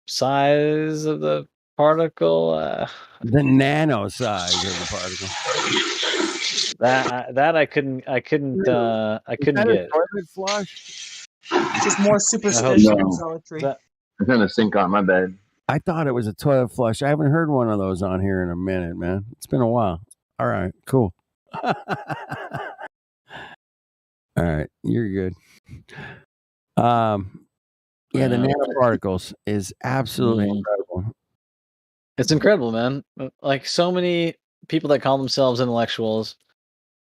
size of the particle. The nano size of the particle. That I couldn't get. Toilet flush? Just more superstition and zealotry. I'm gonna sink on my bed. I thought it was a toilet flush. I haven't heard one of those on here in a minute, man. It's been a while. All right, cool. All right, you're good. Yeah, the nanoparticles is absolutely incredible. It's incredible, man. Like so many people that call themselves intellectuals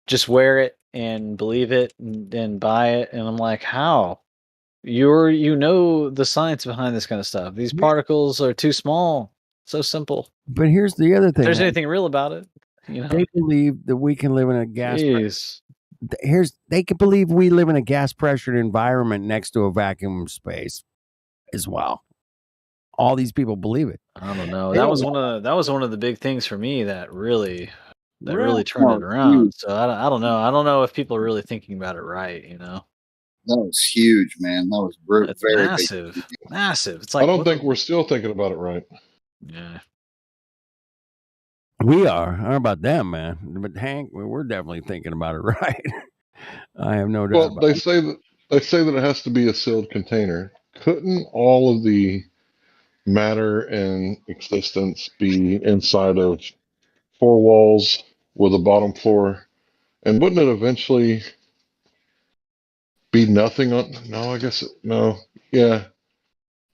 just wear it and believe it and buy it, and I'm like, how? You know the science behind this kind of stuff. These particles are too small. So simple. But here's the other thing. If there's anything real about it, you know. They believe that we can live in a gas. Jeez. They can believe we live in a gas pressured environment next to a vacuum space as well. All these people believe it. I don't know. That was one of the big things for me that really turned it around. So I don't know. I don't know if people are really thinking about it right, you know. That was huge, man. That was very massive. big. Massive. It's like I don't think we're still thinking about it right. Yeah. We are. I don't know about them, man. But Hank, we're definitely thinking about it right. I have no doubt. Well, they say that it has to be a sealed container. Couldn't all of the matter and existence be inside of four walls with a bottom floor? And wouldn't it eventually be nothing on? No, I guess no. Yeah,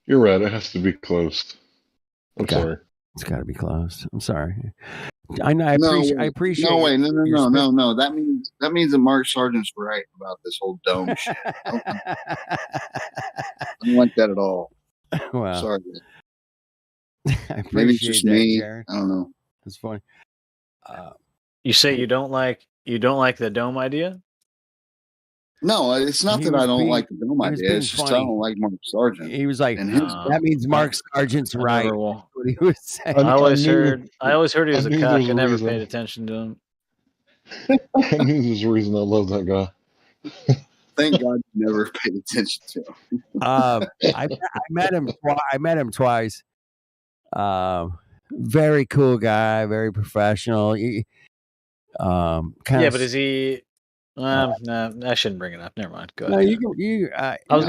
you're right. It has to be closed. I'm sorry. It's got to be closed. I'm sorry. I know. I appreciate. No, wait, no. That means that Mark Sargent's right about this whole dome shit. I don't like that at all. Well, sorry. Maybe it's just me. Jared. I don't know. It's funny. You say you don't like the dome idea? No, it's not that I don't like the dome idea. It's just I don't like Mark Sargent. He was like, that means Mark Sargent's right. What he was saying. I always heard he was a cuck. I never paid attention to him. I knew there's a reason I love that guy. Thank God you never paid attention to him. I met him twice. Very cool guy, very professional. But is he? No, I shouldn't bring it up. Never mind. Go ahead. No, I was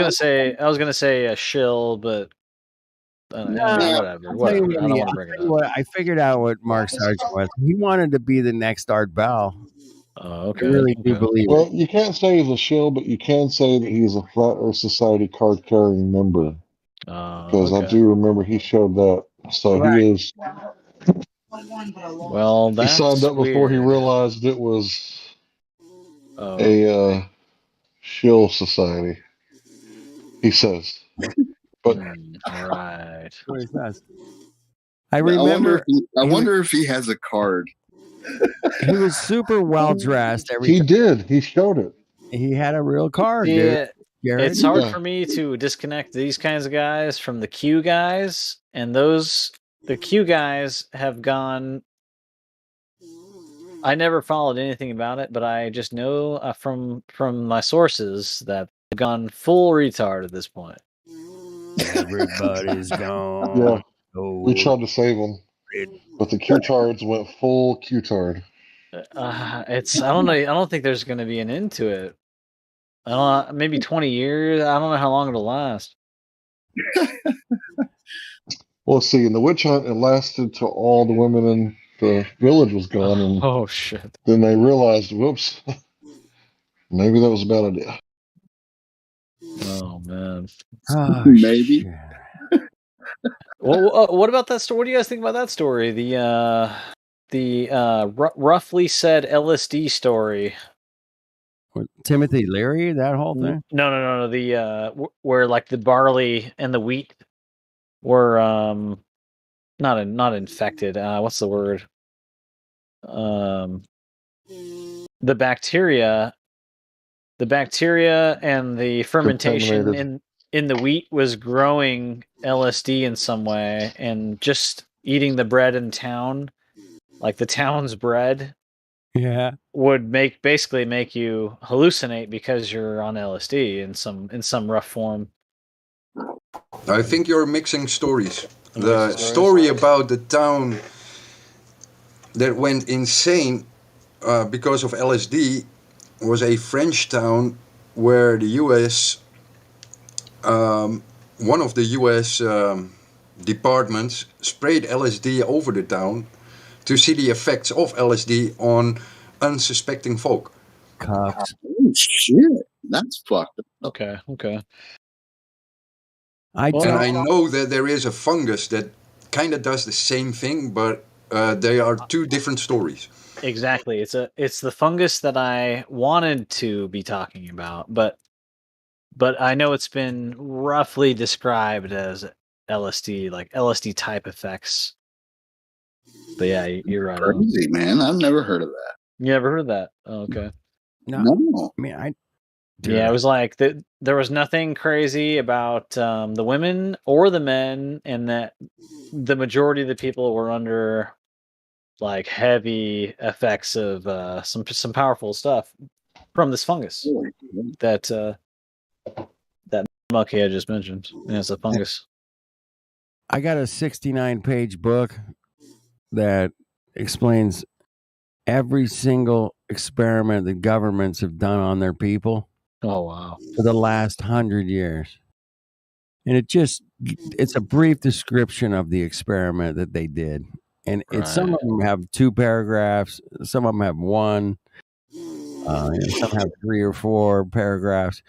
gonna say a shill, but whatever. I don't want to bring it up. I figured out what Mark Sargent was. He wanted to be the next Art Bell. Oh, okay. I really do believe it. You can't say he's a shill, but you can say that he's a Flat Earth Society card-carrying member. Because I do remember he showed that. So he is. Well, he signed up before he realized it was a shill society. He says, but all right. What he says. I remember. I wonder if he has a card. He was super well dressed. He did. He showed it. He had a real card. Yeah, dude. It's hard for me to disconnect these kinds of guys from the Q guys, and the Q guys have gone. I never followed anything about it, but I just know from my sources that they've gone full retard at this point. Everybody's gone. Yeah, we tried to save them, but the Q-tards went full Q-tard. I don't know. I don't think there's going to be an end to it. I don't know, maybe 20 years. I don't know how long it'll last. Well, see, in the witch hunt, it lasted till all the women in the village was gone. And oh, shit. Then they realized, whoops, maybe that was a bad idea. Oh, man. Oh, maybe. Well, what about that story? What do you guys think about that story? The roughly said LSD story. Timothy Leary, that whole thing? No. The where like the barley and the wheat were not infected. What's the word? The bacteria and the fermentation in the wheat was growing LSD in some way, and just eating the bread in town, like the town's bread. Yeah, would basically make you hallucinate because you're on LSD in some rough form. I think you're mixing stories. I'm The mixing stories. story about the town that went insane because of LSD was a French town where the U.S. One of the U.S. Departments sprayed LSD over the town to see the effects of LSD on unsuspecting folk. Cuffs. Oh shit, that's fucked up. Okay. I Well, And tell I know that there is a fungus that kind of does the same thing, but they are two different stories. exactly. It's the fungus that I wanted to be talking about, but I know it's been roughly described as LSD, like LSD type effects. But yeah, you're right on. Crazy, man. I've never heard of that. You ever heard that? Oh, okay. no. No. I mean, Yeah, it was like there was nothing crazy about the women or the men, and that the majority of the people were under like heavy effects of some powerful stuff from this fungus Holy shit. that monkey I just mentioned. Yeah, it's a fungus. I got a 69-page book that explains every single experiment that governments have done on their people Oh wow. for the last 100 years. And it's a brief description of the experiment that they did. And it's some of them have 2 paragraphs, some of them have 1, some have 3 or 4 paragraphs.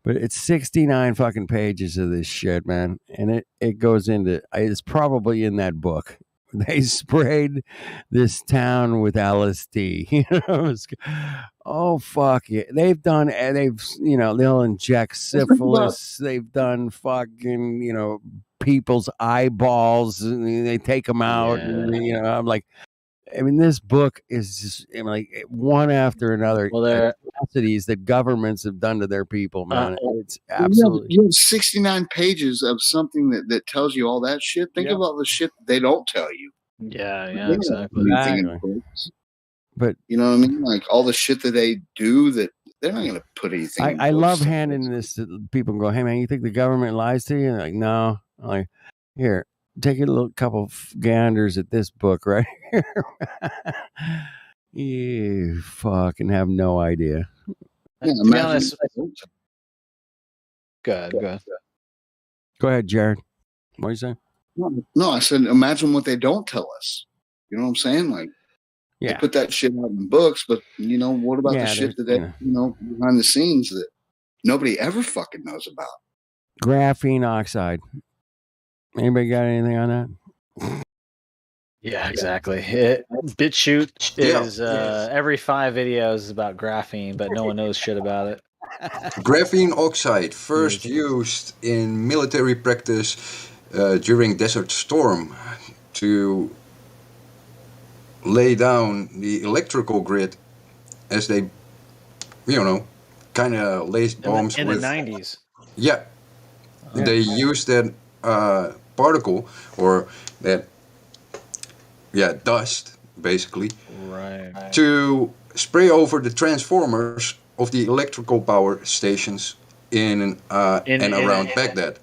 But it's 69 fucking pages of this shit, man. And it goes into, it's probably in that book. They sprayed this town with LSD. You know, oh fuck it. They'll inject syphilis. They've done fucking, people's eyeballs, and they take them out. Yeah. And, I'm like, I mean, this book is just like one after another. Well, there. Atrocities that governments have done to their people, man. It's absolutely. You have 69 pages of something that tells you all that shit. Think Yep. about the shit that they don't tell you. Yeah, They don't exactly. put anything in books. But you know what I mean? Like all the shit that they do, that they're not going to put anything. in I love books. handing this to people and go, hey man, you think the government lies to you? And they're like, no. I'm like, here, take a little couple ganders at this book right here. You fucking have no idea. Yeah, To be honest, good. Go ahead, Jared. What are you saying? No, I said, imagine what they don't tell us. You know what I'm saying? Like, Yeah. they put that shit out in books, but what about the shit that they, behind the scenes that nobody ever fucking knows about? Graphene oxide. Anybody got anything on that? Yeah, exactly. BitChute is every 5 videos is about graphene, but no one knows shit about it. Graphene oxide, first used in military practice during Desert Storm to lay down the electrical grid as they, kind of laced bombs in with... the 90s. Yeah. They used that particle, or that, dust, basically, right, to spray over the transformers of the electrical power stations in around Baghdad.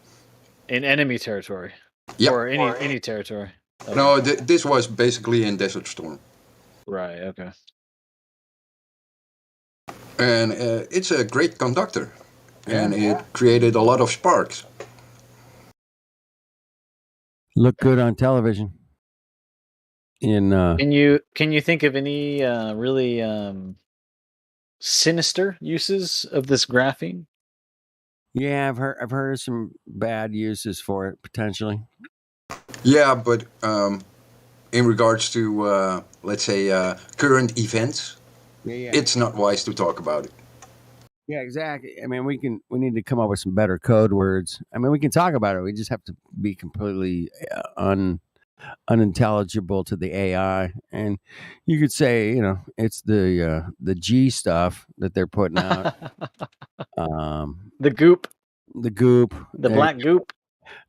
In enemy territory. Yeah. Or any territory. Okay. No, this was basically in Desert Storm. Right, okay. And it's a great conductor. And it created a lot of sparks. Look good on television. Can you think of any really sinister uses of this graphene? Yeah, I've heard of some bad uses for it potentially. Yeah, but in regards to let's say current events, it's not wise to talk about it. Yeah, exactly. I mean, we need to come up with some better code words. I mean, we can talk about it. We just have to be completely unintelligible to the AI. And you could say, it's the G stuff that they're putting out. The goop. The goop. The black goop.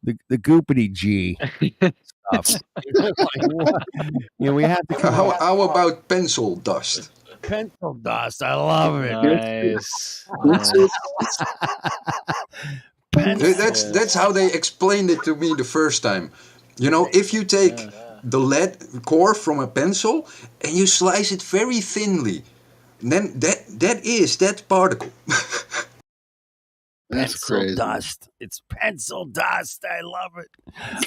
The goopity G stuff. We have to come how about pencil dust? Pencil dust. I love it. Nice. That's how they explained it to me the first time. You know, if you take the lead core from a pencil and you slice it very thinly, then that is that particle. That's pencil crazy. dust. It's pencil dust. I love it.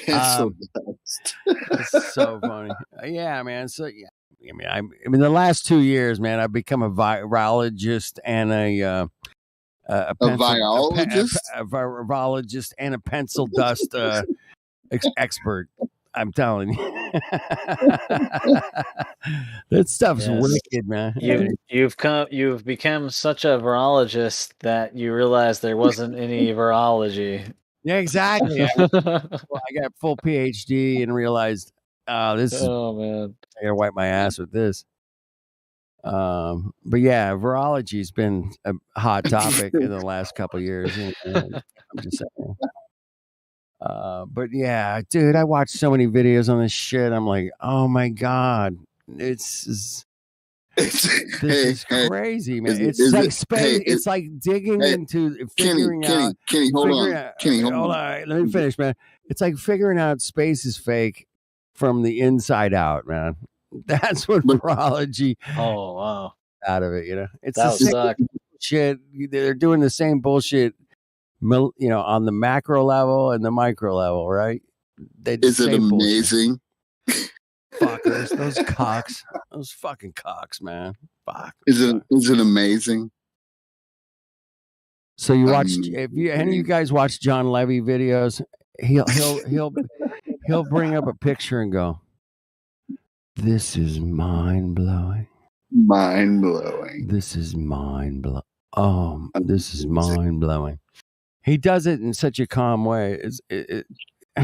Pencil dust. It's so funny. Yeah, man. So yeah, I mean, the last 2 years, man, I've become a virologist and a virologist? a virologist and a pencil dust expert. I'm telling you, that stuff's wicked, man. You've become such a virologist that you realize there wasn't any virology. Yeah, exactly. I got full PhD and realized, this is. Oh man, I gotta wipe my ass with this. But yeah, virology's been a hot topic in the last couple of years. I'm just saying. But yeah, dude, I watched so many videos on this shit. I'm like, oh my god, this is crazy, man. It's like space. It's like digging into figuring out. Kenny, hold on. Kenny, hold on. Let me finish, man. It's like figuring out space is fake from the inside out, man. That's what virology. Oh wow, out of it, you know. It's that the same shit. They're doing the same bullshit, you know, on the macro level and the micro level, right? Is it amazing? Fuckers, those cocks, those fucking cocks, man. Fuck. Is it amazing? So you watched? If any of you guys watch John Levy videos, he'll bring up a picture and go, "This is mind blowing." Mind blowing. This is mind blowing. Oh, this is mind blowing. He does it in such a calm way. It's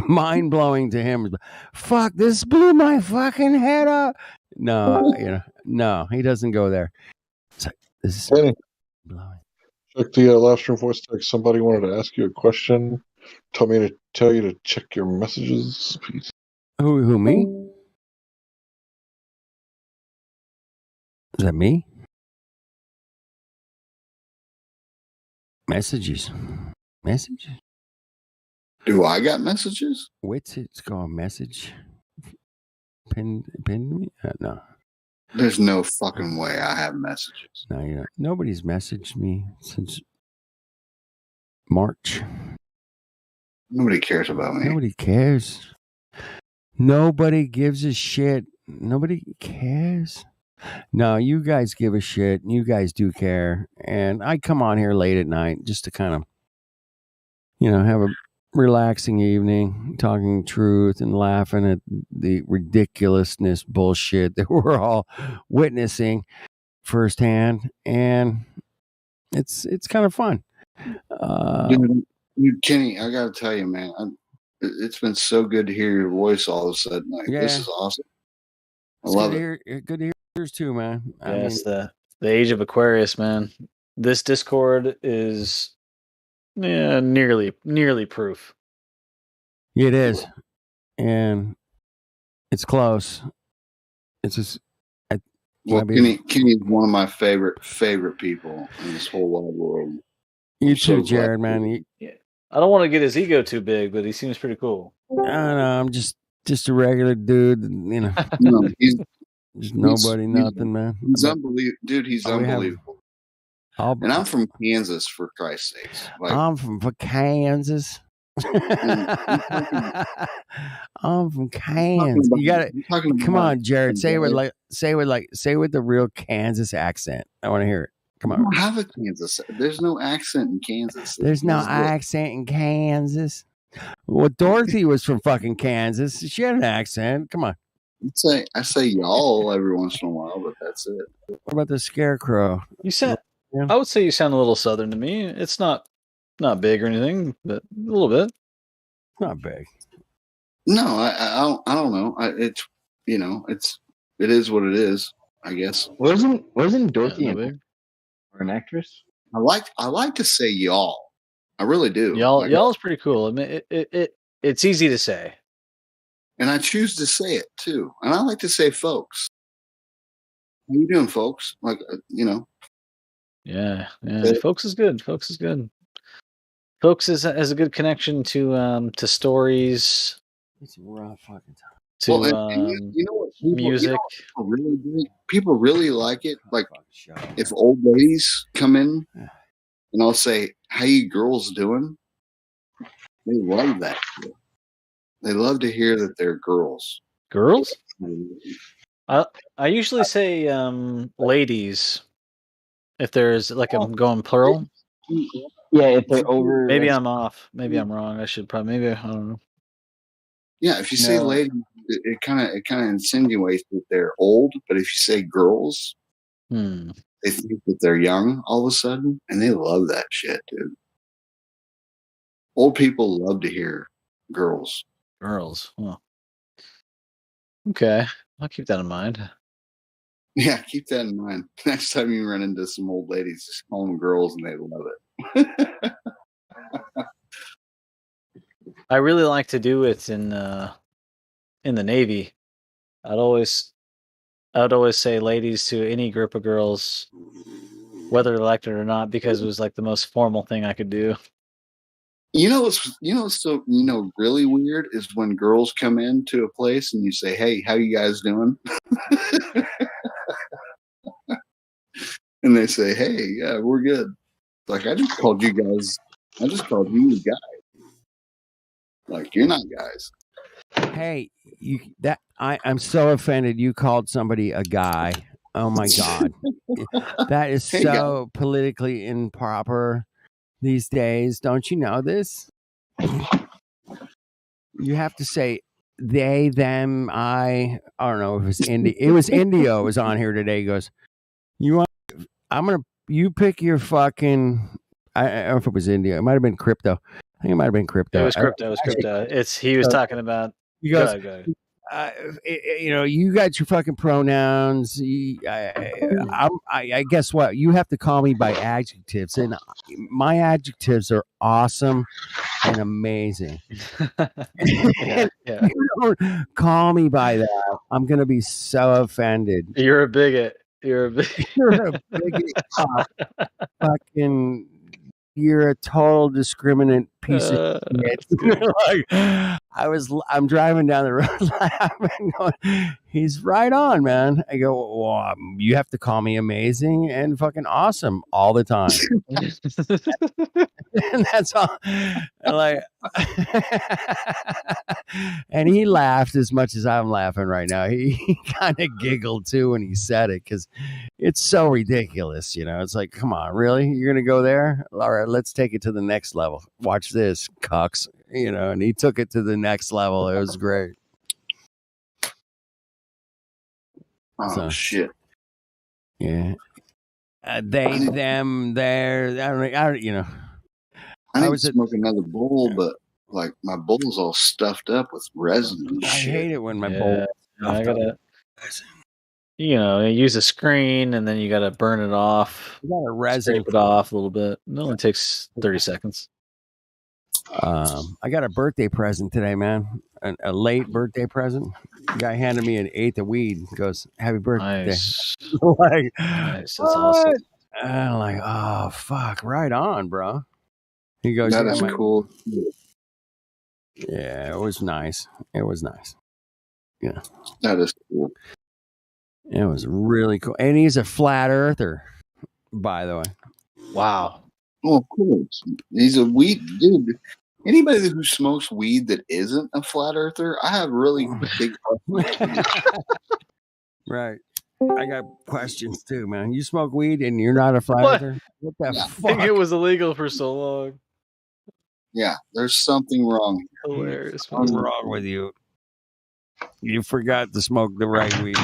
mind blowing to him. Fuck, this blew my fucking head up. No, you know, no, he doesn't go there. It's like, this is blowing. Check the Livestream voice text. Somebody wanted to ask you a question. Told me to tell you to check your messages. Please. Who, me? Is that me? Messages. Do I got messages? What's it? It's called message. Pinned me? No. There's no fucking way I have messages. No, you know, nobody's messaged me since March. Nobody cares about me. Nobody cares. Nobody gives a shit. Nobody cares. No, you guys give a shit. You guys do care. And I come on here late at night just to kind of, you know, have a relaxing evening, talking truth and laughing at the ridiculousness bullshit that we're all witnessing firsthand. And it's kind of fun. Dude, Kenny, I got to tell you, man, it's been so good to hear your voice all of a sudden. Like, this is awesome. I love it. Good to hear yours too, man. It's the age of Aquarius, man. This Discord is nearly proof. It is, and it's close. It's just. Kenny is one of my favorite people in this whole wide world. You too, Jared, man. I don't want to get his ego too big, but he seems pretty cool. I don't know. I'm just a regular dude, you know. No, he's nobody, nothing, man. He's unbelievable, dude. He's unbelievable. And I'm from Kansas, for Christ's sakes. Like, I'm from Kansas. I'm from Kansas. You got it. Come on, Jared. Say it with the real Kansas accent. I want to hear it. Come on. I don't have a Kansas. There's no accent in Kansas. There's no accent in Kansas. Well, Dorothy was from fucking Kansas. She had an accent. Come on. I say y'all every once in a while, but that's it. What about the scarecrow? You sound. Yeah. I would say you sound a little Southern to me. It's not big or anything, but a little bit. Not big. No, I don't know. It is what it is, I guess. Wasn't Dorothy an actress? I like to say y'all. I really do. Y'all is pretty cool. I mean, it's easy to say, and I choose to say it too. And I like to say folks. How you doing, folks? Like, you know. Yeah. Folks is good. Folks has a good connection to stories, It's a rough fucking time. to Well, and you know what? music. People really do? People really like it. Like Show. if old ladies come in and I'll say, "How you girls doing?" They love that shit. They love to hear that they're girls. Girls? I usually say ladies if there's like I'm going plural. Yeah, if they're over. Maybe I'm off. Maybe I'm wrong. I should probably. Maybe I don't know. Yeah, if you say No. lady, it kind of insinuates that they're old. But if you say girls, they think that they're young all of a sudden, and they love that shit, dude. Old people love to hear girls. Girls. Huh. Okay, I'll keep that in mind. Yeah, keep that in mind. Next time you run into some old ladies, just call them girls, and they love it. I really like to do it in the Navy. I'd always say ladies to any group of girls, whether they liked it or not, because it was like the most formal thing I could do. You know what's so really weird is when girls come into a place and you say, "Hey, how you guys doing?" And they say, "Hey, yeah, we're good." Like I just called you guys. I just called you guys. Like you're not guys. Hey, I'm so offended you called somebody a guy. Oh my god. That is Hey, so politically improper these days. Don't you know this? You have to say they, them, I don't know if it's Indy. It was Indio was on here today. He goes, you pick your fucking, I don't know if it was India. It might have been crypto. I think it might have been crypto. It was crypto. He was talking about. He goes, go ahead. You got your fucking pronouns. I guess what? You have to call me by adjectives, and my adjectives are awesome and amazing. Yeah. You don't call me by that, I'm gonna be so offended. You're a bigot. You're a bigot. You're a bigot. Fucking. You're a total discriminant piece of shit. I'm driving down the road laughing, going, he's right on, man. I go, well, you have to call me amazing and fucking awesome all the time. And that's all. Like, and he laughed as much as I'm laughing right now. He kind of giggled too when he said it because it's so ridiculous. It's like, come on, really? You're gonna go there? All right, let's take it to the next level. Watch this, cucks. And he took it to the next level. It was great. Oh shit! Yeah, they, them, there. I don't. I need to smoke another bowl, but like my bowl's all stuffed up with resin and shit. I hate it when my bowl. I gotta, use a screen and then you gotta burn it off. You gotta resin scrape it off a little bit. It only takes 30 seconds. I got a birthday present today, man. A late birthday present. The guy handed me an eighth of weed. He goes, "Happy birthday!" Nice. Nice. That's awesome. And I'm like, oh fuck, right on, bro. He goes, "That is cool." Yeah, it was nice. It was nice. Yeah, that is cool. It was really cool, and he's a flat earther, by the way. Wow. Oh, of course. He's a weed dude. Anybody who smokes weed that isn't a flat earther, I have really big questions. Right. I got questions too, man. You smoke weed and you're not a flat earther? What the fuck? I think it was illegal for so long. Yeah, there's something wrong. Hilarious. What's wrong with you? You forgot to smoke the right weed.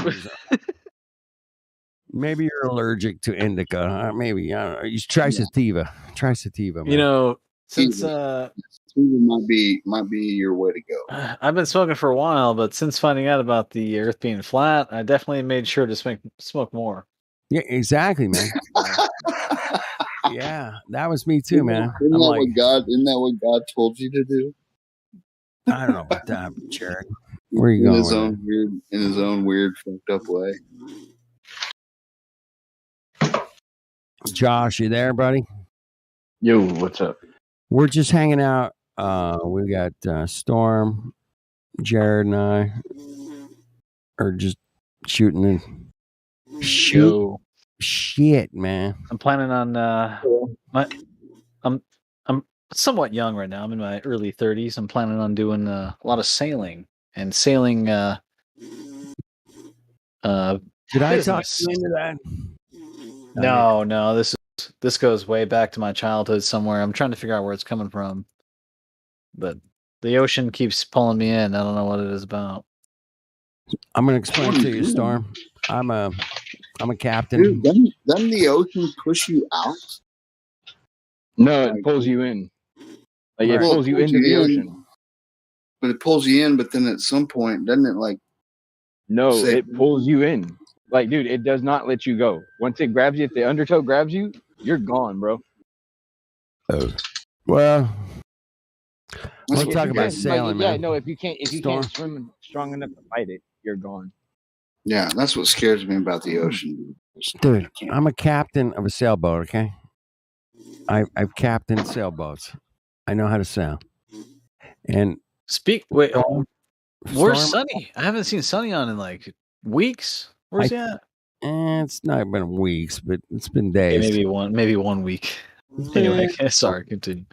Maybe you're allergic to indica. Maybe I don't know. You try sativa. Try sativa, man. Since sativa might be your way to go. I've been smoking for a while, but since finding out about the Earth being flat, I definitely made sure to smoke more. Yeah, exactly, man. Yeah, that was me too, man. Isn't that what God told you to do? I don't know about that, Jared. Where are you going? In his own weird, fucked up way. Josh, you there, buddy? Yo, what's up? We're just hanging out. We got Storm, Jared, and I are just shooting shit, man. I'm planning on I'm somewhat young right now. I'm in my early 30s. I'm planning on doing a lot of sailing and sailing Did I talk business. you into that? No, this goes way back to my childhood somewhere. I'm trying to figure out where it's coming from. But the ocean keeps pulling me in. I don't know what it is about. I'm gonna explain to you, Storm. I'm a captain. Dude, doesn't the ocean push you out? No, it pulls you in. Like it pulls you into the ocean. But it pulls you in, but then at some point, doesn't it like... No, it pulls you in. Like, dude, it does not let you go. Once it grabs you, if the undertow grabs you, you're gone, bro. Well, let's talk about sailing, man. Yeah, no, if you can't swim strong enough to fight it, you're gone. Yeah, that's what scares me about the ocean. Dude, I'm a captain of a sailboat, okay? I've captained sailboats. I know how to sail. And wait, where's Sonny? I haven't seen Sonny on in like weeks. Where's he at? It's not been weeks, but it's been days. Okay, maybe 1 week. Anyway, sorry, continue.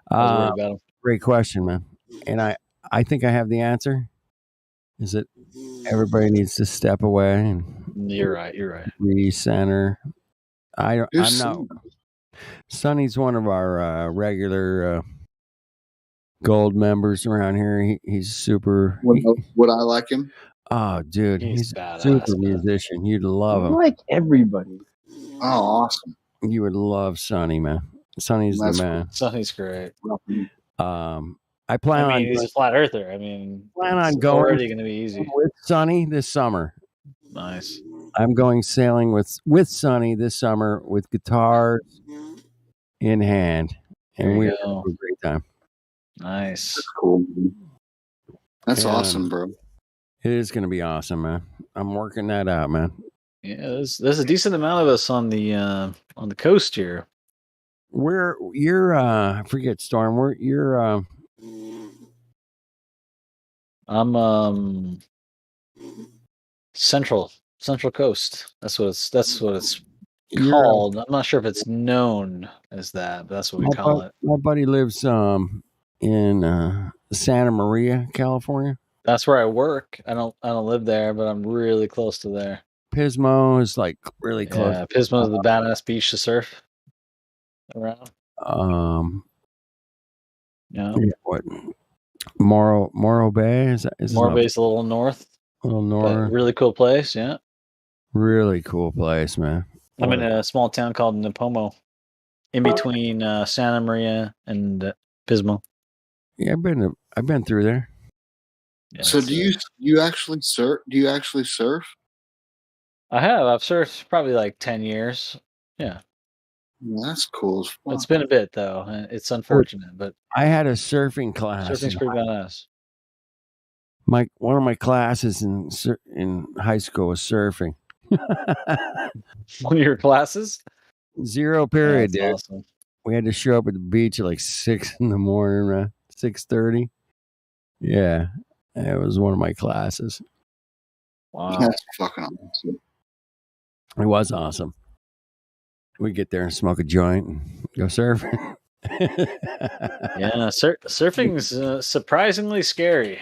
I was worried about him. Great question, man. And I think I have the answer. Is that everybody needs to step away and you're right. Recenter. I'm not. Sonny's one of our regular gold members around here. He's super. Would I like him? Oh, dude, he's a super musician. You'd love him. Like everybody. Oh, awesome. You would love Sonny, man. Sonny's the man. Sonny's great. I plan on. He's a flat earther. I mean, plan on it's going. Already going to be easy with Sonny this summer. Nice. I'm going sailing with Sonny this summer with guitars in hand, and we're having a great time. Nice. That's cool. That's awesome, bro. It is going to be awesome, man. I'm working that out, man. Yeah, there's a decent amount of us on the coast here. I forget, Storm. I'm Central Coast. That's what it's called. I'm not sure if it's known as that, but that's what we call it. My buddy lives in Santa Maria, California. That's where I work. I don't live there, but I'm really close to there. Pismo is like really close. Yeah, Pismo is the badass beach to surf around. Yeah. What? Morro Bay is Morro Bay's a little north. A little north. Really cool place. Yeah. Really cool place, man. I'm in a small town called Nipomo, in between Santa Maria and Pismo. Yeah, I've been through there. Yeah, so do you actually surf? Do you actually surf? I have. I've surfed probably like 10 years. Yeah. That's cool. It's been a bit though. It's unfortunate, but I had a surfing class. Surfing's pretty badass. One of my classes in high school was surfing. One of your classes? 0 period, dude. Awesome. We had to show up at the beach at like 6 in the morning, around 6:30. Yeah, it was one of my classes. Wow, that's fucking awesome. It was awesome. We get there and smoke a joint and go surfing. Yeah, surfing's surprisingly scary.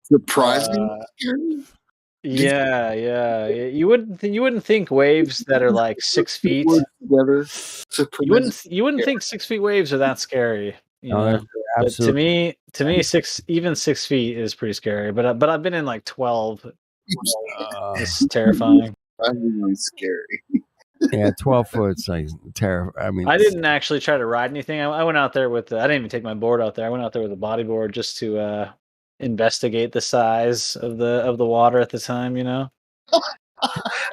Surprisingly scary? Yeah. You wouldn't think waves that are like 6 feet together. You wouldn't think 6 feet waves are that scary. You know? But to me, 6 feet is pretty scary. But I've been in like 12. It's terrifying. Really scary. Yeah, 12 foot's like terrifying. I mean, I didn't actually try to ride anything. I went out there with. I didn't even take my board out there. I went out there with a bodyboard just to investigate the size of the water at the time. You know,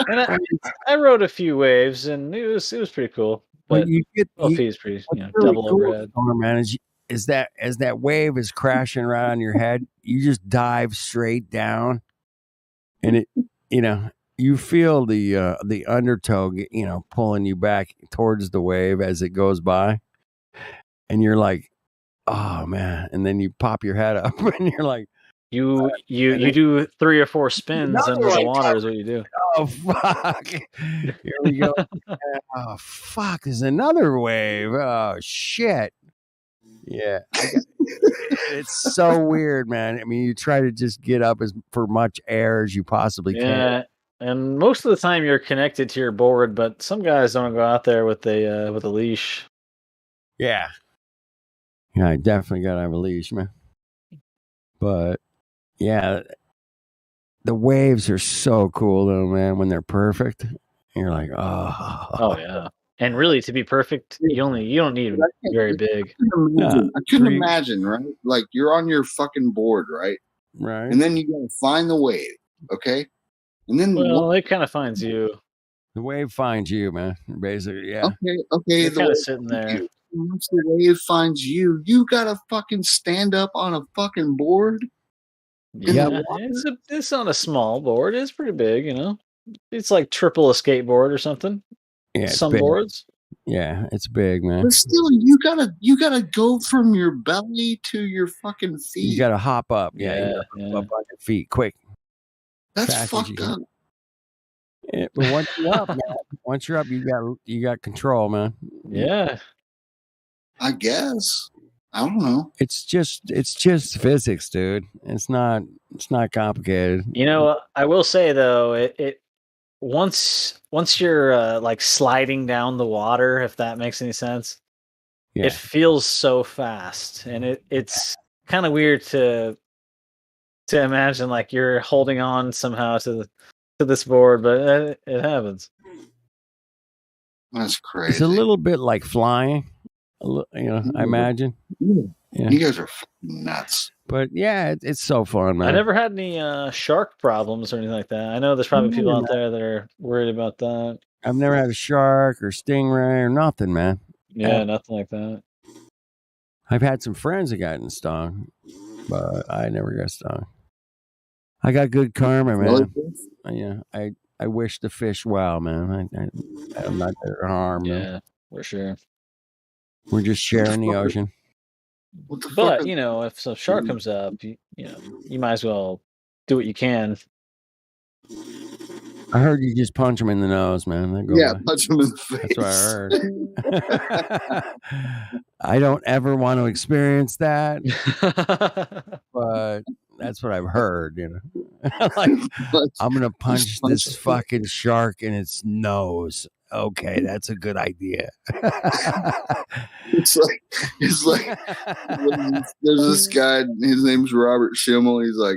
and I rode a few waves, and it was pretty cool. But you get 12 feet is pretty really double cool, overhead. Man, is that as that wave is crashing right on your head, you just dive straight down, and it you feel the undertow, pulling you back towards the wave as it goes by. and you're like, oh man, and then you pop your head up, and you're like, You then, do 3 or 4 spins under the water is what you do. oh fuck, here we go. Oh fuck, there's another wave. Oh shit. Yeah, it's so weird, man. I mean, you try to just get up as for much air as you possibly can. Yeah, and most of the time you're connected to your board, but some guys don't go out there with a leash. Yeah, I definitely gotta have a leash, man. But yeah, the waves are so cool, though, man. When they're perfect, and you're like, Oh yeah. And really, to be perfect, you don't need very big. I couldn't imagine, right? Like you're on your fucking board, right? Right. And then you gotta find the wave, okay? And then it kind of finds you. The wave finds you, man. Basically, yeah. Okay. You're kind of sitting there. Once the wave finds you, you gotta fucking stand up on a fucking board. Yeah, it's not a small board. It's pretty big, you know. It's like triple a skateboard or something. Yeah, some big. boards. Yeah, it's big, man. But still, you gotta go from your belly to your fucking feet. You gotta hop up. Yeah, hop up on your feet quick. That's fucked up. Yeah, but once you're up, man, you got control, man. Yeah. I guess. I don't know. It's just physics, dude. It's not complicated. You know, I will say though, it once you're like sliding down the water, if that makes any sense, it feels so fast, and it's kind of weird to imagine like you're holding on somehow to this board, but it happens. That's crazy. It's a little bit like flying, I imagine. Yeah. You guys are nuts. But yeah, it's so fun, man. I never had any shark problems or anything like that. I know there's probably people out there that are worried about that. I've never had a shark or stingray or nothing, man. Yeah, nothing like that. I've had some friends that gotten stung, but I never got stung. I got good karma, man. Yeah, I wish the fish well, man. I'm not there to harm them. Yeah, for sure. We're just sharing the ocean. But if a shark comes up, you might as well do what you can. I heard you just punch them in the nose, man. Punch them in the face. That's what I heard. I don't ever want to experience that, but that's what I've heard. Like, I'm gonna punch this fucking shark in its nose. Okay, that's a good idea. It's like there's this guy. His name's Robert Schimmel. He's like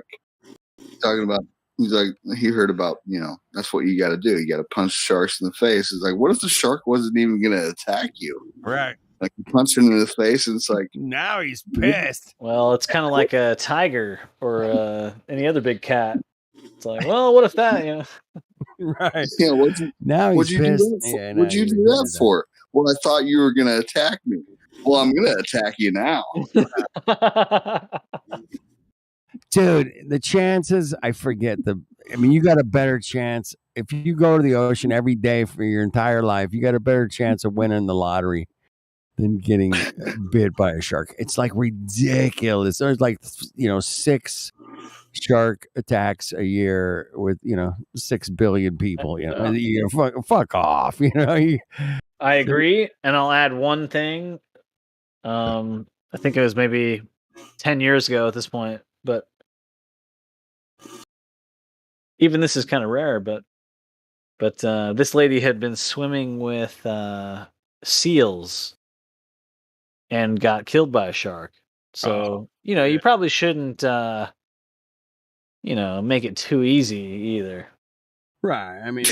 talking about. He's like he heard about that's what you got to do. You got to punch sharks in the face. It's like, what if the shark wasn't even going to attack you? Right. Like you punch him in the face, and it's like now he's pissed. Well, it's kind of like a tiger or any other big cat. It's like, well, what if that? Right. Yeah. What'd you do that for? Well, I thought you were going to attack me. Well, I'm going to attack you now. Dude, the chances, I mean, you got a better chance. If you go to the ocean every day for your entire life, you got a better chance of winning the lottery than getting bit by a shark. It's like ridiculous. There's like, 6 shark attacks a year with, 6 billion people, fuck off, I agree. And I'll add one thing. I think it was maybe 10 years ago at this point, but even this is kind of rare, but this lady had been swimming with seals and got killed by a shark. So, you probably shouldn't make it too easy either. Right. I mean,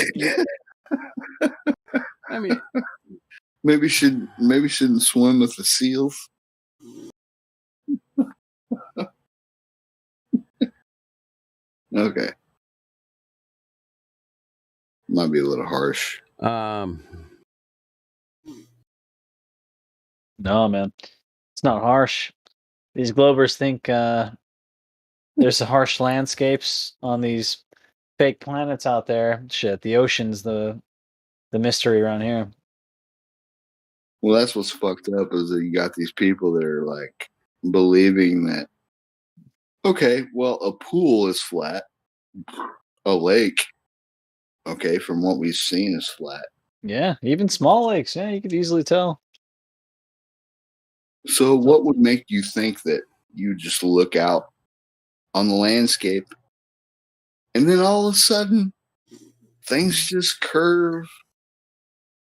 maybe shouldn't swim with the seals. Okay. Might be a little harsh. No, man. It's not harsh. These Globers think there's harsh landscapes on these fake planets out there. Shit, the ocean's the mystery around here. Well, that's what's fucked up is that you got these people that are like believing that, okay, well, a pool is flat, a lake, okay, from what we've seen is flat. Yeah, even small lakes. Yeah, you could easily tell. So what would make you think that you just look out on the landscape and then all of a sudden things just curve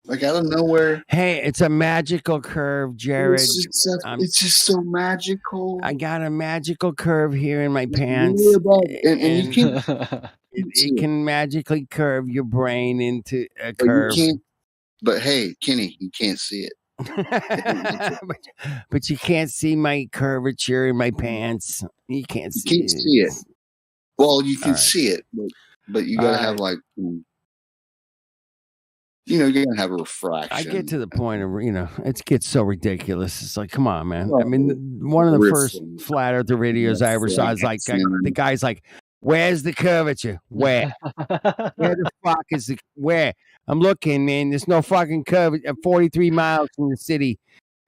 like out of nowhere? Hey, it's a magical curve, Jared. It's just so magical. I got a magical curve here in my pants. And you can't it can magically curve your brain into a curve. But hey, Kenny, you can't see it. but you can't see my curvature in my pants. You can't see it. Well, you can see it, but you gotta have like, you're gonna have a refraction. I get to the point of it gets so ridiculous. It's like, come on, man. I mean, one of the first flat earther videos I ever saw is like the guy's like, "Where's the curvature? Where? Where the fuck is the where? I'm looking, man. There's no fucking curvature. 43 miles from the city.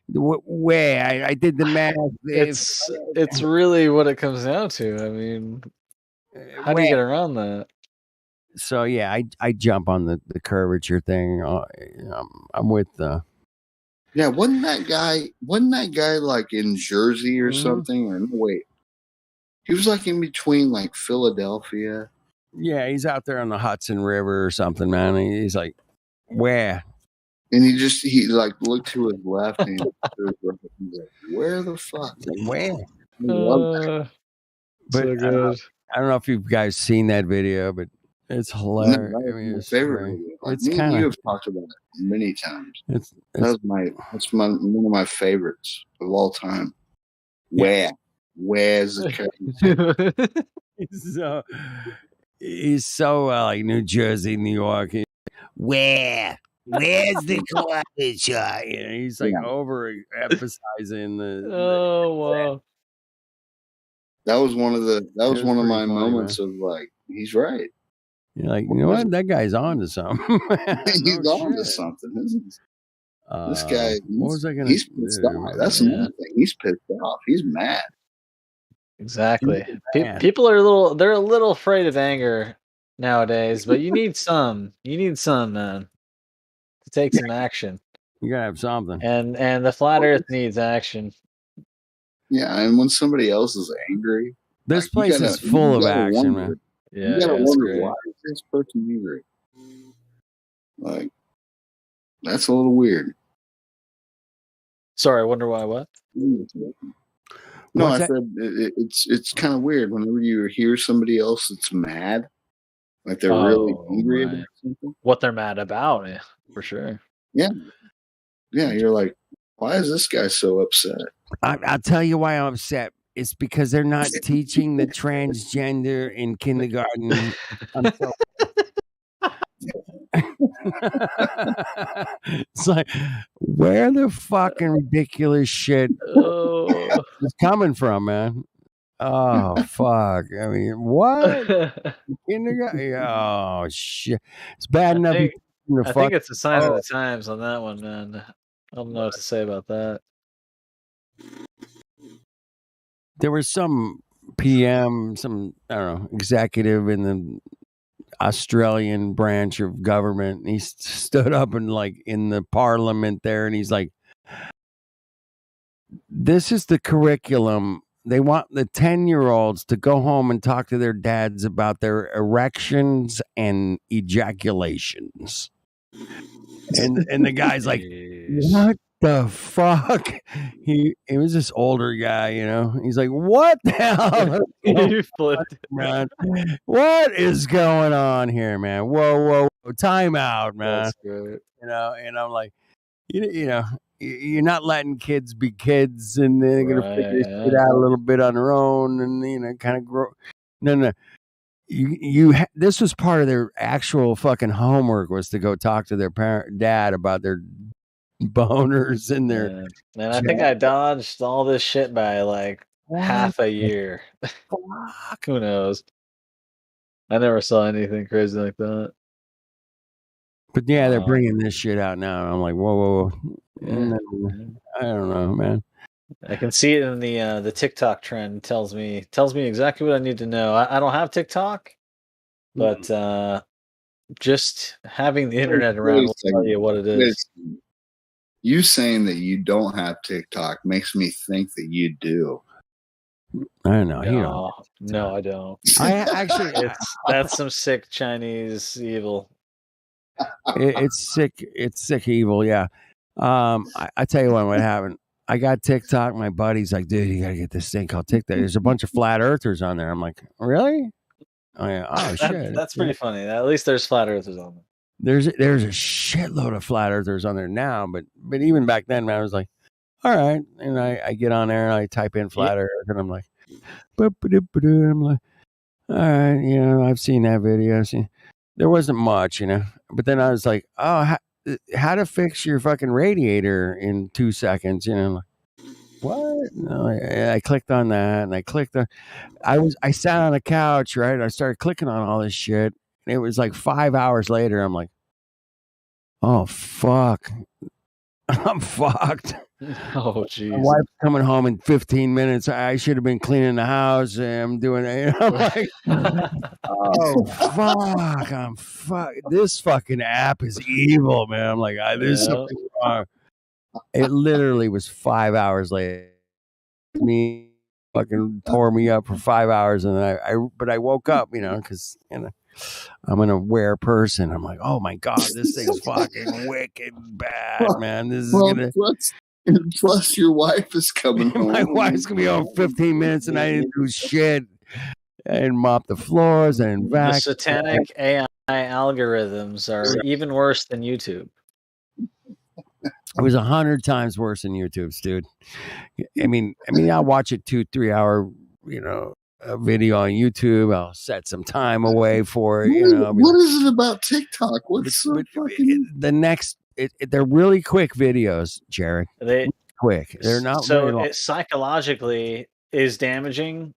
Where? I did the math. It's really what it comes down to. I mean, how do you get around that? So yeah, I jump on the curvature thing. I'm with yeah. Wasn't that guy like in Jersey or something? Or no, wait, he was like in between like Philadelphia. Yeah, he's out there on the Hudson River or something, man. He's like, where? And he like looked to his left and he's like, where the fuck? Where? But so good. I don't know if you guys seen that video, but it's hilarious. No, I mean, it's my favorite video. Like, it's kind of, you have talked about it many times. That's one of my favorites of all time. Where's the he's so like New Jersey, New York. Where's the curvature? He's like over emphasizing the. Wow. That was one of my moments of like, he's right. You're like, you know what? That guy's on to something. He's on to something. This guy, what was I gonna he's pissed off. That's another thing. He's pissed off. He's mad. Exactly. People are they're a little afraid of anger nowadays, but you need some. You need some, man, to take some action. You gotta have something. And the flat earth needs action. Yeah, and when somebody else is angry, this place is full of action, man. Yeah, you gotta wonder, why is this person angry? Like, that's a little weird. Sorry, I wonder why. What? No, I said it's kind of weird whenever you hear somebody else that's mad, like they're really angry about something. What they're mad about, for sure. Yeah, you're like, why is this guy so upset? I'll tell you why I'm upset. It's because they're not teaching the transgender in kindergarten. It's like, where the fucking ridiculous shit is coming from, man? Oh fuck! I mean, what? Kindergarten? Oh shit! It's bad enough. I think it's a sign of the times on that one, man. I don't know what to say about that. There was some PM, some I don't know, executive in the Australian branch of government. And he stood up and like in the parliament there, and he's like, "This is the curriculum. They want the 10-year-olds to go home and talk to their dads about their erections and ejaculations." And the guy's like, "What the fuck?" He was this older guy, He's like, "What the hell?" You flipped, man. What is going on here, man? Whoa, time out, man. That's great. And I'm like, you're not letting kids be kids, and they're gonna figure it out a little bit on their own, and kind of grow. No. This was part of their actual fucking homework, was to go talk to their dad about their boners and their. Man, I think I dodged all this shit by like half a year. Fuck, who knows? I never saw anything crazy like that. But yeah, they're bringing this shit out now. And I'm like, whoa. Yeah. I don't know, man. I can see it in the TikTok trend. Tells me exactly what I need to know. I don't have TikTok, but just having the internet around will tell you what it is. You saying that you don't have TikTok makes me think that you do. I don't know. No, I don't. I actually, that's some sick Chinese evil. It's sick. It's sick evil. Yeah. I tell you what happened. I got TikTok. My buddy's like, dude, you gotta get this thing called TikTok. There's a bunch of flat earthers on there. I'm like, really? Oh yeah. Oh shit. That's pretty funny. At least there's flat earthers on there. There's a shitload of flat earthers on there now, but even back then, man, I was like, all right. And I get on there and I type in flat earth and I'm like, I'm like, all right, I've seen that video. There wasn't much, but then I was like, oh, how to fix your fucking radiator in 2 seconds, like, what? No, I clicked on that and I clicked on, I sat on a couch, right? I started clicking on all this shit. And it was like 5 hours later. I'm like, oh, fuck. I'm fucked. Oh, jeez. My wife's coming home in 15 minutes. I should have been cleaning the house. I'm doing it. I'm like, oh, fuck. I'm fuck. This fucking app is evil, man. I'm like, there's something wrong. It literally was 5 hours later. Me fucking tore me up for 5 hours. And then but I woke up, because, I'm an aware person. I'm like, oh my God, this thing's fucking wicked bad, man. This is gonna. Plus, your wife is coming home. My wife's gonna be home 15 minutes, and I didn't do shit. I didn't mop the floors and vacuum. The satanic AI algorithms are even worse than YouTube. It was 100 times worse than YouTube's, dude. I mean, I'll watch a 2-3 hour, a video on YouTube. I'll set some time away for it. What is it about TikTok? What's so fucking... The next? They're really quick videos, Jared. Quick. They're not so very long. It psychologically is damaging,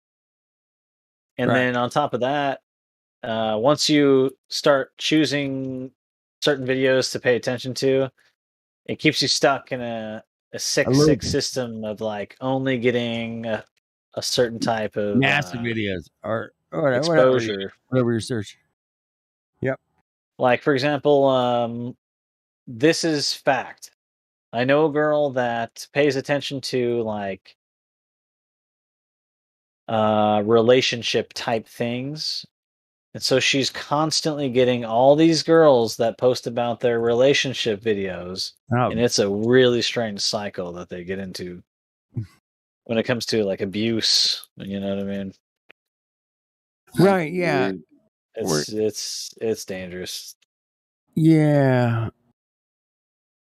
and then on top of that, once you start choosing certain videos to pay attention to, it keeps you stuck in a sick system of like only getting a certain type of nasty videos or exposure, whatever you search. Yep. Like, for example, this is fact. I know a girl that pays attention to like relationship type things. And so she's constantly getting all these girls that post about their relationship videos. Oh. And it's a really strange cycle that they get into when it comes to like abuse. You know what I mean? Right. Yeah. It's dangerous. Yeah.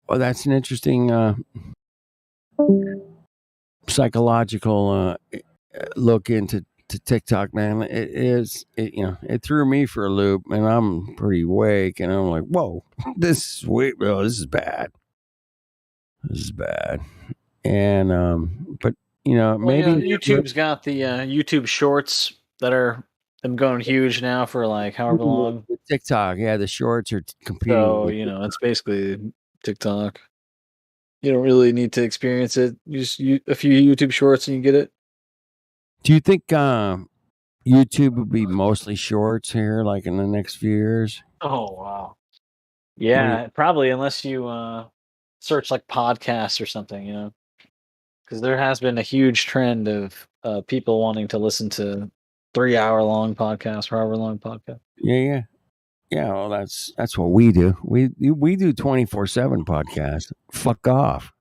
Well, that's an interesting psychological look into TikTok, man. It threw me for a loop, and I'm pretty awake, and I'm like, whoa, this is bad. This is bad. And but maybe YouTube's got the YouTube Shorts that are them going huge now for like however long. TikTok, yeah, the shorts are competing. So it's basically TikTok. You don't really need to experience it. You just a few YouTube Shorts and you get it. Do you think YouTube will be mostly shorts here, like in the next few years? Oh wow, yeah, probably unless you search like podcasts or something, because there has been a huge trend of people wanting to listen to 3-hour long podcasts, 4-hour long podcasts. Yeah. Well, that's what we do. We do 24/7 podcasts. Fuck off.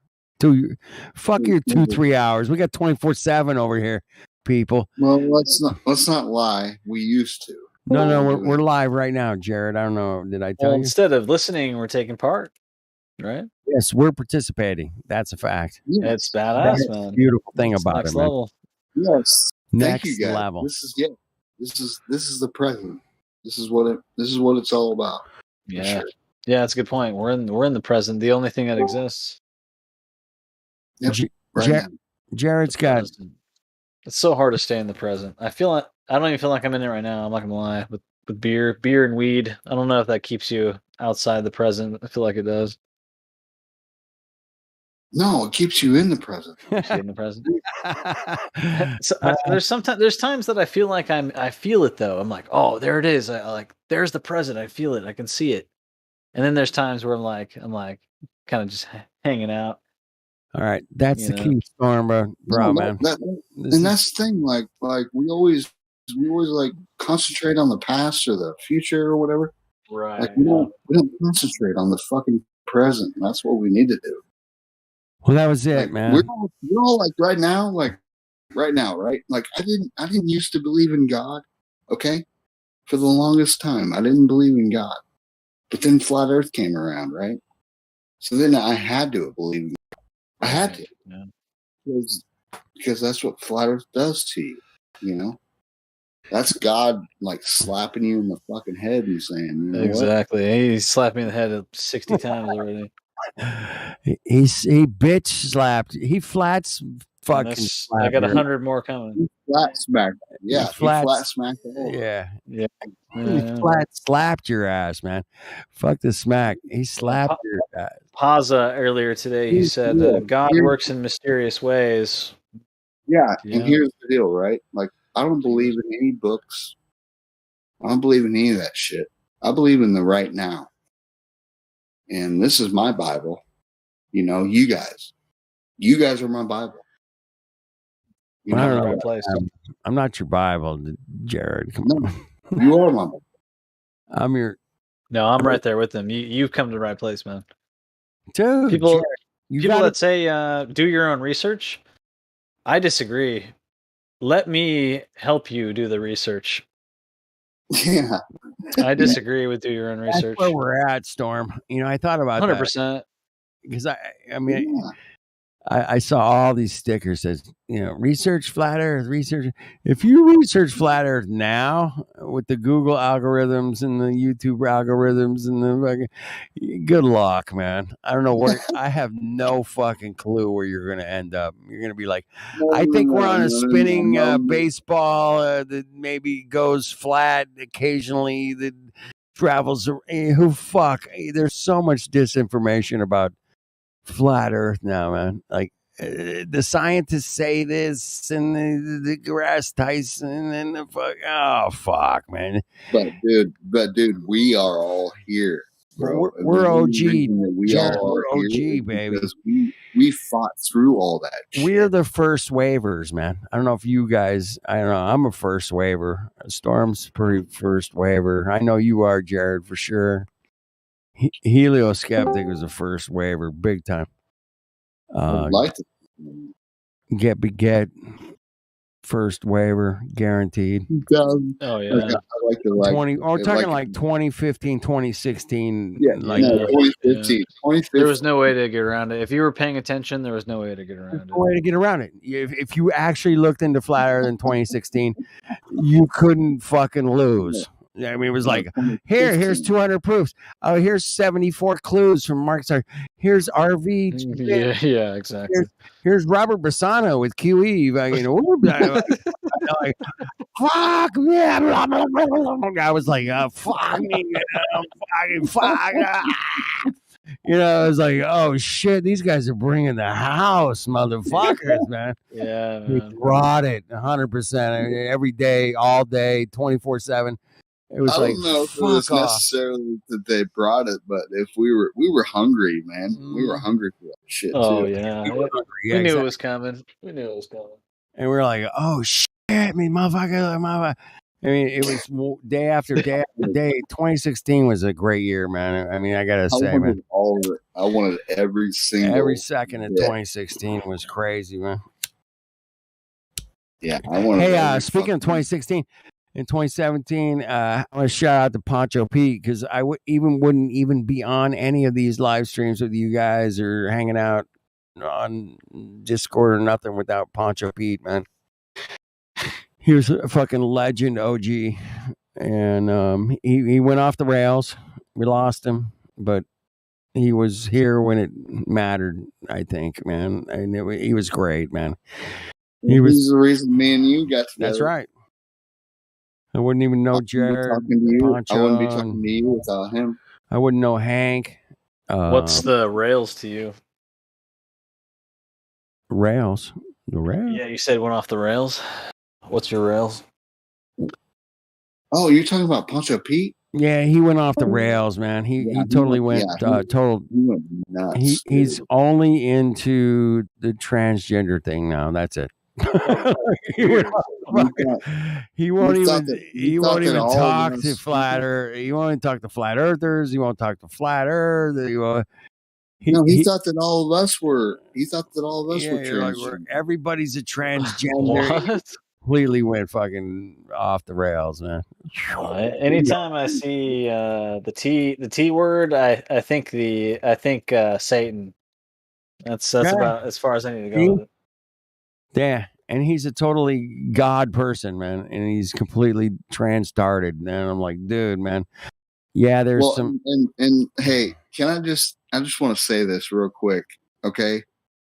Fuck your 2-3 hours. We got 24/7 over here, people. Well, let's not lie. We used to. No, we're live right now, Jared. I don't know. Did I tell you? Instead of listening, we're taking part, right? Yes, we're participating. That's a fact. Yes. It's badass, That's man. The beautiful thing about next it, level. Man. Yes. Next Thank you, guys. level. This is the present. This is what it's all about. Yeah. Sure. Yeah, that's a good point. We're in the present. The only thing that exists. Yep. Jared's got. It's so hard to stay in the present. I don't even feel like I'm in it right now. I'm not gonna lie. With beer and weed, I don't know if that keeps you outside the present. I feel like it does. No, it keeps you in the present. Keeps you in the present. So there's times that I feel like I feel it though. I'm like, oh, there it is. There's the present. I feel it. I can see it. And then there's times where I'm like kind of just hanging out. All right, that's the key, Storm, bro, man. And that's the thing. Like we always like concentrate on the past or the future or whatever. Right. Like we don't concentrate on the fucking present. And that's what we need to do. Well, that was it, man. We're all like right now, right? Like I didn't used to believe in God. Okay, for the longest time, I didn't believe in God. But then flat Earth came around, right? So then I had to believe in God. I had to. Yeah. Because that's what flat Earth does to you, you know? That's God like slapping you in the fucking head and saying, you know exactly. What? He slapped me in the head 60 times already. He bitch slapped. He flats fucking slapped. I got 100 more coming. He flat smacked. Yeah, he flat smacked the whole. Yeah. He flat slapped your ass, man. Fuck the smack. He slapped your ass. Paza earlier today, he said, God works in mysterious ways. Yeah, and here's the deal, right? Like, I don't believe in any books. I don't believe in any of that shit. I believe in the right now. And this is my Bible. You know, you guys are my Bible. You know, the right place. I'm not your Bible, Jared. Come on. You are my Bible. I'm your. No, I'm right there with them. You've come to the right place, man. Dude, people that say do your own research, I disagree. Let me help you do the research. Yeah, I disagree with do your own research. That's where we're at, Storm. You know, I thought about 100%. that because I mean. Yeah. I saw all these stickers that, you know, research flat Earth, research. If you research flat Earth now with the Google algorithms and the YouTube algorithms and the fucking, good luck, man. I don't know where. I have no fucking clue where you're going to end up. You're going to be like, I think we're on a spinning baseball that maybe goes flat occasionally, that travels. Who fuck? There's so much disinformation about flat Earth now, man. Like the scientists say this, and the grass Tyson, and the fuck, man. But dude, we are all here, bro. We're OG. We're OG, baby. Because we fought through all that shit. We're the first waivers, man. I don't know if you guys. I don't know. I'm a first waiver. Storm's pretty first waiver. I know you are, Jared, for sure. Helioskeptic was the first waiver, big time. Get first waiver guaranteed. Oh yeah, I like the 20. We're talking like 2015, 2016. Yeah, like 2015. There was no way to get around it. If you were paying attention, there was no way to get around it. No way to get around it. If you actually looked into flat Earth in 2016, you couldn't fucking lose. I mean, it was like, here's 200 proofs. Oh, here's 74 clues from Mark Sark. Here's RV. Yeah, exactly. Here's Robert Bassano with QE. Like, fuck me. I was like, fuck me. Fuck. You know, I was like, oh shit, these guys are bringing the house, motherfuckers, man. Yeah, man. We brought it 100% every day, all day, 24/7. It was I don't know if it was necessarily that they brought it, but if we were hungry, man. We were hungry for that shit too. Oh yeah, we knew it was coming. And we were like, oh shit, motherfucker. I mean, it was day after day after day. 2016 was a great year, man. I mean, I gotta say, man, all of it. I wanted every second of 2016 was crazy, man. Yeah, I wanted. Hey, speaking of 2016. In 2017, I want to shout out to Poncho Pete because I wouldn't even be on any of these live streams with you guys or hanging out on Discord or nothing without Poncho Pete, man. He was a fucking legend, OG, and he went off the rails. We lost him, but he was here when it mattered. I think, man, and he was great, man. He was the reason me and you got together. That's right. I wouldn't even know Jared. I wouldn't be talking to you without him. I wouldn't know Hank. What's the rails to you? rails. The rails. Yeah, you said went off the rails. What's your rails? Oh, you're talking about Pancho Pete? Yeah, he went off the rails, man. He totally went total. He went nuts. He's only into the transgender thing now. That's it. he won't even talk to flat earth. He won't even talk to flat earthers. He won't talk to flat earth. He thought that all of us were. He thought that all of us were transgender. Everybody's a transgender. What? Completely went fucking off the rails, man. Anytime I see the T word, I think Satan. That's about as far as I need to go with it. Yeah, and he's a totally God person, man, and he's completely trans-started. And I'm like, dude, man, yeah, there's some. And hey, I just want to say this real quick, okay?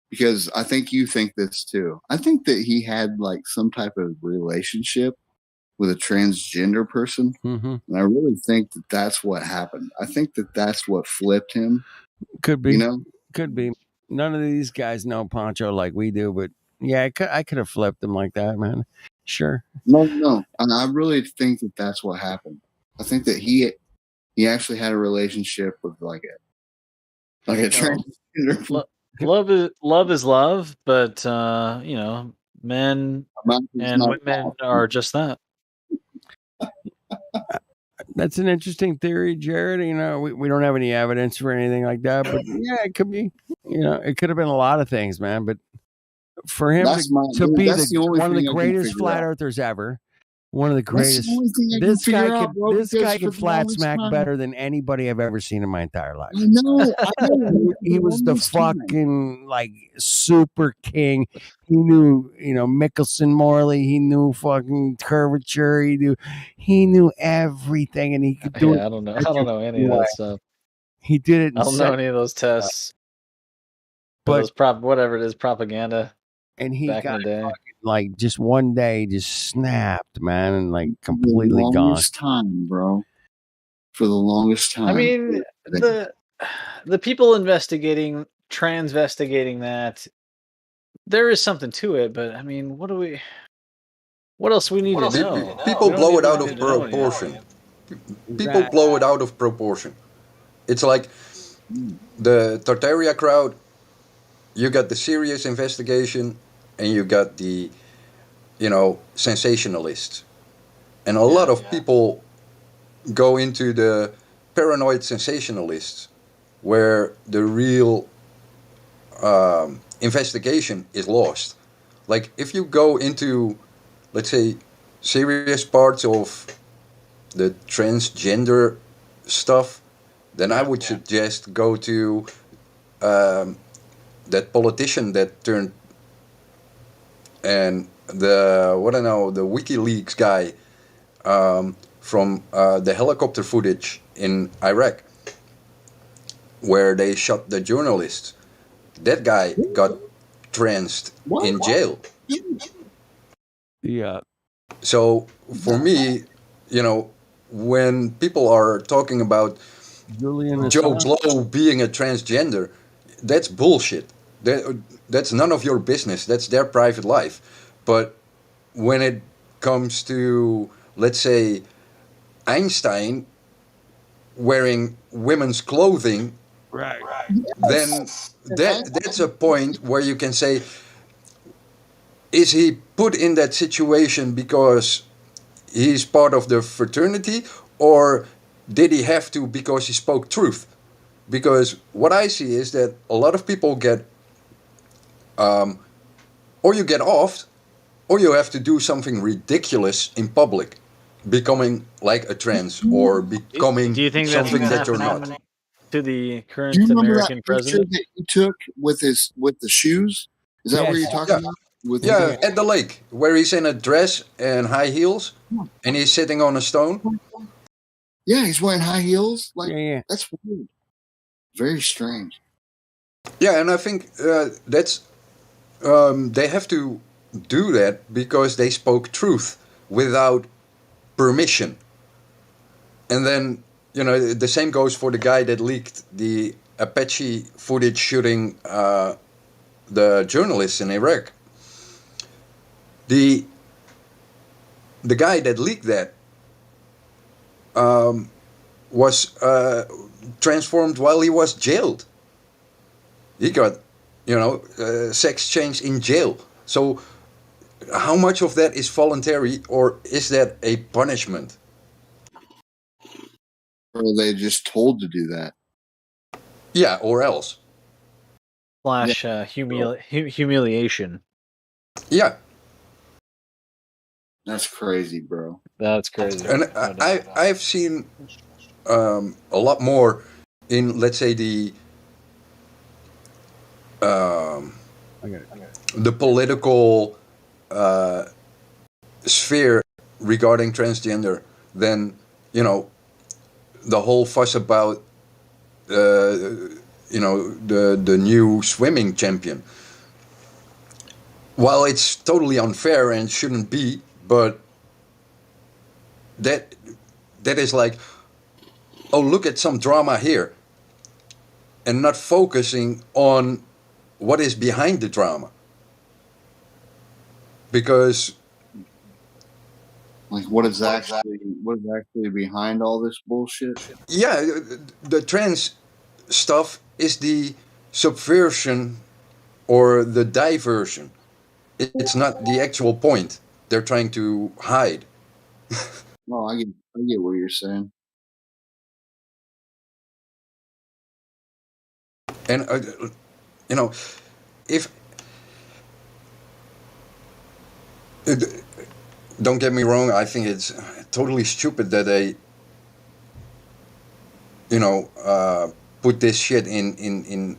Because I think you think this too. I think that he had like some type of relationship with a transgender person, and I really think that that's what happened. I think that that's what flipped him. Could be, could be. None of these guys know Pancho like we do, but yeah, I could have flipped him like that, man. Sure. No, and I really think that that's what happened. I think that he actually had a relationship with like a transgender. Love is love, but men and women are just that. That's an interesting theory, Jared. We don't have any evidence for anything like that, but yeah, it could be. It could have been a lot of things, man. But for him to be one of the greatest flat earthers ever, one of the greatest. This guy can flat smack better than anybody I've ever seen in my entire life. I know. He was the fucking like super king. He knew, Mickelson Morley. He knew fucking curvature. He knew everything, and he could do it. I don't know any of that stuff. He did it. I don't know any of those tests. But whatever it is, propaganda. And he back in the day. Like just one day, just snapped, man, and like completely gone. For the longest time, bro. For the longest time. I mean, the people transvestigating that, there is something to it, but I mean, what else we need to know? People blow it out of proportion. People blow it out of proportion. It's like the Tartaria crowd. You got the serious investigation, and you got the, sensationalists. And a lot of people go into the paranoid sensationalists, where the real investigation is lost. Like, if you go into, let's say, serious parts of the transgender stuff, then I would suggest go to that politician that turned, and the WikiLeaks guy from the helicopter footage in Iraq, where they shot the journalists. That guy got transed in jail. Yeah. So for me, when people are talking about Joe Blow being a transgender, that's bullshit. That's none of your business. That's their private life. But when it comes to, let's say, Einstein wearing women's clothing, right, then that's a point where you can say, is he put in that situation because he's part of the fraternity, or did he have to because he spoke truth? Because what I see is that a lot of people get, or you get offed, or you have to do something ridiculous in public, becoming like a trans, or becoming something that you're not. To the current American president that he took with the shoes? Is that what you're talking about? At the lake, where he's in a dress and high heels, and he's sitting on a stone. Yeah, he's wearing high heels. That's weird. Very strange. Yeah, and I think that's they have to do that because they spoke truth without permission. And then, the same goes for the guy that leaked the Apache footage shooting the journalists in Iraq. The guy that leaked that was transformed while he was jailed. He got, sex change in jail. So how much of that is voluntary, or is that a punishment? Or are they just told to do that? Yeah, or else. Slash humiliation. Yeah. That's crazy, bro. That's crazy. And I've seen a lot more in, let's say, the political sphere regarding transgender than, the whole fuss about the new swimming champion. While it's totally unfair and shouldn't be, but that is like, oh, look at some drama here, and not focusing on what is behind the drama. Because like what is actually behind all this bullshit? Yeah, the trans stuff is the subversion or the diversion. It's not the actual point they're trying to hide. No, I get what you're saying. And if don't get me wrong, I think it's totally stupid that they put this shit in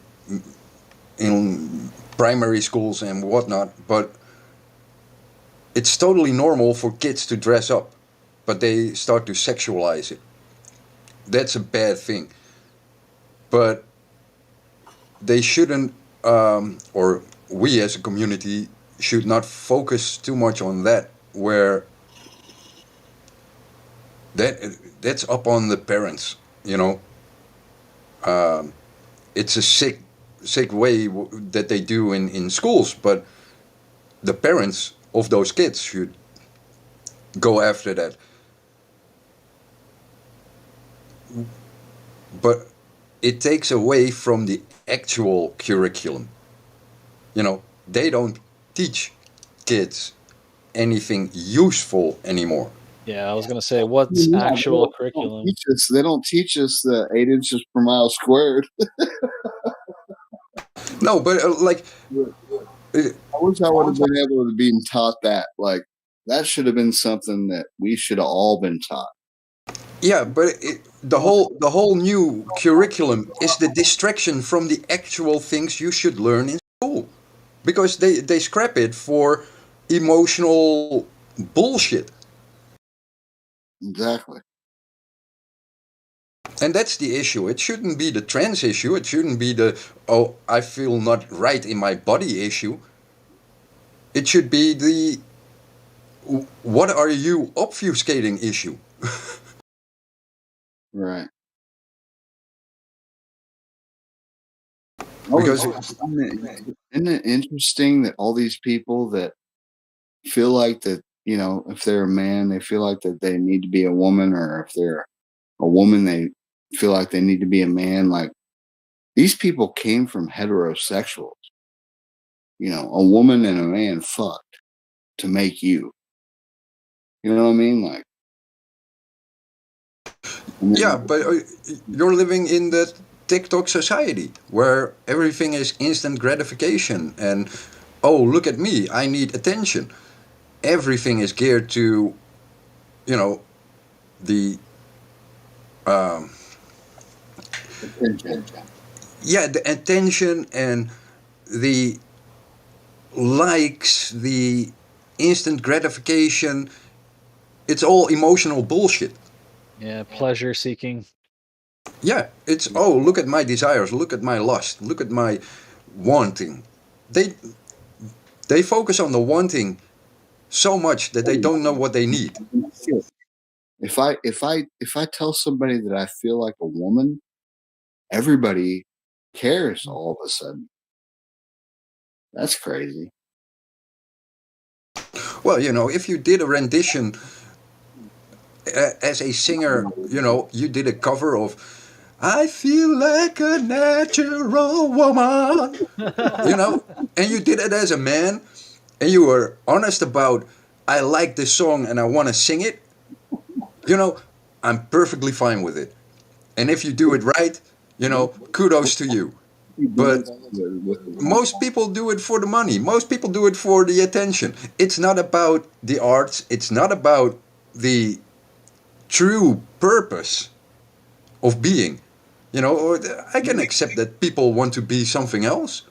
primary schools and whatnot, but it's totally normal for kids to dress up, but they start to sexualize it. That's a bad thing. But they shouldn't, or we as a community should not focus too much on that, where that's up on the parents, it's a sick way that they do in schools, but the parents of those kids should go after that. But it takes away from the actual curriculum. They don't teach kids anything useful anymore. Yeah, I was going to say, what's actual curriculum? They don't teach us the 8 inches per mile squared. No, but I wish I would have been able to be taught that. Like, that should have been something that we should have all been taught. Yeah, but the whole new curriculum is the distraction from the actual things you should learn in school, because they scrap it for emotional bullshit. Exactly. And that's the issue. It shouldn't be the trans issue. It shouldn't be the, oh, I feel not right in my body issue. It should be the, what are you obfuscating issue. Right. Because isn't it interesting that all these people that feel like that, if they're a man, they feel like that they need to be a woman, or if they're a woman, they feel like they need to be a man. Like, these people came from heterosexuals. A woman and a man fucked to make you. You know what I mean? Like, yeah, but you're living in the TikTok society where everything is instant gratification and, oh, look at me, I need attention. Everything is geared to, the attention. Yeah, the attention and the likes, the instant gratification. It's all emotional bullshit. Yeah, pleasure seeking. Yeah, it's, oh, look at my desires, look at my lust, look at my wanting. They focus on the wanting so much that they don't know what they need. If I tell somebody that I feel like a woman, everybody cares all of a sudden. That's crazy. Well, if you did a rendition as a singer, you did a cover of "I Feel Like a Natural Woman," and you did it as a man, and you were honest about, I like this song and I want to sing it, I'm perfectly fine with it. And if you do it right, kudos to you. But most people do it for the money. Most people do it for the attention. It's not about the arts. It's not about the true purpose of being. Or I can accept that people want to be something else.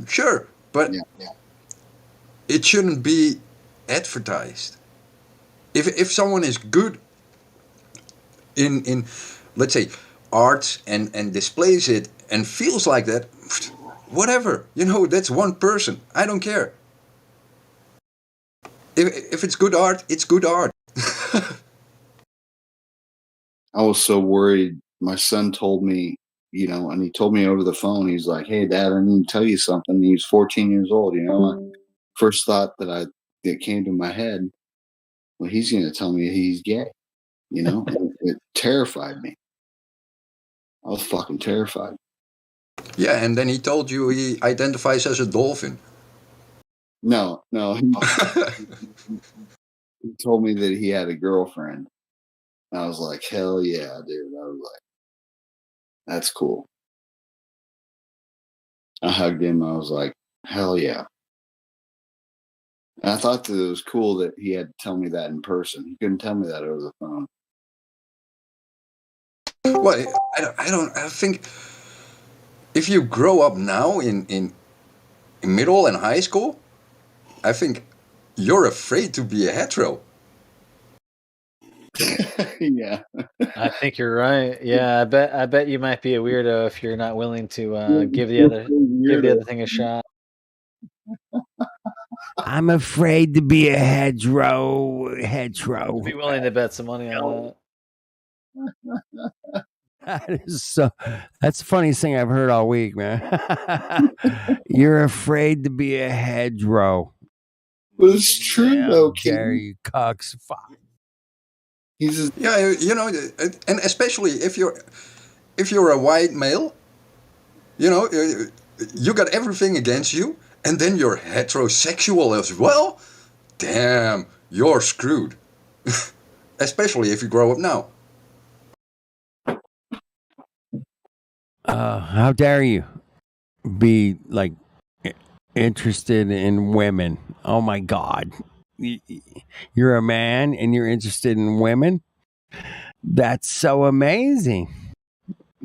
Sure. But it shouldn't be advertised. If someone is good in let's say art and displays it and feels like that, whatever, that's one person. I don't care. If it's good art, it's good art. I was so worried. My son told me, and he told me over the phone, he's like, "Hey Dad, I need to tell you something." He's 14 years old. My first thought that came to my head, well, he's going to tell me he's gay, and it terrified me. I was fucking terrified. Yeah, and then he told you he identifies as a dolphin. No. He told me that he had a girlfriend. And I was like, hell yeah, dude. I was like, that's cool. I hugged him. I was like, hell yeah. And I thought that it was cool that he had to tell me that in person. He couldn't tell me that over the phone. Well, I think if you grow up now in middle and high school, I think you're afraid to be a hetero. Yeah. I think you're right. Yeah, I bet you might be a weirdo if you're not willing to give the other thing a shot. I'm afraid to be a hetero. I'd be willing to bet some money on that. That's the funniest thing I've heard all week, man. You're afraid to be a hetero. But it's true, though. Dare you, cucks? Fuck. Yeah, and especially if you're a white male, you got everything against you, and then you're heterosexual as well. Damn, you're screwed. Especially if you grow up now. How dare you be like interested in women? Oh my God. You're a man and you're interested in women? That's so amazing.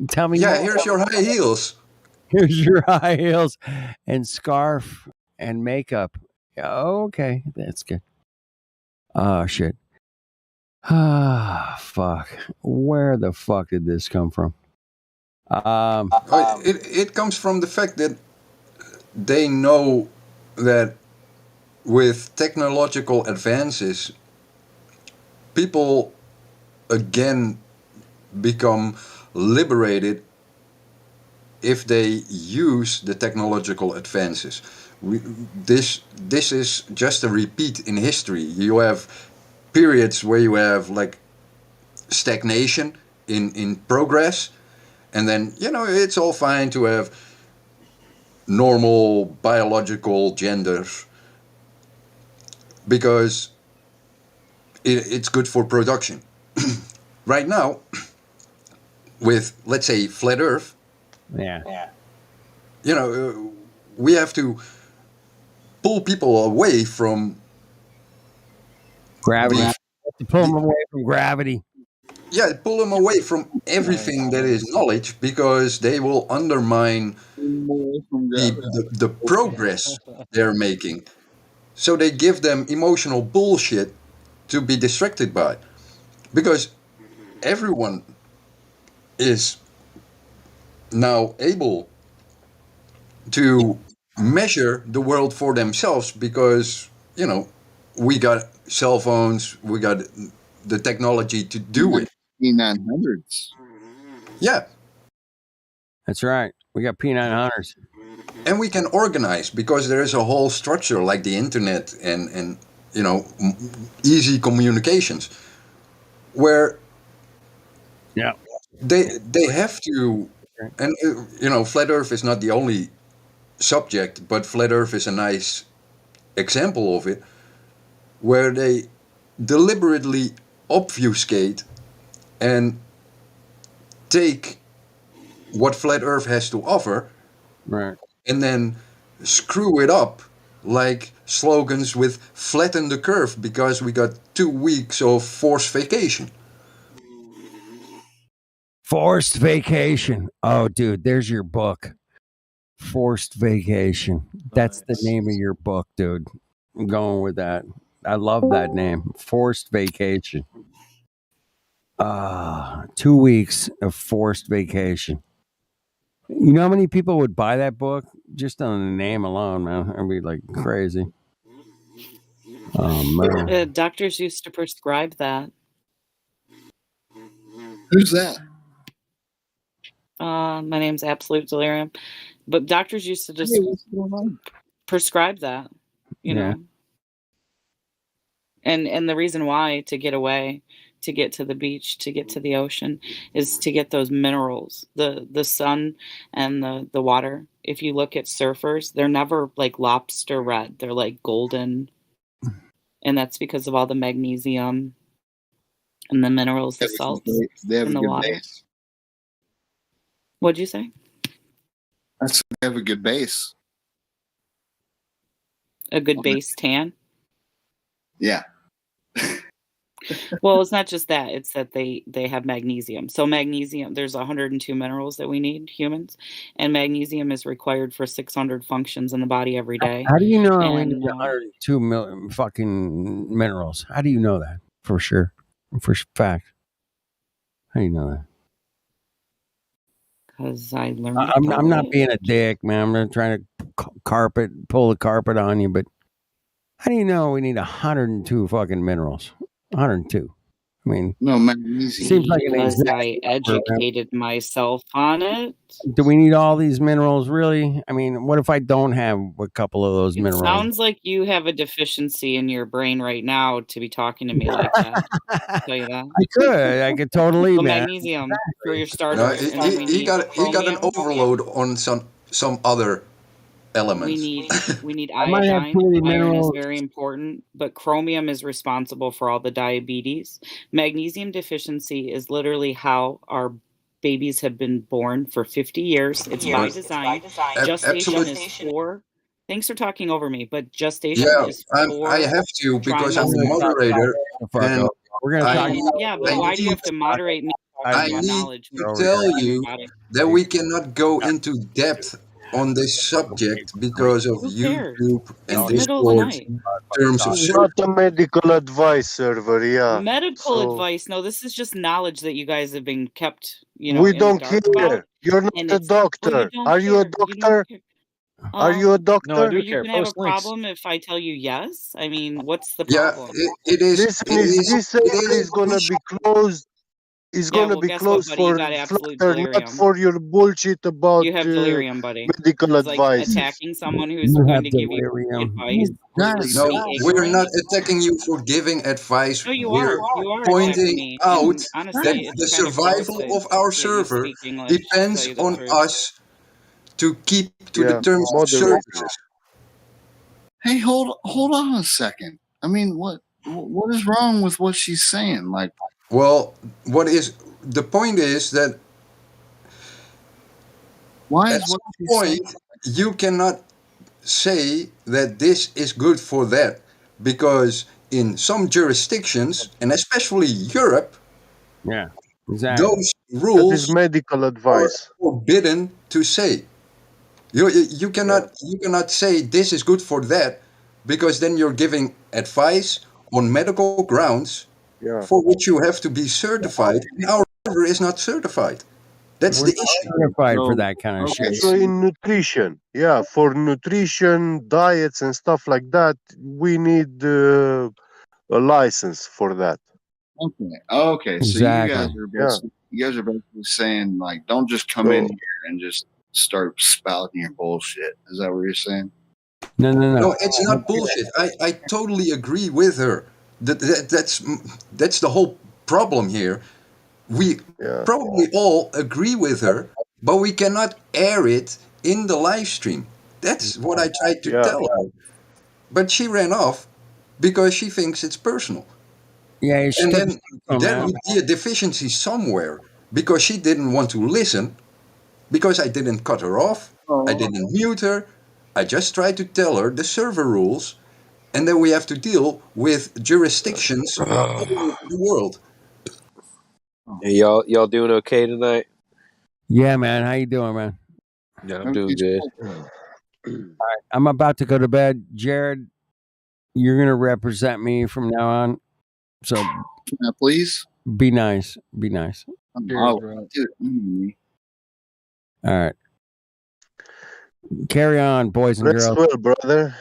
Tell me more. Here's your high heels. Here's your high heels and scarf and makeup. Okay, that's good. Oh, shit. Ah, fuck. Where the fuck did this come from? It comes from the fact that they know that with technological advances, people again become liberated if they use the technological advances. This is just a repeat in history. You have periods where you have like stagnation in progress, and then it's all fine to have normal biological genders because it's good for production. Right now, with let's say flat Earth, we have to pull people away from gravity. To pull them away from gravity. Yeah, pull them away from everything that is knowledge, because they will undermine the progress they're making. So they give them emotional bullshit to be distracted by, because everyone is now able to measure the world for themselves, because we got cell phones, we got the technology to do it. P900s. Yeah, that's right. We got P900s. and we can organize because there is a whole structure like the internet and easy communications where they have to, and flat earth is not the only subject, but flat earth is a nice example of it, where they deliberately obfuscate and take what flat earth has to offer, right, and then screw it up like slogans with flatten the curve because we got 2 weeks of forced vacation. Forced vacation. Oh, dude, there's your book. Forced vacation. That's the name of your book, dude. I'm going with that. I love that name. Forced vacation. 2 weeks of forced vacation. You know how many people would buy that book just on the name alone, man? I'd be like crazy. Oh man. Doctors used to prescribe that. Who's that? My name's Absolute Delirium, but doctors used to just prescribe that, you know. And the reason why, to get away, to get to the beach, to get to the ocean, is to get those minerals, the sun and the water. If you look at surfers, they're never like lobster red; they're like golden, and that's because of all the magnesium and the minerals, the salts in the water. Base. What'd you say? I said they have a good base. A good base tan? Yeah. Well, it's not just that. It's that they have magnesium. So magnesium, there's 102 minerals that we need, humans, and magnesium is required for 600 functions in the body every day. How do you know we need 102 million fucking minerals? How do you know that for sure? For fact. How do you know that? Because I learned. I'm not being a dick, man. I'm not trying to pull the carpet on you, but how do you know we need 102 fucking minerals? 102. I mean, no magnesium. Seems like because I educated myself on it. Do we need all these minerals, really? I mean, what if I don't have a couple of those minerals? Sounds like you have a deficiency in your brain right now to be talking to me like that. I'll tell you that. I could totally. So magnesium for your starters. He got an overload on some other elements. We need iodine. Iron is very important, but chromium is responsible for all the diabetes. Magnesium deficiency is literally how our babies have been born for 50 years. It's by design. Gestation is 4. Thanks for talking over me, but gestation is 4. I have to because I'm the moderator. And we're going to talk. Yeah, but why do you have to moderate me? I need to tell you that we cannot go into depth on this subject because of YouTube and Discord in terms of not a medical advice server, yeah. Medical advice. No, this is just knowledge that you guys have been kept, we don't care. You're not a doctor. Are you a doctor? Are you a doctor? No, are you going to have a problem if I tell you yes? I mean, what's the problem? Yeah, it is. Listen, this server is going to be closed. It's going to be closed for Flutter, not for your bullshit about you have delirium, buddy. medical it's advice. Like attacking someone who's going to give you advice. No, we're not attacking you for giving advice. No, you we're are. You are pointing out honestly, that the survival of our server depends on us to keep to the terms of services. Hey, hold on a second. I mean, what is wrong with what she's saying? Like, well, the point is that at some point you cannot say that this is good for that, because in some jurisdictions, and especially Europe, those rules is medical advice are forbidden to say. You cannot say this is good for that, because then you're giving advice on medical grounds for which you have to be certified. And our server is not certified. That's the issue. Certified for that kind of shit. So in nutrition, for nutrition, diets, and stuff like that, we need a license for that. Okay. Exactly. So you guys are basically saying, like, don't just come in here and just start spouting your bullshit. Is that what you're saying? No, it's not bullshit. I totally agree with her. That's the whole problem here. We probably all agree with her, but we cannot air it in the live stream. That's what I tried to tell her. But she ran off because she thinks it's personal. Yeah, and then there would be a deficiency somewhere because she didn't want to listen, because I didn't cut her off, I didn't mute her. I just tried to tell her the server rules, and then we have to deal with jurisdictions all over the world. Hey, y'all doing okay tonight? Yeah, man. How you doing, man? Yeah, I'm doing good. All right, I'm about to go to bed. Jared, you're gonna represent me from now on. So please be nice. Be nice. All right. Carry on, boys and Rest girls. well, brother.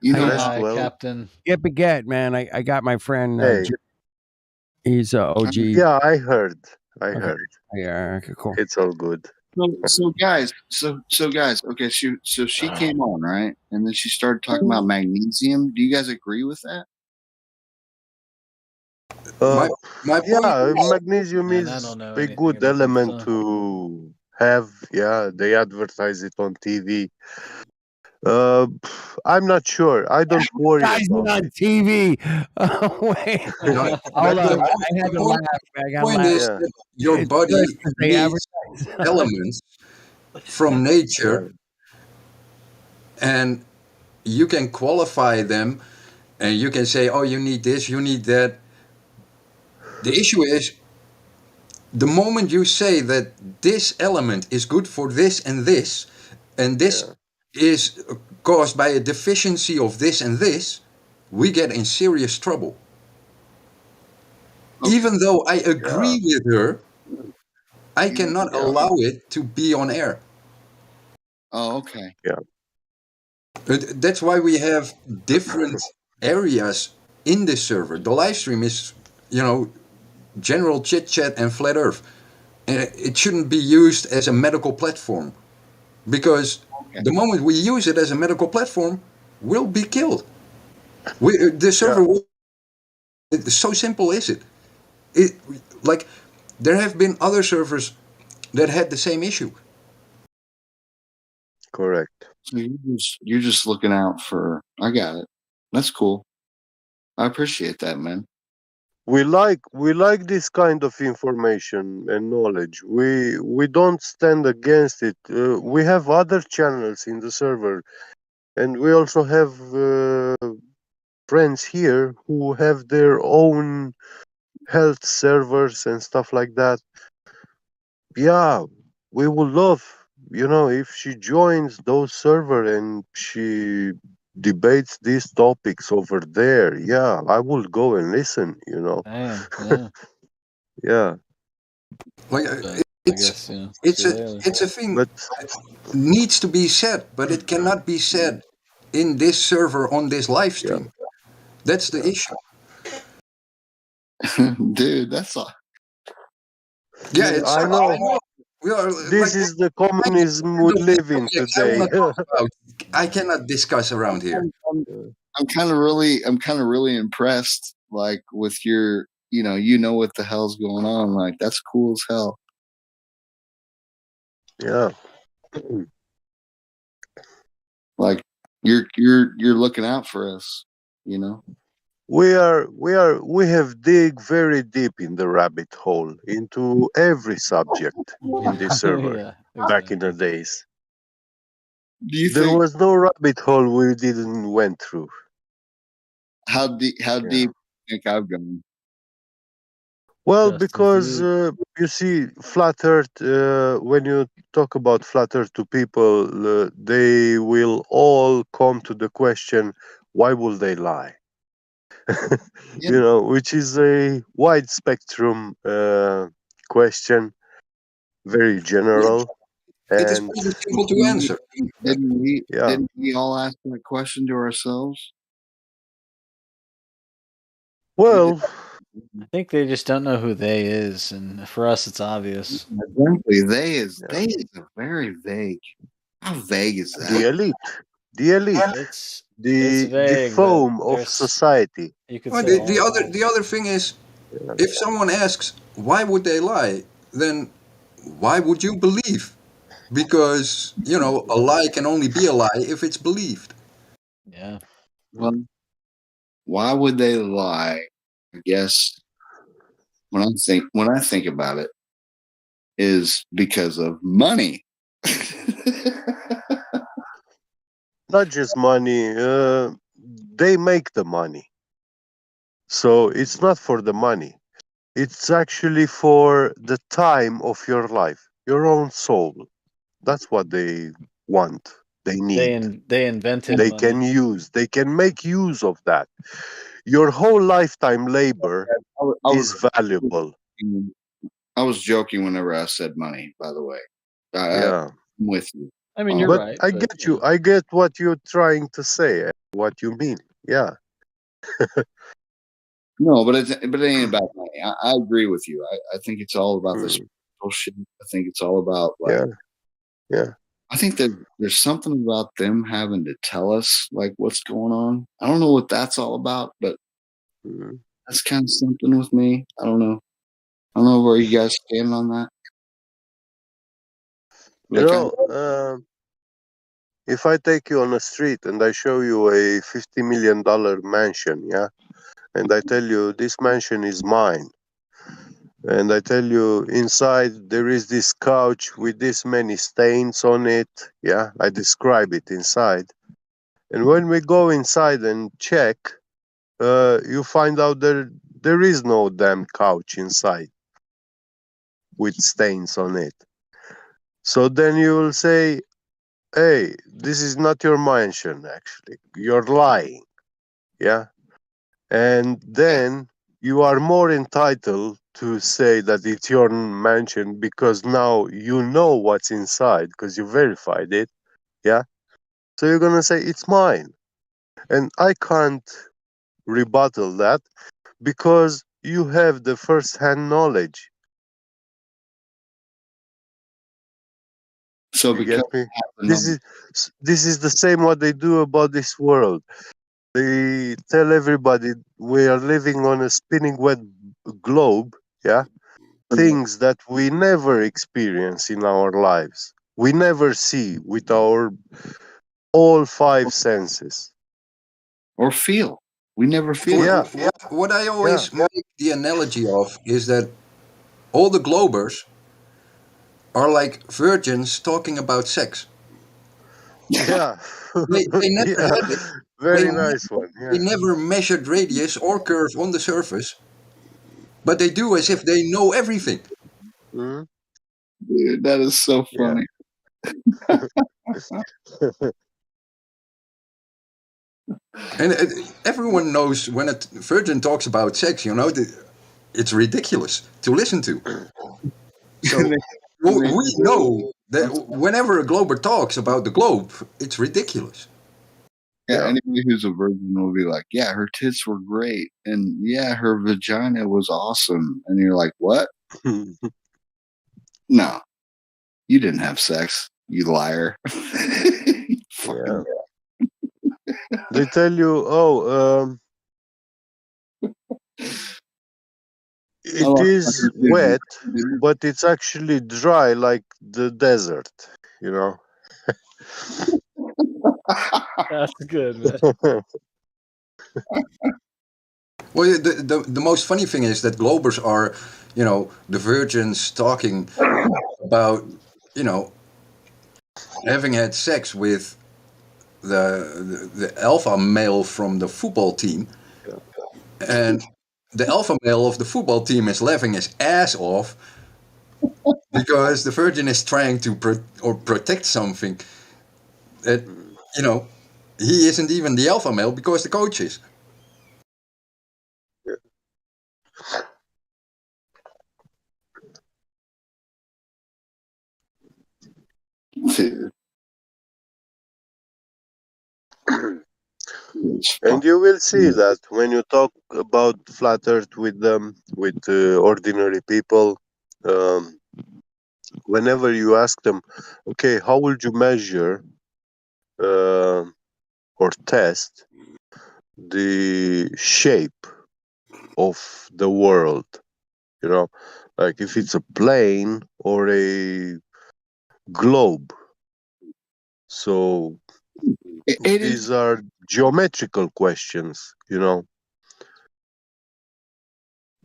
You know, Rest well. Captain. Get, man. I got my friend. Hey. He's OG. Yeah, I heard. I heard. Yeah, okay, cool. It's all good. So guys, okay, she came on, right? And then she started talking about magnesium. Do you guys agree with that? Magnesium is a good element to have. Yeah, they advertise it on TV. I'm not sure. I don't worry about on it. TV. Oh, wait. Hold on. I had to laugh. I got to point laugh. is that your body needs elements from nature, and you can qualify them, and you can say, oh, you need this, you need that. The issue is, the moment you say that this element is good for this, and this is caused by a deficiency of this and this, we get in serious trouble. Even though I agree with her, I cannot allow it to be on air. Oh, okay. Yeah. That's why we have different areas in this server. The live stream is, general chit chat and flat Earth, and it shouldn't be used as a medical platform, because the moment we use it as a medical platform, we'll be killed. The server will. So simple is it. Like, there have been other servers that had the same issue. Correct. So you're just looking out for. I got it. That's cool. I appreciate that, man. We like this kind of information and knowledge. We don't stand against it. We have other channels in the server, and we also have friends here who have their own health servers and stuff like that. Yeah, we would love, if she joins those server and she debates these topics over there. Yeah, I will go and listen. Damn, yeah. Yeah. Like, it's a thing that needs to be said, but it cannot be said in this server on this live stream. That's the issue. Dude, that's all. Yeah, I know. This is the communism we live in today. I cannot discuss around here. I'm kind of really impressed, like, with your, what the hell's going on. Like, that's cool as hell. Yeah. Like, you're looking out for us, We have dig very deep in the rabbit hole into every subject in this server back in the days. There was no rabbit hole we didn't went through. How deep do you think I've gone? Well, because you see, flat Earth. When you talk about flat Earth to people, they will all come to the question, why would they lie? Which is a wide spectrum question, very general. It is and possible to answer. Didn't we all ask that question to ourselves? Well, I think they just don't know who they is, and for us, it's obvious. Exactly. They is a very vague. How vague is that? The elite. The elite. It's The vague, but foam of there's society. you could Well, say all of the other thing is, if someone asks why would they lie, then why would you believe? Because a lie can only be a lie if it's believed. Yeah. Well, why would they lie? I guess when I think about it, is because of money. Not just money. They make the money. So it's not for the money. It's actually for the time of your life, your own soul. That's what they want. They need. They invented They money. can use. They can make use of that. Your whole lifetime labor is valuable. I was joking whenever I said money, by the way. Yeah. I'm with you. I mean, you're But right. I get you. I get what you're trying to say, what you mean. Yeah. No, but it ain't about money. I agree with you. I think it's all about this shit. I think it's all about like. Yeah. I think that there's something about them having to tell us like what's going on. I don't know what that's all about, but that's kind of something with me. I don't know. I don't know where you guys stand on that. Like if I take you on a street and I show you a $50 million mansion, yeah, and I tell you this mansion is mine, and I tell you inside there is this couch with this many stains on it, yeah, I describe it inside. And when we go inside and check, you find out there is no damn couch inside with stains on it. So then you will say, hey, this is not your mansion, actually. You're lying. Yeah. And then you are more entitled to say that it's your mansion because now you know what's inside because you verified it. Yeah. So you're going to say, it's mine. And I can't rebuttal that because you have the first hand knowledge. So you get me? This is the same what they do about this world. They tell everybody we are living on a spinning wet globe, yeah? Things that we never experience in our lives. We never see with our all five senses. Or feel. We never feel. Yeah. What I always make the analogy of is that all the Globers are like virgins talking about sex. Yeah. They never Yeah. had it. Very nice one. They Yeah. never measured radius or curve on the surface, but they do as if they know everything. Mm-hmm. Dude, that is so funny. And everyone knows when a virgin talks about sex, it's ridiculous to listen to. So we know that whenever a Glober talks about the globe, it's ridiculous. Yeah, anybody who's a virgin will be like, yeah, her tits were great. And yeah, her vagina was awesome. And you're like, what? No, you didn't have sex, you liar. Yeah. They tell you, oh, it is wet, but it's actually dry like the desert, you know? That's good, man. Well, the most funny thing is that Globers are, the virgins talking about, having had sex with the alpha male from the football team, and the alpha male of the football team is laughing his ass off because the virgin is trying to protect something that he isn't even the alpha male because the coach is. And you will see that when you talk about flat Earth with them, with ordinary people, whenever you ask them, okay, how would you measure or test the shape of the world? You know, like if it's a plane or a globe. So these are geometrical questions, you know.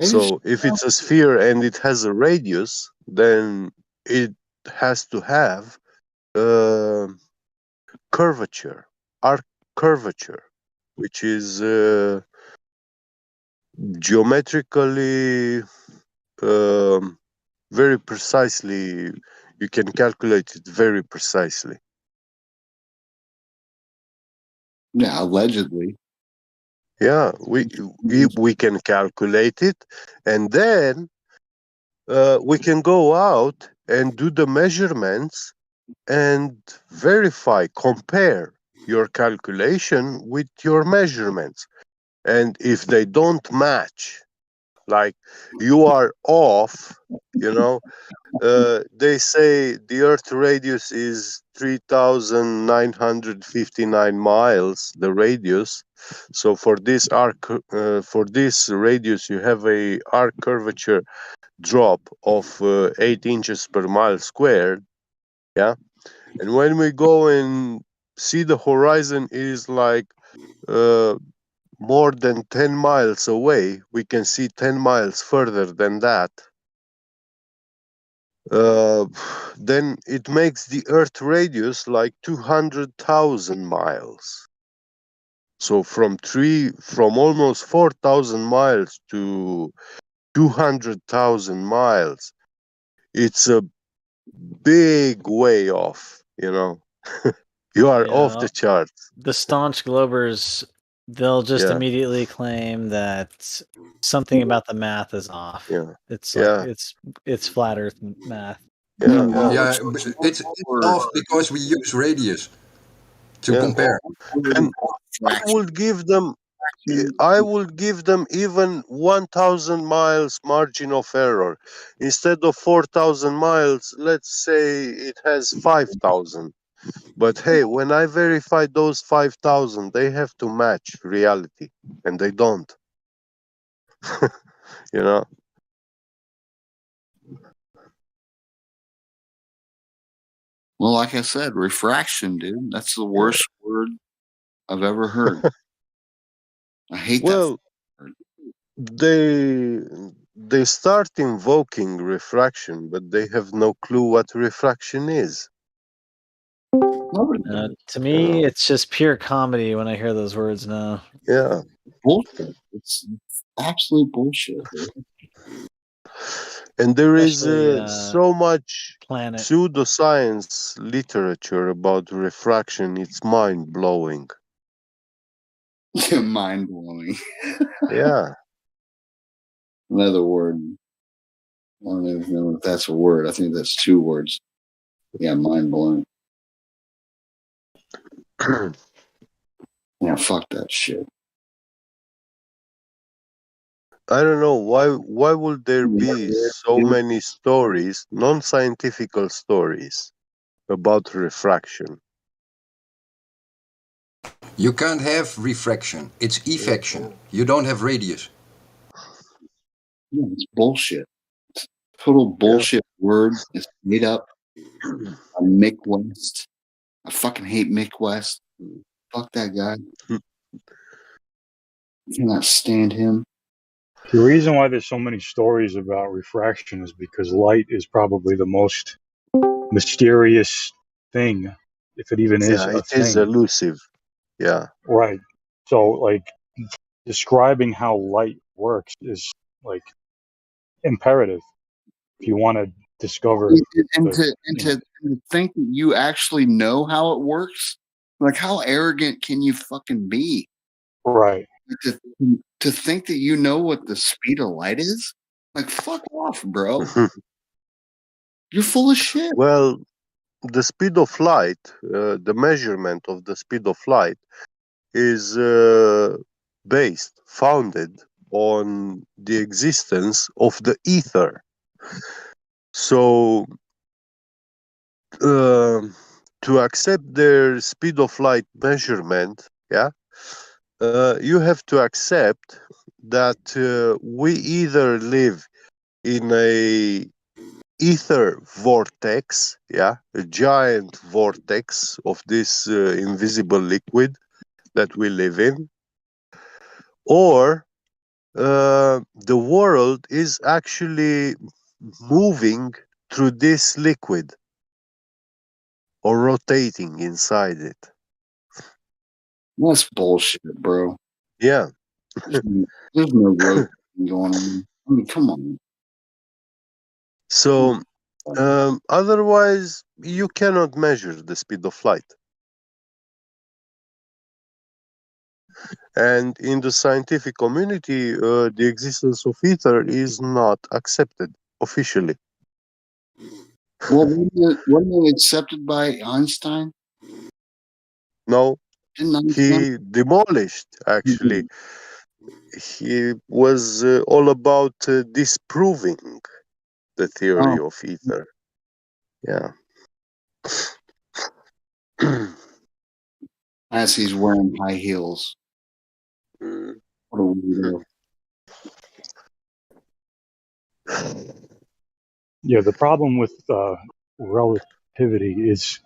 So if it's a sphere and it has a radius, then it has to have curvature, arc curvature, which is geometrically very precisely. You can calculate it very precisely. Yeah, allegedly. Yeah, we can calculate it, and then we can go out and do the measurements and verify, compare your calculation with your measurements. And if they don't match, like you are off, you know, they say the Earth radius is 3,959 miles, the radius. So for this for this radius, you have a arc curvature drop of 8 inches per mile squared. Yeah, and when we go and see the horizon is like more than 10 miles away, we can see 10 miles further than that. Then it makes the Earth radius like 200,000 miles. So from almost 4,000 miles to 200,000 miles, it's a big way off, you know. You are off the charts. The staunch Globers, they'll just immediately claim that something about the math is off. Yeah. It's like it's flat Earth math. Yeah, it's off because we use radius to compare. And I would give them even 1,000 miles margin of error. Instead of 4,000 miles, let's say it has 5,000. But hey, when I verify those 5,000, they have to match reality, and they don't. You know? Well, like I said, refraction, dude. That's the worst word I've ever heard. I hate that word. They start invoking refraction, but they have no clue what refraction is. To me, it's just pure comedy when I hear those words now. Yeah. Bullshit. It's absolute bullshit. And there is so much pseudoscience literature about refraction. It's mind-blowing. Mind-blowing. Yeah. Another word. I don't even know if that's a word. I think that's 2 words. Yeah, mind-blowing. Yeah, fuck that shit. I don't know why would there be so many stories, non-scientific stories about refraction. You can't have refraction. It's effection. You don't have radius. Yeah, it's bullshit. It's total bullshit word. It's made up. Mick West. I fucking hate Mick West. Fuck that guy. I cannot stand him. The reason why there's so many stories about refraction is because light is probably the most mysterious thing, if it even is a thing. It is elusive. Yeah. Right. So, like, describing how light works is, like, imperative if you want to discover. And to think that you actually know how it works, like, how arrogant can you fucking be? Right. To think that you know what the speed of light is? Like, fuck off, bro. You're full of shit. Well, the speed of light, the measurement of the speed of light is founded on the existence of the ether. So, to accept their speed of light measurement, you have to accept that we either live in a ether vortex, a giant vortex of this invisible liquid that we live in, or the world is actually moving through this liquid or rotating inside it. That's bullshit, bro. Yeah. There's no road going on. I mean, come on. So, otherwise, you cannot measure the speed of light. And in the scientific community, the existence of ether is not accepted officially. Well, wasn't it accepted by Einstein? No, Didn't he Einstein? demolished, actually. He was all about disproving the theory Oh, of ether. Yeah. as he's wearing high heels. Mm. What a weirdo. Yeah, the problem with relativity is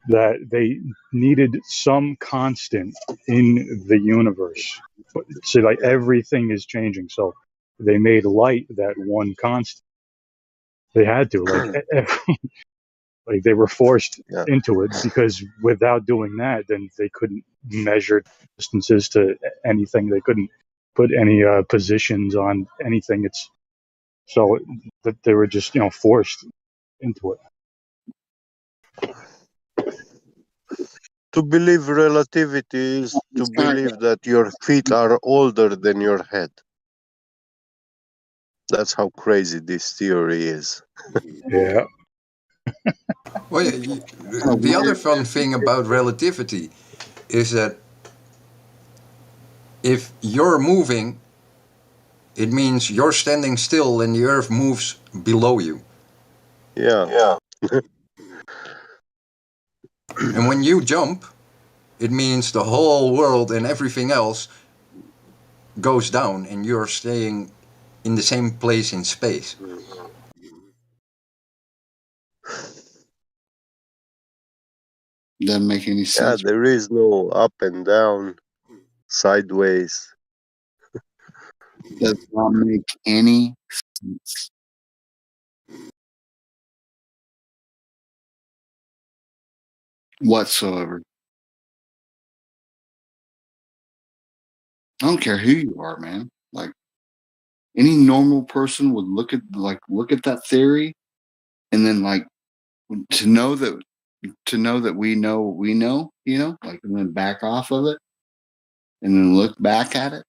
that they needed some constant in the universe. So like everything is changing. So they made light that one constant. They had to like they were forced into it, because without doing that, then they couldn't measure distances to anything. They couldn't put any positions on anything. It's so that they were just forced into it. To believe relativity is to believe that your feet are older than your head. That's how crazy this theory is. Yeah. Well, the other fun thing about relativity is that if you're moving, it means you're standing still and the earth moves below you. Yeah. And when you jump, it means the whole world and everything else goes down and you're staying in the same place in space. Doesn't make any sense. Yeah, there is no up and down, sideways. Does not make any sense whatsoever. I don't care who you are, man. Like any normal person would look at that theory, and then like to know that we know, like, and then back off of it, and then look back at it.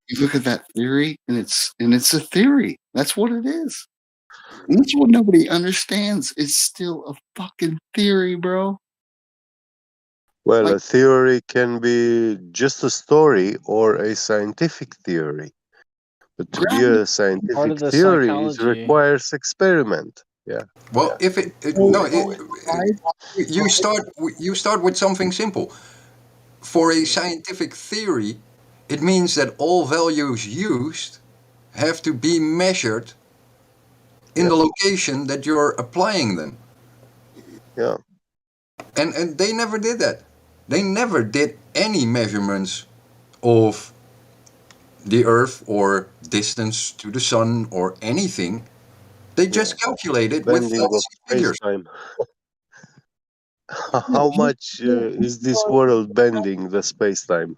You look at that theory, and it's a theory. That's what it is. And that's what nobody understands. It's still a fucking theory, bro. Well, Like, a theory can be just a story or a scientific theory. But to be a scientific theory, it requires experiment. Yeah. Well, if you start with something simple. For a scientific theory, it means that all values used have to be measured in the location that you're applying them. Yeah. And they never did that. They never did any measurements of the Earth or distance to the sun or anything. They just calculated with fancy figures. How much is this world bending the space-time?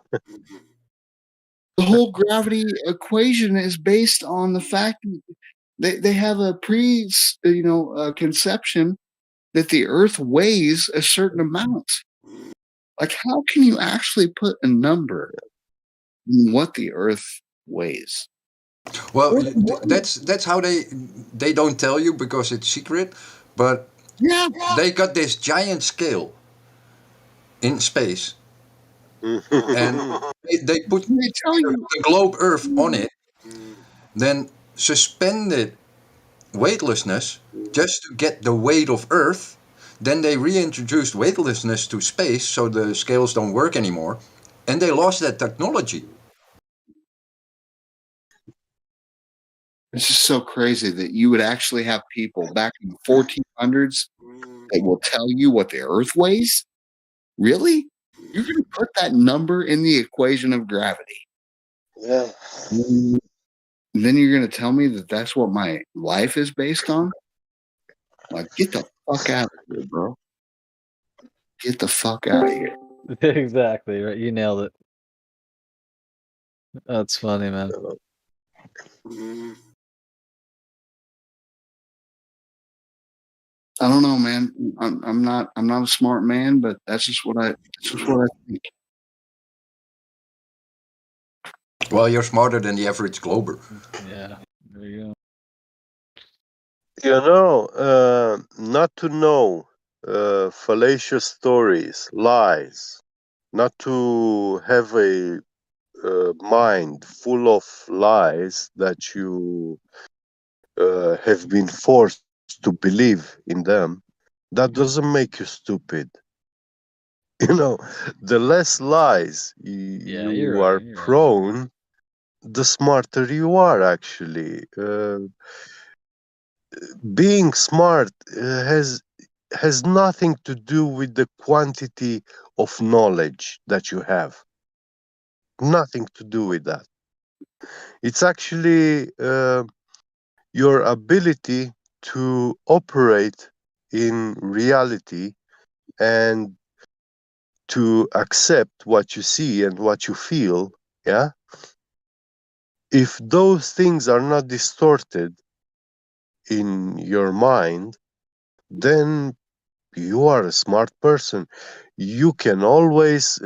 The whole gravity equation is based on the fact that they have a conception that the Earth weighs a certain amount. Like, how can you actually put a number on what the Earth weighs? Well, that's how they don't tell you because it's secret, but they got this giant scale in space, and they put the globe Earth on it, then suspended weightlessness just to get the weight of Earth. Then they reintroduced weightlessness to space so the scales don't work anymore, and they lost that technology. It's just so crazy that you would actually have people back in the 1400s that will tell you what the Earth weighs. Really? You're going to put that number in the equation of gravity? Yeah. Then you're going to tell me that that's what my life is based on? Like, get the fuck out of here, bro. Get the fuck out of here. Exactly, right. You nailed it. That's funny, man. I don't know, man. I'm not a smart man, but that's just what I think. Well, you're smarter than the average glober. Yeah, there you go. You know, not to know fallacious stories, lies, not to have a mind full of lies that you have been forced to believe in them, that doesn't make you stupid. You know, the less lies Yeah, you you're are right. prone, the smarter you are, actually. Being smart has nothing to do with the quantity of knowledge that you have. Nothing to do with that. It's actually your ability to operate in reality and to accept what you see and what you feel. Yeah. If those things are not distorted in your mind, then you are a smart person. You can always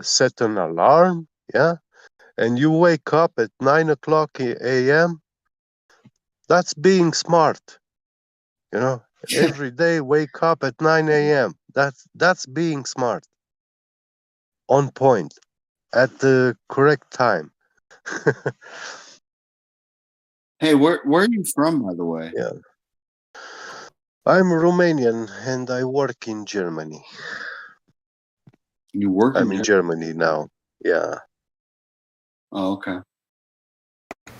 set an alarm, yeah, and you wake up at 9 o'clock a.m. That's being smart, you know. Every day, wake up at 9 a.m. That's being smart, on point, at the correct time. Hey, where are you from, by the way? Yeah, I'm Romanian and I work in Germany. You work I'm in Germany now. Yeah. Oh, okay.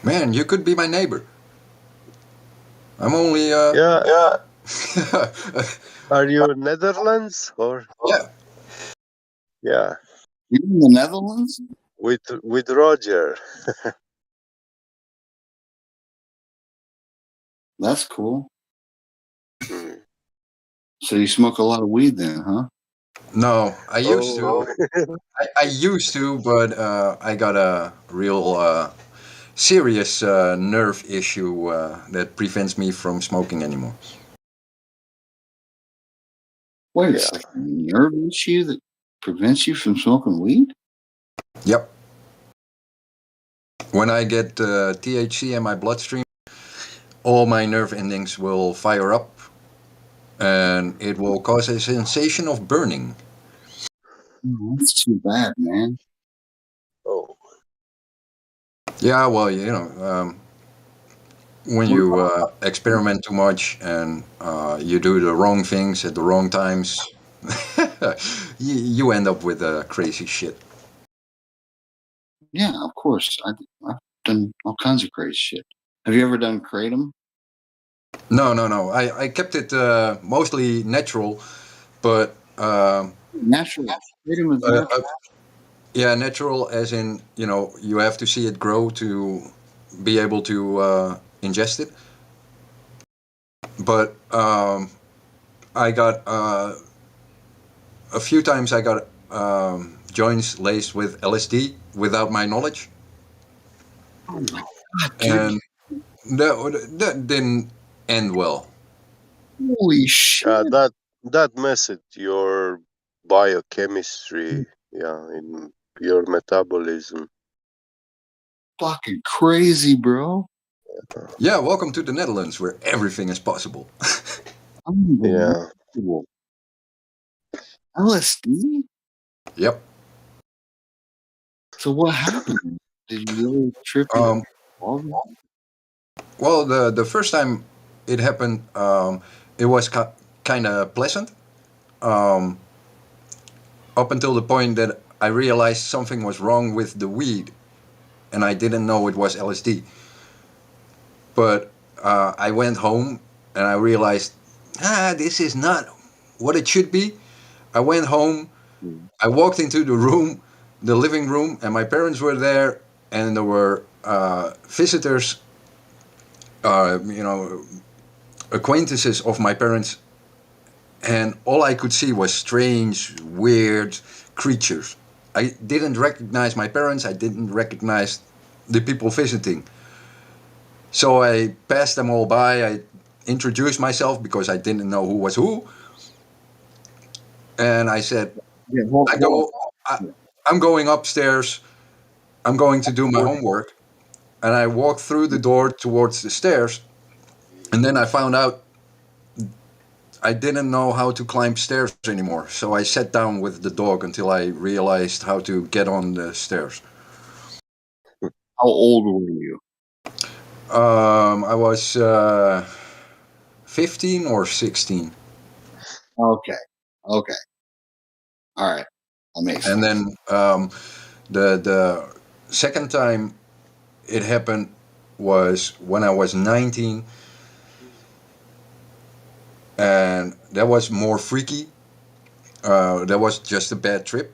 Man, you could be my neighbor. I'm only Yeah. Are you Netherlands or? Yeah. Yeah. You're in the Netherlands? With Roger. That's cool. So you smoke a lot of weed then, huh? No, I used to. I used to, but I got a real serious nerve issue that prevents me from smoking anymore. Wait a second. Nerve issue that prevents you from smoking weed? Yep. When I get THC in my bloodstream, all my nerve endings will fire up and it will cause a sensation of burning. Oh, that's too bad, man. Oh. Yeah, well, you know, when you experiment too much and you do the wrong things at the wrong times, you end up with crazy shit. Yeah, of course. I've done all kinds of crazy shit. Have you ever done kratom? No. I kept it mostly natural, but natural. Kratom is natural. Yeah, natural as in, you know, you have to see it grow to be able to ingest it. But I got a few times I got joints laced with LSD without my knowledge. Oh my God, dude. And that didn't end well. Holy shit. That messed your biochemistry, yeah, in your metabolism. Fucking crazy, bro. Yeah, welcome to the Netherlands where everything is possible. Yeah. LSD? Yep. So what happened? Did you really trip? Well, the first time it happened, it was kind of pleasant. Um, up until the point that I realized something was wrong with the weed, and I didn't know it was LSD. But I went home and I realized, this is not what it should be. I went home, I walked into the room, the living room, and my parents were there, and there were visitors, acquaintances of my parents, and all I could see was strange, weird creatures. I didn't recognize my parents, I didn't recognize the people visiting. So I passed them all by. I introduced myself because I didn't know who was who. And I said, I'm going upstairs. I'm going to do my homework. And I walked through the door towards the stairs. And then I found out I didn't know how to climb stairs anymore. So I sat down with the dog until I realized how to get on the stairs. How old were you? I was 15 or 16. Okay. All right. That makes sense. And then the second time it happened was when I was 19, and that was more freaky. That was just a bad trip,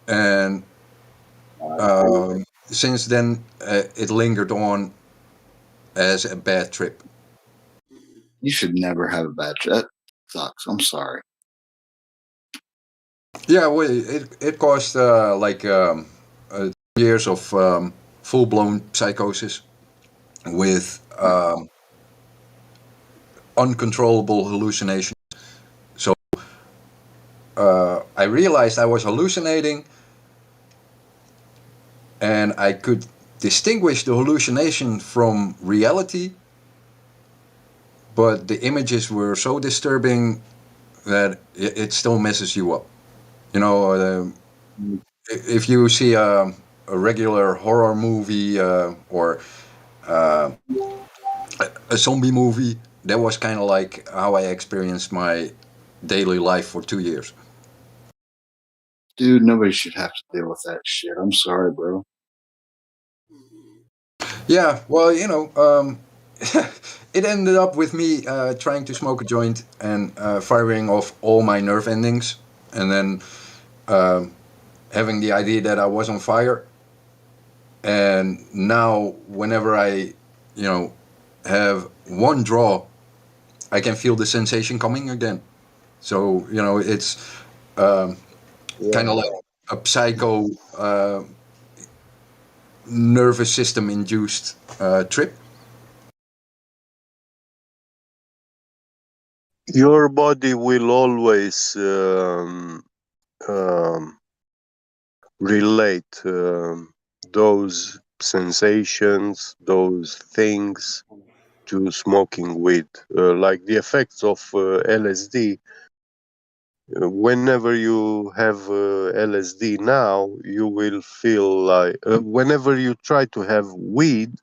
and since then it lingered on as a bad trip. You should never have a bad trip. That sucks. I'm sorry. Yeah, well, it caused like years of full blown psychosis with uncontrollable hallucinations. So I realized I was hallucinating, and I could distinguish the hallucination from reality, but the images were so disturbing that it still messes you up. You know, if you see a regular horror movie or a zombie movie, that was kind of like how I experienced my daily life for 2 years. Dude, nobody should have to deal with that shit. I'm sorry, bro. Yeah, well, it ended up with me trying to smoke a joint and firing off all my nerve endings, and then having the idea that I was on fire. And now, whenever I, have one draw, I can feel the sensation coming again. So, it's kind of like a psycho nervous system induced trip. Your body will always relate those sensations, those things to smoking weed. Like the effects of LSD. Whenever you have LSD now, you will feel like whenever you try to have weed,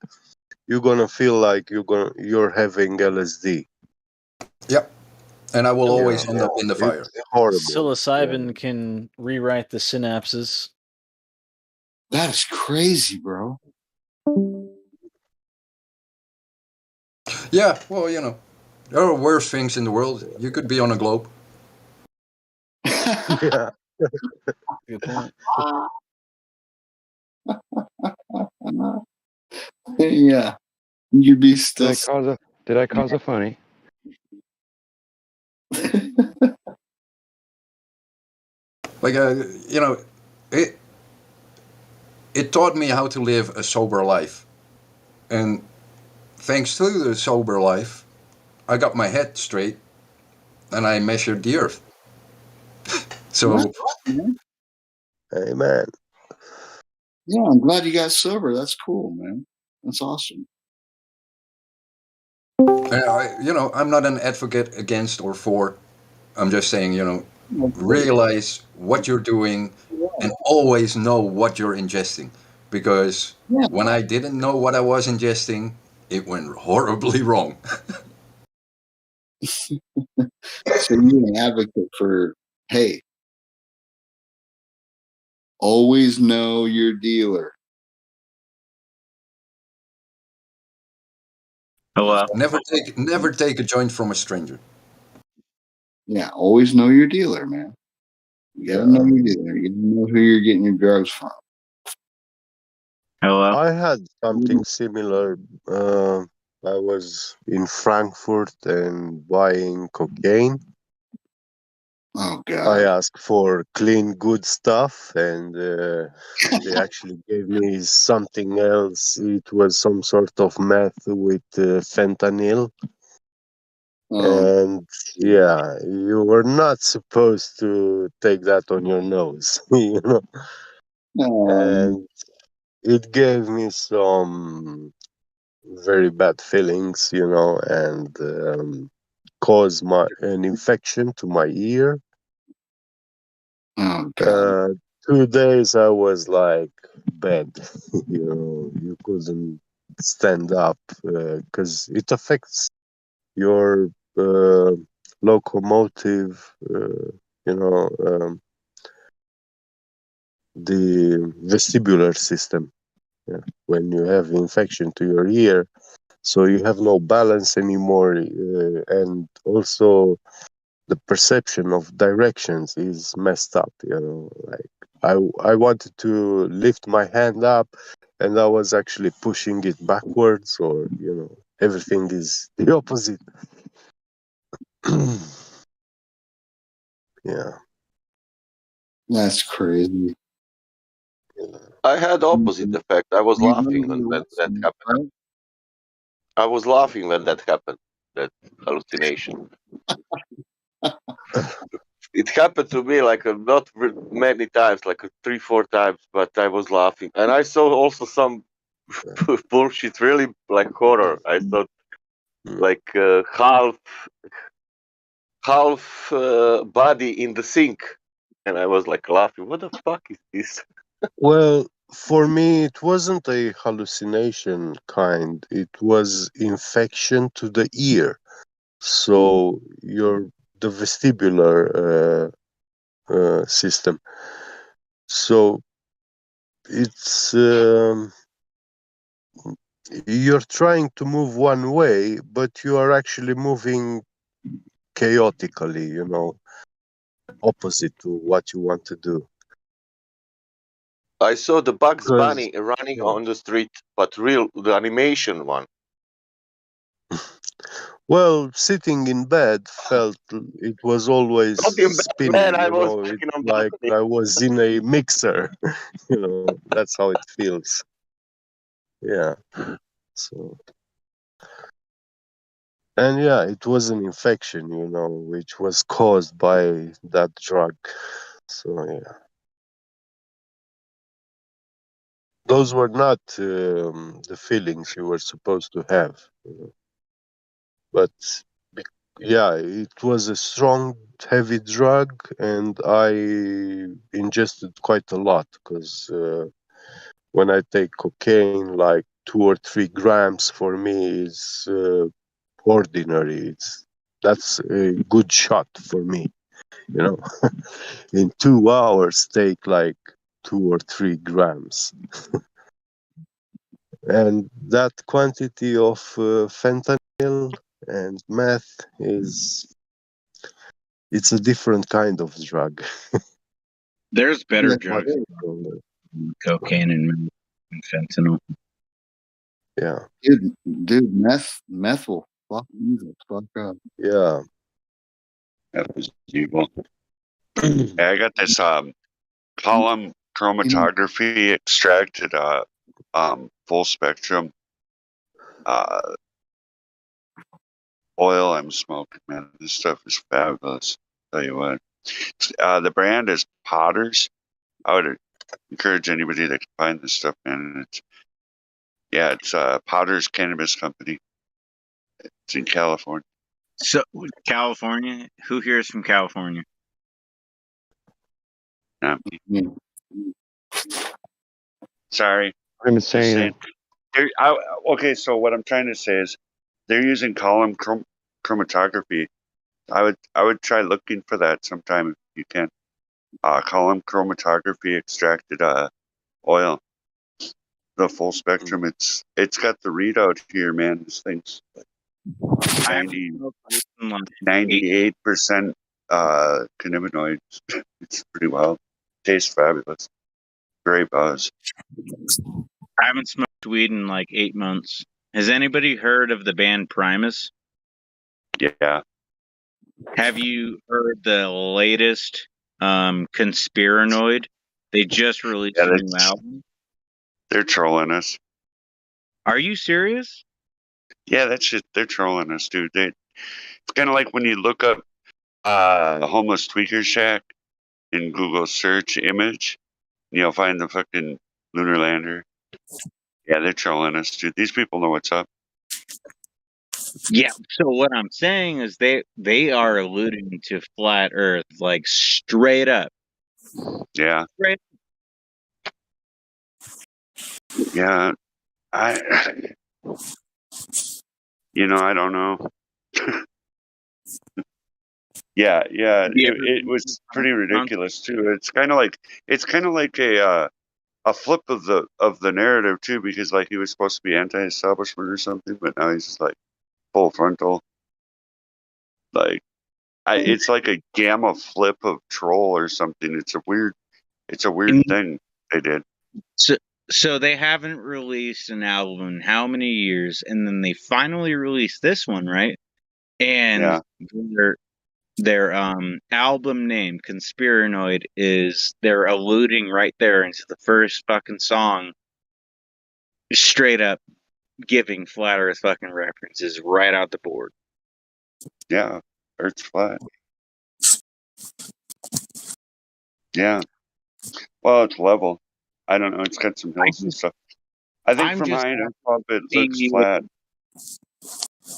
you're gonna feel like you're having LSD. Yep. And I will always end up in the fire. It's horrible. Psilocybin can rewrite the synapses. That is crazy, bro. Yeah, well, there are worse things in the world. You could be on a globe. Yeah. Good point. Yeah. You'd be still. Did I cause a funny? Like, it taught me how to live a sober life. And thanks to the sober life, I got my head straight and I measured the earth. So, Amen. Yeah, I'm glad you got sober. That's cool, man. That's awesome. I'm not an advocate against or for. I'm just saying, realize what you're doing and always know what you're ingesting. Because when I didn't know what I was ingesting, it went horribly wrong. So you're an advocate for, hey, always know your dealer. Hello. Never take a joint from a stranger. Yeah, always know your dealer, man. You gotta know your dealer. You gotta know who you're getting your drugs from. Hello. I had something similar. I was in Frankfurt and buying cocaine. Oh I God! asked for clean, good stuff, and they actually gave me something else. It was some sort of meth with fentanyl. And yeah, you were not supposed to take that on your nose, you know. And it gave me some very bad feelings, you know, and caused an infection to my ear. Oh God! 2 days I was like bed, you know, you couldn't stand up because it affects your locomotive, you know, the vestibular system. Yeah. When you have infection to your ear, so you have no balance anymore, and also the perception of directions is messed up. You know, like I wanted to lift my hand up, and I was actually pushing it backwards, or you know, everything is the opposite. Yeah. That's crazy. I had opposite effect. I was You laughing when that happened. right? I was laughing when that happened. That hallucination. It happened to me like not many times, like 3-4 times, but I was laughing, and I saw also some bullshit, really like horror. I thought like half body in the sink, and I was like laughing. What the fuck is this? Well, for me, it wasn't a hallucination kind. It was infection to the ear. So your the vestibular system. So it's you're trying to move one way, but you are actually moving chaotically. You know, opposite to what you want to do. I saw the Bugs Because Bunny running on the street, but the animation one. well, sitting in bed felt it was always Not in bed, man. spinning, I you was know, it's fucking on like balcony. I was in a mixer, you know, that's how it feels. Yeah. So, and yeah, it was an infection, you know, which was caused by that drug. So, yeah. Those were not the feelings you were supposed to have, you know. But yeah, it was a strong, heavy drug, and I ingested quite a lot because when I take cocaine, like 2 or 3 grams for me is ordinary. That's a good shot for me, you know. In 2 hours, take like 2 or 3 grams, and that quantity of fentanyl and meth is it's a different kind of drug. There's better Yeah. drugs than cocaine and fentanyl. Yeah. Dude, meth will fuck you the fuck up. Yeah. That was evil. Yeah, I got this column chromatography extracted full spectrum oil I'm smoking, man. This stuff is fabulous. Tell you what. The brand is Potters. I would encourage anybody that can find this stuff, man. It's Potters Cannabis Company. It's in California. So, California? Who here is from California? Not me. Sorry. I'm Just saying saying. Okay, so what I'm trying to say is they're using column chromatography. I would try looking for that sometime if you can. Column chromatography extracted oil, the full spectrum. It's got the readout here, man. This thing's 98% cannabinoids. It's pretty wild. Tastes fabulous. Great buzz. I haven't smoked weed in like 8 months. Has anybody heard of the band Primus? Yeah. Have you heard the latest Conspiranoid? They just released a new album. They're trolling us. Are you serious? Yeah, that's just they're trolling us, dude. It's kind of like when you look up homeless tweaker shack in Google search image, and you'll find the fucking lunar lander. Yeah, they're trolling us, dude. These people know what's up. Yeah. So what I'm saying is they are alluding to flat Earth, like straight up. Yeah. Straight. Yeah. I don't know. Yeah. It was pretty ridiculous too. It's kind of like a flip of the narrative too, because like he was supposed to be anti-establishment or something, but now he's just like full frontal. Like it's like a gamma flip of troll or something. It's a weird thing they did. So they haven't released an album in how many years, and then they finally released this one, right? And their album name, Conspiranoid, they're alluding right there into the first fucking song, straight up giving flat Earth fucking references right out the board. Yeah, Earth's flat. Yeah. Well, it's level. I don't know. It's got some hills and stuff. I think from high enough up, it looks flat.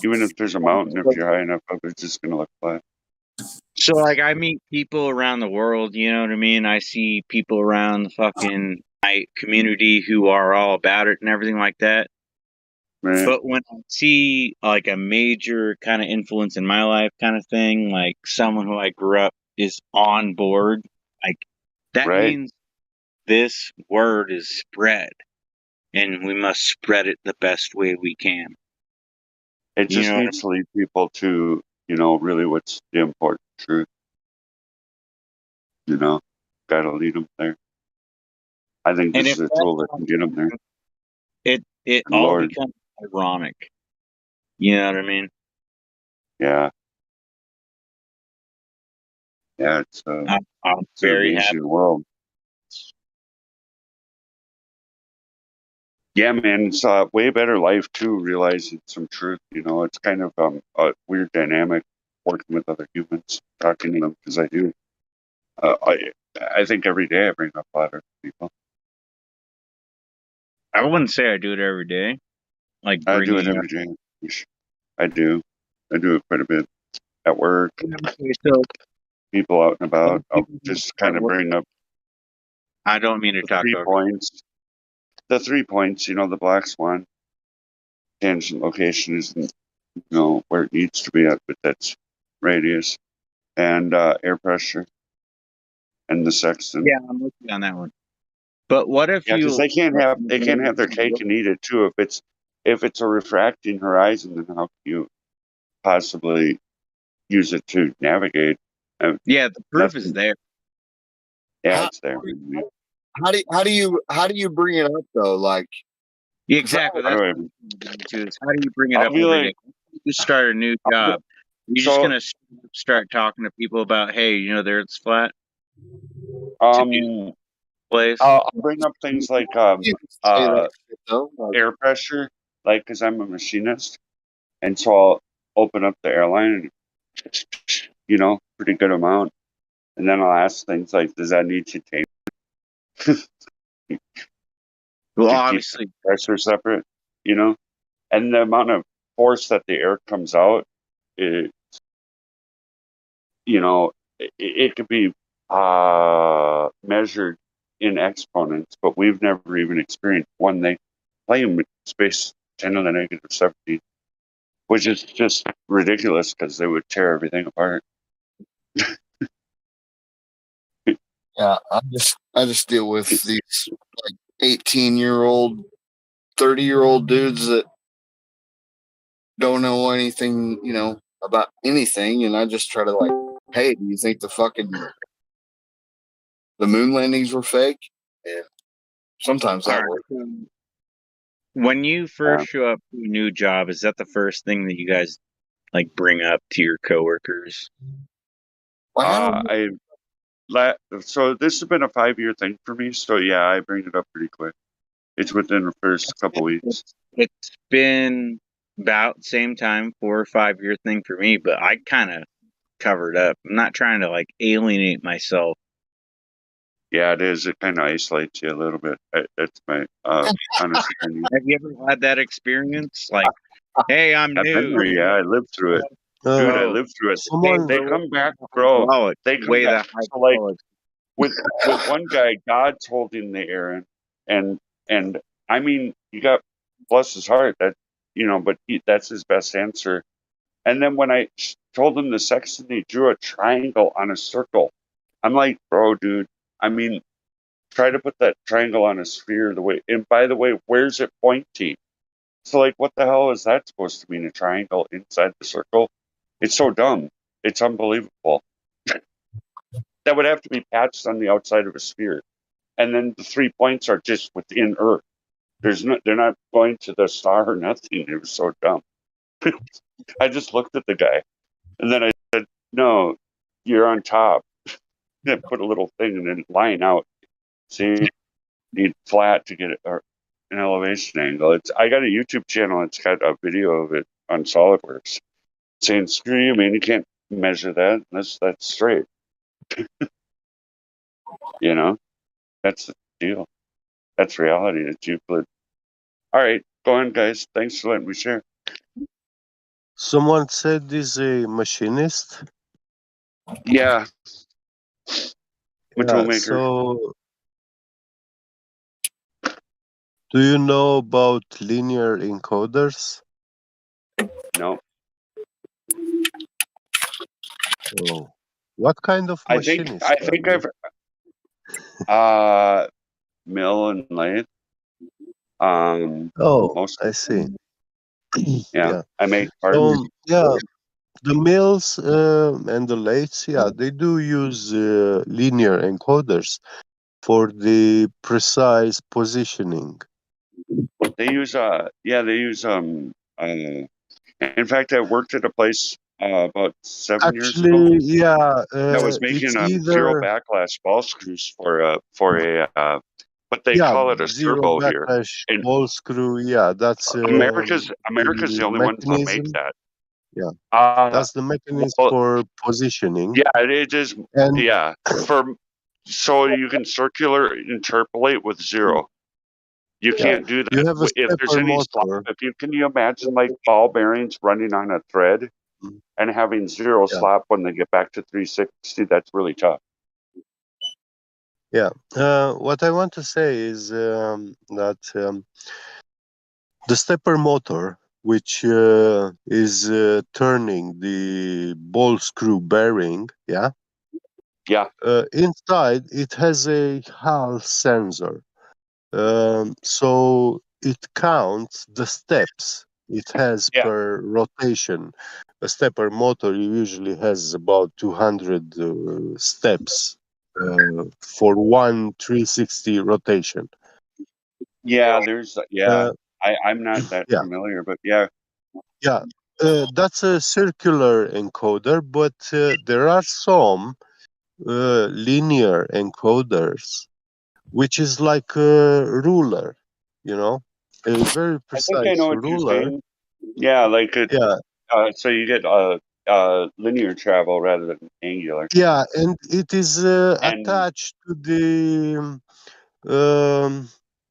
Even if there's a mountain, if you're high enough up, it's just going to look flat. So, like, I meet people around the world, you know what I mean? I see people around the fucking community who are all about it and everything like that. Right. But when I see, like, a major kind of influence in my life kind of thing, like someone who I grew up is on board, like, that means this word is spread, and we must spread it the best way we can. It just needs to lead people to, really what's the important truth. Gotta lead them there. I think this is a tool that can get them there. It all becomes ironic. You know what I mean? Yeah. Yeah, it's I'm it's an very amazing happy. world. Yeah, man, it's a way better life too, realizing some truth. It's kind of a weird dynamic working with other humans, talking to them, because I do. I think every day I bring up a lot of people. I wouldn't say I do it every day. Like I do it bringing every day. I do. I do it quite a bit at work. So people out and about. I'll just kind of bring up. I don't mean to talk 3 over. points. The 3 points, the black swan. Tangent location isn't, where it needs to be at, but that's radius and air pressure and the sextant. Yeah, I'm with you on that one. But what if because they can't have their cake and eat it too. If it's a refracting horizon, then how can you possibly use it to navigate? Yeah, the proof is there. Yeah, it's there. How do you bring it up though? Like exactly. That's what I'm to is how do you bring it up every day? You start a new job. You're just gonna start talking to people about, hey, the Earth's flat. Place. I'll bring up things like air pressure, like because I'm a machinist, and so I'll open up the airline, and pretty good amount, and then I'll ask things like, does that need to tape? Well, obviously, keep the pressure separate, and the amount of force that the air comes out, it could be measured in exponents, but we've never even experienced one. They play them with space 10 to the negative 17, which is just ridiculous because they would tear everything apart. Yeah, I just deal with these like 18-year-old, 30-year-old dudes that don't know anything, about anything, and I just try to like, hey, do you think the moon landings were fake? And sometimes that works. When you first show up to a new job, is that the first thing that you guys like bring up to your coworkers? So this has been a 5-year thing for me. So yeah, I bring it up pretty quick. It's within the first couple weeks. It's been about same time, 4 or 5 year thing for me, but I kind of covered up. I'm not trying to like alienate myself. Yeah, it is. It kind of isolates you a little bit. That's my honest opinion. Have you ever had that experience? Like, hey, I'm I've been new. there. Yeah, I lived through it. Dude, I lived through it. They come back, bro. They come back. So like with one guy, God told him the errand, and I mean, you got bless his heart that but that's his best answer. And then when I told him the sexton, he drew a triangle on a circle. I'm like, bro, dude. I mean, try to put that triangle on a sphere the way. And by the way, where's it pointing? So like, what the hell is that supposed to mean? A triangle inside the circle? It's so dumb. It's unbelievable. That would have to be patched on the outside of a sphere, and then the 3 points are just within Earth. They're not going to the star or nothing. It was so dumb. I just looked at the guy, and then I said, "No, you're on top." Then put a little thing and then line out. See, need flat to get it or an elevation angle. I got a YouTube channel. It's got a video of it on SolidWorks saying, "Screw you, man! You can't measure that. That's straight." That's the deal. That's reality. That's Euclid. All right, go on, guys. Thanks for letting me share. Someone said he's a machinist. Yeah. Yeah, so do you know about linear encoders? No. Oh. What kind of machinist? I think I've mill and lathe. I see. Yeah. I make parts. The mills and the lathes, they do use linear encoders for the precise positioning. They use in fact, I worked at a place about 7 years ago. Actually, that was making zero backlash ball screws for a but they call it a zero servo here. backlash ball screw. That's America's the only ones that make that. Yeah, that's the mechanism for positioning. Yeah, it is. Yeah, so you can circular interpolate with zero. You can't do that. You have a If there's any motor. slop, can you imagine like ball bearings running on a thread and having zero slop when they get back to 360? That's really tough. Yeah. What I want to say is that the stepper motor, which is turning the ball screw bearing, inside it has a Hall sensor. So it counts the steps it has per rotation. A stepper motor usually has about 200 steps for one 360 rotation. Yeah, I'm not that familiar, but that's a circular encoder, but there are some linear encoders, which is like a ruler, a very precise I think I know what ruler. you're saying. Yeah, like so you get linear travel rather than angular. Yeah, and it is attached to the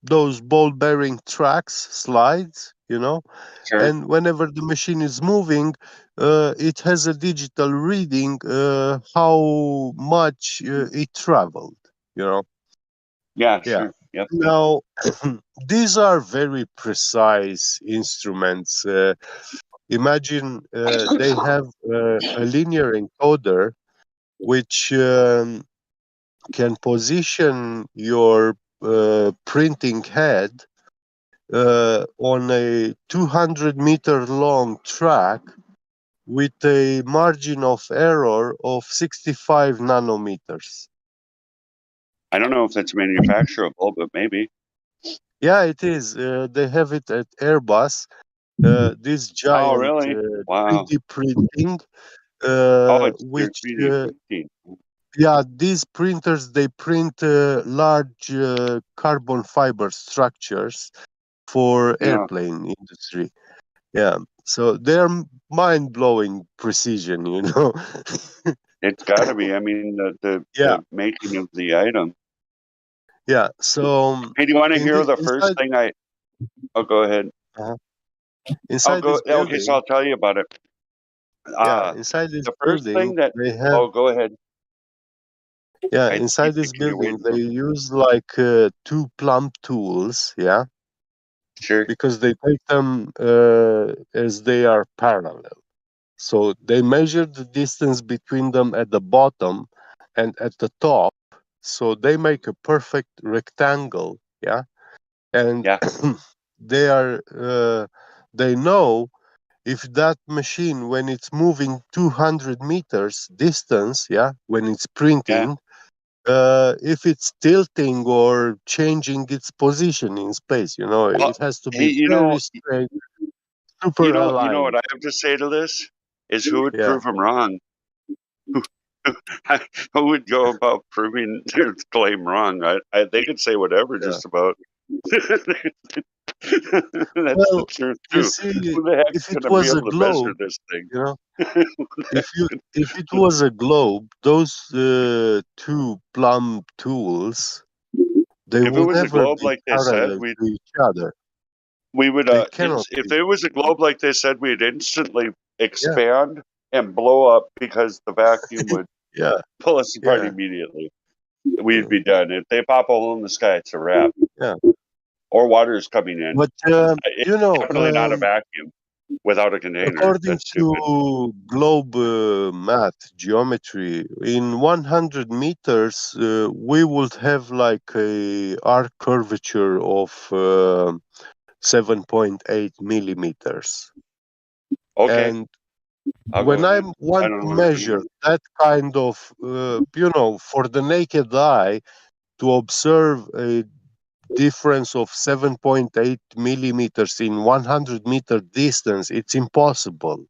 those ball bearing tracks, slides, and whenever the machine is moving, it has a digital reading how much it traveled, Yeah, Yeah. sure. Yep. Now, these are very precise instruments. Imagine they have a linear encoder which can position your printing head on a 200-meter long track with a margin of error of 65 nanometers. I don't know if it's manufacturable, but maybe. Yeah, it is. They have it at Airbus. This Oh, giant really? Wow. 3D printing, Oh, it's your which 3D printing. yeah, these printers they print large carbon fiber structures for Yeah. airplane industry. Yeah, so they're mind-blowing precision, you know. It's got to be. I mean, Yeah, the making of the item. yeah. So Hey, do you want to in hear the the first inside, thing Oh, go ahead. I'll inside go. this Okay, so building, I'll tell you about it. yeah, inside this The first building thing that. they have, Oh, go ahead. yeah, I inside keep this thinking you're building waiting they for. use like two plumb tools, yeah, Sure. because they take them as they are parallel. So they measure the distance between them at the bottom and at the top. So they make a perfect rectangle, yeah, and Yeah. they are they know if that machine when it's moving 200 meters distance, yeah, when it's Yeah. printing, if it's tilting or changing its position in space, you know, Well, it has to hey, be very straight, you super know, you know what aligned. I have to say to this is who would Yeah, prove them wrong? Who would go about proving their claim wrong? They could say whatever, yeah. just about. That's the Well, truth you too. see, Who the heck's if it gonna be was a able to measure globe, this thing? you know, if it was a globe, those two plumb tools, they If it will was a never globe be like they said, parallel to each other. we would They cannot if be. it was a globe like they said, we'd instantly Yeah, expand and blow up because the vacuum would yeah, pull us apart yeah, immediately. We'd be done. If they pop a hole in the sky, it's a wrap. yeah. Or water is coming in. But It's you know, definitely not a vacuum without a container. according That's stupid. to globe math geometry, in 100 meters, we would have like a arc curvature of 7.8 millimeters. Okay, And I'll go when with I you. I want don't to know what you're measure talking that kind of, you know, for the naked eye, to observe a difference of 7.8 millimeters in 100-meter distance, it's impossible.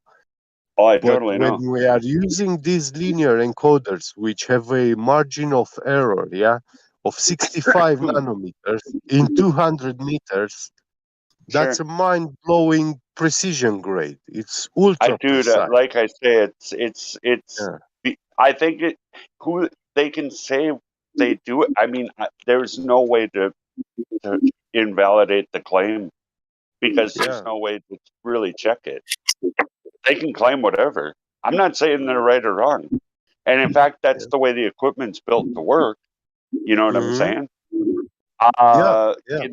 about. Oh, I But totally when know. we are using these linear encoders, which have a margin of error, yeah, of 65 nanometers in 200 meters, that's Sure. a mind-blowing precision grade. It's ultra Dude, precise. like I say, Yeah, I think who they can say they do it. I mean, there's no way to invalidate the claim because there's yeah, no way to really check it. They can claim whatever. I'm not saying they're right or wrong. And in fact, yeah. that's the way the equipment's built to work. You know what I'm Hmm. saying? Yeah, yeah,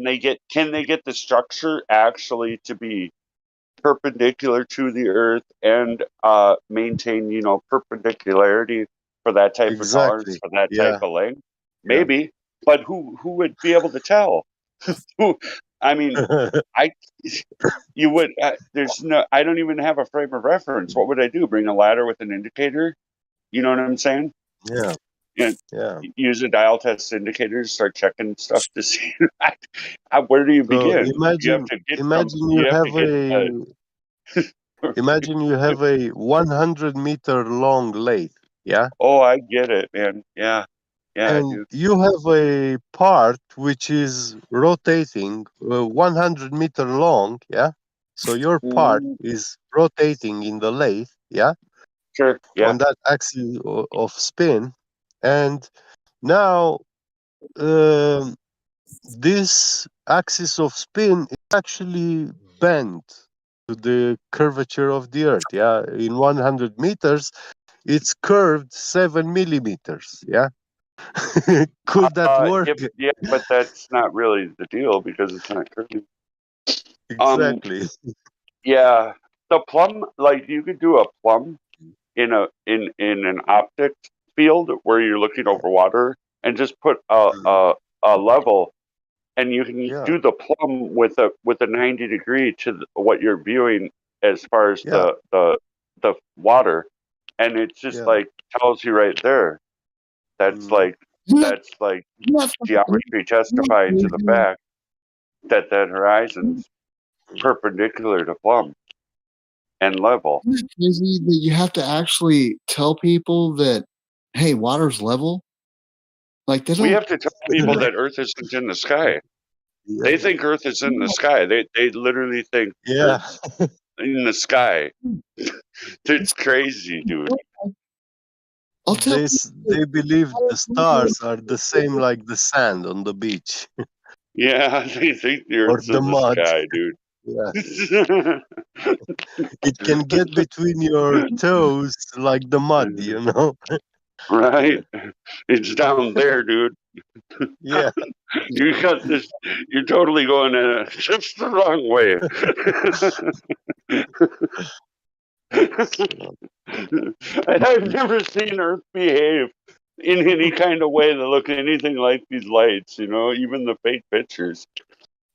Can they get the structure actually to be perpendicular to the earth and maintain, perpendicularity for that type of tolerance exactly. for that type Yeah, of length? yeah. Maybe, but who would be able to tell? Who? I mean, I you would. There's no. I don't even have a frame of reference. What would I do? Bring a ladder with an indicator? You know what I'm saying? Yeah, And yeah. use a dial test indicator to start checking stuff to see. Where do you So begin? You have to get from. imagine you You have to have get. imagine you have a 100-meter long lathe, yeah, Oh, I get it, man. Yeah, yeah, I and do. you have a part which is rotating 100-meter long, yeah. So your part Mhm. is rotating in the lathe, yeah, Sure. Yeah. on that axis of spin, and now um, this axis of spin is actually bent to the curvature of the earth, yeah. In 100 meters it's curved 7 millimeters, yeah. Could that work? Yeah, but that's not really the deal because it's not curving. Exactly. Yeah, the plumb, like you could do a plumb in an optic field where you're looking over water and just put a level, and you can Yeah. do the plumb with a 90 degree to what you're viewing as far as Yeah. the water, and it's just Yeah. like tells you right there. That's like geometry testifying to the fact that that horizon's perpendicular to plumb and level. Isn't it crazy that you have to actually tell people that, hey, water's level? Like they don't. We have to tell people that Earth isn't in the sky. Yeah. They think Earth is in the sky. They literally think Yeah. Earth's in the sky. It's crazy, dude. I'll tell They believe the stars are the same like the sand on the beach Yeah, they think the or Earth's the in the mud. sky, dude. Yeah. It can get between your toes like the mud, you know? Right? It's down there, dude. Yeah. You got this. You're totally going in just the wrong way. And I've never seen Earth behave in any kind of way that look anything like these lights, you know, even the fake pictures.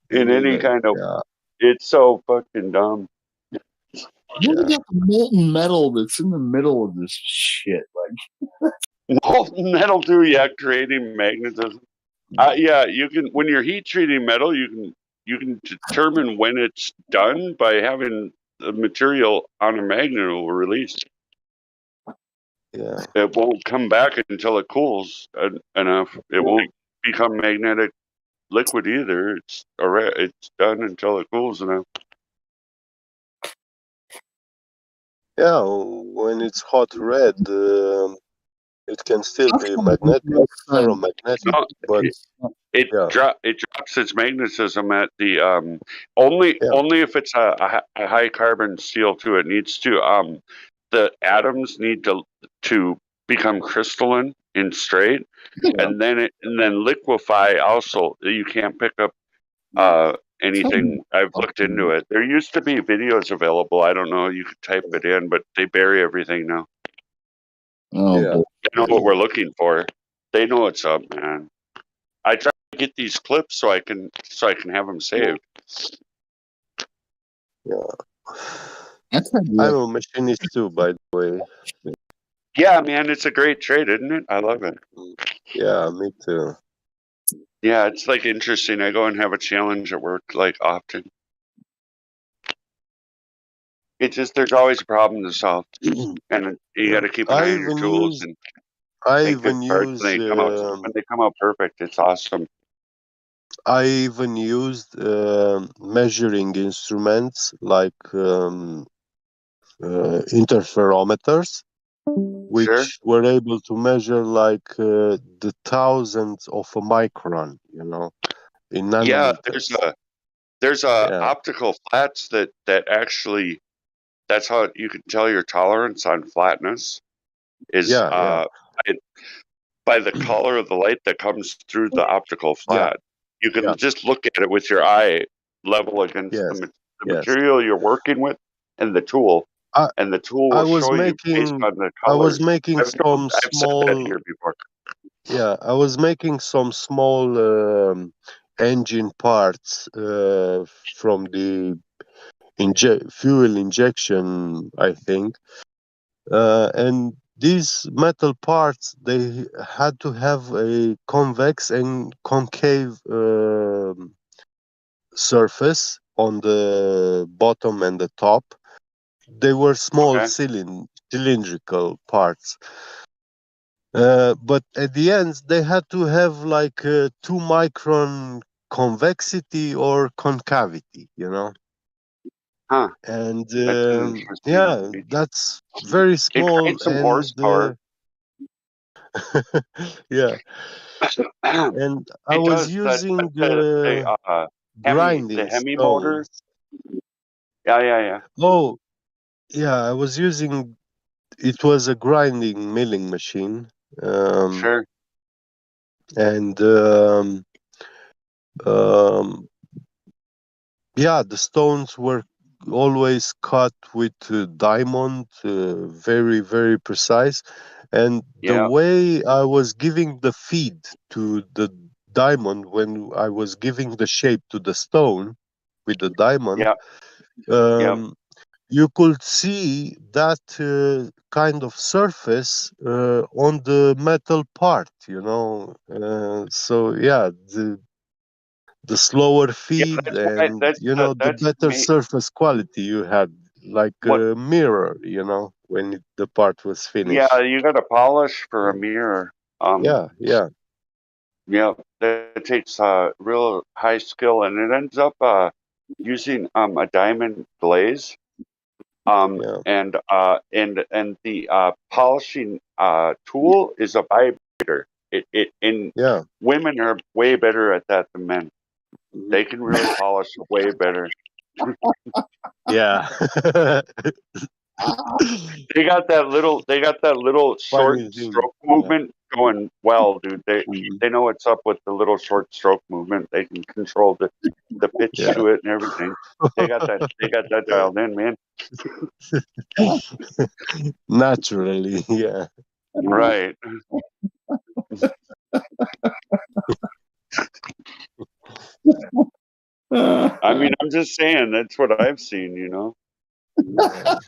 In any kind of, Yeah. it's so fucking dumb. What about the molten metal that's in the middle of this shit? Like Molten metal too, yeah, creating magnetism. Yeah, you can when you're heat treating metal, you can determine when it's done by having the material on a magnet will release. Yeah. It won't come back until it cools enough. It won't become magnetic liquid either. It's done until it cools enough. Yeah. When it's hot red, it can still be magnetic, ferromagnetic, No, but it yeah. drops its magnetism at the only if it's a high carbon steel too. It needs to the atoms need to become crystalline and straight, and then liquefy. Also, you can't pick up anything. I've looked into it. There used to be videos available. I don't know. You could type it in, but they bury everything now. Oh, Yeah. They know what we're looking for. They know what's up, man. I try to get these clips so I can have them saved. Yeah. I'm a machinist too, by the way. Yeah, man, it's a great trade, isn't it? I love it. Yeah, me too. Yeah, it's like interesting. I go and have a challenge at work like often. It's just there's always a problem to solve, and you got to keep an eye on your tools and make good parts. When they come out perfect, it's awesome. I even used measuring instruments like interferometers, which were able to measure like the thousandth of a micron, you know, in nanometers. Yeah, there's optical flats that actually that's how you can tell your tolerance on flatness is by the color of the light that comes through the optical flat. You can just look at it with your eye level against the material you're working with and the tool. And the tool will show you based on the colors. I was making some I've small. said that here before. Yeah, I was making some small engine parts from the fuel injection, I think, and these metal parts they had to have a convex and concave surface on the bottom and the top. They were small cylindrical parts. But at the end, they had to have like 2 micron convexity or concavity, you know. Huh. And yeah, that's very small. Some And horsepower. yeah. And I was using grinding the Hemi stones. motor. Yeah. Oh, yeah. I was using. It was a grinding milling machine. Sure. and yeah, the stones were always cut with diamond, very, very precise. And the Yeah, way I was giving the feed to the diamond, when I was giving the shape to the stone with the diamond, yeah, yeah, you could see that kind of surface on the metal part, you know. So yeah, the slower yeah. feed, That's why. and you know, the That's better me. surface quality you had, like What? a mirror, you know, when the part was Yeah, finished. you got to polish for a mirror. Yeah, yeah, Yeah, that takes real high skill, and it ends up using a diamond glaze. yeah, And the polishing tool is a vibrator. It and yeah. women are way better at that than men. Mhm. They can really polish way better. Yeah. They got that little short Funny thing. stroke Yeah. movement going well, dude. Mhm. They know what's up with the little short stroke movement. They can control the pitch Yeah. to it and everything. They got that dialed in, man. Naturally, yeah. Right. I mean, I'm just saying that's what I've seen, you know. Yeah.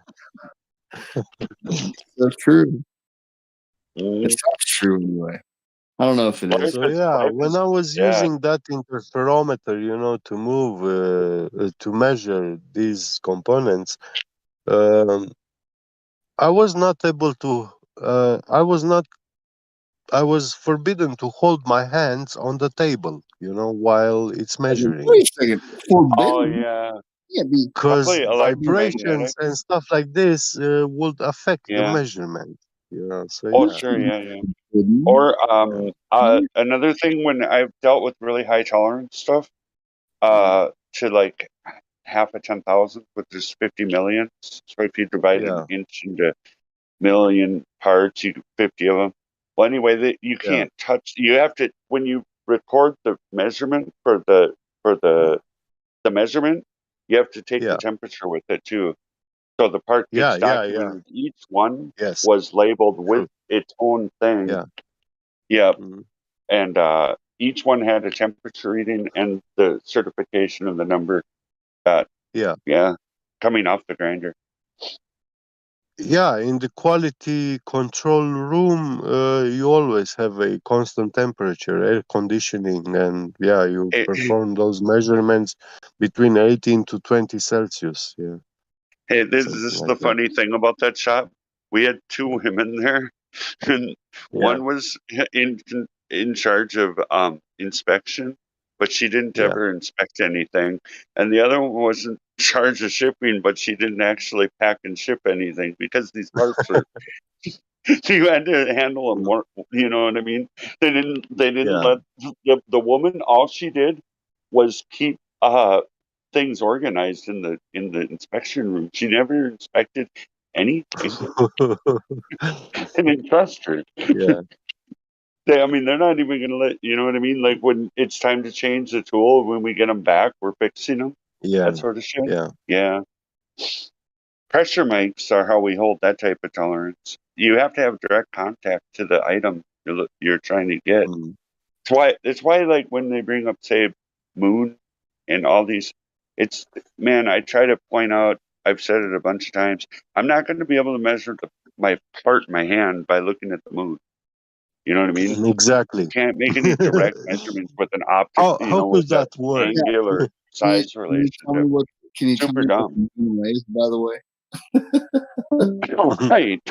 That's true. It Mhm. sounds true anyway. I don't know if it is. So yeah, Life when is I was yeah. using that interferometer, you know, to move, to measure these components, um, I was not able to. I was not. I was forbidden to hold my hands on the table, you know, while it's measuring, Wait a second. Oh Forbidden? yeah. Yeah, be because Probably vibrations electromagnetic. and stuff like this would affect the Yeah. measurement. You know, so Oh yeah, sure, yeah, yeah. forbidden. Or yeah, another thing when I've dealt with really high tolerance stuff, mm, to like half of 10,000, which is 50 million. So if you divide an yeah, inch into million parts, you get 50 of them. Well, anyway, you yeah, can't touch. You have to when you record the measurement for mm, the measurement, you have to take the yeah, temperature with it too. So the part yeah, gets yeah, yeah. documented. Each one Yes, was labeled with true. its own thing. Yeah, Yep. mm, And each one had a temperature reading and the certification of the number that, yeah. yeah, coming off the grinder. Yeah, in the quality control room, you always have a constant temperature, air conditioning, and yeah, you It, perform those measurements between 18 to 20 Celsius. Yeah, hey, this something is like the that. funny thing about that shop. We had two women there, and Yeah, one was in charge of inspection, but she didn't yeah. ever inspect anything, and the other one was in charge of shipping, but she didn't actually pack and ship anything because these parts are you had to handle them Mm, more. You know what I mean? They didn't yeah. let the woman. All she did was keep things organized in the inspection room. She never inspected anything. I didn't trust her. Yeah, I mean, they're not even going to let you know what I mean. Like when it's time to change the tool, when we get them back, we're fixing them. yeah, That sort of shit. yeah. Yeah, pressure mics are how we hold that type of tolerance. You have to have direct contact to the item you're trying to get. Mm. It's why like when they bring up say moon and all these it's man, I try to point out I've said it a bunch of times. I'm not going to be able to measure my part in my hand by looking at the moon. You know what I mean? Exactly. Can't make any direct measurements with an optic, How with could the that work? Yeah. angular size Can you tell me relationship. what? Can you tell Super me what dumb. the moon weighs? By the way. Right.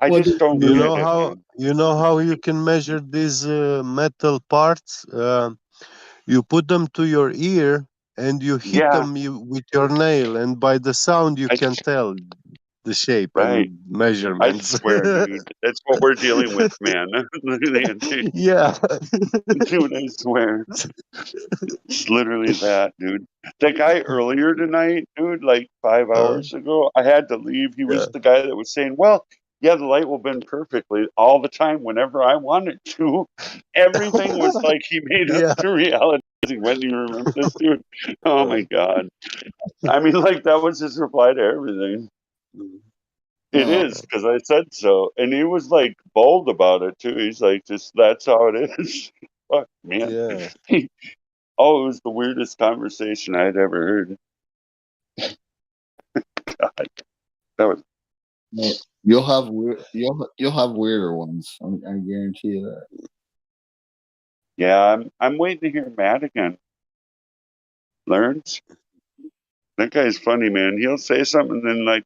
I What just does the don't You moon? get know it, how man. you can measure these metal parts? You put them to your ear and you hit Yeah, them with your nail, and by the sound you I, can tell the shape right. and I measurements. swear, dude. That's what we're dealing with, man. Nancy. Yeah. Dude, I swear. It's literally that, dude. That guy earlier tonight, dude, like 5 Uh, hours ago, I had to leave. He yeah. was the guy that was saying, well, Yeah, the light will bend perfectly all the time whenever I want it to. Everything was like he made up Yeah. the reality. When do you remember this, dude? Oh my god. I mean, like that was his reply to everything. It is because I said so, and he was like bold about it too. He's like, "Just that's how it is." Fuck, man. Yeah. Oh, it was the weirdest conversation I'd ever heard. God, that was. You'll have you'll have weirder ones. I guarantee you that. Yeah, I'm waiting to hear Matt again. Learns. That guy's funny, man. He'll say something and then like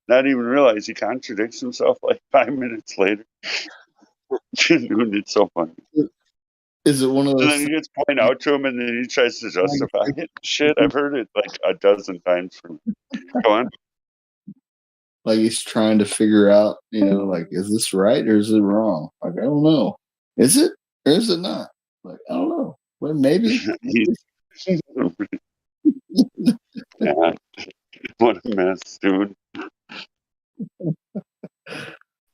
not even realize he contradicts himself like 5 minutes later. Dude, it's so funny. Is it one of And those then he gets pointed out to him and then he tries to justify it. Shit, I've heard it like a dozen times from Go on. like he's trying to figure out, like, is this right or is it wrong? Like, I don't know. Is it or is it not? Like, I don't know. Well, maybe. Yeah. What a mess, dude.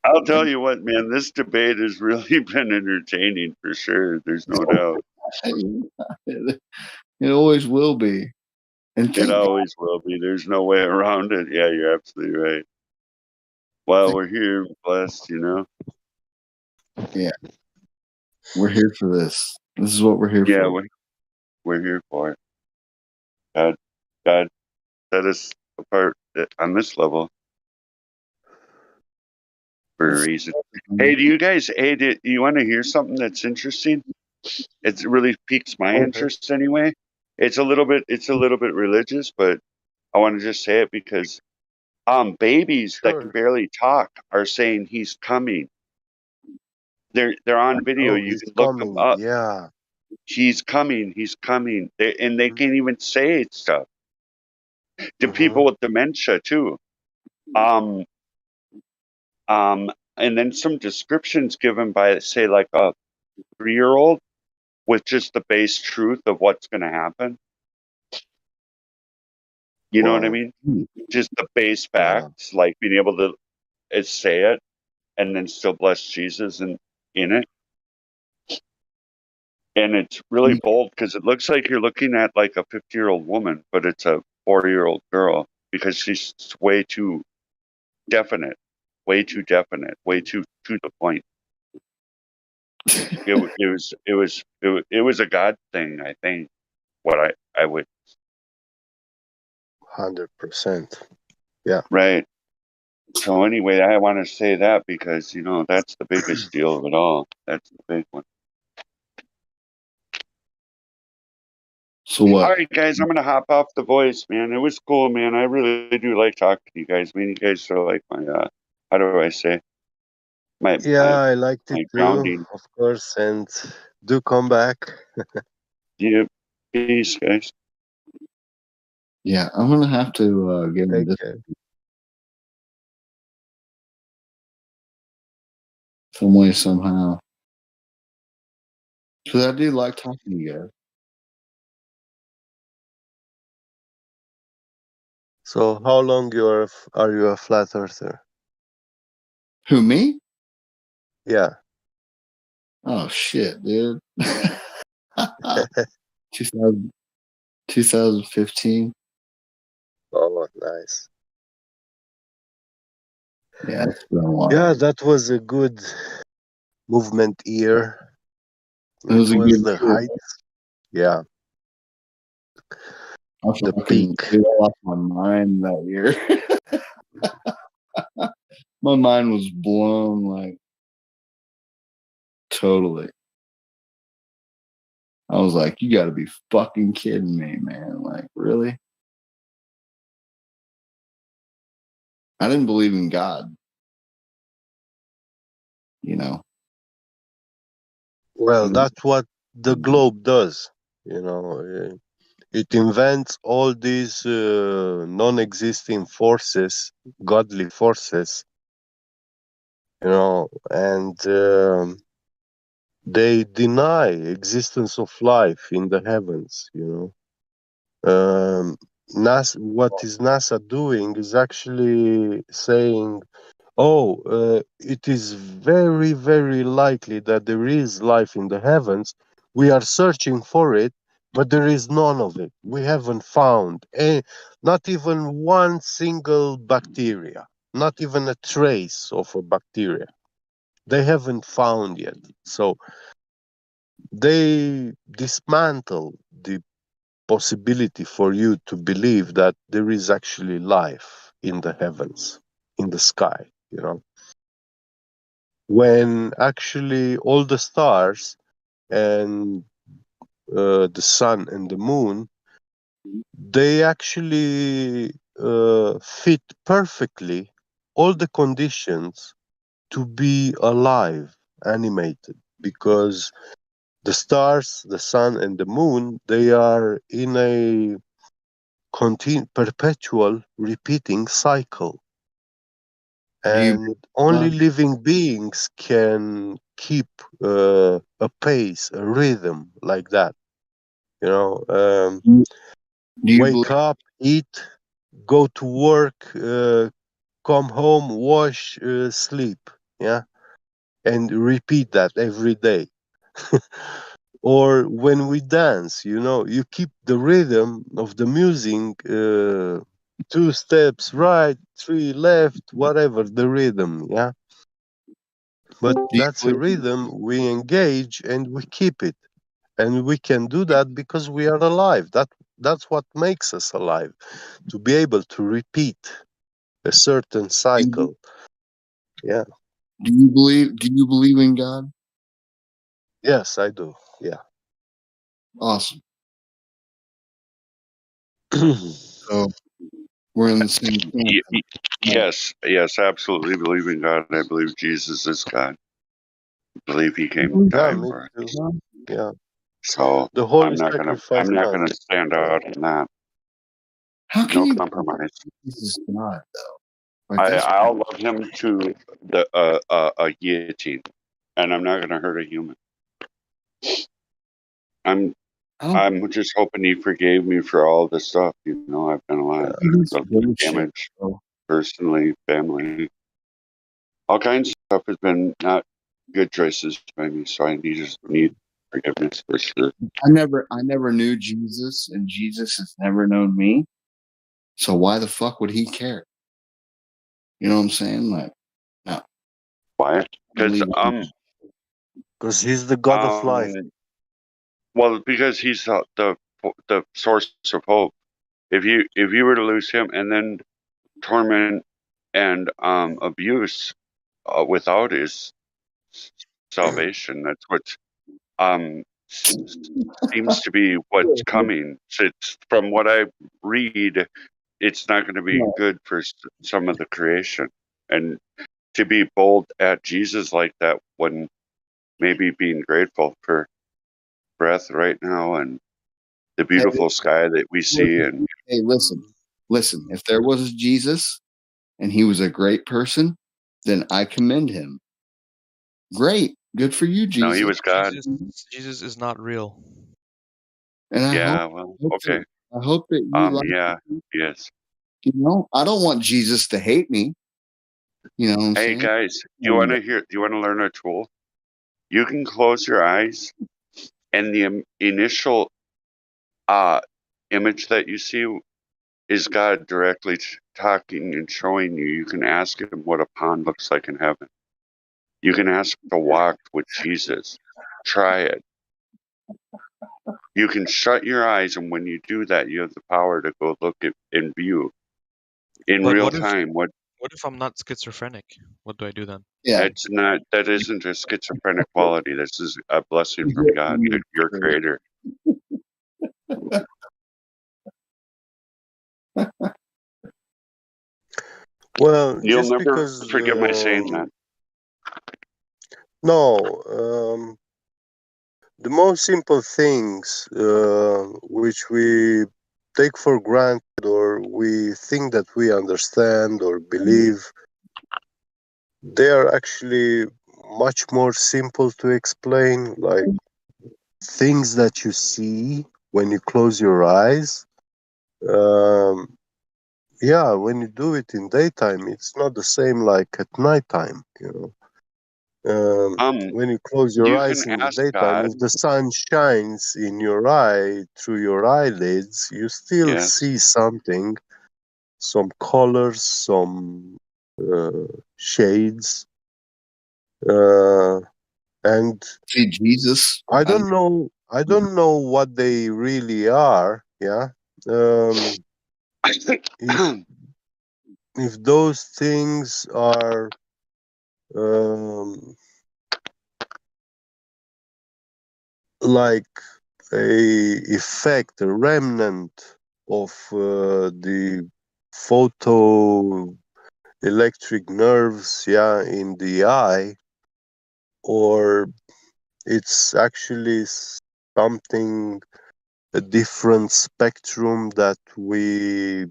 I'll tell you what, man, this debate has really been entertaining for sure. There's no doubt. It always will be. And It always will be. There's no way around it. Yeah, you're absolutely right. Well, we're here, blessed, Yeah. We're here for this. This is what we're here Yeah, for. we're here for it. God set us apart on this level for a reason. Hey, do you want to hear something that's interesting? It really piques my interest anyway. It's a little bit religious, but I want to just say it because babies that can barely talk are saying he's coming. They're on video. You He's can look them coming. up. Yeah. He's coming. He's coming. They can't even say stuff to people with dementia too. Um, and then some descriptions given by, say, like a 3-year-old with just the base truth of what's going to happen. You know what I mean? Just the base facts, like being able to say it and then still bless Jesus in it. And it's really bold because it looks like you're looking at like a 50-year-old woman, but it's a 40-year-old girl because she's way too definite, way too to the point. It was a God thing, I think. What I would 100%. Yeah. right. So anyway, I want to say that because that's the biggest deal of it all. That's the big one. So what? All right, guys, I'm gonna hop off the voice, man. It was cool, man. I really do like talking to you guys. I mean, you guys are like my how do I say my I liked it my too, grounding. of course, and do come back. Yeah, peace, guys. Yeah, I'm gonna have to give him this some way somehow. Because I do like talking to you guys. So, how long are you a flat earther? Who, me? Yeah. Oh shit, dude. 2015. Oh, nice. Yeah, it's been a while. Yeah, that was a good movement year. It was a good the year. height. Yeah. I The fucking peak. lost my mind that year. My mind was blown, like, totally. I was like, you gotta be fucking kidding me, man. Like, really? I didn't believe in God. Well, that's what the globe does. It invents all these non-existing forces, godly forces, and they deny existence of life in the heavens. NASA, what is NASA doing is actually saying, It is very, very likely that there is life in the heavens. We are searching for it, but there is none of it. We haven't found not even one single bacteria, not even a trace of a bacteria. They haven't found yet. So they dismantle the possibility for you to believe that there is actually life in the heavens, in the sky, you know. When actually all the stars and the sun and the moon, they actually fit perfectly all the conditions to be alive, animated, because the stars, the sun, and the moon, they are in a perpetual repeating cycle. And only living beings can keep a pace, a rhythm like that. You know, wake up, eat, go to work, come home, wash, sleep. Yeah, and repeat that every day. Or when we dance, you know, you keep the rhythm of the music, 2 steps right, 3 left, whatever the rhythm, yeah. But that's a rhythm we engage and we keep it, and we can do that because we are alive. That's what makes us alive, to be able to repeat a certain cycle. Yeah. Do you believe in God? Yes, I do. Yeah. Awesome. So we're in the same camp. Yes, absolutely believe in God. I believe Jesus is God. I believe He came to Yeah, die me for us. too. Yeah. So The holy I'm not sacrifice gonna lamb. stand out in that. How can No you compromise. this is God though? Like I'll love Him to the a guillotine, and I'm not gonna hurt a human. I'm just hoping He forgave me for all the stuff. You know, I've done a lot of damage, personally, family, all kinds of stuff has been not good choices by me. So I need forgiveness for sure. I never knew Jesus, and Jesus has never known me. So why the fuck would He care? You know what I'm saying? Like, no. Why? Because He's the God of life. Well, because He's the source of hope. If you were to lose Him and then torment and abuse without His salvation, that's what seems to be what's coming. It's from what I read, it's not going to be good for some of the creation. And to be bold at Jesus like that when maybe being grateful for breath right now and the beautiful sky that we see. And hey, listen. If there was Jesus and He was a great person, then I commend Him. Great, good for you, Jesus. No, He was God. Jesus is not real. And I okay. I hope that you like. Yeah, yes. You know, I don't want Jesus to hate me. You know what I'm Hey saying? guys, do you want to learn a tool? You can close your eyes, and the initial image that you see is God directly talking and showing you. You can ask Him what a pond looks like in heaven. You can ask to walk with Jesus. Try it. You can shut your eyes, and when you do that, you have the power to go look at and view in real time What if I'm not schizophrenic? What do I do then? It's not. That isn't a schizophrenic quality. This is a blessing from God, your Creator. Well, You'll just never because forget my saying that. no, the most simple things which we take for granted or we think that we understand or believe, they are actually much more simple to explain, like things that you see when you close your eyes. Yeah, when you do it in daytime, it's not the same like at nighttime, you know. When you close your You eyes can in the ask daytime, God. if the sun shines in your eye through your eyelids, you still Yes. see something, some colors, some shades, and See Jesus. I don't know. I don't know what they really are. Yeah. Um, if those things are um, like a effect, a remnant of the photo electric nerves, yeah, in the eye, or it's actually something, a different spectrum that we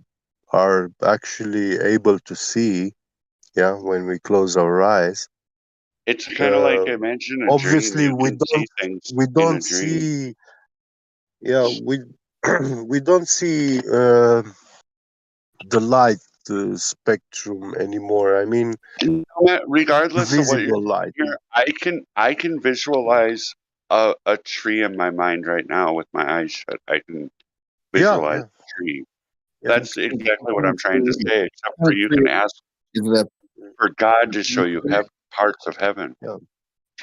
are actually able to see, yeah, when we close our eyes. It's kind of like imagine a dream. Obviously You can see things we in a don't dream. see, yeah, we we don't see the light spectrum anymore. I mean, Regardless of what you're visible saying light. here, I can visualize a tree in my mind right now with my eyes shut. I can Yeah, visualize yeah, a tree. yeah. That's exactly what I'm trying to say. Except for you Tree can ask is that? for God to show you parts of heaven. Yeah.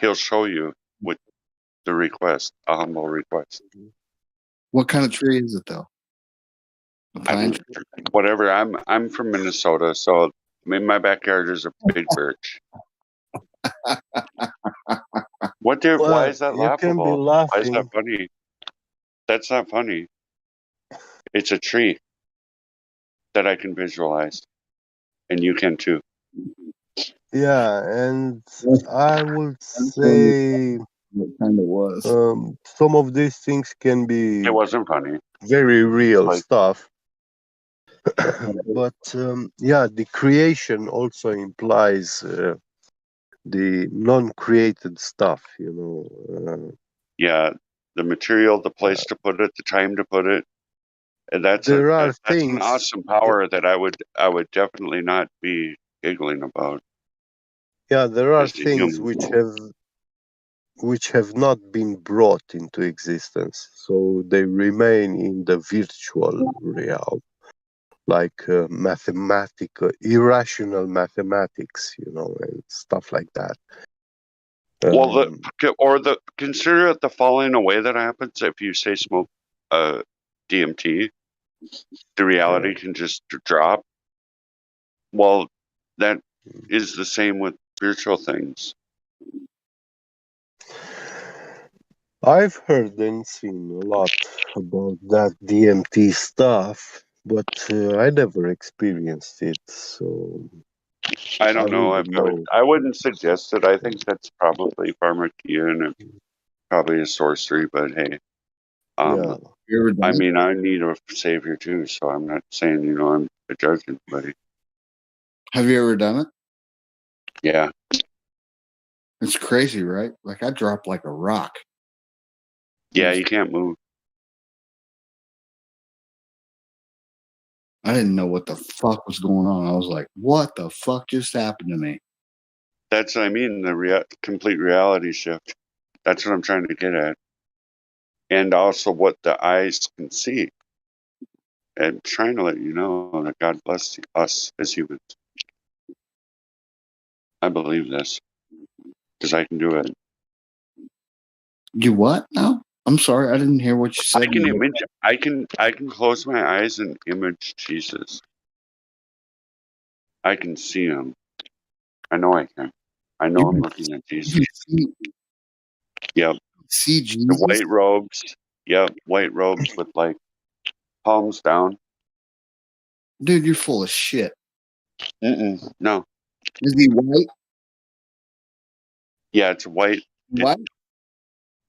He'll show you with the request, a humble request. What kind of tree is it though? A I pine mean, whatever. I'm from Minnesota, so in my backyard is a big birch. What? Why Well, is that you can be laughable? Why is that laughing. funny? That's not funny. It's a tree that I can visualize, and you can too. Yeah, and I would I'm telling you say what kind of was. some of these things can be It wasn't funny. very real Like, stuff. But yeah, the creation also implies the non-created stuff, you know. yeah, the material, the place to put it, the time to put it, and that's There are that's an things, awesome power that I would definitely not be giggling about yeah, there are as a things human. which have not been brought into existence, so they remain in the virtual realm, like mathematical, irrational mathematics, you know, and stuff like that. Well, Um, consider it the falling away that happens if you say smoke DMT. The yeah. reality can just drop. Well, that is the same with spiritual things. I've heard and seen a lot about that DMT stuff, but I never experienced it, so I I don't know. wouldn't know. I wouldn't suggest it. I think that's probably pharmakia and probably a sorcery. But hey, Yeah. You ever done I it? mean, I need a savior too. So I'm not saying I'm judging anybody. Have you ever done it? Yeah. It's crazy, right? Like I dropped like a rock. Yeah, you can't move. I didn't know what the fuck was going on. I was like, what the fuck just happened to me? That's what I mean. The complete reality shift. That's what I'm trying to get at. And also what the eyes can see. And trying to let you know that God bless us as humans. I believe this because I can do it. You what now? I'm sorry, I didn't hear what you said. I can image. I can close my eyes and image Jesus. I can see him. I know I can. I know I'm looking at Jesus. Yep. See The Jesus? white robes. Yep. White robes with like palms down. Dude, you're full of shit. No. Is he white? Yeah, it's white. What?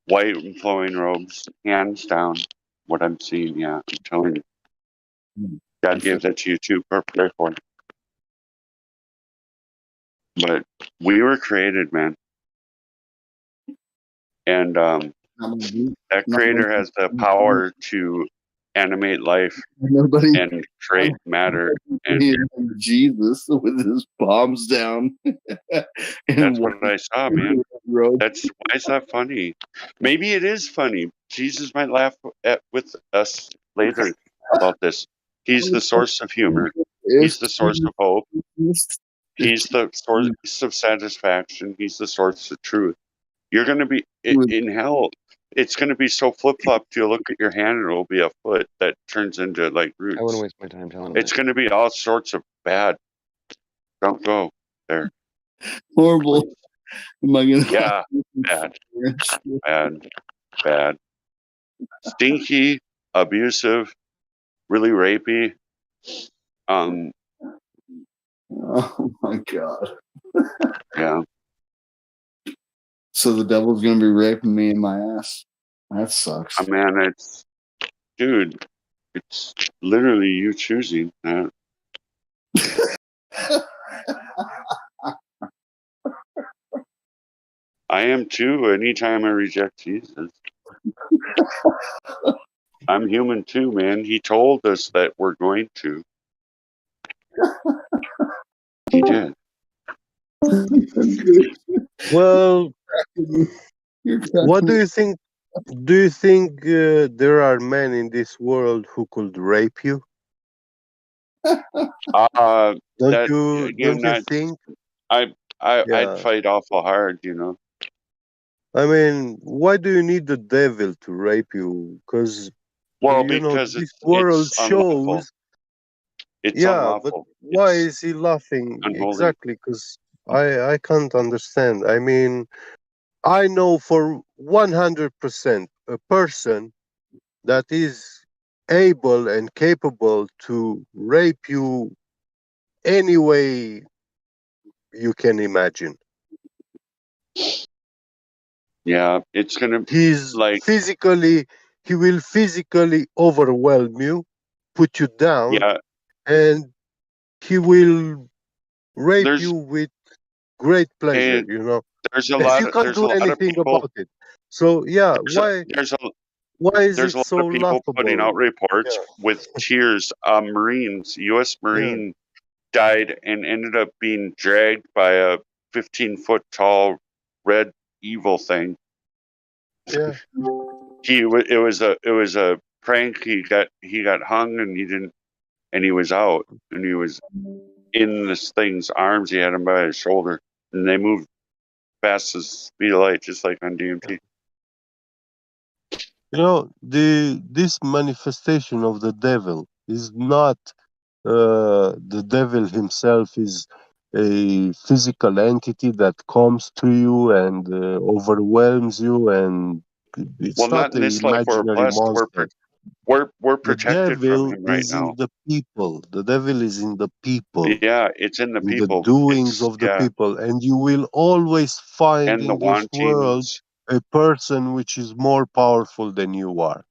White and flowing robes, hands down. What I'm seeing, yeah, I'm telling you. God gave that to you too, pray for it. But we were created, man. And that creator has the power to animate life Nobody. and create matter. And Jesus with his palms down. that's what I saw, man. That's why is that funny? Maybe it is funny. Jesus might laugh with us later about this. He's the source of humor. He's the source of hope. He's the source of satisfaction. He's the source of truth. You're going to be in hell. It's going to be so flip-flopped. You'll look at your hand and it'll be a foot that turns into like roots. I wouldn't waste my time telling him It's going to be all sorts of bad. Don't go there. Horrible. Am I gonna? Yeah, bad. Stinky, abusive, really rapey. Oh my god. Yeah. So the devil's gonna be raping me in my ass. That sucks. Man, dude, it's literally you choosing that. I am too. Anytime I reject Jesus, I'm human too, man. He told us that we're going to. He did. Well, what do you think? Do you think there are men in this world who could rape you? Don't you think? I'd fight awful hard, you know. I mean, why do you need the devil to rape you? Because because this world it's unlawful. shows. It's yeah, but unlawful. why is he laughing? Unholy. Exactly, because I can't understand. I mean, I know for 100% a person that is able and capable to rape you any way you can imagine. Yeah, it's gonna. He will physically overwhelm you, put you down, yeah, and he will rape you with great pleasure. There's a And lot. you can't There's a do lot of anything people. about it. So yeah, why is There's it a lot so of people putting out laughable? reports with tears. Marines, U.S. Marine died and ended up being dragged by a 15-foot tall red evil thing. Yeah. It was a prank. He got hung and he was out and he was in this thing's arms. He had him by his shoulder and they moved fast as speed of light, just like on DMT. This manifestation of the devil is not the devil himself is a physical entity that comes to you and overwhelms you, and it's not not in an this life. We're imaginary blessed. monster. We're The protected from devil him right is now. in the people. The devil is in the people. Yeah, it's in the In people. the doings of the people, and you will always find and in this world a person which is more powerful than you are,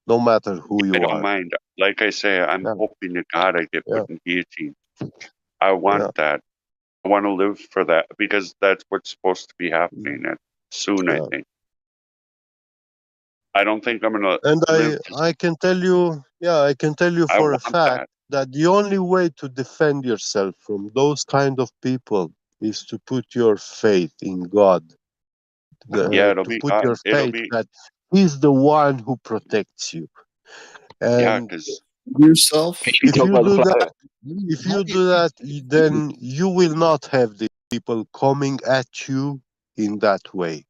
no matter who you I don't are. mind. Like I say, I'm hoping to God I get put in guillotine. I want that. I want to live for that because that's what's supposed to be happening soon. I think. I don't think I'm gonna. And live I can tell you, I can tell you I for a want fact that the only way to defend yourself from those kind of people is to put your faith in God. It'll To be put your it'll faith be that He's the one who protects you. And because yourself. If you do that, then you will not have the people coming at you in that way.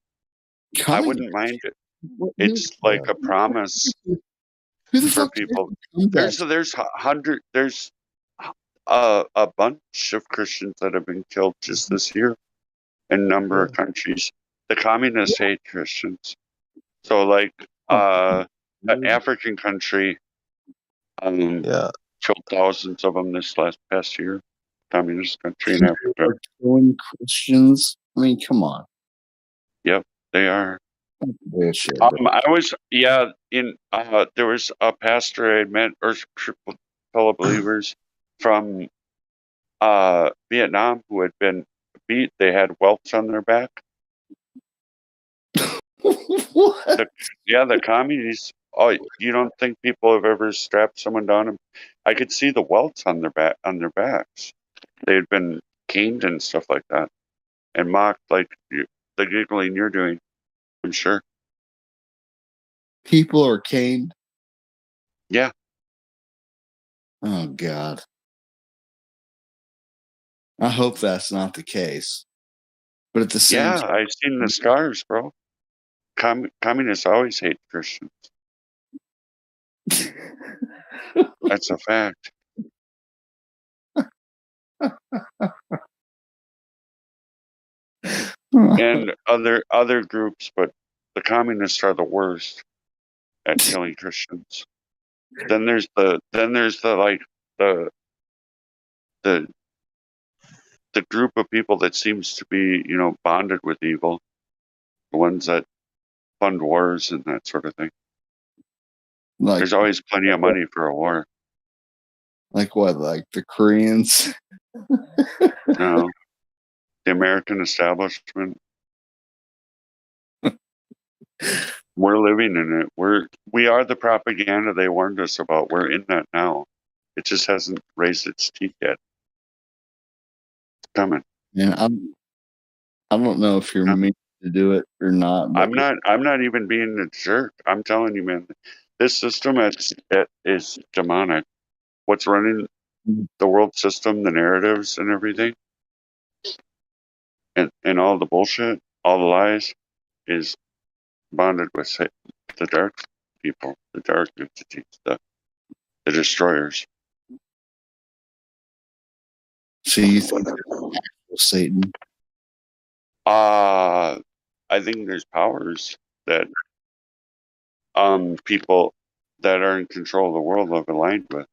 I wouldn't mind it. It's like a promise for people. There's a bunch of Christians that have been killed just this year in a number of countries. The communists hate Christians. So like an African country killed thousands of them this past year. Communist country in Africa. Are killing Christians. I mean, come on. Yep, they are. Bullshit. I was there was a pastor I met or fellow believers from Vietnam who had been beat. They had welts on their back. What? The communists Oh, you don't think people have ever strapped someone down? And I could see the welts on their backs. They had been caned and stuff like that, and mocked like the giggling you're doing. I'm sure. People are caned. Yeah. Oh God. I hope that's not the case. But at the same Yeah, I've seen the scars, bro. Communists always hate Christians. That's a fact. And other groups, but the communists are the worst at killing Christians. Then there's the like the the group of people that seems to be, bonded with evil, the ones that fund wars and that sort of thing. like, there's always plenty of money for a war. Like what? Like the Koreans? No, the American establishment. We're living in it. We are the propaganda they warned us about. We're in that now. It just hasn't raised its teeth yet. It's coming. Yeah, I don't know if you're meant to do it or not. But I'm not even being a jerk. I'm telling you, man. This system is demonic. What's running the world system, the narratives and everything, and all the bullshit, all the lies, is bonded with the dark people, the dark entities, the destroyers. so you think there's actual Satan? I think there's powers that people that are in control of the world have aligned with.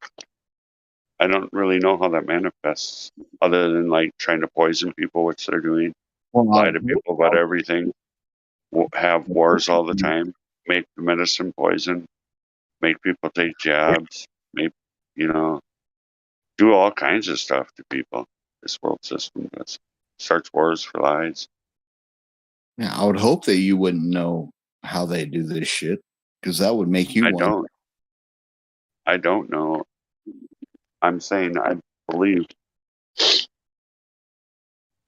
I don't really know how that manifests, other than like trying to poison people, which they're doing, lie to people about everything, have wars all the time, make the medicine poison, make people take jabs, make do all kinds of stuff to people. This world system does. Starts wars for lies. Yeah, I would hope that you wouldn't know how they do this shit, because that would make you wonder. I don't know. I'm saying I believe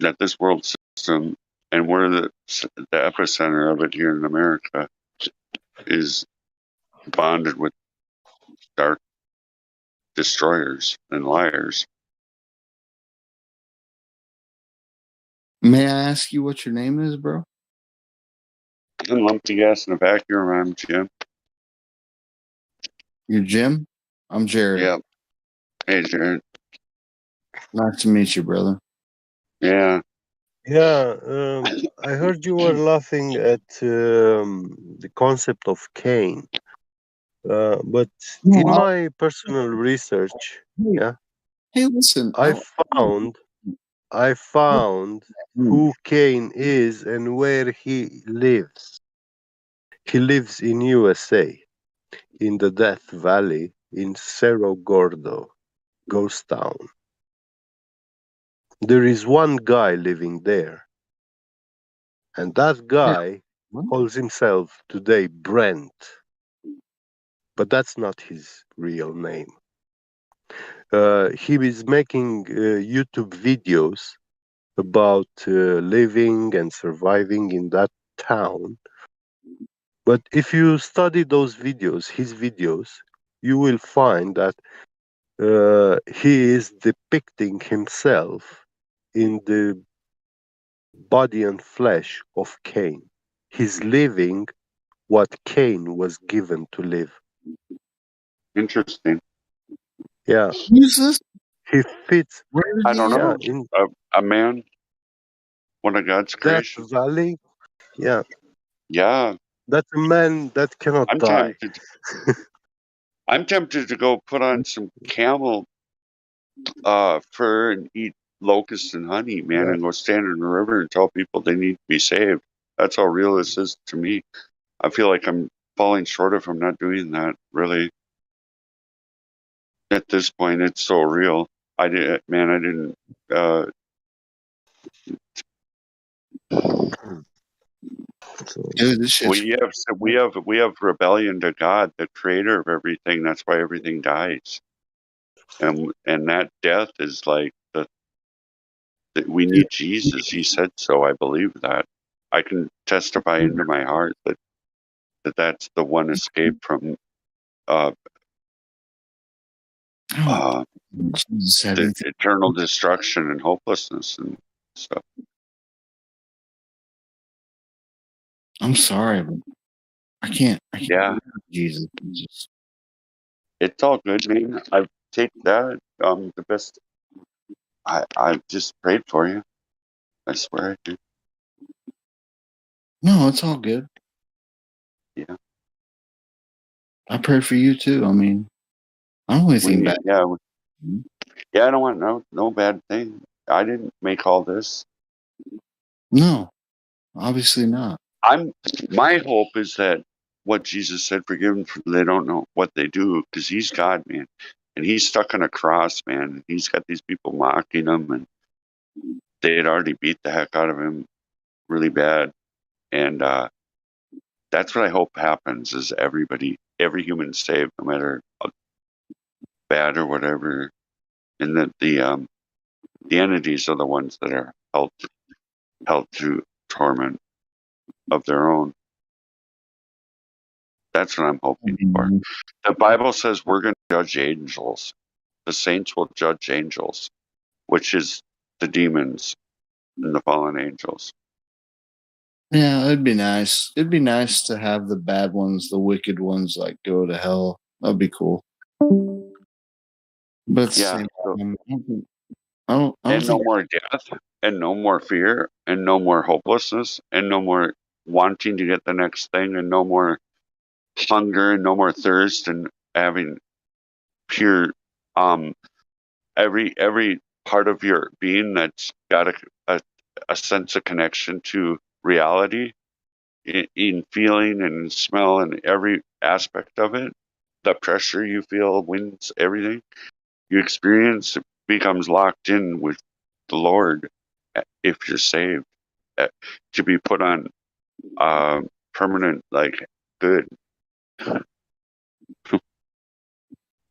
that this world system, and we're the epicenter of it here in America, is bonded with dark destroyers and liars. May I ask you what your name is, bro? And lumpy gas in the vacuum, I'm Jim. You're Jim? I'm Jared. Yeah. Hey, Jared. Nice to meet you, brother. Yeah. Yeah, I heard you were laughing at the concept of Cain. But in my personal research, hey, listen, I found who Cain is and where he lives. He lives in USA, in the Death Valley, in Cerro Gordo, Ghost Town. There is one guy living there, and that guy calls himself today Brent, but that's not his real name. He is making YouTube videos about living and surviving in that town. But if you study those videos, his videos, you will find that he is depicting himself in the body and flesh of Cain. He's living what Cain was given to live. Interesting. Yeah. Jesus? He fits. I don't know. In a man, one of God's Death creation. Valley. Yeah. Yeah. That's a man that cannot die. I'm tempted to go put on some camel fur and eat locusts and honey, man, and go stand in the river and tell people they need to be saved. That's how real this is to me. I feel like I'm falling short if I'm not doing that, really. At this point, it's so real. I didn't. So Dude, this shit's we have rebellion to God, the creator of everything. That's why everything dies. And that death is like that we need Jesus. He said so. I believe that. I can testify into my heart that that's the one escape from the eternal destruction and hopelessness and stuff. I'm sorry, but I can't. Yeah, Jesus. it's all good, man. I take that. The best. I just prayed for you. I swear I did. No, it's all good. Yeah. I pray for you too. I mean, I don't want anything bad. Yeah. Yeah, I don't want no bad thing. I didn't make all this. No, obviously not. My hope is that what Jesus said, forgive them for they don't know what they do, because he's God, man. And he's stuck on a cross, man. He's got these people mocking him, and they had already beat the heck out of him really bad. And that's what I hope happens is every human saved, no matter how bad or whatever. And that the entities are the ones that are held to torment of their own. That's what I'm hoping for. The Bible says we're going to judge angels. The saints will judge angels, which is the demons and the fallen angels. Yeah, it'd be nice. It'd be nice to have the bad ones, the wicked ones, like go to hell. That'd be cool. But at the same time, I don't and no think more death, and no more fear, and no more hopelessness, and no more wanting to get the next thing, and no more hunger, and no more thirst, and having pure every part of your being that's got a sense of connection to reality in feeling and smell and every aspect of it. The pressure you feel, winds, everything you experience becomes locked in with the Lord if you're saved, to be put on permanent, like good,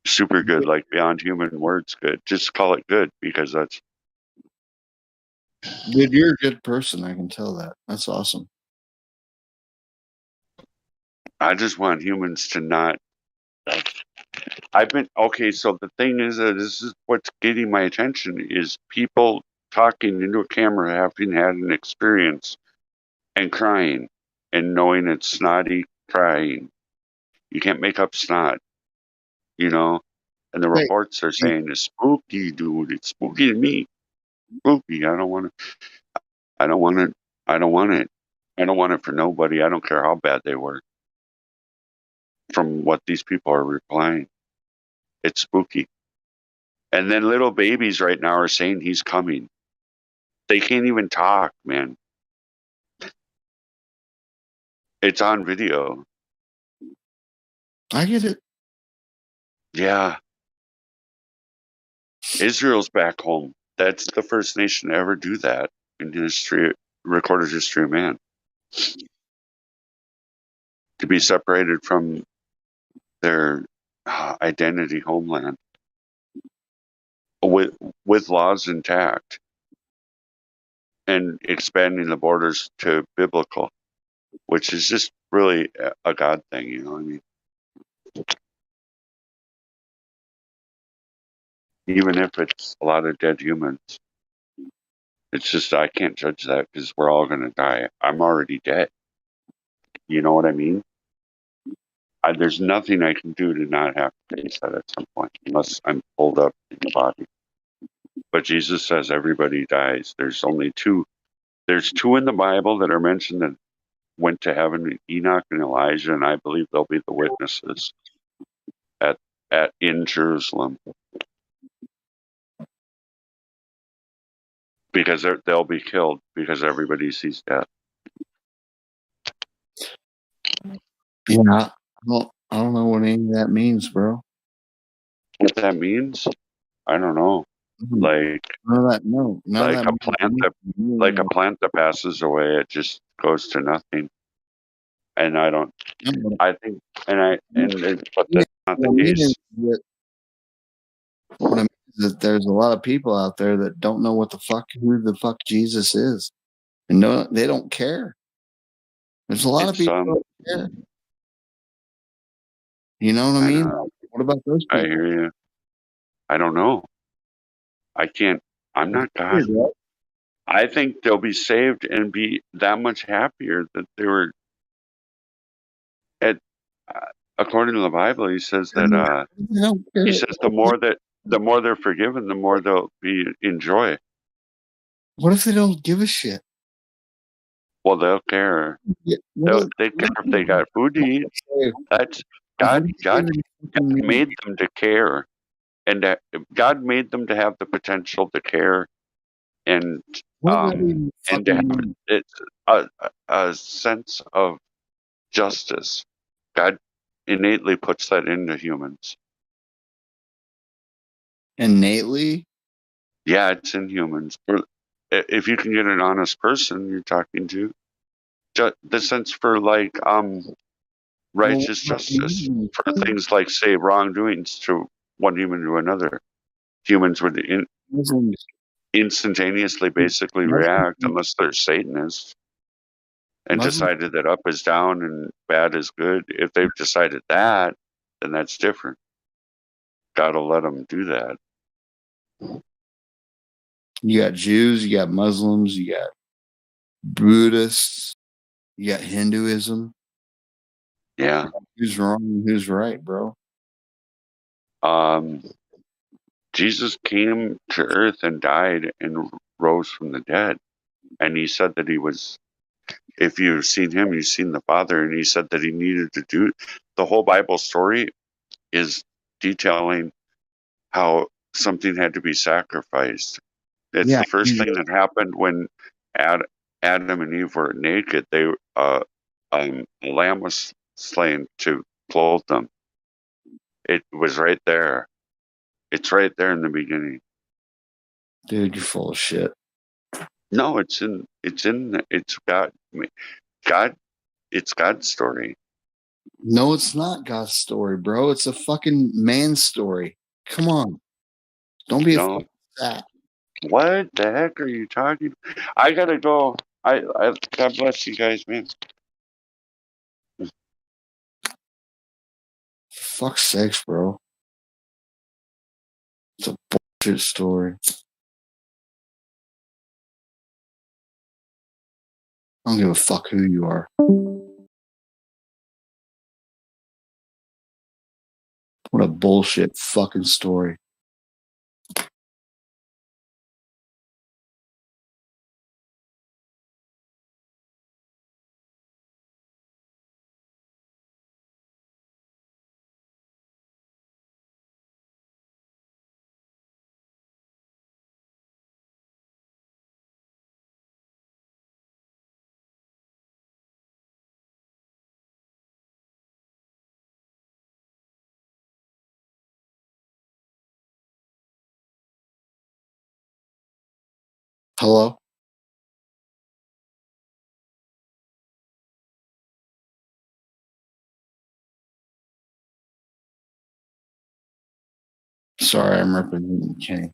super good, like beyond human words good. Just call it good because that's. Dude, you're a good person. I can tell that. That's awesome. I just want humans to not. I've been okay. So the thing is that this is what's getting my attention is people talking into a camera, having had an experience, and crying, and knowing it's snotty crying. You can't make up snot, you know. And the reports are saying it's spooky, dude. It's spooky to me. Spooky. I don't want it. I don't want it. I don't want it. I don't want it for nobody. I don't care how bad they were. From what these people are replying, it's spooky. And then little babies right now are saying he's coming. They can't even talk, man. It's on video. I get it. Yeah. Israel's back home. That's the first nation to ever do that in history, recorded history of man. To be separated from their identity homeland with laws intact and expanding the borders to biblical, which is just really a God thing, you know what I mean? Even if it's a lot of dead humans, it's just I can't judge that because we're all going to die. I'm already dead. You know what I mean? There's nothing I can do to not have to face that at some point, unless I'm pulled up in the body. But Jesus says everybody dies. There's only two. There's two in the Bible that are mentioned that went to heaven: Enoch and Elijah, and I believe they'll be the witnesses at in Jerusalem, because they'll be killed because everybody sees death. Yeah, well, I don't know what any of that means, bro. What that means, I don't know. Like a plant that passes away, it just goes to nothing. And I don't. I think, but Yeah, that's not the what I mean case. is that there's a lot of people out there that don't know who the fuck Jesus is, and they don't care. There's a lot of It's people that don't care. You know what I mean? know. What about those I people? hear you. I don't know. I can't. I'm not God. I think they'll be saved and be that much happier that they were at. According to the Bible, he says that. He says the more they're forgiven, the more they'll be in joy. What if they don't give a shit? Well, they'll care. They care if they got food to eat. That's God. God made them to care, and God made them to have the potential to care, and to have it's a sense of justice. God innately puts that into humans. Innately? Yeah, it's in humans. If you can get an honest person you're talking to, the sense for like righteous justice for things like, say, wrongdoings to one human to another. Humans would instantaneously basically react unless they're Satanists and decided that up is down and bad is good. If they've decided that, then that's different. Gotta let them do that. You got Jews, you got Muslims, you got Buddhists, you got Hinduism. Yeah. Who's wrong and who's right, bro? Jesus came to earth and died and rose from the dead. And he said that he was, if you've seen him, you've seen the Father. And he said that he needed to do the whole Bible story is detailing how something had to be sacrificed. It's the first thing that happened when Adam and Eve were naked. A lamb was slain to clothe them. It was right there. It's right there in the beginning. Dude, you're full of shit. No, it's it's God's story. No, it's not God's story, bro. It's a fucking man's story. Come on. Don't be a fucking sap. What the heck are you talking? I gotta go. God bless you guys, man. For fuck's sakes, bro. It's a bullshit story. I don't give a fuck who you are. What a bullshit fucking story. Hello? Sorry, I'm representing Kenny.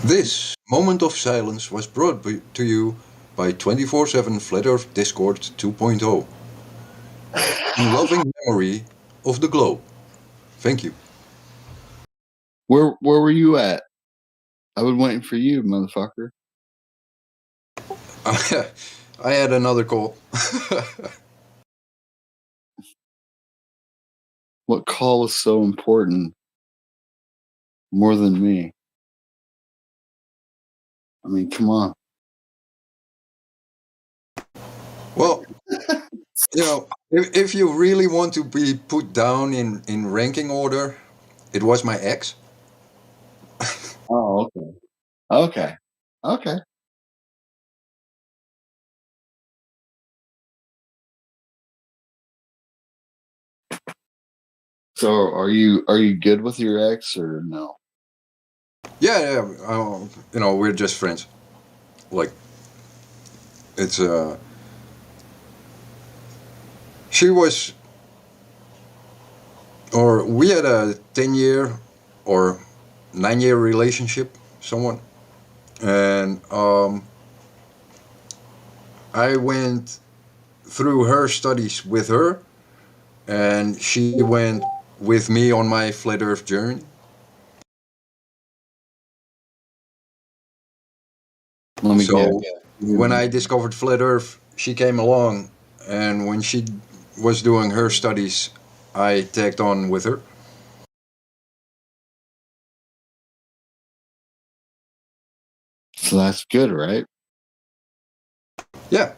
This moment of silence was brought to you by 24/7 Flat Earth Discord 2.0. In loving memory of the globe. Thank you. Where were you at? I was waiting for you, motherfucker. I had another call. What call is so important? More than me. I mean, come on. Well, if you really want to be put down in ranking order, it was my ex. Oh, okay. Okay. Okay. So are you good with your ex or no? Yeah. We're just friends. Like, it's she was, or we had a 10-year or 9-year relationship, somewhat, and I went through her studies with her, and she went with me on my flat Earth journey. So when I discovered flat Earth, she came along, and when she was doing her studies, I tagged on with her. So that's good, right? Yeah,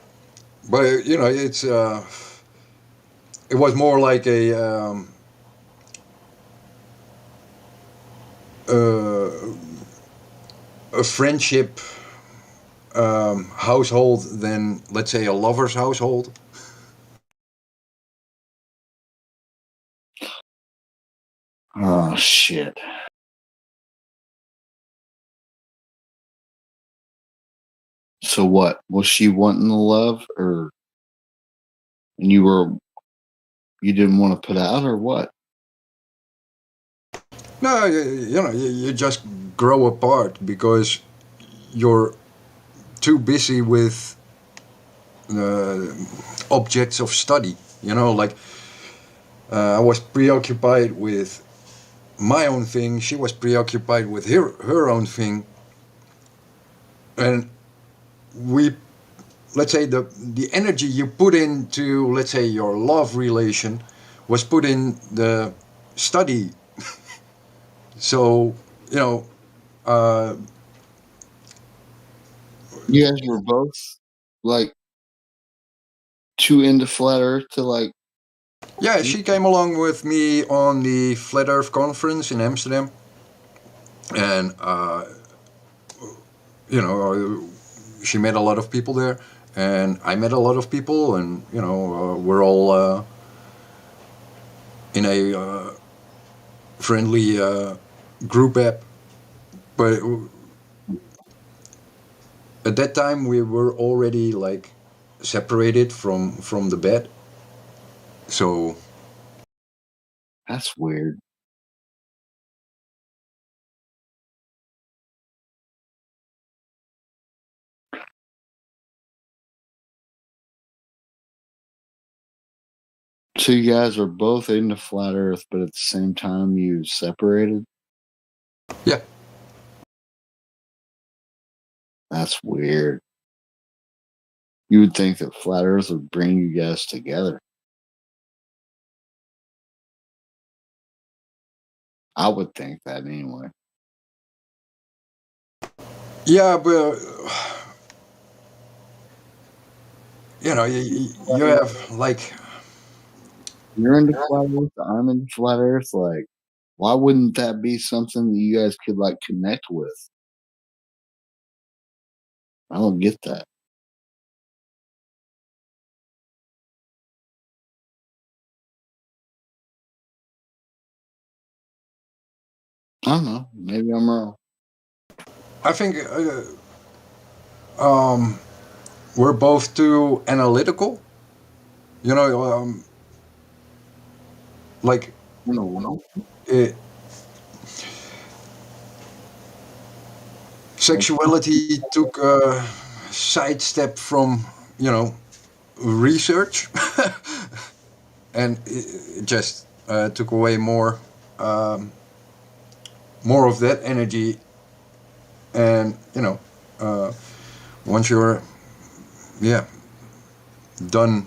but you know, it was more like uh, a friendship household than, let's say, a lover's household. Oh shit. So what? Was she wanting the love, or and you didn't want to put out, or what? No, you know, you just grow apart because you're too busy with objects of study. You know, like I was preoccupied with my own thing. She was preoccupied with her own thing, and we, let's say, the energy you put into, let's say, your love relation was put in the study. So you know, You guys were both like too into flat Earth to like. yeah, she came along with me on the Flat Earth conference in Amsterdam, and you know, she met a lot of people there, and I met a lot of people, and you know, we're all in a friendly group app. But at that time, we were already like separated from the bed, so That's weird. So you guys are both into flat Earth, but at the same time you separated? yeah. That's weird. You would think that flat Earth would bring you guys together. I would think that anyway. Yeah, but you know, you have like, You're into flat Earth, I'm into flat Earth. Like, why wouldn't that be something that you guys could like connect with? I don't get that. I don't know. Maybe I'm wrong. I think we're both too analytical. You know, like it, sexuality took a sidestep from, you know, research, and it just took away more of that energy. And you know, once you're done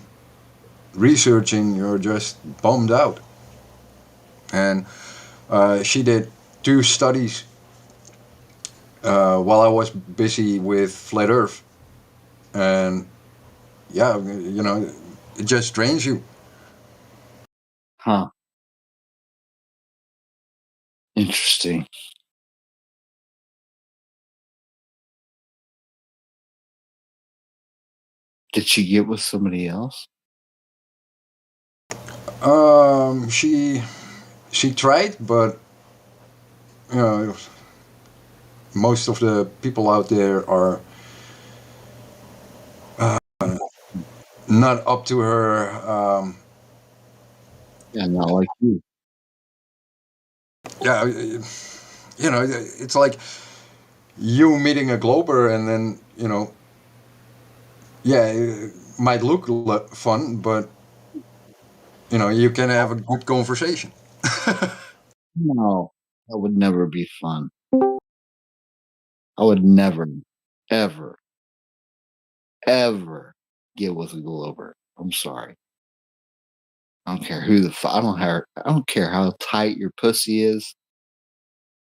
researching, you're just bummed out. And she did 2 studies while I was busy with flat Earth, and yeah, you know, it just drains you. Huh. Interesting. Did she get with somebody else? She tried, but you know, most of the people out there are not up to her Yeah, not like you. Yeah, it's like you meeting a Glober, and then yeah, it might look fun, but you can have a good conversation. No, that would never be fun. I would never, ever, ever get with a Glover. I'm sorry. I don't care who I don't care how tight your pussy is.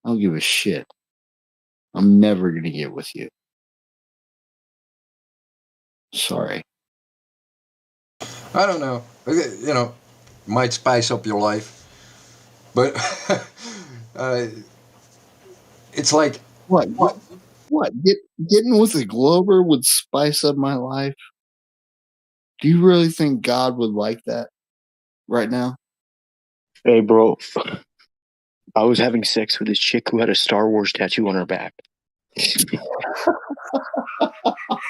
I don't give a shit. I'm never gonna get with you. Sorry. I don't know. Might spice up your life, but it's like What? What? Getting with a Glover would spice up my life? Do you really think God would like that right now? Hey, bro. I was having sex with this chick who had a Star Wars tattoo on her back.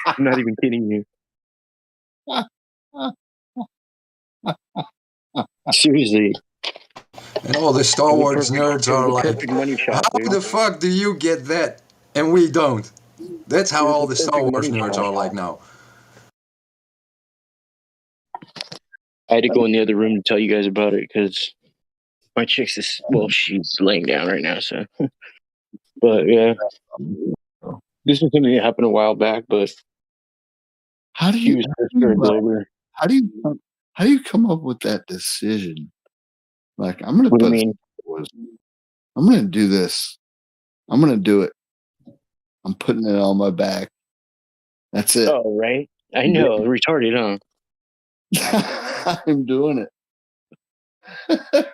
I'm not even kidding you. Seriously. And all the Star Wars nerds are like, money shot, how dude. the fuck do you get that? And we don't. That's how all the Star Wars nerds are like now. I had to go in the other room to tell you guys about it because my chick's she's laying down right now, so. But yeah, this is something that happened a while back, but how do you come up with that decision? Like, I'm gonna I'm gonna do this. I'm gonna do it. I'm putting it on my back. That's it. Oh, right. I know, retarded, huh? I'm doing it. Yeah.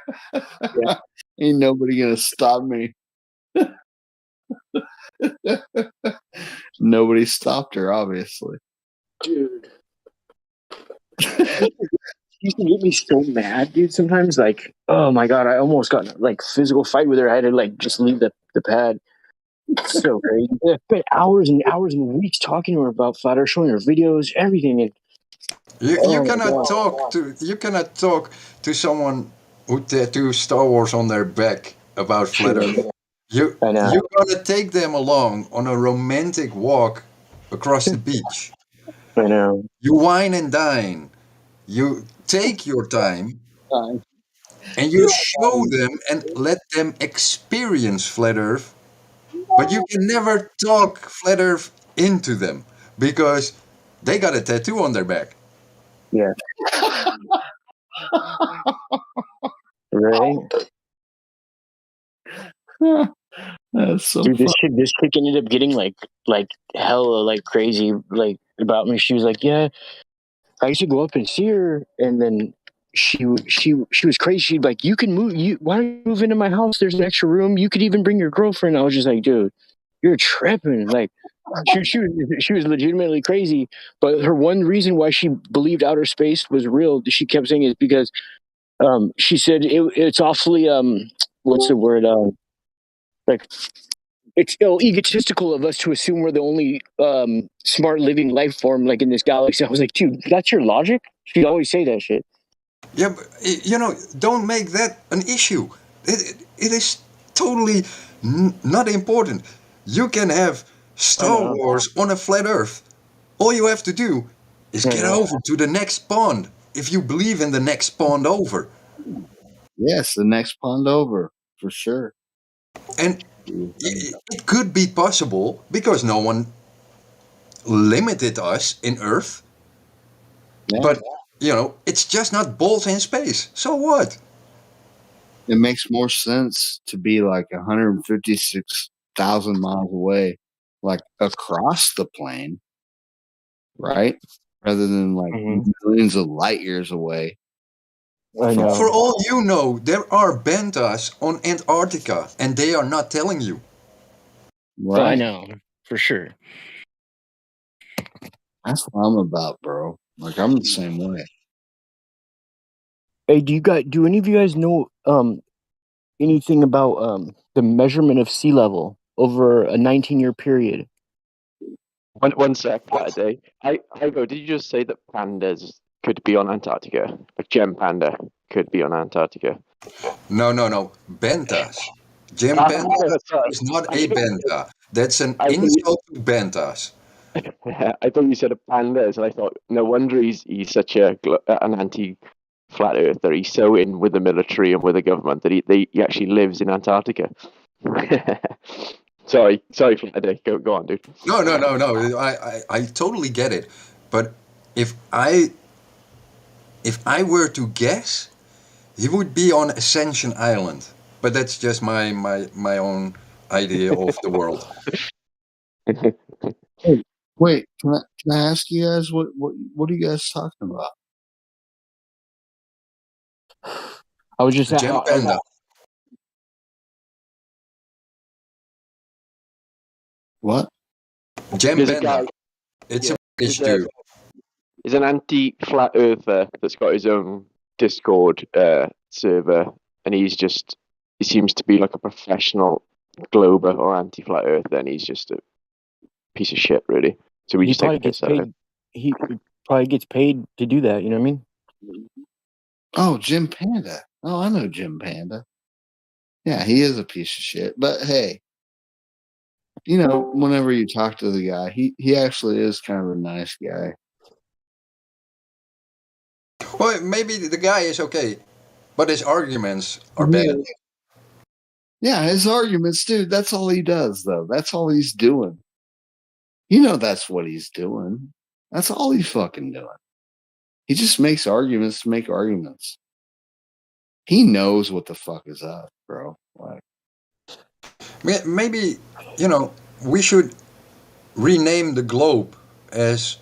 Ain't nobody gonna stop me. Nobody stopped her, obviously. Dude. She used to get me so mad, dude. Sometimes, like, oh my god, I almost got in a physical fight with her. I had to just leave the pad. It's so crazy. I spent hours and hours and weeks talking to her about Flat Earth, showing her videos, everything. And You cannot talk to someone who tattoos Star Wars on their back about Flat Earth. You gotta take them along on a romantic walk across the beach. I know. You wine and dine. You take your time, and you show them and let them experience Flat Earth. But you can never talk Flat Earth into them because they got a tattoo on their back. Yeah. Right. That's so dude, this chick ended up getting hella crazy about me. She was like, yeah, I used to go up and see her, and then she was crazy. She'd be like, you can move. Why don't you move into my house? There's an extra room. You could even bring your girlfriend. I was just like, dude, you're tripping. Like, she was legitimately crazy. But her one reason why she believed outer space was real, she kept saying, is because she said it's awfully what's the word it's egotistical of us to assume we're the only smart living life form in this galaxy. I was like, dude, that's your logic? She'd always say that shit. Yeah, but, don't make that an issue. It is totally not important. You can have Star Wars on a flat Earth. All you have to do is get over to the next pond if you believe in the next pond over. Yes, the next pond over, for sure. And it could be possible because no one limited us in Earth. Yeah. But, it's just not balls in space. So what? It makes more sense to be 156,000 miles away, across the plane, right? Rather than millions of light years away. For all you know, there are bantas on Antarctica, and they are not telling you. Right. I know, for sure. That's what I'm about, bro. I'm the same way. Hey, do any of you guys know anything about the measurement of sea level over a 19-year period? One sec, Friday. Ivo, did you just say that pandas could be on Antarctica? Like gem panda? could be on Antarctica. No. Bentas. Jim Panda is not a benta. That's an insult to bentas. I thought you said pandas, and I thought, no wonder he's such an anti-flat earther. He's so in with the military and with the government that he actually lives in Antarctica. sorry, Flatty. Go on, dude. No. I totally get it. But if I were to guess, he would be on Ascension Island. But that's just my own idea of the world. Hey, wait, can I ask you guys what are you guys talking about? I was just Jim Panda. What? Jim There's Panda. a guy. It's a British dude. He's an anti-flat earther that's got his own Discord server, and he seems to be like a professional glober or anti-flat earther, and he's just a piece of shit, really. So we He just take probably the gets piss out of paid. him. He probably gets paid to do that. You know what I mean? Oh, Jim Panda. Oh, I know Jim Panda. Yeah, he is a piece of shit. But hey, whenever you talk to the guy, he actually is kind of a nice guy. Well, maybe the guy is okay, but his arguments are bad. Yeah, his arguments, dude, that's all he does, though. That's all he's doing. That's what he's doing. That's all he's fucking doing. He just makes arguments to make arguments. He knows what the fuck is up, bro. Like, maybe, we should rename the globe as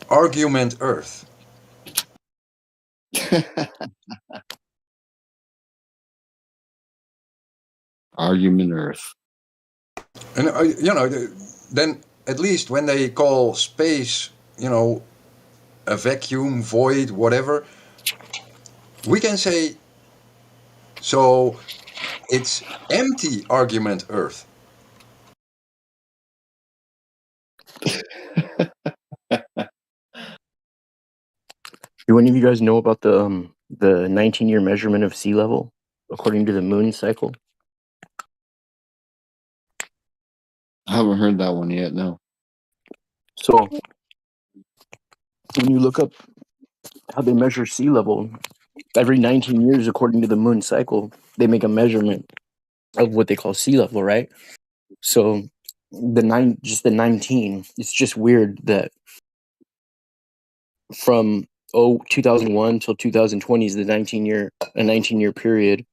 Argument Earth. Argument Earth. And, then at least when they call space, a vacuum, void, whatever, we can say, so it's empty Argument Earth. Do any of you guys know about the 19-year measurement of sea level according to the moon cycle? I haven't heard that one yet, no. So when you look up how they measure sea level, every 19 years, according to the moon cycle, they make a measurement of what they call sea level, right? So the 19, it's just weird that from 2001 till 2020 is the 19-year period,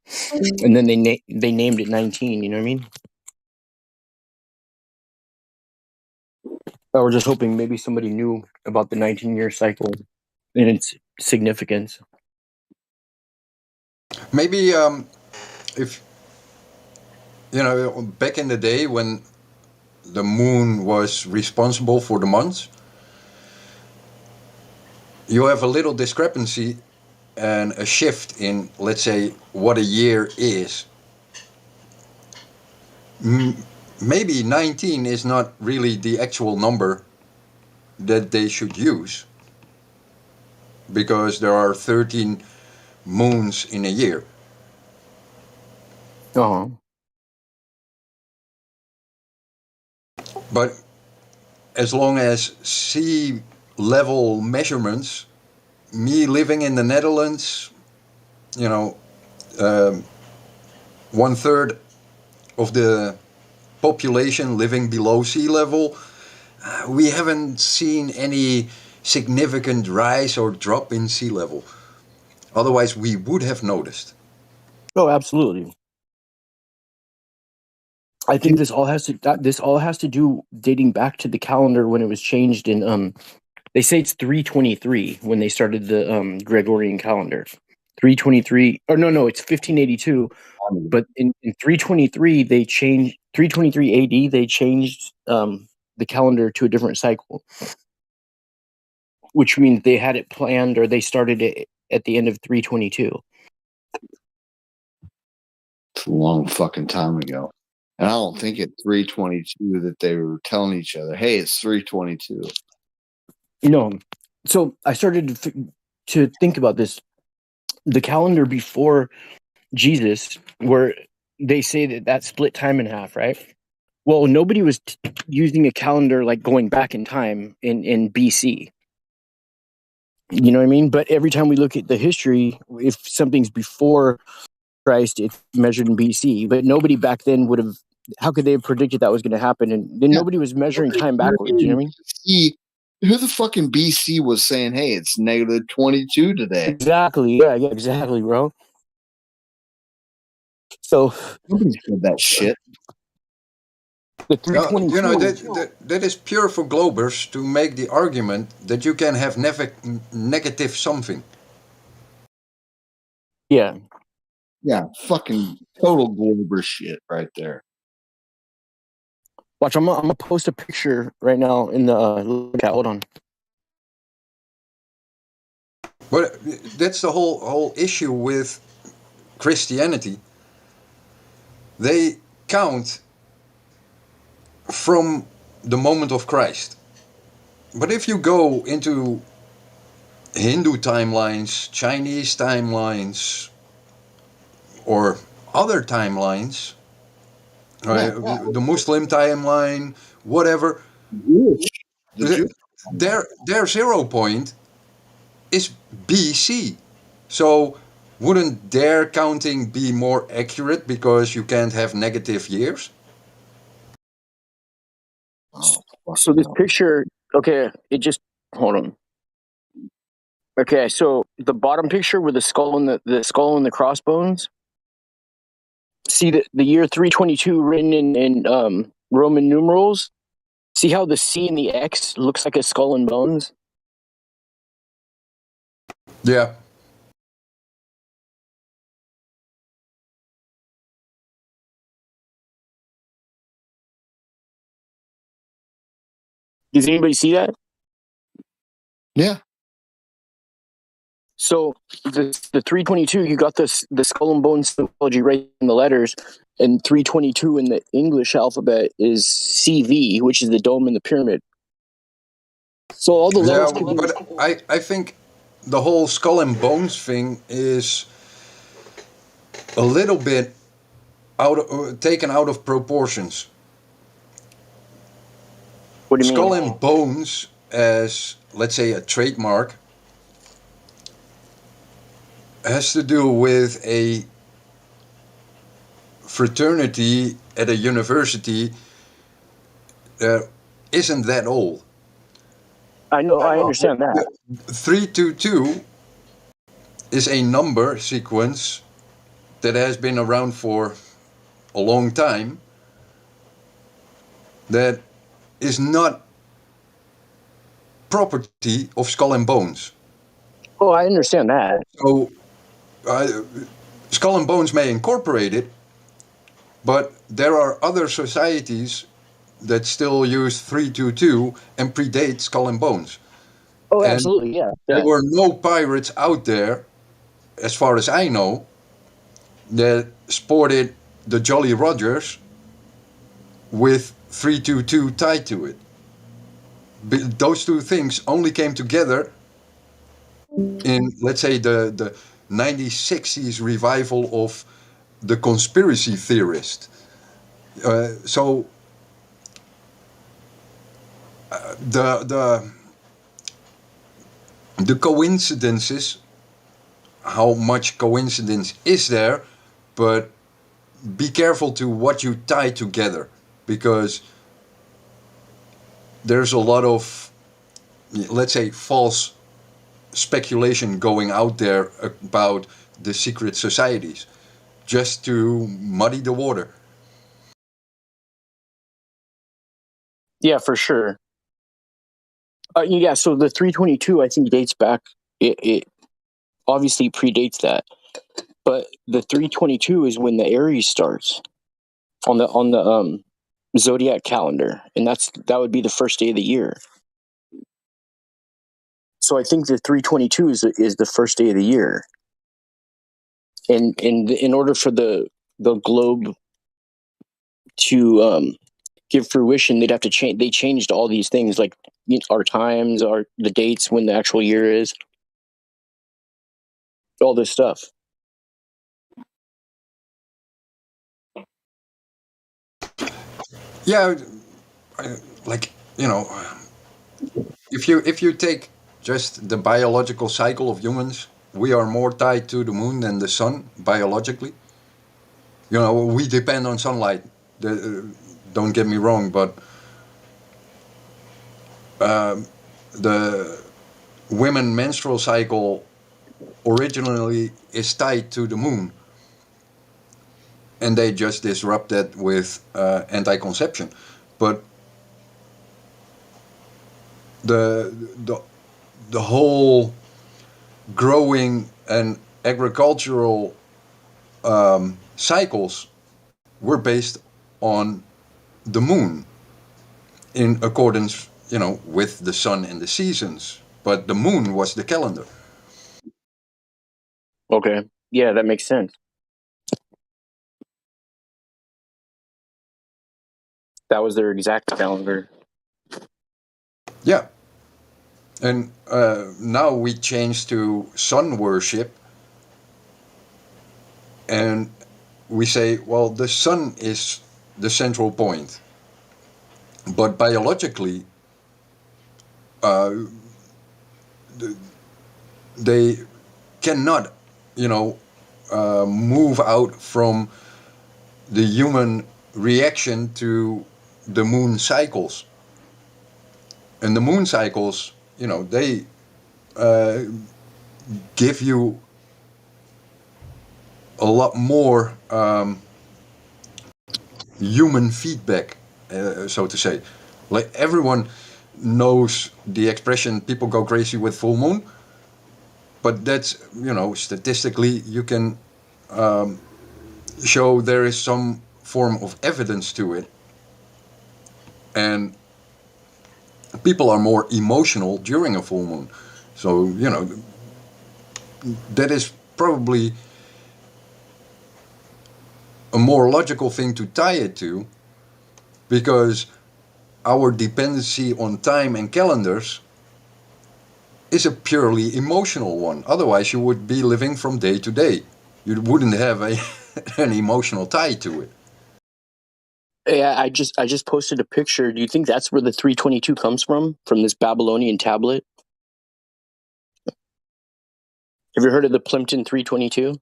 and then they named it 19. You know what I mean? I was just hoping maybe somebody knew about the 19-year cycle and its significance. Maybe if back in the day when the moon was responsible for the months, you have a little discrepancy and a shift in, let's say, what a year is. Maybe 19 is not really the actual number that they should use, because there are 13 moons in a year. Uh-huh. But as long as sea level measurements, me living in the Netherlands, 1/3 of the population living below sea level, we haven't seen any significant rise or drop in sea level. Otherwise, we would have noticed. Oh, absolutely. I think this all has to do dating back to the calendar when it was changed in they say it's 323 when they started the Gregorian calendar. 323 or no, it's 1582. But in 323 they changed 323 AD they changed the calendar to a different cycle, which means they had it planned or they started it at the end of 322. It's a long fucking time ago. And I don't think at 322 that they were telling each other, hey, it's 322. No. So I started to think about this. the calendar before Jesus, where they say that split time in half, right? Well, nobody was using a calendar like going back in time in BC. You know what I mean? But every time we look at the history, if something's before Christ, it's measured in BC. But nobody back then would have. How could they have predicted that was going to happen? And then nobody was measuring time backwards. You know what I mean? Who the fucking BC was saying, "Hey, it's negative 22 today"? Exactly. Yeah. Exactly, bro. So nobody said that shit. The 322. You know, that is pure for Globers to make the argument that you can have negative something. Yeah. Yeah, fucking total Glober shit right there. Watch, I'm gonna post a picture right now in the hold on. But that's the whole issue with Christianity. They count from the moment of Christ. But if you go into Hindu timelines, Chinese timelines, or other timelines, the Muslim timeline, whatever, their 0 point is BC. So wouldn't their counting be more accurate because you can't have negative years? So this picture, okay, it just hold on. Okay, so the bottom picture with the skull and the skull and the crossbones. See the year 322 written in Roman numerals. See how the C and the X looks like a skull and bones? Yeah. Does anybody see that? Yeah. So the 322, you got the skull and bone symbology right in the letters, and 322 in the English alphabet is CV, which is the dome and the pyramid. So all the letters. Yeah, but I think the whole skull and bones thing is a little bit taken out of proportions. What do you skull mean? and bones as, let's say, a trademark has to do with a fraternity at a university that isn't that old. I know, I understand that. 322 is a number sequence that has been around for a long time that is not property of skull and bones. Oh, I understand that. So skull and bones may incorporate it, but there are other societies that still use 322 and predate skull and bones. Oh, and absolutely, yeah. There were no pirates out there, as far as I know, that sported the Jolly Rogers with 322 tied to it. Those two things only came together in, let's say, the 1960s revival of the conspiracy theorist. So the coincidences, how much coincidence is there, but be careful to what you tie together, because there's a lot of, let's say, false speculation going out there about the secret societies just to muddy the water. Yeah, for sure. Yeah, so the 322 I think dates back. It obviously predates that, but the 322 is when the Aries starts on the zodiac calendar, and that would be the first day of the year. So I think the 322 is the first day of the year, and in order for the globe to give fruition, they'd have to change. They changed all these things, like our times, the dates when the actual year is. all this stuff. Yeah, like, you know, if you take just the biological cycle of humans, we are more tied to the moon than the sun biologically. You know, we depend on sunlight. Don't get me wrong, but the women menstrual cycle originally is tied to the moon, and they just disrupt that with anti-conception. But the the the whole growing and agricultural cycles were based on the moon in accordance, you know, with the sun and the seasons. But the moon was the calendar. Okay. Yeah, that makes sense. That was their exact calendar. Yeah. And now we change to sun worship, and we say, well, the sun is the central point. But biologically, they cannot, you know, move out from the human reaction to the moon cycles. And the moon cycles, you know, they give you a lot more human feedback, so to say. Like everyone knows the expression "people go crazy with full moon," but that's, you know, statistically you can show there is some form of evidence to it, and people are more emotional during a full moon. So, you know, that is probably a more logical thing to tie it to, because our dependency on time and calendars is a purely emotional one. Otherwise, you would be living from day to day. You wouldn't have an emotional tie to it. Yeah, I just posted a picture. Do you think that's where the 322 comes from this Babylonian tablet? Have you heard of the Plimpton 322?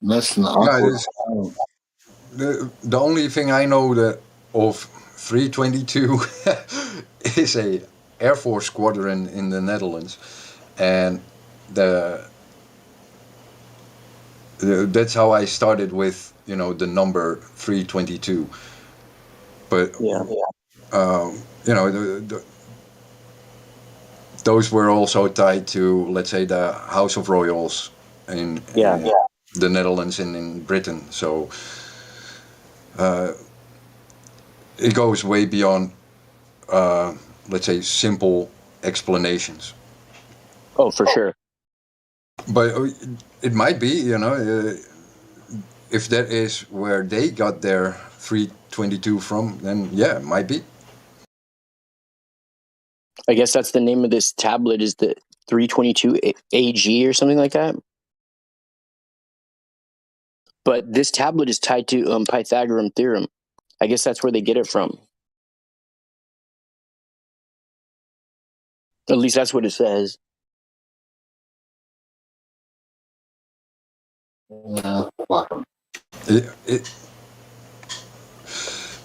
Less than Yeah, awkward. the only thing I know that of 322 is a Air Force squadron in the Netherlands, and that's how I started with, you know, the number 322. But Yeah. you know, those were also tied to, let's say, the House of Royals in the Netherlands and in Britain. So it goes way beyond, let's say, simple explanations. Oh, for sure. But it might be, you know, if that is where they got their 322 from, then yeah, it might be. I guess that's the name of this tablet, is the 322 AG or something like that. But this tablet is tied to Pythagorean theorem. I guess that's where they get it from. At least that's what it says.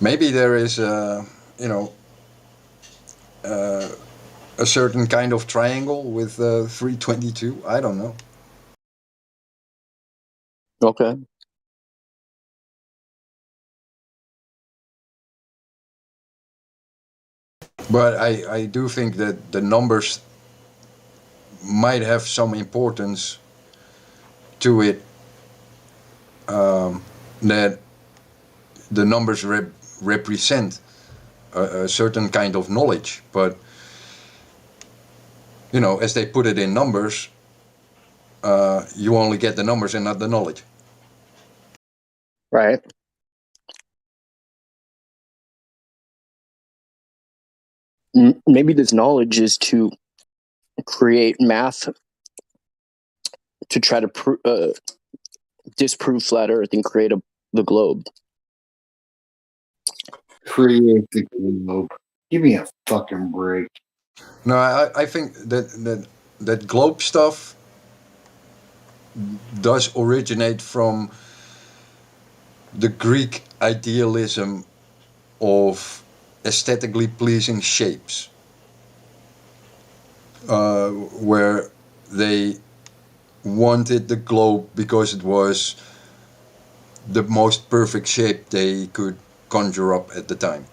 Maybe there is, you know, a certain kind of triangle with 322. I don't know. Okay. But I do think that the numbers might have some importance to it, that the numbers represent a certain kind of knowledge. But, you know, as they put it in numbers, you only get the numbers and not the knowledge. Right. maybe this knowledge is to create math to try to disprove flat Earth and create the globe. Create the globe. Give me a fucking break. No, I think that globe stuff does originate from the Greek idealism of aesthetically pleasing shapes, where they wanted the globe because it was the most perfect shape they could conjure up at the time.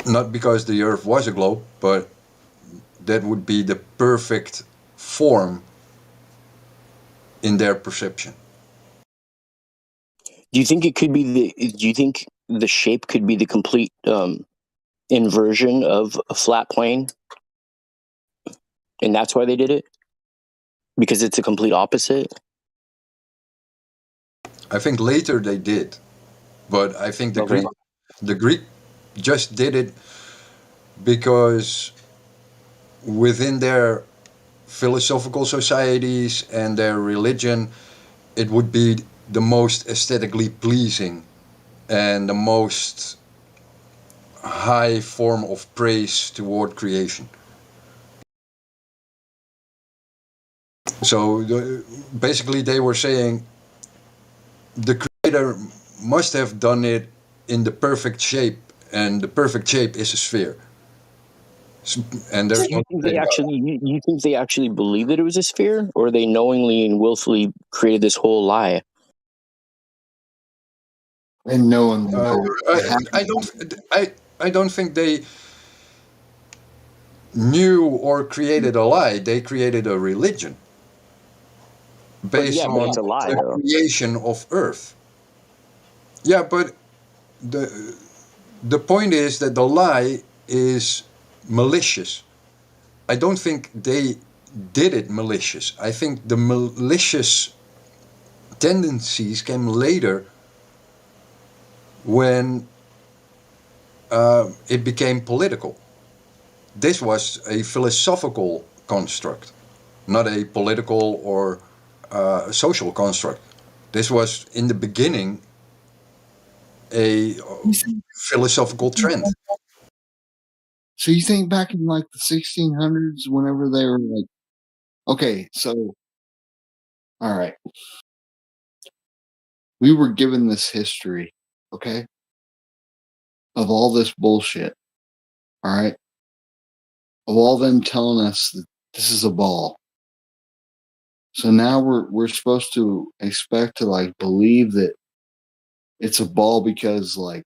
Not because the Earth was a globe, but that would be the perfect form in their perception. Do you think it could be do you think the shape could be the complete inversion of a flat plane? And that's why they did it? Because it's a complete opposite? I think later they did, but I think the Greek just did it because within their philosophical societies and their religion, it would be the most aesthetically pleasing and the most high form of praise toward creation. So basically they were saying the creator must have done it in the perfect shape, and the perfect shape is a sphere. And there's you think they actually believe that it was a sphere, or they knowingly and willfully created this whole lie? And knowingly. I don't think they knew or created a lie. They created a religion based on it's a lie, the creation of Earth. Yeah, but the point is that the lie is malicious. I don't think they did it malicious. I think the malicious tendencies came later when it became political. This was a philosophical construct, not a political or social construct. This was, in the beginning, a philosophical trend. So you think back in like the 1600s, whenever they were like, okay, so, all right, we were given this history, okay, of all this bullshit, all right, of all them telling us that this is a ball. So now we're supposed to expect to like believe that it's a ball because like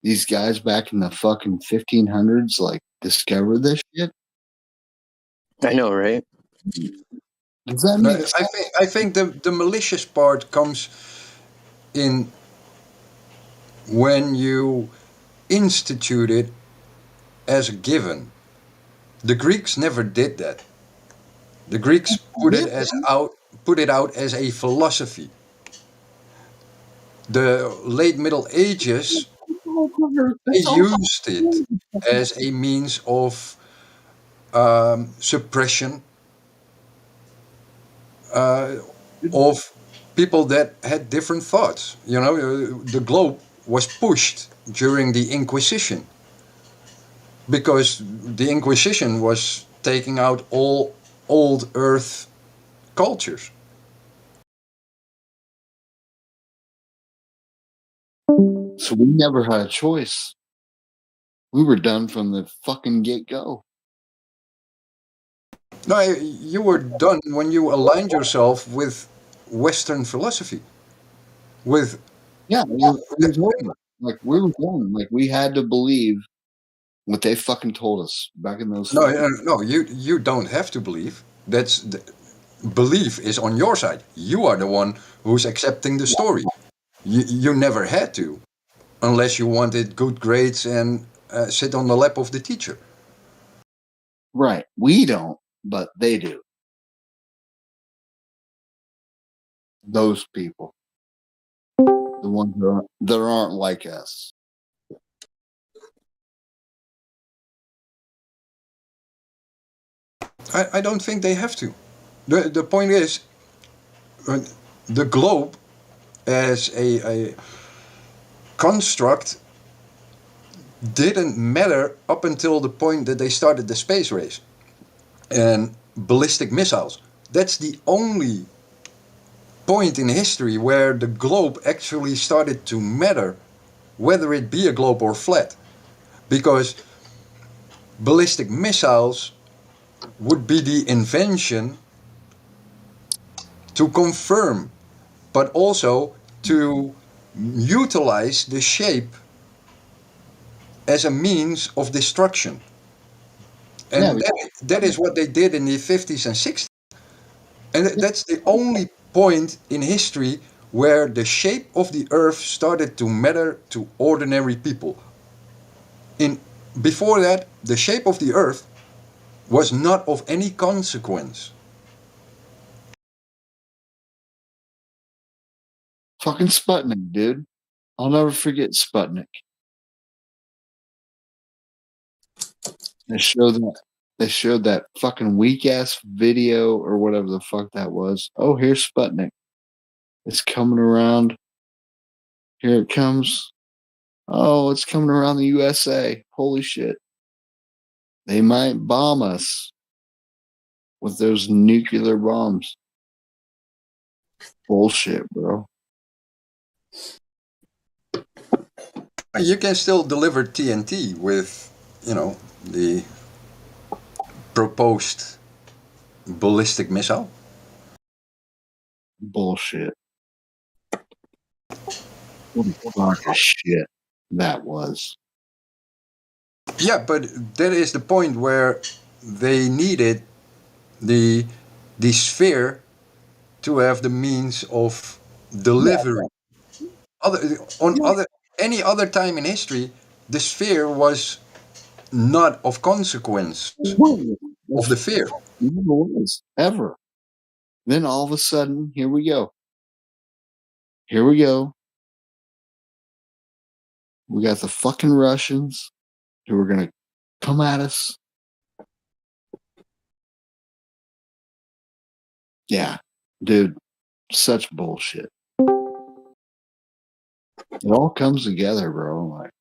these guys back in the fucking 1500s like discovered this shit. I know, right? Does that make sense? I think the malicious part comes in when you institute it as a given. The Greeks never did that. The Greeks put it out as a philosophy. The late Middle Ages, they used it as a means of suppression of people that had different thoughts. You know, the globe was pushed during the Inquisition because the Inquisition was taking out all old Earth cultures. So we never had a choice. We were done from the fucking get-go. No, you were done when you aligned yourself with Western philosophy. With like we were done. Like we had to believe what they fucking told us back in those. No, you don't have to believe. Belief is on your side. You are the one who's accepting the story. You never had to, unless you wanted good grades and sit on the lap of the teacher. Right. We don't, but they do. Those people. The ones that aren't like us. I don't think they have to. The point is, the globe as a construct didn't matter up until the point that they started the space race and ballistic missiles. That's the only point in history where the globe actually started to matter, whether it be a globe or flat. Because ballistic missiles would be the invention to confirm, but also to utilize the shape as a means of destruction. And that is what they did in the 50s and 60s. And that's the only point in history where the shape of the earth started to matter to ordinary people. Before that, the shape of the earth was not of any consequence. Fucking Sputnik, dude. I'll never forget Sputnik. They showed that fucking weak ass video or whatever the fuck that was. Oh, here's Sputnik. It's coming around. Here it comes. Oh, it's coming around the USA. Holy shit. They might bomb us with those nuclear bombs. Bullshit, bro. You can still deliver TNT with, the proposed ballistic missile. Bullshit. What a crock of shit that was. Yeah, but that is the point where they needed the sphere to have the means of delivery. Any other time in history, the sphere was not of consequence of the fear. Never was, ever. Then all of a sudden, here we go. Here we go. We got the fucking Russians who are going to come at us. Yeah, dude, such bullshit. It all comes together, bro. Like,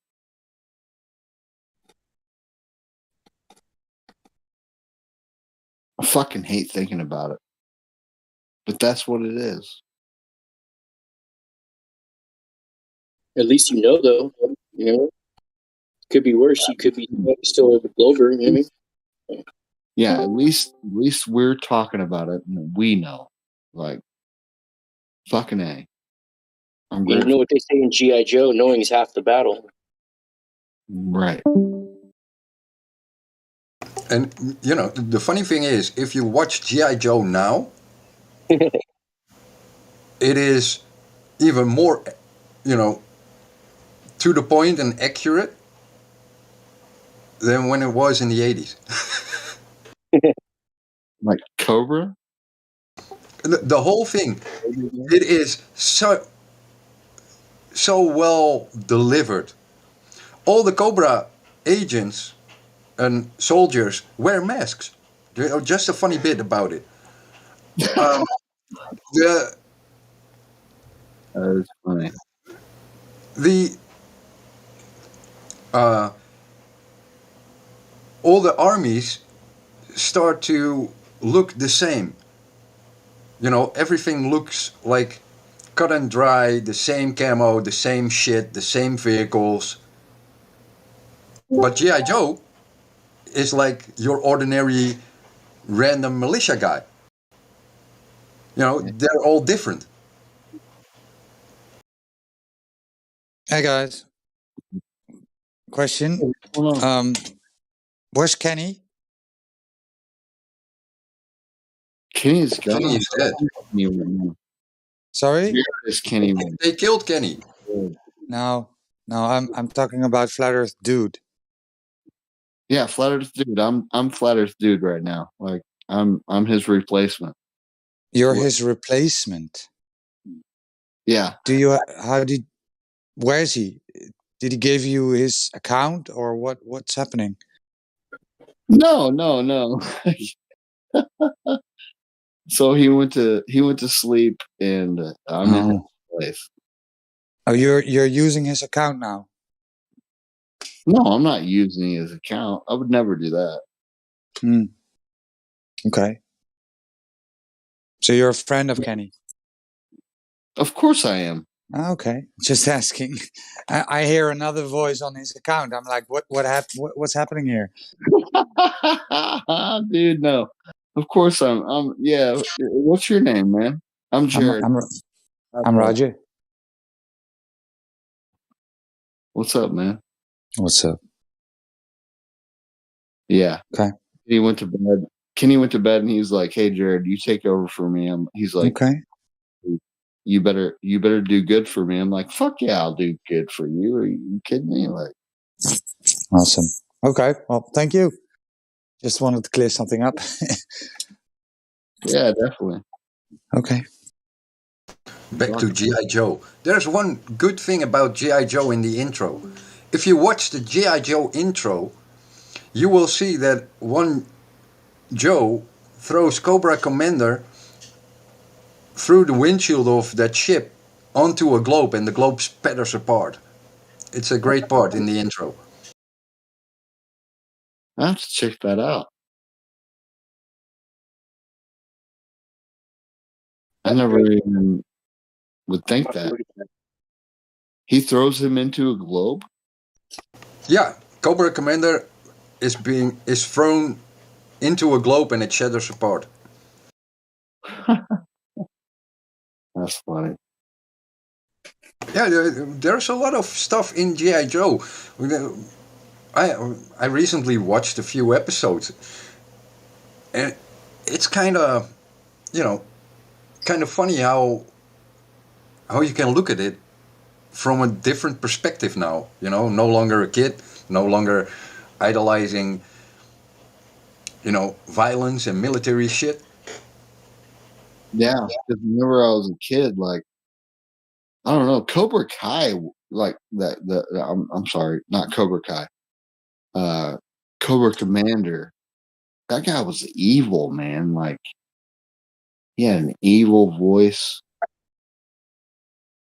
I fucking hate thinking about it. But that's what it is. At least you know, though. Could be worse. You could be still a Glover. You know what I mean? Yeah, at least we're talking about it and we know. Like, fucking A. I'm You know what they say in G.I. Joe, knowing is half the battle. Right. And, the funny thing is, if you watch G.I. Joe now, it is even more, to the point and accurate than when it was in the 80s. Like Cobra? The whole thing, it is so well delivered. All the Cobra agents and soldiers wear masks. Just a funny bit about it. That is funny. All the armies start to look the same. Everything looks like cut and dry, the same camo, the same shit, the same vehicles. But G.I. Joe is like your ordinary random militia guy. They're all different. Hey guys. Question. Where's Kenny? Kenny's gone. Kenny's dead. Sorry? Is Kenny? They killed Kenny. No, I'm talking about Flat Earth Dude. Yeah, Flat Earth Dude. I'm Flat Earth Dude right now. Like I'm his replacement. You're his replacement. Yeah. How did Where is he? Did he give you his account or what's happening? No. So he went to sleep, and I'm in his place. Oh, you're using his account now? No, I'm not using his account. I would never do that. Okay. So you're a friend of Kenny? Of course I am. Okay, just asking. I hear another voice on his account. I'm like, what's happening here? Dude, no. Of course I'm. Yeah. What's your name, man? I'm Jared. I'm Roger. What's up, man? What's up? Yeah. Okay. He went to bed. Kenny went to bed, and he's like, "Hey, Jared, you take over for me." He's like, okay. You better do good for me. I'm like, fuck yeah, I'll do good for you. Are you kidding me? Like, awesome. Okay. Well, thank you. Just wanted to clear something up. Yeah, definitely. Okay. Back to G.I. Joe. There's one good thing about G.I. Joe in the intro. If you watch the G.I. Joe intro, you will see that one Joe throws Cobra Commander through the windshield of that ship onto a globe, and the globe spatters apart. It's a great part in the intro. I have to check that out. I never even would think that. He throws him into a globe? Yeah, Cobra Commander is thrown into a globe and it shatters apart. That's funny. Yeah, there's a lot of stuff in G.I. Joe. I recently watched a few episodes, and it's kind of, kind of funny how you can look at it from a different perspective now. No longer a kid, no longer idolizing, violence and military shit. Yeah, because whenever I was a kid, like, I don't know, Cobra Kai, like that. I'm sorry, not Cobra Kai. Cobra Commander. That guy was evil, man. Like, he had an evil voice.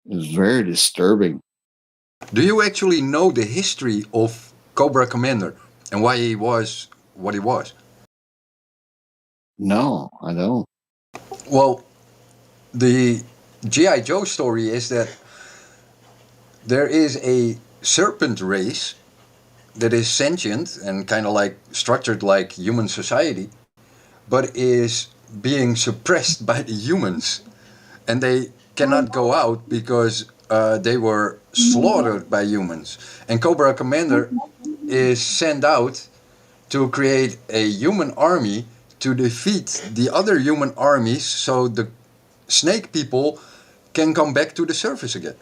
It was very disturbing. Do you actually know the history of Cobra Commander and why he was what he was? No, I don't. Well, the G.I. Joe story is that there is a serpent race that is sentient and kind of like structured like human society, but is being suppressed by the humans. And they cannot go out because they were slaughtered by humans. And Cobra Commander is sent out to create a human army to defeat the other human armies so the snake people can come back to the surface again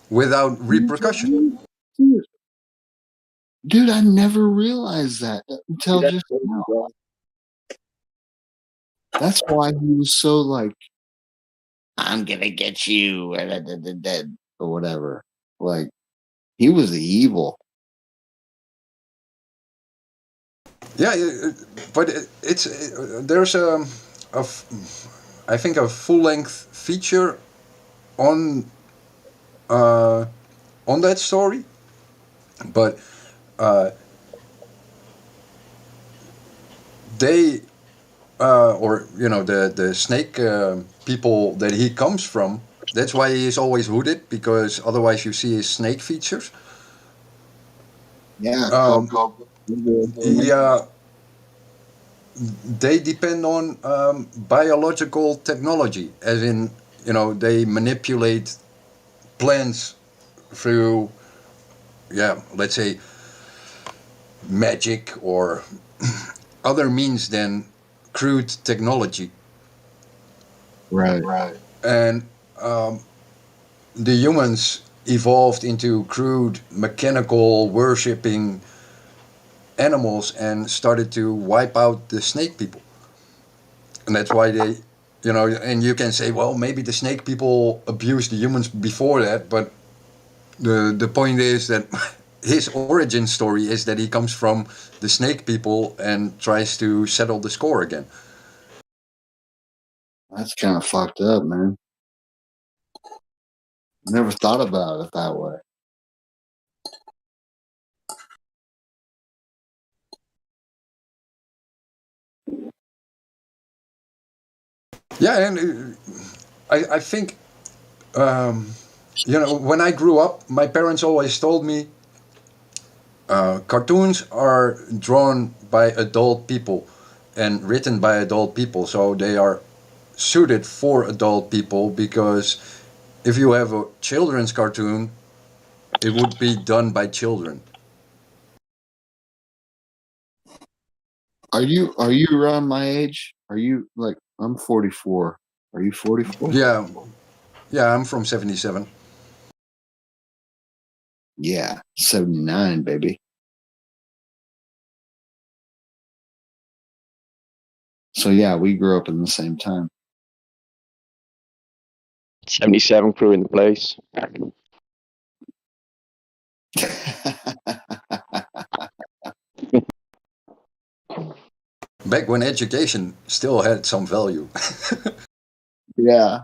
without repercussion. Dude, I never realized that until just now. That's why he was so like, I'm gonna get you, or whatever. Like, he was evil. Yeah, but there's I think a full length feature on that story, but they or the snake people that he comes from. That's why he is always hooded, because otherwise you see his snake features. Yeah, they depend on biological technology, as in, they manipulate plants through, let's say, magic or other means than crude technology. Right. And the humans evolved into crude, mechanical, worshipping animals and started to wipe out the snake people. And that's why they, and you can say, well, maybe the snake people abused the humans before that, but The point is that his origin story is that he comes from the snake people and tries to settle the score again. That's kind of fucked up, man. Never thought about it that way. Yeah, and I think, when I grew up, my parents always told me cartoons are drawn by adult people and written by adult people, so they are suited for adult people, because if you have a children's cartoon, it would be done by children. Are you around my age? Are you like I'm 44? Are you 44? Yeah, I'm from 77. Yeah, 79, baby. So yeah, we grew up in the same time. 77 crew in the place. Back when education still had some value. Yeah.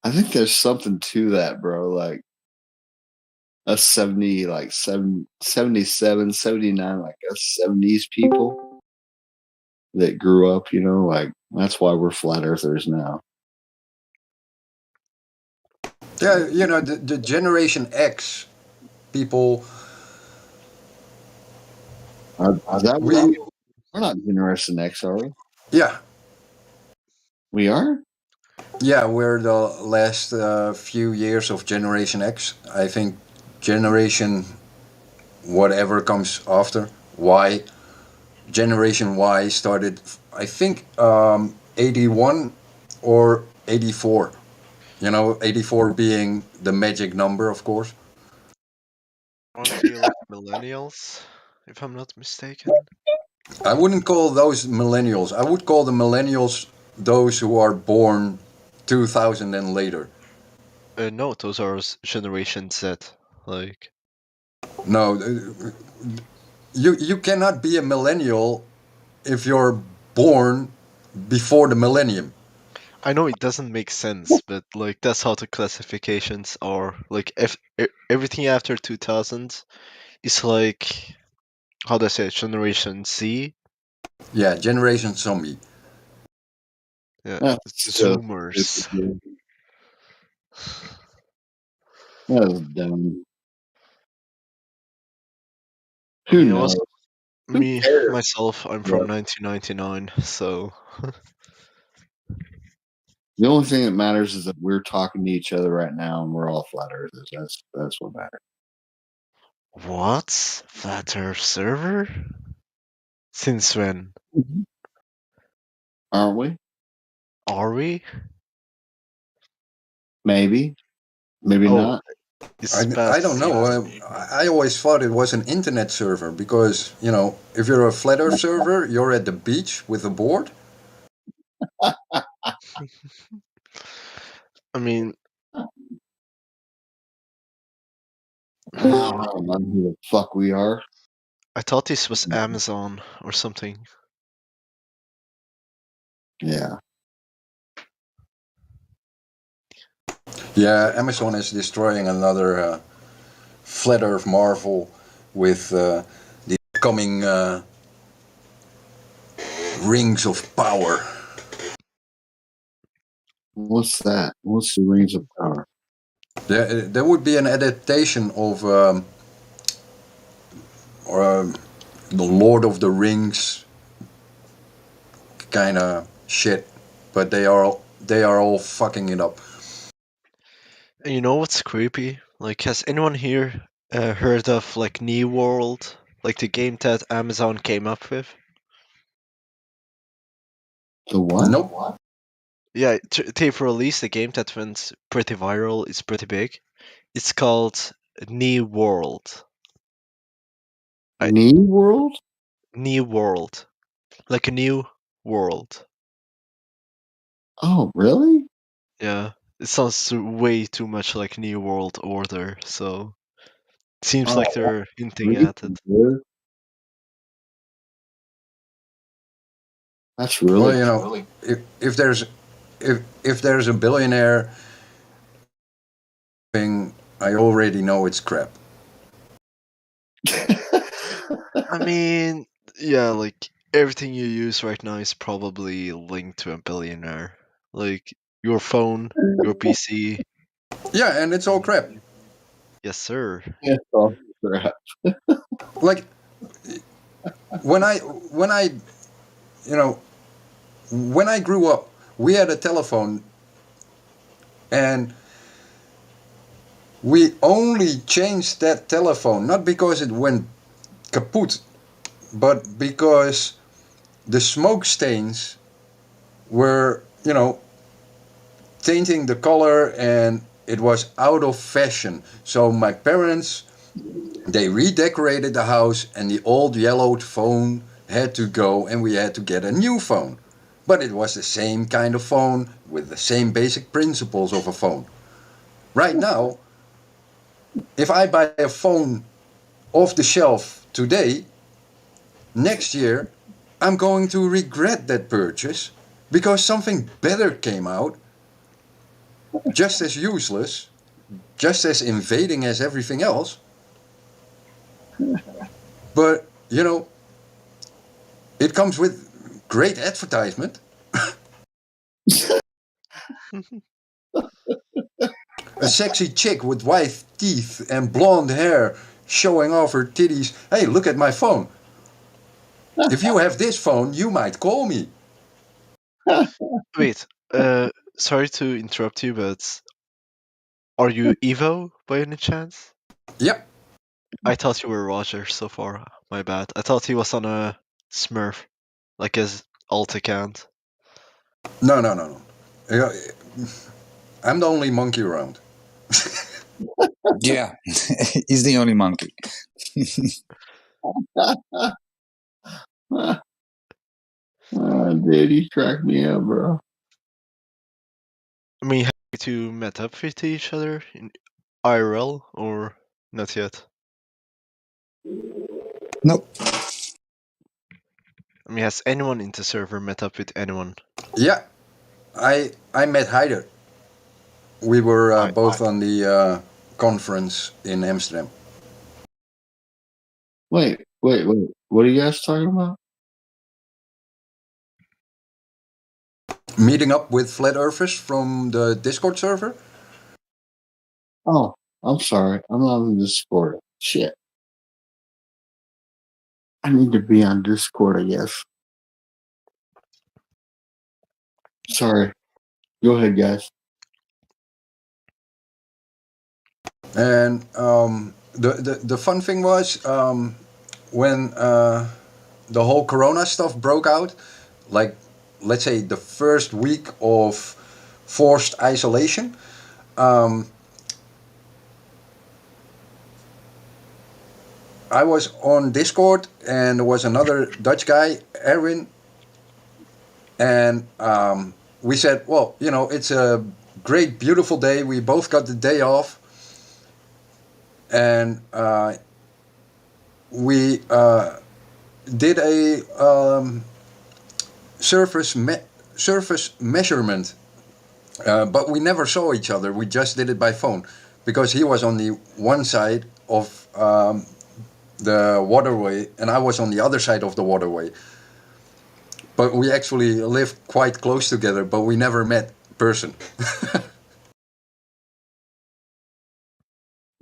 I think there's something to that, bro. Like us 70, like 77, 79, like us 70s people that grew up, like that's why we're flat earthers now. Yeah, the Generation X people. Is that we're not Generation X, are we? Yeah. We are? Yeah, we're the last few years of Generation X. I think Generation whatever comes after, Y, Generation Y started, I think, 81 or 84. 84 being the magic number, of course. Aren't they like millennials, if I'm not mistaken? I wouldn't call those millennials. I would call the millennials those who are born 2000 and later. No, those are Generation Z. Like, No, you cannot be a millennial if you're born before the millennium. I know it doesn't make sense, but like that's how the classifications are. Like, if everything after 2000 is like, how do I say it, Generation Z? Yeah, Generation Zombie. Yeah, That's Zoomers. That's dumb. I Who mean, knows? me cares? myself, I'm from 1999, so The only thing that matters is that we're talking to each other right now, and we're all flat earthers. That's what matters. what? Flat Earth server? Since when? Aren't we? Are we? Maybe not. I don't know. I always thought it was an internet server because, if you're a flat earth server, you're at the beach with a board. I mean, I don't know who the fuck we are. I thought this was Amazon or something. Yeah. Yeah, Amazon is destroying another flat earth marvel with the upcoming rings of power. What's that? What's the rings of power? There would be an adaptation of the Lord of the Rings kind of shit, but they are all fucking it up. And you know what's creepy? Like, has anyone here heard of like New World, like the game that Amazon came up with? The what? Nope. Yeah, they've released a game that went pretty viral. It's pretty big. It's called New World. New World? New World. Like a new world. Oh, really? Yeah. It sounds way too much like New World Order, so it seems like they're hinting at it. Dude. That's really Well, you know, if there's a billionaire thing, I already know it's crap. I mean, yeah, like everything you use right now is probably linked to a billionaire. Like your phone, your PC. Yeah, and it's all crap. Yes, sir. It's all crap. Like when I you know, when I grew up, we had a telephone, and we only changed that telephone not because it went kaput, but because the smoke stains were, you know, tainting the color, and it was out of fashion. So my parents, they redecorated the house, and the old yellowed phone had to go, and we had to get a new phone. But it was the same kind of phone with the same basic principles of a phone. Right now, if I buy a phone off the shelf today, next year I'm going to regret that purchase because something better came out, just as useless, just as invading as everything else. But, you know, it comes with great advertisement. A sexy chick with white teeth and blonde hair showing off her titties. Hey, look at my phone. If you have this phone, you might call me. Wait, sorry to interrupt you, but are you Evo by any chance? Yep. I thought you were Roger so far. My bad. I thought he was on a Smurf, like his alt account. No. I'm the only monkey around. Yeah, he's the only monkey. Dude, you cracked me up, bro. I mean, have you two met up with each other in IRL or not yet? Nope. I mean, has anyone in the server met up with anyone? Yeah, I met Heider. We were both on the conference in Amsterdam. Wait. What are you guys talking about? Meeting up with flat earthers from the Discord server. Oh, I'm sorry. I'm not on Discord. Shit. I need to be on Discord, I guess. Sorry. Go ahead, guys. And the fun thing was when the whole Corona stuff broke out, like let's say the first week of forced isolation. I was on Discord, and there was another Dutch guy, Erwin, and we said, well, you know, it's a great, beautiful day. We both got the day off, and we did a surface measurement, but we never saw each other. We just did it by phone because he was on the one side of the waterway, and I was on the other side of the waterway. But we actually lived quite close together, but we never met in person.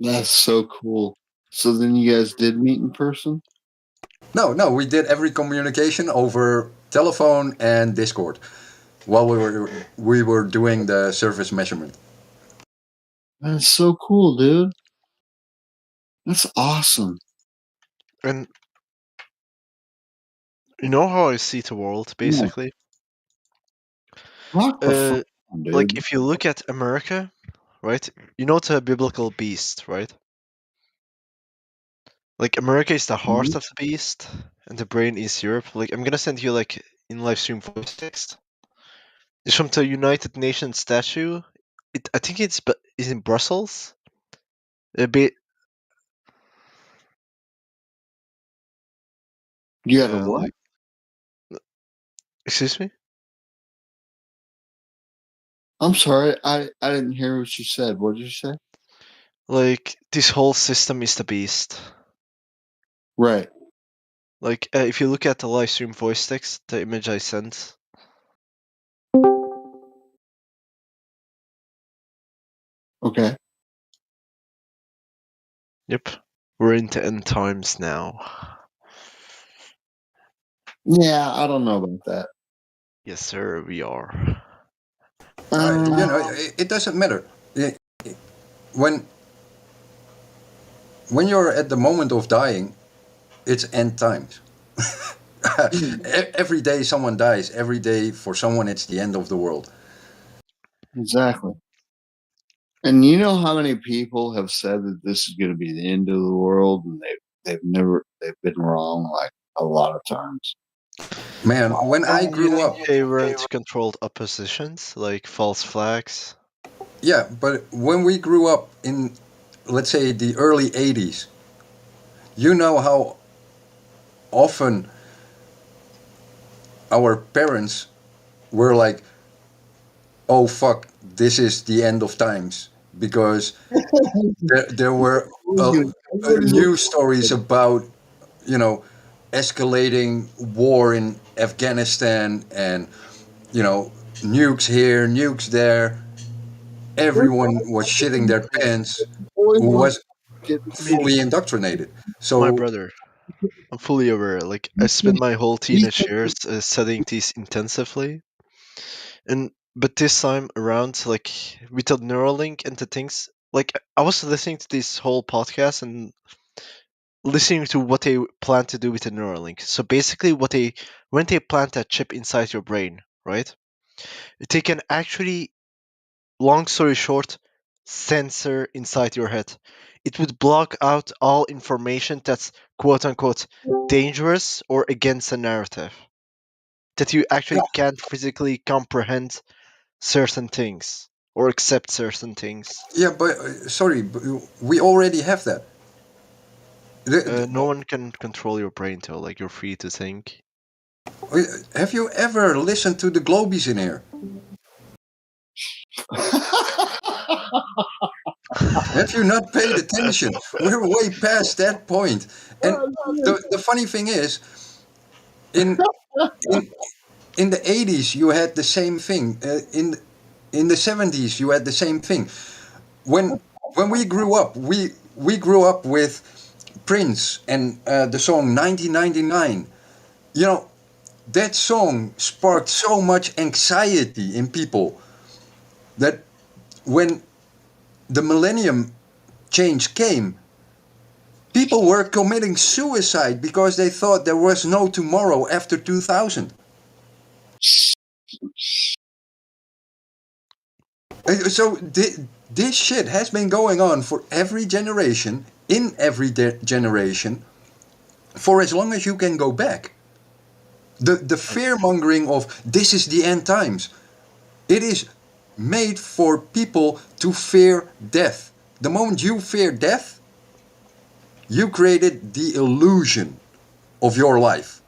That's so cool. So then you guys did meet in person? No, we did every communication over telephone and Discord while we were doing the surface measurement. That's so cool, dude. That's awesome. And you know how I see the world, basically? Rock the phone, dude. Like, if you look at America, right? You know the biblical beast, right? Like, America is the heart of the beast, and the brain is Europe. Like, I'm gonna send you, like, in Livestream voice text. It's from the United Nations statue I think is in Brussels. A bit. You had a what? Excuse me? I'm sorry, I didn't hear what you said. What did you say? Like, this whole system is the beast. Right. Like, if you look at the live stream voice text, the image I sent. Okay. Yep. We're into end times now. Yeah, I don't know about that. Yes, sir, we are. It doesn't matter. When you're at the moment of dying, it's end times. Every day someone dies. Every day for someone it's the end of the world. Exactly. And you know how many people have said that this is going to be the end of the world, and they've been wrong like a lot of times. Man, when I You grew think up, they weren't controlled oppositions, like false flags? yeah, but when we grew up in, let's say, the early 80s, you know how often our parents were like, oh fuck, this is the end of times, because there were news stories about, escalating war in Afghanistan, and nukes here, nukes there. Everyone was shitting their pants who was I mean, fully indoctrinated. my So brother, I'm fully aware. Like, I spent my whole teenage years studying these intensively, but this time around, like with the Neuralink and the things, like I was listening to this whole podcast and listening to what they plan to do with the Neuralink. So basically, when they plant that chip inside your brain, right? They can actually, long story short, censor inside your head. It would block out all information that's quote unquote dangerous or against a narrative. That you actually can't physically comprehend certain things or accept certain things. yeah, but sorry, but we already have that. No one can control your brain though, like you're free to think. Have you ever listened to the Globies in here? Have you not paid attention? We're way past that point. And the funny thing is, in in in the 80s you had the same thing. In the 70s you had the same thing. When we grew up, we grew up with Prince and the song 1999. You know, that song sparked so much anxiety in people that when the millennium change came, people were committing suicide because they thought there was no tomorrow after 2000. So this shit has been going on for every generation, in every generation, for as long as you can go back. The fear mongering of this is the end times, it is made for people to fear death. The moment you fear death, you created the illusion of your life.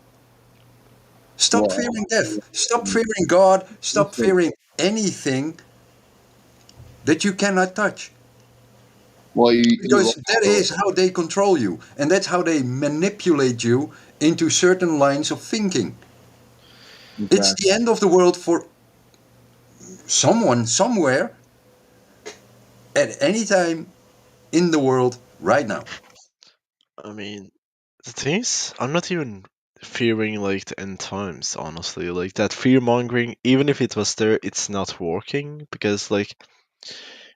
Stop fearing death. Stop fearing God. Stop fearing anything that you cannot touch. Well, Because that is how they control you, and that's how they manipulate you into certain lines of thinking. It's the end of the world for someone somewhere at any time in the world right now. I mean, the thing is, I'm not even fearing like the end times, honestly. Like that fear mongering, even if it was there, it's not working because like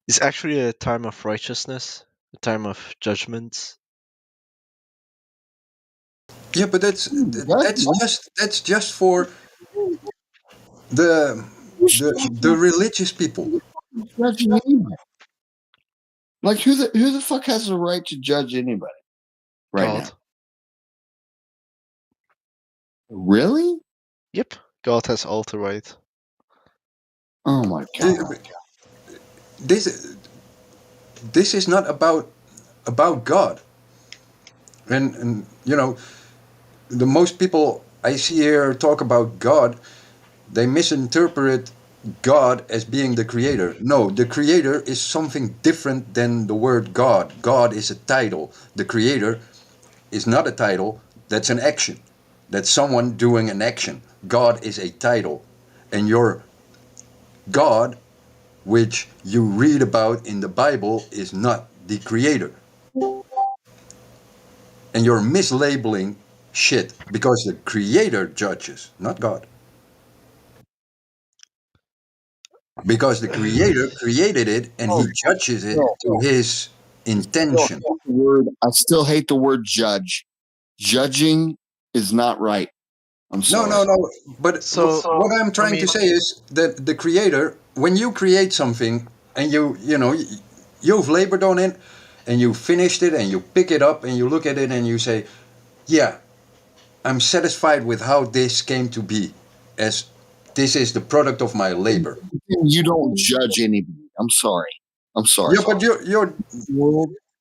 it's actually a time of righteousness, a time of judgment. Yeah, but that's just for the the religious people. Judging anybody. Like who the fuck has the right to judge anybody right God. now? Really? Yep. God has all the right. Oh my god. this is not about God. And you know, the most people I see here talk about God, they misinterpret God as being the creator. No, the creator is something different than the word God. God is a title. The creator is not a title, that's an action. That's someone doing an action. God is a title. And your God, which you read about in the Bible, is not the creator. And you're mislabeling shit because the creator judges, not God. Because the creator created it and he judges it to his intention. I still hate the word judge. Judging is not right. I'm sorry. No. But what I'm trying to say is that the creator, when you create something and you've labored on it and you finished it and you pick it up and you look at it and you say, yeah, I'm satisfied with how this came to be, as this is the product of my labor. You don't judge anybody. I'm sorry. Yeah, but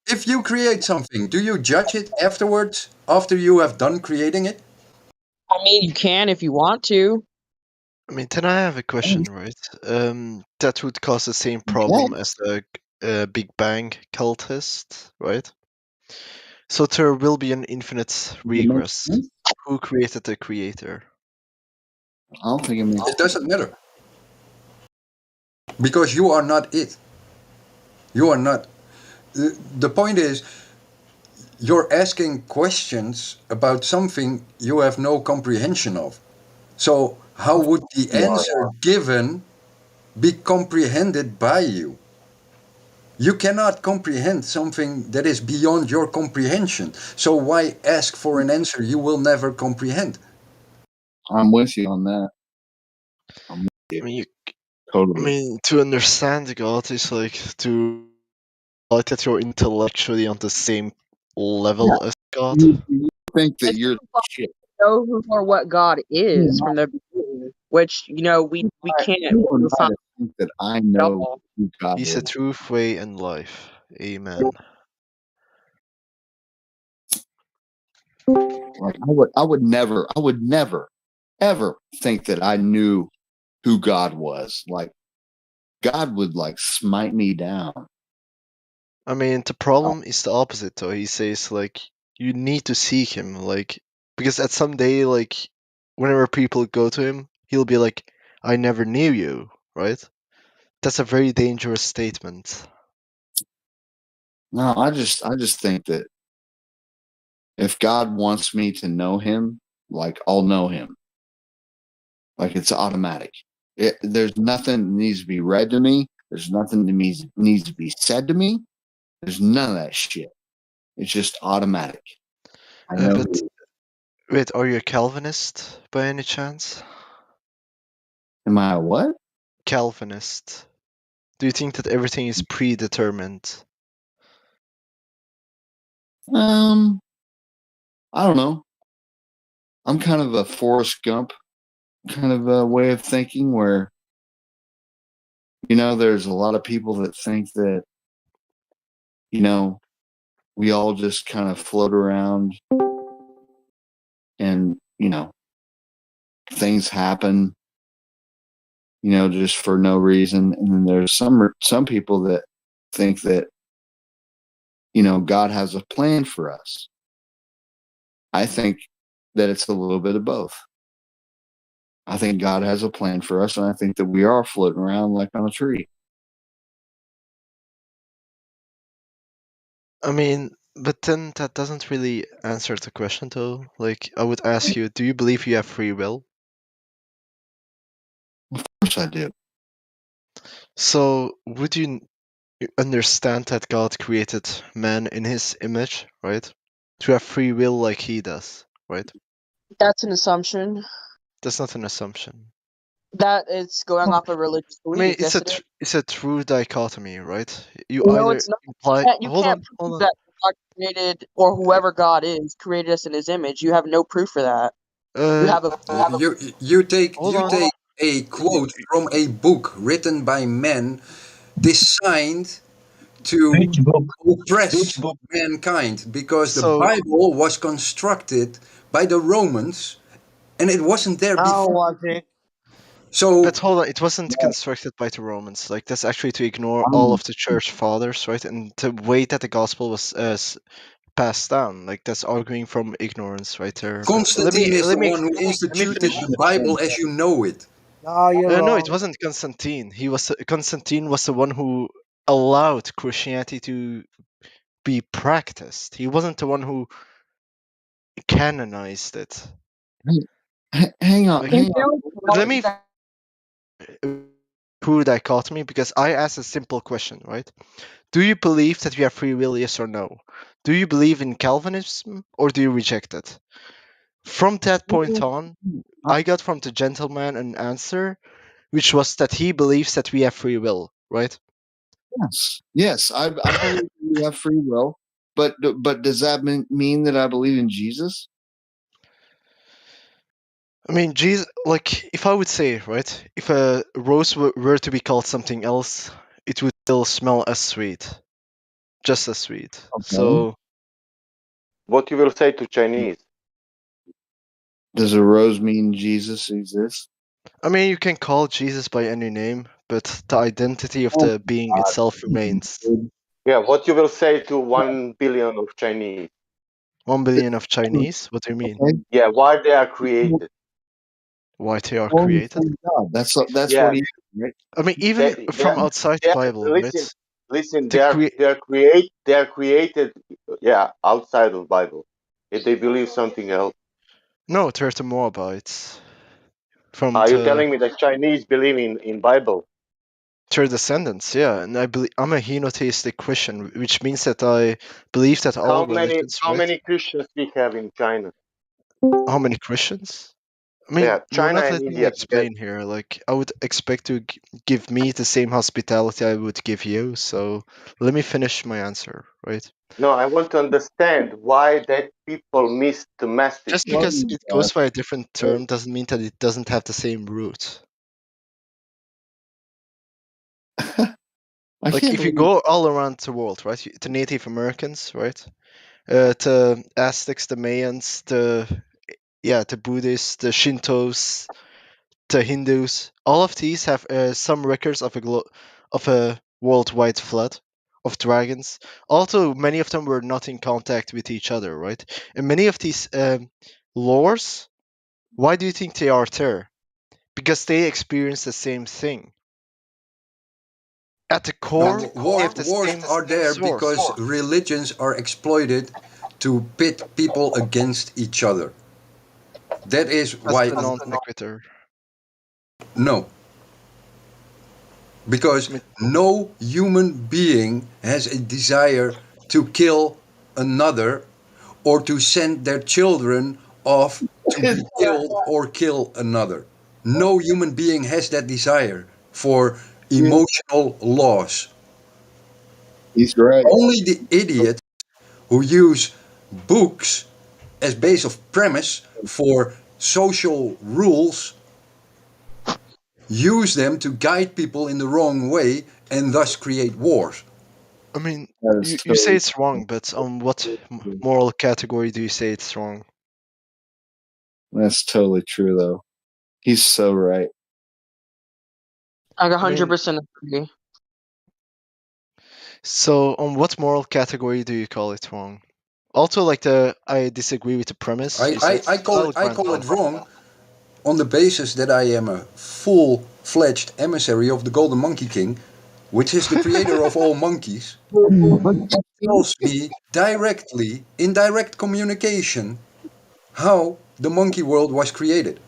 if you create something, do you judge it afterwards, after you have done creating it? I mean, you can if you want to. I mean, then I have a question, right? That would cause the same problem as the Big Bang cultist, right? So there will be an infinite regress. Who created the creator? I don't think it doesn't matter. Because you are not it. You are not. The point is, you're asking questions about something you have no comprehension of. So, how would the answer given be comprehended by you? You cannot comprehend something that is beyond your comprehension. So, why ask for an answer you will never comprehend? I'm with you on that. I'm with you. I mean, Totally. I mean, to understand God is like to like that you're intellectually on the same level as God. You think that you're shit. Know who or what God is from the beginning, which we can't really find think that I know who God He's is. the truth, way, and life. Amen. Like I would never, ever think that I knew who God was. Like God would like smite me down. I mean, the problem is the opposite, though. He says like you need to seek him, like because at some day, like whenever people go to him, he'll be like, "I never knew you," right? That's a very dangerous statement. No, I just think that if God wants me to know him, like I'll know him. Like it's automatic. There's nothing that needs to be read to me. There's nothing that needs to be said to me. There's none of that shit. It's just automatic. I know. But wait, are you a Calvinist by any chance? Am I a what? Calvinist. Do you think that everything is predetermined? I don't know. I'm kind of a Forrest Gump kind of a way of thinking where, there's a lot of people that think that, we all just kind of float around and, things happen, just for no reason. And then there's some people that think that, God has a plan for us. I think that it's a little bit of both. I think God has a plan for us, and I think that we are floating around like on a tree. I mean, but then that doesn't really answer the question, though. Like, I would ask you, do you believe you have free will? Of course I do. So, would you understand that God created man in his image, right? To have free will like he does, right? That's an assumption. That's not an assumption. That it's going off a religious I mean, belief. Yes, it is. it's a true dichotomy, right? You No, either it's not. imply. You Hold can't on, prove hold on. that God created, or whoever God is, created us in his image. You have no proof for that. You have a You take Hold on. a quote from a book written by men designed to oppress mankind because the So Bible was constructed by the Romans and it wasn't there How before. was it? So but hold on, it wasn't constructed by the Romans. Like that's actually to ignore all of the church fathers, right? And the way that the gospel was passed down. Like that's arguing from ignorance, right there. Constantine is the one who Let me instituted finish. the Bible as you know it. No, you're No, it wrong. wasn't Constantine. Constantine was the one who allowed Christianity to be practiced. He wasn't the one who canonized it. Hang on, Like, hang on. let me who that caught me because I asked a simple question, right? Do you believe that we have free will, yes or no? Do you believe in Calvinism or do you reject it? From that point on, I got from the gentleman an answer, which was that he believes that we have free will, right? Yes, I believe we have free will, but does that mean that I believe in Jesus? I mean, Jesus, like, if I would say, right, if a rose were to be called something else, it would still smell as sweet. Just as sweet. So, What you will say to Chinese? Does a rose mean Jesus exists? I mean, you can call Jesus by any name, but the identity of Oh the being God. itself remains. Yeah, what you will say to 1 billion of Chinese? 1 billion of Chinese? What do you mean? Okay. Yeah, why they are created? Why they are Only created? from God. That's Yeah, what he right? I mean, even from outside the Bible, listen, right? listen. To create. They are created. Yeah, outside of Bible. If they believe something else. No, they're the Moabites. From Are you the telling me that Chinese believe in Bible? their descendants, yeah. And I believe I'm a henotheistic Christian, which means that I believe that all religions, How right? many Christians we have in China? How many Christians? I mean, Yeah, you're China not and letting me India together. explain here. Like, I would expect to give me the same hospitality I would give you. So let me finish my answer, right? No, I want to understand why that people miss the message. Just because it goes by a different term doesn't mean that it doesn't have the same root. Like, can't if you believe go all around the world, right? The Native Americans, right? The Aztecs, the Mayans, the Buddhists, the Shintos, the Hindus, all of these have some records of of a worldwide flood of dragons. Also, many of them were not in contact with each other, right? And many of these lores, why do you think they are there? Because they experience the same thing. At the core, they have the Wars same are there source. because religions are exploited to pit people against each other. That is That's why. the non sequitur. No, because no human being has a desire to kill another or to send their children off to be killed or kill another. No human being has that desire for emotional loss. he's right. Only the idiots who use books as base of premise for social rules use them to guide people in the wrong way and thus create wars. I mean, That is you say totally it's wrong, but on what moral category do you say it's wrong? That's totally true though. He's so right. I I mean, 100% agree. so on what moral category do you call it wrong? Also, like I disagree with the premise. You said I call I'll it I grant call that. it wrong on the basis that I am a full-fledged emissary of the Golden Monkey King, which is the creator of all monkeys. He tells me directly, in direct communication, how the monkey world was created,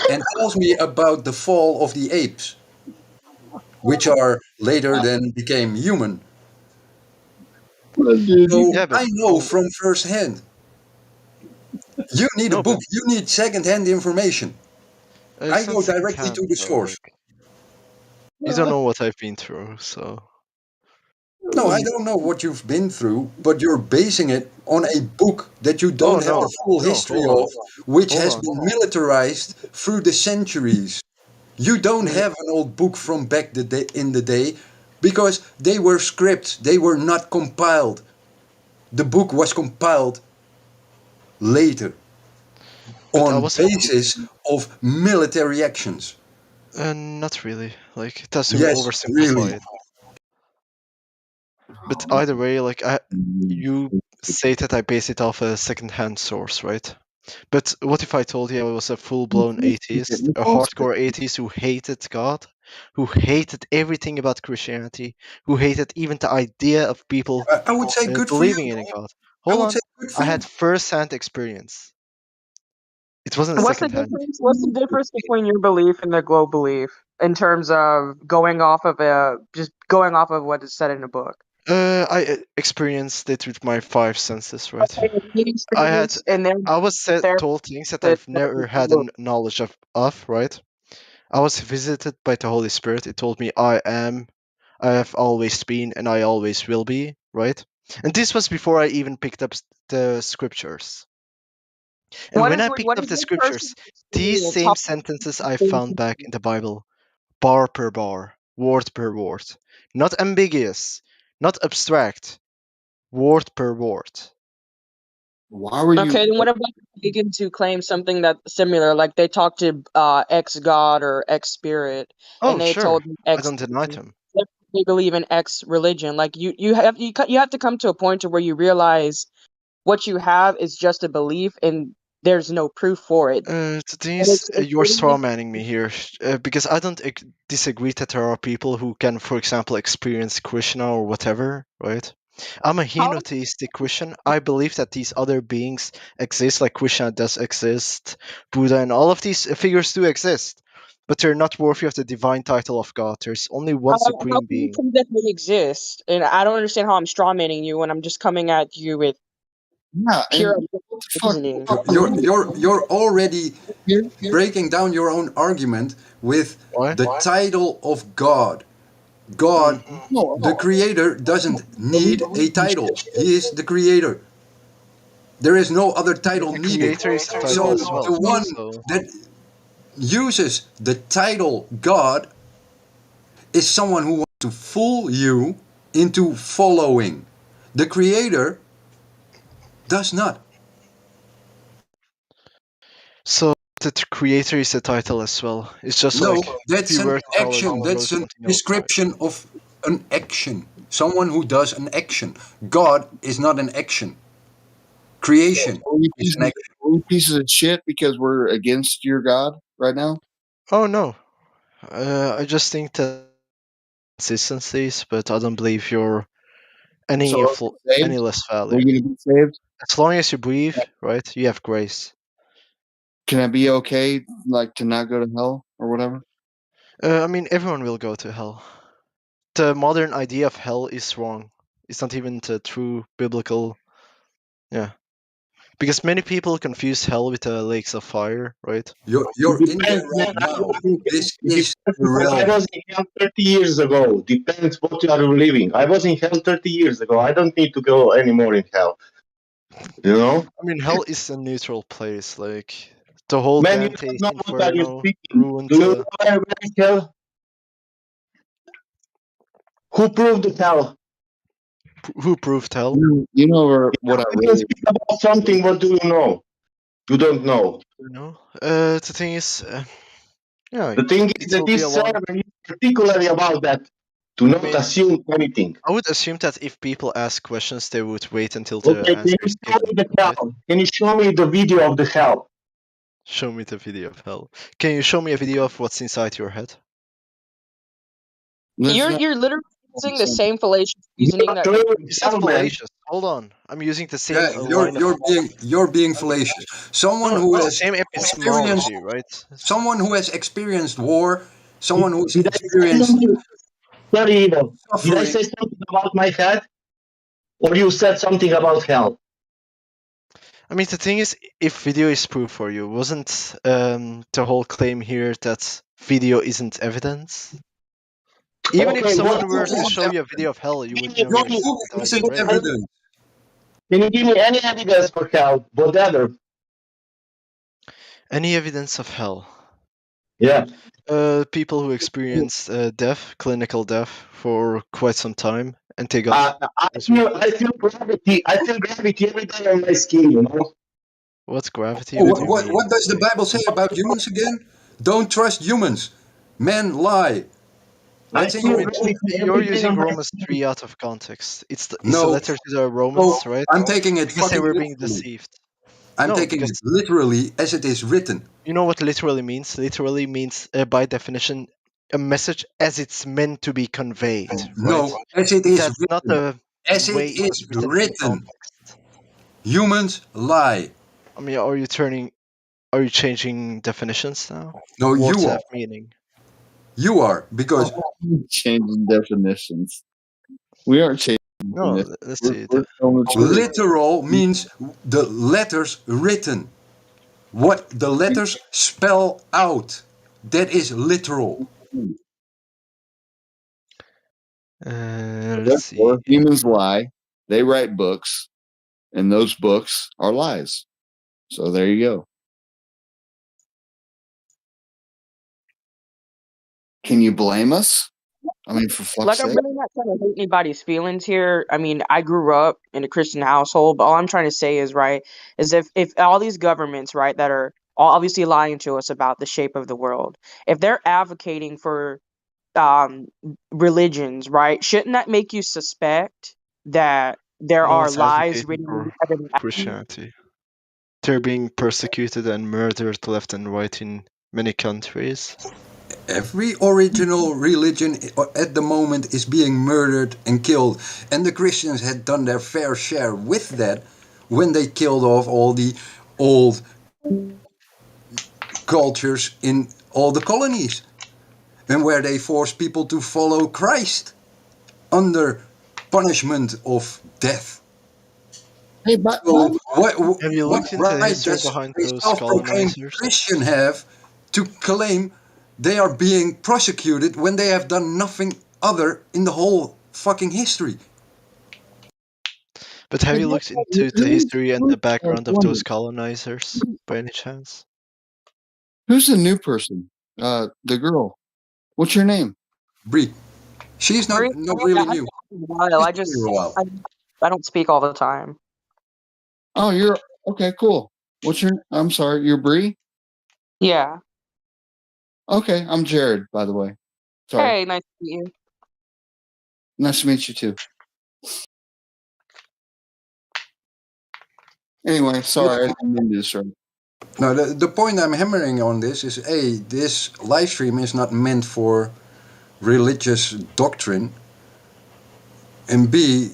and tells me about the fall of the apes, which are later then became human. So Yeah, but I know from first hand. You need a no, but book. You need second-hand information. I it's not go directly secondhand to the though. source. Like you don't know what I've been through, so No, I don't know what you've been through, but you're basing it on a book that you oh don't have no, the full no, history hold on, of, which hold has on. been militarized through the centuries. You I don't mean, have an old book from back in the day because they were scripts. They were not compiled. The book was compiled later But I on was basis of military actions. not really. Like that's to Yes, oversimplify really. it. But either way, like you say that I base it off a second-hand source, right? But what if I told you I was a full-blown atheist, a hardcore atheist who hated God, who hated everything about Christianity, who hated even the idea of people I would say good for you. believing in a God? I Hold would on, say good for I you. had first-hand experience. It wasn't What's the second-hand. difference? What's the difference between your belief and the globe belief in terms of going off of what is said in a book? I experienced it with my five senses, right? Okay, you I had, experience, and then I was there. told things that I've never had a knowledge of, right? I was visited by the Holy Spirit. It told me I have always been, and I always will be, right? And this was before I even picked up the scriptures. And What when is I what picked up is the your personal scriptures, these experience? same sentences I found back in the Bible, bar per bar, word per word. Not ambiguous, not abstract, word per word. Why were you? Okay, then what about pagans who claim something that similar? Like they talk to X God or X Spirit, Oh, and they sure. told them I X. don't deny them. They believe in X religion. Like you have to come to a point to where you realize what you have is just a belief, and there's no proof for it. The thing And is, it's you're straw manning me here because I don't disagree that there are people who can, for example, experience Krishna or whatever, right? I'm a henotheistic Christian. I believe that these other beings exist, like Krishna does exist, Buddha, and all of these figures do exist, but they're not worthy of the divine title of God. There's only one how supreme can you being. prove that they exist? And I don't understand how I'm straw manning you when I'm just coming at you with pure reasoning. You're already breaking down your own argument with the title of God. God, the creator, doesn't need a title. He is the creator. There is no other title The needed. creator is a title So as well. the one So that uses the title God is someone who wants to fool you into following. The creator does not. So the creator is a title as well. It's just No, like if that's you an were to call it action. That's a something else, right? description of an action. Someone who does an action. God is not an action. Creation is an action. Are we pieces of shit because we're against your God right now? Oh no, I just think that consistencies, but I don't believe you're So are we any saved? less Are we valid. going to be saved? As long as you breathe, right, you have grace. Can I be okay, like to not go to hell or whatever? I mean, everyone will go to hell. The modern idea of hell is wrong. It's not even the true biblical. Yeah, because many people confuse hell with the lakes of fire, right? You're in there right now. This is the I realm. was in hell 30 years ago. Depends what you are living. I was in hell 30 years ago. I don't need to go anymore in hell. You know? I mean, hell is a neutral place. Like the whole Man, you Dante's don't know what are you Inferno speaking. ruined. Do you know where is hell? Who proved the hell? Who proved hell? You know what I You can really. speak about something. What do you know? You don't know. You know, the thing is, yeah, The thing is it that will be a this lot of. server is particularly about that. Do I not mean, assume anything. I would assume that if people ask questions, they would wait until the Okay, can answer you is show me given. the Right? hell? Can you show me the video of the hell? Show me the video of hell. Can you show me a video of what's inside your head? You're literally using the same fallacious reasoning that. It's not fallacious. Hold on, I'm using the same Yeah, line of. you're being fallacious. Someone No, who it's the has same experienced epistemology, right? someone who has experienced war, someone who's Did I say experienced something? Sorry, Ivo. Did I suffering. say something about my head? Or you said something about hell? I mean, the thing is, if video is proof for you, wasn't the whole claim here that video isn't evidence? Even if Okay, someone what were to show you a video of hell, you would Can never dive in, right? you give me any evidence for hell? Whatever. Any evidence of hell? Yeah. People who experienced death, clinical death, for quite some time, and they got. I feel gravity. I feel gravity every day on my skin. You know. What's gravity? Oh, What do you mean? what does the Bible say about humans again? Don't trust humans. Men lie. I That's in I feel your mean, gravity you're every day using on my Romans skin. 3 out of context. It's a no. letter to the Oh, Romans, right? I'm taking it You can say fucking we're being literally. deceived. I'm No, taking because it literally as it is written. you know what literally means? Literally means, by definition, a message as it's meant to be conveyed, right? No, as it is That's not written. the As way it it was is written in written. context. Humans lie. I mean, are you changing definitions now? No, Words you have are. meaning. You are, because Changing definitions. We aren't changing No, definitions. let's We're, see. we're telling the truth. literal means the letters written. What the letters spell out. That is literal. Let's see. Therefore, humans lie. They write books, and those books are lies. So there you go. Can you blame us? I mean, for fuck's Like, I'm sake. really not trying to hurt anybody's feelings here. I mean, I grew up in a Christian household, but all I'm trying to say is, right, is if all these governments, right, that are all obviously lying to us about the shape of the world, if they're advocating for um religions, right, shouldn't that make you suspect that there No are one's lies advocating written for in heaven? Christianity. They're being persecuted and murdered left and right in many countries. Every original religion at the moment is being murdered and killed. And the Christians had done their fair share with that when they killed off all the old cultures in all the colonies. And where they forced people to follow Christ under punishment of death. Hey, but So Have you what looked into the right history does behind a those self-proclaimed colonizers? Christian have to claim they are being prosecuted when they have done nothing other in the whole fucking history? But have you looked into the history and the background of those colonizers by any chance? Who's the new person? The girl. What's your name? Bree. She's not Yeah, really I've new. been a while. I She's been just here a while. I don't speak all the time. Oh, you're okay. Cool. What's your? I'm sorry. You're Bree. Yeah. Okay, I'm Jared. By the way. Sorry. Hey, nice to meet you. Nice to meet you too. Anyway, sorry, I didn't mean to disturb. No, the point I'm hammering on this is A, this live stream is not meant for religious doctrine. And B,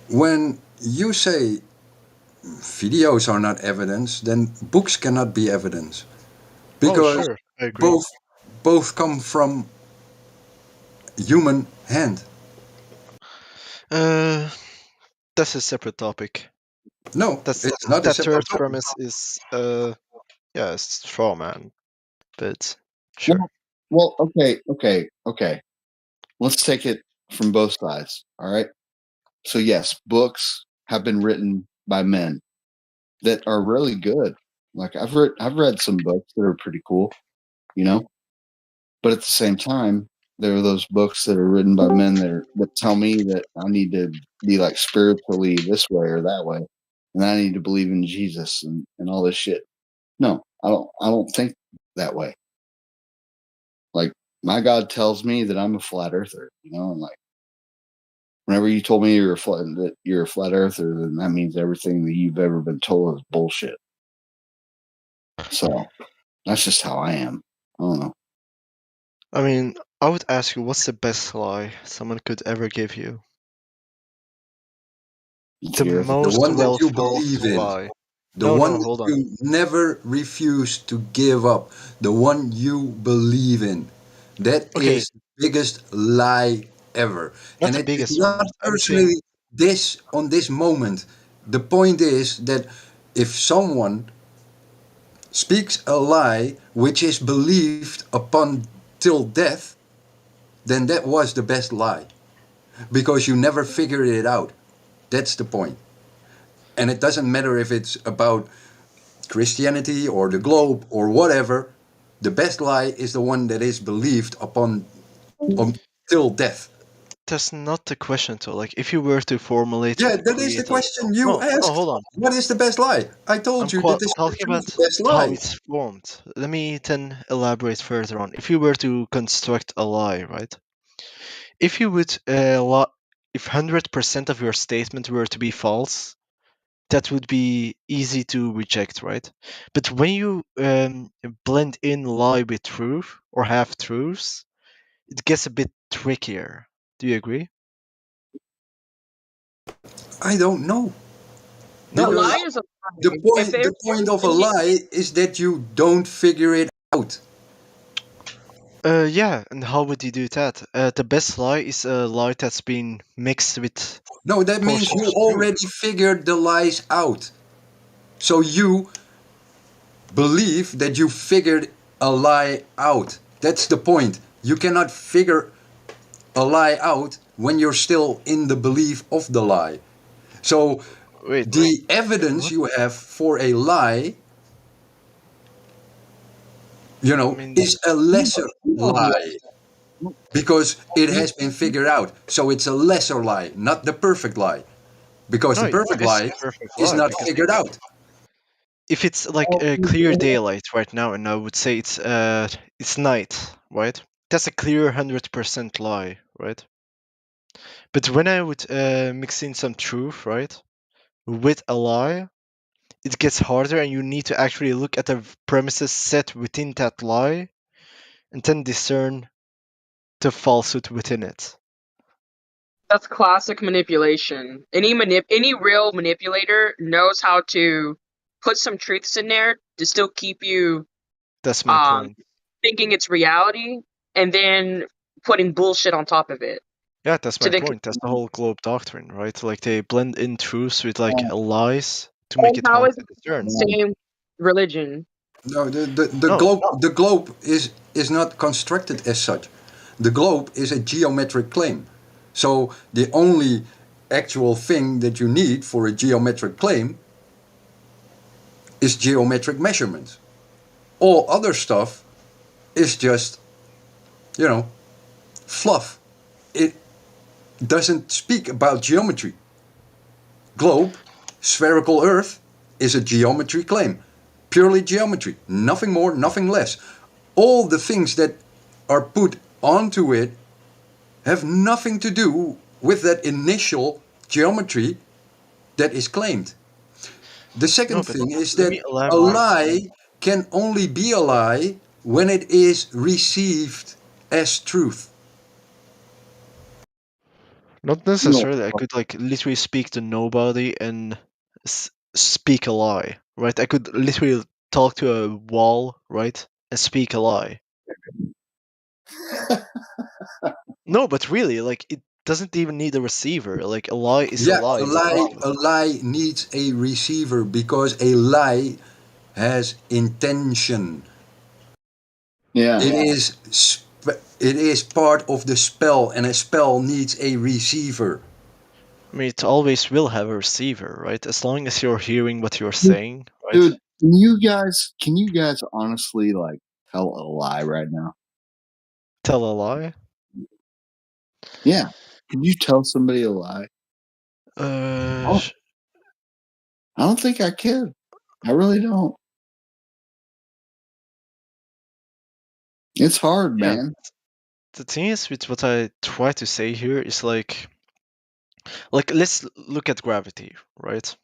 when you say videos are not evidence, then books cannot be evidence. Oh, Because sure, I agree. both come from human hand. That's a separate topic. No, That's it's not a that separate third topic. premise is yeah, it's straw man. But sure. Well, okay. Let's take it from both sides. All right. So yes, books have been written by men that are really good. Like I've read some books that are pretty cool, you know. But at the same time, there are those books that are written by men that tell me that I need to be like spiritually this way or that way, and I need to believe in Jesus and all this shit. No, I don't think that way. Like my God tells me that I'm a flat earther, you know, and like whenever you told me that you're a flat earther, then that means everything that you've ever been told is bullshit. So that's just how I am. I don't know. I mean, I would ask you, what's the best lie someone could ever give you? The You're The most one that well you thought believe in. lie. The No, one no, that hold on. you never refuse to give up. The one you believe in. That Okay, is the biggest lie ever. not And the it is biggest not one. I'm saying, personally this on this moment. The point is that if someone speaks a lie which is believed upon till death, then that was the best lie. Because you never figured it out. That's the point. And it doesn't matter if it's about Christianity or the globe or whatever, The best lie is the one that is believed upon until death. That's not the question, though. Like, if you were to formulate, Yeah, that is the create a... question you No, asked. hold on. What is the best lie? I told I'm you that this talking is about the best how lie. it's formed. Let me then elaborate further on. If you were to construct a lie, right? If you would, if 100% of your statement were to be false, that would be easy to reject, right? But when you blend in lie with truth or half truths, it gets a bit trickier. Do you agree? I don't know. A No, lie is a lie. If The there's point of a any, lie is that you don't figure it out. yeah, and how would you do that? The best lie is a lie that's been mixed with No, that means portions you of truth. already figured the lies out. So you believe that you figured a lie out. That's the point. You cannot figure a lie out when you're still in the belief of the lie. So Wait, the evidence what? you have for a lie, I mean, is a lesser lie because it has been figured out. So it's a lesser lie, not the perfect lie, because no, the it perfect is lie a perfect is lie not because figured out. if it's like a clear daylight right now, and I would say it's night, right? That's a clear 100% lie, right? But when I would mix in some truth, right, with a lie, it gets harder, and you need to actually look at the premises set within that lie, and then discern the falsehood within it. that's classic manipulation. Any real manipulator knows how to put some truths in there to still keep you That's my point. thinking it's reality, and then putting bullshit on top of it. Yeah, that's To my the point. That's the whole globe doctrine, right? Like they blend in truths with like lies to make and it how hard is to it discern. the same religion? No, the No, globe is not constructed as such. The globe is a geometric claim. So the only actual thing that you need for a geometric claim is geometric measurements. All other stuff is just, fluff. It doesn't speak about geometry. Globe, spherical Earth, is a geometry claim. Purely geometry. Nothing more, nothing less. All the things that are put onto it have nothing to do with that initial geometry that is claimed. The no, second but thing is let that me a elaborate. lie can only be a lie when it is received as truth. Not necessarily. I could like literally speak to nobody and speak a lie, right? I could literally talk to a wall, right, and speak a lie. No, but really, like it doesn't even need a receiver. Like a lie is a Yeah, lie regardless. a lie needs a receiver because a lie has intention. Yeah. It is part of the spell, and a spell needs a receiver. I mean, it always will have a receiver, right? As long as you're hearing what you're saying, right? Dude, can you guys honestly like tell a lie right now? Tell a lie? Yeah. Can you tell somebody a lie? Uh, I don't think I can. I really don't. It's hard, yeah. man. The thing is with what I try to say here is like let's look at gravity, right?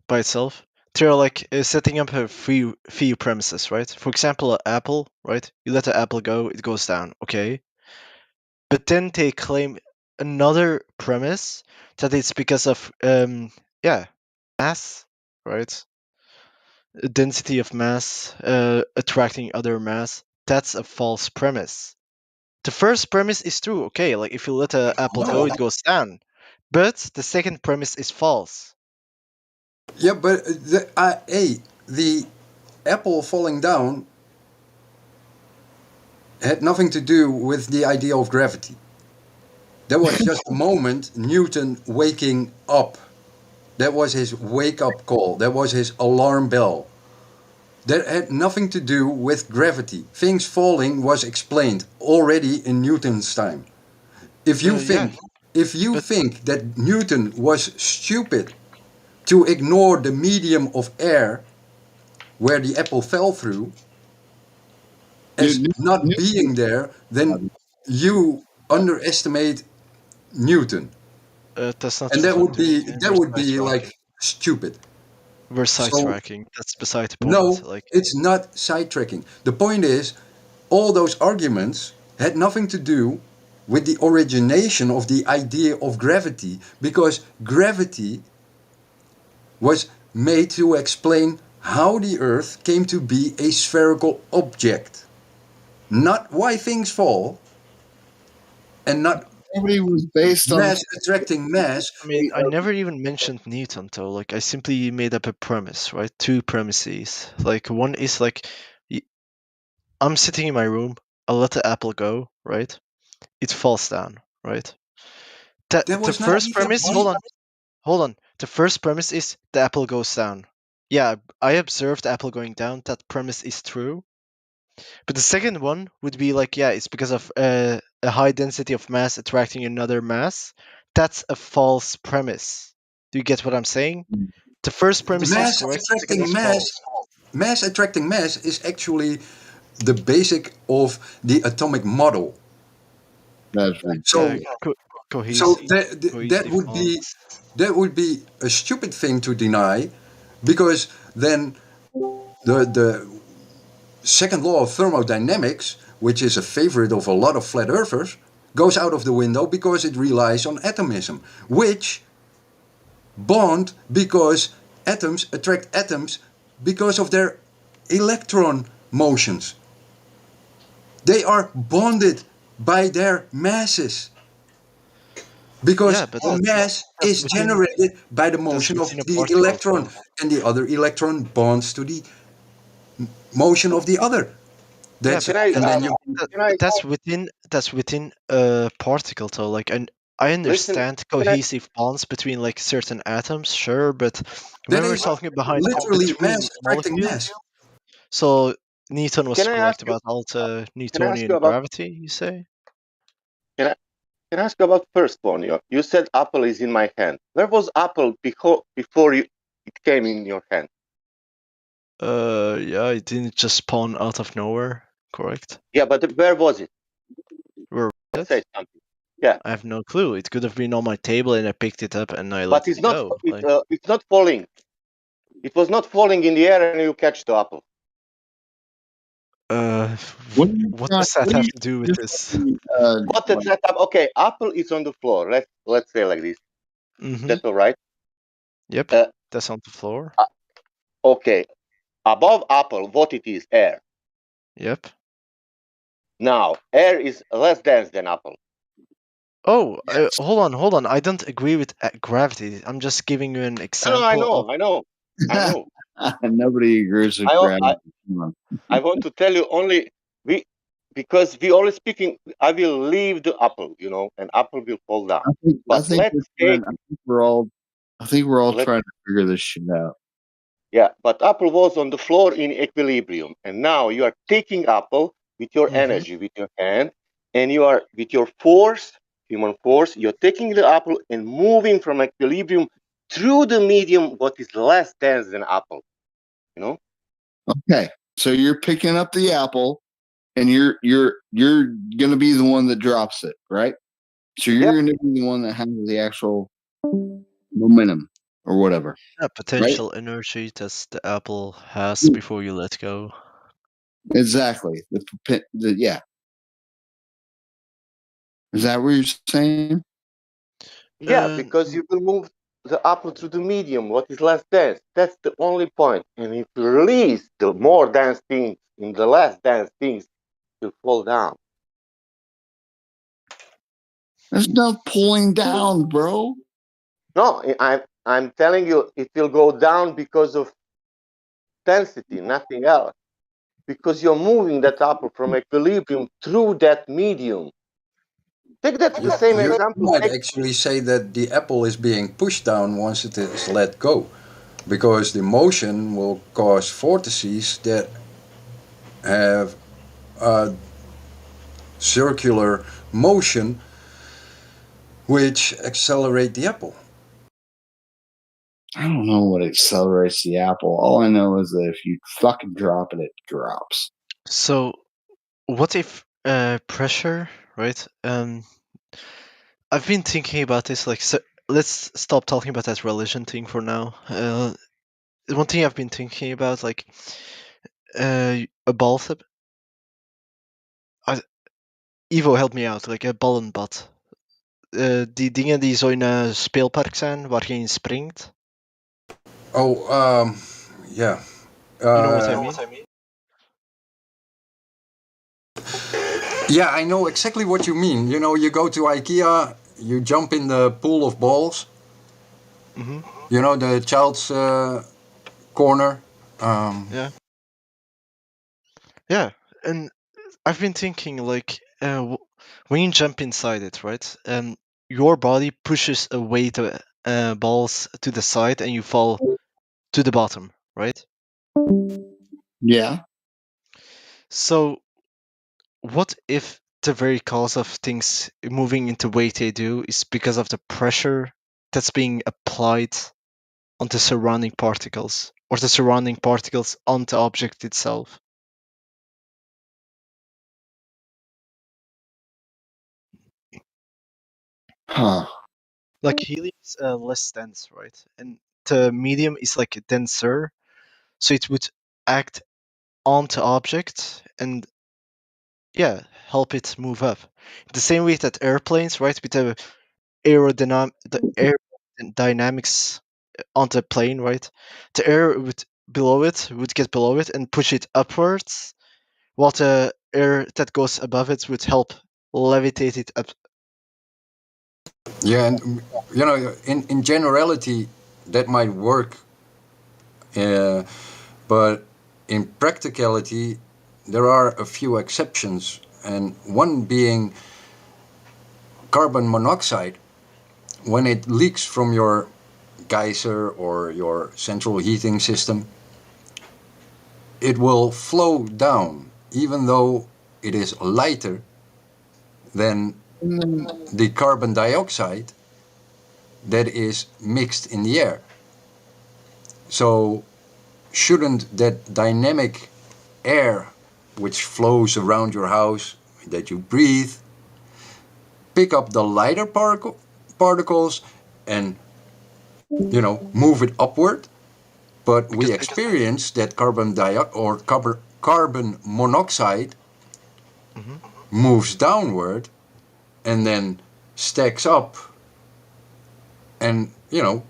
By itself. They're like setting up a few premises, right? For example, an apple, right? You let the apple go, it goes down, okay? But then they claim another premise that it's because of mass, right? Density of mass attracting other mass. That's a false premise. The first premise is true, okay? Like if you let an apple go, it goes down. But the second premise is false. Yeah, but the apple falling down had nothing to do with the idea of gravity. That was just a moment Newton waking up. That was his wake up call. That was his alarm bell. that had nothing to do with gravity. Things falling was explained already in Newton's time. If you think that Newton was stupid to ignore the medium of air where the apple fell through as not being there, then you underestimate Newton. That's not And true, that would be like stupid. We're So sidetracking. That's beside the point. no, Like, it's not sidetracking. The point is, all those arguments had nothing to do with the origination of the idea of gravity, because gravity was made to explain how the Earth came to be a spherical object, not why things fall, and not Gravity was based on mass attracting mass. I mean, I never even mentioned Newton, though. Like, I simply made up a premise, right? Two premises. Like, one is like, I'm sitting in my room, I let the apple go, right? It falls down, right? That The was not first even premise, hold on. The first premise is the apple goes down. Yeah, I observed the apple going down. That premise is true. But the second one would be like, yeah, it's because of a high density of mass attracting another mass. That's a false premise. Do you get what I'm saying? The first premise is mass correct, the second attracting is mass. false. Mass attracting mass is actually the basic of the atomic model. That's right. So, Cohesive, that would be a stupid thing to deny, because then the second law of thermodynamics, which is a favorite of a lot of flat earthers, goes out of the window because it relies on atomism, which bond because atoms attract atoms because of their electron motions. They are bonded by their masses. Because mass is generated by the motion of the electron, and the other electron bonds to the motion of the other. That's that's within a particle, though. Like, I understand cohesive bonds between like certain atoms, sure, but when we're talking behind literally between mass attracting molecules, mass. so Newton was Can I correct ask you? about all the Can I ask Newtonian you about? gravity. You say? Can I ask you about the first one? You said apple is in my hand. Where was apple before it came in your hand? Yeah, it didn't just spawn out of nowhere, correct? Yeah, but where was it? Where was Say it? something. Yeah, I have no clue. It could have been on my table and I picked it up and I but let it go. it's not falling. It was not falling in the air, and you catch the apple. What does that have to do with this? What the setup? Okay, apple is on the floor. Let's say like this. That's all right. Yep, that's on the floor. Okay, above apple, what it is? Air. Yep. Now, air is less dense than apple. Oh, hold on. I don't agree with gravity. I'm just giving you an example. I know. Nobody agrees with gravity. I want to tell you only because we always speaking. I will leave the apple, and apple will fall down. I think we're all trying to figure this shit out. Yeah, but apple was on the floor in equilibrium, and now you are taking apple with your energy, with your hand, and you are with your force, human force. You're taking the apple and moving from equilibrium through the medium, what is less dense than apple. Okay, so you're picking up the apple, and you're gonna be the one that drops it, right? So you're gonna be the one that has the actual momentum or whatever. Potential energy that the apple has before you let go. Exactly. Yeah. Is that what you're saying? Yeah, because you will move the apple through the medium, what is less dense. That's the only point. And if you release the more dense things in the less dense things, will fall down. There's no pulling down, bro. No, I'm telling you, it will go down because of density, nothing else. Because you're moving that apple from equilibrium through that medium. Take that the same You example. might actually say that the apple is being pushed down once it is let go. because the motion will cause vortices that have a circular motion which accelerate the apple. I don't know what accelerates the apple. All I know is that if you fucking drop it, it drops. So, what if pressure, right? I've been thinking about this. Like, so let's stop talking about that religion thing for now. One thing I've been thinking about, like, a bal. Ivo, help me out. Like, een ballenbad. Die dingen die zo in een speelpark zijn, waar je in springt. Oh, yeah. You know what I mean? Yeah, I know exactly what you mean. You know, you go to IKEA, you jump in the pool of balls. Mm-hmm. You know, the child's corner. Yeah. Yeah, and I've been thinking, like, when you jump inside it, right? Your body pushes away the balls to the side, and you fall to the bottom, right? Yeah. So, what if the very cause of things moving into the way they do is because of the pressure that's being applied on the surrounding particles, or the surrounding particles on the object itself? Huh. Like, helium is less dense, right? And the medium is like denser, so it would act on the object and help it move up. The same way that airplanes, right, with the aerodynamics on the plane, right? The air would get below it and push it upwards, while the air that goes above it would help levitate it up. Yeah, and you know, in generality, that might work, but in practicality, there are a few exceptions, and one being carbon monoxide. When it leaks from your geyser or your central heating system, it will flow down, even though it is lighter than the carbon dioxide that is mixed in the air. So shouldn't that dynamic air which flows around your house that you breathe pick up the lighter particles and, you know, move it upward? But we experience that carbon monoxide moves downward and then stacks up and, you know,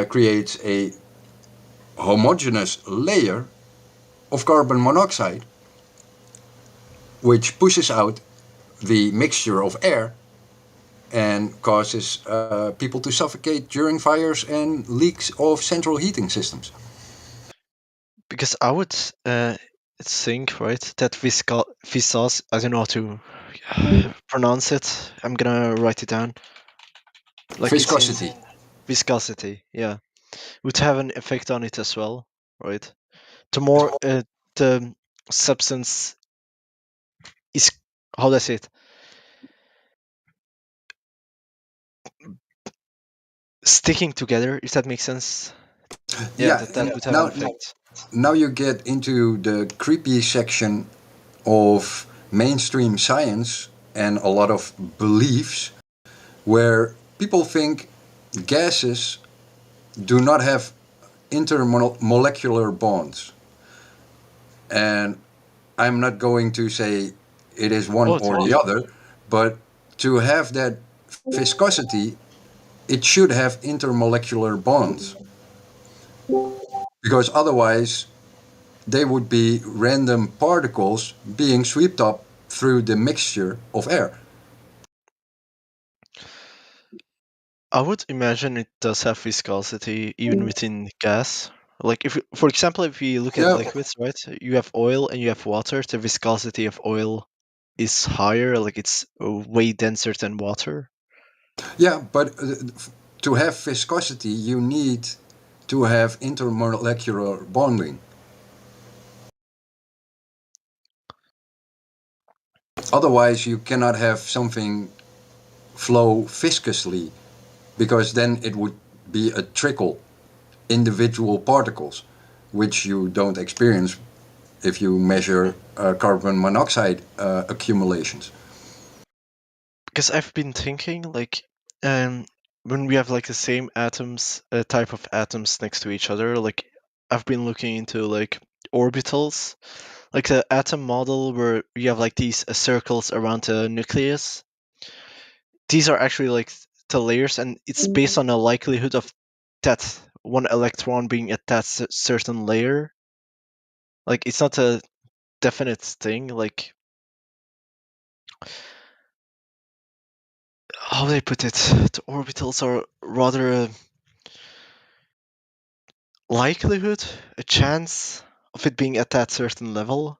creates a homogeneous layer of carbon monoxide, which pushes out the mixture of air and causes people to suffocate during fires and leaks of central heating systems. Because I would think, right, that viscous, I don't know how to pronounce it. I'm gonna write it down. Like, viscosity. Viscosity, yeah, would have an effect on it as well, right? The more the substance is, how do I say it? Sticking together, if that makes sense. Yeah, that would have an effect. Now you get into the creepy section of mainstream science and a lot of beliefs where people think gases do not have intermolecular bonds. And I'm not going to say it is one or the other, but to have that viscosity, it should have intermolecular bonds. Because otherwise, they would be random particles being swept up through the mixture of air. I would imagine it does have viscosity even within gas. Like, if, for example, if you look at liquids, right? You have oil and you have water. The viscosity of oil is higher, like it's way denser than water. Yeah, but to have viscosity, you need to have intermolecular bonding. Otherwise, you cannot have something flow viscously, because then it would be a trickle, individual particles, which you don't experience if you measure carbon monoxide accumulations. Because I've been thinking, like, when we have like the same atoms, type of atoms next to each other, like I've been looking into like orbitals, like the atom model where you have like these circles around the nucleus. These are actually like the layers, and it's based on a likelihood of that one electron being at that certain layer. Like it's not a definite thing. Like, how do they put it? The orbitals are rather a likelihood, a chance of it being at that certain level,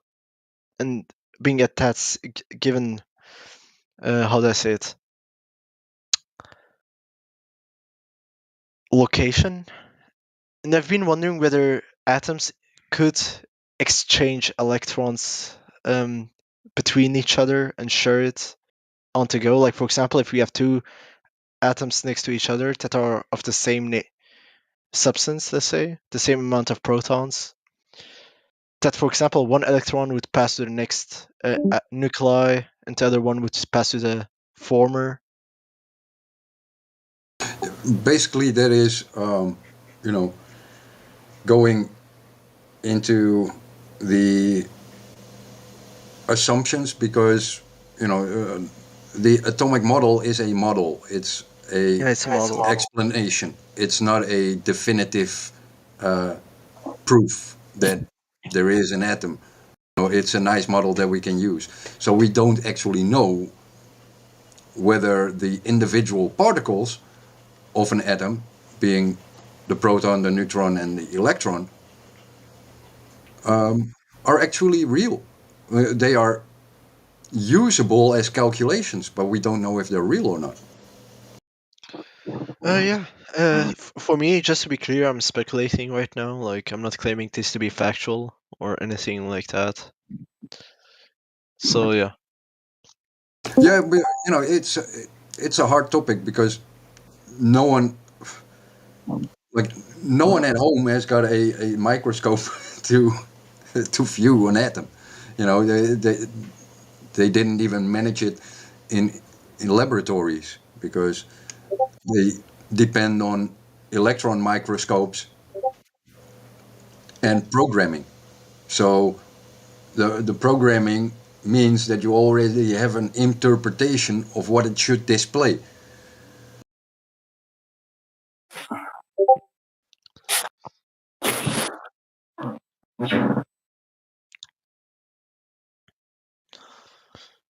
and being at that given, how do I say it, location. And I've been wondering whether atoms could exchange electrons between each other and share it on to go. Like, for example, if we have two atoms next to each other that are of the same substance, let's say, the same amount of protons, that, for example, one electron would pass to the next nuclei, and the other one would pass to the former. Basically, that is, going into the assumptions, because the atomic model is a model. It's a Yeah, it's a model. explanation. It's not a definitive proof that there is an atom. It's a nice model that we can use. So we don't actually know whether the individual particles of an atom, being the proton, the neutron, and the electron, are actually real. They are usable as calculations, but we don't know if they're real or not. Yeah. For me, just to be clear, I'm speculating right now. Like, I'm not claiming this to be factual or anything like that. So yeah. Yeah, but it's a hard topic, because no one no one at home has got a microscope to view an atom. They didn't even manage it in laboratories, because they depend on electron microscopes and programming. So the programming means that you already have an interpretation of what it should display.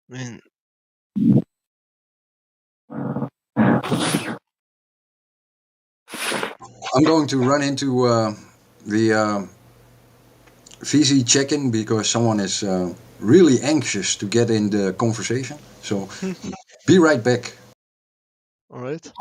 Man. I'm going to run into the VC check-in, because someone is really anxious to get in the conversation. So be right back. All right.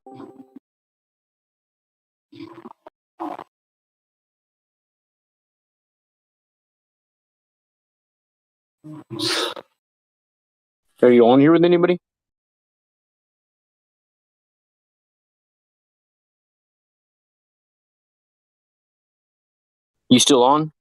Are you on here with anybody? You still on?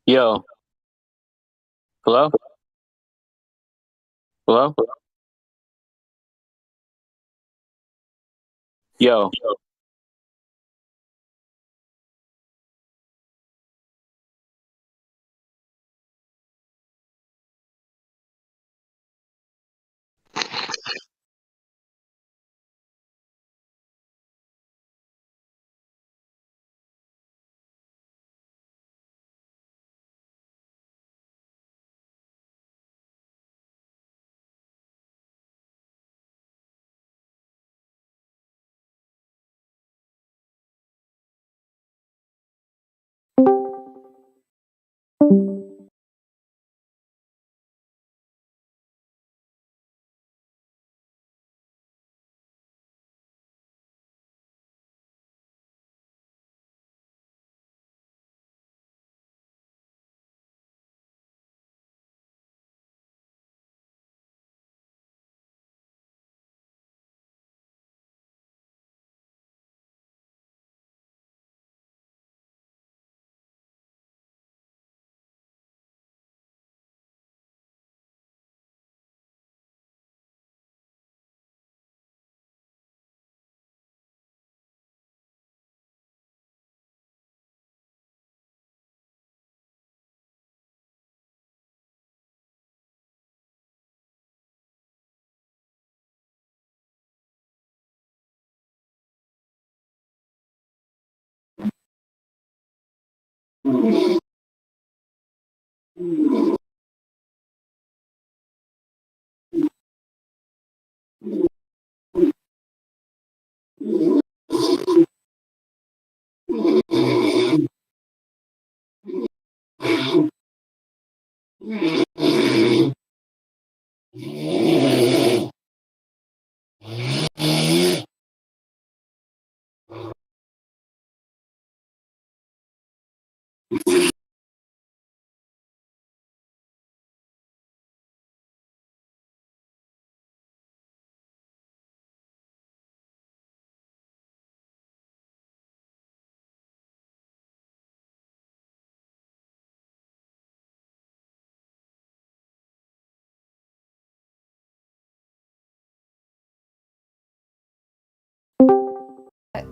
Yo. Hello? Hello? Yo.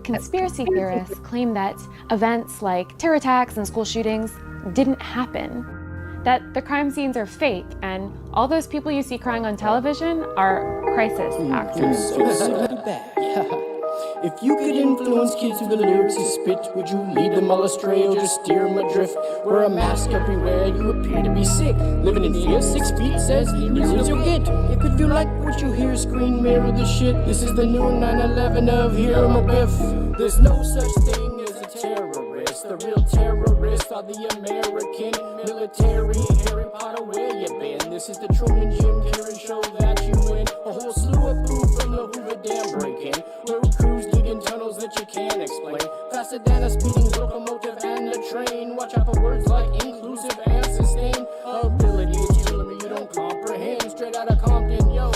Conspiracy theorists claim that events like terror attacks and school shootings didn't happen, that the crime scenes are fake, and all those people you see crying on television are crisis actors. If you could influence kids through the lyrics you spit, would you lead them all astray or just steer them adrift? Wear a mask everywhere, you appear to be sick. Living in fear, 6 feet says, here's you'll get. If you like what you hear, screen mirror the shit. This is the new 9/11 of Hear 'em a Biff. There's no such thing as a terrorist. The real terrorists are the American military. Harry Potter, where you been? This is the Truman Jim Carrey show that you win. A whole slew of proof from the Hoover Dam break-in. Road crews digging tunnels that you can't explain. Faster than a speeding locomotive and a train. Watch out for words like inclusive and sustain. Ability is killing me, you don't comprehend. Straight out of Compton, yo,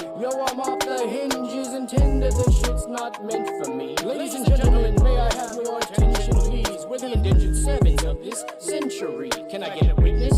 I'm off the hinges. Intended this shit's not meant for me. Ladies and gentlemen, may I have your attention, please? We're the endangered sevens of this century. Can I get a witness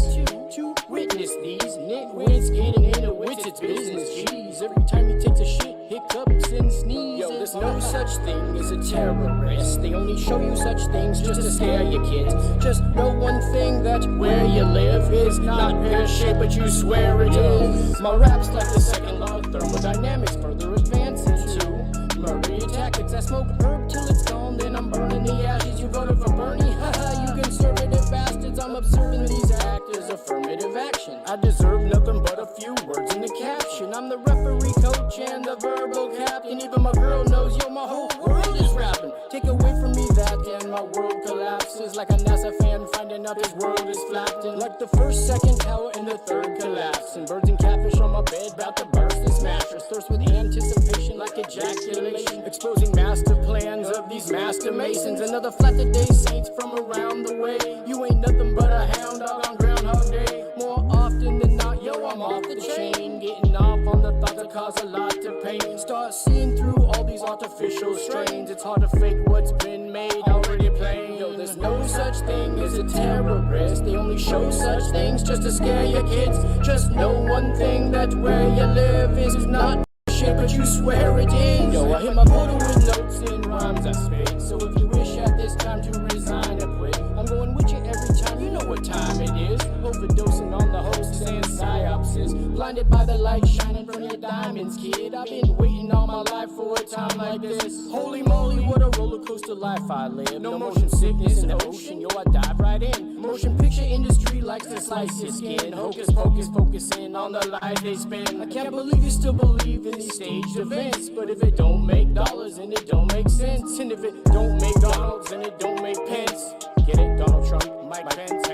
to witness these nitwits getting into wits? It's business, jeez. Every time he takes a shit, hiccups and sneezes. Yo, there's no such thing as a terrorist. They only show you such things just to scare your kids. Just know one thing, that where you live is not pear-shaped, but you swear it is. My rap's like the second law of thermodynamics, further advances to murder tactics. I smoke herb till it's gone, then I'm burning the ashes. You voted for Bernie, haha, you conservative bastards. I'm observing these actors, affirmative action. I deserve nothing but a few words in the caption. I'm the referee, coach, and the verbal captain. Even my girl knows, yo, my whole world is rapping. Take away from me that, and my world collapses. Like a NASA fan finding out his world is flattened. Like the first, second tower, and the third collapse. And birds and catfish on my bed, about to burst this mattress. Thirst with anticipation like ejaculation. Exposing master plans of these master masons. Another flat today, saints from around the way. You ain't nothing but a hound dog on Groundhog Day. More often than not, yo, I'm off the chain. Getting off on the thoughts that cause a lot of pain. Start seeing through all these artificial strains. It's hard to fake what's been made already plain. Yo, there's no such thing as a terrorist. They only show such things just to scare your kids. Just know one thing, that where you live is not shit, but you swear it is. Yo, I hit my photo with notes and rhymes I spit. So if you wish at this time to resign or quit, I'm going with you every time, you know what time it is. Overdosing on the hosts and psyopsis. Blinded by the light shining from your diamonds, kid. I've been waiting all my life for a time like this. Holy moly, what a roller coaster life I live. No motion sickness in the ocean, yo, I dive right in. Motion picture industry likes to slice your skin. Hocus pocus, focusing on the life they spend. I can't believe you still believe in these staged events. But if it don't make dollars, then it don't make sense. And if it don't make Donalds, then it don't make Pence. Get it? Donald Trump, Mike Pence.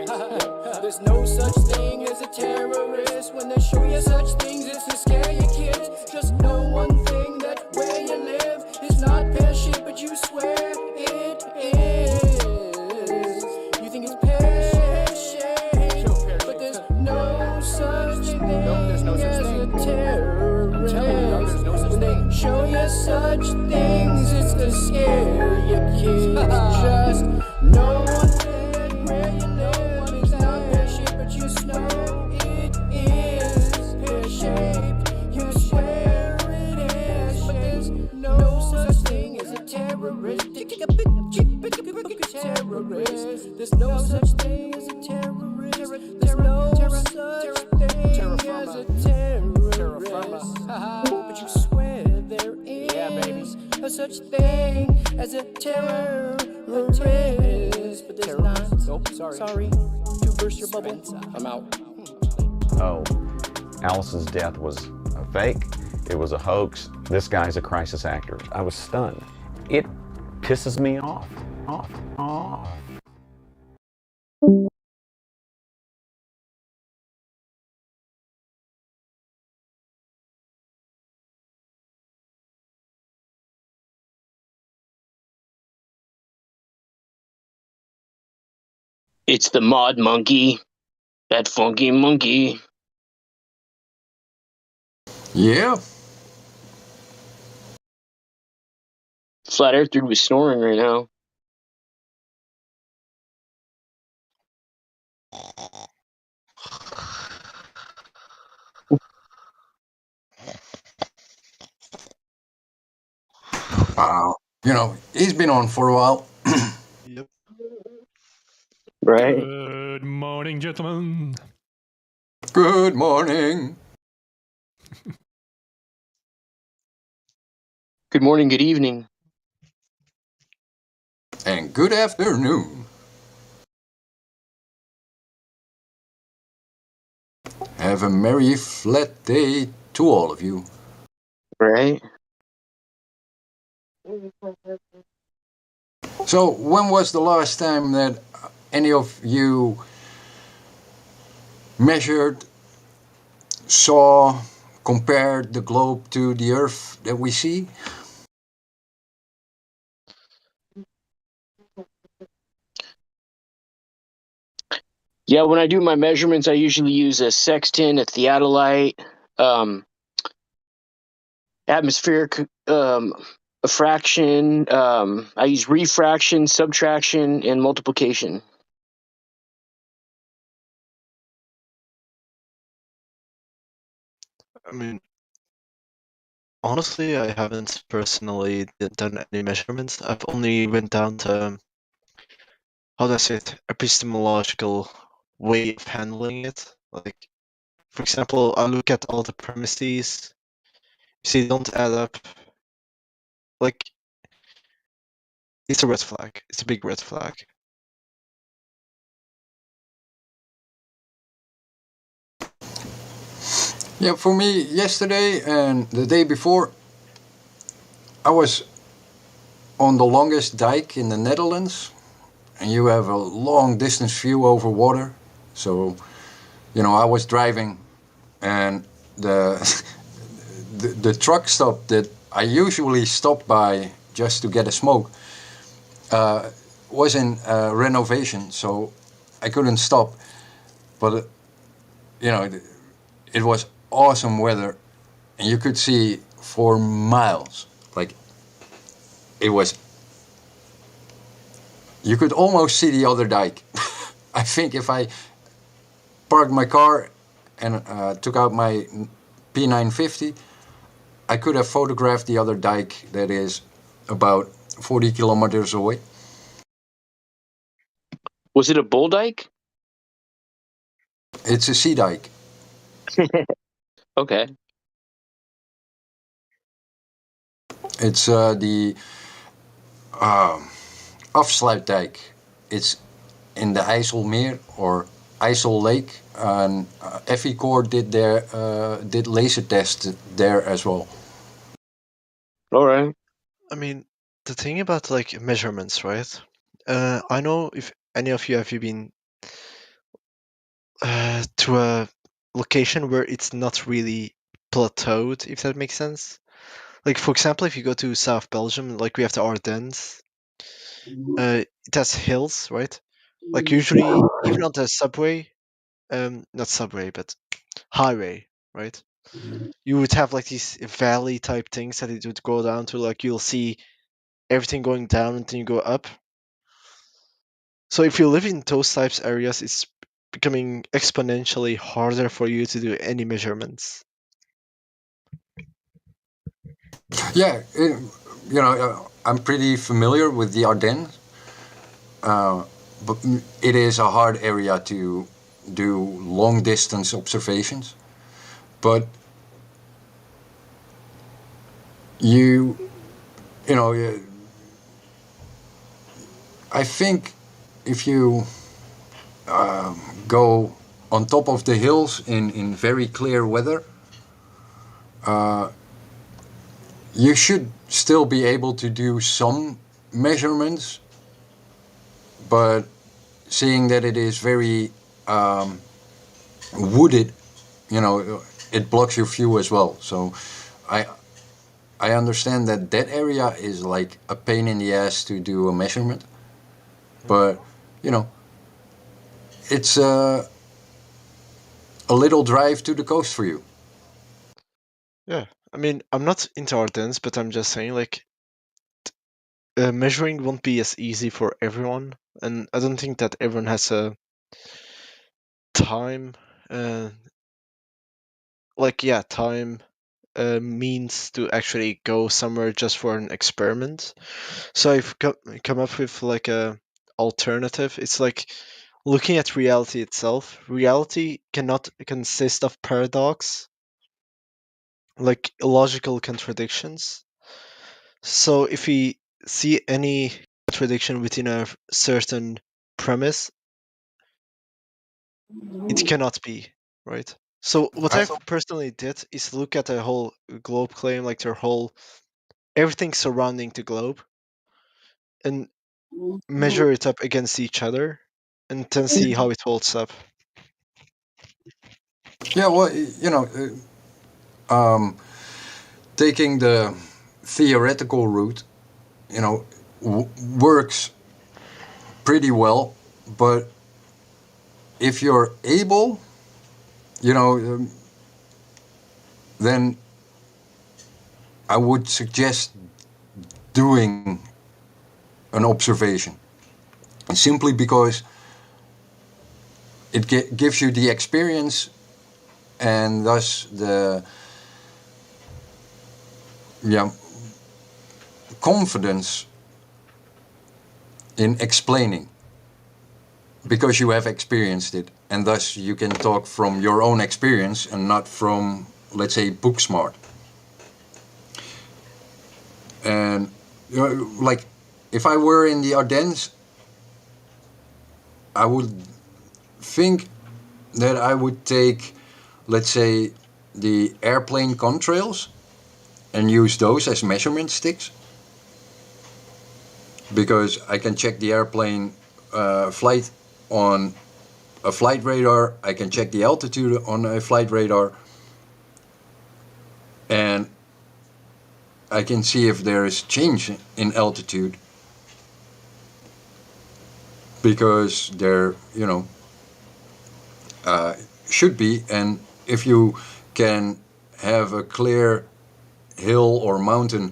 There's no such thing as a terrorist. When they show you such things, it's to scare your kids. Just know one thing, that where you live is not pear-shaped, but you swear it is. You think it's pear-shaped, but there's no such thing as a terrorist. When they show you such things, it's to scare your kids. Just know one thing, where you live is not pear-shaped, but you know it is pear-shaped. You swear it is, but there's no such thing as a terrorist. Terrorist. There's no such thing as a terrorist. There's no such thing as a terrorist. But you swear there is a such thing as a terrorist. But there's not. Nope, sorry. You burst your bubble. I'm out. Oh, Alice's death was a fake. It was a hoax. This guy's a crisis actor. I was stunned. It pisses me off. It's the mod monkey. That funky monkey. Yeah. Flat Earth dude was snoring right now. Wow. You know, he's been on for a while. Yep. Right. Good morning, gentlemen. Good morning. Good morning, good evening. And good afternoon. Have a merry flat day to all of you. Right. So, when was the last time that any of you measured, saw, compared the globe to the Earth that we see? Yeah, when I do my measurements, I usually use a sextant, a theodolite, atmospheric diffraction. I use refraction, subtraction, and multiplication. I mean, honestly, I haven't personally done any measurements. I've only went down to, how do I say it, epistemological way of handling it. Like, for example, I look at all the premises, you see they don't add up. Like, it's a red flag. It's a big red flag. Yeah, for me, yesterday and the day before, I was on the longest dike in the Netherlands, and you have a long distance view over water. So, you know, I was driving, and the truck stop that I usually stop by just to get a smoke was in renovation, so I couldn't stop. But you know, it was awesome weather, and you could see for miles. Like, it was, you could almost see the other dike. I think if I parked my car and took out my P950, I could have photographed the other dike that is about 40 kilometers away. Was it a bull dike? It's a sea dike. Okay. It's the Afsluitdijk. It's in the IJsselmeer or IJssel Lake, and FE Core did laser tests there as well. All right. I mean, the thing about like measurements, right? I know if any of you have been to a location where it's not really plateaued, if that makes sense. Like, for example, if you go to South Belgium, like we have the Ardennes, it has hills, right? Like usually, even on the subway, not subway, but highway, right? You would have like these valley type things that it would go down to, like you'll see everything going down and then you go up. So if you live in those types areas, it's becoming exponentially harder for you to do any measurements. Yeah, you know, I'm pretty familiar with the Ardennes, but it is a hard area to do long distance observations. But you know, I think if you go on top of the hills in very clear weather, you should still be able to do some measurements, but seeing that it is very wooded, it blocks your view as well. So I understand that area is like a pain in the ass to do a measurement, but it's a little drive to the coast for you. Yeah, I mean, I'm not into Ardennes, but I'm just saying, like, measuring won't be as easy for everyone, and I don't think that everyone has a time, time means to actually go somewhere just for an experiment. So I've come up with like a alternative. It's like looking at reality itself. Reality cannot consist of paradox, like illogical contradictions. So if we see any contradiction within a certain premise, it cannot be, right? So what I've personally did is look at the whole globe claim, like their whole everything surrounding the globe, and measure it up against each other, and then see how it holds up. Yeah, well, taking the theoretical route, works pretty well, but if you're able, then I would suggest doing an observation, simply because it gives you the experience and thus the confidence in explaining, because you have experienced it, and thus you can talk from your own experience and not from, let's say, book smart. And like, if I were in the Ardennes, I would think that I would take, let's say, the airplane contrails and use those as measurement sticks, because I can check the airplane flight on a flight radar, I can check the altitude on a flight radar, and I can see if there is change in altitude, because there, should be. And if you can have a clear hill or mountain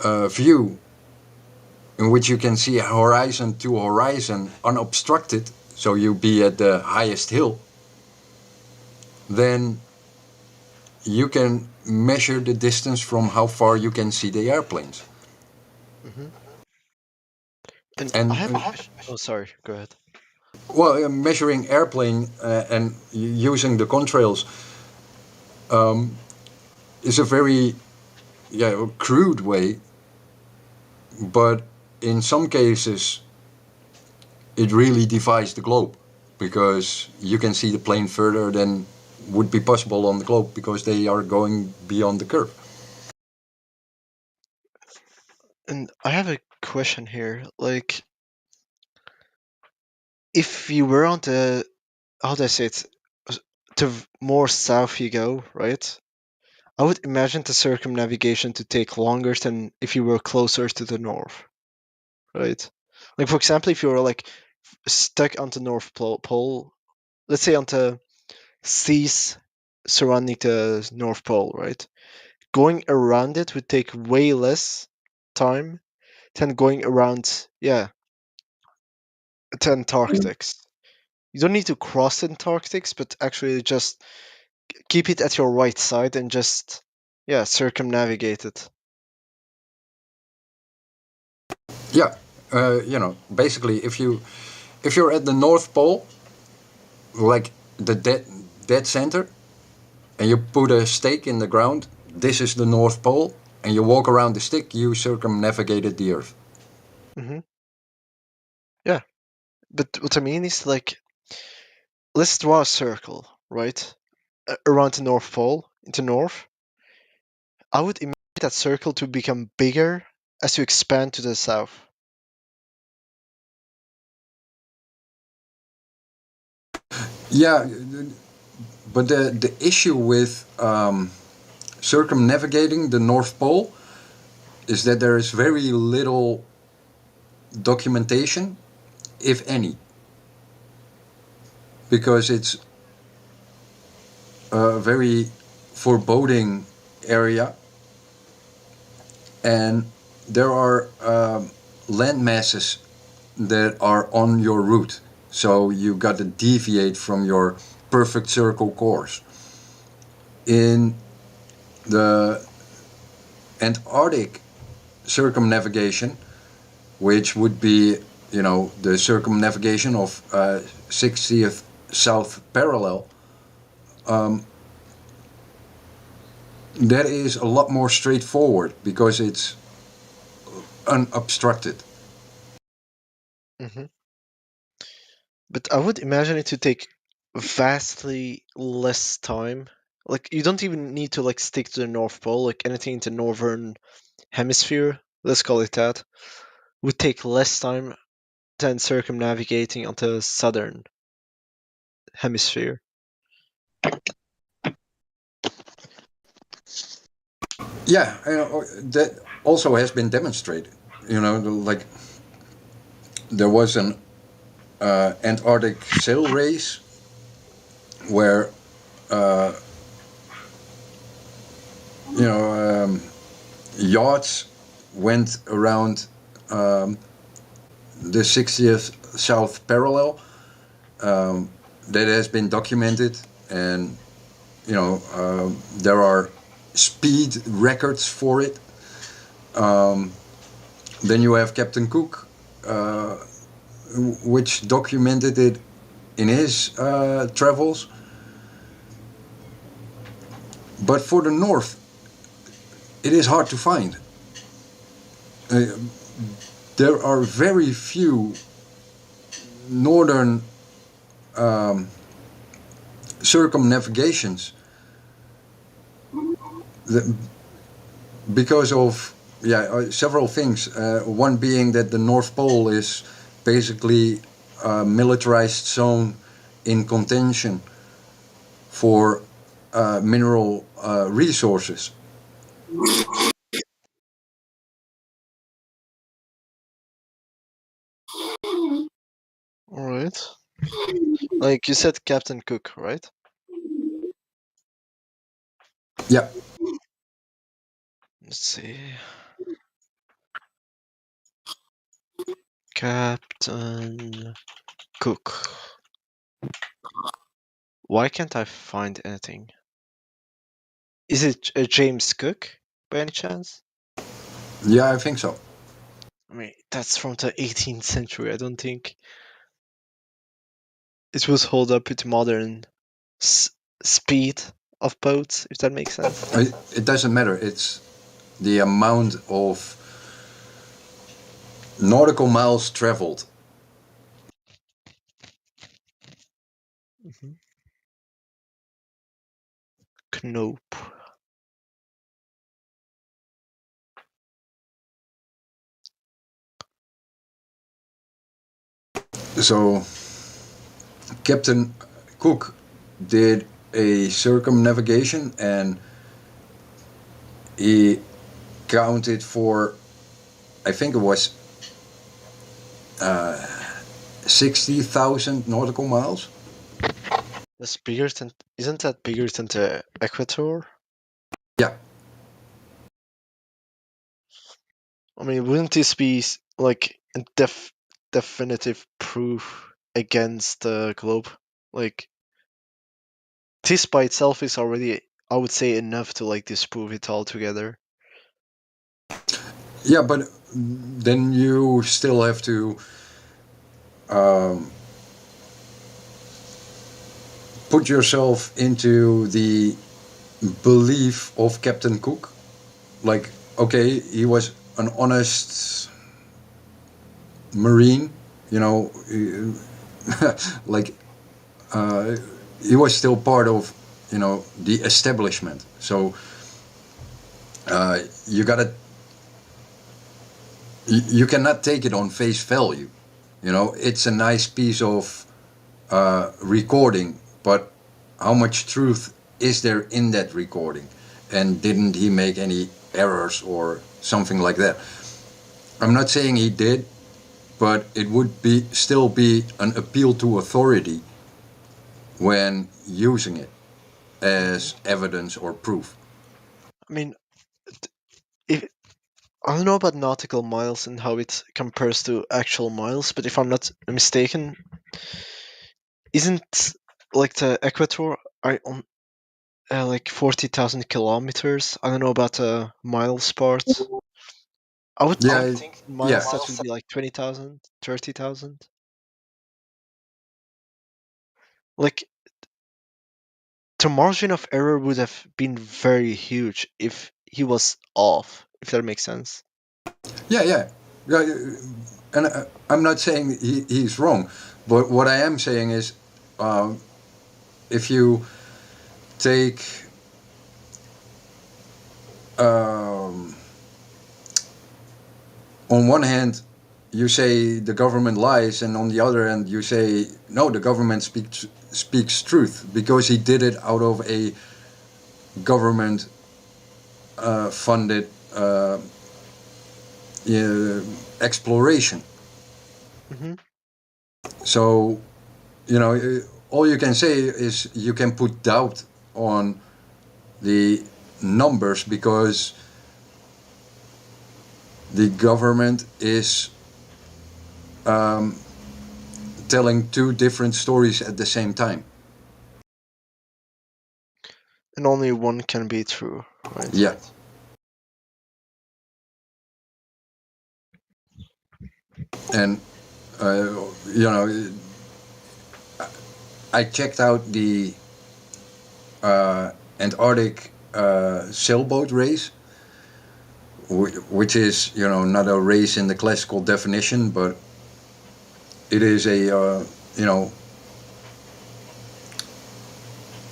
view in which you can see horizon to horizon unobstructed, so you be at the highest hill, then you can measure the distance from how far you can see the airplanes. Mm-hmm. And I have a question. Oh, sorry. Go ahead. Well, measuring airplane and using the contrails is a very crude way, but in some cases it really defies the globe, because you can see the plane further than would be possible on the globe, because they are going beyond the curve. And I have a question here. Like, if you were on the, how do I say it, the more south you go, right? I would imagine the circumnavigation to take longer than if you were closer to the north, right? Like, for example, if you were like stuck on the North Pole, let's say on the seas surrounding the North Pole, right? Going around it would take way less time than going around, the Antarctics. You don't need to cross the Antarctics, but actually just keep it at your right side and just, circumnavigate it. Yeah, basically, if you're at the North Pole, like the dead center, and you put a stake in the ground, this is the North Pole, and you walk around the stick, you circumnavigated the Earth. Mm-hmm. Yeah, But what I mean is, like, let's draw a circle, right? Around the North Pole, in the north. I would imagine that circle to become bigger as you expand to the south. Yeah, but the issue with circumnavigating the North Pole is that there is very little documentation, if any, because it's a very foreboding area, and there are land masses that are on your route, so you got to deviate from your perfect circle course. In the Antarctic circumnavigation, which would be, you know, the circumnavigation of 60th south parallel, that is a lot more straightforward because it's unobstructed. Mm-hmm. But I would imagine it to take vastly less time. Like, you don't even need to, like, stick to the North Pole. Like, anything in the northern hemisphere, let's call it that, would take less time than circumnavigating on the southern hemisphere. Yeah, that also has been demonstrated. You know, like there was an Antarctic sail race where you know yachts went around the 60th south parallel. That has been documented, and you know there are speed records for it. Then you have Captain Cook, which documented it in his travels. But for the north, it is hard to find. There are very few northern circumnavigations because of several things. One being that the North Pole is basically a militarized zone in contention for mineral resources. Alright. Like you said, Captain Cook, right? Yeah. Let's see. Captain Cook. Why can't I find anything? Is it James Cook, by any chance? Yeah, I think so. I mean, that's from the 18th century. I don't think it was held up with modern speed of boats, if that makes sense. It doesn't matter. It's the amount of nautical miles traveled. Mm-hmm. Knope. So Captain Cook did a circumnavigation, and he counted for, I think it was 60,000 nautical miles. That's bigger than, isn't that bigger than the equator? Yeah. I mean, wouldn't this be like a definitive proof against the globe? Like, this by itself is already, I would say, enough to like disprove it altogether. Yeah, but then you still have to put yourself into the belief of Captain Cook. Like, okay, he was an honest Marine. you know, like he was still part of, you know, the establishment. So you gotta, you cannot take it on face value. You know, it's a nice piece of recording, but how much truth is there in that recording? And didn't he make any errors or something like that? I'm not saying he did, but it would be still be an appeal to authority when using it as evidence or proof. I mean, if I don't know about nautical miles and how it compares to actual miles, but if I'm not mistaken, isn't like the equator are on like 40,000 kilometers? I don't know about the miles part. I would Yeah, think in yeah. miles that would be like 20,000, 30,000. Like the margin of error would have been very huge if he was off, if that makes sense. Yeah. And I'm not saying he's wrong, but what I am saying is, if you take on one hand, you say the government lies, and on the other hand, you say no, the government speaks truth because he did it out of a government funded exploration. Mm-hmm. So, you know, all you can say is you can put doubt on the numbers because the government is telling two different stories at the same time. And only one can be true, right? Yeah. And, you know, I checked out the Antarctic sailboat race, which is, you know, not a race in the classical definition, but it is a, you know,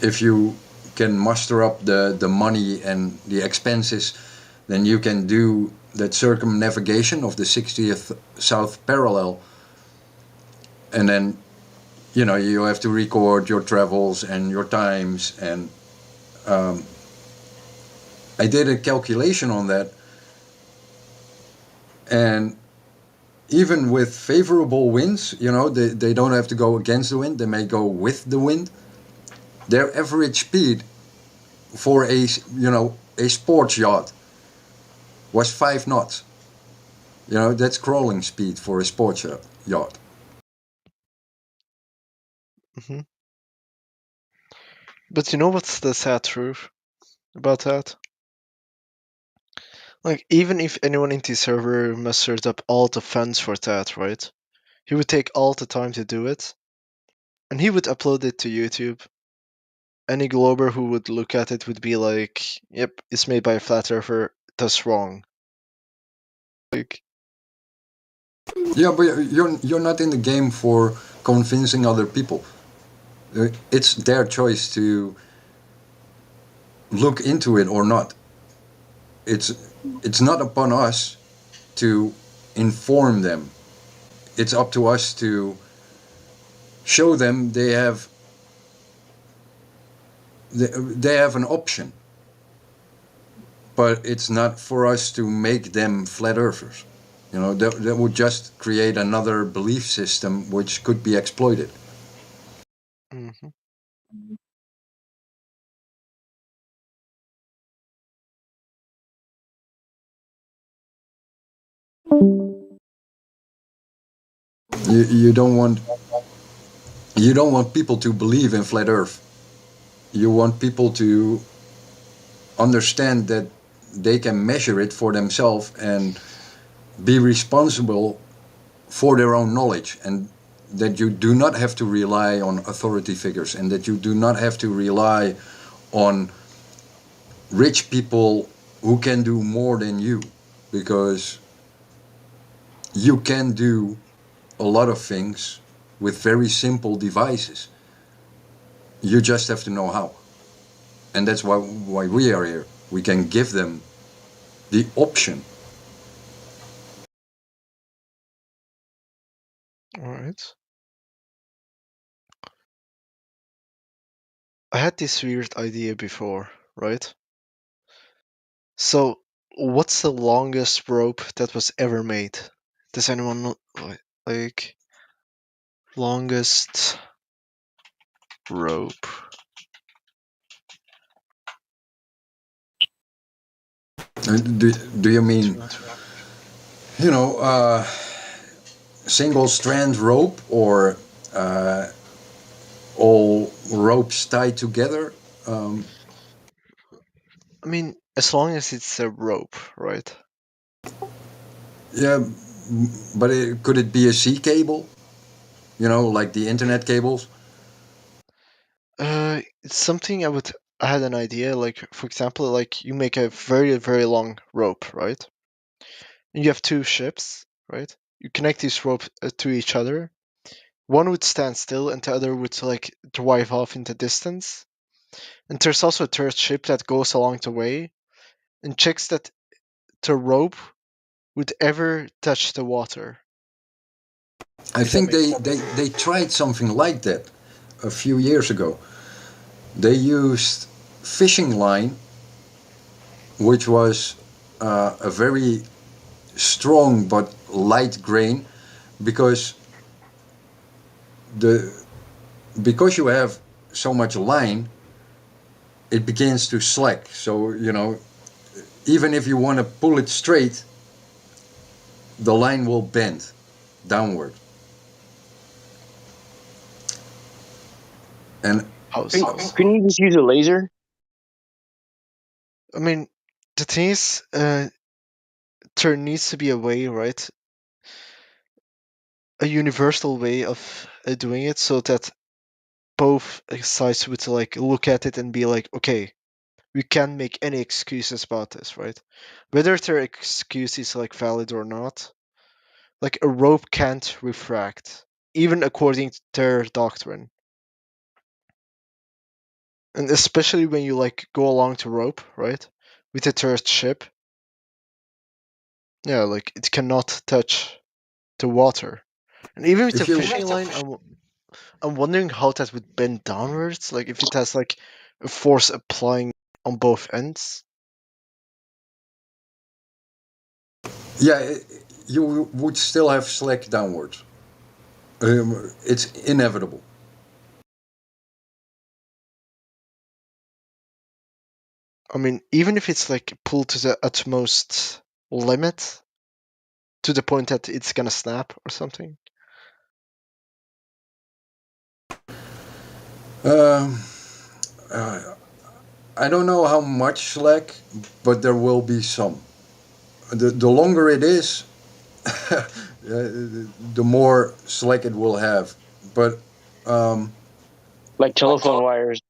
if you can muster up the money and the expenses, then you can do that circumnavigation of the 60th south parallel. And then, you know, you have to record your travels and your times. And I did a calculation on that. And even with favorable winds, you know, they don't have to go against the wind, they may go with the wind. Their average speed for a, you know, a sports yacht was 5 knots. You know, that's crawling speed for a sports yacht. Mm-hmm. But you know what's the sad truth about that? Like, even if anyone in the server mustered up all the funds for that, right? He would take all the time to do it, and he would upload it to YouTube. Any glober who would look at it would be like, yep, it's made by a flat earther, that's wrong. Like, yeah, but you're not in the game for convincing other people. It's their choice to look into it or not. It's not upon us to inform them. It's up to us to show them they have an option. But it's not for us to make them flat earthers. You know, that would just create another belief system which could be exploited. mm-hmm. You don't want people to believe in flat Earth. You want people to understand that they can measure it for themselves and be responsible for their own knowledge, and that you do not have to rely on authority figures, and that you do not have to rely on rich people who can do more than you, because you can do a lot of things with very simple devices. You just have to know how. And that's why we are here. We can give them the option. All right. I had this weird idea before, right? So, what's the longest rope that was ever made? Does anyone know, like, longest rope? Do you mean, single strand rope or all ropes tied together? I mean, as long as it's a rope, right? Yeah, but could it be a sea cable? Like the internet cables? It's something I had an idea, like, for example, like, you make a very, very long rope, right? And you have two ships, right? You connect these ropes to each other. One would stand still and the other would, like, drive off into distance. And there's also a third ship that goes along the way and checks that the rope would ever touch the water. I think they tried something like that a few years ago. They used fishing line, which was a very strong but light grain, because you have so much line, it begins to slack. So even if you want to pull it straight, the line will bend downward. And couldn't you just use a laser? I mean, the thing is, there needs to be a way, right? A universal way of doing it so that both sides would, like, look at it and be like, okay, we can't make any excuses about this, right? Whether their excuse is, like, valid or not, like, a rope can't refract, even according to their doctrine. And especially when you, like, go along the rope, right, with a third ship, yeah, like, it cannot touch the water. And even with the fishing line, I'm wondering how that would bend downwards, like, if it has, like, a force applying on both ends. yeah, you would still have slack downwards. It's inevitable. I mean, even if it's, like, pulled to the utmost limit, to the point that it's gonna snap or something. I don't know how much slack, but there will be some. The longer it is, the more slack it will have. But like telephone wires.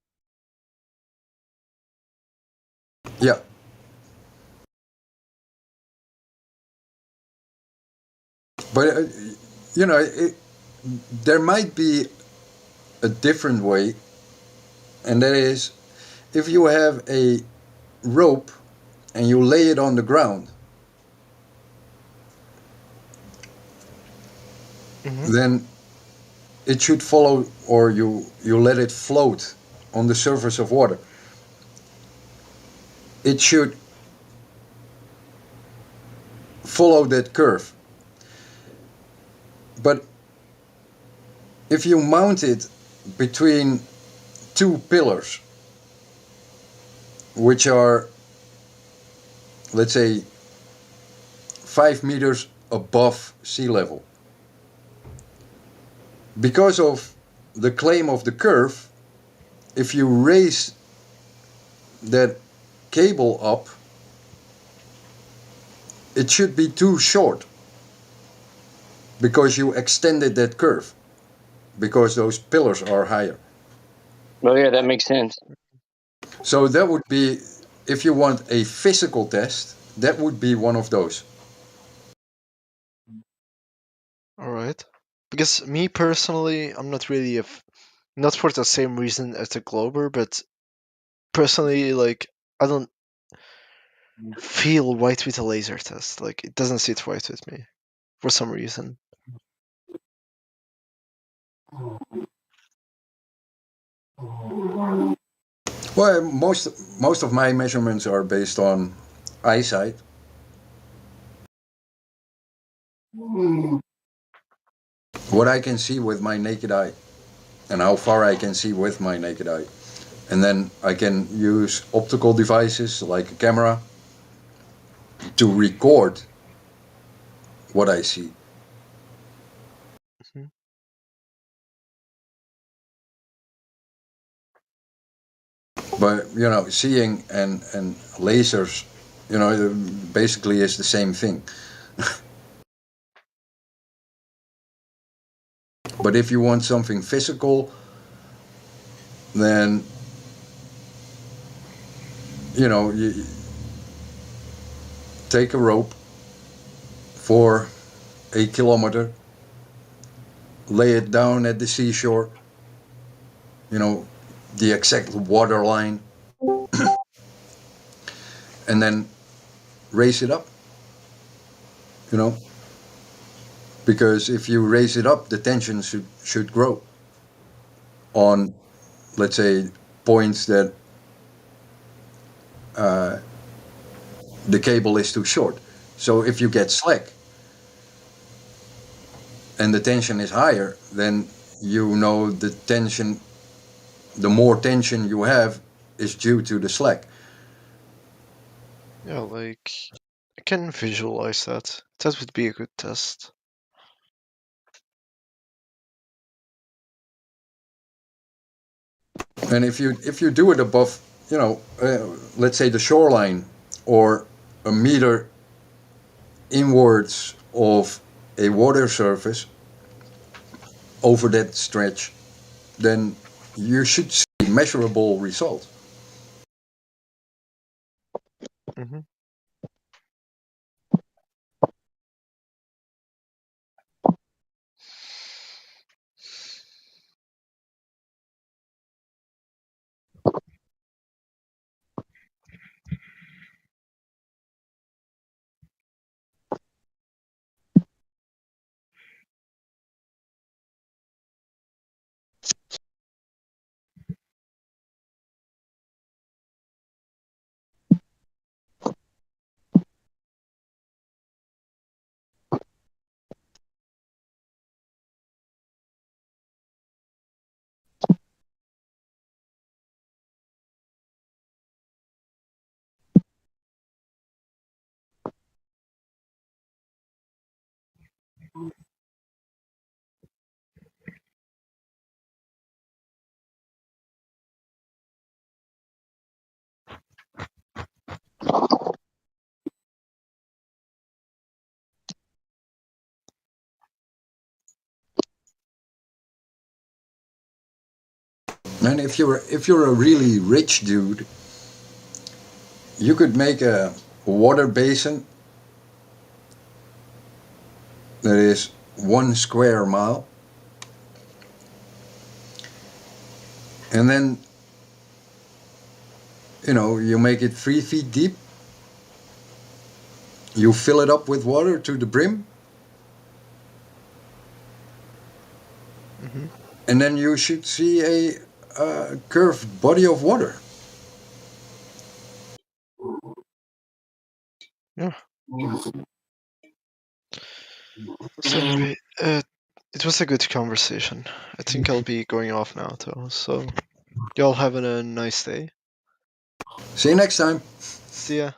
Yeah. But there might be a different way, and that is if you have a rope and you lay it on the ground, then it should follow, or you let it float on the surface of water. It should follow that curve. But if you mount it between two pillars, which are, let's say, 5 meters above sea level, because of the claim of the curve, if you raise that cable up, it should be too short because you extended that curve, because those pillars are higher. Oh yeah, that makes sense. So that would be, if you want a physical test, that would be one of those. All right. Because me personally, I'm not really not for the same reason as the Glober, but personally, like, I don't feel right with a laser test. Like, it doesn't sit right with me for some reason. Well, most of my measurements are based on eyesight. What I can see with my naked eye, and how far I can see with my naked eye. And then I can use optical devices like a camera to record what I see. Mm-hmm. But you know, seeing and lasers, you know, basically is the same thing. But if you want something physical, then you know, you take a rope for a kilometer, lay it down at the seashore, you know, the exact water line, and then raise it up, you know, because if you raise it up, the tension should grow on, let's say, points that the cable is too short. So if you get slack and the tension is higher, then you know the more tension you have is due to the slack. Yeah, like, I can visualize that. That would be a good test. And if you do it above, you know, let's say the shoreline or a meter inwards of a water surface over that stretch, then you should see measurable results. Mm-hmm. And if you're a really rich dude, you could make a water basin that is 1 square mile, and then you know you make it 3 feet deep. You fill it up with water to the brim, Mm-hmm. and then you should see a curved body of water. Yeah. So anyway, it was a good conversation. I think I'll be going off now, though. So y'all have a nice day. See you next time. See ya.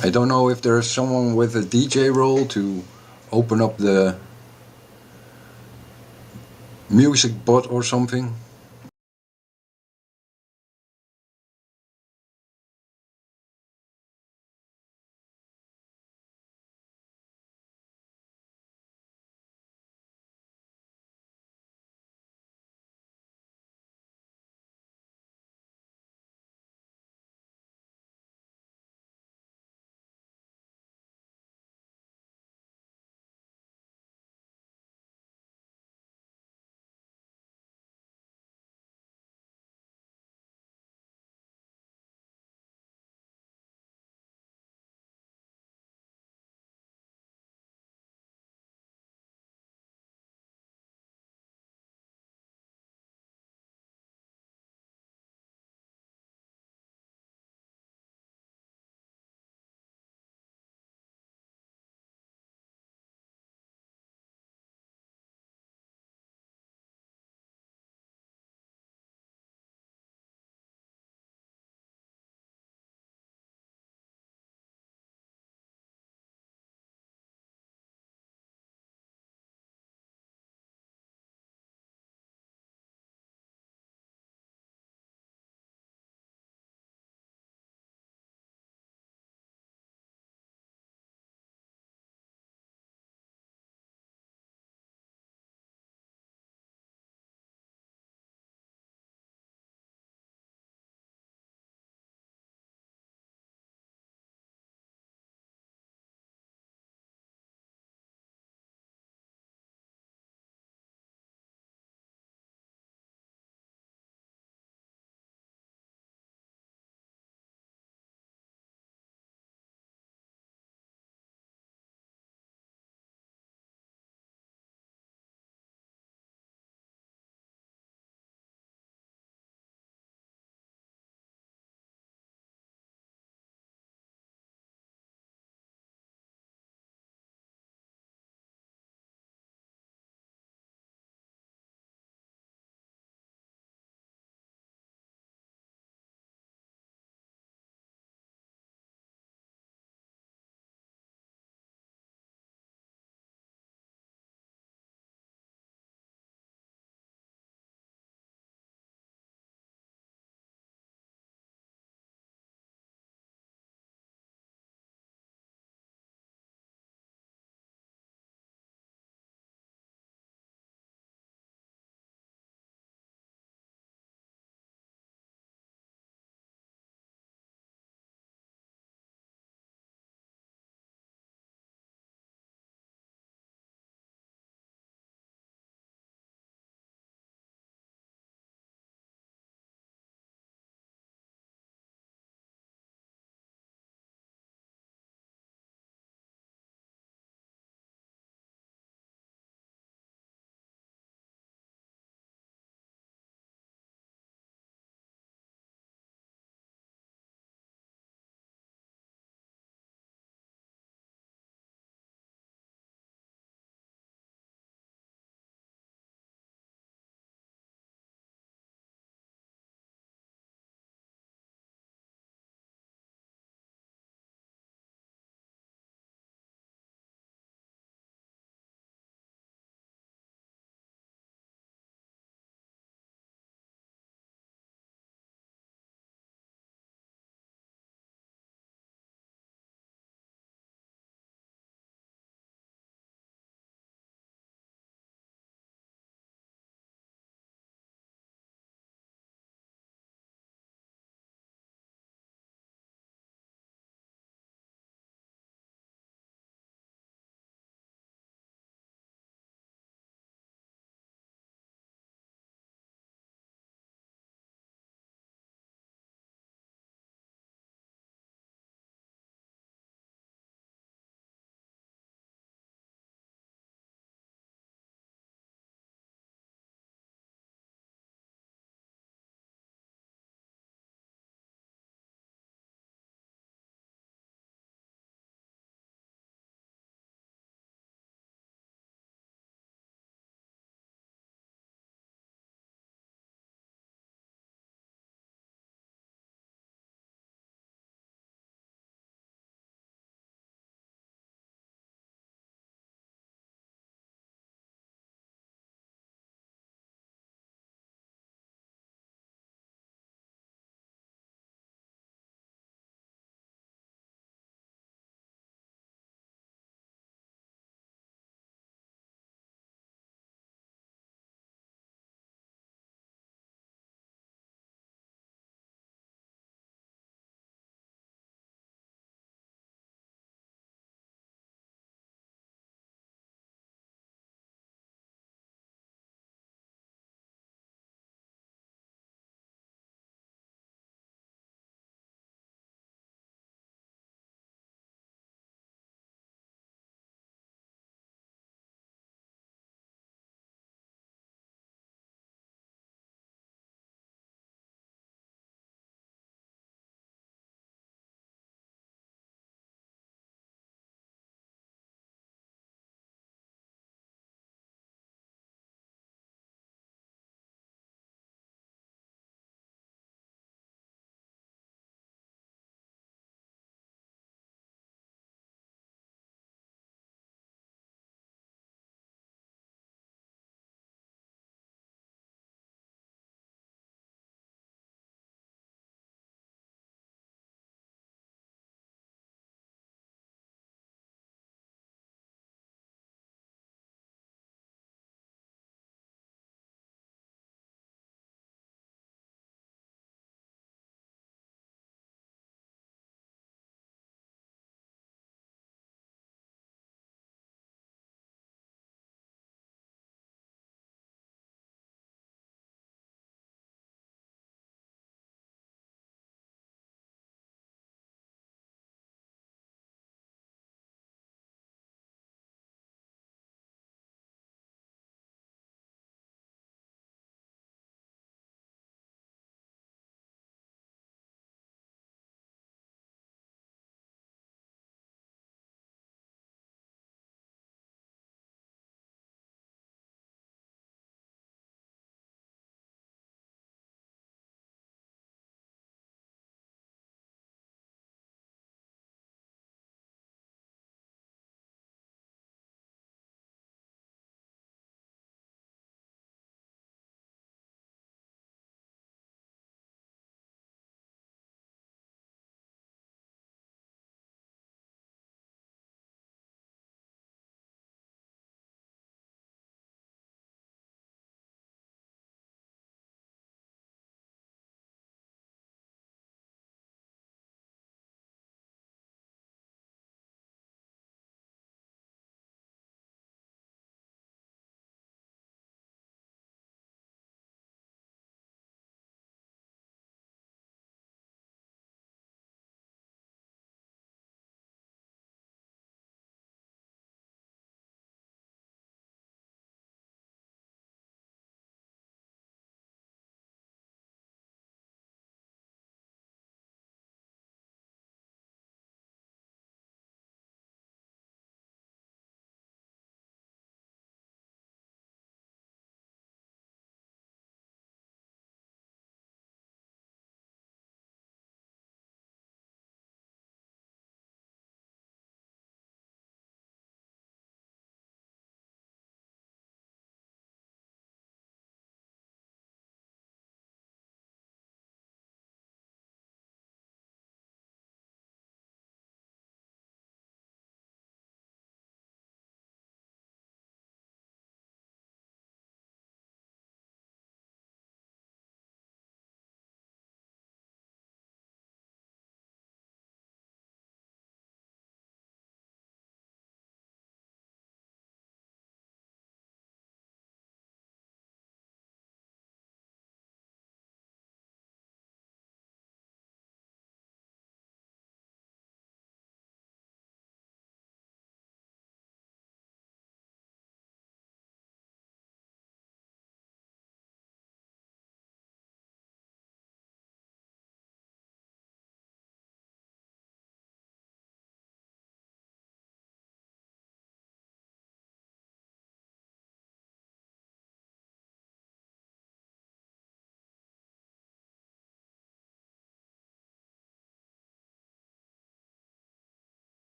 I don't know if there's someone with a DJ role to open up the music bot or something.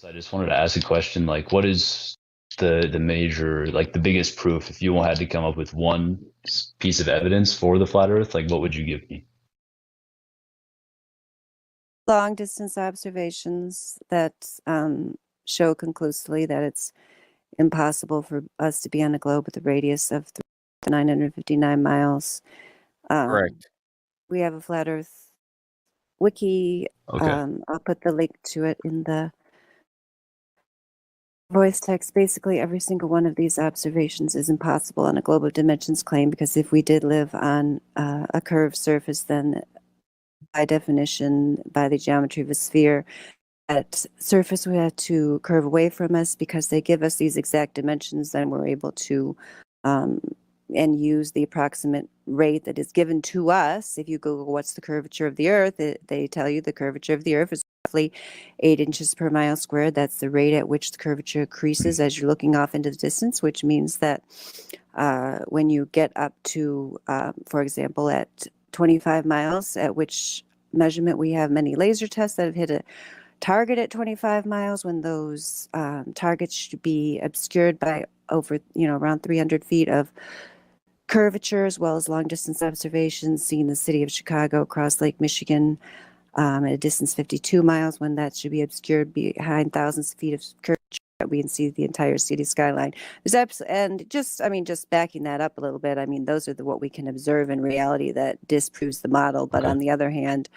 I just wanted to ask a question. Like, what is the major, like the biggest proof? If you had to come up with one piece of evidence for the flat Earth, like what would you give me? Long distance observations that show conclusively that it's impossible for us to be on a globe with a radius of 959 miles. Correct. We have a flat Earth wiki. Okay. I'll put the link to it in the voice text. Basically, every single one of these observations is impossible on a globe of dimensions claim, because if we did live on a curved surface, then by definition, by the geometry of a sphere, that surface would have to curve away from us, because they give us these exact dimensions. Then we're able to and use the approximate rate that is given to us. If you Google what's the curvature of the Earth, they tell you the curvature of the Earth is roughly 8 inches per mile squared. That's the rate at which the curvature increases as you're looking off into the distance, which means that when you get up to, for example, at 25 miles, at which measurement we have many laser tests that have hit a target at 25 miles, when those targets should be obscured by over, around 300 feet of curvature, as well as long distance observations seeing the city of Chicago across Lake Michigan at a distance 52 miles, when that should be obscured behind thousands of feet of curvature. We can see the entire city skyline. And just backing that up a little bit, those are what we can observe in reality that disproves the model. But on the other hand,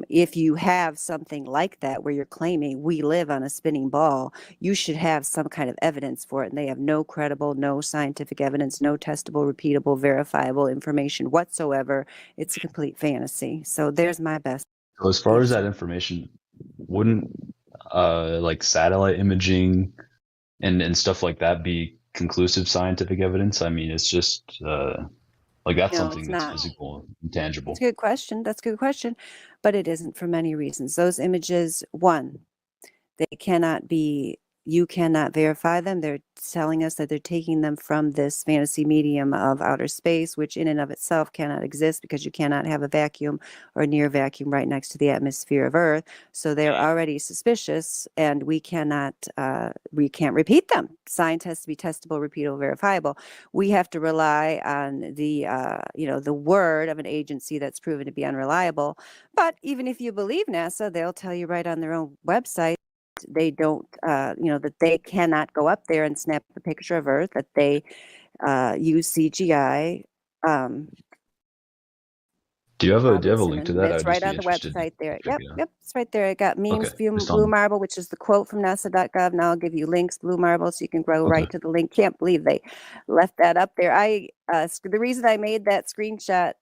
if you have something like that where you're claiming we live on a spinning ball, you should have some kind of evidence for it. And they have no credible, no scientific evidence, no testable, repeatable, verifiable information whatsoever. It's a complete fantasy. So there's my best. So as far as that information, wouldn't like satellite imaging and stuff like that be conclusive scientific evidence? It's just like that's No, something it's that's not. physical and tangible. That's a good question. That's a good question. But it isn't, for many reasons. Those images, one, they cannot be, you cannot verify them. They're telling us that they're taking them from this fantasy medium of outer space, which in and of itself cannot exist, because you cannot have a vacuum or near vacuum right next to the atmosphere of Earth. So they're already suspicious, and we can't repeat them. Science has to be testable, repeatable, verifiable. We have to rely on the word of an agency that's proven to be unreliable. But even if you believe NASA, they'll tell you right on their own website they don't, that they cannot go up there and snap a picture of Earth, that they use CGI. Do you have a link to that? That's I'd right just be on the interested. website there. to check Yep, it out. yep, it's right there. I got memes, Okay, just Blue on. Marble, which is the quote from NASA.gov. Now I'll give you links, Blue Marble, so you can go right Okay. to the link. Can't believe they left that up there. The reason I made that screenshot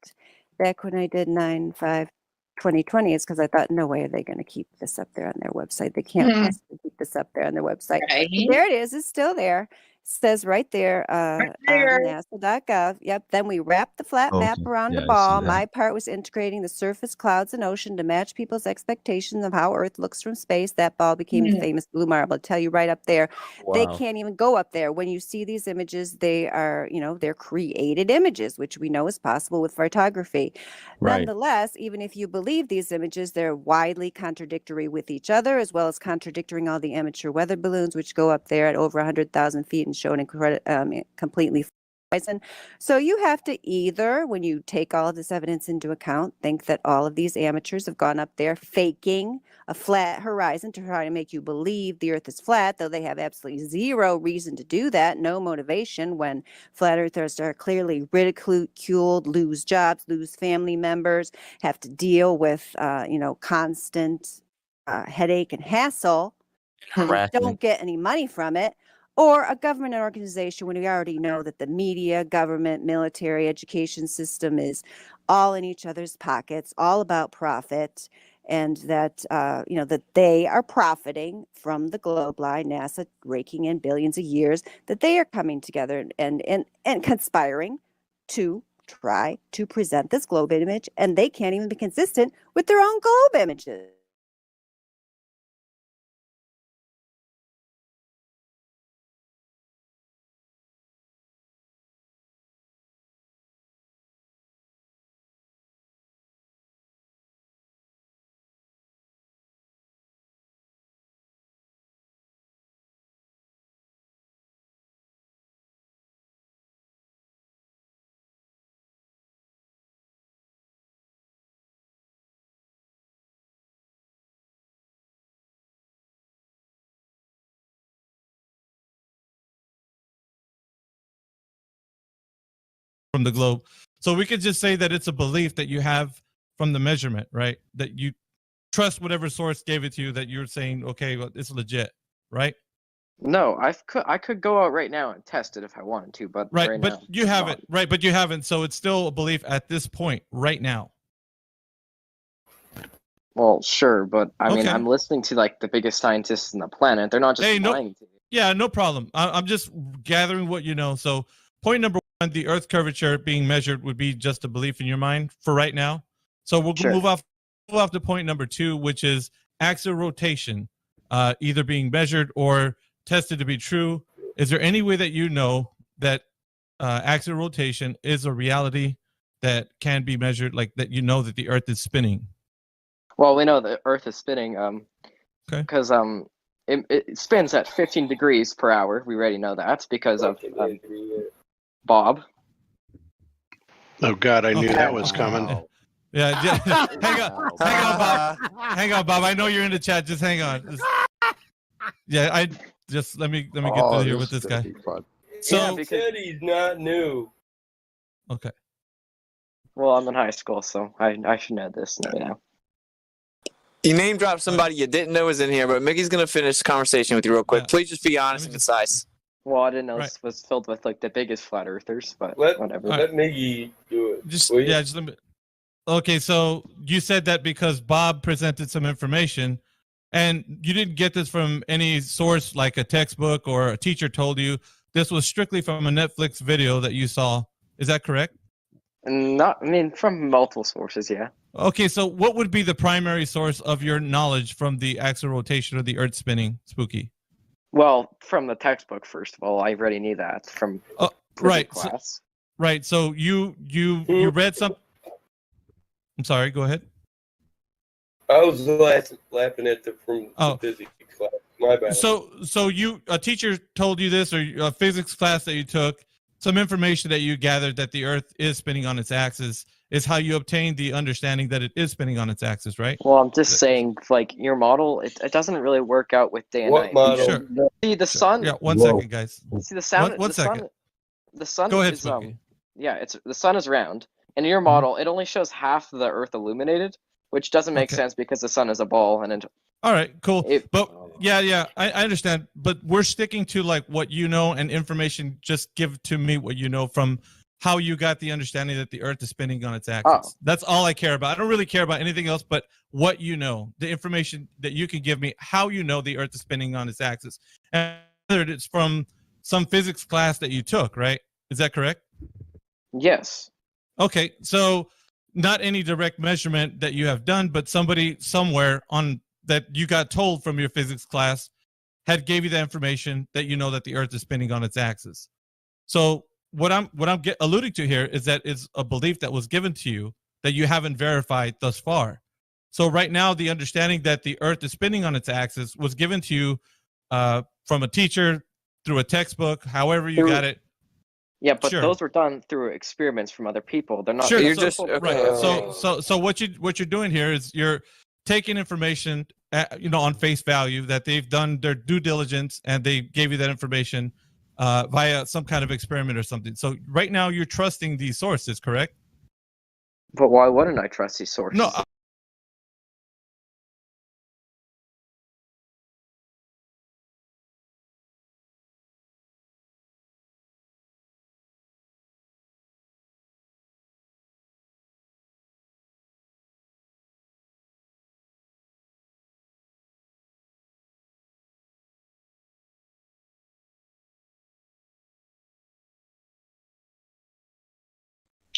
back when I did 9/5/2020 is because I thought, no way are they going to keep this up there on their website. They can't possibly keep this up there on their website. Right. But there it is. It's still there. Says right there, Right there. on NASA.gov. Yep. Then we wrapped the flat map Okay. around Yeah, the I see ball. that. My part was integrating the surface, clouds, and ocean to match people's expectations of how Earth looks from space. That ball became the famous blue marble. I'll tell you right up there. They Wow. can't even go up there. When you see these images, they are, they're created images, which we know is possible with photography. Right. Nonetheless, even if you believe these images, they're widely contradictory with each other, as well as contradicting all the amateur weather balloons, which go up there at over 100,000 feet and show an completely horizon. So you have to either, when you take all of this evidence into account, think that all of these amateurs have gone up there faking a flat horizon to try to make you believe the Earth is flat, though they have absolutely zero reason to do that, no motivation, when flat earthers are clearly ridiculed, lose jobs, lose family members, have to deal with constant headache and hassle, and don't get any money from it. Or a government organization, when we already know that the media, government, military, education system is all in each other's pockets, all about profit, and that that they are profiting from the globe line, NASA raking in billions of years, that they are coming together and conspiring to try to present this globe image, and they can't even be consistent with their own globe images. from the globe. So we could just say that it's a belief that you have from the measurement, right? That you trust whatever source gave it to you, that you're saying, okay, well, it's legit, right? No, I could go out right now and test it if I wanted to, but Right, but now you haven't, right? But you haven't, so it's still a belief at this point, right now. Well, sure, but I mean, Okay. I'm listening to like the biggest scientists on the planet. They're not just lying to me. Yeah, no problem. I'm just gathering what you know. So point number one, the Earth curvature being measured would be just a belief in your mind for right now. So we'll move off to point number two, which is axial rotation, either being measured or tested to be true. Is there any way that you know that axial rotation is a reality that can be measured, like that you know that the Earth is spinning? Well, we know the Earth is spinning, because it spins at 15 degrees per hour. We already know that because of Bob. Oh God, I knew that was coming. Yeah, hang on, Bob. Hang on, Bob. I know you're in the chat. Just hang on. Let me get through here with this guy. So he said he's not new. Okay. Well, I'm in high school, so I should know this now. You name dropped somebody you didn't know was in here, but Mickey's gonna finish the conversation with you real quick. Please just be honest and concise. Well, I didn't know this was filled with like the biggest flat earthers, but whatever. Let Miggy do it. Just let me. Okay, so you said that because Bob presented some information, and you didn't get this from any source like a textbook or a teacher told you. This was strictly from a Netflix video that you saw. Is that correct? From multiple sources, yeah. Okay, so what would be the primary source of your knowledge from the axial rotation of the Earth spinning, Spooky? Well, from the textbook, first of all, I already knew that from right class. So you read some. I'm sorry. Go ahead. I was laughing at from the physics class. My bad. So a teacher told you this, or a physics class that you took, some information that you gathered that the Earth is spinning on its axis is how you obtained the understanding that it is spinning on its axis, right? Well, I'm just saying, like, your model, it doesn't really work out with day and night. Model? Sure. See, the sun... Yeah, one second, guys. See, the sound... One second. The sun Go ahead, is, Spooky. the sun is round. And in your model, it only shows half the Earth illuminated, which doesn't make sense because the sun is a ball, and all right, cool. But I understand. But we're sticking to like what you know and information. Just give to me what you know from how you got the understanding that the Earth is spinning on its axis. That's all I care about. I don't really care about anything else but what you know, the information that you can give me, how you know the Earth is spinning on its axis. And it's from some physics class that you took, right? Is that correct? Yes. Okay, so not any direct measurement that you have done, but somebody somewhere on that you got told from your physics class gave you the information that you know that the Earth is spinning on its axis. So what I'm alluding to here is that it's a belief that was given to you that you haven't verified thus far. So right now, the understanding that the Earth is spinning on its axis was given to you from a teacher, through a textbook, however you got it. Yeah, but those were done through experiments from other people. They're not. Sure, right. So what you're doing here is you're taking information, on face value that they've done their due diligence and they gave you that information via some kind of experiment or something. So right now you're trusting these sources, correct? But why wouldn't I trust these sources? No.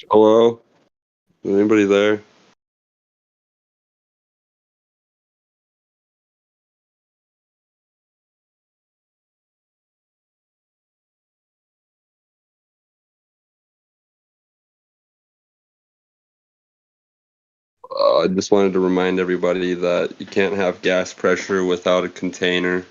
Hello? Anybody there? I just wanted to remind everybody that you can't have gas pressure without a container.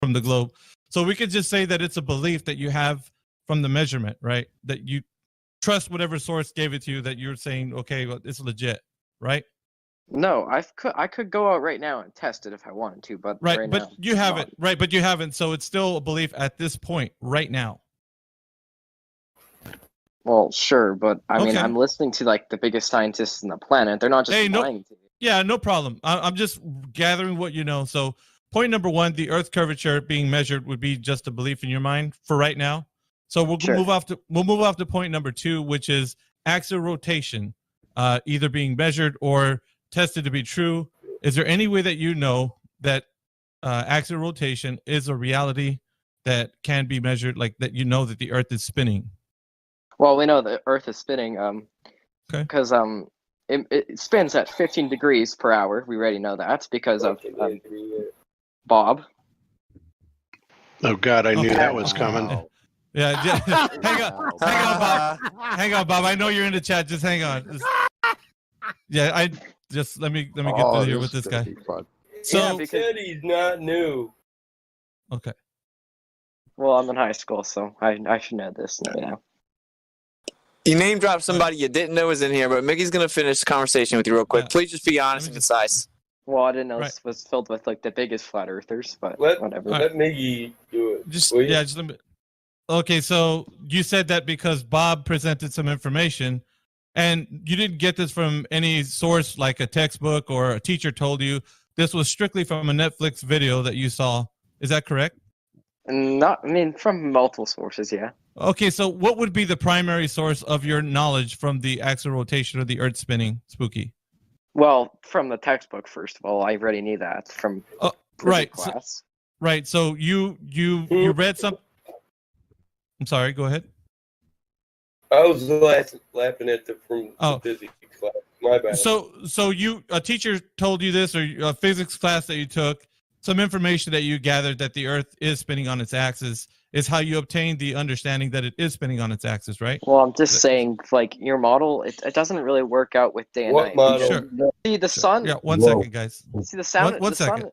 from the globe. So we could just say that it's a belief that you have from the measurement, right? That you trust whatever source gave it to you, that you're saying, okay, well, it's legit, right? No, I could go out right now and test it if I wanted to, but Right, but you haven't, right? But you haven't, so it's still a belief at this point, right now. Well, sure, but I mean, Okay. I'm listening to like the biggest scientists on the planet. They're not just Hey, lying to me. Yeah, no problem. I'm just gathering what you know. So, point number one: the Earth's curvature being measured would be just a belief in your mind for right now. So we'll move off to point number two, which is axial rotation, either being measured or tested to be true. Is there any way that you know that axial rotation is a reality that can be measured, like that you know that the Earth is spinning? Well, we know the Earth is spinning, because it spins at 15 degrees per hour. We already know that because of Bob. Oh God, I knew that was coming. Yeah, hang on, Bob. Hang on, Bob. I know you're in the chat. Just hang on. Let me get through here with this guy. So he said he's not new. Okay. Well, I'm in high school, so I should know this now. You name dropped somebody you didn't know was in here, but Mickey's gonna finish the conversation with you real quick. Please just be honest and concise. Well, I didn't know this was filled with like the biggest flat earthers, but whatever. Let Mickey do it. Just let me. Okay, so you said that because Bob presented some information, and you didn't get this from any source like a textbook or a teacher told you. This was strictly from a Netflix video that you saw. Is that correct? From multiple sources, yeah. Okay, so what would be the primary source of your knowledge from the axial rotation of the Earth spinning, Spooky? Well, from the textbook, first of all, I already knew that from right class. So you read some. I'm sorry. Go ahead. I was laughing at from the physics class. My bad. So a teacher told you this, or a physics class that you took, some information that you gathered that the Earth is spinning on its axis is how you obtained the understanding that it is spinning on its axis, right? Well, I'm just saying, like, your model, it doesn't really work out with day and What night. model? Sure. See, the sun. Yeah, one second, guys. See, the sound. One second.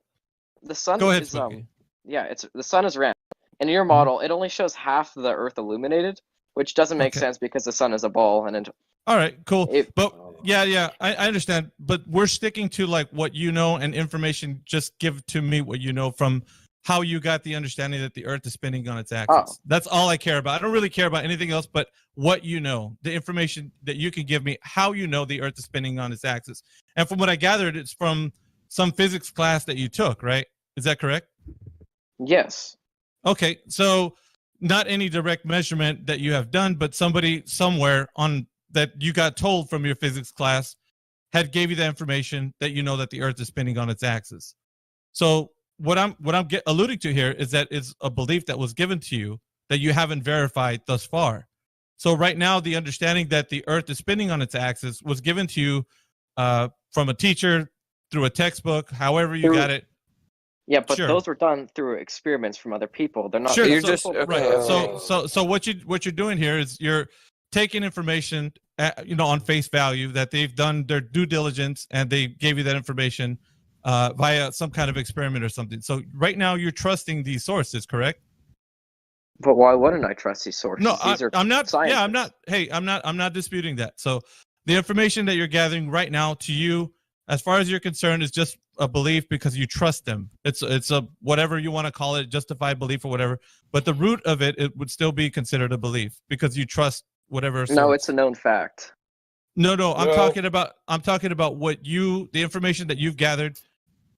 The sun Go ahead, is Spooky. the sun is round. In your model, it only shows half the Earth illuminated, which doesn't make sense because the sun is a ball, and all right, cool. But I understand. But we're sticking to like what you know and information. Just give to me what you know from how you got the understanding that the Earth is spinning on its axis. That's all I care about. I don't really care about anything else but what you know, the information that you can give me, how you know the Earth is spinning on its axis. And from what I gathered, it's from some physics class that you took, right? Is that correct? Yes. Okay, so not any direct measurement that you have done, but somebody somewhere on that you got told from your physics class gave you the information that you know that the Earth is spinning on its axis. So what I'm alluding to here is that it's a belief that was given to you that you haven't verified thus far. So right now, the understanding that the Earth is spinning on its axis was given to you from a teacher, through a textbook, however you got it. Yeah, but those were done through experiments from other people. They're not. Sure, You're right. So what you're doing here is you're taking information, on face value that they've done their due diligence and they gave you that information via some kind of experiment or something. So right now you're trusting these sources, correct? But why wouldn't I trust these sources? No, These are I'm not. scientists. Yeah, I'm not. Hey, I'm not disputing that. So the information that you're gathering right now to you, as far as you're concerned, is just a belief because you trust them. It's a whatever you want to call it, justified belief or whatever. But the root of it would still be considered a belief because you trust whatever. No, it's a known fact. No. I'm talking about what the information that you've gathered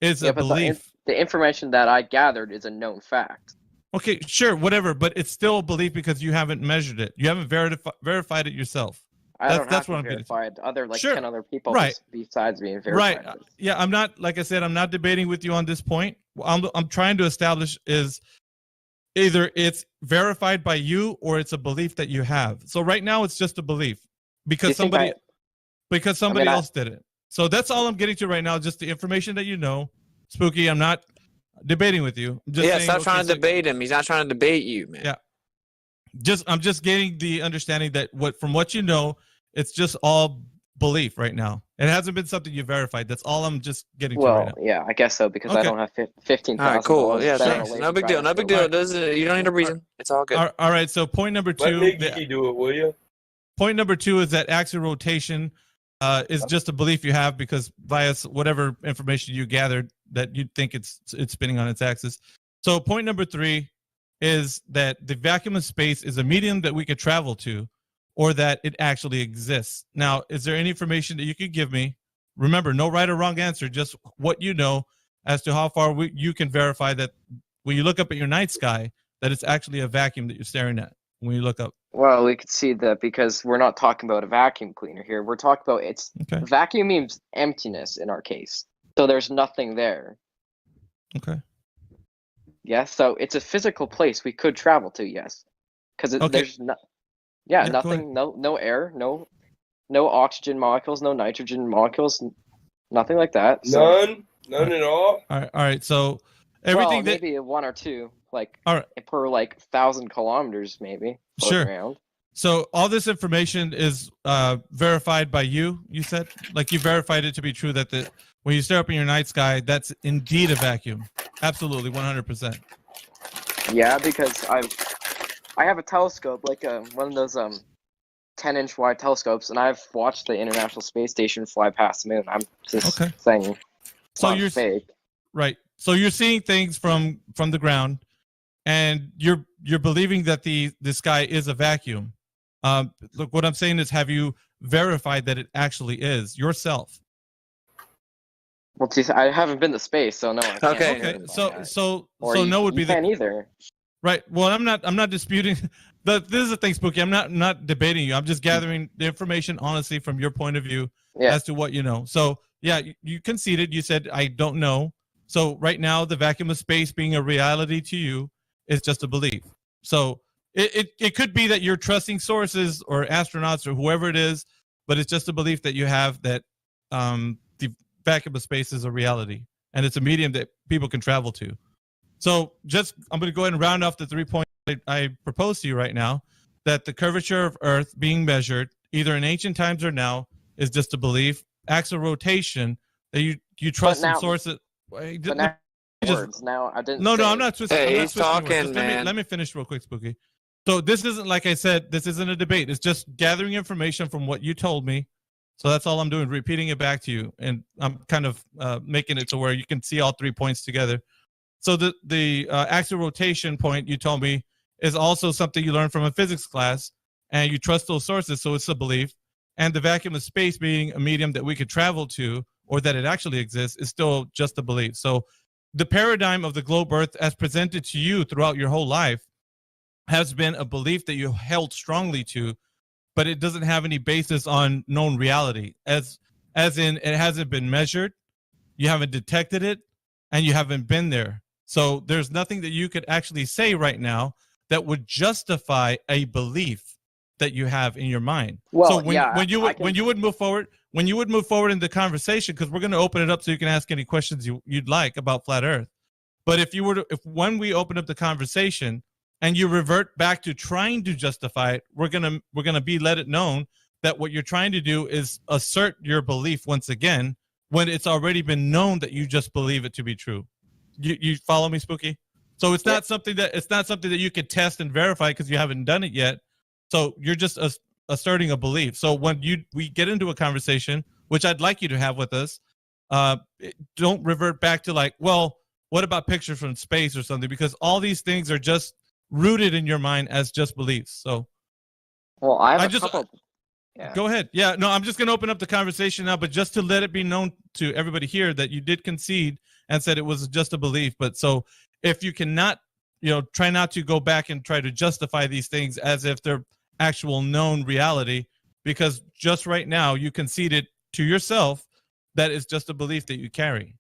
is a belief. The information that I gathered is a known fact. Okay, sure, whatever, but it's still a belief because you haven't measured it. You haven't verified it yourself. That's what I'm verified. Other 10 other people besides me verified. Right. Yeah, I'm not, like I said, I'm not debating with you on this point. I'm trying to establish is either it's verified by you or it's a belief that you have. So right now it's just a belief because somebody else did it. So that's all I'm getting to right now, just the information that you know. Spooky, I'm not debating with you. I'm just saying, stop trying to debate him. He's not trying to debate you, man. Yeah. I'm just getting the understanding that from what you know, it's just all belief right now. It hasn't been something you verified. That's all I'm just getting to Well, right now. yeah, I guess so because I Okay. don't have $15,000. All right, cool. Yeah, spent on a thanks. laser No big deal. cutter, No big so- deal. Doesn't you don't need a reason. It's all good. All right. So point number Let two. Mickey do it, will you? Point number two is that axial rotation is just a belief you have because via whatever information you gathered that you think it's spinning on its axis. So point number three is that the vacuum of space is a medium that we could travel to, or that it actually exists. Now, is there any information that you could give me? Remember, no right or wrong answer, just what you know as to how far you can verify that when you look up at your night sky, that it's actually a vacuum that you're staring at when you look up. Well, we could see that because we're not talking about a vacuum cleaner here. We're talking about vacuum means emptiness in our case. So there's nothing there. Okay. Yeah, so it's a physical place we could travel to, yes. Because there's nothing, no air, no oxygen molecules, no nitrogen molecules, nothing like that. So. None at all. All right. So everything that maybe one or two, like all right. per 1,000 kilometers, maybe. Sure. Around. So all this information is verified by you. You said, like, you verified it to be true that when you stare up in your night sky, that's indeed a vacuum. Absolutely, 100%. Yeah, because I have a telescope, like one of those 10-inch wide telescopes, and I've watched the International Space Station fly past the moon. I'm just saying. So you're fake. Right. So you're seeing things from the ground, and you're believing that the sky is a vacuum. Look, what I'm saying is, have you verified that it actually is yourself? Well, geez, I haven't been to space, so no. I can't. Okay. So no would be you can't either. Right. Well, I'm not disputing. This is the thing, Spooky. I'm not debating you. I'm just gathering the information honestly from your point of view as to what you know. So yeah, you conceded. You said I don't know. So right now, the vacuum of space being a reality to you is just a belief. So it could be that you're trusting sources or astronauts or whoever it is, but it's just a belief that you have that the vacuum of space is a reality and it's a medium that people can travel to. So I'm going to go ahead and round off the 3 points I propose to you right now, that the curvature of Earth being measured either in ancient times or now is just a belief. Axial rotation, that you trust in sources. But now, now I didn't. No, I'm not twisting. Hey, I'm not he's twisting talking, words. man. Let me finish real quick, Spooky. So this isn't, like I said, this isn't a debate. It's just gathering information from what you told me. So that's all I'm doing, repeating it back to you. And I'm kind of making it to where you can see all 3 points together. So the axial rotation point you told me is also something you learned from a physics class, and you trust those sources, so it's a belief. And the vacuum of space being a medium that we could travel to, or that it actually exists, is still just a belief. So the paradigm of the globe Earth as presented to you throughout your whole life has been a belief that you held strongly to, but it doesn't have any basis on known reality. As in, it hasn't been measured, you haven't detected it, and you haven't been there. So there's nothing that you could actually say right now that would justify a belief that you have in your mind. Well, so when you would move forward in the conversation, because we're going to open it up so you can ask any questions you'd like about flat Earth. But if when we open up the conversation and you revert back to trying to justify it, we're gonna let it known that what you're trying to do is assert your belief once again when it's already been known that you just believe it to be true. You follow me, Spooky? So it's not something that you could test and verify because you haven't done it yet. So you're just asserting a belief. So when we get into a conversation, which I'd like you to have with us, don't revert back to like, well, what about pictures from space or something? Because all these things are just rooted in your mind as just beliefs. So, well, I have a couple. Yeah. Go ahead. Yeah, no, I'm just going to open up the conversation now, but just to let it be known to everybody here that you did concede and said it was just a belief. But so if you cannot, try not to go back and try to justify these things as if they're actual known reality, because just right now you conceded to yourself that it's just a belief that you carry.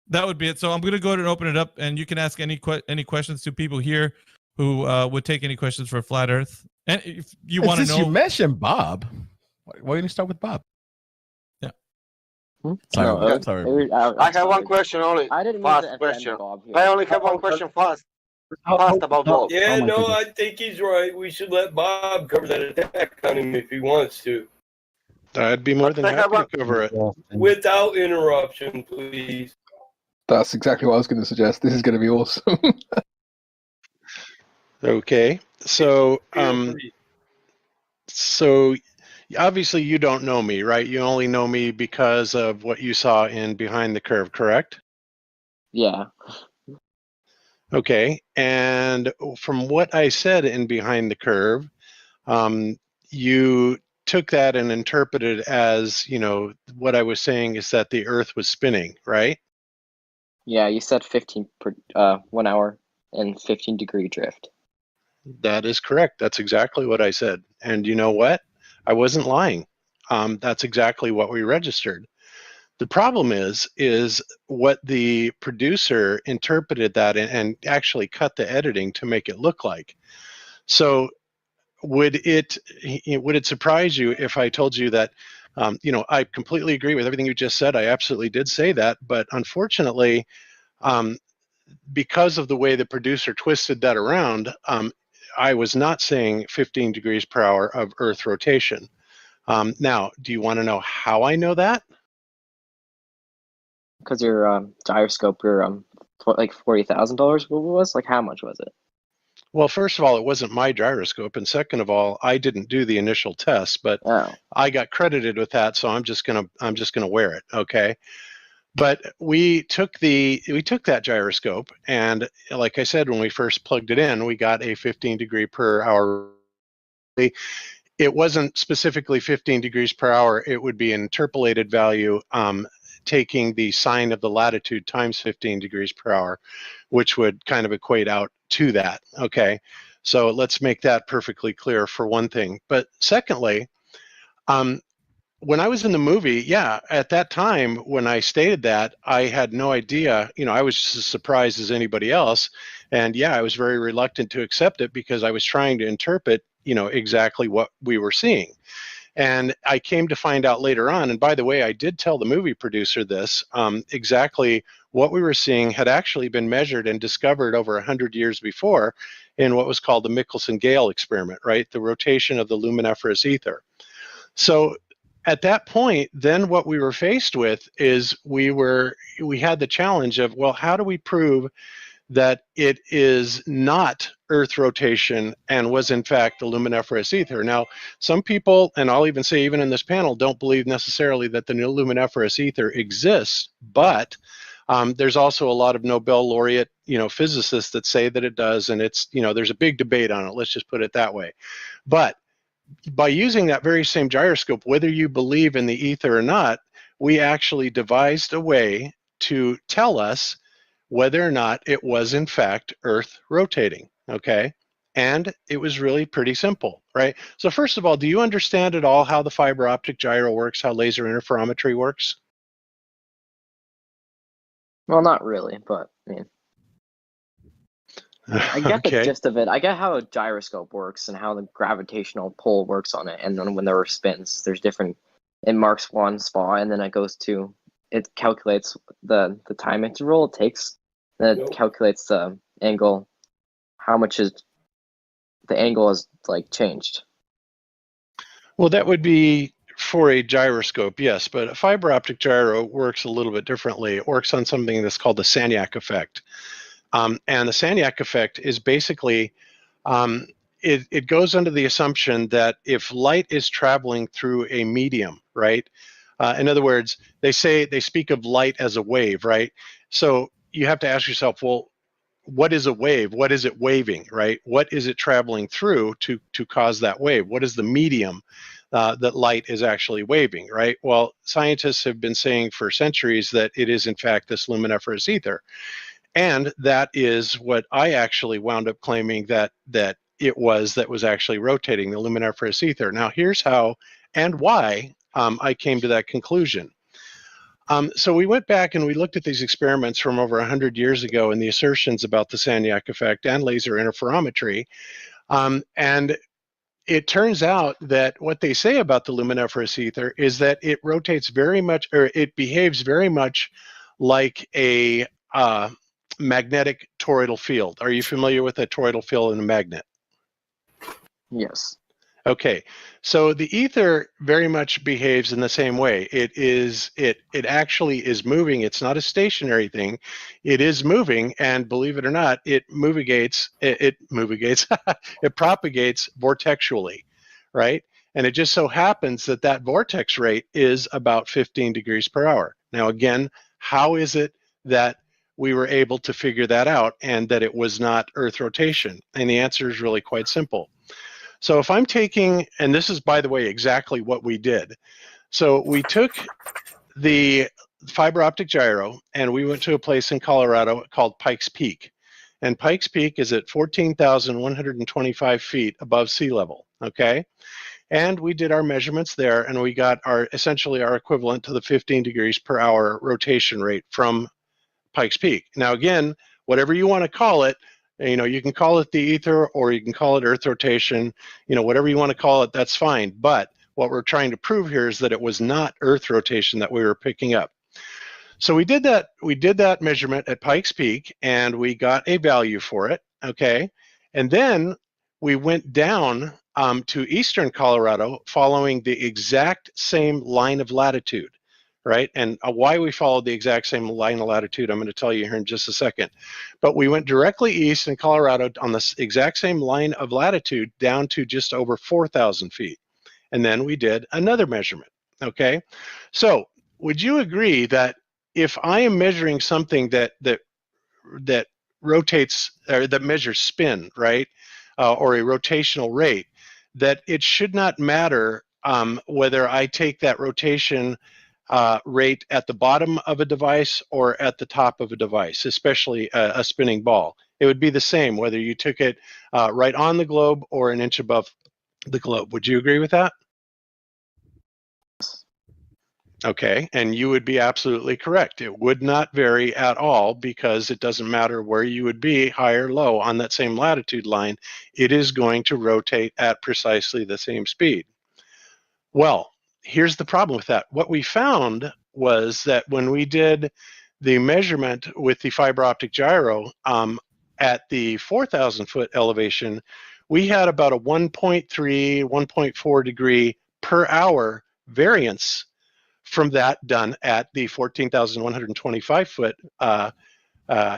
That would be it. So I'm going to go ahead and open it up, and you can ask any questions to people here who would take any questions for Flat Earth. And if you want to know, you mentioned Bob, why don't you start with Bob? Yeah. Sorry. I have one question only. I didn't fast mean to question. Bob here. I only have one question fast. Fast about Bob. Yeah, Oh my no, goodness. I think he's right. We should let Bob cover that attack on him if he wants to. I'd be more than happy to cover it. Without interruption, please. That's exactly what I was going to suggest. This is going to be awesome. Okay, so Feel free. so obviously you don't know me, right? You only know me because of what you saw in Behind the Curve, correct? Yeah. Okay, and from what I said in Behind the Curve, you took that and interpreted as, you know, what I was saying is that the Earth was spinning, right? Yeah, you said 15 per 1 hour and 15-degree drift. That is correct. That's exactly what I said. And you know what? I wasn't lying. That's exactly what we registered. The problem is what the producer interpreted that and actually cut the editing to make it look like. So would it surprise you if I told you that, you know, I completely agree with everything you just said. I absolutely did say that, but unfortunately, because of the way the producer twisted that around, I was not saying 15 degrees per hour of Earth rotation. Now, do you want to know how I know that? Because your gyroscope, your like $40,000, what was? Like, how much was it? Well, first of all, it wasn't my gyroscope, and second of all, I didn't do the initial test, but I got credited with that, so I'm just gonna wear it, okay? But we took that gyroscope, and like I said, when we first plugged it in, we got a 15 degree per hour. It wasn't specifically 15 degrees per hour. It would be an interpolated value, taking the sine of the latitude times 15 degrees per hour, which would kind of equate out to that. Okay, so let's make that perfectly clear for one thing. But secondly, when I was in the movie, yeah, at that time when I stated that, I had no idea. You know, I was just as surprised as anybody else, and yeah, I was very reluctant to accept it because I was trying to interpret, you know, exactly what we were seeing. And I came to find out later on, and by the way, I did tell the movie producer this, exactly what we were seeing had actually been measured and discovered over 100 years before in what was called the Michelson-Gale experiment, right? The rotation of the luminiferous ether. So at that point, then what we were faced with is we had the challenge of, well, how do we prove that it is not Earth rotation and was in fact the luminiferous ether? Now, some people, and I'll even say even in this panel, don't believe necessarily that the luminiferous ether exists, but there's also a lot of Nobel laureate, you know, physicists that say that it does, and it's, you know, there's a big debate on it. Let's just put it that way. But by using that very same gyroscope, whether you believe in the ether or not, we actually devised a way to tell us whether or not it was in fact Earth rotating, okay? And it was really pretty simple, right? So first of all, do you understand at all how the fiber optic gyro works, how laser interferometry works? Well, not really, but I mean, I get the gist of it. I get how a gyroscope works and how the gravitational pull works on it. And then when there are spins, there's different. It marks one spot, and then it calculates the time interval it takes. Then it calculates the angle, how much is the angle is like changed. Well, that would be for a gyroscope, yes, but a fiber optic gyro works a little bit differently. It works on something that's called the Sagnac effect. And the Sagnac effect is basically, it goes under the assumption that if light is traveling through a medium, right? In other words, they speak of light as a wave, right? So you have to ask yourself, well, what is a wave? What is it waving, right? What is it traveling through to cause that wave? What is the medium that light is actually waving, right? Well, scientists have been saying for centuries that it is in fact this luminiferous ether. And that is what I actually wound up claiming that it was that was actually rotating, the luminiferous ether. Now, here's how and why I came to that conclusion. So we went back and we looked at these experiments from over 100 years ago and the assertions about the Sagnac effect and laser interferometry. And it turns out that what they say about the luminiferous ether is that it rotates very much, or it behaves very much like a magnetic toroidal field. Are you familiar with a toroidal field in a magnet? Yes. Okay, so the ether very much behaves in the same way. It actually is moving. It's not a stationary thing. It is moving, and believe it or not, it movigates. It movigates. It propagates vortexually, right? And it just so happens that that vortex rate is about 15 degrees per hour. Now, again, how is it that we were able to figure that out and that it was not Earth rotation? And the answer is really quite simple. So if I'm taking, and this is, by the way, exactly what we did. So we took the fiber optic gyro and we went to a place in Colorado called Pikes Peak. And Pikes Peak is at 14,125 feet above sea level, okay? And we did our measurements there and we got our essentially our equivalent to the 15 degrees per hour rotation rate from Pikes Peak. Now, again, whatever you want to call it, you know, you can call it the ether or you can call it Earth rotation, you know, whatever you want to call it, that's fine. But what we're trying to prove here is that it was not Earth rotation that we were picking up. So we did that measurement at Pikes Peak and we got a value for it, okay? And then we went down to eastern Colorado following the exact same line of latitude, right? And why we followed the exact same line of latitude, I'm going to tell you here in just a second. But we went directly east in Colorado on the exact same line of latitude down to just over 4,000 feet. And then we did another measurement, okay? So would you agree that if I am measuring something that rotates or that measures spin, right, or a rotational rate, that it should not matter whether I take that rotation rate at the bottom of a device or at the top of a device, especially a spinning ball. It would be the same whether you took it right on the globe or an inch above the globe. Would you agree with that? Okay, and you would be absolutely correct. It would not vary at all because it doesn't matter where you would be, high or low, on that same latitude line. It is going to rotate at precisely the same speed. Well, here's the problem with that. What we found was that when we did the measurement with the fiber optic gyro at the 4,000 foot elevation, we had about a 1.3, 1.4 degree per hour variance from that done at the 14,125 foot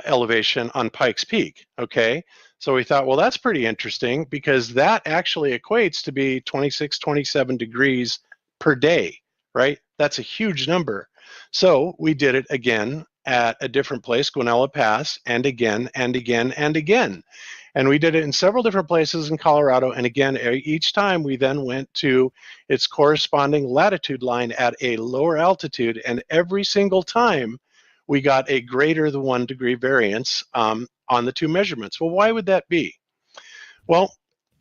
elevation on Pikes Peak, okay? So we thought, well, that's pretty interesting because that actually equates to be 26, 27 degrees per day, right? That's a huge number. So we did it again at a different place, Guanella Pass, and again, and again, and again. And we did it in several different places in Colorado. And again, each time we then went to its corresponding latitude line at a lower altitude. And every single time we got a greater than 1 degree variance on the two measurements. Well, why would that be? Well,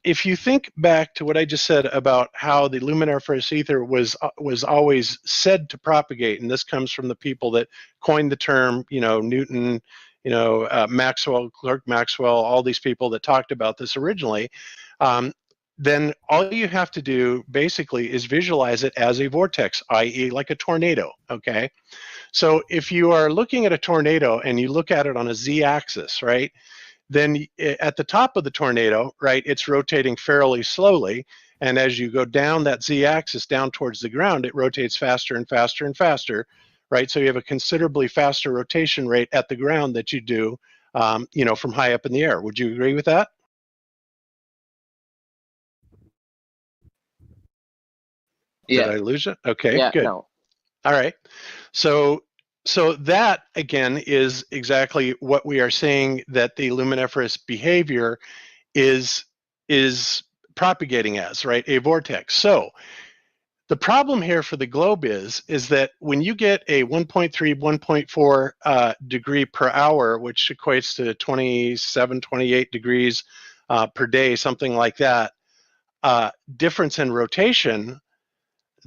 if you think back to what I just said about how the luminiferous ether was always said to propagate, and this comes from the people that coined the term, you know, Newton, you know, Maxwell, Clerk Maxwell, all these people that talked about this originally, then all you have to do basically is visualize it as a vortex, i.e. like a tornado, okay? So if you are looking at a tornado and you look at it on a z-axis, right, then at the top of the tornado, right, it's rotating fairly slowly. And as you go down that z-axis down towards the ground, it rotates faster and faster and faster, right? So you have a considerably faster rotation rate at the ground that you do, you know, from high up in the air. Would you agree with that? Yeah. Did I lose it? Okay, Yeah, good. no. All right. So that, again, is exactly what we are saying that the luminiferous behavior is propagating as, right? A vortex. So the problem here for the globe is that when you get a 1.3, 1.4 degree per hour, which equates to 27, 28 degrees per day, something like that, difference in rotation,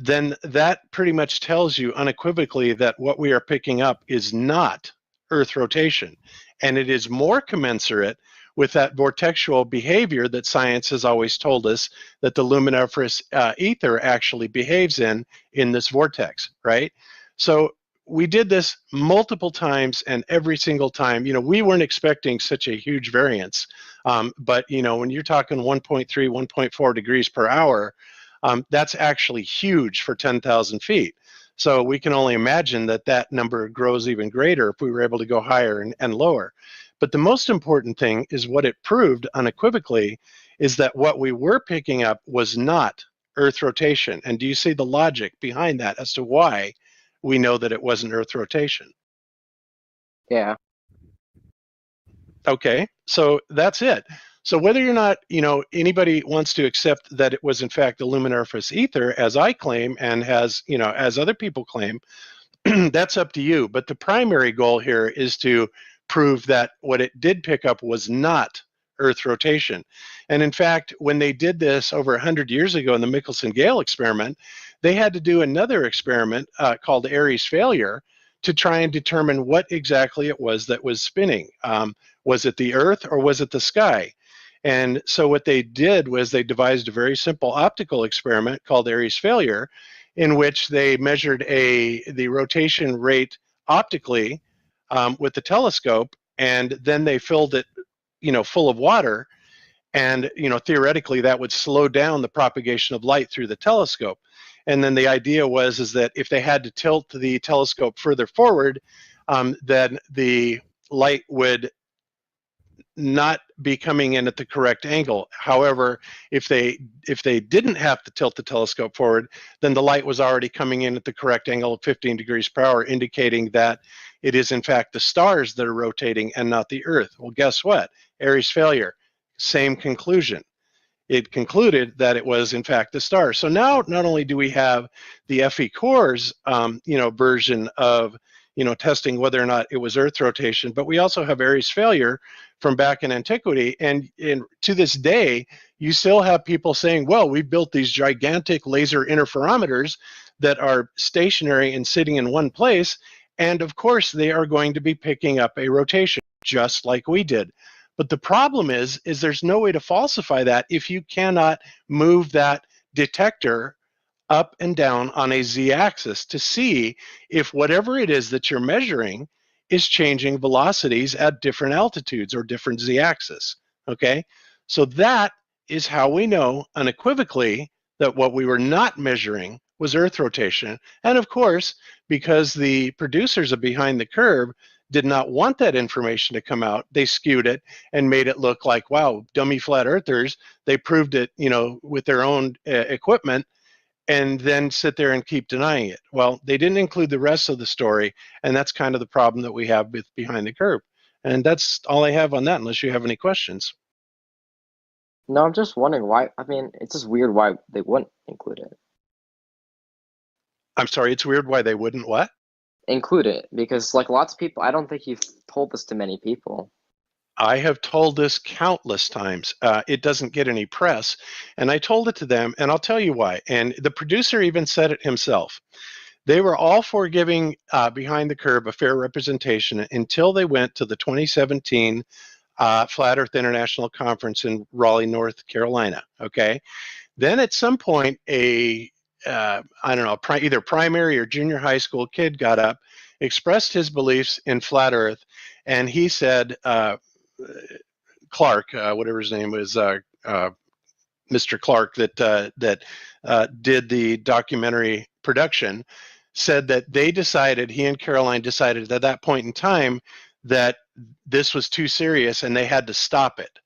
then that pretty much tells you unequivocally that what we are picking up is not Earth rotation. And it is more commensurate with that vortexual behavior that science has always told us that the luminiferous ether actually behaves in this vortex, right? So we did this multiple times, and every single time, we weren't expecting such a huge variance. But, when you're talking 1.3, 1.4 degrees per hour, that's actually huge for 10,000 feet. So we can only imagine that that number grows even greater if we were able to go higher and lower. But the most important thing is what it proved unequivocally is that what we were picking up was not Earth rotation. And do you see the logic behind that as to why we know that it wasn't Earth rotation? Yeah. Okay, so that's it. So whether or not, anybody wants to accept that it was in fact the luminiferous ether, as I claim, and as other people claim, that's up to you. But the primary goal here is to prove that what it did pick up was not Earth rotation. And in fact, when they did this over 100 years ago in the Michelson-Gale experiment, they had to do another experiment called Airy's failure to try and determine what exactly it was that was spinning. Was it the Earth or was it the sky? And so what they did was they devised a very simple optical experiment called Airy's failure, in which they measured the rotation rate optically with the telescope, and then they filled it, full of water, and theoretically that would slow down the propagation of light through the telescope. And then the idea is that if they had to tilt the telescope further forward, then the light would not be coming in at the correct angle. However, if they didn't have to tilt the telescope forward, then the light was already coming in at the correct angle of 15 degrees per hour, indicating that it is in fact the stars that are rotating and not the Earth. Well, guess what? Airy's failure, same conclusion. It concluded that it was in fact the stars. So now not only do we have the FE cores version of testing whether or not it was Earth rotation, but we also have Airy's failure from back in antiquity. And to this day, you still have people saying, well, we built these gigantic laser interferometers that are stationary and sitting in one place. And of course, they are going to be picking up a rotation, just like we did. But the problem is there's no way to falsify that if you cannot move that detector up and down on a z-axis to see if whatever it is that you're measuring is changing velocities at different altitudes or different z-axis. Okay, so that is how we know unequivocally that what we were not measuring was Earth rotation. And of course, because the producers of Behind the Curve did not want that information to come out, they skewed it and made it look like, wow, dummy flat earthers, they proved it, with their own equipment, and then sit there and keep denying it. Well, they didn't include the rest of the story, and that's kind of the problem that we have with Behind the Curve. And that's all I have on that, unless you have any questions. No, I'm just wondering why. I mean, it's just weird why they wouldn't include it. I'm sorry, it's weird why they wouldn't what? Include it, because like lots of people, I don't think you've told this to many people. I have told this countless times. It doesn't get any press. And I told it to them, and I'll tell you why. And the producer even said it himself. They were all for giving Behind the Curve a fair representation until they went to the 2017 Flat Earth International Conference in Raleigh, North Carolina. Okay. Then at some point, I don't know, either primary or junior high school kid got up, expressed his beliefs in flat Earth, and he said, Clark, whatever his name was, Mr. Clark, that did the documentary production, said that they decided, he and Caroline decided at that point in time that this was too serious and they had to stop it.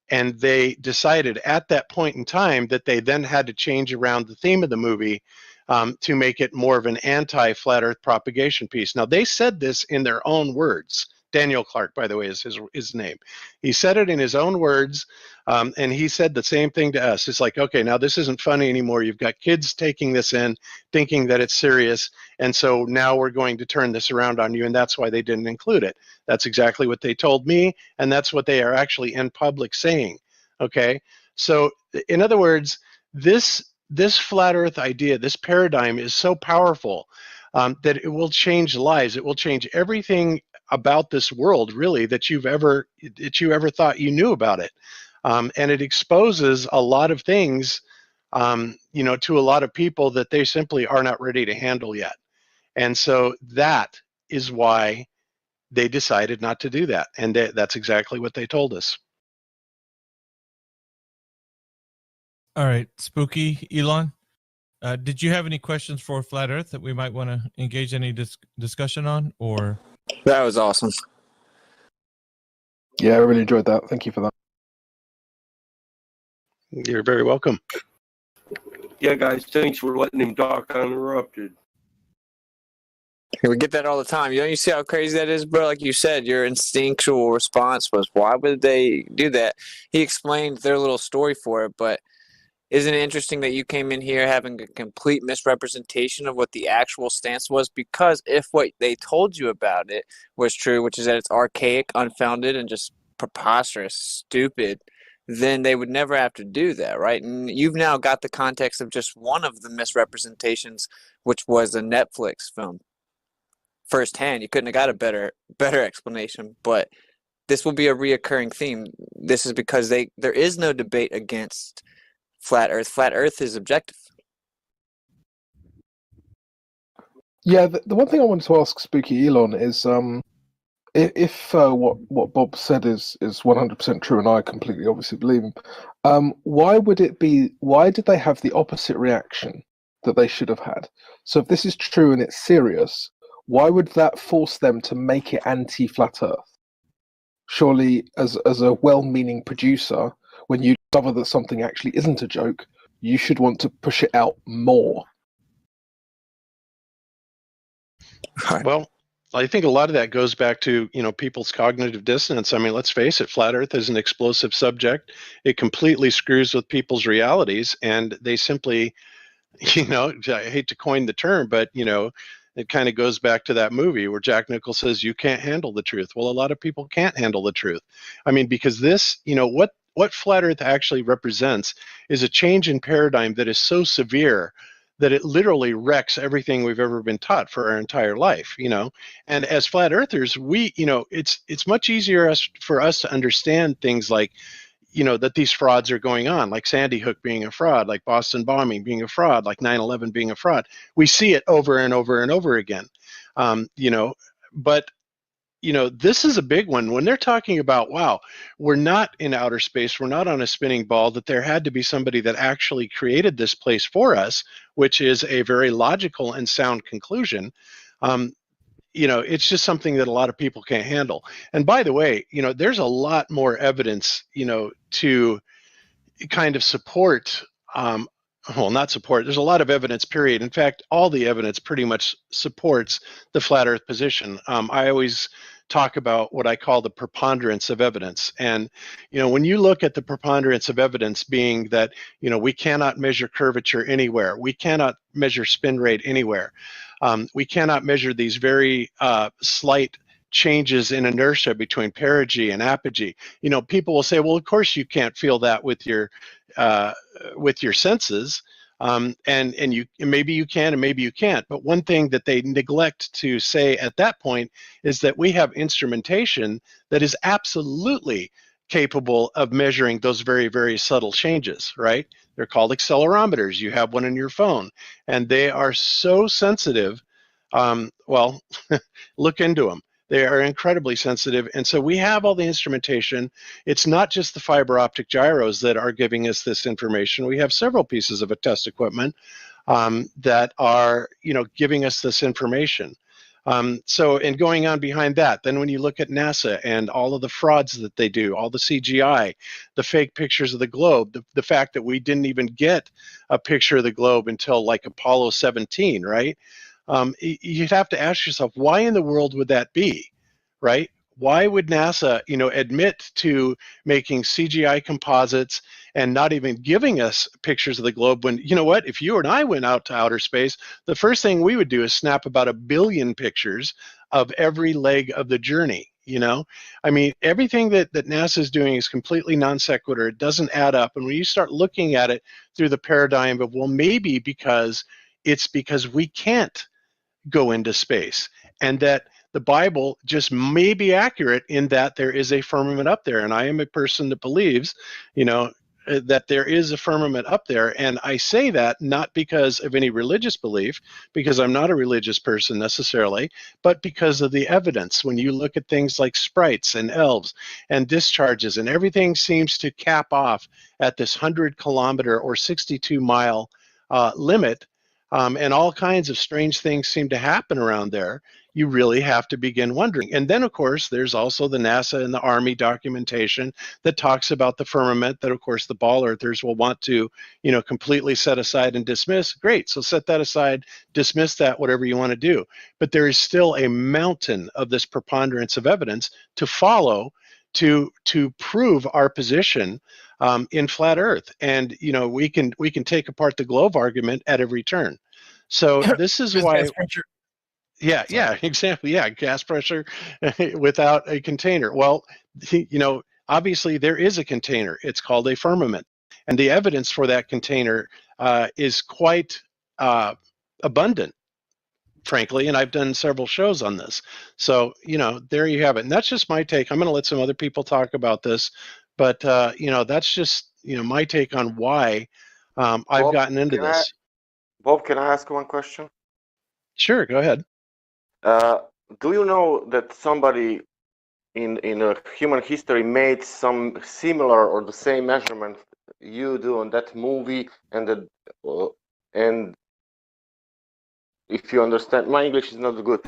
And they decided at that point in time that they then had to change around the theme of the movie to make it more of an anti-flat Earth propagation piece. Now, they said this in their own words. Daniel Clark, by the way, is his name. He said it in his own words, and he said the same thing to us. It's like, okay, now this isn't funny anymore. You've got kids taking this in, thinking that it's serious, and so now we're going to turn this around on you, and that's why they didn't include it. That's exactly what they told me, and that's what they are actually in public saying. Okay, so in other words, this flat Earth idea, this paradigm is so powerful that it will change lives. It will change everything about this world, really, that you ever thought you knew about it, and it exposes a lot of things, to a lot of people that they simply are not ready to handle yet. And so that is why they decided not to do that. And that's exactly what they told us. All right, Spooky Elon, did you have any questions for Flat Earth that we might want to engage any discussion on? Or that was awesome. Yeah, I really enjoyed that. Thank you for that. You're very welcome. Yeah, guys, thanks for letting him talk uninterrupted. We get that all the time. You see how crazy that is, bro? Like you said, your instinctual response was, why would they do that? He explained their little story for it, but isn't it interesting that you came in here having a complete misrepresentation of what the actual stance was? Because if what they told you about it was true, which is that it's archaic, unfounded, and just preposterous, stupid, then they would never have to do that, right? And you've now got the context of just one of the misrepresentations, which was a Netflix film. Firsthand, you couldn't have got a better explanation, but this will be a reoccurring theme. This is because there is no debate against flat Earth. Flat Earth is objective. Yeah, the one thing I wanted to ask Spooky Elon is, if what Bob said is 100% true, and I completely obviously believe him, why did they have the opposite reaction that they should have had? So if this is true and it's serious, why would that force them to make it anti-flat Earth? Surely, as a well-meaning producer, when you discover that something actually isn't a joke, you should want to push it out more. Well, I think a lot of that goes back to, people's cognitive dissonance. I mean, let's face it, flat Earth is an explosive subject. It completely screws with people's realities, and they simply, I hate to coin the term, but, it kind of goes back to that movie where Jack Nicholson says, you can't handle the truth. Well, a lot of people can't handle the truth. I mean, because this, what flat Earth actually represents is a change in paradigm that is so severe that it literally wrecks everything we've ever been taught for our entire life, And as flat earthers, we, it's much easier for us to understand things like, that these frauds are going on, like Sandy Hook being a fraud, like Boston bombing being a fraud, like 9/11 being a fraud. We see it over and over and over again, but this is a big one. When they're talking about, wow, we're not in outer space, we're not on a spinning ball, that there had to be somebody that actually created this place for us, which is a very logical and sound conclusion. It's just something that a lot of people can't handle. And by the way, there's a lot more evidence, to kind of support, not support, there's a lot of evidence, period. In fact, all the evidence pretty much supports the flat Earth position. I always talk about what I call the preponderance of evidence. And, when you look at the preponderance of evidence being that, we cannot measure curvature anywhere, we cannot measure spin rate anywhere, we cannot measure these very slight changes in inertia between perigee and apogee. People will say, well, of course you can't feel that with your senses. And maybe you can and maybe you can't. But one thing that they neglect to say at that point is that we have instrumentation that is absolutely capable of measuring those very, very subtle changes, right? They're called accelerometers. You have one in your phone, and they are so sensitive. Look into them. They are incredibly sensitive. And so we have all the instrumentation. It's not just the fiber optic gyros that are giving us this information. We have several pieces of test equipment that are, giving us this information. And going on behind that, then when you look at NASA and all of the frauds that they do, all the CGI, the fake pictures of the globe, the fact that we didn't even get a picture of the globe until like Apollo 17, right? You'd have to ask yourself, why in the world would that be, right? Why would NASA, admit to making CGI composites and not even giving us pictures of the globe when, if you and I went out to outer space, the first thing we would do is snap about 1 billion pictures of every leg of the journey, I mean, everything that NASA is doing is completely non sequitur. It doesn't add up. And when you start looking at it through the paradigm of, well, maybe because we can't go into space, and that the Bible just may be accurate in that there is a firmament up there. And I am a person that believes, that there is a firmament up there. And I say that not because of any religious belief, because I'm not a religious person necessarily, but because of the evidence. When you look at things like sprites and elves and discharges, and everything seems to cap off at this 100-kilometer or 62-mile limit, and all kinds of strange things seem to happen around there, you really have to begin wondering. And then, of course, there's also the NASA and the Army documentation that talks about the firmament that, of course, the ball earthers will want to, completely set aside and dismiss. Great, so set that aside, dismiss that, whatever you want to do. But there is still a mountain of this preponderance of evidence to follow to prove our position in flat Earth. And we can take apart the globe argument at every turn. So this is why. Yeah, exactly. Yeah, gas pressure without a container. Well, obviously there is a container. It's called a firmament, and the evidence for that container is quite abundant, frankly. And I've done several shows on this. So there you have it. And that's just my take. I'm going to let some other people talk about this, but that's just my take on why I've gotten into this. Bob, can I ask one question? Sure, go ahead. Do you know that somebody in human history made some similar or the same measurement you do on that movie, and if you understand, my English is not good.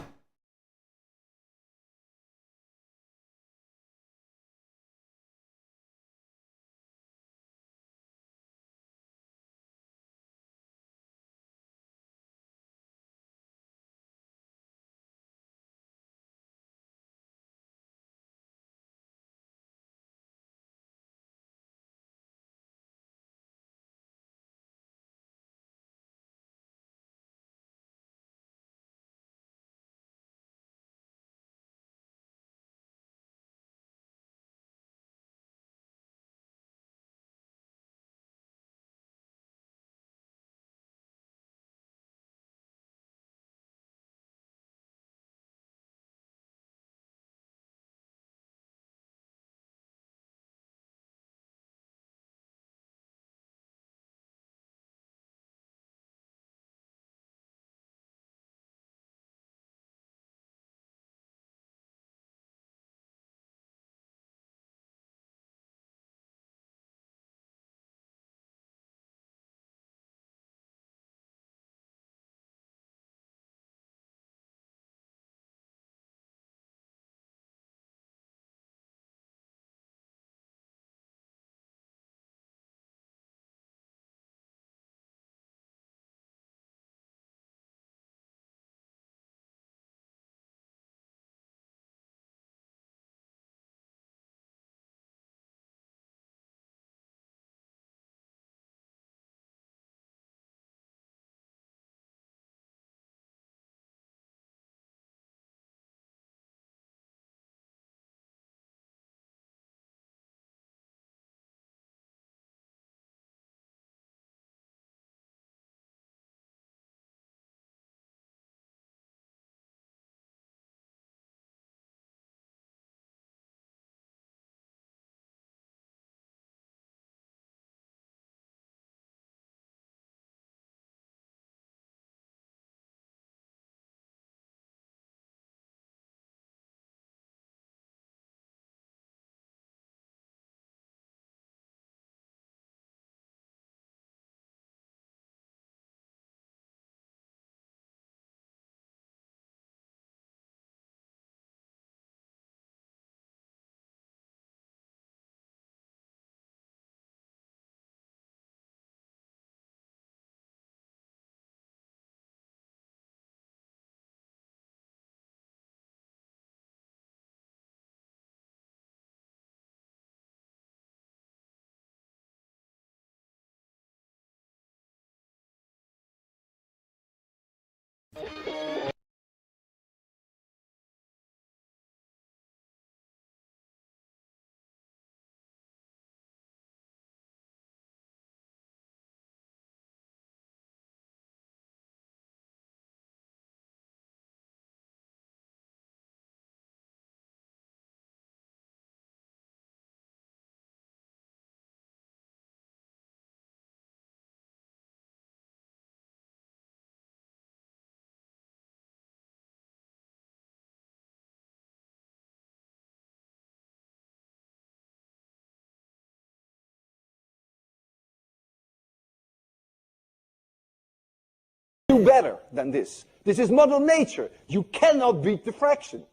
do better than this. This is Mother Nature. You cannot beat diffraction.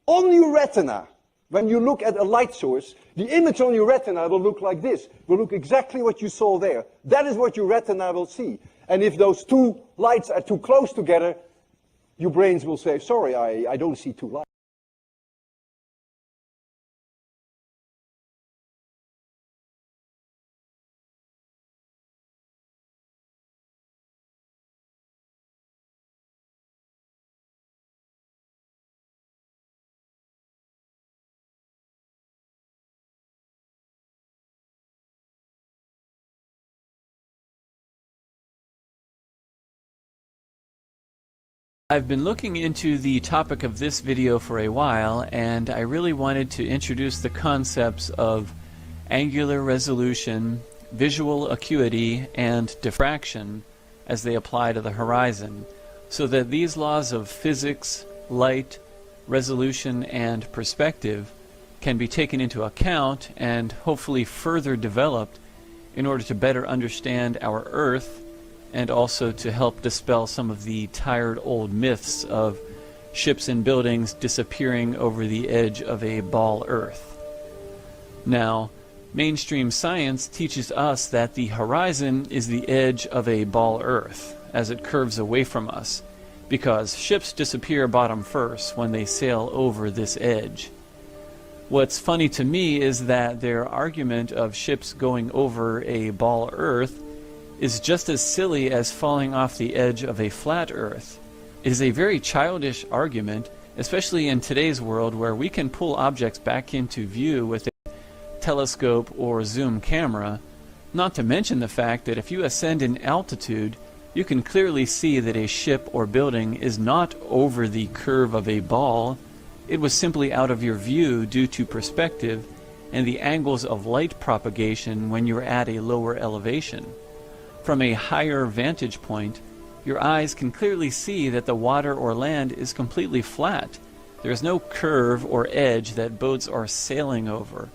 On your retina, when you look at a light source, the image on your retina will look like this. Will look exactly what you saw there. That is what your retina will see. And if those two lights are too close together, your brains will say, sorry, I don't see two lights. I've been looking into the topic of this video for a while, and I really wanted to introduce the concepts of angular resolution, visual acuity, and diffraction as they apply to the horizon, so that these laws of physics, light, resolution, and perspective can be taken into account and hopefully further developed in order to better understand our Earth, and also to help dispel some of the tired old myths of ships and buildings disappearing over the edge of a ball Earth. Now, mainstream science teaches us that the horizon is the edge of a ball Earth as it curves away from us, because ships disappear bottom first when they sail over this edge. What's funny to me is that their argument of ships going over a ball Earth is just as silly as falling off the edge of a flat Earth. It is a very childish argument, especially in today's world where we can pull objects back into view with a telescope or zoom camera, not to mention the fact that if you ascend in altitude, you can clearly see that a ship or building is not over the curve of a ball. It was simply out of your view due to perspective and the angles of light propagation when you're at a lower elevation. From a higher vantage point, your eyes can clearly see that the water or land is completely flat. There is no curve or edge that boats are sailing over.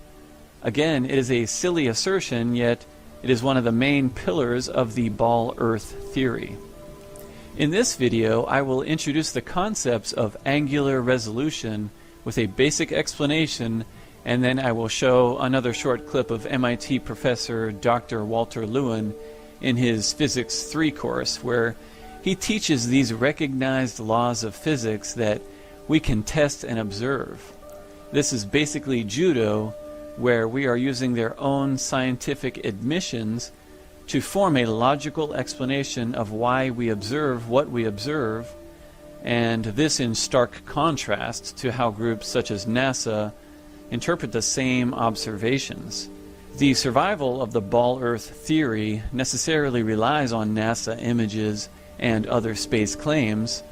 Again, it is a silly assertion, yet it is one of the main pillars of the ball Earth theory. In this video, I will introduce the concepts of angular resolution with a basic explanation, and then I will show another short clip of MIT professor Dr. Walter Lewin in his Physics 3 course, where he teaches these recognized laws of physics that we can test and observe. This is basically judo, where we are using their own scientific admissions to form a logical explanation of why we observe what we observe, and this in stark contrast to how groups such as NASA interpret the same observations. The survival of the ball Earth theory necessarily relies on NASA images and other space claims.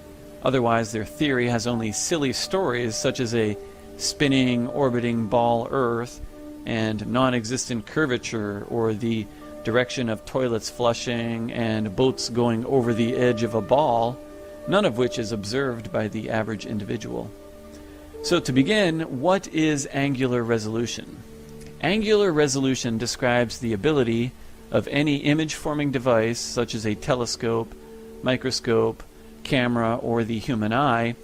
Otherwise, their theory has only silly stories such as a spinning, orbiting ball Earth and non-existent curvature, or the direction of toilets flushing and boats going over the edge of a ball, none of which is observed by the average individual. So to begin, what is angular resolution? Angular resolution describes the ability of any image-forming device, such as a telescope, microscope, camera, or the human eye,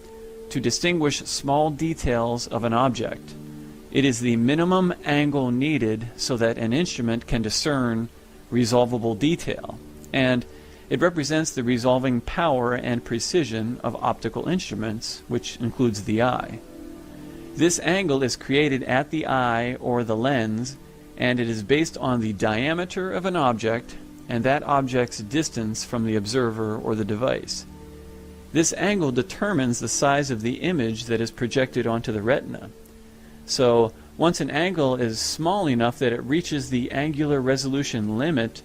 to distinguish small details of an object. It is the minimum angle needed so that an instrument can discern resolvable detail, and it represents the resolving power and precision of optical instruments, which includes the eye. This angle is created at the eye or the lens, and it is based on the diameter of an object and that object's distance from the observer or the device. This angle determines the size of the image that is projected onto the retina. So once an angle is small enough that it reaches the angular resolution limit,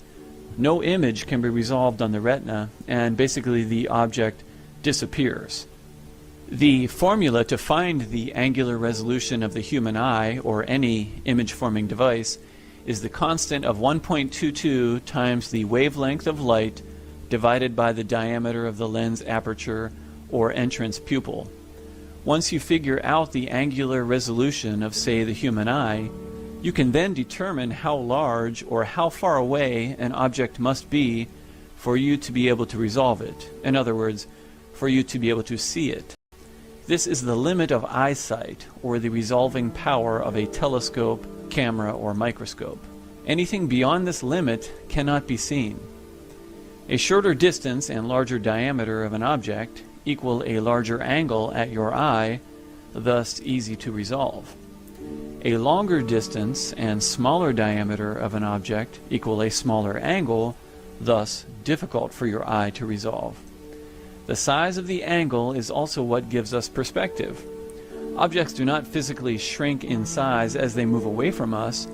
no image can be resolved on the retina, and basically the object disappears. The formula to find the angular resolution of the human eye, or any image-forming device, is the constant of 1.22 times the wavelength of light divided by the diameter of the lens aperture or entrance pupil. Once you figure out the angular resolution of, say, the human eye, you can then determine how large or how far away an object must be for you to be able to resolve it. In other words, for you to be able to see it. This is the limit of eyesight, or the resolving power of a telescope, camera, or microscope. Anything beyond this limit cannot be seen. A shorter distance and larger diameter of an object equal a larger angle at your eye, thus easy to resolve. A longer distance and smaller diameter of an object equal a smaller angle, thus difficult for your eye to resolve. The size of the angle is also what gives us perspective. Objects do not physically shrink in size as they move away from us,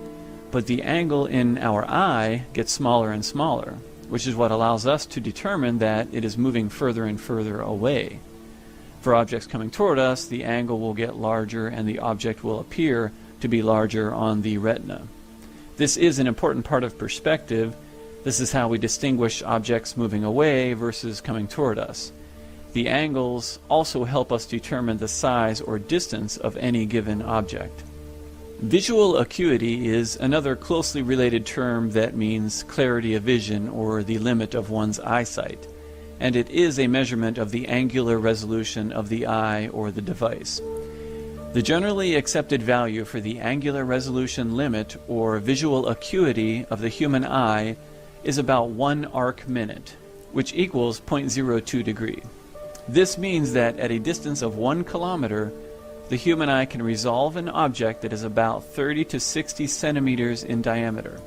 but the angle in our eye gets smaller and smaller, which is what allows us to determine that it is moving further and further away. For objects coming toward us, the angle will get larger and the object will appear to be larger on the retina. This is an important part of perspective. This is how we distinguish objects moving away versus coming toward us. The angles also help us determine the size or distance of any given object. Visual acuity is another closely related term that means clarity of vision or the limit of one's eyesight, and it is a measurement of the angular resolution of the eye or the device. The generally accepted value for the angular resolution limit or visual acuity of the human eye is about 1 arc minute, which equals 0.02 degree. This means that at a distance of 1 kilometer, the human eye can resolve an object that is about 30 to 60 centimeters in diameter.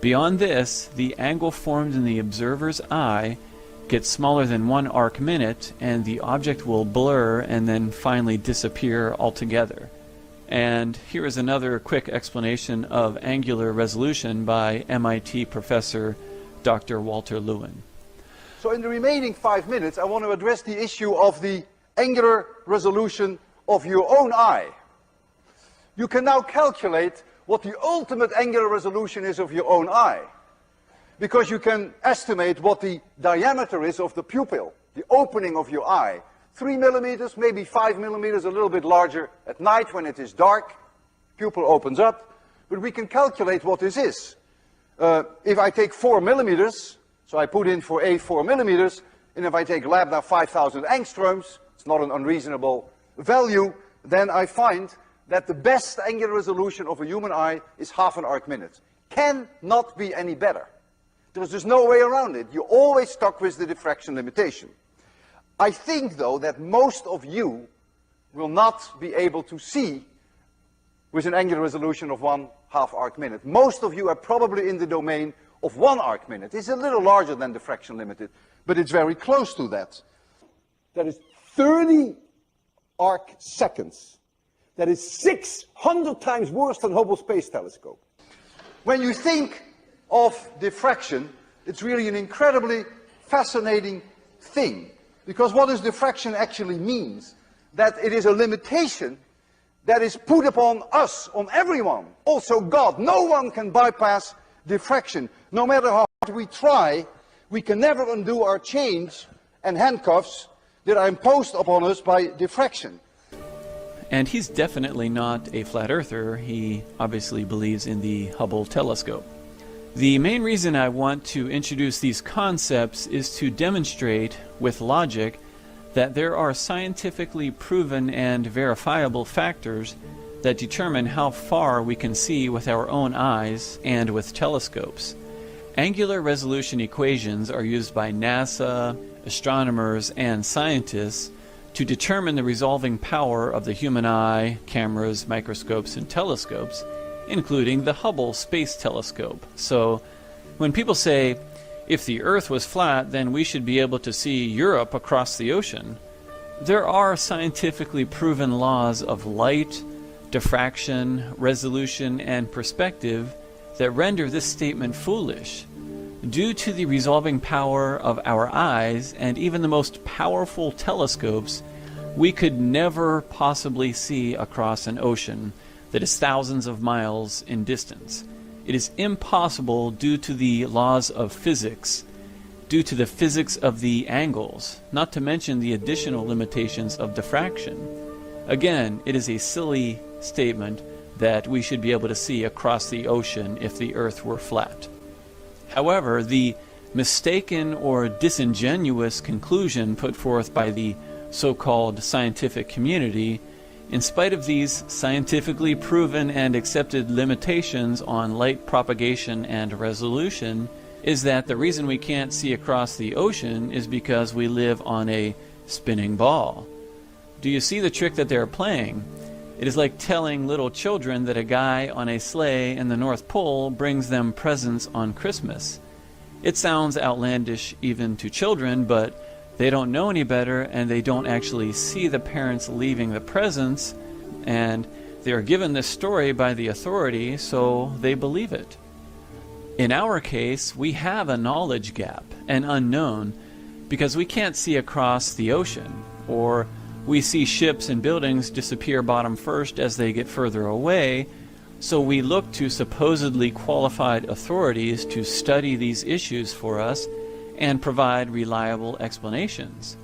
Beyond this, the angle formed in the observer's eye gets smaller than 1 arc minute, and the object will blur and then finally disappear altogether. And here is another quick explanation of angular resolution by MIT professor Dr. Walter Lewin. So in the remaining 5 minutes, I want to address the issue of the angular resolution of your own eye. You can now calculate what the ultimate angular resolution is of your own eye, because you can estimate what the diameter is of the pupil, the opening of your eye. 3 millimeters, maybe 5 millimeters, a little bit larger at night when it is dark. Pupil opens up, but we can calculate what this is. If I take 4 millimeters, so I put in for A 4 millimeters, and if I take lambda 5,000 angstroms, it's not an unreasonable value, then I find that the best angular resolution of a human eye is half an arc minute. Cannot be any better. There's just no way around it. You're always stuck with the diffraction limitation. I think, though, that most of you will not be able to see with an angular resolution of 1/2 arc minute. Most of you are probably in the domain of 1 arc minute. It's a little larger than diffraction limited, but it's very close to that. That is 30 arc seconds. That is 600 times worse than Hubble Space Telescope. When you think of diffraction, it's really an incredibly fascinating thing. Because what does diffraction actually means? That it is a limitation that is put upon us, on everyone, also God. No one can bypass diffraction. No matter how hard we try, we can never undo our chains and handcuffs that are imposed upon us by diffraction. And he's definitely not a flat earther. He obviously believes in the Hubble telescope. The main reason I want to introduce these concepts is to demonstrate with logic that there are scientifically proven and verifiable factors that determine how far we can see with our own eyes and with telescopes. Angular resolution equations are used by NASA, astronomers, and scientists to determine the resolving power of the human eye, cameras, microscopes, and telescopes, including the Hubble Space Telescope. So when people say, if the Earth was flat, then we should be able to see Europe across the ocean, there are scientifically proven laws of light, diffraction, resolution, and perspective that render this statement foolish. Due to the resolving power of our eyes and even the most powerful telescopes, we could never possibly see across an ocean that is thousands of miles in distance. It is impossible due to the laws of physics, due to the physics of the angles, not to mention the additional limitations of diffraction. Again, it is a silly statement that we should be able to see across the ocean if the Earth were flat. However, the mistaken or disingenuous conclusion put forth by the so-called scientific community, in spite of these scientifically proven and accepted limitations on light propagation and resolution, is that the reason we can't see across the ocean is because we live on a spinning ball. Do you see the trick that they're playing? It is like telling little children that a guy on a sleigh in the North Pole brings them presents on Christmas. It sounds outlandish even to children, but they don't know any better, and they don't actually see the parents leaving the presents, and they are given this story by the authority, so they believe it. In our case, we have a knowledge gap, an unknown, because we can't see across the ocean, or we see ships and buildings disappear bottom first as they get further away, so we look to supposedly qualified authorities to study these issues for us and provide reliable explanations.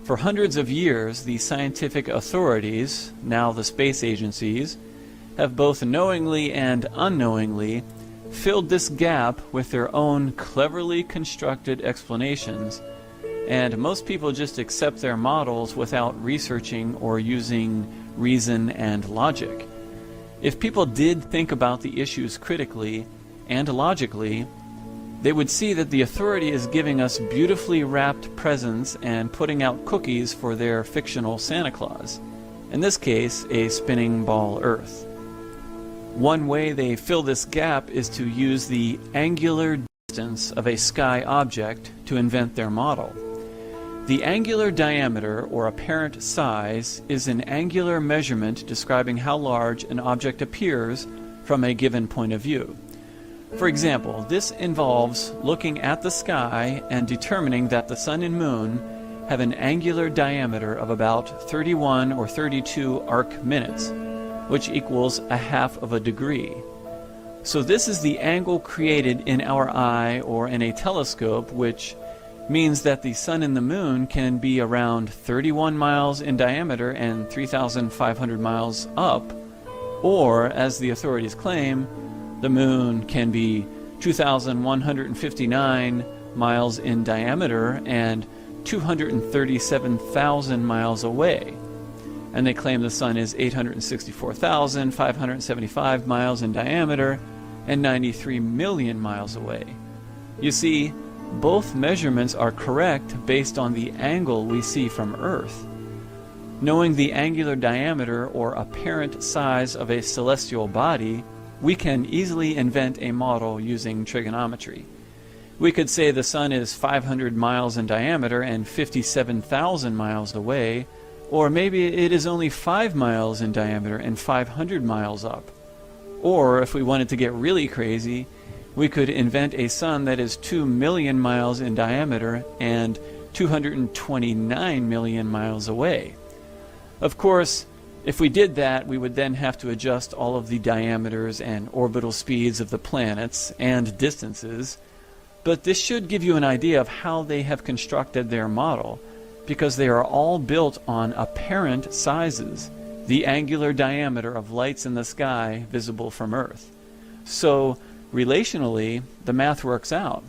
For hundreds of years, the scientific authorities, now the space agencies, have both knowingly and unknowingly filled this gap with their own cleverly constructed explanations, and most people just accept their models without researching or using reason and logic. If people did think about the issues critically and logically, they would see that the authority is giving us beautifully wrapped presents and putting out cookies for their fictional Santa Claus, in this case, a spinning ball Earth. One way they fill this gap is to use the angular distance of a sky object to invent their model. The angular diameter, or apparent size, is an angular measurement describing how large an object appears from a given point of view. For example, this involves looking at the sky and determining that the sun and moon have an angular diameter of about 31 or 32 arc minutes, which equals a half of a degree. So this is the angle created in our eye or in a telescope, which means that the sun and the moon can be around 31 miles in diameter and 3,500 miles up, or, as the authorities claim, the moon can be 2,159 miles in diameter and 237,000 miles away. And they claim the sun is 864,575 miles in diameter and 93 million miles away. You see, both measurements are correct based on the angle we see from Earth. Knowing the angular diameter or apparent size of a celestial body, we can easily invent a model using trigonometry. We could say the sun is 500 miles in diameter and 57,000 miles away, or maybe it is only 5 miles in diameter and 500 miles up. Or, if we wanted to get really crazy, we could invent a sun that is 2 million miles in diameter and 229 million miles away. Of course, if we did that, we would then have to adjust all of the diameters and orbital speeds of the planets and distances, but this should give you an idea of how they have constructed their model, because they are all built on apparent sizes, the angular diameter of lights in the sky visible from Earth. So, relationally, the math works out.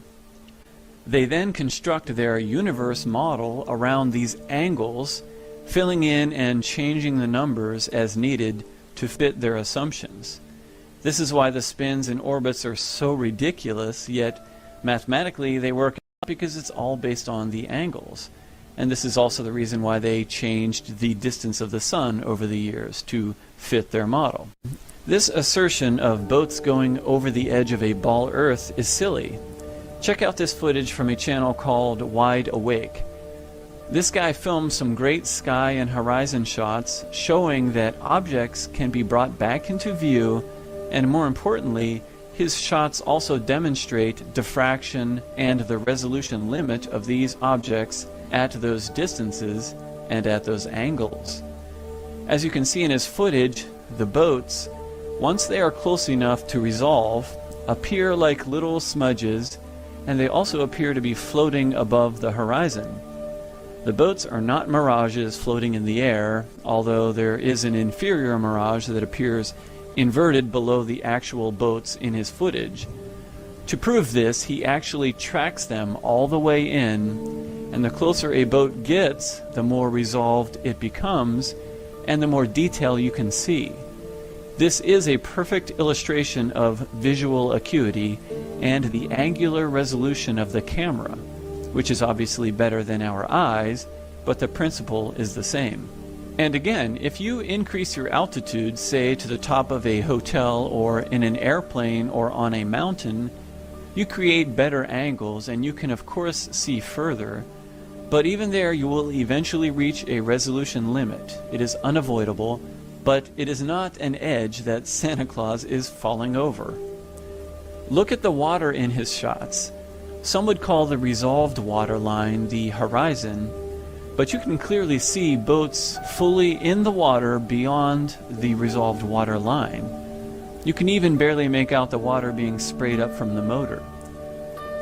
They then construct their universe model around these angles, filling in and changing the numbers as needed to fit their assumptions. This is why the spins and orbits are so ridiculous, yet mathematically they work out because it's all based on the angles. And this is also the reason why they changed the distance of the sun over the years to fit their model. This assertion of boats going over the edge of a ball Earth is silly. Check out this footage from a channel called Wide Awake. This guy filmed some great sky and horizon shots showing that objects can be brought back into view, and more importantly, his shots also demonstrate diffraction and the resolution limit of these objects at those distances and at those angles. As you can see in his footage, the boats, once they are close enough to resolve, appear like little smudges, and they also appear to be floating above the horizon. The boats are not mirages floating in the air, although there is an inferior mirage that appears inverted below the actual boats in his footage. To prove this, he actually tracks them all the way in, and the closer a boat gets, the more resolved it becomes, and the more detail you can see. This is a perfect illustration of visual acuity and the angular resolution of the camera, which is obviously better than our eyes, but the principle is the same. And again, if you increase your altitude, say to the top of a hotel or in an airplane or on a mountain, you create better angles and you can of course see further, but even there you will eventually reach a resolution limit. It is unavoidable, but it is not an edge that Santa Claus is falling over. Look at the water in his shots. Some would call the resolved water line the horizon, but you can clearly see boats fully in the water beyond the resolved water line. You can even barely make out the water being sprayed up from the motor.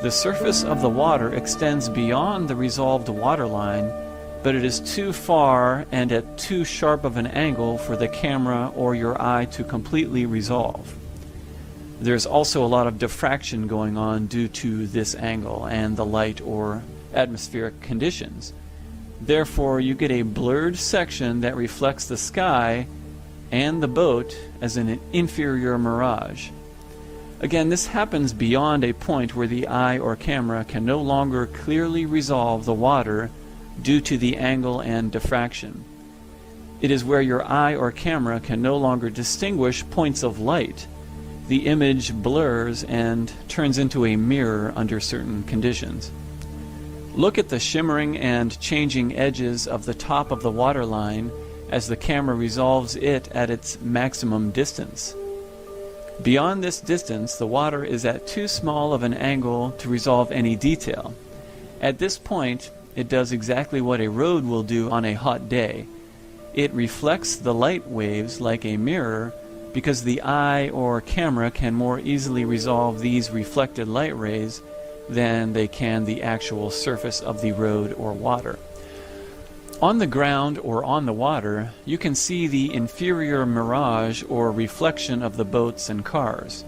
The surface of the water extends beyond the resolved water line, but it is too far and at too sharp of an angle for the camera or your eye to completely resolve. There's also a lot of diffraction going on due to this angle and the light or atmospheric conditions. Therefore, you get a blurred section that reflects the sky and the boat as an inferior mirage. Again, this happens beyond a point where the eye or camera can no longer clearly resolve the water due to the angle and diffraction. It is where your eye or camera can no longer distinguish points of light. The image blurs and turns into a mirror under certain conditions. Look at the shimmering and changing edges of the top of the waterline as the camera resolves it at its maximum distance. Beyond this distance, the water is at too small of an angle to resolve any detail. At this point, it does exactly what a road will do on a hot day. It reflects the light waves like a mirror because the eye or camera can more easily resolve these reflected light rays than they can the actual surface of the road or water. On the ground or on the water, you can see the inferior mirage or reflection of the boats and cars.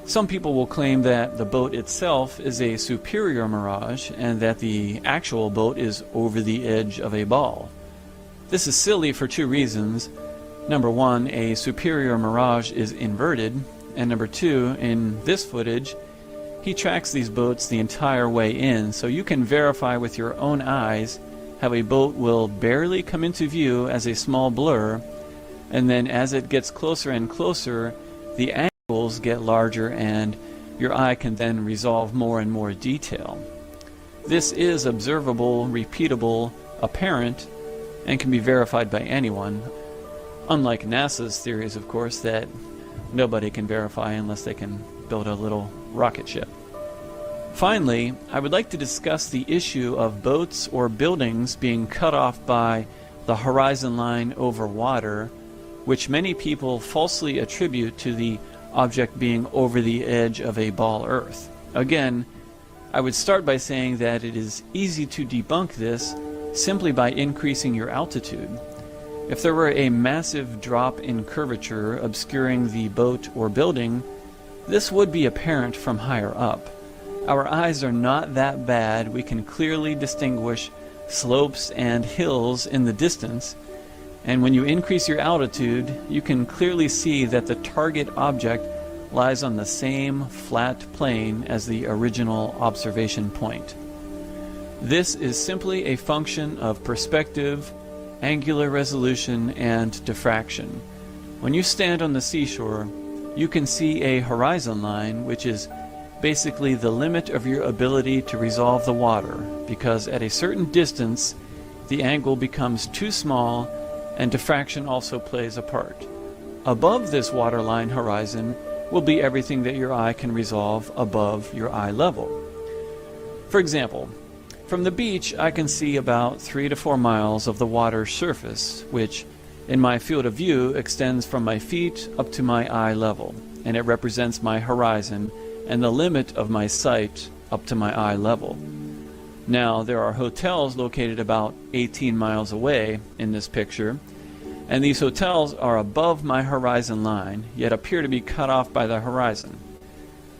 Some people will claim that the boat itself is a superior mirage and that the actual boat is over the edge of a ball. This is silly for two reasons. Number one, a superior mirage is inverted, and number two, in this footage, he tracks these boats the entire way in, so you can verify with your own eyes how a boat will barely come into view as a small blur, and then as it gets closer and closer, the angles get larger and your eye can then resolve more and more detail. This is observable, repeatable, apparent, and can be verified by anyone, unlike NASA's theories, of course, that nobody can verify unless they can build a little rocket ship. Finally, I would like to discuss the issue of boats or buildings being cut off by the horizon line over water, which many people falsely attribute to the object being over the edge of a ball Earth. Again, I would start by saying that it is easy to debunk this simply by increasing your altitude. If there were a massive drop in curvature obscuring the boat or building, this would be apparent from higher up. Our eyes are not that bad. We can clearly distinguish slopes and hills in the distance, and when you increase your altitude, you can clearly see that the target object lies on the same flat plane as the original observation point. This is simply a function of perspective, angular resolution, and diffraction. When you stand on the seashore, you can see a horizon line, which is basically the limit of your ability to resolve the water, because at a certain distance, the angle becomes too small and diffraction also plays a part. Above this waterline horizon will be everything that your eye can resolve above your eye level. For example, from the beach I can see about 3 to 4 miles of the water's surface, which in my field of view extends from my feet up to my eye level, and it represents my horizon and the limit of my sight up to my eye level. Now, there are hotels located about 18 miles away in this picture, and these hotels are above my horizon line, yet appear to be cut off by the horizon.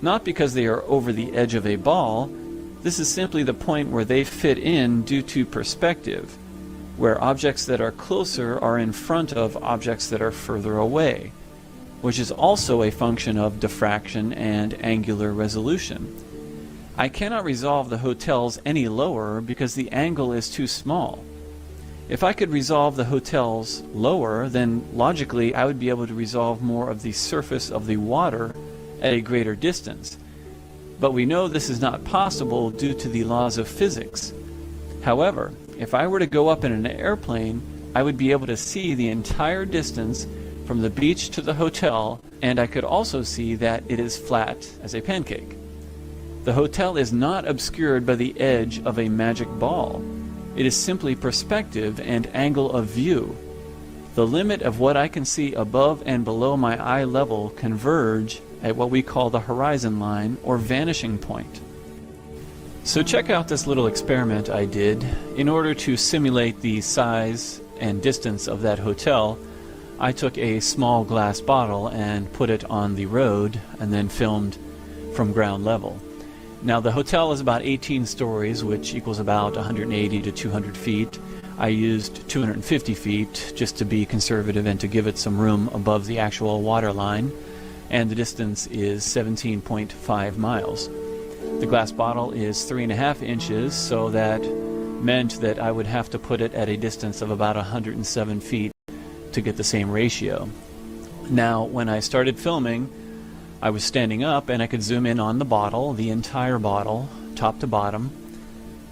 not because they are over the edge of a ball. This is simply the point where they fit in due to perspective, where objects that are closer are in front of objects that are further away, which is also a function of diffraction and angular resolution. I cannot resolve the hotels any lower because the angle is too small. If I could resolve the hotels lower, then logically I would be able to resolve more of the surface of the water at a greater distance. But we know this is not possible due to the laws of physics. However, if I were to go up in an airplane, I would be able to see the entire distance from the beach to the hotel, and I could also see that it is flat as a pancake. The hotel is not obscured by the edge of a magic ball. It is simply perspective and angle of view. The limit of what I can see above and below my eye level converge at what we call the horizon line or vanishing point. So check out this little experiment I did. In order to simulate the size and distance of that hotel, I took a small glass bottle and put it on the road and then filmed from ground level. Now the hotel is about 18 stories, which equals about 180 to 200 feet. I used 250 feet just to be conservative and to give it some room above the actual water line, and the distance is 17.5 miles. The glass bottle is 3.5 inches, so that meant that I would have to put it at a distance of about 107 feet to get the same ratio. Now when I started filming, I was standing up and I could zoom in on the bottle, the entire bottle, top to bottom,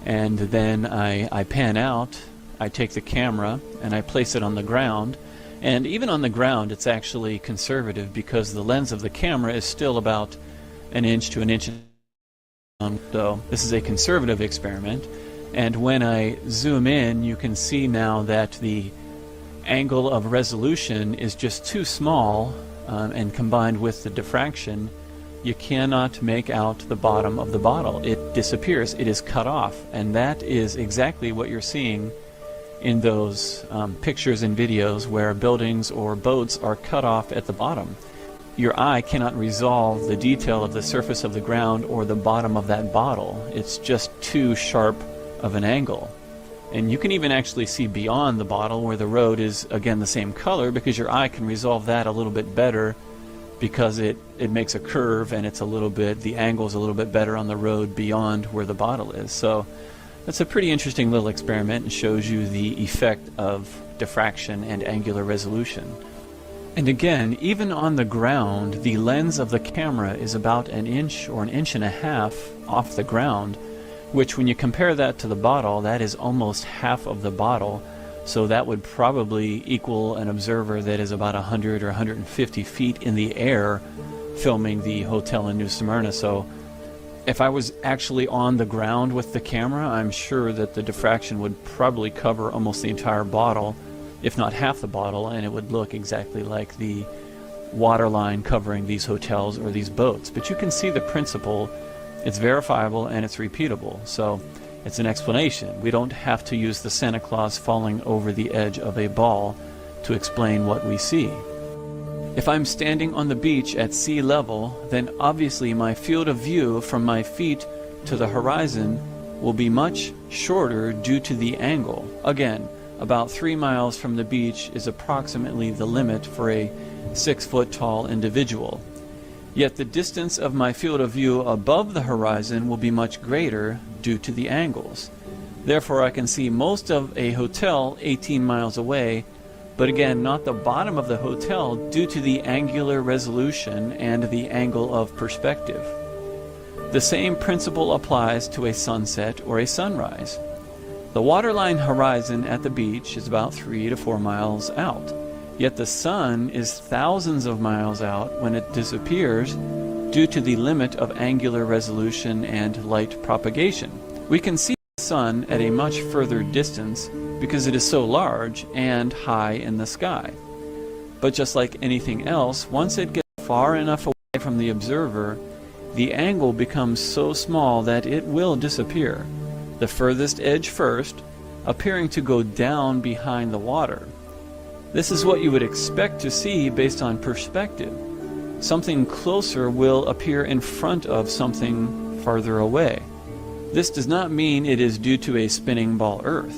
and then I pan out, I take the camera and I place it on the ground, and even on the ground it's actually conservative because the lens of the camera is still about an inch to an inch. So this is a conservative experiment, and when I zoom in you can see now that the angle of resolution is just too small, and combined with the diffraction, you cannot make out the bottom of the bottle. It disappears. It is cut off. And that is exactly what you're seeing in those pictures and videos where buildings or boats are cut off at the bottom. Your eye cannot resolve the detail of the surface of the ground or the bottom of that bottle. It's just too sharp of an angle. And you can even actually see beyond the bottle where the road is again the same color, because your eye can resolve that a little bit better because it makes a curve and it's a little bit, the angle is a little bit better on the road beyond where the bottle is. So that's a pretty interesting little experiment and shows you the effect of diffraction and angular resolution. And again, even on the ground, the lens of the camera is about an inch or an inch and a half off the ground, which when you compare that to the bottle, that is almost half of the bottle. So that would probably equal an observer that is about 100 or 150 feet in the air filming the hotel in New Smyrna. So if I was actually on the ground with the camera, I'm sure that the diffraction would probably cover almost the entire bottle, if not half the bottle, and it would look exactly like the water line covering these hotels or these boats. But you can see the principle. It's verifiable and it's repeatable, so it's an explanation. We don't have to use the Santa Claus falling over the edge of a ball to explain what we see. If I'm standing on the beach at sea level, then obviously my field of view from my feet to the horizon will be much shorter due to the angle. Again, about 3 miles from the beach is approximately the limit for a 6-foot tall individual. Yet the distance of my field of view above the horizon will be much greater due to the angles. Therefore, I can see most of a hotel 18 miles away, but again, not the bottom of the hotel due to the angular resolution and the angle of perspective. The same principle applies to a sunset or a sunrise. The waterline horizon at the beach is about 3 to 4 miles out. Yet the sun is thousands of miles out when it disappears due to the limit of angular resolution and light propagation. We can see the sun at a much further distance because it is so large and high in the sky. But just like anything else, once it gets far enough away from the observer, the angle becomes so small that it will disappear. The furthest edge first, appearing to go down behind the water. This is what you would expect to see based on perspective. something closer will appear in front of something farther away. This does not mean it is due to a spinning ball Earth.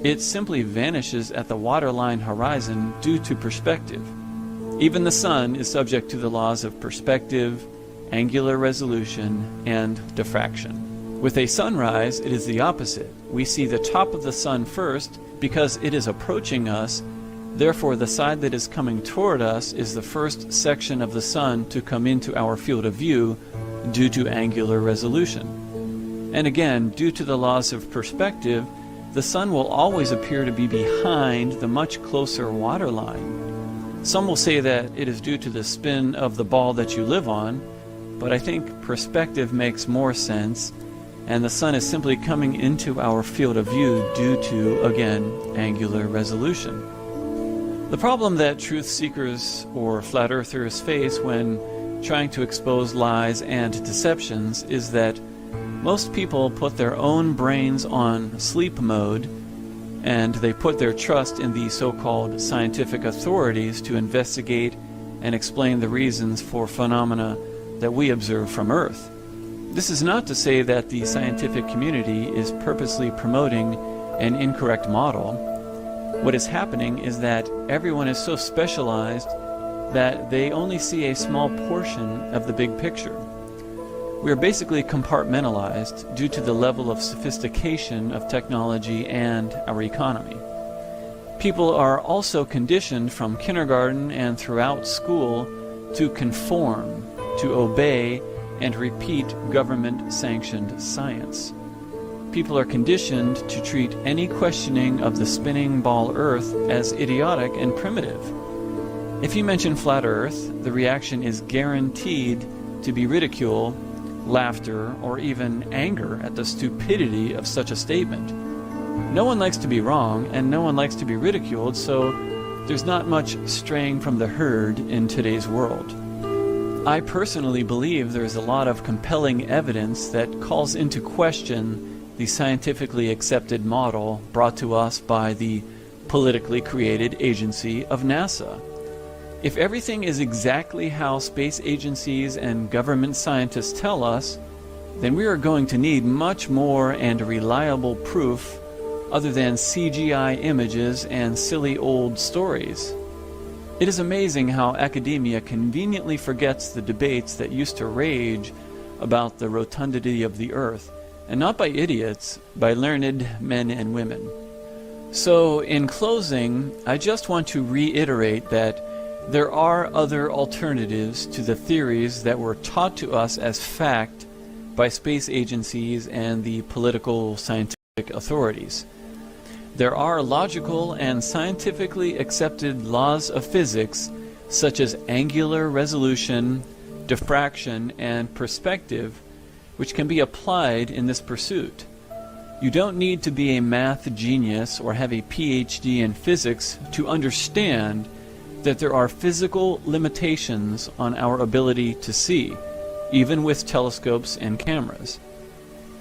It simply vanishes at the waterline horizon due to perspective. Even the sun is subject to the laws of perspective, angular resolution, and diffraction. With a sunrise, it is the opposite. We see the top of the sun first because it is approaching us. Therefore, the side that is coming toward us is the first section of the sun to come into our field of view due to angular resolution. And again, due to the laws of perspective, the sun will always appear to be behind the much closer waterline. Some will say that it is due to the spin of the ball that you live on, but I think perspective makes more sense, and the sun is simply coming into our field of view due to, again, angular resolution. The problem that truth seekers or flat earthers face when trying to expose lies and deceptions is that most people put their own brains on sleep mode, and they put their trust in the so-called scientific authorities to investigate and explain the reasons for phenomena that we observe from Earth. This is not to say that the scientific community is purposely promoting an incorrect model. What is happening is that everyone is so specialized that they only see a small portion of the big picture. We are basically compartmentalized due to the level of sophistication of technology and our economy. People are also conditioned from kindergarten and throughout school to conform, to obey, and repeat government-sanctioned science. People are conditioned to treat any questioning of the spinning ball Earth as idiotic and primitive. If you mention flat Earth, the reaction is guaranteed to be ridicule, laughter, or even anger at the stupidity of such a statement. No one likes to be wrong, and no one likes to be ridiculed, so there's not much straying from the herd in today's world. I personally believe there's a lot of compelling evidence that calls into question the scientifically accepted model brought to us by the politically created agency of NASA. If everything is exactly how space agencies and government scientists tell us, then we are going to need much more and reliable proof other than CGI images and silly old stories. It is amazing how academia conveniently forgets the debates that used to rage about the rotundity of the Earth, and not by idiots, by learned men and women. So, in closing, I just want to reiterate that there are other alternatives to the theories that were taught to us as fact by space agencies and the political scientific authorities. There are logical and scientifically accepted laws of physics such as angular resolution, diffraction, and perspective which can be applied in this pursuit. You don't need to be a math genius or have a PhD in physics to understand that there are physical limitations on our ability to see, even with telescopes and cameras.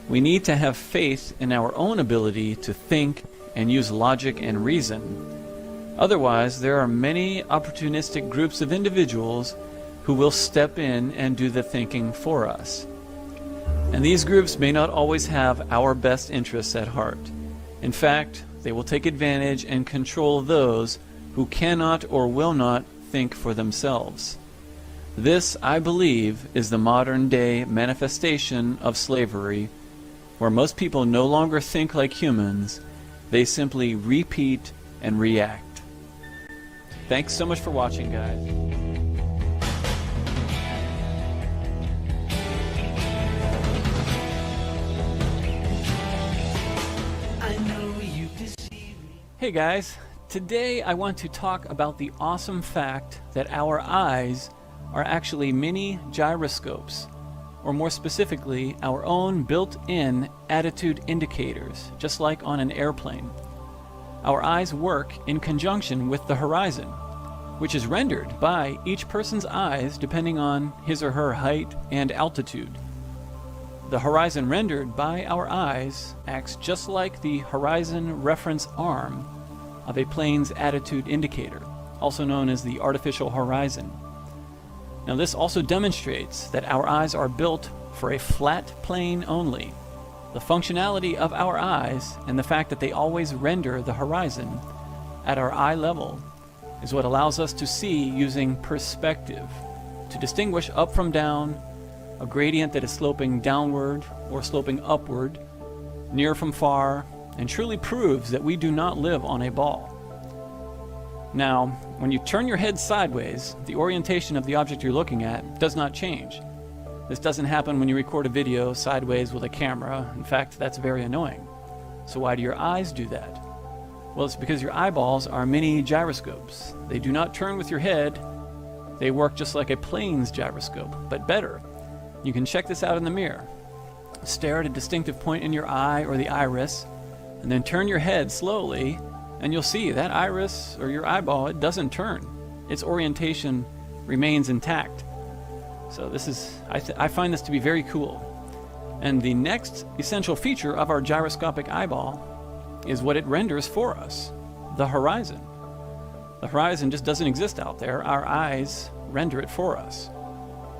We need to have faith in our own ability to think and use logic and reason. Otherwise, there are many opportunistic groups of individuals who will step in and do the thinking for us. And these groups may not always have our best interests at heart. In fact, they will take advantage and control those who cannot or will not think for themselves. This, I believe, is the modern-day manifestation of slavery, where most people no longer think like humans, they simply repeat and react. Thanks so much for watching, guys. Hey guys, today I want to talk about the awesome fact that our eyes are actually mini gyroscopes, or more specifically, our own built-in attitude indicators, just like on an airplane. Our eyes work in conjunction with the horizon, which is rendered by each person's eyes depending on his or her height and altitude. The horizon rendered by our eyes acts just like the horizon reference arm of a plane's attitude indicator, also known as the artificial horizon. Now this also demonstrates that our eyes are built for a flat plane only. The functionality of our eyes and the fact that they always render the horizon at our eye level is what allows us to see using perspective, to distinguish up from down, a gradient that is sloping downward or sloping upward, near from far, and truly proves that we do not live on a ball. Now, when you turn your head sideways, the orientation of the object you're looking at does not change. This doesn't happen when you record a video sideways with a camera. In fact, that's very annoying. So why do your eyes do that? Well, it's because your eyeballs are mini gyroscopes. They do not turn with your head. They work just like a plane's gyroscope, but better. You can check this out in the mirror. Stare at a distinctive point in your eye or the iris, and then turn your head slowly, and you'll see that iris or your eyeball, it doesn't turn. Its orientation remains intact. So this is, I find this to be very cool. And the next essential feature of our gyroscopic eyeball is what it renders for us, the horizon. The horizon just doesn't exist out there. Our eyes render it for us.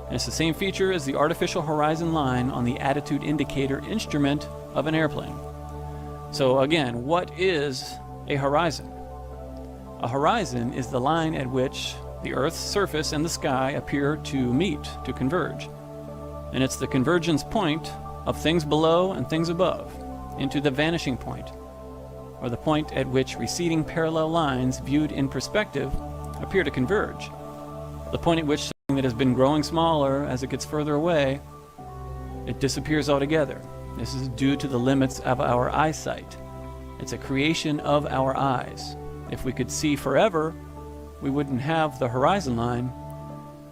And it's the same feature as the artificial horizon line on the attitude indicator instrument of an airplane. So again, what is a horizon? A horizon is the line at which the Earth's surface and the sky appear to meet, to converge. And it's the convergence point of things below and things above into the vanishing point, or the point at which receding parallel lines viewed in perspective appear to converge. The point at which something that has been growing smaller as it gets further away, it disappears altogether. This is due to the limits of our eyesight. It's a creation of our eyes. If we could see forever, we wouldn't have the horizon line.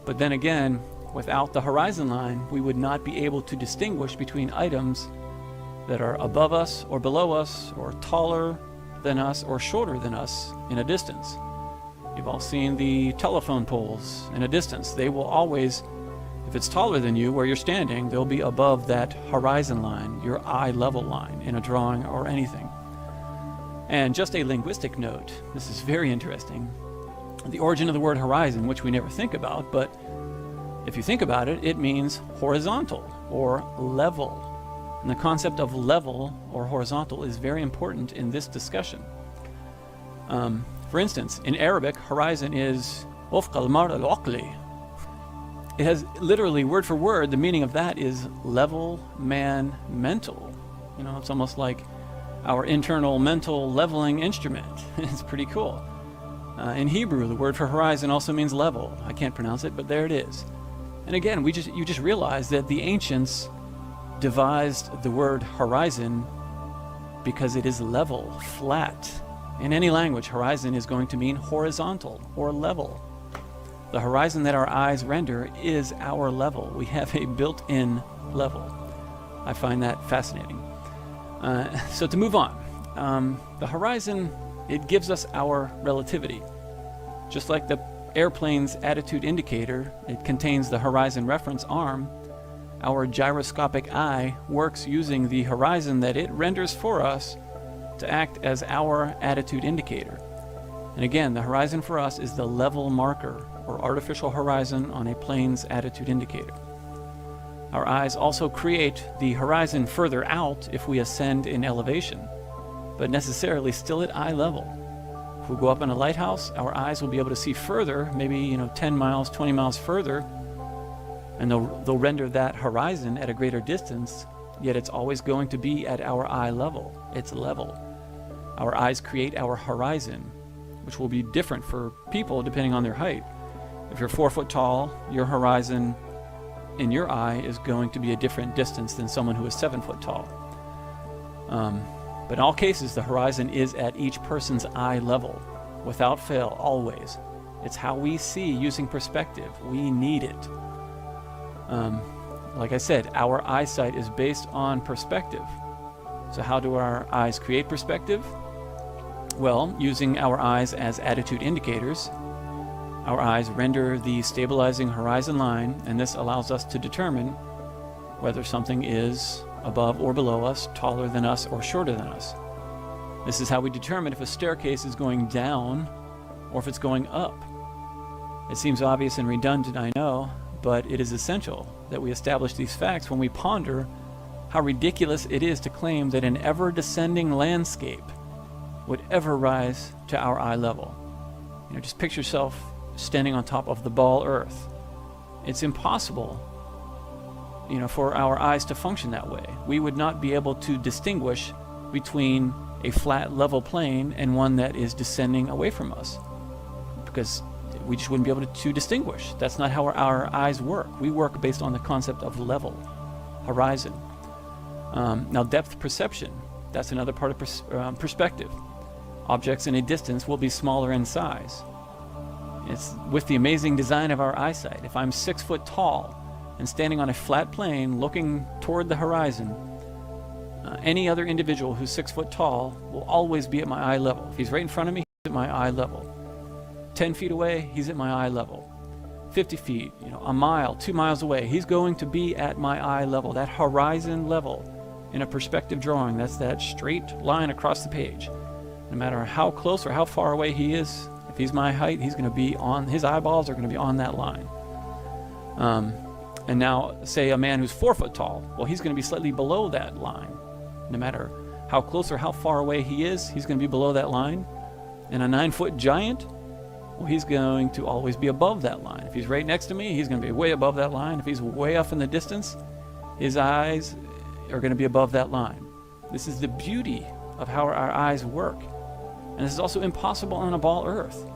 But then again, without the horizon line, we would not be able to distinguish between items that are above us or below us, or taller than us or shorter than us in a distance. You've all seen the telephone poles in a distance. They will always, if it's taller than you where you're standing, they'll be above that horizon line, your eye level line, in a drawing or anything. And just a linguistic note, this is very interesting. The origin of the word horizon, which we never think about, but if you think about it, it means horizontal or level. And the concept of level or horizontal is very important in this discussion. For instance, in Arabic, horizon is وفق المرء العقلي. It has literally, word for word, the meaning of that is level, man, mental. You know, it's almost like our internal mental leveling instrument. It's pretty cool. In Hebrew, the word for horizon also means level. I can't pronounce it, but there it is. And again, you just realize that the ancients devised the word horizon because it is level, flat. In any language, horizon is going to mean horizontal or level. The horizon that our eyes render is our level. We have a built-in level. I find that fascinating. So to move on, the horizon, it gives us our relativity. Just like the airplane's attitude indicator, it contains the horizon reference arm. Our gyroscopic eye works using the horizon that it renders for us to act as our attitude indicator. And again, the horizon for us is the level marker, or artificial horizon on a plane's attitude indicator. Our eyes also create the horizon further out if we ascend in elevation, but necessarily still at eye level. If we go up in a lighthouse, our eyes will be able to see further, maybe 10 miles, 20 miles further, and they'll render that horizon at a greater distance, yet it's always going to be at our eye level. It's level. Our eyes create our horizon, which will be different for people depending on their height. If you're 4 foot tall, your horizon in your eye is going to be a different distance than someone who is 7 foot tall. But in all cases, the horizon is at each person's eye level, without fail, always. It's how we see using perspective. We need it. Like I said, our eyesight is based on perspective. So how do our eyes create perspective? Well, using our eyes as attitude indicators, our eyes render the stabilizing horizon line, and this allows us to determine whether something is above or below us, taller than us, or shorter than us. This is how we determine if a staircase is going down or if it's going up. It seems obvious and redundant, I know, but it is essential that we establish these facts when we ponder how ridiculous it is to claim that an ever-descending landscape would ever rise to our eye level. You know, just picture yourself standing on top of the ball Earth. It's impossible, you know, for our eyes to function that way. We would not be able to distinguish between a flat, level plane and one that is descending away from us, because we just wouldn't be able to distinguish. That's not how our eyes work. We work based on the concept of level, horizon. Now, depth perception, that's another part of perspective. Objects in a distance will be smaller in size. It's with the amazing design of our eyesight. If I'm 6 foot tall and standing on a flat plane looking toward the horizon, any other individual who's 6 foot tall will always be at my eye level. If he's right in front of me, he's at my eye level. 10 feet away, he's at my eye level. 50 feet, you know, a mile, 2 miles away, he's going to be at my eye level. That horizon level in a perspective drawing, that's that straight line across the page. No matter how close or how far away he is, if he's my height, he's going to be on, his eyeballs are going to be on that line. And now, say a man who's 4 foot tall, well, he's going to be slightly below that line. No matter how close or how far away he is, he's going to be below that line. And a 9 foot giant, well, he's going to always be above that line. If he's right next to me, he's going to be way above that line. If he's way off in the distance, his eyes are going to be above that line. This is the beauty of how our eyes work. And this is also impossible on a ball Earth.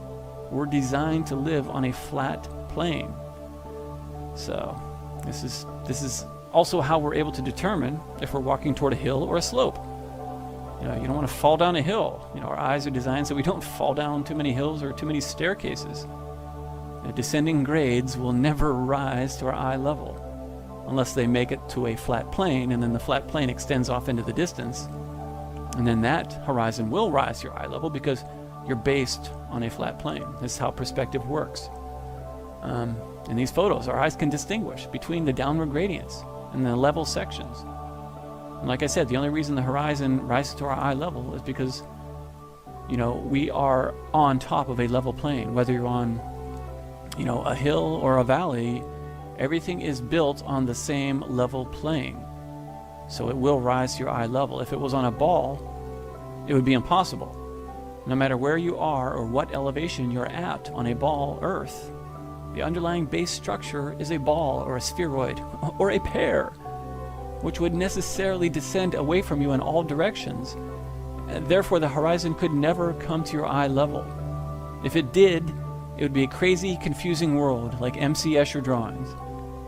We're designed to live on a flat plane. So this is also how we're able to determine if we're walking toward a hill or a slope. You know, you don't want to fall down a hill. You know, our eyes are designed so we don't fall down too many hills or too many staircases. You know, descending grades will never rise to our eye level unless they make it to a flat plane, and then the flat plane extends off into the distance. And then that horizon will rise to your eye level because you're based on a flat plane. This is how perspective works. In these photos, our eyes can distinguish between the downward gradients and the level sections. And like I said, the only reason the horizon rises to our eye level is because, you know, we are on top of a level plane. Whether you're on, you know, a hill or a valley, everything is built on the same level plane. So it will rise to your eye level. If it was on a ball, it would be impossible. No matter where you are or what elevation you're at on a ball Earth, the underlying base structure is a ball or a spheroid or a pear, which would necessarily descend away from you in all directions. Therefore, the horizon could never come to your eye level. If it did, it would be a crazy, confusing world like M.C. Escher drawings.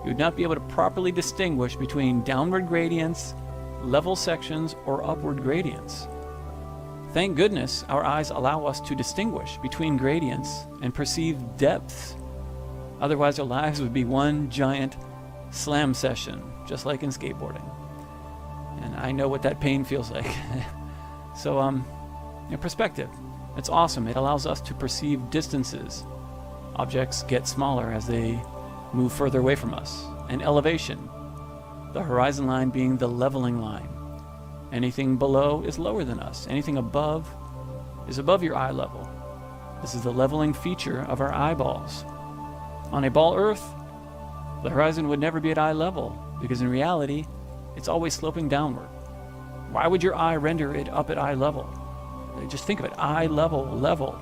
You would not be able to properly distinguish between downward gradients, level sections, or upward gradients. Thank goodness our eyes allow us to distinguish between gradients and perceive depths. Otherwise, our lives would be one giant slam session, just like in skateboarding. And I know what that pain feels like. So, perspective. It's awesome. It allows us to perceive distances. Objects get smaller as they move further away from us. And elevation. The horizon line being the leveling line. Anything below is lower than us. Anything above is above your eye level. This is the leveling feature of our eyeballs. On a ball Earth, the horizon would never be at eye level, because in reality, it's always sloping downward. Why would your eye render it up at eye level? Just think of it, eye level, level.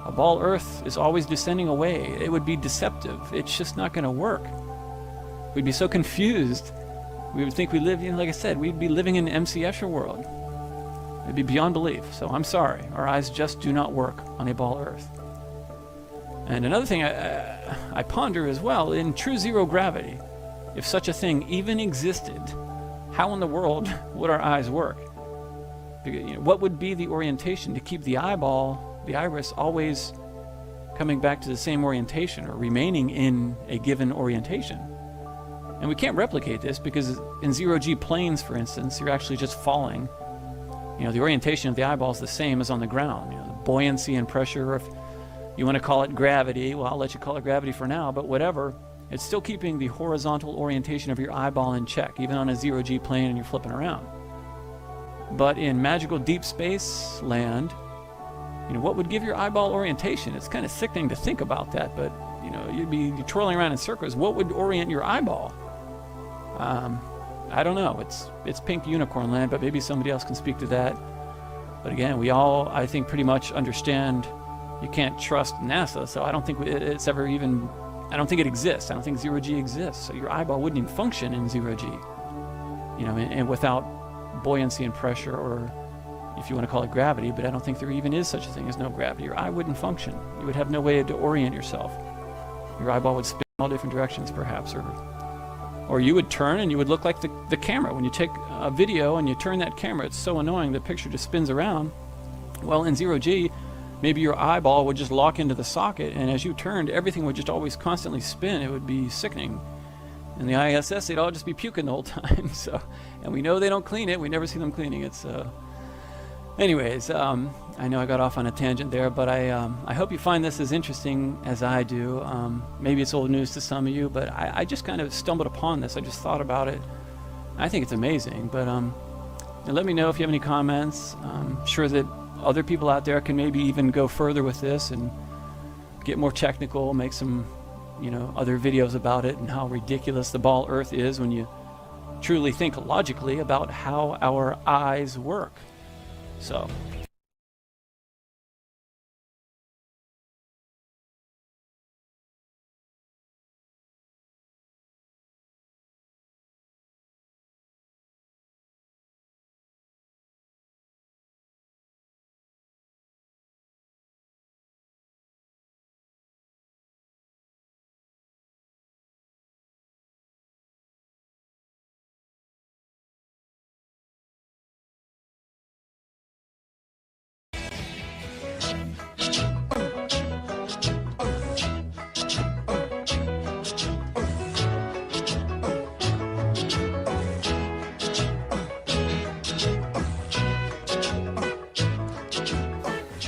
A ball Earth is always descending away. It would be deceptive. It's just not going to work. We'd be so confused. We would think we live, like I said, we'd be living in M.C. Escher world. It'd be beyond belief. So I'm sorry. Our eyes just do not work on a ball Earth. And another thing I ponder as well, in true zero gravity, if such a thing even existed, how in the world would our eyes work? What would be the orientation to keep the eyeball, the iris, always coming back to the same orientation or remaining in a given orientation? And we can't replicate this because in zero-G planes, for instance, you're actually just falling. You know, the orientation of the eyeball is the same as on the ground. You know, the buoyancy and pressure, or if you want to call it gravity, well, I'll let you call it gravity for now, but whatever. It's still keeping the horizontal orientation of your eyeball in check, even on a zero-G plane and you're flipping around. But in magical deep space land, you know, what would give your eyeball orientation? It's kind of sickening to think about that, but You know, you'd be twirling around in circles. What would orient your eyeball? I don't know. It's pink unicorn land, but maybe somebody else can speak to that. But again, we all, I think, pretty much understand you can't trust NASA, so I don't think it's ever even, I don't think it exists. I don't think zero-G exists. So your eyeball wouldn't even function in zero-G, you know, and without buoyancy and pressure, or if you want to call it gravity, but I don't think there even is such a thing as no gravity. Your eye wouldn't function. You would have no way to orient yourself. Your eyeball would spin in all different directions, perhaps, or you would turn and you would look like the camera. When you take a video and you turn that camera, it's so annoying, the picture just spins around. Well, in zero-G, maybe your eyeball would just lock into the socket, and as you turned, everything would just always constantly spin. It would be sickening. And the ISS, they'd all just be puking the whole time. So, and we know they don't clean it. We never see them cleaning it. So, anyways, I know I got off on a tangent there, but I hope you find this as interesting as I do. Maybe it's old news to some of you, but I just kind of stumbled upon this. I just thought about it. I think it's amazing. But let me know if you have any comments. I'm sure that other people out there can maybe even go further with this and get more technical, make some, you know, other videos about it and how ridiculous the ball Earth is when you truly think logically about how our eyes work. So.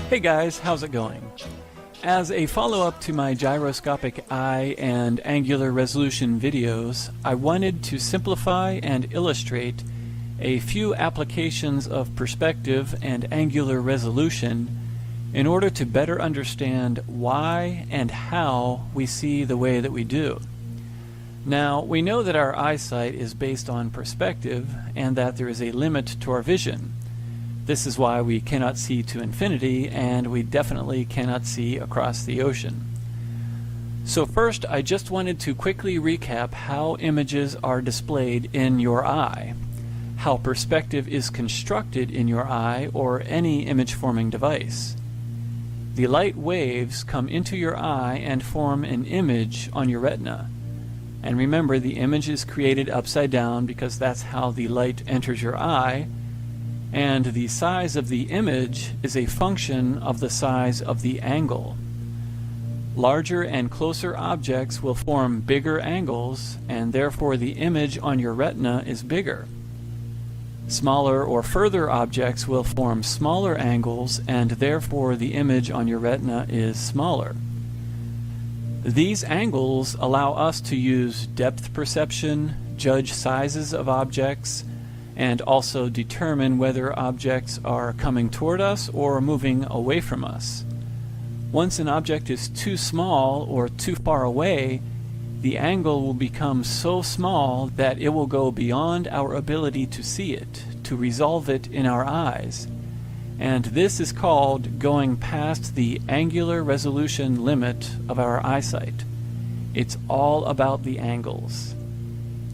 Hey guys, how's it going? As a follow-up to my gyroscopic eye and angular resolution videos, I wanted to simplify and illustrate a few applications of perspective and angular resolution in order to better understand why and how we see the way that we do. Now, we know that our eyesight is based on perspective and that there is a limit to our vision. This is why we cannot see to infinity, and we definitely cannot see across the ocean. So first, I just wanted to quickly recap how images are displayed in your eye, how perspective is constructed in your eye or any image-forming device. The light waves come into your eye and form an image on your retina. And remember, the image is created upside down because that's how the light enters your eye, and the size of the image is a function of the size of the angle. Larger and closer objects will form bigger angles, and therefore the image on your retina is bigger. Smaller or further objects will form smaller angles, and therefore the image on your retina is smaller. These angles allow us to use depth perception, judge sizes of objects, and also determine whether objects are coming toward us or moving away from us. Once an object is too small or too far away, the angle will become so small that it will go beyond our ability to see it, to resolve it in our eyes. And this is called going past the angular resolution limit of our eyesight. It's all about the angles.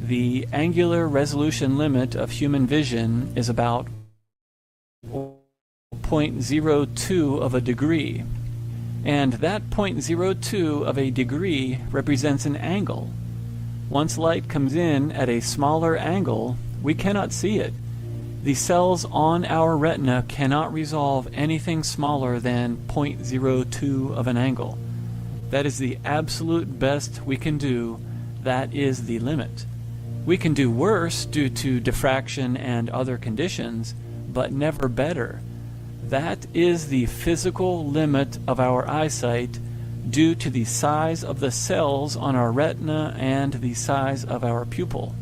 The angular resolution limit of human vision is about 0.02 of a degree. And that 0.02 of a degree represents an angle. Once light comes in at a smaller angle, we cannot see it. The cells on our retina cannot resolve anything smaller than 0.02 of an angle. That is the absolute best we can do. That is the limit. We can do worse due to diffraction and other conditions, but never better. That is the physical limit of our eyesight due to the size of the cells on our retina and the size of our pupil.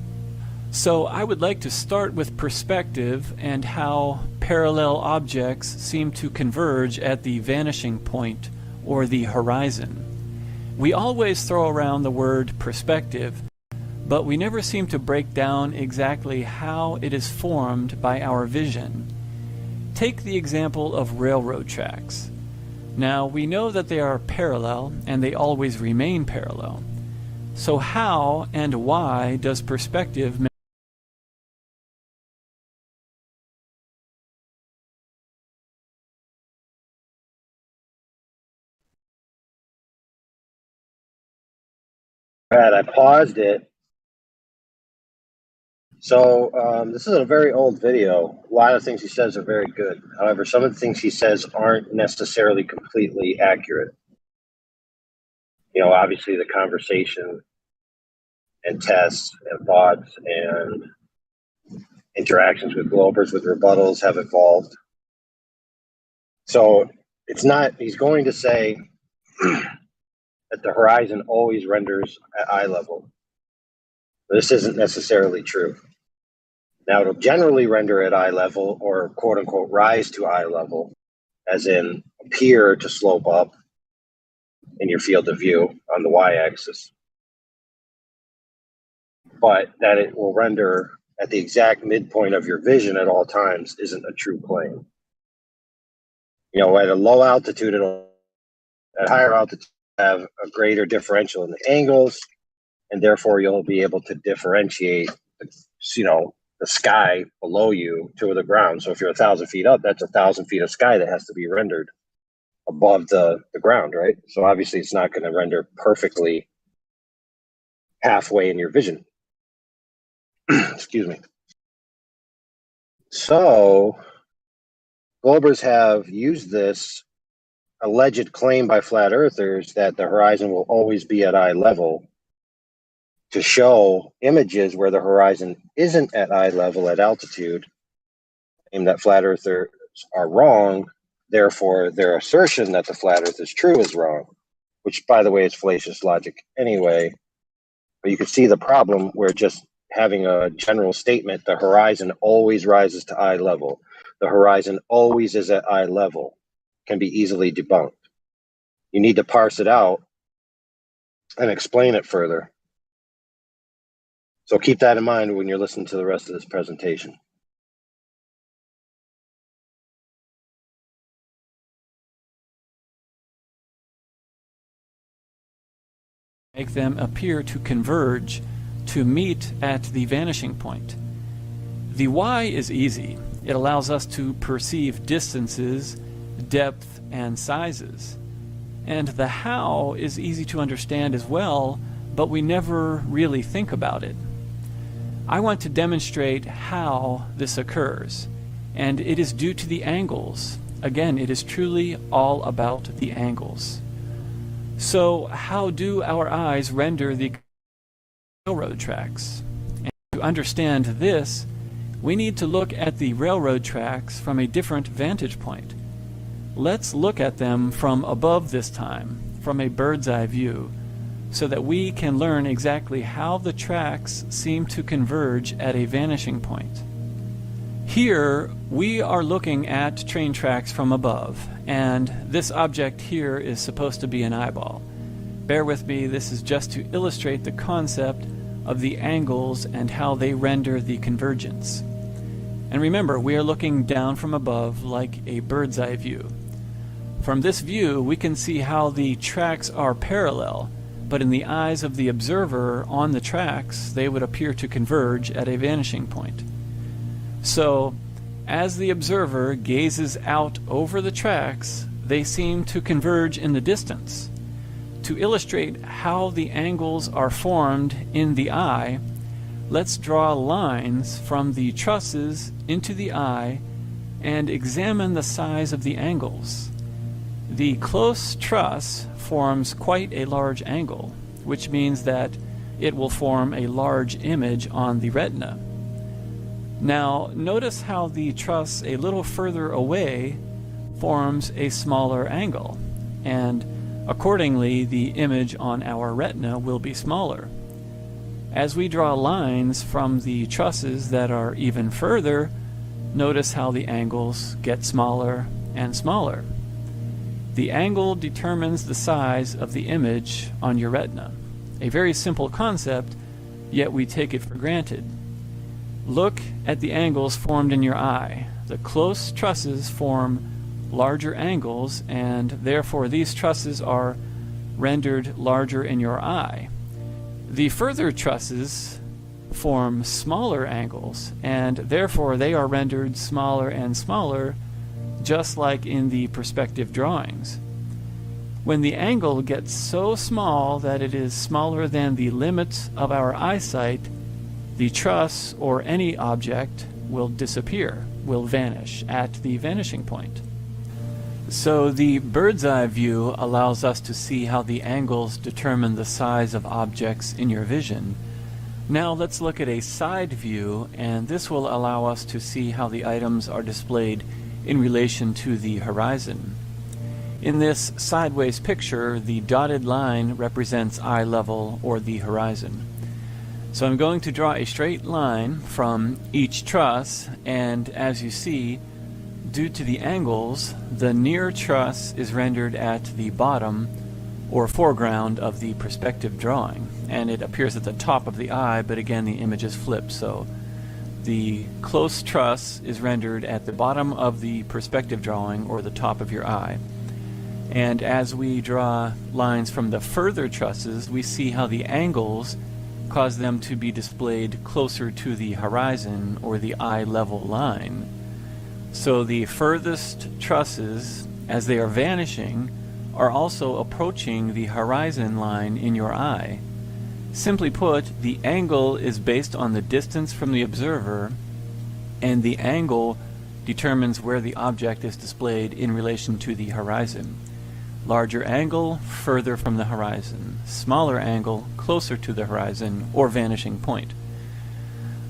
So I would like to start with perspective and how parallel objects seem to converge at the vanishing point or the horizon. We always throw around the word perspective, but we never seem to break down exactly how it is formed by our vision. Take the example of railroad tracks. Now, we know that they are parallel, and they always remain parallel. So how and why does perspective Right, I paused it. So this is a very old video. A lot of things he says are very good. However, some of the things he says aren't necessarily completely accurate. You know, obviously the conversation and tests and thoughts and interactions with Globers, with rebuttals have evolved. So it's not, he's going to say that the horizon always renders at eye level. This isn't necessarily true. Now, it'll generally render at eye level, or quote unquote rise to eye level, as in appear to slope up in your field of view on the y-axis. But that it will render at the exact midpoint of your vision at all times isn't a true claim. You know, at a low altitude, at higher altitude, have a greater differential in the angles, and therefore you'll be able to differentiate, you know, the sky below you to the ground. So if you're 1,000 feet up, that's 1,000 feet of sky that has to be rendered above the ground, right? So obviously it's not going to render perfectly halfway in your vision. Excuse me. So Globers have used this alleged claim by flat earthers that the horizon will always be at eye level to show images where the horizon isn't at eye level at altitude, and that flat earthers are wrong. Therefore, their assertion that the flat earth is true is wrong, which, by the way, is fallacious logic anyway. But you can see the problem where just having a general statement, the horizon always rises to eye level, the horizon always is at eye level, can be easily debunked. You need to parse it out and explain it further. So keep that in mind when you're listening to the rest of this presentation. make them appear to converge to meet at the vanishing point. The why is easy. It allows us to perceive distances, depth, and sizes. And the how is easy to understand as well, but we never really think about it. I want to demonstrate how this occurs, and it is due to the angles. Again, it is truly all about the angles. So how do our eyes render the railroad tracks? And to understand this, we need to look at the railroad tracks from a different vantage point. Let's look at them from above this time, from a bird's eye view, so that we can learn exactly how the tracks seem to converge at a vanishing point. Here, we are looking at train tracks from above, and this object here is supposed to be an eyeball. Bear with me, this is just to illustrate the concept of the angles and how they render the convergence. And remember, we are looking down from above like a bird's eye view. From this view, we can see how the tracks are parallel, but in the eyes of the observer on the tracks, they would appear to converge at a vanishing point. So, as the observer gazes out over the tracks, they seem to converge in the distance. To illustrate how the angles are formed in the eye, let's draw lines from the trusses into the eye and examine the size of the angles. The close truss forms quite a large angle, which means that it will form a large image on the retina. Now, notice how the truss a little further away forms a smaller angle, and accordingly the image on our retina will be smaller. As we draw lines from the trusses that are even further, notice how the angles get smaller and smaller. The angle determines the size of the image on your retina. A very simple concept, yet we take it for granted. Look at the angles formed in your eye. The close trusses form larger angles, and therefore these trusses are rendered larger in your eye. The further trusses form smaller angles, and therefore they are rendered smaller and smaller, just like in the perspective drawings. When the angle gets so small that it is smaller than the limits of our eyesight, the truss or any object will disappear, will vanish at the vanishing point. So the bird's eye view allows us to see how the angles determine the size of objects in your vision. Now let's look at a side view, and this will allow us to see how the items are displayed in relation to the horizon. In this sideways picture, the dotted line represents eye level or the horizon. So I'm going to draw a straight line from each truss, and as you see, due to the angles, the near truss is rendered at the bottom or foreground of the perspective drawing, and it appears at the top of the eye, but again the image is flipped, so the close truss is rendered at the bottom of the perspective drawing or the top of your eye. And as we draw lines from the further trusses, we see how the angles cause them to be displayed closer to the horizon or the eye level line. So the furthest trusses, as they are vanishing, are also approaching the horizon line in your eye. Simply put, the angle is based on the distance from the observer, and the angle determines where the object is displayed in relation to the horizon. Larger angle, further from the horizon. Smaller angle, closer to the horizon or vanishing point.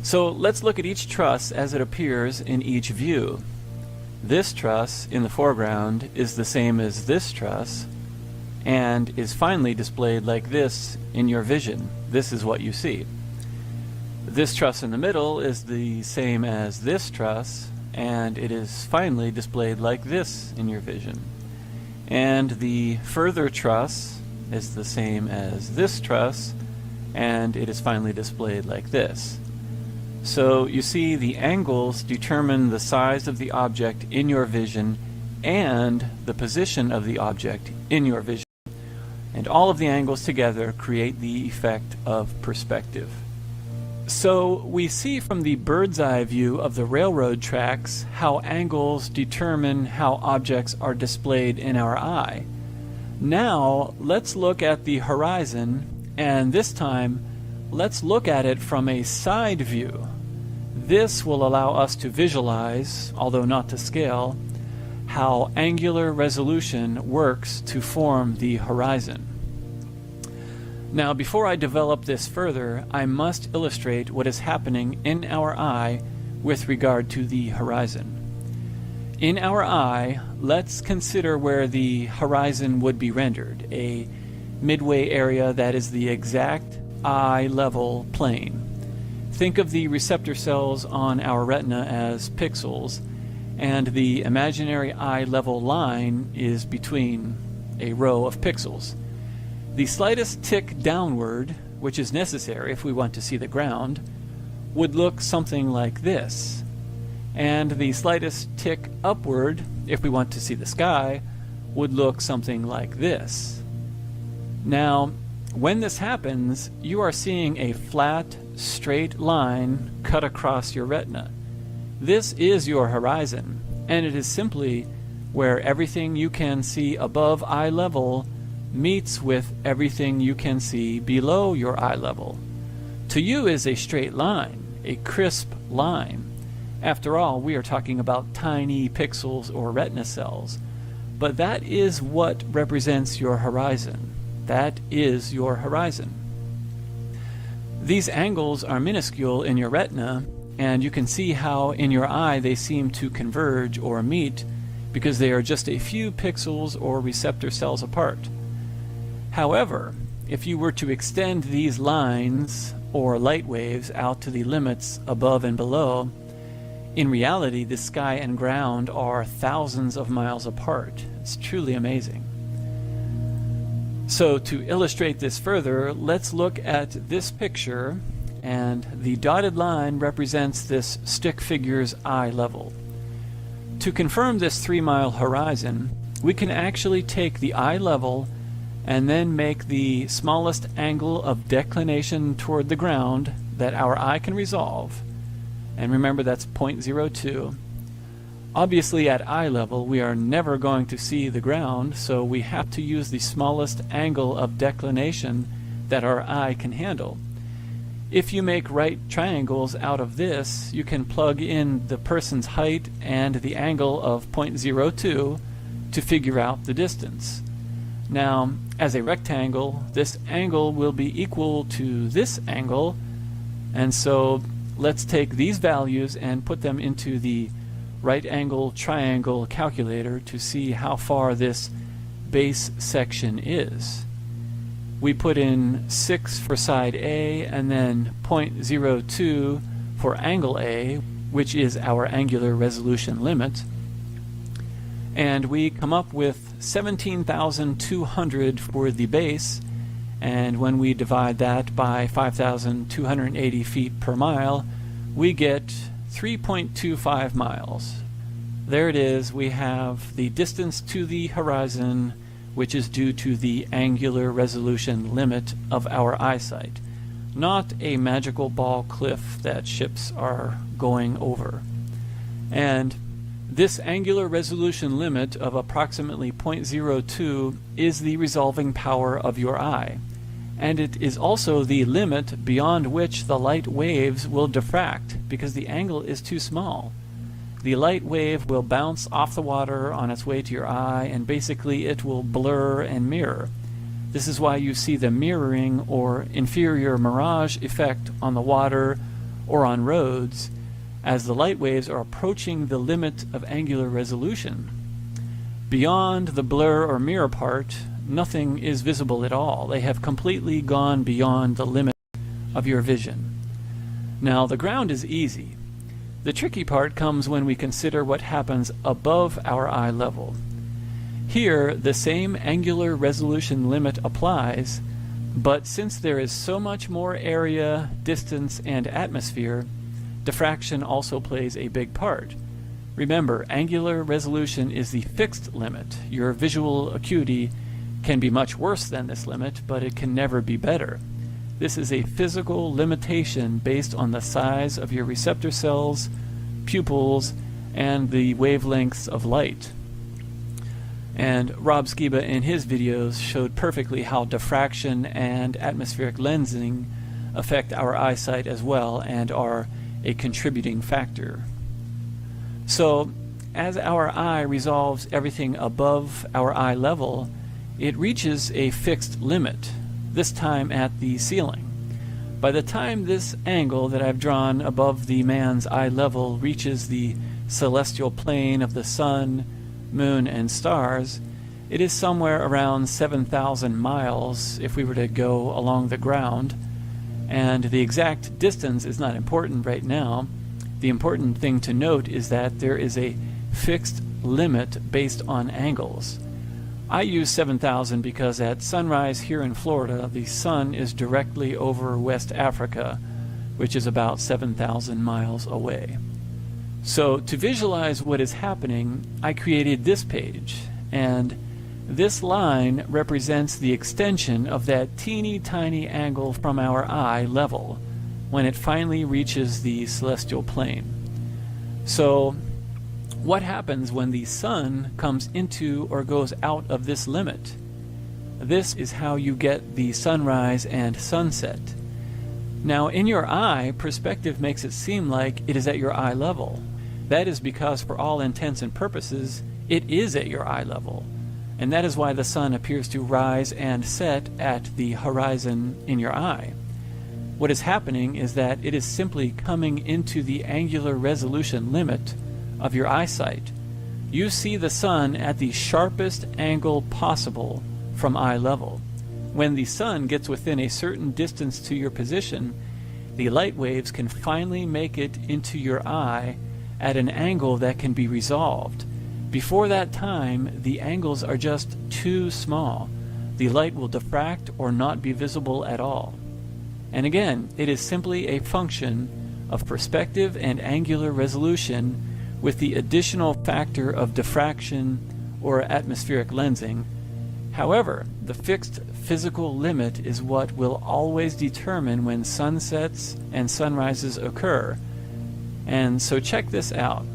So let's look at each truss as it appears in each view. This truss in the foreground is the same as this truss and is finally displayed like this in your vision. This is what you see. This truss in the middle is the same as this truss, and it is finally displayed like this in your vision. And the further truss is the same as this truss, and it is finally displayed like this. So you see, the angles determine the size of the object in your vision and the position of the object in your vision. And all of the angles together create the effect of perspective. So we see from the bird's eye view of the railroad tracks how angles determine how objects are displayed in our eye. Now let's look at the horizon, and this time let's look at it from a side view. This will allow us to visualize, although not to scale, how angular resolution works to form the horizon. Now, before I develop this further, I must illustrate what is happening in our eye with regard to the horizon. In our eye, let's consider where the horizon would be rendered, a midway area that is the exact eye level plane. Think of the receptor cells on our retina as pixels, and the imaginary eye level line is between a row of pixels. The slightest tick downward, which is necessary if we want to see the ground, would look something like this. And the slightest tick upward, if we want to see the sky, would look something like this. Now, when this happens, you are seeing a flat, straight line cut across your retina. This is your horizon, and it is simply where everything you can see above eye level meets with everything you can see below your eye level. To you is a straight line, a crisp line. After all, we are talking about tiny pixels or retina cells, but that is what represents your horizon. That is your horizon. These angles are minuscule in your retina, and you can see how in your eye they seem to converge or meet because they are just a few pixels or receptor cells apart. However, if you were to extend these lines or light waves out to the limits above and below, In reality, the sky and ground are thousands of miles apart. It's truly amazing. So to illustrate this further, let's look at this picture, and the dotted line represents this stick figure's eye level. To confirm this 3-mile horizon, we can actually take the eye level and then make the smallest angle of declination toward the ground that our eye can resolve. And remember, that's 0.02. Obviously, at eye level, we are never going to see the ground, so we have to use the smallest angle of declination that our eye can handle. If you make right triangles out of this, you can plug in the person's height and the angle of 0.02 to figure out the distance. Now, as a rectangle, this angle will be equal to this angle, and so let's take these values and put them into the right angle triangle calculator to see how far this base section is. We put in 6 for side A and then 0.02 for angle A, which is our angular resolution limit, and we come up with 17,200 for the base, and when we divide that by 5,280 feet per mile, we get 3.25 miles. There it is. We have the distance to the horizon, which is due to the angular resolution limit of our eyesight, not a magical ball cliff that ships are going over. And this angular resolution limit of approximately 0.02 is the resolving power of your eye, and it is also the limit beyond which the light waves will diffract because the angle is too small. The light wave will bounce off the water on its way to your eye, and basically it will blur and mirror. This is why you see the mirroring or inferior mirage effect on the water or on roads, as the light waves are approaching the limit of angular resolution. Beyond the blur or mirror part, nothing is visible at all. They have completely gone beyond the limit of your vision. Now, the ground is easy. The tricky part comes when we consider what happens above our eye level. Here, the same angular resolution limit applies, but since there is so much more area, distance, and atmosphere, diffraction also plays a big part. Remember, angular resolution is the fixed limit. Your visual acuity can be much worse than this limit, but it can never be better. This is a physical limitation based on the size of your receptor cells, pupils, and the wavelengths of light. And Rob Skiba in his videos showed perfectly how diffraction and atmospheric lensing affect our eyesight as well and are a contributing factor. So, as our eye resolves everything above our eye level, it reaches a fixed limit, this time at the ceiling. By the time this angle that I've drawn above the man's eye level reaches the celestial plane of the sun, moon, and stars, it is somewhere around 7,000 miles if we were to go along the ground, and the exact distance is not important right now. The important thing to note is that there is a fixed limit based on angles. I use 7,000 because at sunrise here in Florida, the sun is directly over West Africa, which is about 7,000 miles away. So to visualize what is happening, I created this page, and this line represents the extension of that teeny tiny angle from our eye level when it finally reaches the celestial plane. So what happens when the sun comes into or goes out of this limit? This is how you get the sunrise and sunset. Now, in your eye, perspective makes it seem like it is at your eye level. That is because, for all intents and purposes, it is at your eye level. And that is why the sun appears to rise and set at the horizon in your eye. What is happening is that it is simply coming into the angular resolution limit of your eyesight. You see the sun at the sharpest angle possible from eye level. When the sun gets within a certain distance to your position, the light waves can finally make it into your eye at an angle that can be resolved. Before that time, the angles are just too small. The light will diffract or not be visible at all. And again, it is simply a function of perspective and angular resolution with the additional factor of diffraction or atmospheric lensing. However, the fixed physical limit is what will always determine when sunsets and sunrises occur. And so check this out.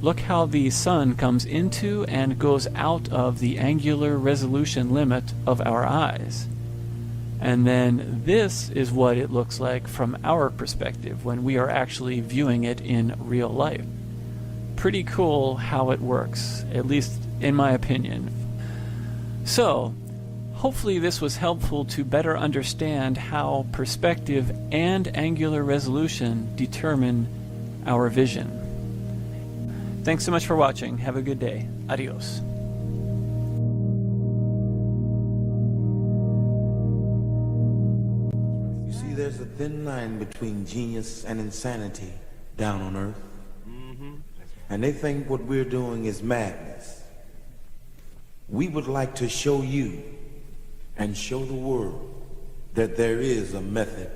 Look how the sun comes into and goes out of the angular resolution limit of our eyes. And then this is what it looks like from our perspective when we are actually viewing it in real life. Pretty cool how it works, at least in my opinion. So, hopefully this was helpful to better understand how perspective and angular resolution determine our vision. Thanks so much for watching. Have a good day. Adios. You see, there's a thin line between genius and insanity down on Earth. And they think what we're doing is madness. We would like to show you and show the world that there is a method.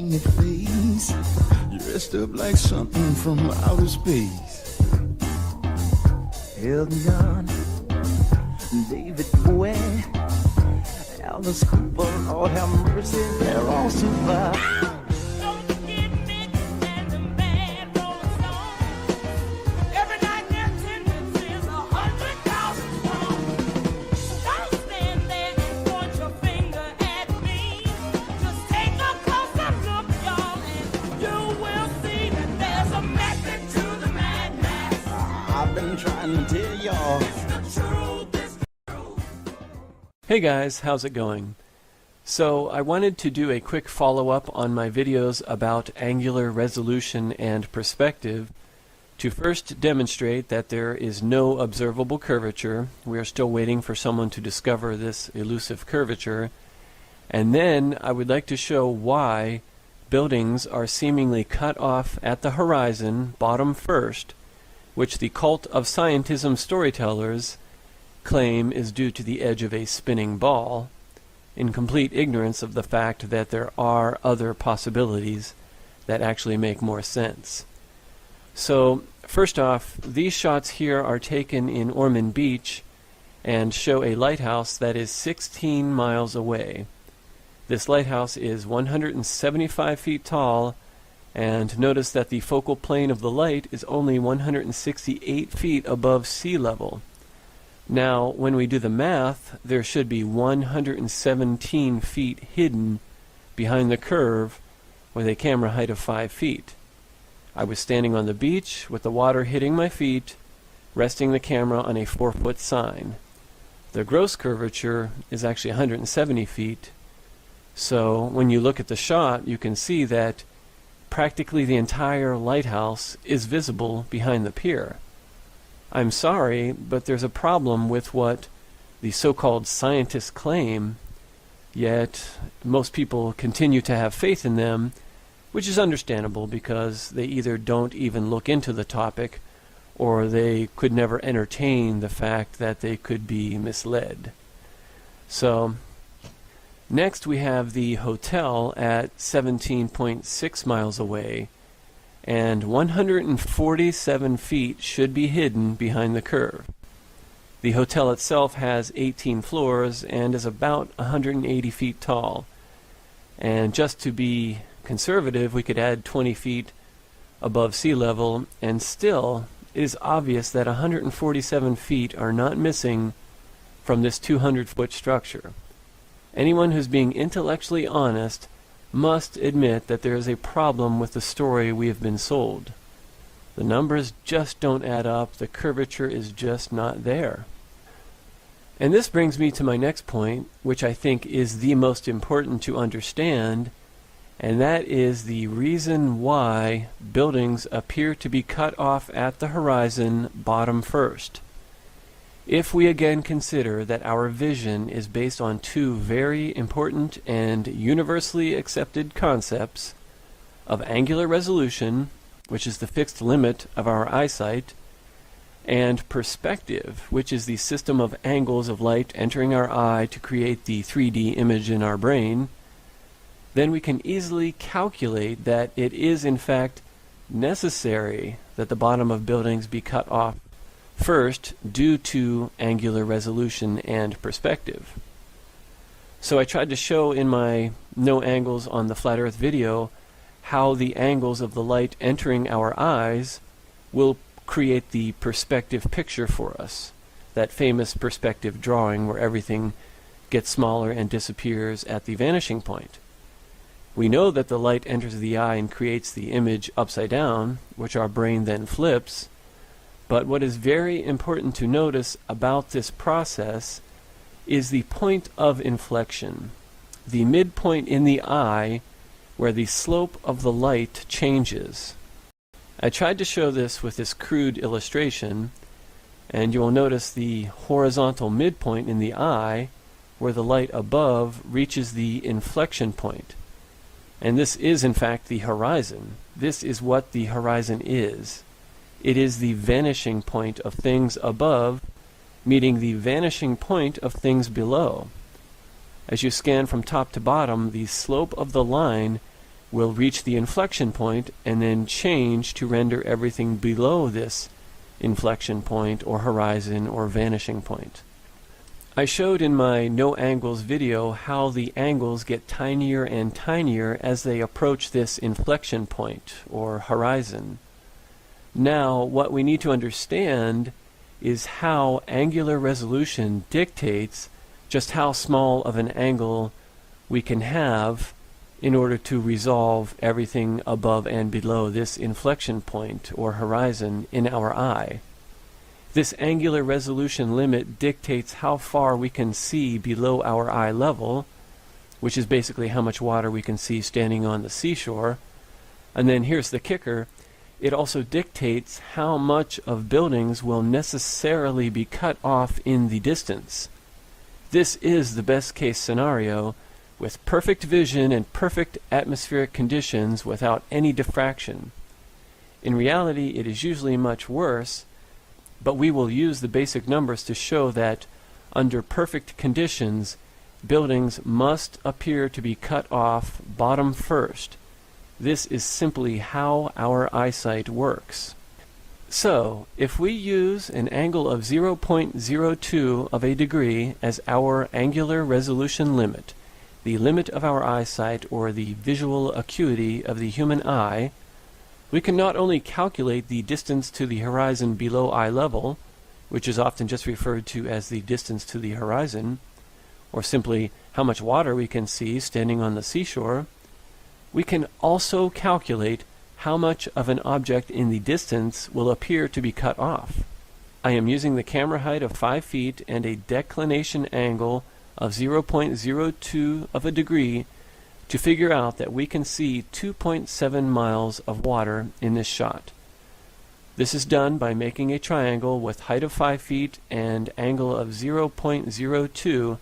Face, dressed up like something from outer space. Elton John, David Bowie, Alice Cooper, Lord have mercy, they're all super. Hey guys, how's it going? So I wanted to do a quick follow-up on my videos about angular resolution and perspective to first demonstrate that there is no observable curvature. We are still waiting for someone to discover this elusive curvature. And then I would like to show why buildings are seemingly cut off at the horizon, bottom first, which the cult of scientism storytellers claim is due to the edge of a spinning ball, in complete ignorance of the fact that there are other possibilities that actually make more sense. So, first off, these shots here are taken in Ormond Beach and show a lighthouse that is 16 miles away. This lighthouse is 175 feet tall, and notice that the focal plane of the light is only 168 feet above sea level. Now, when we do the math, there should be 117 feet hidden behind the curve with a camera height of 5 feet. I was standing on the beach with the water hitting my feet, resting the camera on a 4-foot sign. The gross curvature is actually 170 feet. So when you look at the shot, you can see that practically the entire lighthouse is visible behind the pier. I'm sorry, but there's a problem with what the so-called scientists claim, yet most people continue to have faith in them, which is understandable because they either don't even look into the topic or they could never entertain the fact that they could be misled. So, next we have the hotel at 17.6 miles away, and 147 feet should be hidden behind the curve. The hotel itself has 18 floors and is about 180 feet tall. And just to be conservative, we could add 20 feet above sea level, and still it is obvious that 147 feet are not missing from this 200-foot structure. Anyone who's being intellectually honest must admit that there is a problem with the story we have been sold. The numbers just don't add up. The curvature is just not there. And this brings me to my next point, which I think is the most important to understand, and that is the reason why buildings appear to be cut off at the horizon bottom first. If we again consider that our vision is based on two very important and universally accepted concepts of angular resolution, which is the fixed limit of our eyesight, and perspective, which is the system of angles of light entering our eye to create the 3D image in our brain, then we can easily calculate that it is in fact necessary that the bottom of buildings be cut off first due to angular resolution and perspective. So I tried to show in my No Angles on the Flat Earth video how the angles of the light entering our eyes will create the perspective picture for us, that famous perspective drawing where everything gets smaller and disappears at the vanishing point. We know that the light enters the eye and creates the image upside down, which our brain then flips, but what is very important to notice about this process is the point of inflection, the midpoint in the eye where the slope of the light changes. I tried to show this with this crude illustration, and you will notice the horizontal midpoint in the eye where the light above reaches the inflection point. And this is in fact the horizon. This is what the horizon is. It is the vanishing point of things above meeting the vanishing point of things below. As you scan from top to bottom, the slope of the line will reach the inflection point and then change to render everything below this inflection point or horizon or vanishing point. I showed in my No Angles video how the angles get tinier and tinier as they approach this inflection point or horizon. Now, what we need to understand is how angular resolution dictates just how small of an angle we can have in order to resolve everything above and below this inflection point or horizon in our eye. This angular resolution limit dictates how far we can see below our eye level, which is basically how much water we can see standing on the seashore. And then here's the kicker. It also dictates how much of buildings will necessarily be cut off in the distance. This is the best case scenario with perfect vision and perfect atmospheric conditions without any diffraction. In reality, it is usually much worse, but we will use the basic numbers to show that under perfect conditions, buildings must appear to be cut off bottom first. This is simply how our eyesight works. So, if we use an angle of 0.02 of a degree as our angular resolution limit, the limit of our eyesight or the visual acuity of the human eye, we can not only calculate the distance to the horizon below eye level, which is often just referred to as the distance to the horizon, or simply how much water we can see standing on the seashore, we can also calculate how much of an object in the distance will appear to be cut off. I am using the camera height of 5 feet and a declination angle of 0.02 of a degree to figure out that we can see 2.7 miles of water in this shot. This is done by making a triangle with height of 5 feet and angle of 0.02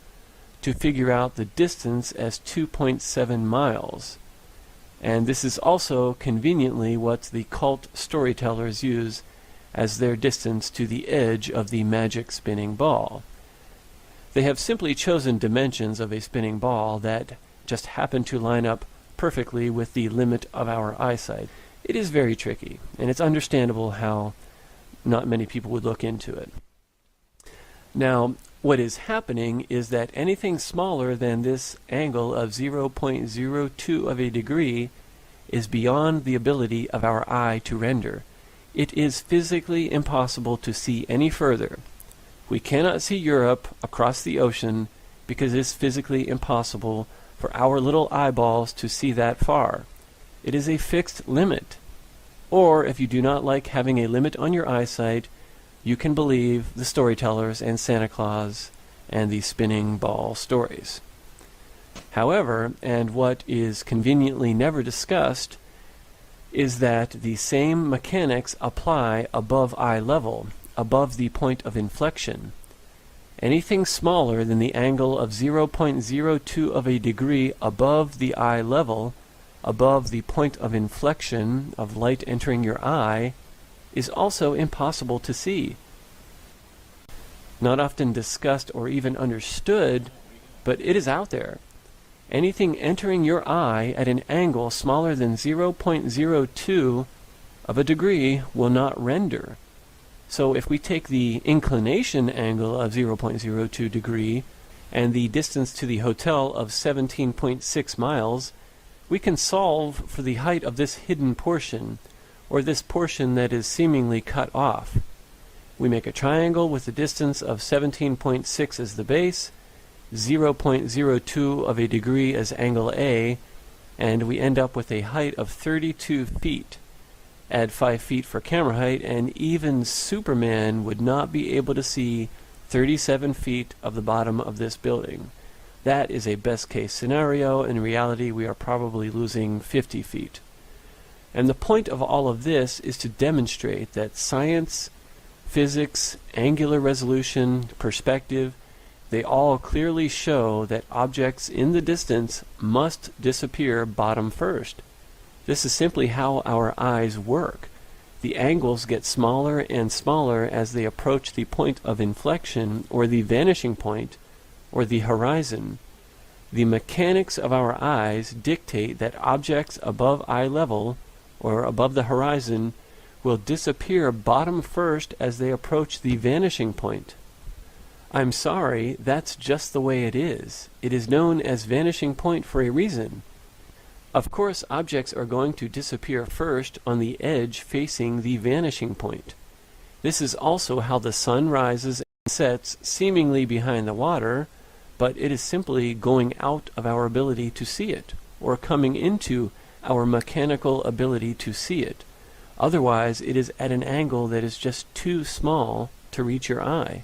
to figure out the distance as 2.7 miles. And this is also conveniently what the cult storytellers use as their distance to the edge of the magic spinning ball. They have simply chosen dimensions of a spinning ball that just happen to line up perfectly with the limit of our eyesight. It is very tricky, and it's understandable how not many people would look into it. Now, what is happening is that anything smaller than this angle of 0.02 of a degree is beyond the ability of our eye to render. It is physically impossible to see any further. We cannot see Europe across the ocean because it is physically impossible for our little eyeballs to see that far. It is a fixed limit. Or, if you do not like having a limit on your eyesight, you can believe the storytellers and Santa Claus and the spinning ball stories. However, and what is conveniently never discussed, is that the same mechanics apply above eye level, above the point of inflection. Anything smaller than the angle of 0.02 of a degree above the eye level, above the point of inflection of light entering your eye, is also impossible to see. Not often discussed or even understood, but it is out there. Anything entering your eye at an angle smaller than 0.02 of a degree will not render. So if we take the inclination angle of 0.02 degree and the distance to the hotel of 17.6 miles, we can solve for the height of this hidden portion, or this portion that is seemingly cut off. We make a triangle with the distance of 17.6 as the base, 0.02 of a degree as angle A, and we end up with a height of 32 feet. Add 5 feet for camera height, and even Superman would not be able to see 37 feet of the bottom of this building. That is a best case scenario. In reality, we are probably losing 50 feet. And the point of all of this is to demonstrate that science, physics, angular resolution, perspective, they all clearly show that objects in the distance must disappear bottom first. This is simply how our eyes work. The angles get smaller and smaller as they approach the point of inflection, or the vanishing point, or the horizon. The mechanics of our eyes dictate that objects above eye level, or above the horizon, will disappear bottom first as they approach the vanishing point. I'm sorry, that's just the way it is. It is known as vanishing point for a reason. Of course, objects are going to disappear first on the edge facing the vanishing point. This is also how the sun rises and sets seemingly behind the water, but it is simply going out of our ability to see it, or coming into our mechanical ability to see it. Otherwise, it is at an angle that is just too small to reach your eye.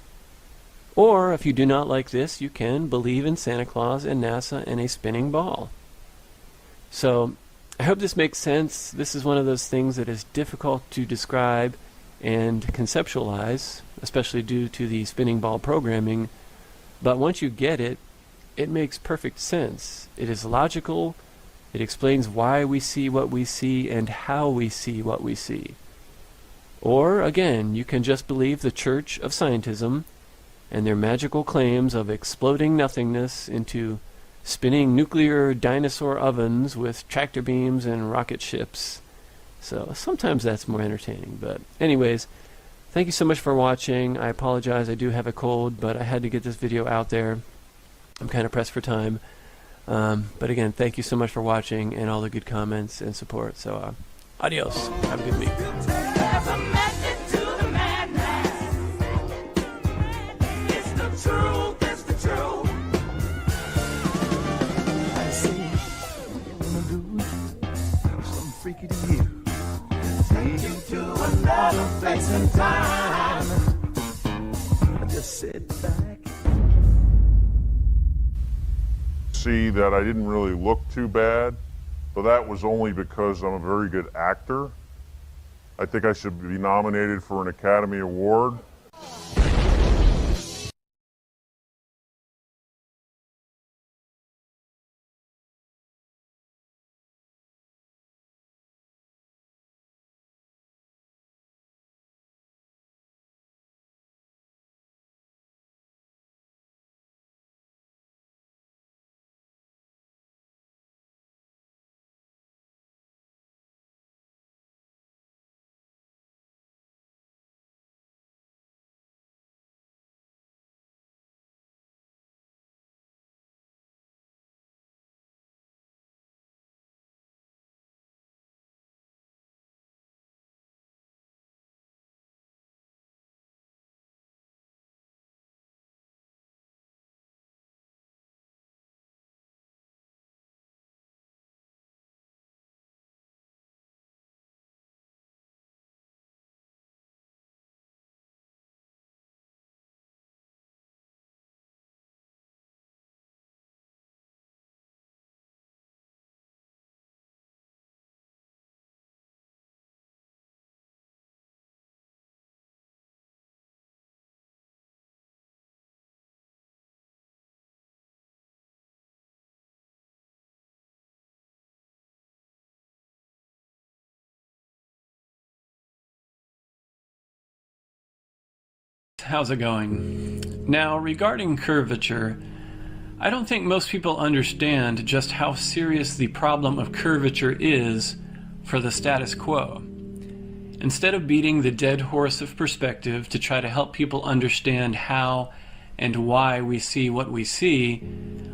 Or, if you do not like this, you can believe in Santa Claus and NASA and a spinning ball. So, I hope this makes sense. This is one of those things that is difficult to describe and conceptualize, especially due to the spinning ball programming. But once you get it, it makes perfect sense. It is logical. It explains why we see what we see and how we see what we see. Or, again, you can just believe the Church of Scientism and their magical claims of exploding nothingness into spinning nuclear dinosaur ovens with tractor beams and rocket ships. So sometimes that's more entertaining. But anyways, thank you so much for watching. I apologize, I do have a cold, but I had to get this video out there. I'm kind of pressed for time. But again, thank you so much for watching and all the good comments and support. So adios. Have a good week. Freaky to you, take you to another place and time. Just sit back. See that I didn't really look too bad, but that was only because I'm a very good actor. I think I should be nominated for an Academy Award. how's it going? Now, regarding curvature, I don't think most people understand just how serious the problem of curvature is for the status quo. Instead of beating the dead horse of perspective to try to help people understand how and why we see what we see,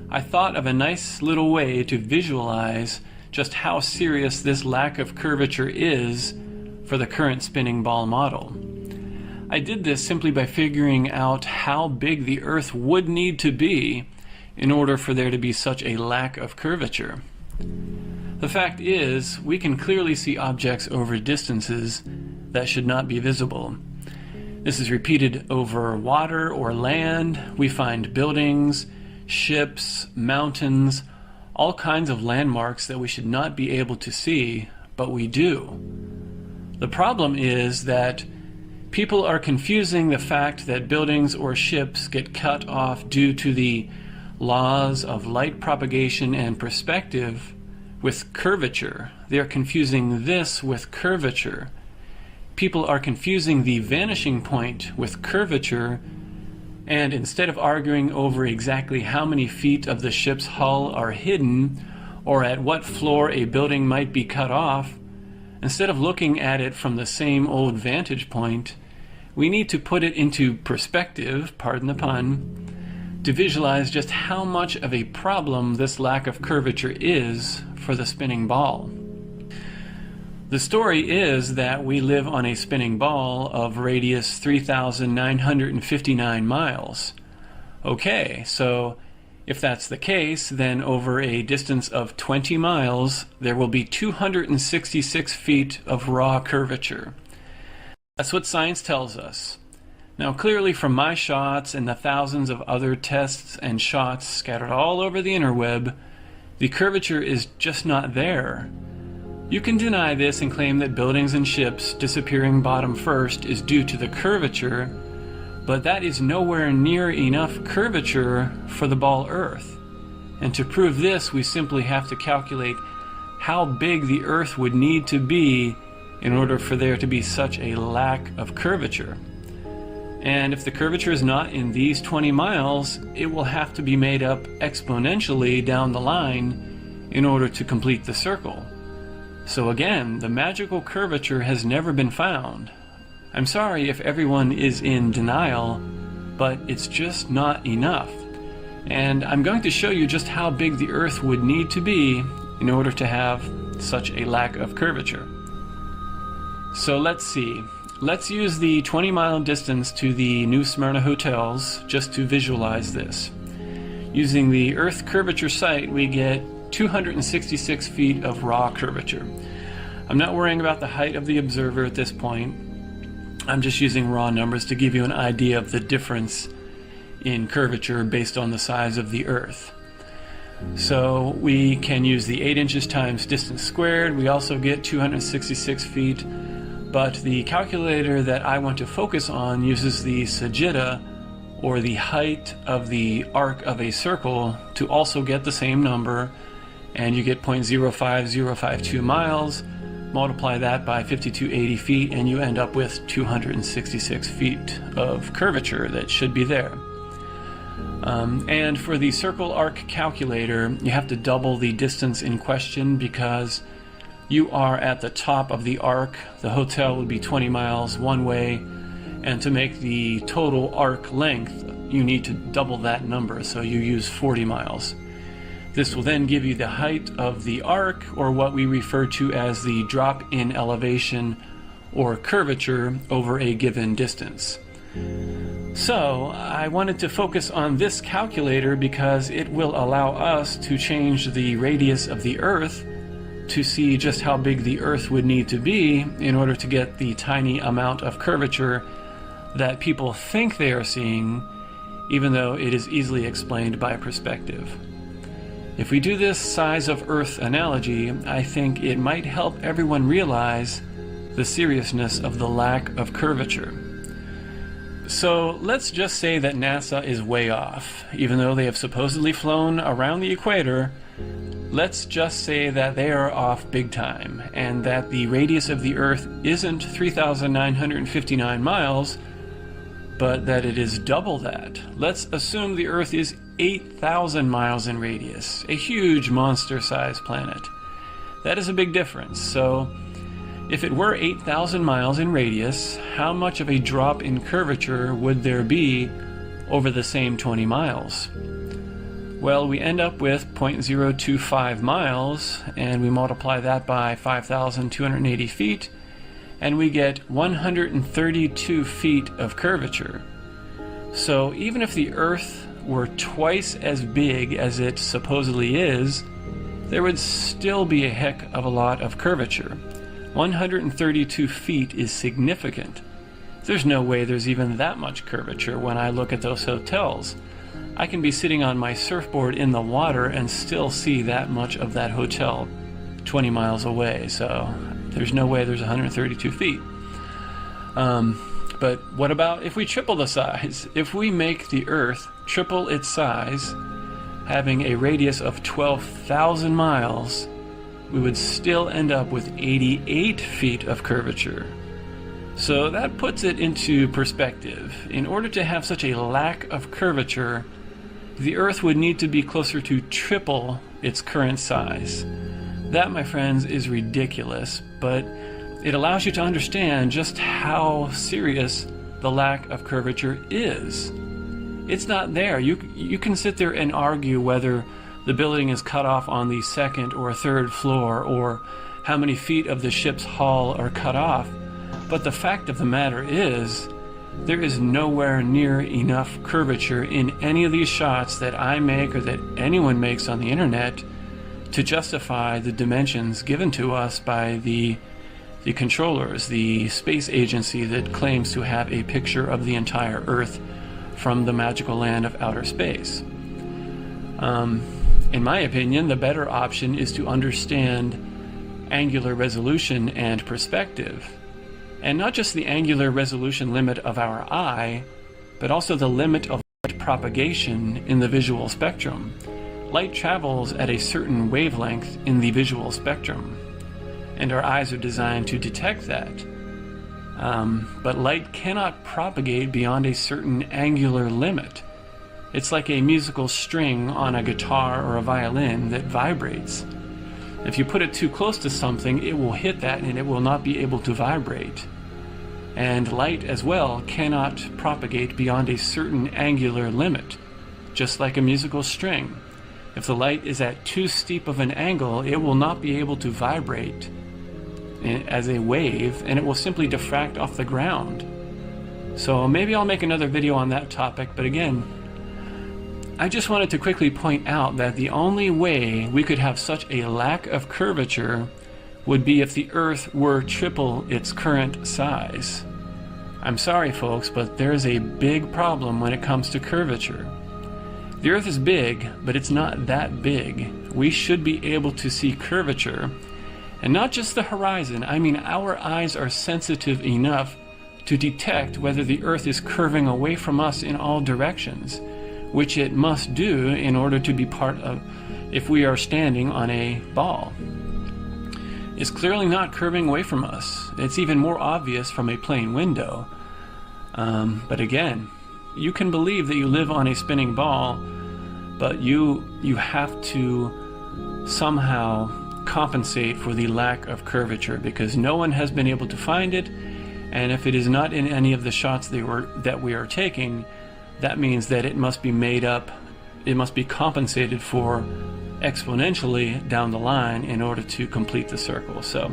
I thought of a nice little way to visualize just how serious this lack of curvature is for the current spinning ball model. I did this simply by figuring out how big the Earth would need to be in order for there to be such a lack of curvature. The fact is, we can clearly see objects over distances that should not be visible. This is repeated over water or land. We find buildings, ships, mountains, all kinds of landmarks that we should not be able to see, but we do. The problem is that people are confusing the fact that buildings or ships get cut off due to the laws of light propagation and perspective with curvature. They are confusing this with curvature. People are confusing the vanishing point with curvature, and instead of arguing over exactly how many feet of the ship's hull are hidden or at what floor a building might be cut off, instead of looking at it from the same old vantage point, we need to put it into perspective, pardon the pun, to visualize just how much of a problem this lack of curvature is for the spinning ball. The story is that we live on a spinning ball of radius 3,959 miles. Okay, so if that's the case, then over a distance of 20 miles, there will be 266 feet of raw curvature. That's what science tells us. Now, clearly from my shots and the thousands of other tests and shots scattered all over the interweb, the curvature is just not there. You can deny this and claim that buildings and ships disappearing bottom first is due to the curvature, but that is nowhere near enough curvature for the ball Earth. And to prove this, we simply have to calculate how big the Earth would need to be in order for there to be such a lack of curvature. And if the curvature is not in these 20 miles, it will have to be made up exponentially down the line in order to complete the circle. So again, the magical curvature has never been found. I'm sorry if everyone is in denial, but it's just not enough. And I'm going to show you just how big the Earth would need to be in order to have such a lack of curvature. So let's see. Let's use the 20-mile distance to the New Smyrna hotels just to visualize this. Using the Earth curvature site, we get 266 feet of raw curvature. I'm not worrying about the height of the observer at this point. I'm just using raw numbers to give you an idea of the difference in curvature based on the size of the Earth. So we can use the 8 inches times distance squared. We also get 266 feet. But the calculator that I want to focus on uses the sagitta, or the height of the arc of a circle, to also get the same number, and you get 0.05052 miles. Multiply that by 5280 feet, and you end up with 266 feet of curvature that should be there. And for the circle arc calculator, you have to double the distance in question because you are at the top of the arc. The hotel would be 20 miles one way, and to make the total arc length, you need to double that number, so you use 40 miles. This will then give you the height of the arc, or what we refer to as the drop in elevation or curvature over a given distance. So I wanted to focus on this calculator because it will allow us to change the radius of the Earth to see just how big the Earth would need to be in order to get the tiny amount of curvature that people think they are seeing, even though it is easily explained by perspective. If we do this size of Earth analogy, I think it might help everyone realize the seriousness of the lack of curvature. So let's just say that NASA is way off. Even though they have supposedly flown around the equator, let's just say that they are off big time, and that the radius of the Earth isn't 3,959 miles, but that it is double that. Let's assume the Earth is 8,000 miles in radius, a huge monster-sized planet. That is a big difference. So, if it were 8,000 miles in radius, how much of a drop in curvature would there be over the same 20 miles? Well, we end up with 0.025 miles, and we multiply that by 5,280 feet, and we get 132 feet of curvature. So even if the Earth were twice as big as it supposedly is, there would still be a heck of a lot of curvature. 132 feet is significant. There's no way there's even that much curvature when I look at those hotels. I can be sitting on my surfboard in the water and still see that much of that hotel 20 miles away, so there's no way there's 132 feet. But what about if we triple the size? If we make the Earth triple its size, having a radius of 12,000 miles, we would still end up with 88 feet of curvature. So that puts it into perspective. In order to have such a lack of curvature, the Earth would need to be closer to triple its current size. That, my friends, is ridiculous, but it allows you to understand just how serious the lack of curvature is. It's not there. You can sit there and argue whether the building is cut off on the second or third floor, or how many feet of the ship's hull are cut off, but the fact of the matter is, there is nowhere near enough curvature in any of these shots that I make or that anyone makes on the internet to justify the dimensions given to us by the controllers, the space agency that claims to have a picture of the entire Earth from the magical land of outer space. In my opinion, the better option is to understand angular resolution and perspective. And not just the angular resolution limit of our eye, but also the limit of light propagation in the visual spectrum. Light travels at a certain wavelength in the visual spectrum, and our eyes are designed to detect that. But light cannot propagate beyond a certain angular limit. It's like a musical string on a guitar or a violin that vibrates. If you put it too close to something, it will hit that and it will not be able to vibrate. And light as well cannot propagate beyond a certain angular limit, just like a musical string. If the light is at too steep of an angle, it will not be able to vibrate as a wave, and it will simply diffract off the ground. So maybe I'll make another video on that topic, but again, I just wanted to quickly point out that the only way we could have such a lack of curvature would be if the Earth were triple its current size. I'm sorry folks, but there's a big problem when it comes to curvature. The Earth is big, but it's not that big. We should be able to see curvature, and not just the horizon. I mean, our eyes are sensitive enough to detect whether the Earth is curving away from us in all directions, which it must do in order to be part of, if we are standing on a ball. It's clearly not curving away from us. It's even more obvious from a plane window. But again, you can believe that you live on a spinning ball, but you have to somehow compensate for the lack of curvature, because no one has been able to find it, and if it is not in any of the shots that we are taking, that means that it must be made up, it must be compensated for exponentially down the line in order to complete the circle. So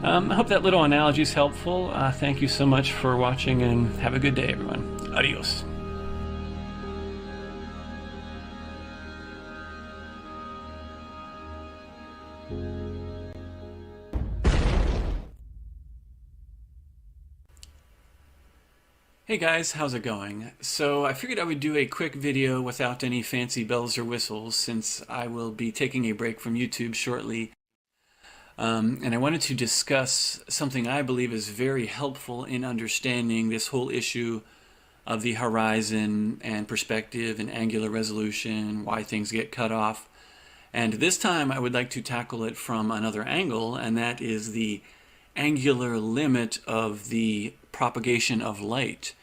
I hope that little analogy is helpful. Thank you so much for watching, and have a good day, everyone. Adios. Hey guys, how's it going? So I figured I would do a quick video without any fancy bells or whistles, since I will be taking a break from YouTube shortly. And I wanted to discuss something I believe is very helpful in understanding this whole issue of the horizon and perspective and angular resolution, why things get cut off. And this time I would like to tackle it from another angle, and that is the angular limit of the propagation of light.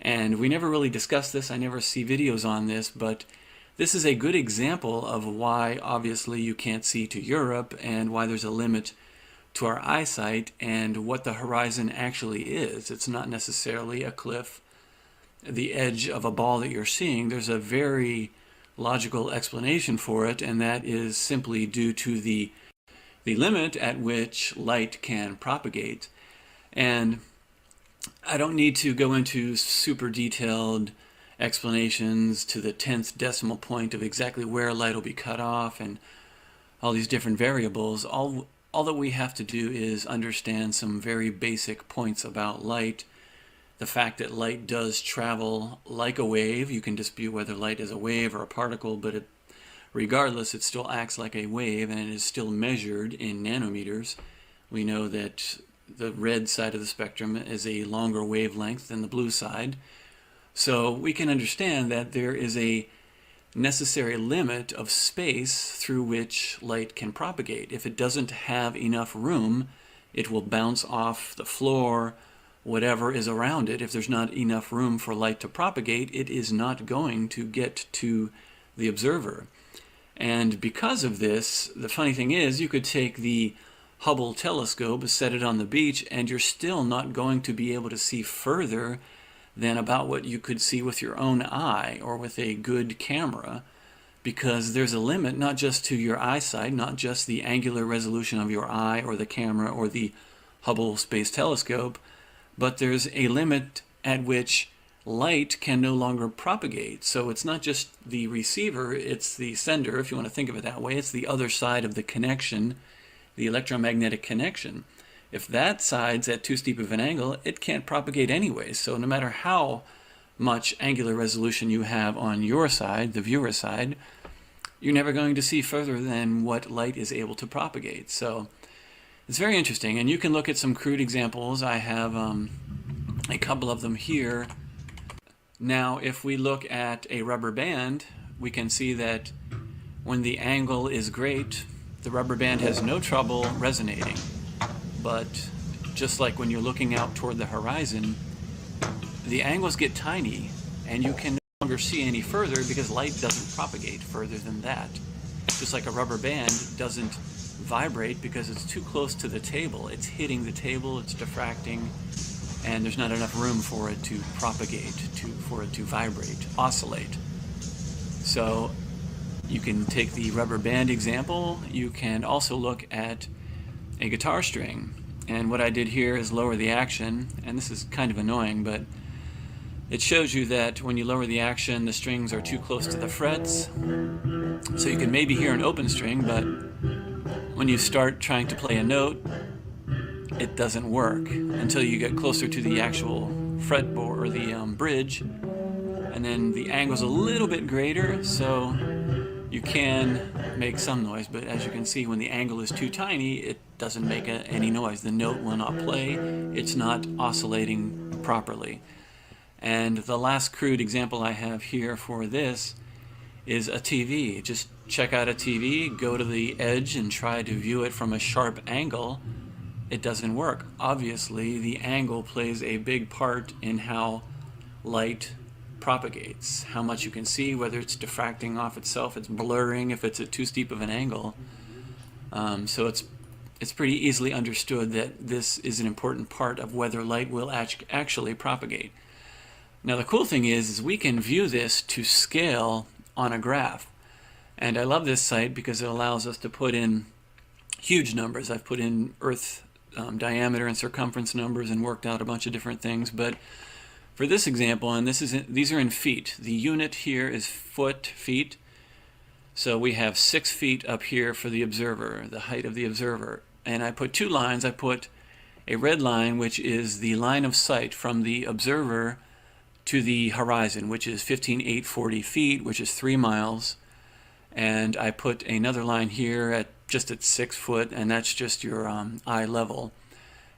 And we never really discuss this. I never see videos on this, but this is a good example of why obviously you can't see to Europe and why there's a limit to our eyesight and what the horizon actually is. It's not necessarily a cliff, the edge of a ball that you're seeing. There's a very logical explanation for it, and that is simply due to the limit at which light can propagate. And I don't need to go into super detailed explanations to the 10th decimal point of exactly where light will be cut off and all these different variables. All that we have to do is understand some very basic points about light. The fact that light does travel like a wave. You can dispute whether light is a wave or a particle, but regardless, it still acts like a wave, and it is still measured in nanometers. We know that the red side of the spectrum is a longer wavelength than the blue side. So we can understand that there is a necessary limit of space through which light can propagate. If it doesn't have enough room, it will bounce off the floor, whatever is around it. If there's not enough room for light to propagate, it is not going to get to the observer. And because of this, the funny thing is, you could take the Hubble telescope, set it on the beach, and you're still not going to be able to see further than about what you could see with your own eye or with a good camera, because there's a limit not just to your eyesight, not just the angular resolution of your eye or the camera or the Hubble Space Telescope, but there's a limit at which light can no longer propagate. So it's not just the receiver, it's the sender, if you want to think of it that way. It's the other side of the connection, the electromagnetic connection. If that side's at too steep of an angle, it can't propagate anyway. So no matter how much angular resolution you have on your side, the viewer side, you're never going to see further than what light is able to propagate. So it's very interesting, and you can look at some crude examples. I have a couple of them here. Now, if we look at a rubber band, we can see that when the angle is great, the rubber band has no trouble resonating. But just like when you're looking out toward the horizon, the angles get tiny and you can no longer see any further because light doesn't propagate further than that. Just like a rubber band doesn't vibrate because it's too close to the table. It's hitting the table, it's diffracting, and there's not enough room for it to propagate, for it to vibrate, oscillate. So you can take the rubber band example. You can also look at a guitar string. And what I did here is lower the action, and this is kind of annoying, but it shows you that when you lower the action, the strings are too close to the frets. So you can maybe hear an open string, but when you start trying to play a note, it doesn't work until you get closer to the actual fretboard or the bridge, and then the angle's a little bit greater, so you can make some noise, but as you can see, when the angle is too tiny, it doesn't make any noise. The note will not play. It's not oscillating properly. And the last crude example I have here for this is a TV. Just check out a TV, go to the edge and try to view it from a sharp angle. It doesn't work. Obviously, the angle plays a big part in how light propagates, how much you can see, whether it's diffracting off itself, it's blurring if it's at too steep of an angle. So it's pretty easily understood that this is an important part of whether light will actually propagate. Now the cool thing is we can view this to scale on a graph. And I love this site because it allows us to put in huge numbers. I've put in Earth diameter and circumference numbers and worked out a bunch of different things. But for this example, and these are in feet. The unit here is feet. So we have 6 feet up here for the observer, the height of the observer. And I put 2 lines. I put a red line, which is the line of sight from the observer to the horizon, which is 15,840 feet, which is 3 miles. And I put another line here at just at 6 foot, and that's just your eye level.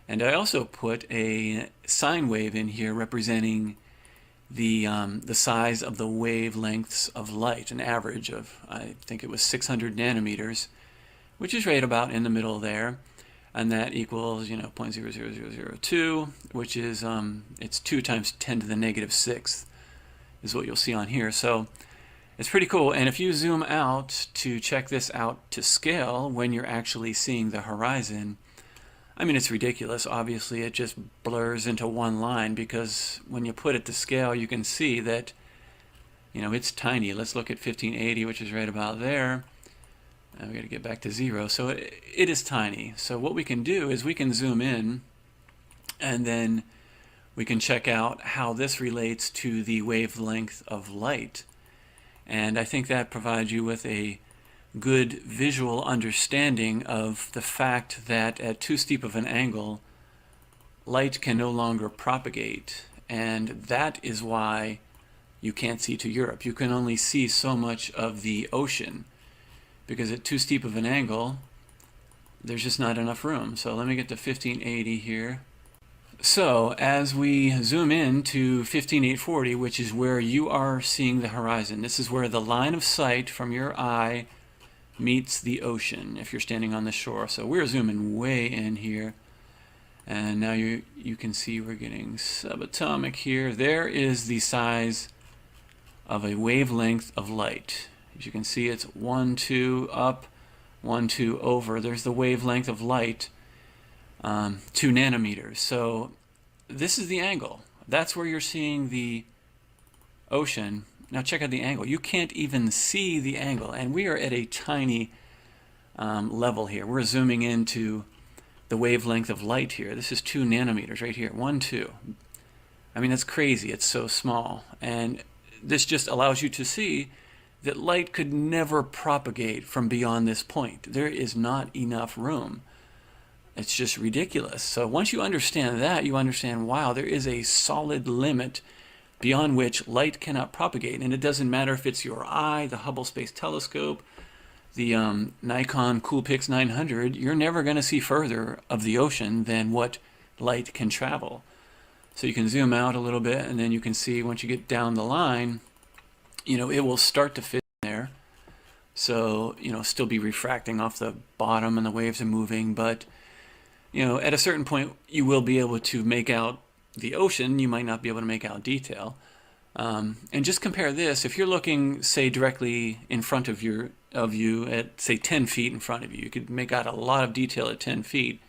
And I also put a sine wave in here representing the size of the wavelengths of light, an average of, I think it was 600 nanometers, which is right about in the middle there. and that equals, you know, 0.00002, which is, it's 2 times 10 to the negative 6th is what you'll see on here. So it's pretty cool. And if you zoom out to check this out to scale when you're actually seeing the horizon, I mean, it's ridiculous. Obviously, it just blurs into one line, because when you put it to scale, you can see that, you know, it's tiny. Let's look at 1580, which is right about there. We got to get back to 0. So it is tiny. So what we can do is we can zoom in, and then we can check out how this relates to the wavelength of light. And I think that provides you with a good visual understanding of the fact that at too steep of an angle, light can no longer propagate. And that is why you can't see to Europe. You can only see so much of the ocean, because at too steep of an angle, there's just not enough room. So let me get to 1580 here. So as we zoom in to 15840, which is where you are seeing the horizon, this is where the line of sight from your eye meets the ocean if you're standing on the shore. So we're zooming way in here, and now you can see we're getting subatomic here. There is the size of a wavelength of light. As you can see, it's 1, 2 up, 1, 2 over. There's the wavelength of light, 2 nanometers. So this is the angle. That's where you're seeing the ocean. Now check out the angle. You can't even see the angle, and we are at a tiny level here. We're zooming into the wavelength of light here. This is 2 nanometers right here. 1, 2. I mean, that's crazy. It's so small. And this just allows you to see that light could never propagate from beyond this point. There is not enough room. It's just ridiculous. So once you understand that, you understand, wow, there is a solid limit beyond which light cannot propagate. And it doesn't matter if it's your eye, the Hubble Space Telescope, the Nikon Coolpix 900, you're never going to see further of the ocean than what light can travel. So you can zoom out a little bit, and then you can see once you get down the line, you know, it will start to fit in there. So, you know, still be refracting off the bottom and the waves are moving, but, you know, at a certain point you will be able to make out the ocean. You might not be able to make out detail. And just compare this. If you're looking, say, directly in front of you at, say, 10 feet in front of you, you could make out a lot of detail at 10 feet.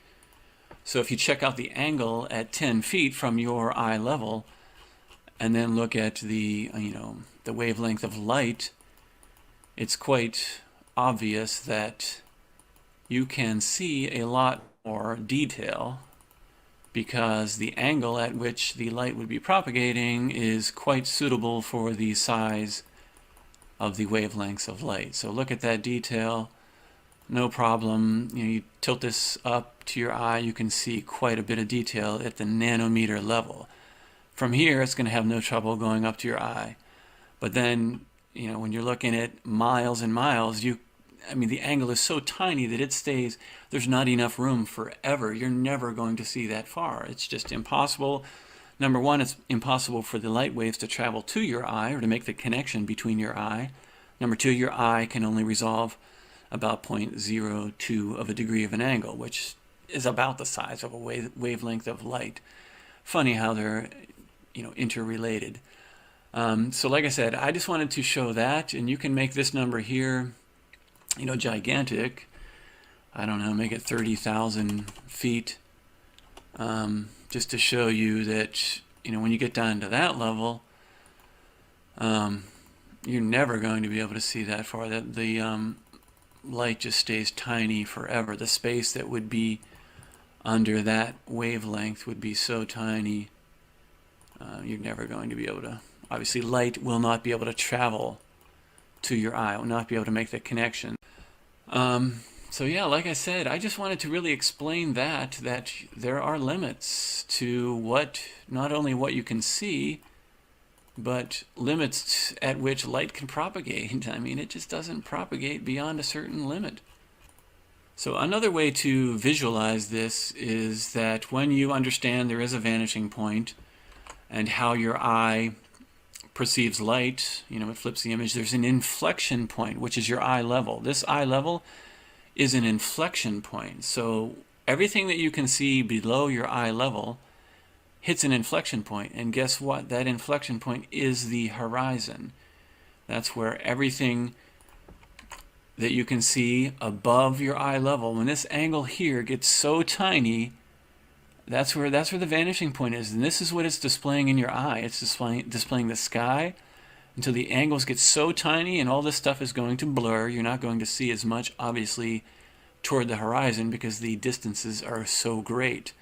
So if you check out the angle at 10 feet from your eye level, and then look at the, you know, the wavelength of light, it's quite obvious that you can see a lot more detail, because the angle at which the light would be propagating is quite suitable for the size of the wavelengths of light. So look at that detail, no problem. You know, you tilt this up to your eye, you can see quite a bit of detail at the nanometer level. From here, it's going to have no trouble going up to your eye. But then, you know, when you're looking at miles and miles, I mean, the angle is so tiny that it stays, there's not enough room forever. You're never going to see that far. It's just impossible. Number one, it's impossible for the light waves to travel to your eye or to make the connection between your eye. Number two, your eye can only resolve about 0.02 of a degree of an angle, which is about the size of a wavelength of light. Funny how they're, you know, interrelated. So like I said, I just wanted to show that, and you can make this number here, you know, gigantic. I don't know, make it 30,000 feet, just to show you that, you know, when you get down to that level, you're never going to be able to see that far. That the light just stays tiny forever. The space that would be under that wavelength would be so tiny, you're never going to be able to. Obviously, light will not be able to travel to your eye, will not be able to make the connection. So yeah, like I said, I just wanted to really explain that there are limits to what, not only what you can see, but limits at which light can propagate. I mean, it just doesn't propagate beyond a certain limit. So another way to visualize this is that when you understand there is a vanishing point and how your eye perceives light, you know, it flips the image, there's an inflection point, which is your eye level. This eye level is an inflection point. So everything that you can see below your eye level hits an inflection point, and guess what? That inflection point is the horizon. That's where everything that you can see above your eye level, when this angle here gets so tiny, that's where the vanishing point is. And this is what it's displaying in your eye. It's displaying the sky until the angles get so tiny, and all this stuff is going to blur. You're not going to see as much, obviously, toward the horizon because the distances are so great.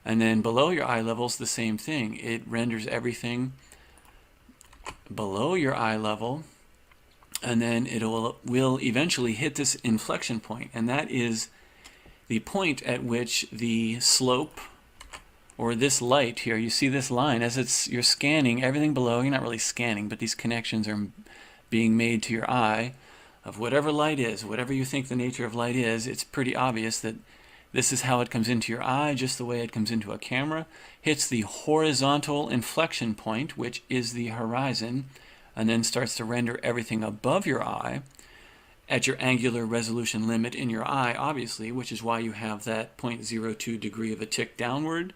And then below your eye level is the same thing. It renders everything below your eye level, and then it will eventually hit this inflection point, and that is the point at which the slope, or this light here, you see this line as you're scanning everything below. You're not really scanning, but these connections are being made to your eye of whatever light is, whatever you think the nature of light is. It's pretty obvious that this is how it comes into your eye, just the way it comes into a camera. Hits the horizontal inflection point, which is the horizon, and then starts to render everything above your eye at your angular resolution limit in your eye, obviously, which is why you have that 0.02 degree of a tick downward,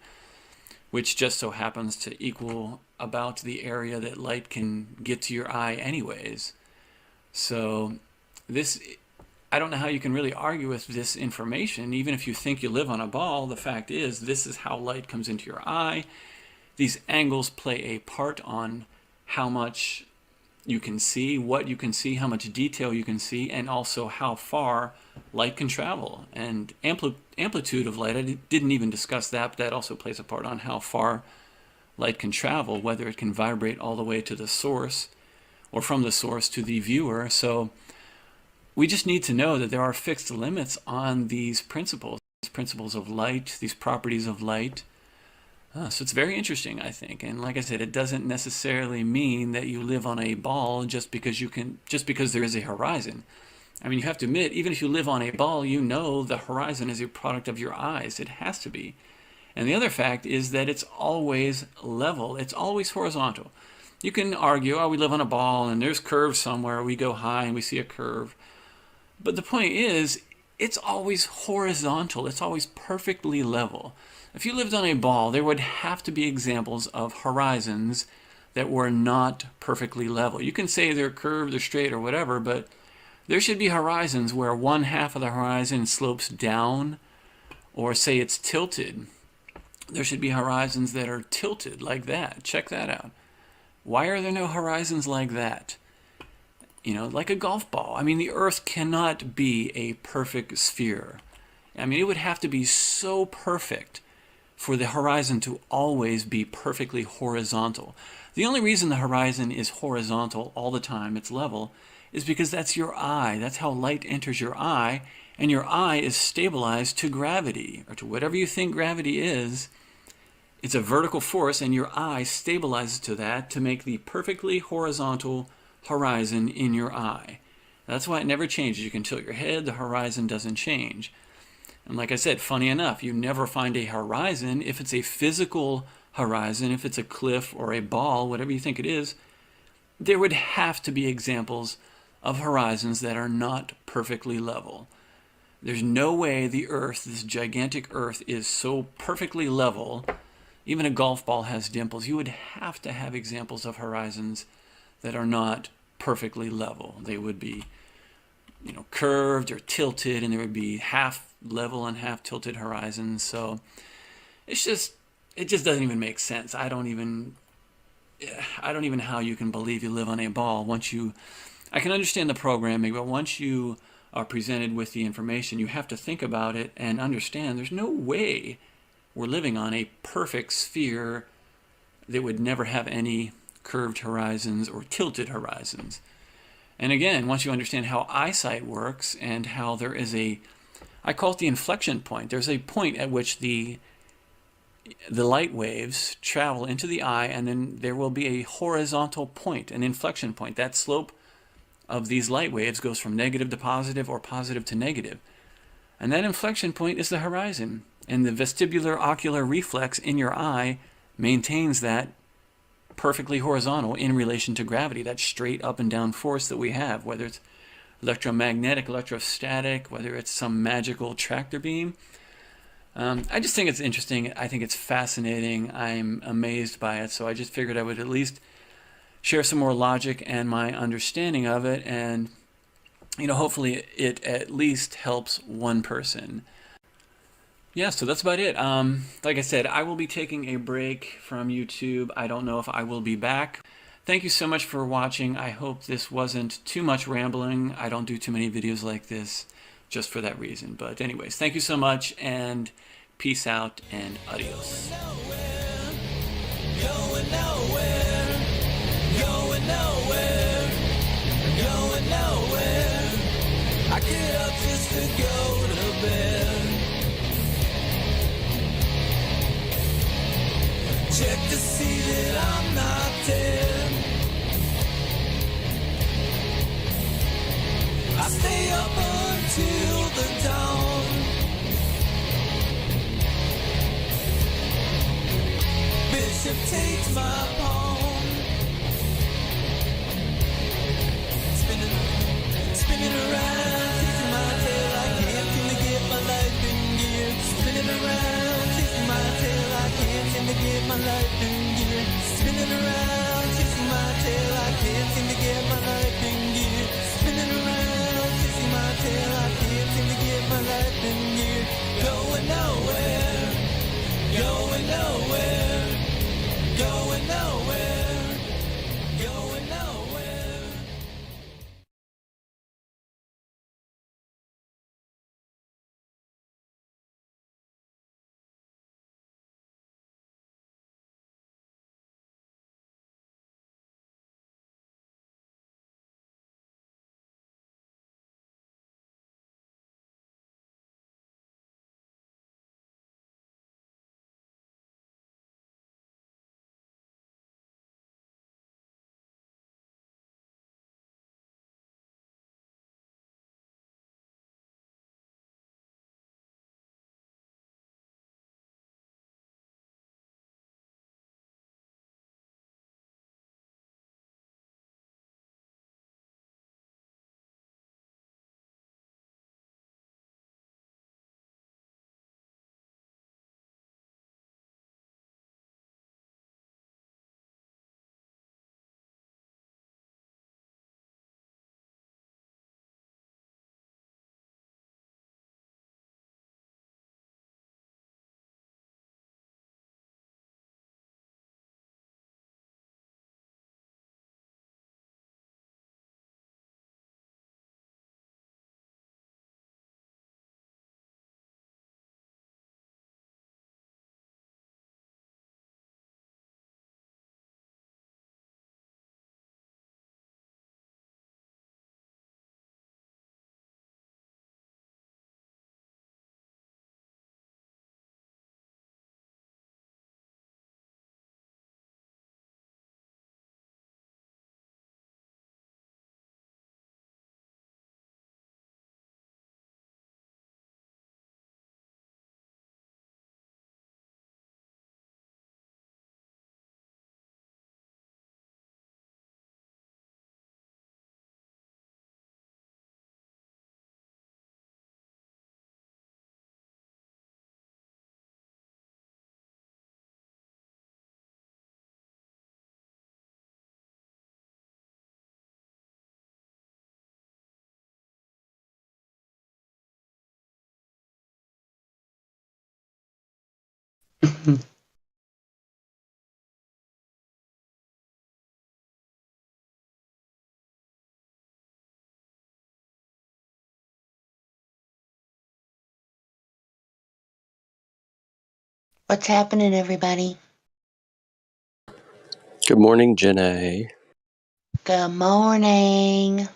which just so happens to equal about the area that light can get to your eye anyways. So this, I don't know how you can really argue with this information. Even if you think you live on a ball, the fact is this is how light comes into your eye. These angles play a part on how much you can see, what you can see, how much detail you can see, and also how far light can travel. And amplitude of light, I didn't even discuss that, but that also plays a part on how far light can travel, whether it can vibrate all the way to the source or from the source to the viewer. So we just need to know that there are fixed limits on these principles of light, these properties of light. So it's very interesting, I think. And like I said, it doesn't necessarily mean that you live on a ball just because there is a horizon. I mean, you have to admit, even if you live on a ball, you know the horizon is a product of your eyes. It has to be. And the other fact is that it's always level. It's always horizontal. You can argue, oh, we live on a ball and there's curves somewhere. We go high and we see a curve. But the point is, it's always horizontal. It's always perfectly level. If you lived on a ball, there would have to be examples of horizons that were not perfectly level. You can say they're curved or straight or whatever, but there should be horizons where one half of the horizon slopes down, or say it's tilted. There should be horizons that are tilted like that. Check that out. Why are there no horizons like that? You know, like a golf ball. I mean, the Earth cannot be a perfect sphere. I mean, it would have to be so perfect for the horizon to always be perfectly horizontal. The only reason the horizon is horizontal all the time, it's level, is because that's your eye. That's how light enters your eye, and your eye is stabilized to gravity, or to whatever you think gravity is. It's a vertical force, and your eye stabilizes to that to make the perfectly horizontal horizon in your eye. That's why it never changes. You can tilt your head, the horizon doesn't change. And like I said, funny enough, you never find a horizon. If it's a physical horizon, if it's a cliff or a ball, whatever you think it is, there would have to be examples of horizons that are not perfectly level. There's no way the Earth, this gigantic Earth, is so perfectly level. Even a golf ball has dimples. You would have to have examples of horizons that are not perfectly level. They would be, you know, curved or tilted, and there would be half level and half tilted horizons. So it just doesn't even make sense. I don't even how you can believe you live on a ball I can understand the programming, but once you are presented with the information, you have to think about it and understand there's no way we're living on a perfect sphere that would never have any curved horizons or tilted horizons. And again, once you understand how eyesight works and how there is I call it the inflection point. There's a point at which the light waves travel into the eye, and then there will be a horizontal point, an inflection point. That slope of these light waves goes from negative to positive or positive to negative. And that inflection point is the horizon. And the vestibular ocular reflex in your eye maintains that perfectly horizontal in relation to gravity, that straight up and down force that we have, whether it's electromagnetic, electrostatic, whether it's some magical tractor beam. I just think it's interesting. I think it's fascinating. I'm amazed by it. So I just figured I would at least share some more logic and my understanding of it. And, you know, hopefully it at least helps one person. Yeah, so that's about it. Like I said, I will be taking a break from YouTube. I don't know if I will be back. Thank you so much for watching. I hope this wasn't too much rambling. I don't do too many videos like this just for that reason. But anyways, thank you so much, and peace out and adios. Going nowhere, going nowhere, going nowhere. I get up just to go to bed. Check to see that I'm not dead. I stay up until the dawn. Bishop takes my pawn. Spinning around, kissing my tail. I can't seem to get my life in gear. Spinning around, kissing my tail. I can't seem to get my life in gear. Spinning around, kissing my tail. I can't seem to get my life in gear. Spinning around, kissing my tail. I can't seem to get my life in gear. Going nowhere, going nowhere, going nowhere, going nowhere. What's happening, everybody? Good morning, Janae. Good morning.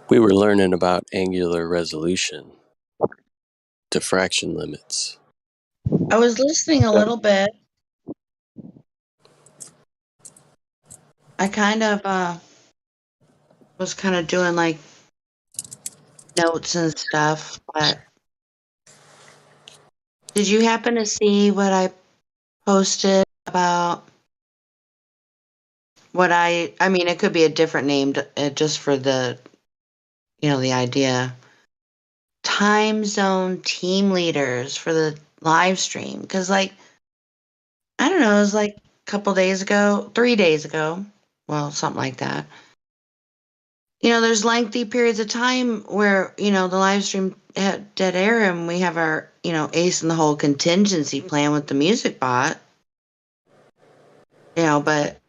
We were learning about angular resolution, diffraction limits. I was listening a little bit. I kind of was kind of doing like notes and stuff, but did you happen to see what I posted about what I mean, it could be a different name just for the, you know, the idea. time zone team leaders for the live stream. Because, like, I don't know, it was like a couple days ago, 3 days ago, well, something like that. You know, there's lengthy periods of time where, you know, the live stream had dead air and we have our, you know, ace in the hole contingency plan with the music bot. You know, but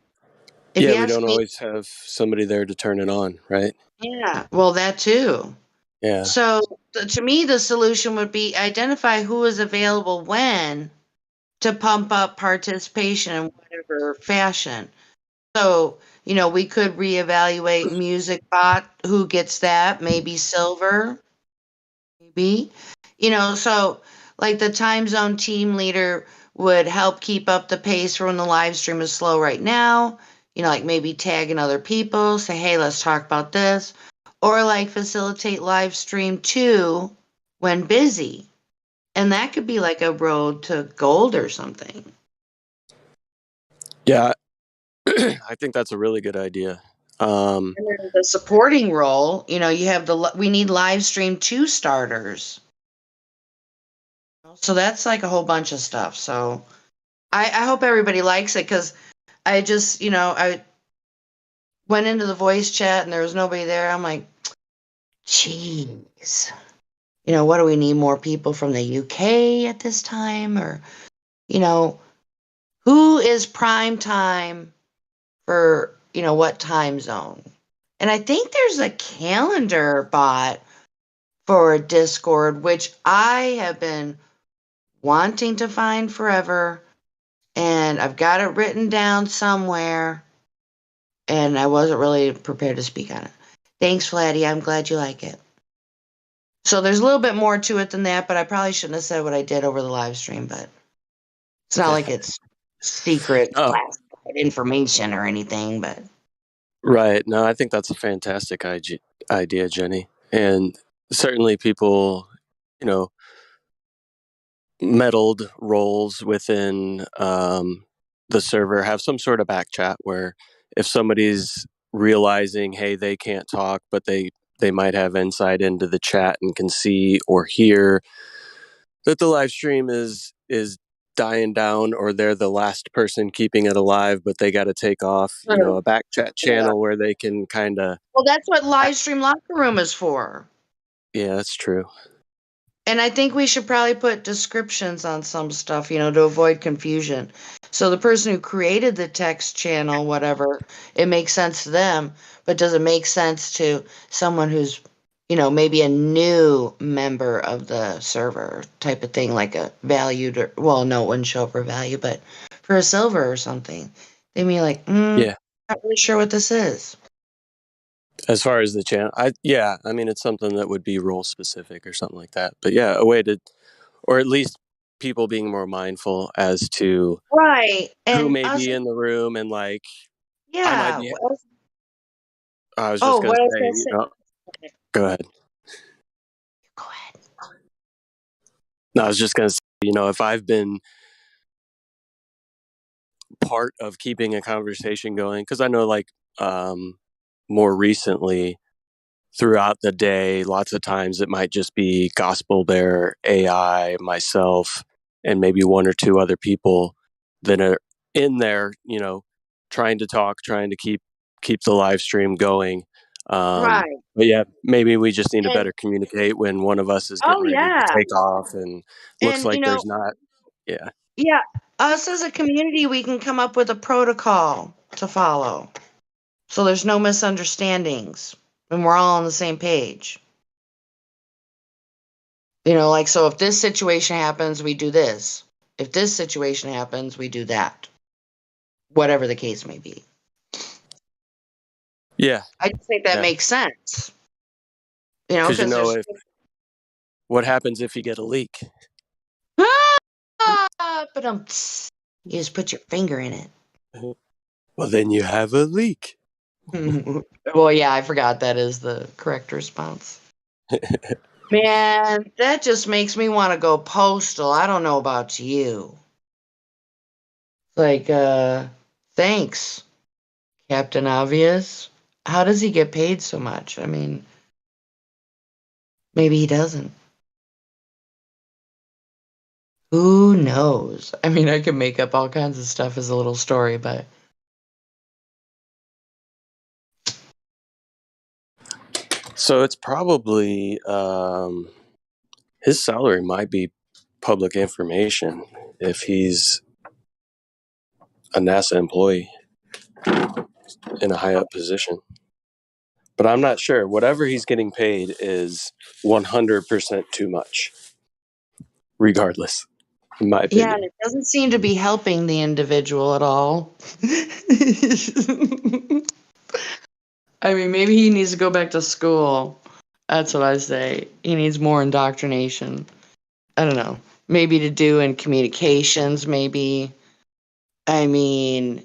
if Yeah, you we ask don't me, always have somebody there to turn it on, right? yeah, well, that too. Yeah. So to me, the solution would be identify who is available when to pump up participation in whatever fashion. So, you know, we could reevaluate music bot, who gets that, maybe silver, maybe. You know, so like the time zone team leader would help keep up the pace for when the live stream is slow right now. You know, like maybe tagging other people, say, hey, let's talk about this. Or like facilitate live stream too when busy. And that could be like a road to gold or something. Yeah, I think that's a really good idea. And then the supporting role, you know, you have we need live stream 2 starters. So that's like a whole bunch of stuff. So I hope everybody likes it because I just, you know, I went into the voice chat and there was nobody there. I'm like, jeez. You know, what do we need more people from the UK at this time? Or, you know, who is prime time for, you know, what time zone? And I think there's a calendar bot for Discord, which I have been wanting to find forever. And I've got it written down somewhere. And I wasn't really prepared to speak on it. Thanks, Flatty. I'm glad you like it. So there's a little bit more to it than that, but I probably shouldn't have said what I did over the live stream, but it's not like it's secret Oh, classified information or anything, but right. No, I think that's a fantastic idea, Jenny. And certainly people, you know, meddled roles within the server have some sort of back chat where if somebody's realizing, hey, they can't talk, but they might have insight into the chat and can see or hear that the live stream is dying down or they're the last person keeping it alive, but they got to take off, you know, a back chat channel where they can kind of. well, that's what live stream locker room is for. Yeah, that's true. And I think we should probably put descriptions on some stuff, you know, to avoid confusion. So the person who created the text channel, whatever, it makes sense to them, but does it make sense to someone who's, you know, maybe a new member of the server type of thing, like a valued, or, well, no, it wouldn't show up for value, but for a silver or something, they may be like, Yeah. not really sure what this is. As far as the channel, I mean, it's something that would be role specific or something like that. But yeah, a way to, or at least people being more mindful as to Right. who And may us, be in the room and like, I might yeah. be. I was Oh, just gonna what I was say, going to you say. know, go ahead. Go ahead. No, I was just gonna say, you know, if I've been part of keeping a conversation going, because I know, like, more recently throughout the day, lots of times it might just be Gospel Bear, AI, myself, and maybe one or two other people that are in there, you know, trying to talk, trying to keep the live stream going. Right. But yeah, maybe we just need to And better communicate when one of us is oh, getting ready to yeah. take off and looks And, you like know, there's not. Yeah. yeah, us as a community, we can come up with a protocol to follow. So there's no misunderstandings and we're all on the same page. You know, like, so if this situation happens, we do this. If this situation happens, we do that. Whatever the case may be. Yeah. I just think that Yeah. makes sense. You know, Because you because know, there's. if what happens if you get a leak? But you just put your finger in it. Well, then you have a leak. Well, yeah, I forgot that is the correct response. Man, that just makes me want to go postal. I don't know about you. Like, thanks, Captain Obvious. How does he get paid so much? I mean, maybe he doesn't. Who knows? I mean, I could make up all kinds of stuff as a little story, but So it's probably his salary might be public information if he's a NASA employee in a high up position. But I'm not sure. Whatever he's getting paid is 100% too much, regardless, in my yeah, opinion. and it doesn't seem to be helping the individual at all. I mean, maybe he needs to go back to school. That's what I say. He needs more indoctrination. I don't know. Maybe to do in communications, maybe. I mean,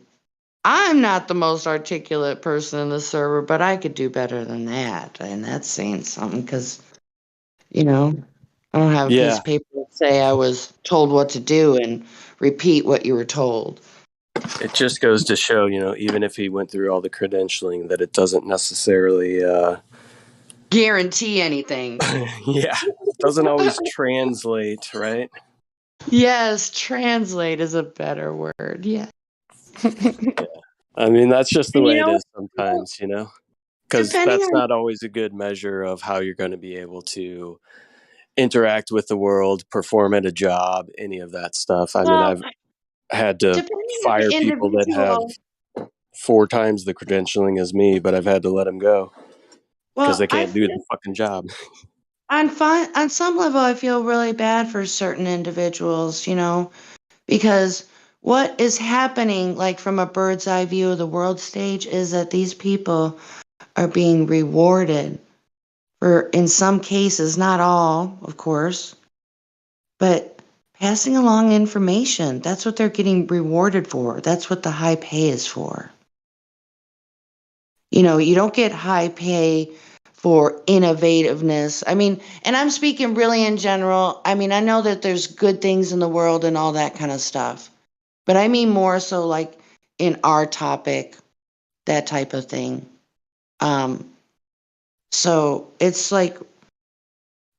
I'm not the most articulate person in the server, but I could do better than that. And that's saying something because, you know, I don't have a piece Yeah. of paper that say I was told what to do and repeat what you were told. It just goes to show, even if he went through all the credentialing, that it doesn't necessarily, guarantee anything. yeah, doesn't always translate, right? Yes, translate is a better word. Yeah. I mean, that's just the And way it is sometimes, because depending that's on not always a good measure of how you're going to be able to interact with the world, perform at a job, any of that stuff. I mean, well, I've had to depending on fire the people that have individual. 4 times the credentialing as me, but I've had to let them go because Well, they I can't do the feel fucking job. on some level, I feel really bad for certain individuals, because what is happening, like from a bird's eye view of the world stage, is that these people are being rewarded for, in some cases, not all, of course, but passing along information. That's what they're getting rewarded for. That's what the high pay is for. You don't get high pay for innovativeness. I mean, and I'm speaking really in general. I mean, I know that there's good things in the world and all that kind of stuff, but I mean more so like in our topic, that type of thing. So it's like,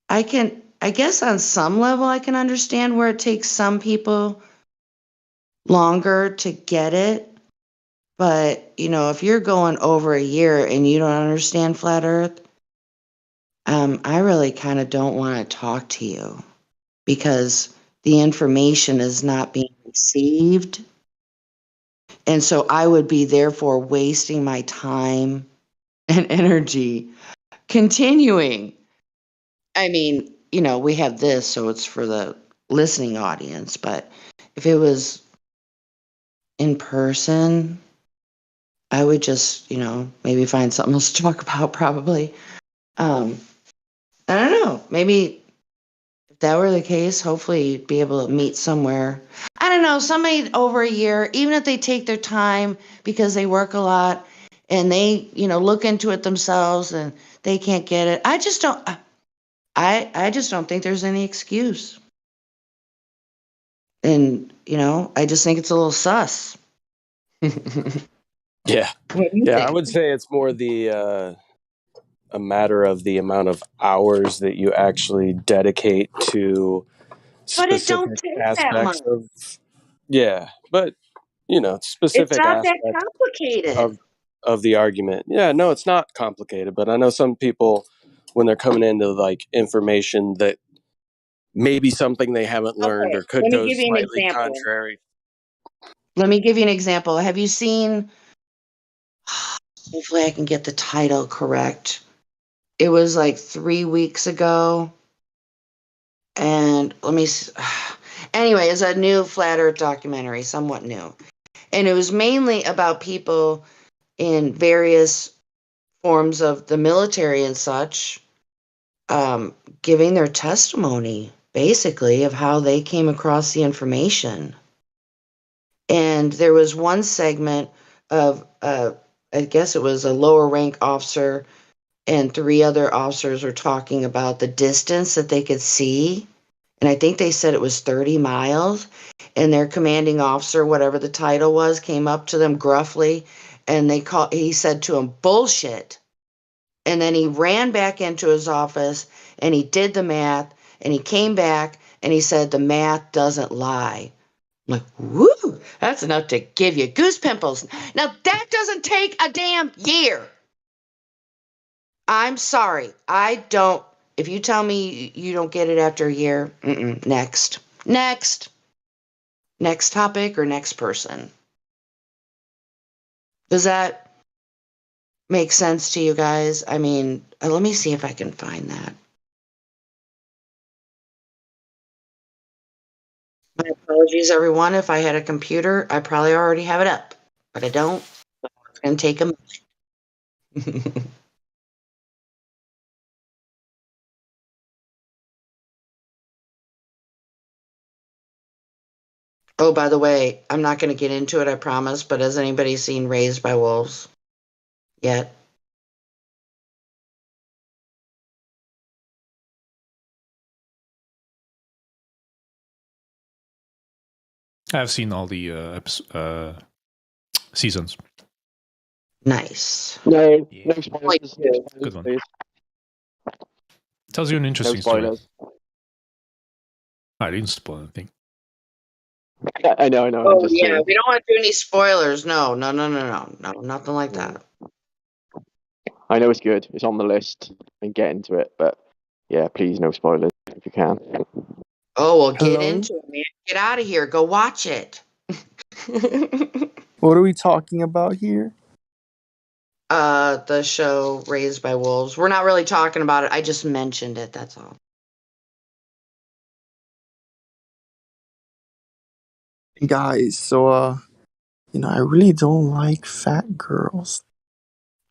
I guess on some level, I can understand where it takes some people longer to get it. But, if you're going over a year and you don't understand flat earth, I really kind of don't want to talk to you because the information is not being received. And so I would be therefore wasting my time and energy continuing. I mean, we have this, so it's for the listening audience, but if it was in person, I would just, maybe find something else to talk about probably. I don't know. Maybe if that were the case, hopefully you'd be able to meet somewhere. I don't know, somebody over a year, even if they take their time because they work a lot and they, look into it themselves and they can't get it. I just don't think there's any excuse. And, I just think it's a little sus. Yeah. What do you Yeah, I think? would say it's more a matter of the amount of hours that you actually dedicate to But it don't specific take that much. aspects of, but It's specific not that aspects complicated. of the argument. Yeah, no, it's not complicated, but I know some people when they're coming into like information that maybe something they haven't learned Okay, or could let me go give you an slightly example. contrary. Let me give you an example. Have you seen, hopefully I can get the title correct. It was like 3 weeks ago. And anyway, it's a new Flat Earth documentary, somewhat new. And it was mainly about people in various forms of the military and such, giving their testimony, basically, of how they came across the information. And there was one segment of, I guess it was a lower rank officer, and 3 other officers were talking about the distance that they could see. And I think they said it was 30 miles. And their commanding officer, whatever the title was, came up to them gruffly, and he said to him, "Bullshit." And then he ran back into his office and he did the math and he came back and he said the math doesn't lie. I'm like, woo, that's enough to give you goose pimples. Now that doesn't take a damn year. I'm sorry. I don't. If you tell me you don't get it after a year, next. Next topic or next person. Does that make sense to you guys? I mean, let me see if I can find that. My apologies, everyone. If I had a computer, I probably already have it up, but I don't. It's going to take a minute. Oh, by the way, I'm not going to get into it, I promise, but has anybody seen Raised by Wolves yet? I've seen all the seasons. Nice. No spoilers. Good one. Please. Tells you an interesting story. spoilers. I didn't spoil anything. I know. Oh, yeah, we don't want to do any spoilers. No, nothing like that. I know it's good. It's on the list and get into it, but yeah, please no spoilers if you can. Oh, well, get into it, man. Get out of here. Go watch it. What are we talking about here? The show Raised by Wolves. We're not really talking about it. I just mentioned it. That's all. Guys, so I really don't like fat girls.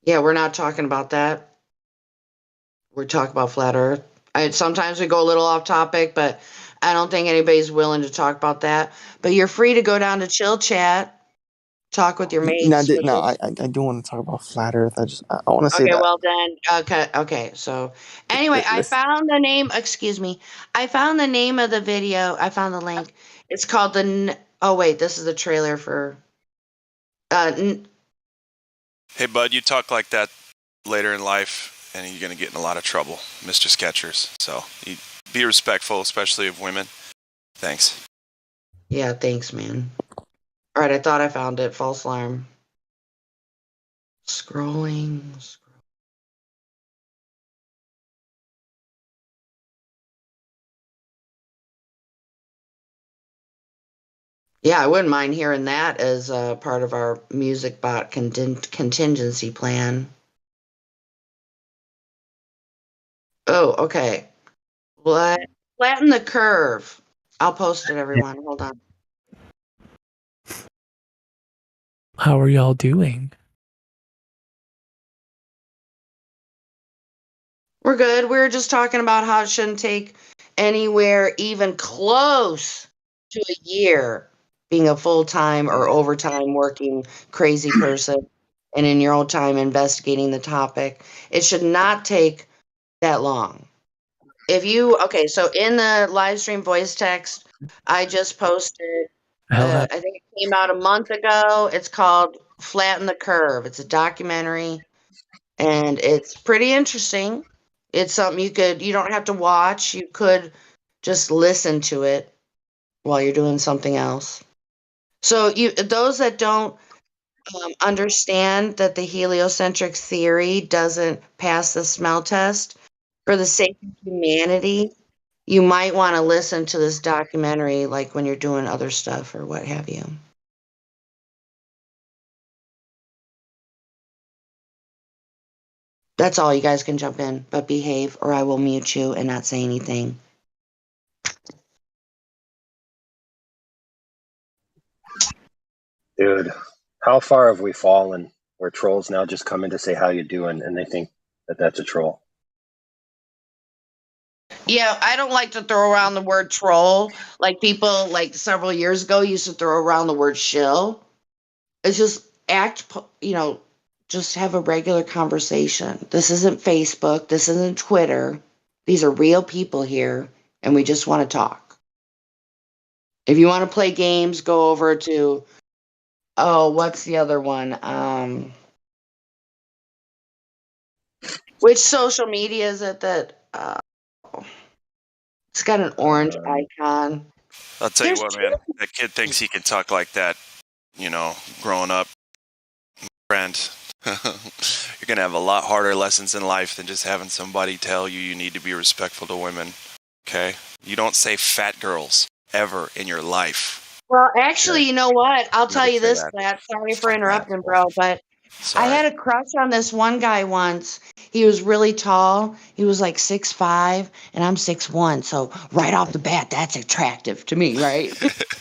Yeah, we're not talking about that. We're talking about Flat Earth. Sometimes we go a little off topic, but I don't think anybody's willing to talk about that. But you're free to go down to Chill Chat, talk with your mates. I do want to talk about flat Earth. I want to say Okay, that. well then, okay. So anyway, I found the name. Excuse me. I found the name of the video. I found the link. It's called Oh wait, this is the trailer for. Hey, bud, you talk like that later in life, and you're going to get in a lot of trouble, Mr. Skechers. So be respectful, especially of women. Thanks. Yeah, thanks, man. All right, I thought I found it. False alarm. Scrolling. Yeah, I wouldn't mind hearing that as part of our music bot contingency plan. Oh, okay. Flatten the curve. I'll post it, everyone. Hold on. How are y'all doing? We're good. We were just talking about how it shouldn't take anywhere even close to a year being a full-time or overtime working crazy person and in your own time investigating the topic. It should not take that long. So in the live stream voice text, I just posted, I think it came out a month ago. It's called Flatten the Curve. It's a documentary and it's pretty interesting. It's something you don't have to watch. You could just listen to it while you're doing something else. So those that don't understand that the heliocentric theory doesn't pass the smell test, for the sake of humanity, you might want to listen to this documentary like when you're doing other stuff or what have you. That's all. You guys can jump in, but behave or I will mute you and not say anything. Dude, how far have we fallen where trolls now just come in to say how you doing and they think that that's a troll? Yeah, I don't like to throw around the word troll. Like people like several years ago used to throw around the word shill. It's just just have a regular conversation. This isn't Facebook. This isn't Twitter. These are real people here, and we just want to talk. If you want to play games, go over to, what's the other one? Which social media is it that It's got an orange icon. I'll tell you what, man. That kid thinks he can talk like that, growing up. Friend, you're going to have a lot harder lessons in life than just having somebody tell you need to be respectful to women. Okay? You don't say fat girls ever in your life. Well, actually, you know what? I'll tell you this, that. Matt. Sorry for interrupting, bro, but Sorry. I had a crush on this one guy once. He was really tall. He was like 6'5", and I'm 6'1", so right off the bat, that's attractive to me, right?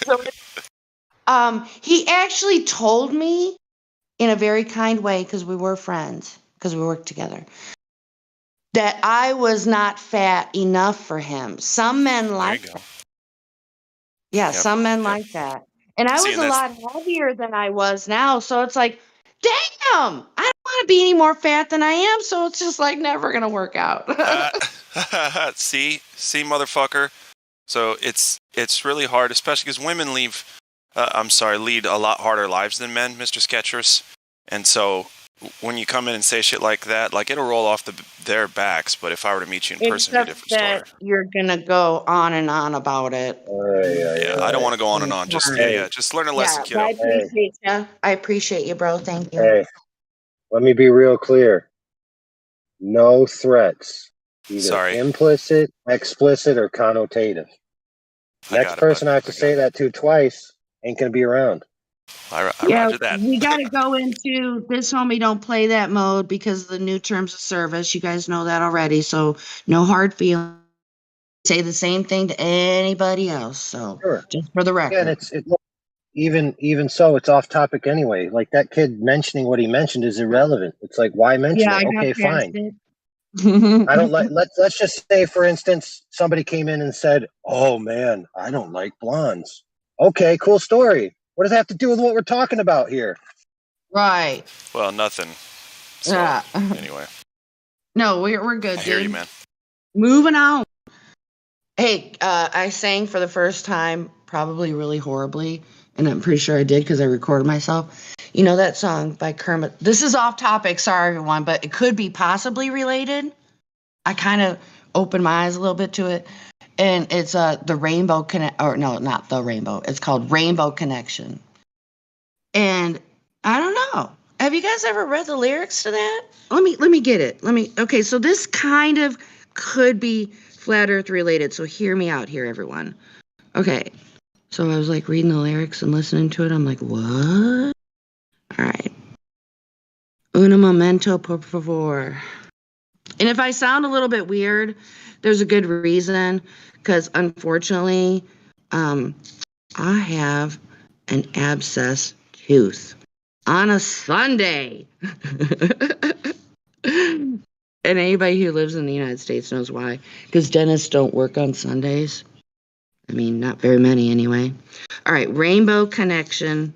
So, he actually told me in a very kind way, because we were friends, because we worked together, that I was not fat enough for him. Some men like that. Yeah, some men like that. And I was a lot heavier than I was now, so it's like, damn, I don't want to be any more fat than I am, so it's just like never going to work out. See, motherfucker. So it's really hard, especially because women lead a lot harder lives than men, Mr. Skechers. And so when you come in and say shit like that, like it'll roll off their backs. But if I were to meet you in person, it'd be a different story. You're gonna go on and on about it. Yeah, I don't want to go on and on. Just just learn a lesson, kiddo. I appreciate you. I appreciate you, bro. Thank you. Hey, let me be real clear. No threats, either implicit, explicit, or connotative. Next person I have to say that to twice ain't gonna be around. Roger that. We got to go into this homie don't play that mode because of the new terms of service. You guys know that already. So no hard feelings. Say the same thing to anybody else. So just for the record. Yeah, and it's even so, it's off topic anyway. Like that kid mentioning what he mentioned is irrelevant. It's like, why mention it? Okay, fine. I don't like. Let's just say, for instance, somebody came in and said, "Oh man, I don't like blondes." Okay, cool story. What does that have to do with what we're talking about here? Right. Well, nothing. So, anyway. No, we're good, I hear you, man. Moving on. Hey, I sang for the first time, probably really horribly, and I'm pretty sure I did because I recorded myself. You know that song by Kermit? This is off topic, sorry everyone, but it could be possibly related. I kind of opened my eyes a little bit to it. And it's the Rainbow Connect, or no, not the Rainbow. It's called Rainbow Connection. And I don't know. Have you guys ever read the lyrics to that? Let me get it. Okay, so this kind of could be flat earth related. So hear me out here, everyone. Okay. So I was like reading the lyrics and listening to it. I'm like, what? All right. Un momento, por favor. And if I sound a little bit weird, there's a good reason, because unfortunately, I have an abscess tooth on a Sunday. And anybody who lives in the United States knows why, because dentists don't work on Sundays. I mean, not very many anyway. All right, Rainbow Connection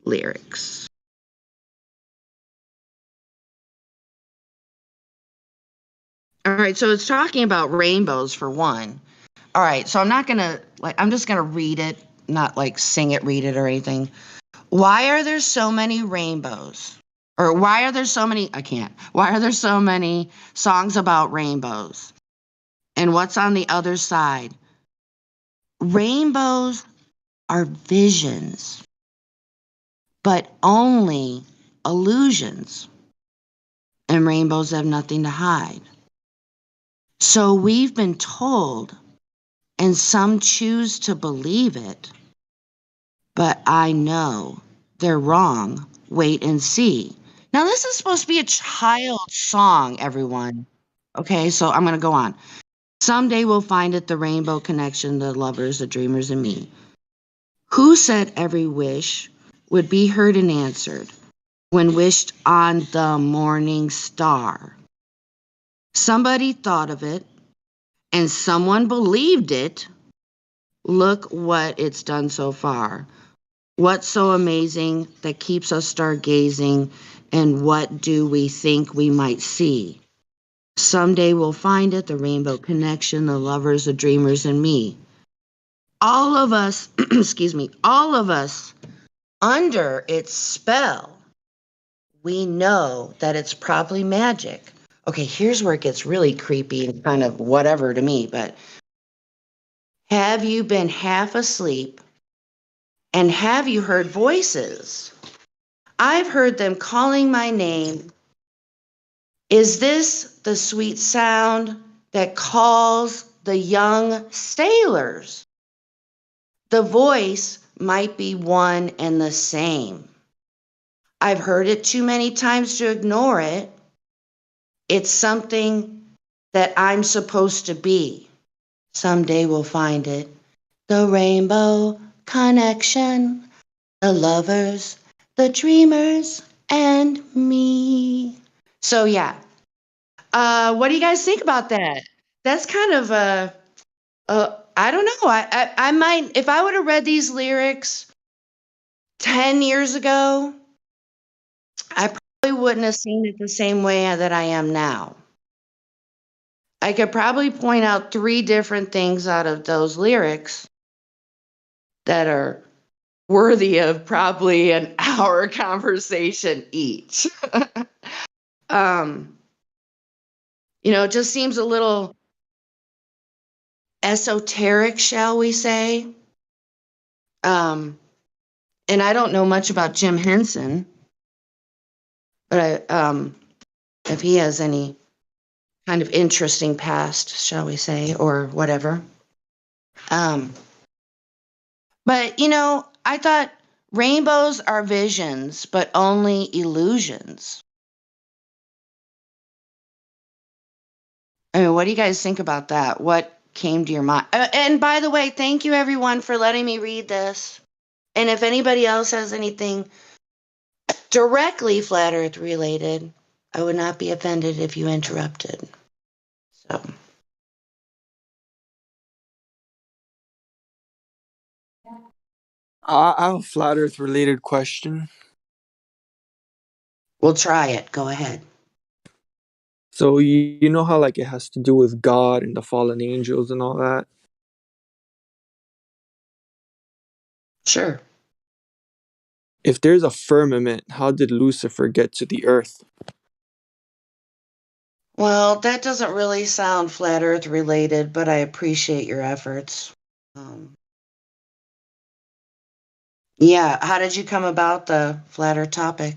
lyrics. All right, so it's talking about rainbows for one. All right, so I'm just gonna read it, not like sing it, read it, or anything. Why are there so many rainbows? Or why are there so many songs about rainbows? And what's on the other side? Rainbows are visions, but only illusions. And rainbows have nothing to hide. So we've been told, and some choose to believe it, but I know they're wrong. Wait and see. Now, this is supposed to be a child song, everyone. Okay, so I'm going to go on. Someday we'll find it, the rainbow connection, the lovers, the dreamers, and me. Who said every wish would be heard and answered when wished on the morning star? Somebody thought of it, and someone believed it. Look what it's done so far. What's so amazing that keeps us stargazing, and what do we think we might see? Someday we'll find it, the rainbow connection, the lovers, the dreamers, and me. All of us, all of us under its spell, we know that it's probably magic. Okay, here's where it gets really creepy and kind of whatever to me, but Have you been half asleep? And have you heard voices? I've heard them calling my name. Is this the sweet sound that calls the young sailors? The voice might be one and the same. I've heard it too many times to ignore it. It's something that I'm supposed to be. Someday we'll find it. The rainbow connection, the lovers, the dreamers, and me. So yeah, what do you guys think about that? That's kind of I don't know. I might, if I would have read these lyrics 10 years ago, I probably wouldn't have seen it the same way that I am now. I could probably point out 3 different things out of those lyrics that are worthy of probably an hour conversation each. It just seems a little esoteric, shall we say. And I don't know much about Jim Henson, but if he has any kind of interesting past, shall we say, or whatever. But I thought rainbows are visions, but only illusions. I mean, what do you guys think about that? What came to your mind? And by the way, thank you everyone for letting me read this. And if anybody else has anything directly flat earth related, I would not be offended if you interrupted. So. I have a flat earth related question. We'll try it. Go ahead. So you know how like it has to do with God and the fallen angels and all that? Sure. If there's a firmament, how did Lucifer get to the earth? Well, that doesn't really sound flat earth related, but I appreciate your efforts. Yeah, how did you come about the flat earth topic?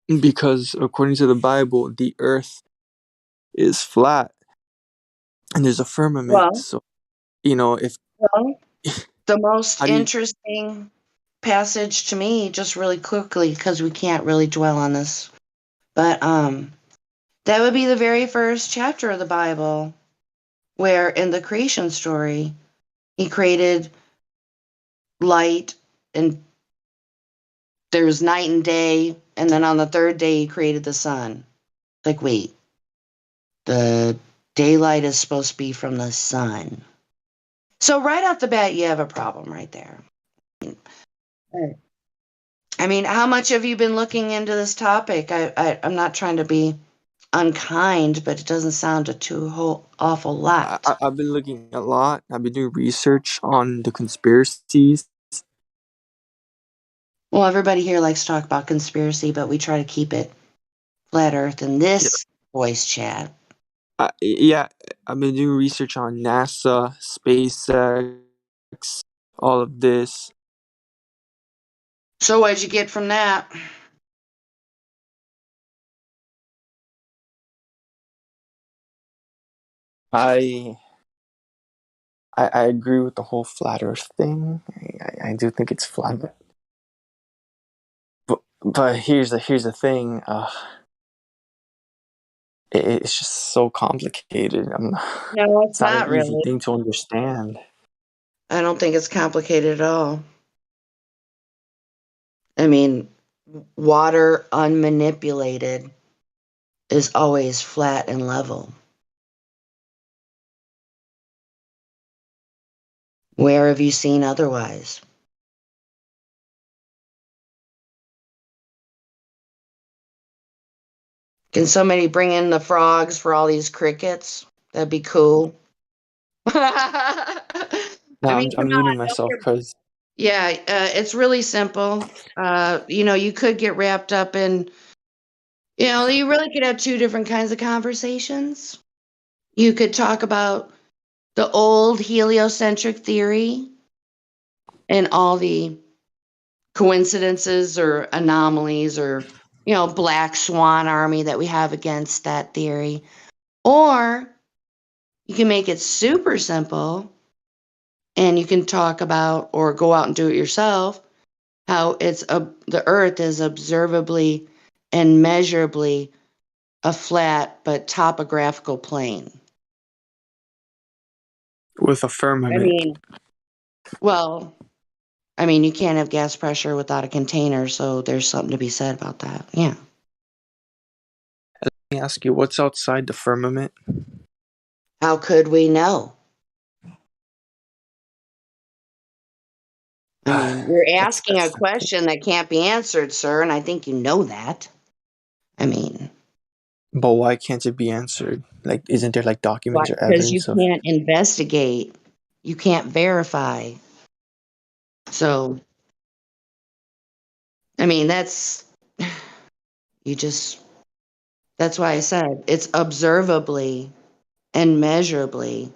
Because according to the Bible, the earth is flat and there's a firmament. Well, So, if the most how do you interesting passage to me, just really quickly, because we can't really dwell on this, but that would be the very first chapter of the Bible, where in the creation story, he created light, and there's night and day, and then on the 3rd day, he created the sun. Like, wait, the daylight is supposed to be from the sun. So right off the bat, you have a problem right there. I mean, how much have you been looking into this topic? I'm not trying to be unkind, but it doesn't sound a awful lot. I've been looking a lot. I've been doing research on the conspiracies. Well, everybody here likes to talk about conspiracy, but we try to keep it flat earth in this voice chat. Yeah, I've been doing research on NASA, SpaceX, all of this. So what'd you get from that? I agree with the whole flat Earth thing. I do think it's flat. But here's the thing. It's just so complicated. No, it's not not an easy really. thing to understand. I don't think it's complicated at all. I mean, water unmanipulated is always flat and level. Where have you seen otherwise? Can somebody bring in the frogs for all these crickets? That'd be cool. No, I mean, I'm come on. muting myself because Yeah, it's really simple. You could get wrapped up in, you really could have 2 different kinds of conversations. You could talk about the old heliocentric theory and all the coincidences or anomalies or, black swan army that we have against that theory. Or you can make it super simple and you can talk about or go out and do it yourself how the earth is observably and measurably a flat but topographical plane. With a firmament. You can't have gas pressure without a container, so there's something to be said about that. Yeah. Let me ask you, what's outside the firmament? How could we know? You're asking a question that can't be answered, sir, and I think you know that. But why can't it be answered? Like, isn't there like documents or Because you evidence of? can't investigate. You can't verify. So, that's why I said it's observably and measurably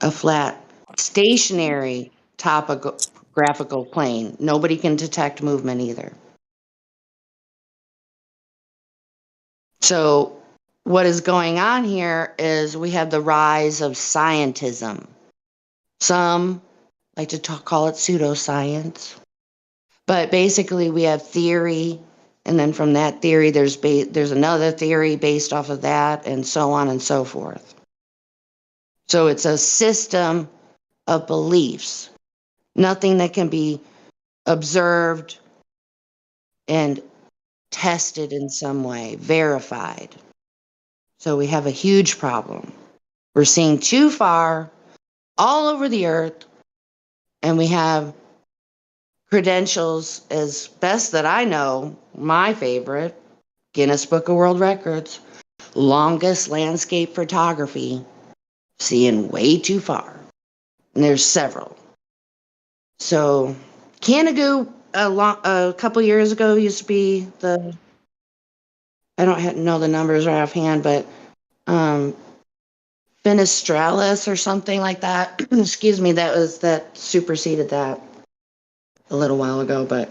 a flat, stationary topographical plane. Nobody can detect movement either. So, what is going on here is we have the rise of scientism. Some like to call it pseudoscience. But basically, we have theory, and then from that theory, there's another theory based off of that, and so on and so forth. So it's a system of beliefs, nothing that can be observed and tested in some way, verified. So we have a huge problem. We're seeing too far all over the earth, and we have credentials, as best that I know, my favorite, Guinness Book of World Records, longest landscape photography, seeing way too far. And there's several. So Canigou a couple years ago used to be I don't know the numbers right offhand, but Fenestralis or something like that. Excuse me, that superseded that a little while ago. But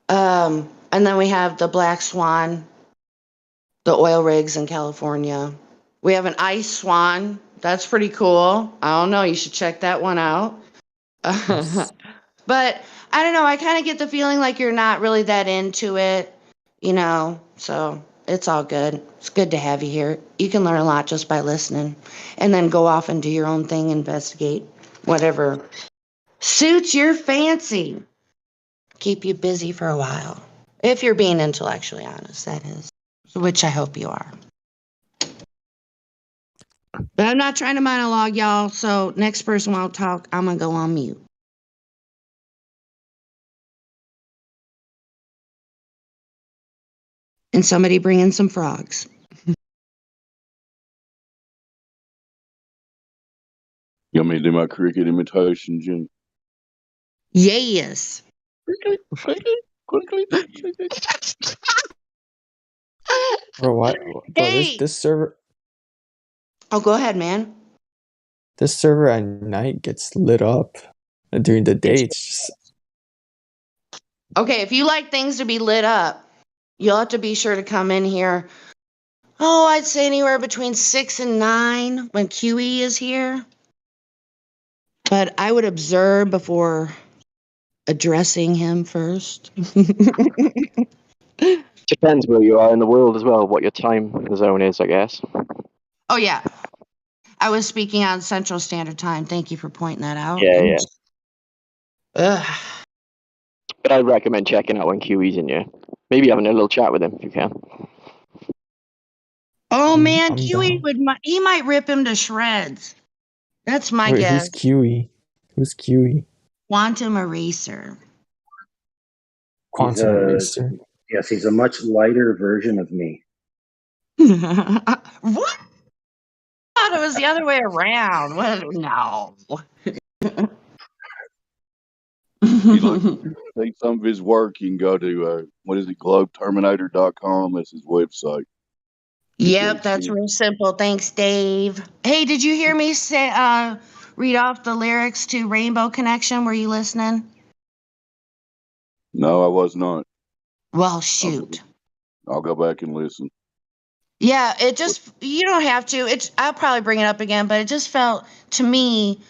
and then we have the Black Swan, the oil rigs in California. We have an ice swan. That's pretty cool. I don't know. You should check that one out. But I don't know. I kind of get the feeling like you're not really that into it, so it's all good. It's good to have you here. You can learn a lot just by listening and then go off and do your own thing, investigate whatever suits your fancy. Keep you busy for a while. If you're being intellectually honest, that is, which I hope you are. But I'm not trying to monologue, y'all. So next person won't talk, I'm going to go on mute. And somebody bring in some frogs. You want me to do my cricket imitation, Jim? Yes. Bro, what? Bro, Hey! this server. Oh, go ahead, man. This server at night gets lit up. During the day, it's just. Okay, if you like things to be lit up, you'll have to be sure to come in here. Oh, I'd say anywhere between 6 and 9 when QE is here. But I would observe before addressing him first. Depends where you are in the world as well, what your time zone is, I guess. Oh, yeah. I was speaking on Central Standard Time. Thank you for pointing that out. Yeah. Ugh. But I'd recommend checking out when QE's in here. Maybe having a little chat with him if you can. Oh, man, I'm QE down. he might rip him to shreds. That's my Wait, guess. who's QE? Who's QE? Quantum Eraser. Quantum Eraser. Yes, he's a much lighter version of me. What? I thought it was the other way around. No. If you'd like to see some of his work, you can go to, globeterminator.com. That's his website. Yep, that's real simple. Thanks, Dave. Hey, did you hear me say read off the lyrics to Rainbow Connection? Were you listening? No, I was not. Well, shoot. I'll go back and listen. Yeah, it just you don't have to. I'll probably bring it up again, but it just felt to me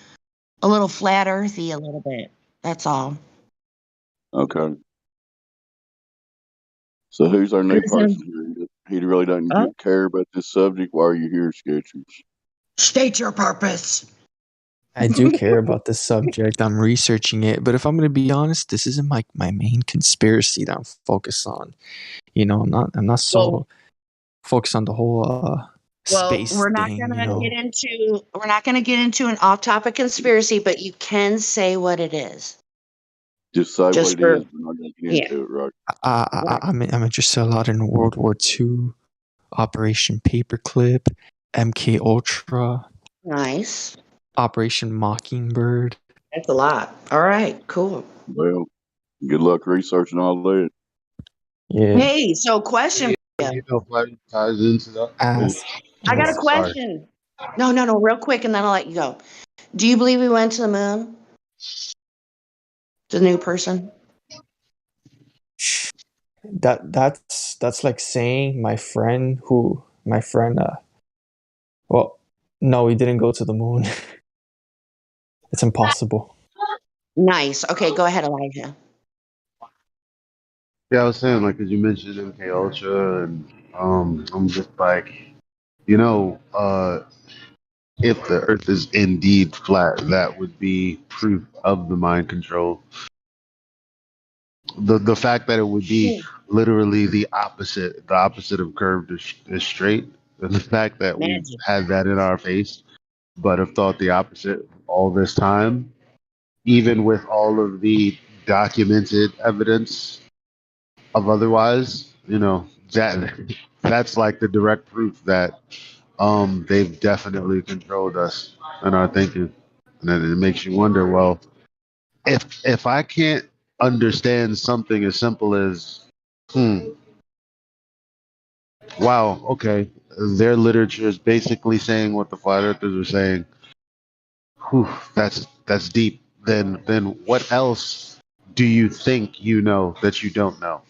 a little flat earthy a little bit. That's all. Okay. So who's our new person here? He really doesn't care about this subject. Why are you here, Sketchers? State your purpose. I do care about this subject. I'm researching it, but if I'm going to be honest, this isn't my main conspiracy that I'm focused on. You know, I'm not so focused on the whole space we're not thing. gonna You know, get into an off-topic conspiracy, but you can say what it is. Just say Just what it is. for- We're not going to get into it, right? I'm interested a lot in World War II, Operation Paperclip, MK Ultra, Nice. Operation Mockingbird. That's a lot. All right, cool. Well, good luck researching all that. Yeah. Hey, so question. You know, flight ties into that. I got a Sorry. question. No, real quick, and then I'll let you go. Do you believe we went to the moon? The new person? That's like saying my friend. Well, no, he didn't go to the moon. It's impossible. Nice. Okay, go ahead, Elijah. Yeah, I was saying, like, as you mentioned MK Ultra, and I'm just like, if the Earth is indeed flat, that would be proof of the mind control. The fact that it would be literally the opposite of curved is straight. And the fact that we've had that in our face, but have thought the opposite all this time, even with all of the documented evidence of otherwise, that's like the direct proof that they've definitely controlled us and our thinking. And then it makes you wonder, well, if I can't understand something as simple as wow, okay, their literature is basically saying what the flat earthers are saying. Whew, that's deep. Then what else do you think you know that you don't know?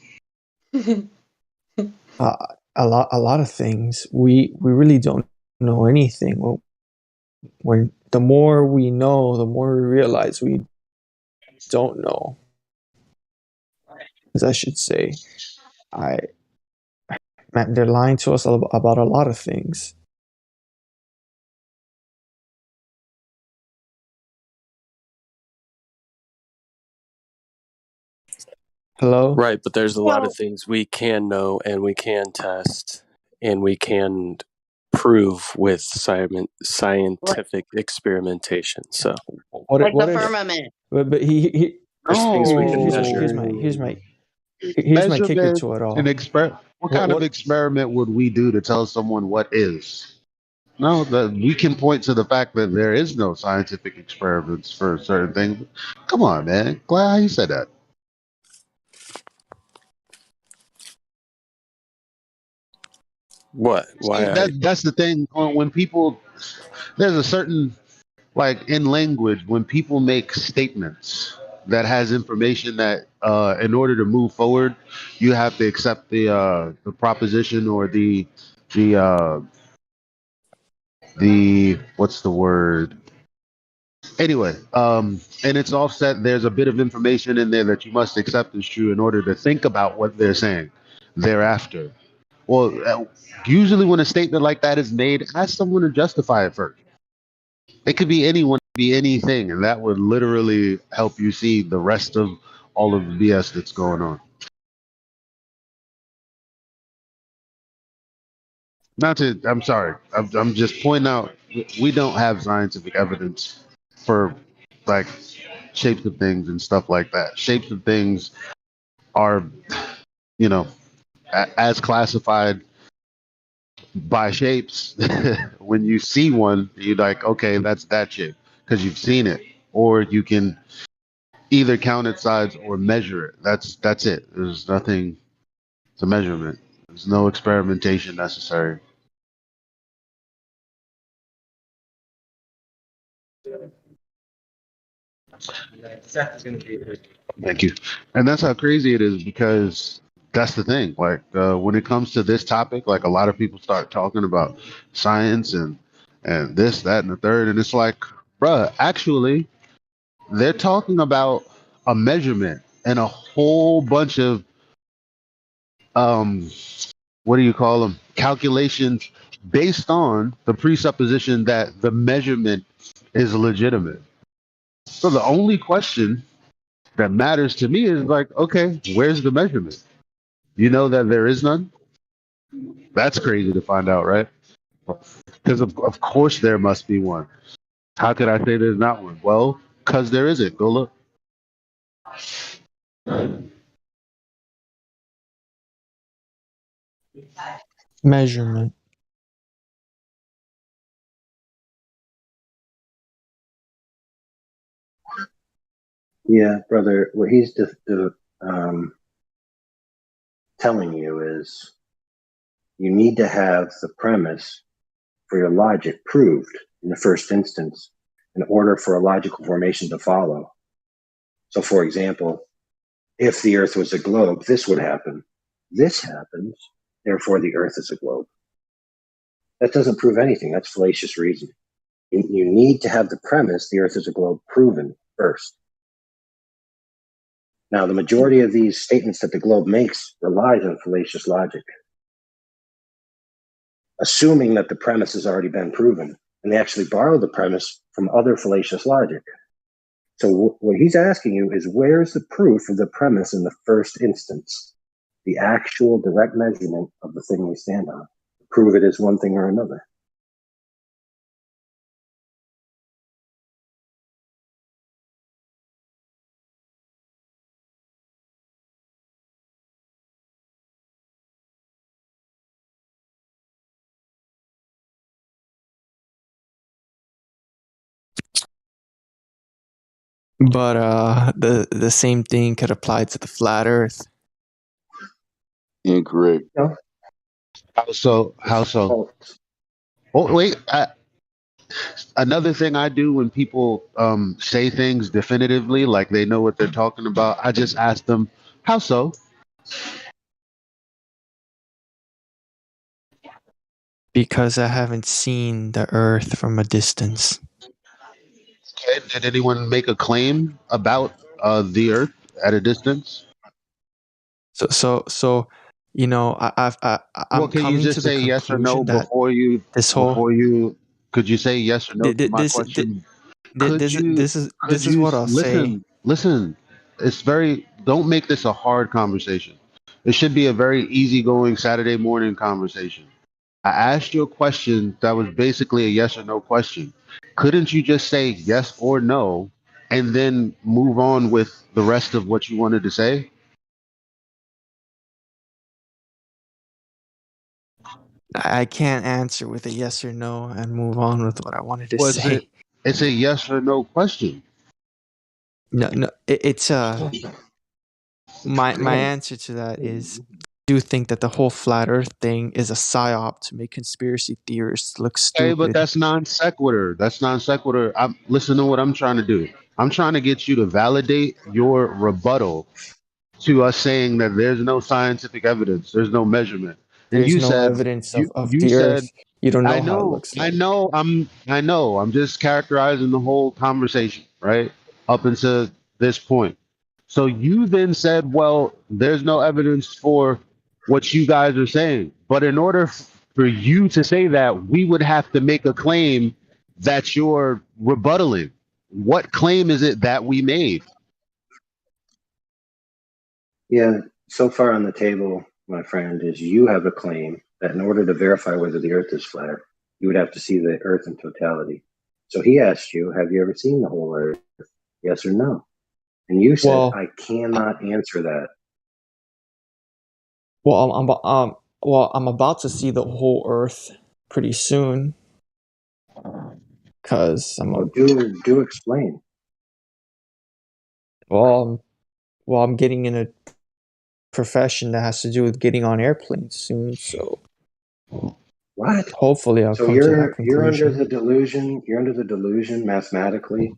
A lot of things. We really don't know anything. Well, when the more we know, the more we realize we don't know. As I should say, man, they're lying to us about a lot of things. Hello? Right, but there's a lot of things we can know and we can test and we can prove with scientific experimentation. So, Like the firmament. But there's things we can here's my kicker to it all. What kind of experiment would we do to tell someone what is? No, we can point to the fact that there is no scientific experiments for certain things. Come on, man. Glad how you said that. What? Why? That's the thing. When people, there's a certain, like in language, when people make statements that has information that, in order to move forward, you have to accept the proposition or the what's the word? Anyway, and it's offset. There's a bit of information in there that you must accept as true in order to think about what they're saying thereafter. Well, usually when a statement like that is made, ask someone to justify it first. It could be anyone, it could be anything, and that would literally help you see the rest of all of the BS that's going on. I'm sorry. I'm just pointing out we don't have scientific evidence for like shapes of things and stuff like that. Shapes of things are, as classified by shapes. When you see one, you're like, okay, that's that shape because you've seen it, or you can either count its sides or measure it. That's it. There's nothing. It's a measurement. There's no experimentation necessary. Thank you. And that's how crazy it is because that's the thing. Like when it comes to this topic, like a lot of people start talking about science and this, that, and the third, and it's like, bruh, actually, they're talking about a measurement and a whole bunch of um, what do you call them? Calculations based on the presupposition that the measurement is legitimate. So the only question that matters to me is like, okay, where's the measurement? You know that there is none? That's crazy to find out, right? Because of course there must be one. How could I say there's not one? Well, because there isn't. Go look. Measurement. Yeah, brother. What he's telling you is you need to have the premise for your logic proved in the first instance in order for a logical formation to follow. So, for example, if the Earth was a globe, this would happen. This happens, therefore the Earth is a globe. That doesn't prove anything. That's fallacious reasoning. You need to have the premise the Earth is a globe proven first. Now, the majority of these statements that the globe makes relies on fallacious logic, assuming that the premise has already been proven. And they actually borrow the premise from other fallacious logic. So what he's asking you is, where's the proof of the premise in the first instance? The actual direct measurement of the thing we stand on. Prove it as one thing or another. But the same thing could apply to the flat Earth. Incorrect. No. How so? How so? Oh, wait. Another thing I do when people say things definitively, like they know what they're talking about, I just ask them, how so? Because I haven't seen the Earth from a distance. Okay, did anyone make a claim about the Earth at a distance? So, you know, I'm Well, can you coming to just the say yes or no conclusion that before you this whole could you say yes or no to my this question? Could you this is what I'll say. listen, it's very, don't make this a hard conversation. It should be a very easygoing Saturday morning conversation. I asked you a question that was basically a yes or no question. Couldn't you just say yes or no and then move on with the rest of what you wanted to say? I can't answer with a yes or no and move on with what I wanted to Well, say. it's a yes or no question. No, it's my answer to that is, I do think that the whole flat Earth thing is a psyop to make conspiracy theorists look Okay, but stupid. that's non sequitur. That's non sequitur. Listen to what I'm trying to do. I'm trying to get you to validate your rebuttal to us saying that there's no scientific evidence, there's no measurement. And There's you no said evidence of you the said Earth. You don't I know how it know, looks I like. know, I know. I'm just characterizing the whole conversation, right? Up until this point. So you then said, well, there's no evidence for what you guys are saying. But in order for you to say that, we would have to make a claim that you're rebuttaling. What claim is it that we made? Yeah, so far on the table, my friend, is you have a claim that in order to verify whether the Earth is flat, you would have to see the Earth in totality. So he asked you, have you ever seen the whole Earth? Yes or no? And you said, I cannot answer that. Well, I'm about to see the whole Earth pretty soon. Cause do explain. I'm getting in a profession that has to do with getting on airplanes soon. So What? Hopefully, I'll So come to that you're under conclusion. the delusion. You're under the delusion mathematically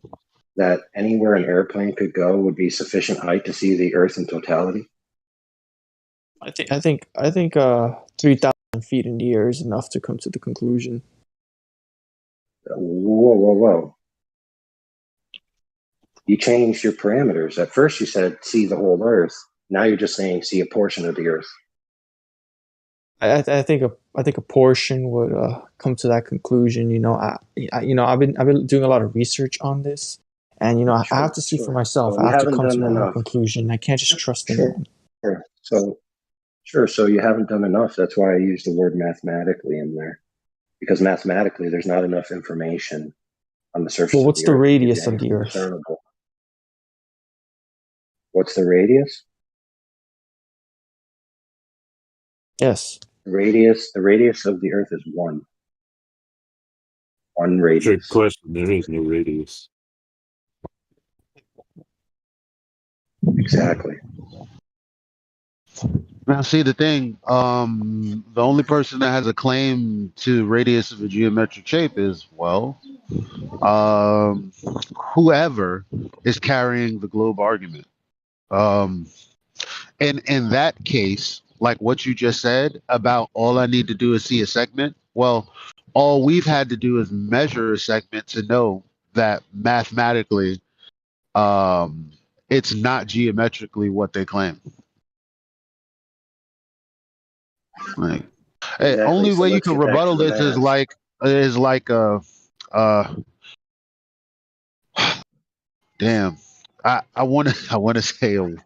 that anywhere an airplane could go would be sufficient height to see the Earth in totality. I think 3,000 feet in the air is enough to come to the conclusion. Whoa. You changed your parameters. At first you said see the whole Earth. Now you're just saying see a portion of the Earth. I think a portion would come to that conclusion. You know, I've been doing a lot of research on this, and you know, I have to see for myself. So I you have to haven't come to done my own enough. conclusion. I can't just trust anyone. Sure. So you haven't done enough. That's why I use the word mathematically in there, because mathematically there's not enough information on the surface Well, of what's the the Earth to give you radius of anything the Earth? discernible. What's the radius? Yes. The radius of the Earth is one. One radius. Trick question. There is no radius. Exactly. Now, see the thing. The only person that has a claim to radius of a geometric shape is whoever is carrying the globe argument. And in that case, like what you just said about all I need to do is see a segment. Well, all we've had to do is measure a segment to know that mathematically, it's not geometrically what they claim. Like, Exactly. only So way you let's can get back to rebuttal the this is math. damn. I want to say a woman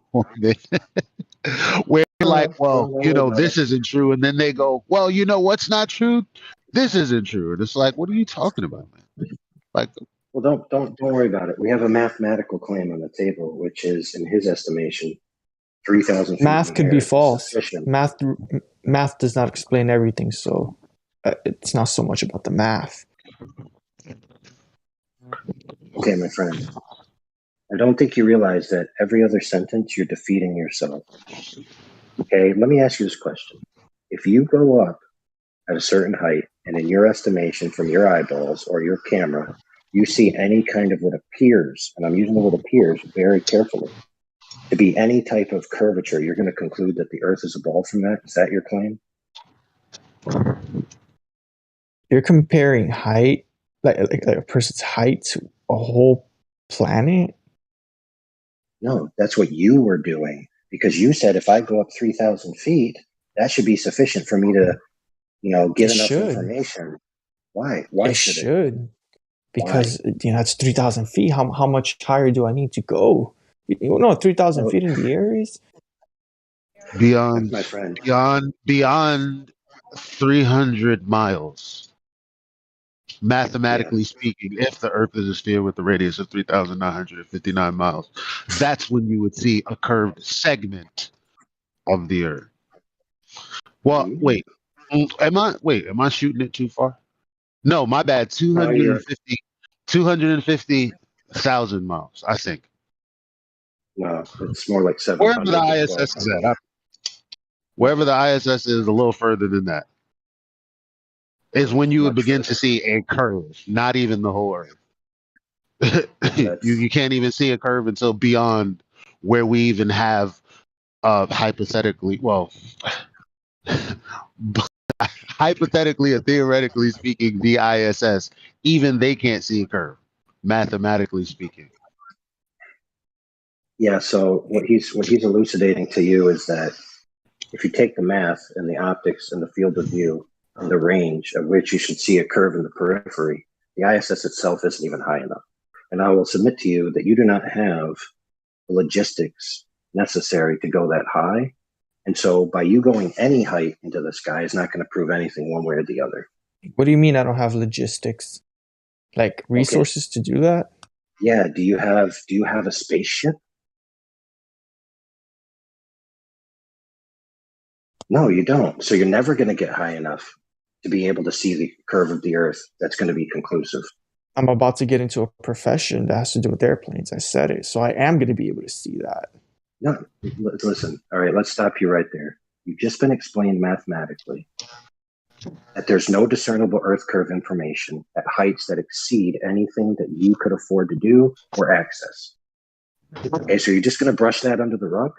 where like, well, Don't worry about this it. isn't true, and then they go, well, what's not true? This isn't true. And it's like, what are you talking about, man? Like, well, don't worry about it. We have a mathematical claim on the table, which is, in his estimation, 3,000 feet Math in the could be air is false. sufficient. Math does not explain everything, so it's not so much about the math. Okay, my friend. I don't think you realize that every other sentence you're defeating yourself. Okay, let me ask you this question. If you go up at a certain height, and in your estimation from your eyeballs or your camera, you see any kind of what appears, and I'm using the word appears very carefully, to be any type of curvature, you're going to conclude that the Earth is a ball from that? Is that your claim? You're comparing height, like a person's height, to a whole planet? No, that's what you were doing, because you said if I go up 3,000 feet, that should be sufficient for me to, get enough information. Why? Why should it? Should. Because, it's 3,000 feet. How much higher do I need to go? 3,000 feet in the air is? beyond my friend. beyond 300 miles. Mathematically speaking, if the Earth is a sphere with a radius of 3,959 miles, that's when you would see a curved segment of the Earth. Well, wait, am I shooting it too far? No, my bad. 250,000 miles, I think. No, it's more like 700. Wherever the ISS is at, wherever the ISS is, a little further than that, is when you would begin to see a curve, not even the whole Earth. you can't even see a curve until beyond where we even have hypothetically, hypothetically or theoretically speaking, the ISS, even they can't see a curve, mathematically speaking. Yeah, so what he's elucidating to you is that if you take the math and the optics and the field of view and the range of which you should see a curve in the periphery, the ISS itself isn't even high enough. And I will submit to you that you do not have the logistics necessary to go that high. And so by you going any height into the sky is not going to prove anything one way or the other. What do you mean I don't have logistics? Like resources to do that? Yeah, do you have a spaceship? No, you don't. So you're never going to get high enough to be able to see the curve of the Earth that's going to be conclusive. I'm about to get into a profession that has to do with airplanes. I said it. So I am going to be able to see that. No, listen. All right, let's stop you right there. You've just been explained mathematically that there's no discernible Earth curve information at heights that exceed anything that you could afford to do or access. Okay, so you're just going to brush that under the rug?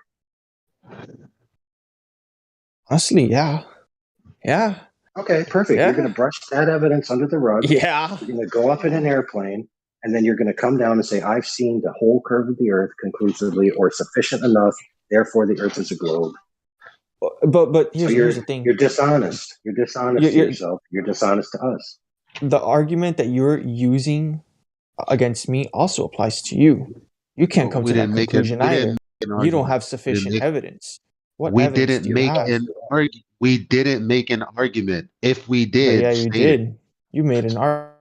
Honestly, yeah. Yeah. Okay, perfect. You're going to brush that evidence under the rug. Yeah. You're going to go up in an airplane, and then you're going to come down and say, I've seen the whole curve of the Earth conclusively or sufficient enough, therefore the Earth is a globe. But here's the thing. You're dishonest. You're dishonest to yourself. You're dishonest to us. The argument that you're using against me also applies to you. You can't come to that conclusion either. You don't have sufficient evidence. What evidence do you have? We didn't make an argument. If we did, Yeah, you did. You made an argument.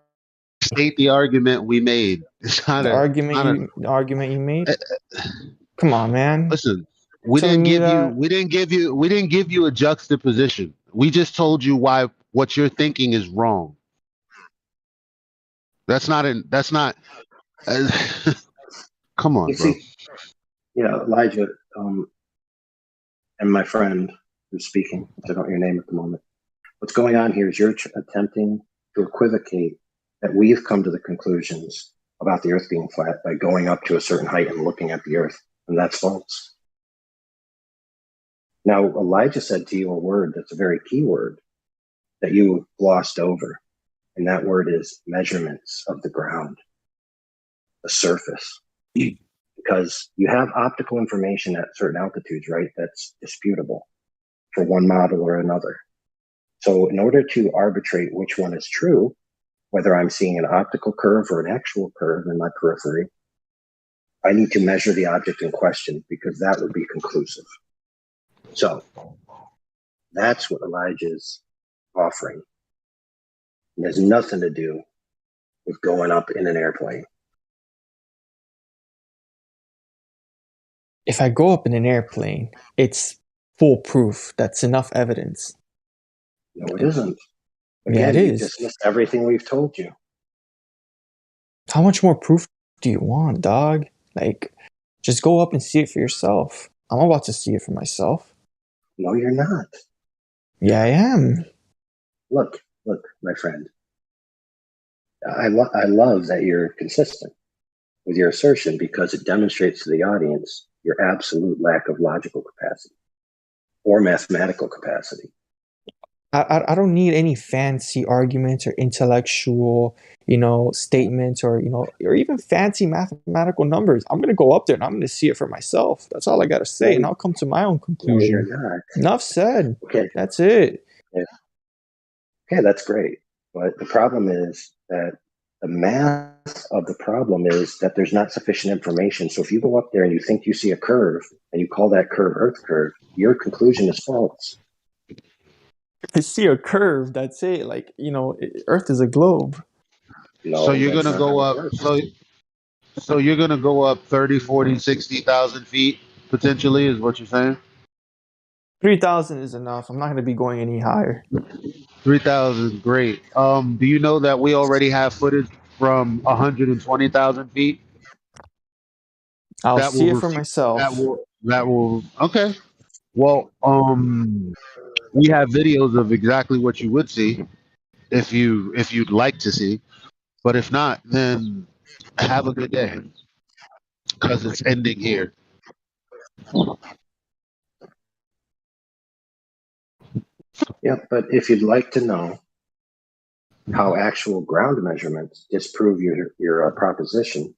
State the argument we made. It's not the argument you made. Come on, man. Listen, we didn't give you a juxtaposition. We just told you why what you're thinking is wrong. That's not. Come on, bro. Elijah, and my friend who's speaking, I don't know your name at the moment. What's going on here is you're attempting to equivocate that we've come to the conclusions about the Earth being flat by going up to a certain height and looking at the Earth, and that's false. Now, Elijah said to you a word that's a very key word that you glossed over, and that word is measurements of the ground, the surface. Because you have optical information at certain altitudes, right? That's disputable for one model or another. So in order to arbitrate which one is true, whether I'm seeing an optical curve or an actual curve in my periphery, I need to measure the object in question because that would be conclusive. So that's what Elijah's offering. It has nothing to do with going up in an airplane. If I go up in an airplane, it's foolproof. That's enough evidence. No, it isn't. Again, yeah, it is. You dismissed everything we've told you. How much more proof do you want, dog? Like, just go up and see it for yourself. I'm about to see it for myself. No, you're not. Yeah, I am. Look, my friend. I love that you're consistent with your assertion because it demonstrates to the audience your absolute lack of logical capacity or mathematical capacity. I don't need any fancy arguments or intellectual, statements or even fancy mathematical numbers. I'm going to go up there and I'm going to see it for myself. That's all I got to say. And I'll come to my own conclusion. No, you're not. Enough said. Okay. That's it. Yeah. Okay, that's great. But the problem is that the math of the problem is that there's not sufficient information. So if you go up there and you think you see a curve and you call that curve Earth curve, your conclusion is false. I see a curve. That's it. Like, Earth is a globe. So you're going to go up. So you're going to go up 30, 40, 60,000 feet potentially is what you're saying? 3,000 is enough. I'm not going to be going any higher. 3,000, great. Do you know that we already have footage from 120,000 feet? I'll see it for myself. That will. Okay. Well, we have videos of exactly what you would see if you'd like to see, but if not, then have a good day because it's ending here. Yeah, but if you'd like to know how actual ground measurements disprove your proposition,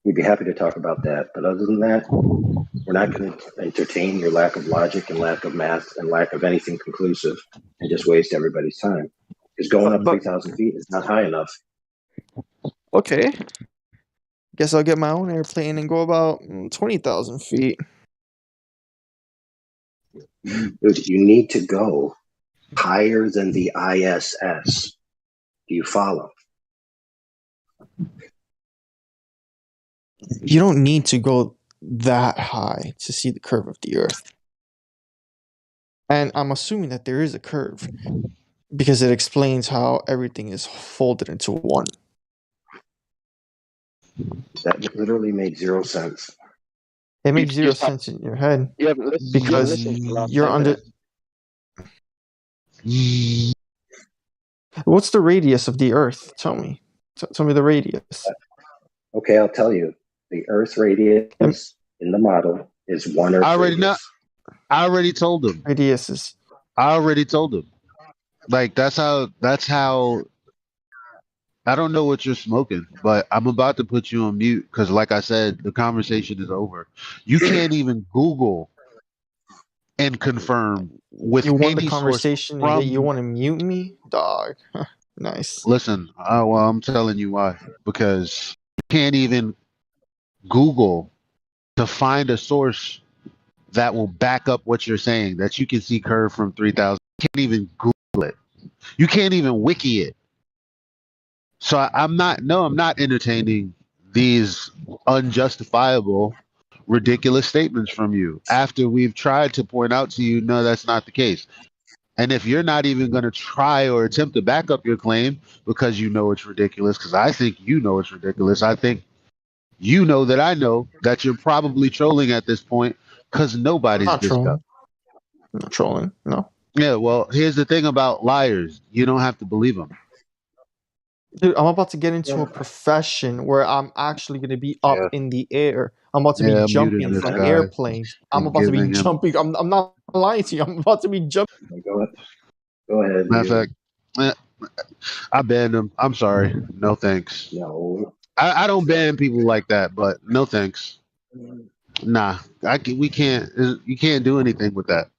we'd be happy to talk about that. But other than that, we're not going to entertain your lack of logic and lack of math and lack of anything conclusive and just waste everybody's time. Because going up 3,000 feet is not high enough. Okay. Guess I'll get my own airplane and go about 20,000 feet. Dude, you need to go higher than the ISS. Do you follow? You don't need to go that high to see the curve of the Earth. And I'm assuming that there is a curve because it explains how everything is folded into one. That literally made zero sense. It makes zero sense in your head because you're under. What's the radius of the Earth? Tell me. Tell me the radius. Okay, I'll tell you. The Earth radius in the model is 1 Earth radius. I already told him. Radius is. I already told him. Like that's how. I don't know what you're smoking, but I'm about to put you on mute because, like I said, the conversation is over. You can't even Google and confirm with You won the any source conversation and yet you from. want to mute me? Dog. Nice. Listen, well, I'm telling you why. Because you can't even Google to find a source that will back up what you're saying, that you can see curve from 3,000. You can't even Google it. You can't even wiki it. So I'm not entertaining these unjustifiable, ridiculous statements from you after we've tried to point out to you, no, that's not the case. And if you're not even going to try or attempt to back up your claim because you know it's ridiculous, because I think you know it's ridiculous, I think you know that I know that you're probably trolling at this point because I'm nobody's not this dumb. trolling. I'm not trolling. No. Yeah, well, here's the thing about liars. You don't have to believe them. Dude, I'm about to get into a profession where I'm actually going to be up in the air. I'm about to be Yeah, I'm muting jumping this from guy airplanes. I'm and about to be giving him. jumping. I'm not lying to you. I'm about to be jumping. Go ahead. Matter of fact, I banned him. I'm sorry. No thanks. No. I don't ban people like that, but no thanks. Nah, we can't. You can't do anything with that.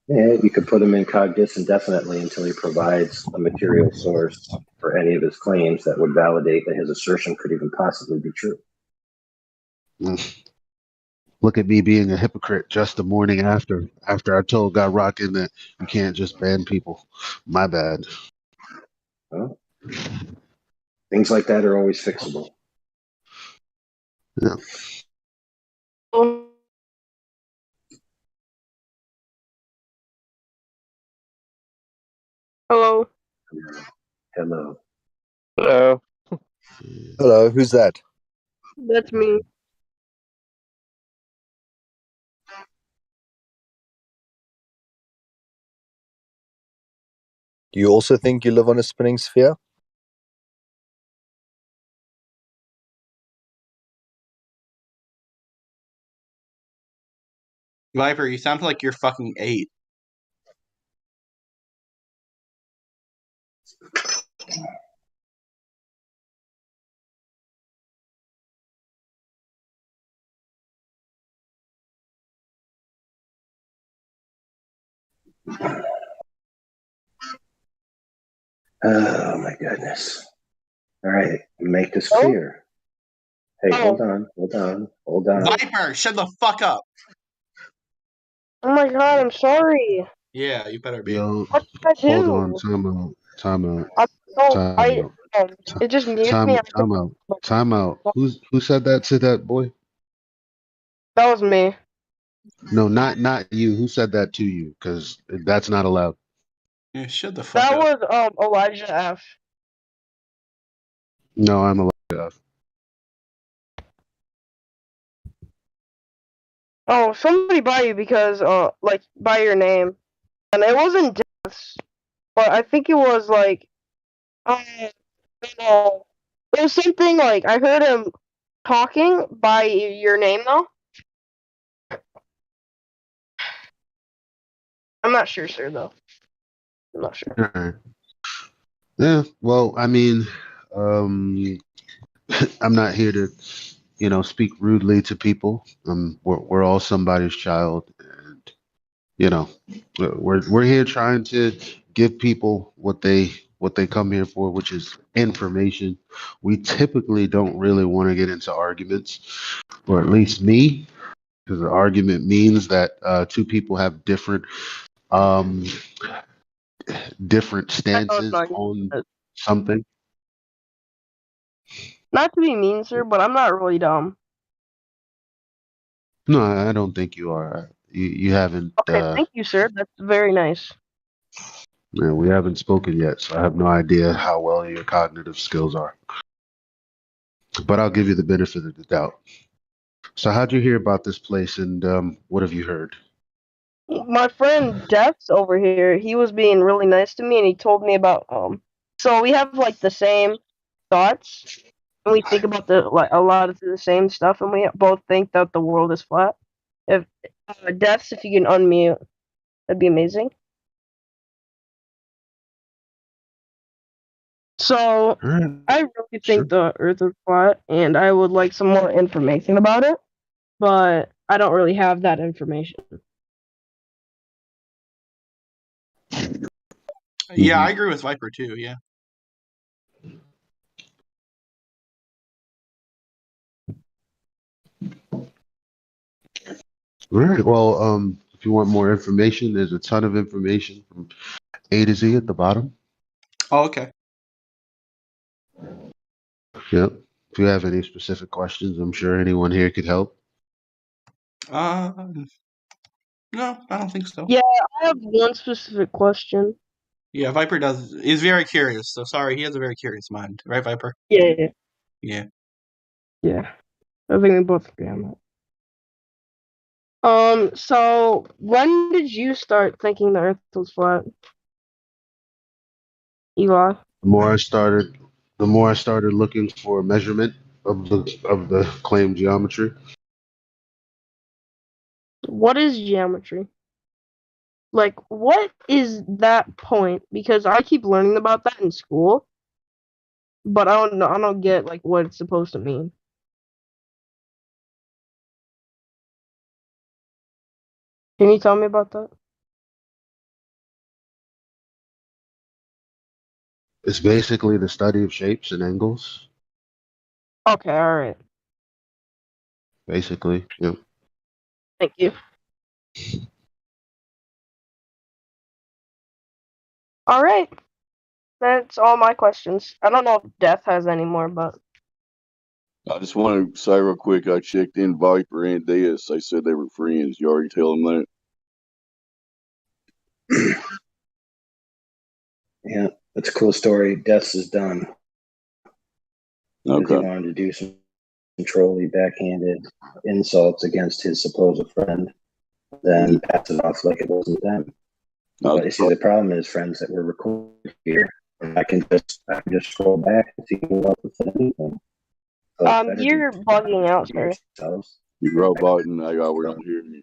Yeah, you could put him in cognizance indefinitely until he provides a material source for any of his claims that would validate that his assertion could even possibly be true. Look at me being a hypocrite just the morning after I told God Rockin' that you can't just ban people. My bad. Well, things like that are always fixable. Yeah. Hello. Hello. Hello. Hello, who's that? That's me. Do you also think you live on a spinning sphere? Viper, you sound like you're fucking 8. Oh my goodness. All right, make this clear. Hey, hold on. Viper, shut the fuck up. Oh my god, I'm sorry. Yeah, you better be. Yo, What did I do? hold on. Time out. It just muted me. Time out. Who said that to that boy? That was me. No, not you. Who said that to you? Because that's not allowed. Yeah, shut the fuck That up. was Elijah F. No, I'm allowed. Oh, somebody by you because like by your name, and it wasn't Dennis, but I think it was like I don't know. It was something like I heard him talking by your name though. I'm not sure, sir. Though I'm not sure. All right. Yeah. Well, I mean, um, I'm not here to, speak rudely to people. We're all somebody's child, and we're here trying to give people what they come here for, which is information. We typically don't really want to get into arguments, or at least me, because the argument means that two people have um, different stances on something. Not to be mean, sir, but I'm not really dumb. No, I don't think you are. You haven't. Okay, thank you, sir. That's very nice. We haven't spoken yet, so I have no idea how well your cognitive skills are. But I'll give you the benefit of the doubt. So how'd you hear about this place, and what have you heard? My friend Dex over here, he was being really nice to me, and he told me about So we have like the same thoughts, and we think about a lot of the same stuff, and we both think that the world is flat. If Dex, if you can unmute, that'd be amazing. So I really think the Earth is flat, and I would like some more information about it, but I don't really have that information. Yeah, I agree with Viper too. Yeah. All right. Well, if you want more information, there's a ton of information from A to Z at the bottom. Oh, okay. Yep. If you have any specific questions, I'm sure anyone here could help. No, I don't think so. Yeah, I have one specific question. Yeah, Viper is very curious. So sorry, he has a very curious mind, right, Viper? Yeah. Yeah. Yeah. I think we both agree on that. So when did you start thinking the Earth was flat? Eli? The more I started looking for measurement of the claimed geometry. What is geometry? Like, what is that point? Because I keep learning about that in school, but I don't know. I don't get like what it's supposed to mean. Can you tell me about that? It's basically the study of shapes and angles. Okay, all right. Basically, yep. Thank you. All right. That's all my questions. I don't know if Death has any more, but I just want to say real quick, I checked in Viper and Diaz. They said they were friends. You already tell them that? Yeah, that's a cool story. Deaths is done. Because he wanted to do some trolly backhanded insults against his supposed friend, then pass it off like it wasn't them. But you see, the problem is, friends, that we're recorded here, and I can just scroll back and see who else said anything. So you're bugging out, sir. You're roboting. We're not hearing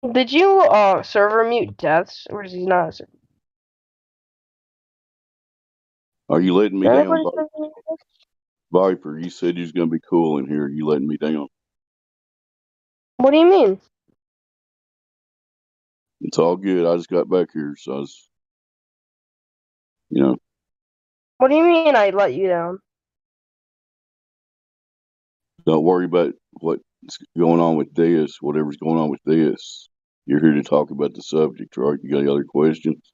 you. Did you server mute Deaths, or is he not a server? Are you letting me down, Anybody Viper? server mute Deaths? Viper, you said you was going to be cool in here. You letting me down? What do you mean? It's all good. I just got back here, so I was, you know. What do you mean I let you down? Don't worry about what's going on with this, whatever's going on with this. You're here to talk about the subject, right? You got any other questions?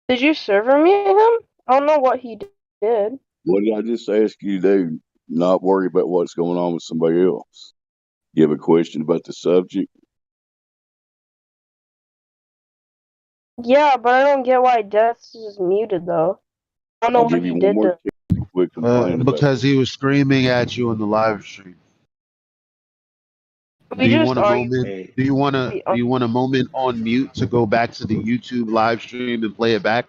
Did you server mute him? I don't know what he did. What did I just ask you to do? Not worry about what's going on with somebody else. You have a question about the subject? Yeah, but I don't get why Deaths is muted, though. I don't know I'll what give he you one did more to... chance. Quit complaining about Because he was screaming at you on the live stream. We Do you just want a argued. moment? Do you want a moment on mute to go back to the YouTube live stream and play it back?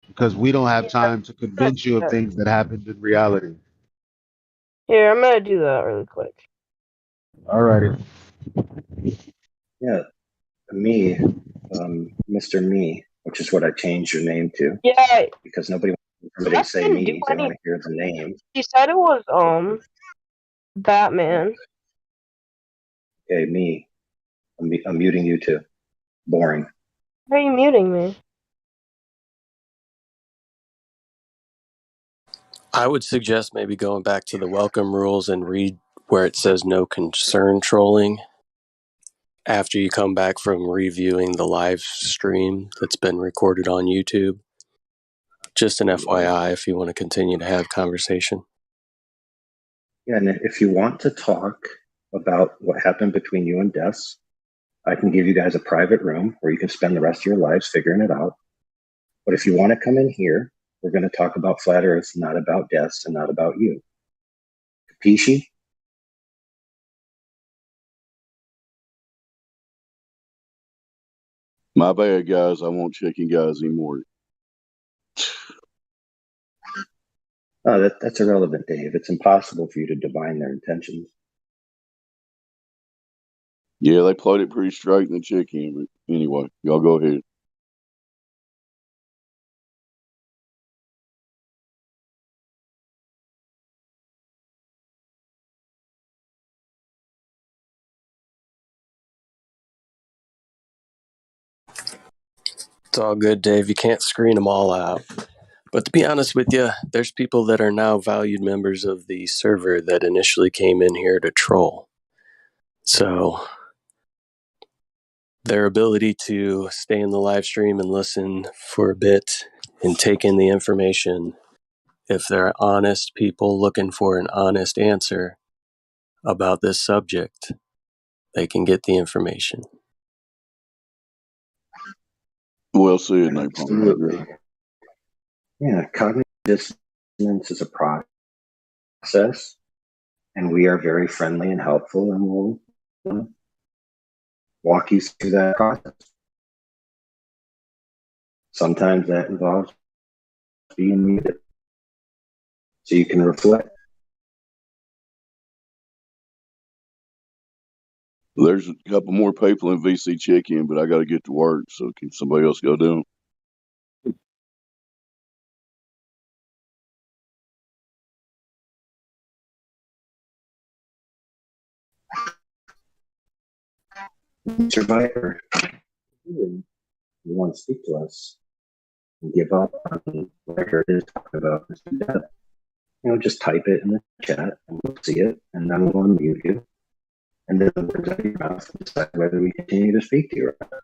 Because we don't have time to convince you of things that happened in reality. Here, I'm gonna do that really quick. Alrighty. Yeah, me, Mr. Me, which is what I changed your name to. Yeah. Because nobody wants somebody to say me. They want to hear the name. He said it was Batman. Okay, me. I'm muting you too. Boring. Why are you muting me? I would suggest maybe going back to the welcome rules and read where it says no concern trolling after you come back from reviewing the live stream that's been recorded on YouTube. Just an FYI if you want to continue to have conversation. Yeah, and if you want to talk about what happened between you and Des, I can give you guys a private room where you can spend the rest of your lives figuring it out. But if you want to come in here, we're going to talk about Flat Earth, not about Des and not about you. Peachy? My bad, guys. I won't check in guys anymore. Oh, that's irrelevant, Dave. It's impossible for you to divine their intentions. Yeah, they played it pretty straight in the check-in, but anyway, y'all go ahead. It's all good, Dave. You can't screen them all out. But to be honest with you, there's people that are now valued members of the server that initially came in here to troll. So their ability to stay in the live stream and listen for a bit and take in the information, if they're honest people looking for an honest answer about this subject, they can get the information. Well said, Napalm. Absolutely. Yeah, cognitive dissonance is a process, and we are very friendly and helpful, and we'll walk you through that process. Sometimes that involves being muted so you can reflect. There's a couple more people in VC check-in, but I got to get to work, so can somebody else go down? Survivor, you want to speak to us and give up on whatever it is talking about Mr. Death. Just type it in the chat and we'll see it, and then we'll unmute you. And then the words out of your mouth will decide whether we continue to speak to you or not.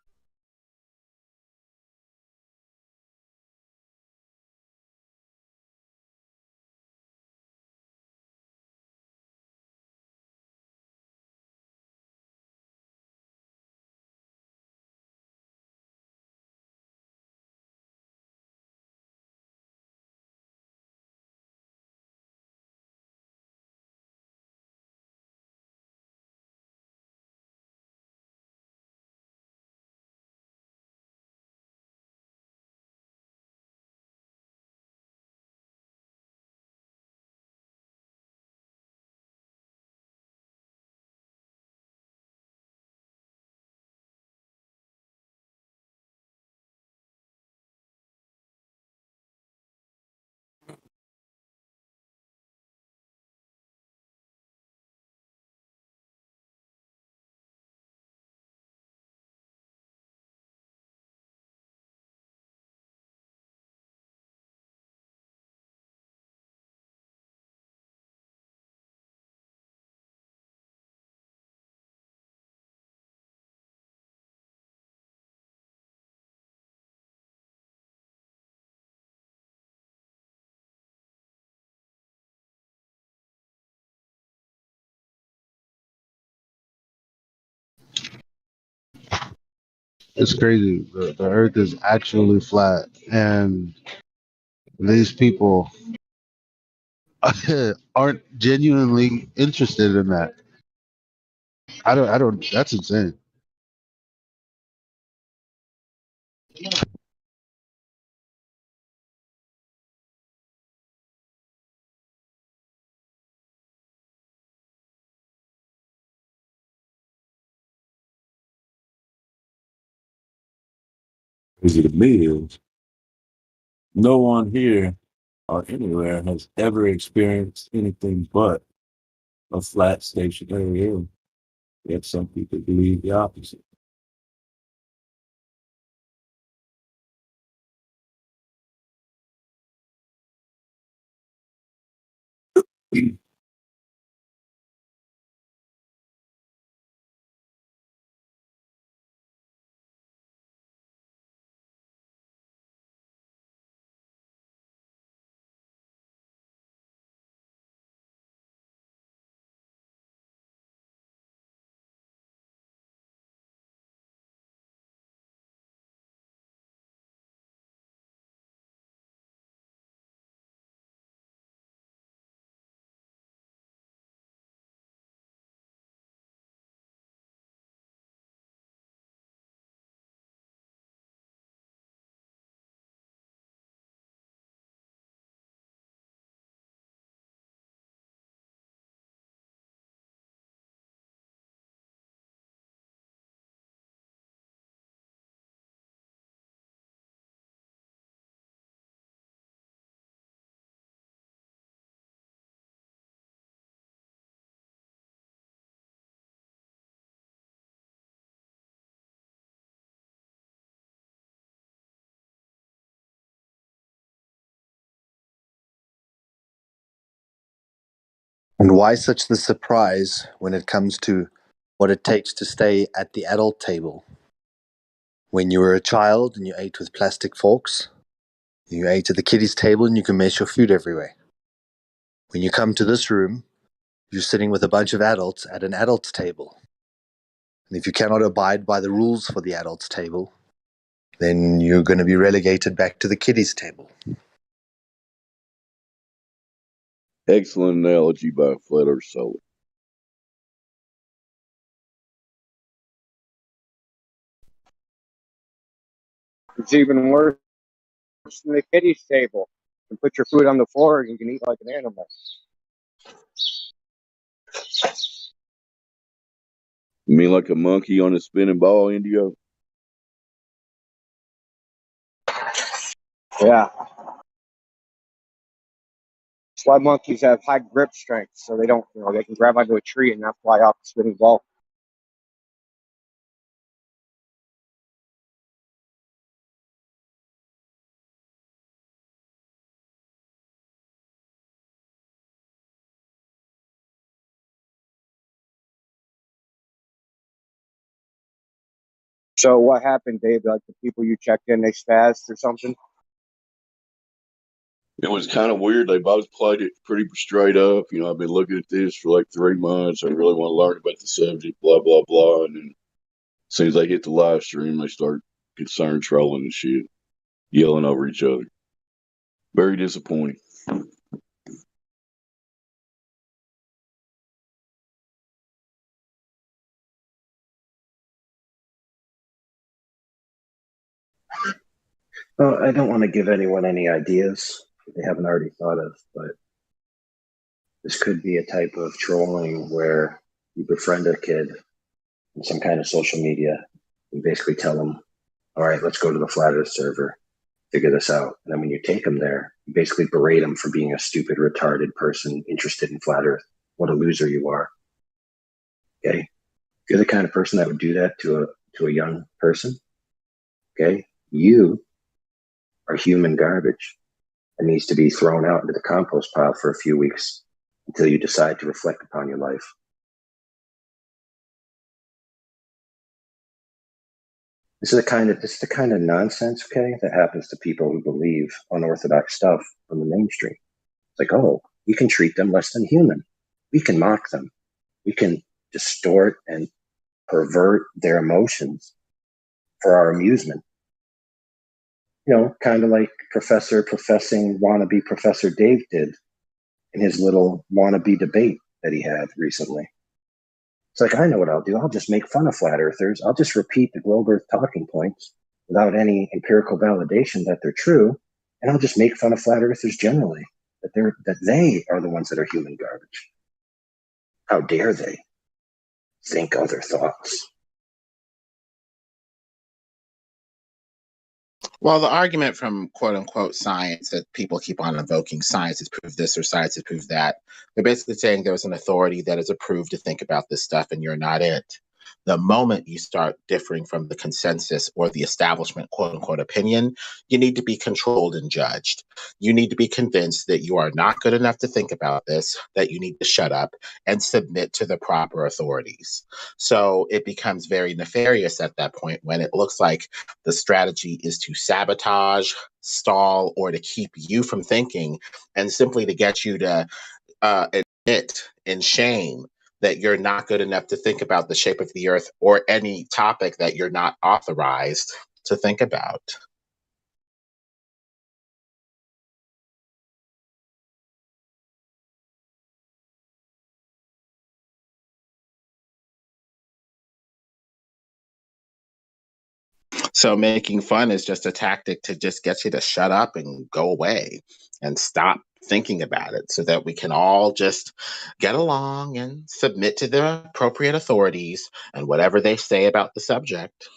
It's crazy. The Earth is actually flat, and these people aren't genuinely interested in that. I don't. That's insane. Crazy to me is no one here or anywhere has ever experienced anything but a flat stationary Earth. Yet some people believe the opposite. And why such the surprise when it comes to what it takes to stay at the adult table? When you were a child and you ate with plastic forks, you ate at the kiddies' table and you can mess your food everywhere. When you come to this room, you're sitting with a bunch of adults at an adult's table. And if you cannot abide by the rules for the adult's table, then you're going to be relegated back to the kiddies' table. Excellent analogy by Flat Earth Solar. It's even worse than the kiddies table. You can put your food on the floor and you can eat like an animal. You mean like a monkey on a spinning ball, Indio? Yeah. That's why monkeys have high grip strength, so they don't, they can grab onto a tree and not fly off the spinning ball. So what happened, Dave? Like the people you checked in, they spazzed or something? It was kind of weird. They both played it pretty straight up. I've been looking at this for like 3 months. I really want to learn about the subject, blah, blah, blah. And then as soon as they hit the live stream, they start concerned trolling and shit, yelling over each other. Very disappointing. Well, I don't want to give anyone any ideas that they haven't already thought of, but this could be a type of trolling where you befriend a kid in some kind of social media. You basically tell them, all right, let's go to the Flat Earth server, figure this out. And then when you take them there, you basically berate them for being a stupid, retarded person interested in Flat Earth. What a loser you are. Okay? If you're the kind of person that would do that to a young person, okay, you are human garbage and needs to be thrown out into the compost pile for a few weeks until you decide to reflect upon your life. This is the kind of nonsense, okay, that happens to people who believe unorthodox stuff from the mainstream. It's like, oh, we can treat them less than human. We can mock them. We can distort and pervert their emotions for our amusement. Kind of like professing wannabe Professor Dave did in his little wannabe debate that he had recently. It's like, I know what I'll do. I'll just make fun of flat earthers. I'll just repeat the globe earth talking points without any empirical validation that they're true. And I'll just make fun of flat earthers generally, that they are the ones that are human garbage. How dare they think other thoughts? Well, the argument from quote unquote science that people keep on invoking, science has proved this or science has proved that, they're basically saying there's an authority that is approved to think about this stuff and you're not it. The moment you start differing from the consensus or the establishment quote unquote opinion, you need to be controlled and judged. You need to be convinced that you are not good enough to think about this, that you need to shut up and submit to the proper authorities. So it becomes very nefarious at that point when it looks like the strategy is to sabotage, stall, or to keep you from thinking, and simply to get you to admit in shame that you're not good enough to think about the shape of the earth or any topic that you're not authorized to think about. So making fun is just a tactic to just get you to shut up and go away and stop thinking about it so that we can all just get along and submit to the appropriate authorities and whatever they say about the subject.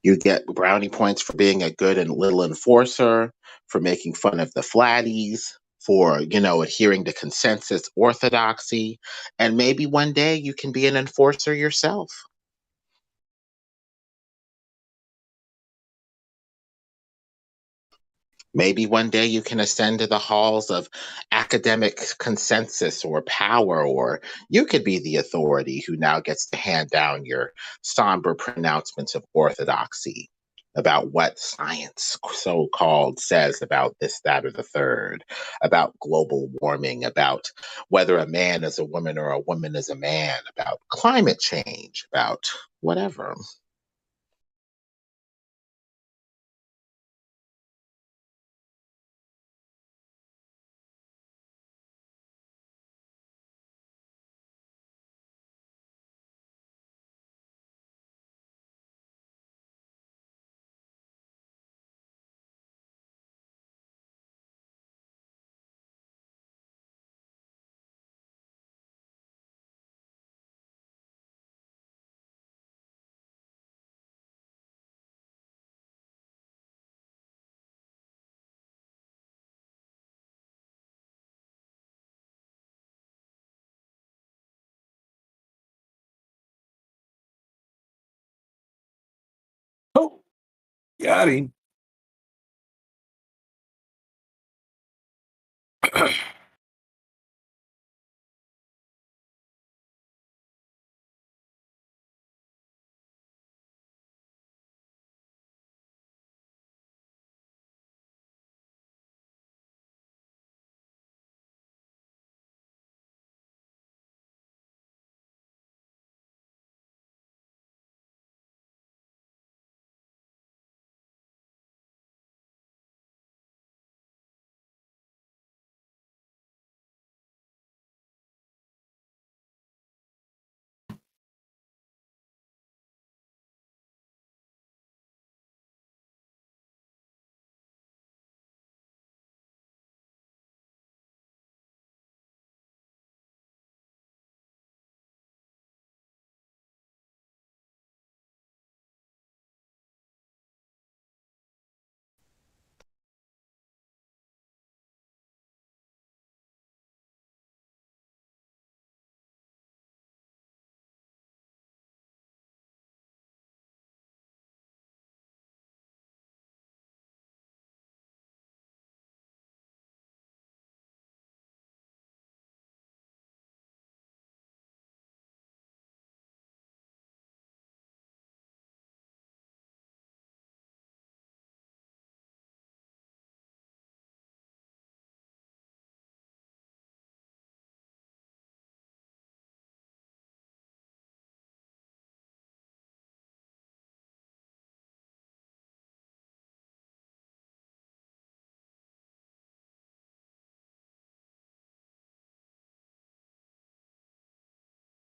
You get brownie points for being a good and little enforcer, for making fun of the flatties, for, adhering to consensus orthodoxy. And maybe one day you can be an enforcer yourself. Maybe one day you can ascend to the halls of academic consensus or power, or you could be the authority who now gets to hand down your somber pronouncements of orthodoxy about what science so-called says about this, that, or the third, about global warming, about whether a man is a woman or a woman is a man, about climate change, about whatever. Oh, got him.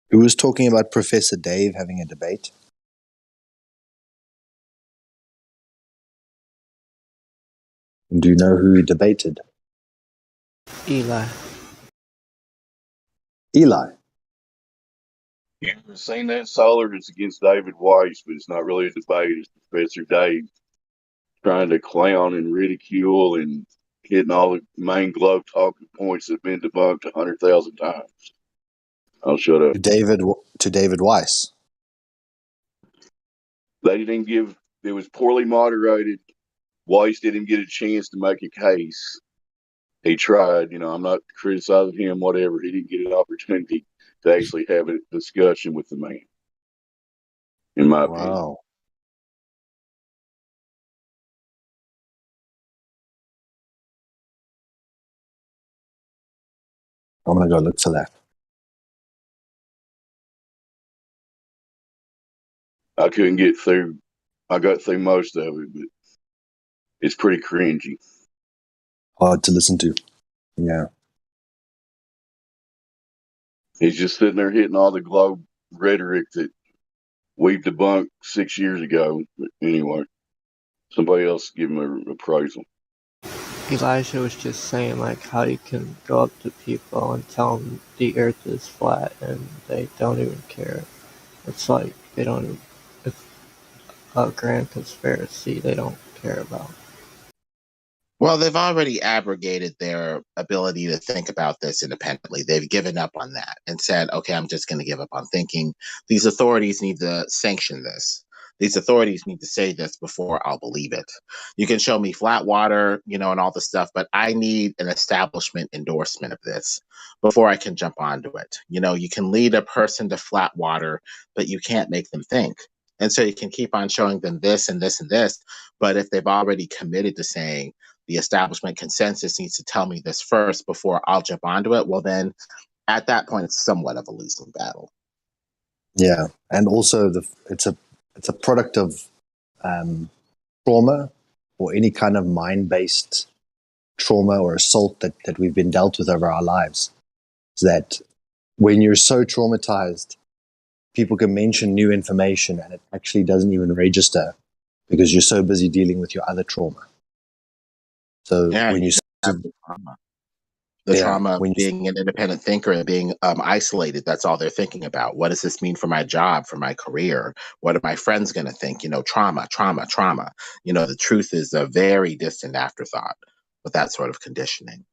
Who was talking about Professor Dave having a debate? Do you know who he debated? Eli. Eli. You ever seen that Solar is against David Weiss, but it's not really a debate. It's Professor Dave trying to clown and ridicule and hitting all the main glove talking points that have been debunked 100,000 times. I'll shut up. To David Weiss. They didn't give. It was poorly moderated. Weiss didn't get a chance to make a case. He tried. I'm not criticizing him. Whatever. He didn't get an opportunity to actually have a discussion with the man. In my opinion. Wow. I'm going to go look for that. I couldn't get through. I got through most of it, but it's pretty cringy. Hard to listen to. Yeah. He's just sitting there hitting all the globe rhetoric that we've debunked 6 years ago. But anyway, somebody else give him a appraisal. Elijah was just saying like how you can go up to people and tell them the earth is flat and they don't even care. It's like they don't even, it's a grand conspiracy they don't care about. Well, they've already abrogated their ability to think about this independently. They've given up on that and said, okay, I'm just going to give up on thinking. These authorities need to sanction this. These authorities need to say this before I'll believe it. You can show me flat water, and all this stuff, but I need an establishment endorsement of this before I can jump onto it. You can lead a person to flat water, but you can't make them think. And so you can keep on showing them this and this and this. But if they've already committed to saying, the establishment consensus needs to tell me this first before I'll jump onto it, well, then at that point, it's somewhat of a losing battle. Yeah, and also it's a product of trauma or any kind of mind-based trauma or assault that we've been dealt with over our lives. Is that when you're so traumatized, people can mention new information and it actually doesn't even register because you're so busy dealing with your other trauma. So Yeah, when you have the trauma of being an independent thinker and being isolated, that's all they're thinking about. What does this mean for my job, for my career? What are my friends going to think? Trauma, trauma, trauma. The truth is a very distant afterthought with that sort of conditioning.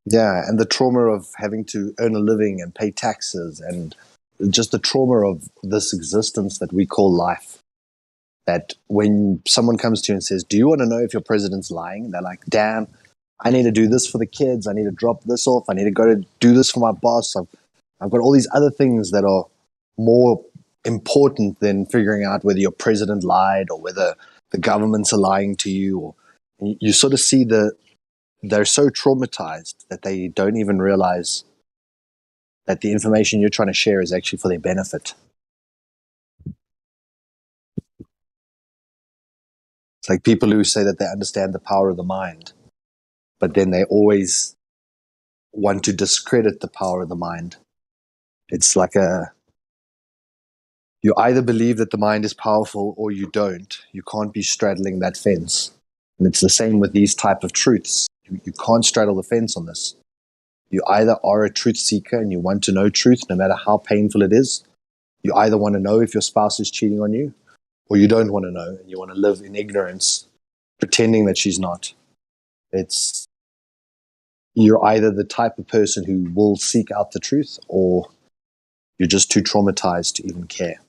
Yeah, and the trauma of having to earn a living and pay taxes and just the trauma of this existence that we call life. That when someone comes to you and says, do you want to know if your president's lying? They're like, damn, I need to do this for the kids. I need to drop this off. I need to go to do this for my boss. I've got all these other things that are more important than figuring out whether your president lied or whether the governments are lying to you. Or you sort of see they're so traumatized that they don't even realize that the information you're trying to share is actually for their benefit. It's like people who say that they understand the power of the mind, but then they always want to discredit the power of the mind. It's like you either believe that the mind is powerful or you don't. You can't be straddling that fence. And it's the same with these type of truths. You can't straddle the fence on this. You either are a truth seeker and you want to know truth no matter how painful it is. You either want to know if your spouse is cheating on you or you don't want to know and you want to live in ignorance, pretending that she's not. You're either the type of person who will seek out the truth or you're just too traumatized to even care.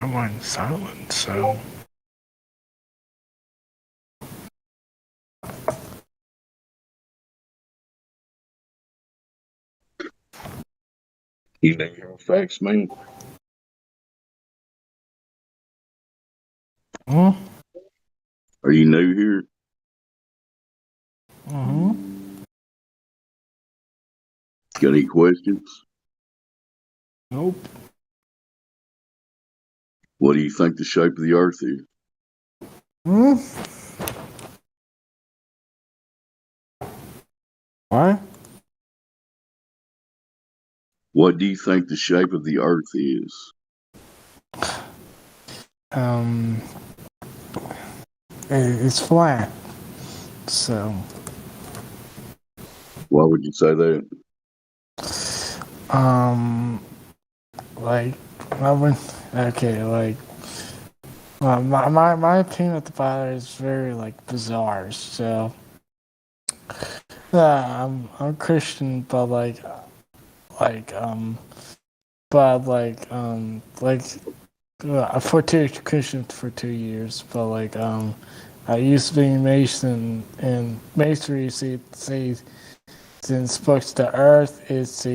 I'm on silent, so. You never hear facts, man. Huh? Are you new here? Got any questions? Nope. What do you think the shape of the Earth is? What? What do you think the shape of the Earth is? It's flat. So, Why would you say that? like, I would, okay, like, my opinion of the Father is very, like, bizarre. So, yeah, I'm Christian, but, like, for Christian for 2 years, but, like, I used to be a Mason, and Masonry says since books the Earth is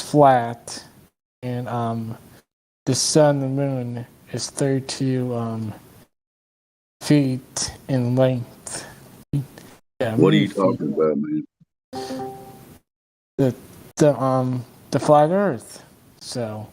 flat, and the sun and moon is 32 feet in length. Yeah, What are me you feet. talking about, man? The the flat Earth. So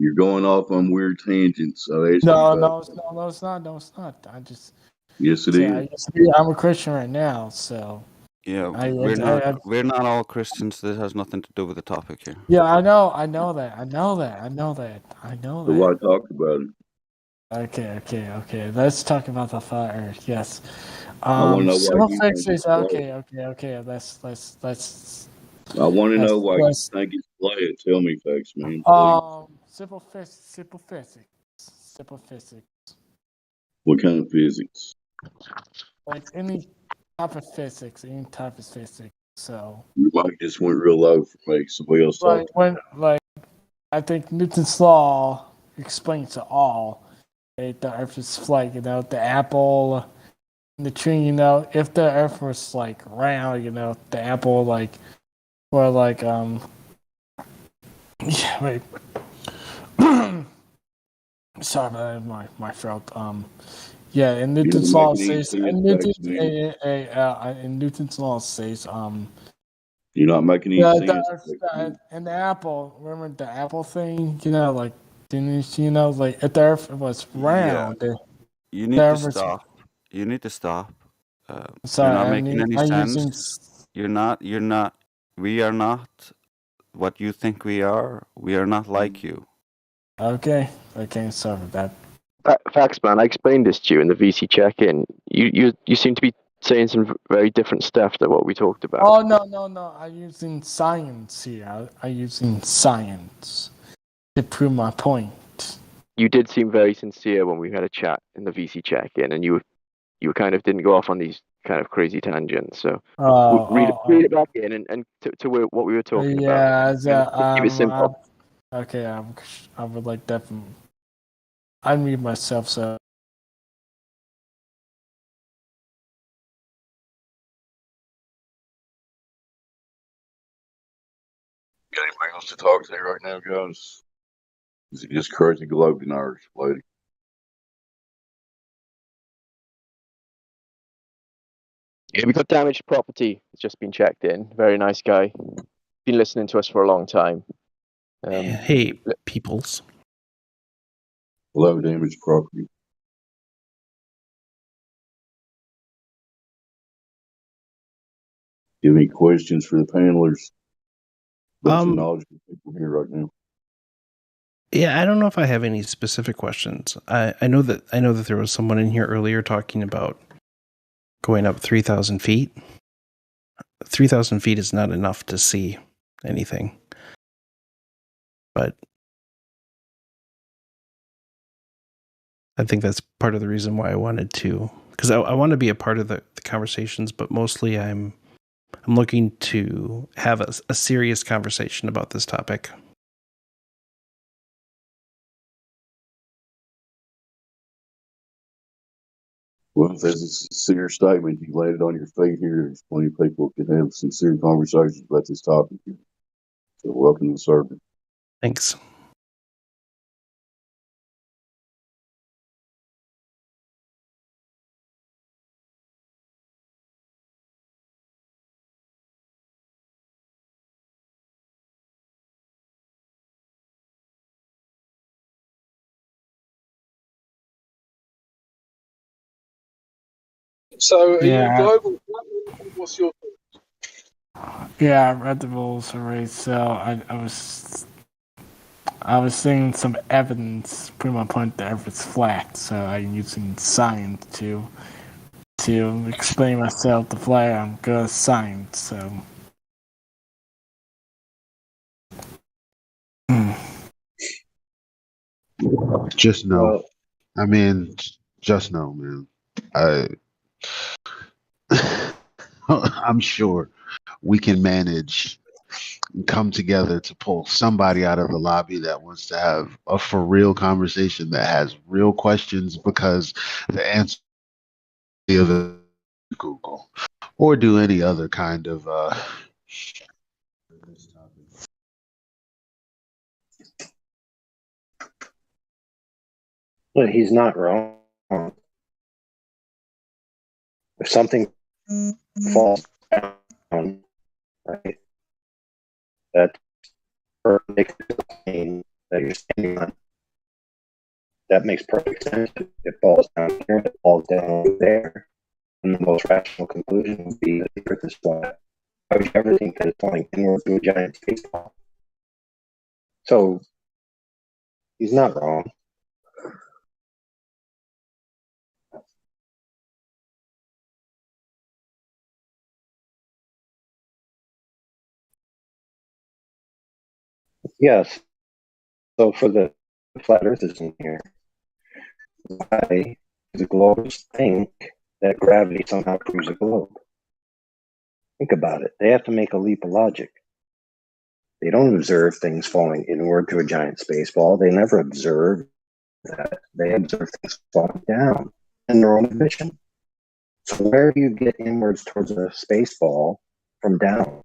You're going off on weird tangents. I asked you no, about. it's not. No, it's not. I just Yes, it say is. I'm a Christian right now. So Yeah, I we're not all Christians. This has nothing to do with the topic here. yeah, I know that. I know So why that. talk about it? Okay. Let's talk about the flat Earth. Yes. I want to know why Civil you think fixes. it's flat. Okay. Let's I want to know why you let's think it's flat. Tell me facts, man, please. simple physics. What kind of physics? Like any type of physics. So Your mic just went real low for me. Somebody else like talking. when I think Newton's law explains it all. Right? The Earth is flat. The apple, the tree. If the Earth was like round, the apple or yeah, wait. Sorry about my throat. Yeah, and You're not Newton's law making any says, sense, facts, man. and Newton's law says, You're not making any sense, facts, man. and the apple. Remember the apple thing? Like, didn't like if the Earth was Yeah, round, you the need to Earth was. stop. You need to stop. You're Sorry, not making any I'm sense. using. You're not. We are not what you think we are. We are not like you. Okay, sorry for that. Facts, man. I explained this to you in the VC check-in. You seem to be saying some very different stuff than what we talked about. Oh no! I'm using science here. I'm using science to prove my point. You did seem very sincere when we had a chat in the VC check-in, and you kind of didn't go off on these kind of crazy tangents. So read it back in and to what we were talking about. Keep it simple. Okay, I would like definitely unmute myself. So Got anybody else to talk to right now, guys? Is it just crazy globe in Earth, lady? Yeah, we got damaged property. It's just been checked in. Very nice guy. Been listening to us for a long time. Hey, peoples. Hello, damaged property. Do you have any questions for the panelists? Bunch of knowledgeable people here right now. Yeah, I don't know if I have any specific questions. I know that there was someone in here earlier talking about going up 3,000 feet. 3,000 feet is not enough to see anything. But I think that's part of the reason why I wanted to, because I want to be a part of the conversations, but mostly I'm looking to have a serious conversation about this topic. Well, if there's a sincere statement, you landed on your feet here. There's plenty of people who can have sincere conversations about this topic here. So welcome to the circle. Thanks. So, are you Yeah, global? What's your yeah, I read the rules already, so I was seeing some evidence pretty much point the Earth is flat, so I'm using science to explain myself the flat. I'm good at science, so. Just know. Well, I mean, just know, man. I, I'm sure we can manage and come together to pull somebody out of the lobby that wants to have a for real conversation that has real questions because the answer of the Google or do any other kind of but he's not wrong. If something falls down, right, that perpendicular to the plane that you're standing on, that makes perfect sense. If it falls down here, it falls down over there. And the most rational conclusion would be that the Earth is flat. Why would you ever think that it's falling inward to a giant space ball? So he's not wrong. Yes. So for the flat earthers in here, why do the globers think that gravity somehow proves a globe? Think about it. They have to make a leap of logic. They don't observe things falling inward to a giant space ball. They never observe that. They observe things falling down in their own vision. So where do you get inwards towards a space ball from down?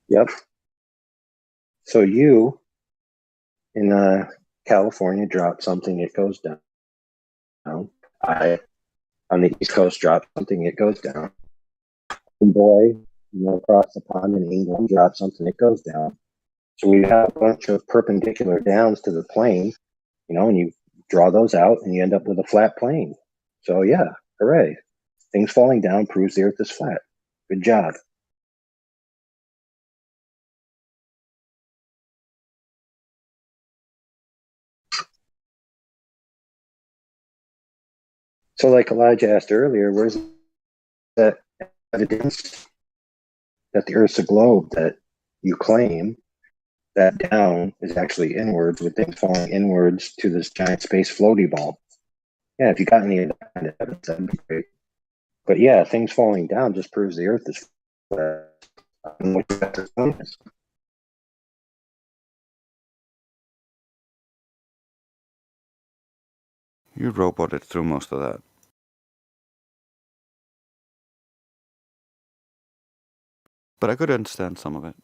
Yep. So you in California drop something, it goes down. I on the East Coast drop something, it goes down. And boy, across the pond in England drop something, it goes down. So we have a bunch of perpendicular downs to the plane, and you draw those out and you end up with a flat plane. So yeah, hooray. Things falling down proves the earth is flat. Good job. So like Elijah asked earlier, where's that evidence that the earth's a globe that you claim that down is actually inwards with things falling inwards to this giant space floaty ball? Yeah, if you got any of that kind of evidence, that'd be great. But yeah, things falling down just proves the earth is flat. You roboted through most of that. But I could understand some of it.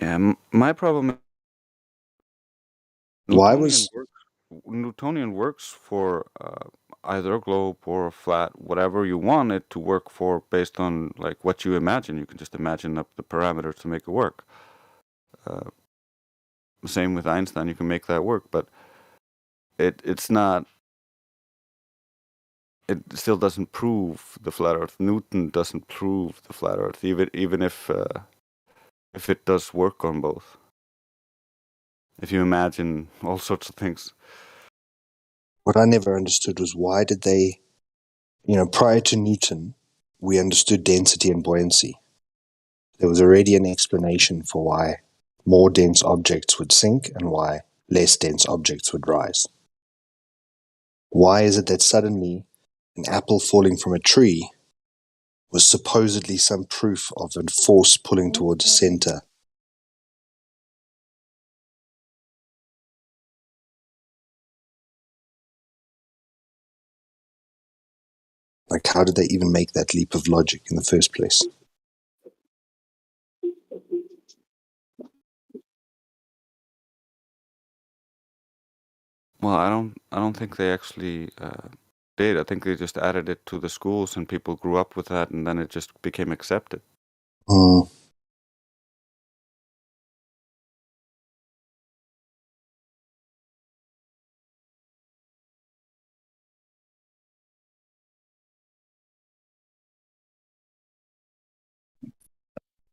Yeah, my problem. Why Newtonian was works. Newtonian works for either a globe or a flat, whatever you want it to work for, based on like what you imagine. You can just imagine up the parameters to make it work. Same with Einstein, you can make that work, but it's not. It still doesn't prove the flat Earth. Newton doesn't prove the flat Earth, even if it does work on both. If you imagine all sorts of things. what I never understood was why did they, prior to Newton, we understood density and buoyancy. There was already an explanation for why more dense objects would sink and why less dense objects would rise. Why is it that suddenly an apple falling from a tree was supposedly some proof of a force pulling towards the center? Like, how did they even make that leap of logic in the first place? Well, I don't think they actually did. I think they just added it to the schools, and people grew up with that, and then it just became accepted. Mm.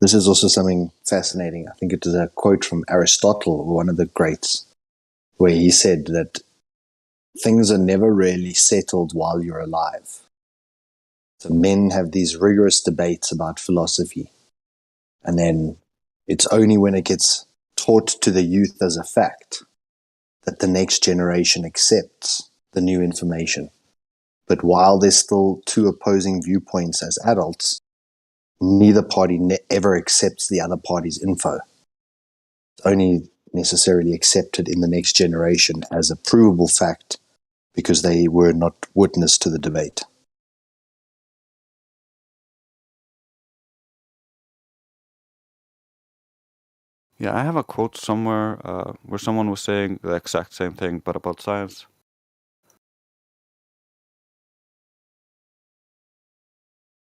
This is also something fascinating. I think it is a quote from Aristotle, one of the greats, where he said that things are never really settled while you're alive. So men have these rigorous debates about philosophy, and then it's only when it gets taught to the youth as a fact that the next generation accepts the new information. But while there's still two opposing viewpoints as adults, neither party ever accepts the other party's info. It's only necessarily accepted in the next generation as a provable fact because they were not witness to the debate. Yeah, I have a quote somewhere where someone was saying the exact same thing, but about science.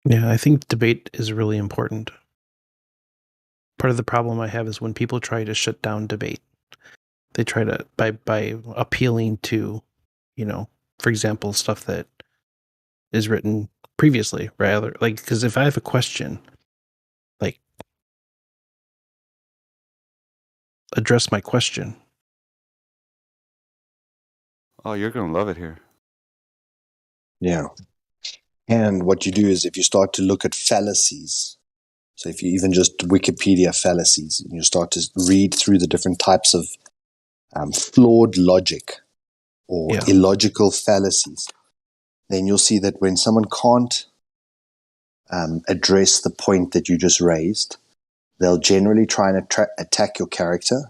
Yeah, I think debate is really important. Part of the problem I have is when people try to shut down debate. They try to by appealing to, for example, stuff that is written previously, rather like because if I have a question, like address my question. Oh, you're gonna love it here. Yeah. And what you do is if you start to look at fallacies, so if you even just Wikipedia fallacies, and you start to read through the different types of flawed logic or illogical fallacies, then you'll see that when someone can't address the point that you just raised, they'll generally try and attack your character.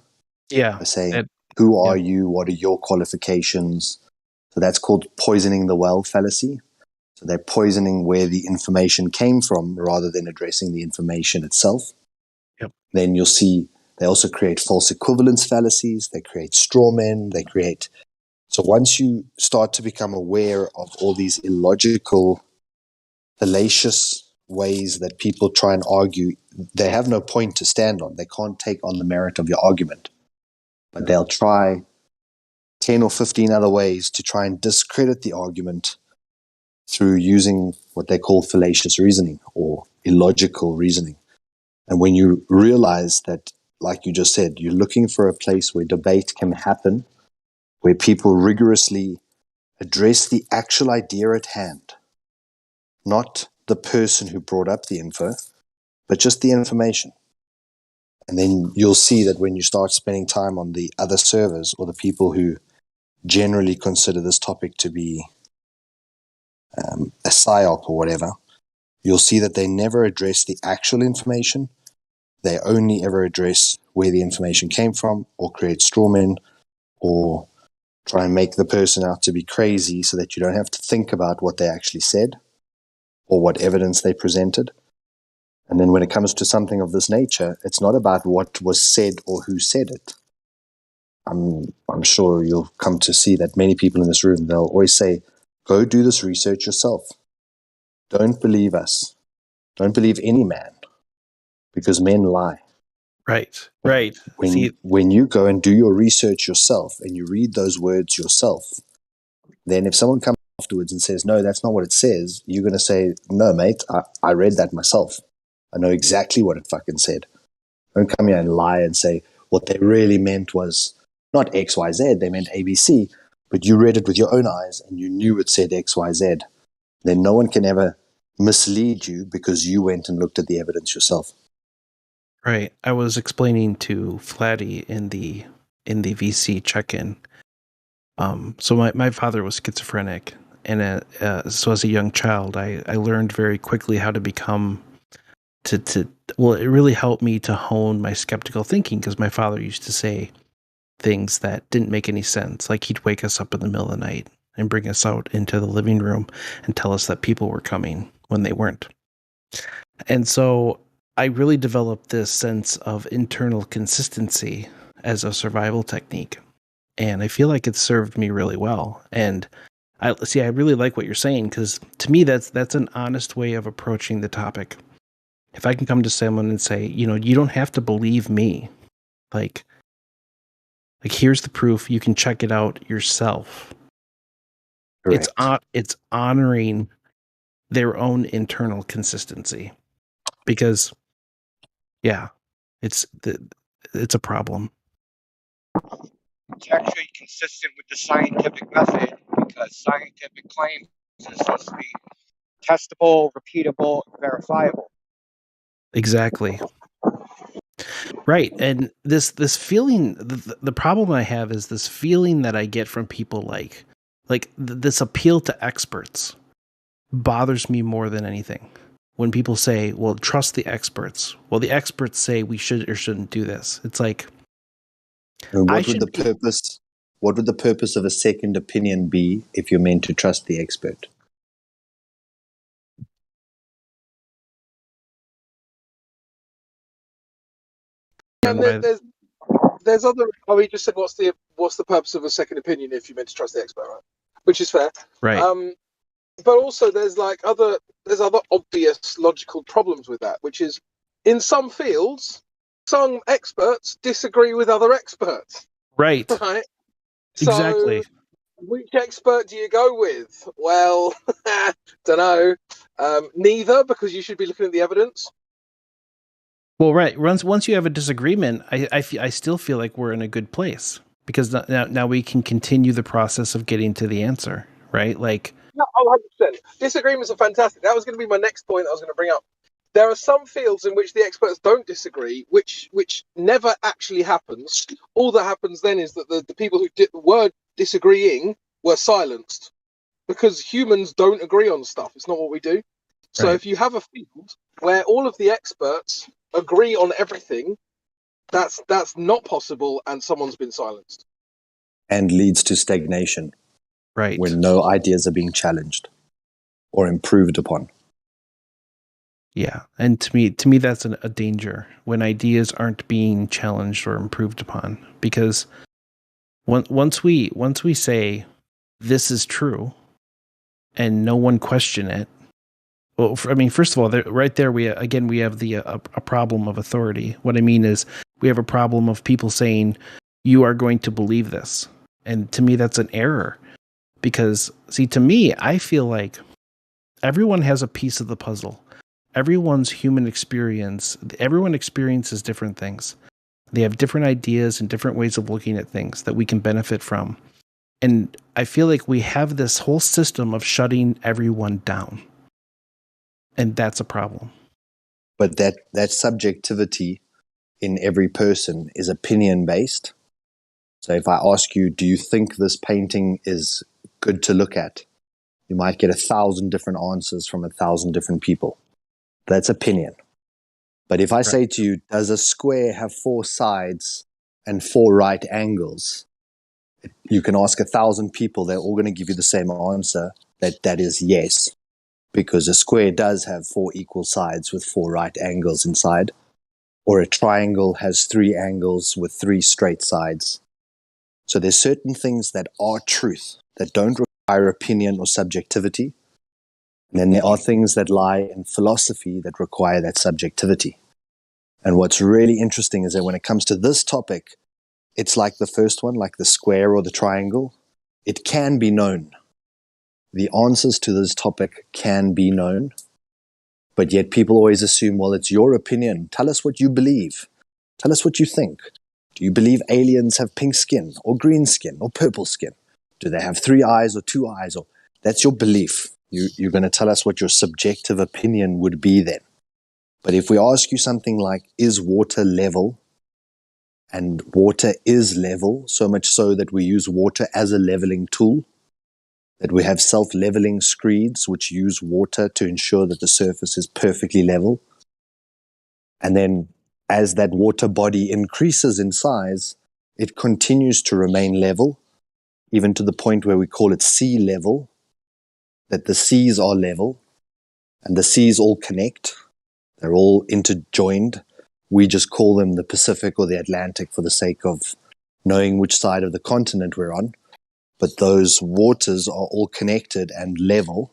Yeah. By saying, who are you? What are your qualifications? So that's called poisoning the well fallacy. So they're poisoning where the information came from rather than addressing the information itself. Yep. Then you'll see they also create false equivalence fallacies. They create straw men. So once you start to become aware of all these illogical, fallacious ways that people try and argue, they have no point to stand on. They can't take on the merit of your argument. But they'll try 10 or 15 other ways to try and discredit the argument through using what they call fallacious reasoning or illogical reasoning. And when you realize that, like you just said, you're looking for a place where debate can happen, where people rigorously address the actual idea at hand, not the person who brought up the info, but just the information. And then you'll see that when you start spending time on the other servers or the people who generally consider this topic to be a psyop or whatever, you'll see that they never address the actual information. They only ever address where the information came from or create straw men or try and make the person out to be crazy so that you don't have to think about what they actually said or what evidence they presented. And then when it comes to something of this nature, it's not about what was said or who said it. I'm sure you'll come to see that many people in this room, they'll always say, go do this research yourself. Don't believe us. Don't believe any man, because men lie. Right. When you go and do your research yourself and you read those words yourself, then if someone comes afterwards and says, no, that's not what it says, you're going to say, no, mate, I read that myself. I know exactly what it fucking said. Don't come here and lie and say what they really meant was not X, Y, Z, they meant ABC, but you read it with your own eyes and you knew it said X, Y, Z. Then no one can ever mislead you because you went and looked at the evidence yourself. Right. I was explaining to Flatty in the VC check-in. So my father was schizophrenic, and so as a young child, I learned very quickly how to become well, it really helped me to hone my skeptical thinking because my father used to say things that didn't make any sense. Like he'd wake us up in the middle of the night and bring us out into the living room and tell us that people were coming when they weren't. And so I really developed this sense of internal consistency as a survival technique. And I feel like it's served me really well. And I really like what you're saying, because to me, that's an honest way of approaching the topic. If I can come to someone and say, you don't have to believe me. Like here's the proof. You can check it out yourself. Correct. It's honoring their own internal consistency, because it's a problem. It's actually consistent with the scientific method because scientific claims are supposed to be testable, repeatable, and verifiable. Exactly. Right. And this feeling, the problem I have is this feeling that I get from people like this appeal to experts bothers me more than anything. When people say, well, trust the experts. Well, the experts say we should or shouldn't do this. It's like, what would the purpose of a second opinion be if you're meant to trust the expert? And there's other. Oh, he just said, "What's the purpose of a second opinion if you're meant to trust the expert?" Right, which is fair. Right. But also, there's other obvious logical problems with that, which is in some fields, some experts disagree with other experts. Right. Right. Exactly. So, which expert do you go with? Well, don't know. Neither, because you should be looking at the evidence. Well, right. Once you have a disagreement, I still feel like we're in a good place, because now we can continue the process of getting to the answer, right? Like, No, 100%. Disagreements are fantastic. That was going to be my next point I was going to bring up. There are some fields in which the experts don't disagree, which never actually happens. All that happens then is that the people who were disagreeing were silenced, because humans don't agree on stuff. It's not what we do. So right. if you have a field where all of the experts agree on everything, that's not possible, and someone's been silenced. And leads to stagnation. Right. When no ideas are being challenged or improved upon. Yeah. And to me, that's a danger, when ideas aren't being challenged or improved upon, because once we say this is true and no one question it, well, first of all, right there, we have a problem of authority. What I mean is, we have a problem of people saying, you are going to believe this. And to me, that's an error. Because, see, to me, I feel like everyone has a piece of the puzzle. Everyone's human experience, everyone experiences different things. They have different ideas and different ways of looking at things that we can benefit from. And I feel like we have this whole system of shutting everyone down. And that's a problem. But that subjectivity in every person is opinion based. So if I ask you, do you think this painting is good to look at? You might get 1,000 different answers from 1,000 different people. That's opinion. But if I say to you, does a square have 4 sides and 4 right angles? You can ask 1,000 people, they're all going to give you the same answer, that is yes. Because a square does have 4 equal sides with 4 right angles inside. Or a triangle has 3 angles with 3 straight sides. So there's certain things that are truth, that don't require opinion or subjectivity. And then there are things that lie in philosophy that require that subjectivity. And what's really interesting is that when it comes to this topic, it's like the first one, like the square or the triangle. It can be known. The answers to this topic can be known. But yet people always assume, well, it's your opinion. Tell us what you believe. Tell us what you think. Do you believe aliens have pink skin or green skin or purple skin? Do they have 3 eyes or 2 eyes? Or that's your belief. You're going to tell us what your subjective opinion would be then. But if we ask you something like, is water level? And water is level, so much so that we use water as a leveling tool, that we have self-leveling screeds which use water to ensure that the surface is perfectly level. And then as that water body increases in size, it continues to remain level even to the point where we call it sea level, that the seas are level and the seas all connect. They're all interjoined. We just call them the Pacific or the Atlantic for the sake of knowing which side of the continent we're on. But those waters are all connected and level.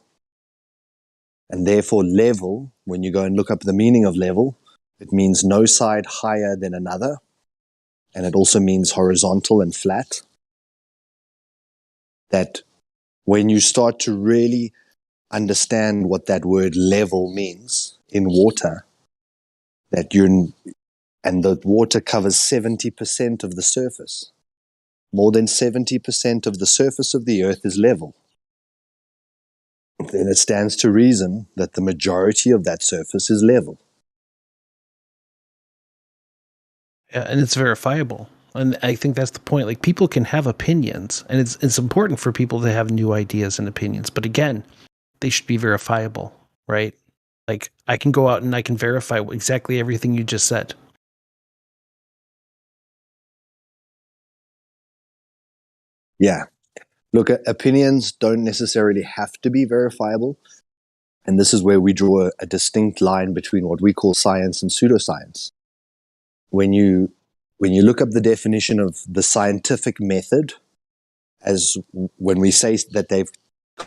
And therefore level, when you go and look up the meaning of level, it means no side higher than another. And it also means horizontal and flat. That when you start to really understand what that word level means in water, and the water covers 70% of the surface. More than 70% of the surface of the earth is level. Then it stands to reason that the majority of that surface is level. Yeah, and it's verifiable. And I think that's the point. Like, people can have opinions, and it's important for people to have new ideas and opinions. But again, they should be verifiable, right? Like, I can go out and I can verify exactly everything you just said. Yeah. Look, opinions don't necessarily have to be verifiable. And this is where we draw a distinct line between what we call science and pseudoscience. When you look up the definition of the scientific method, as when we say that they've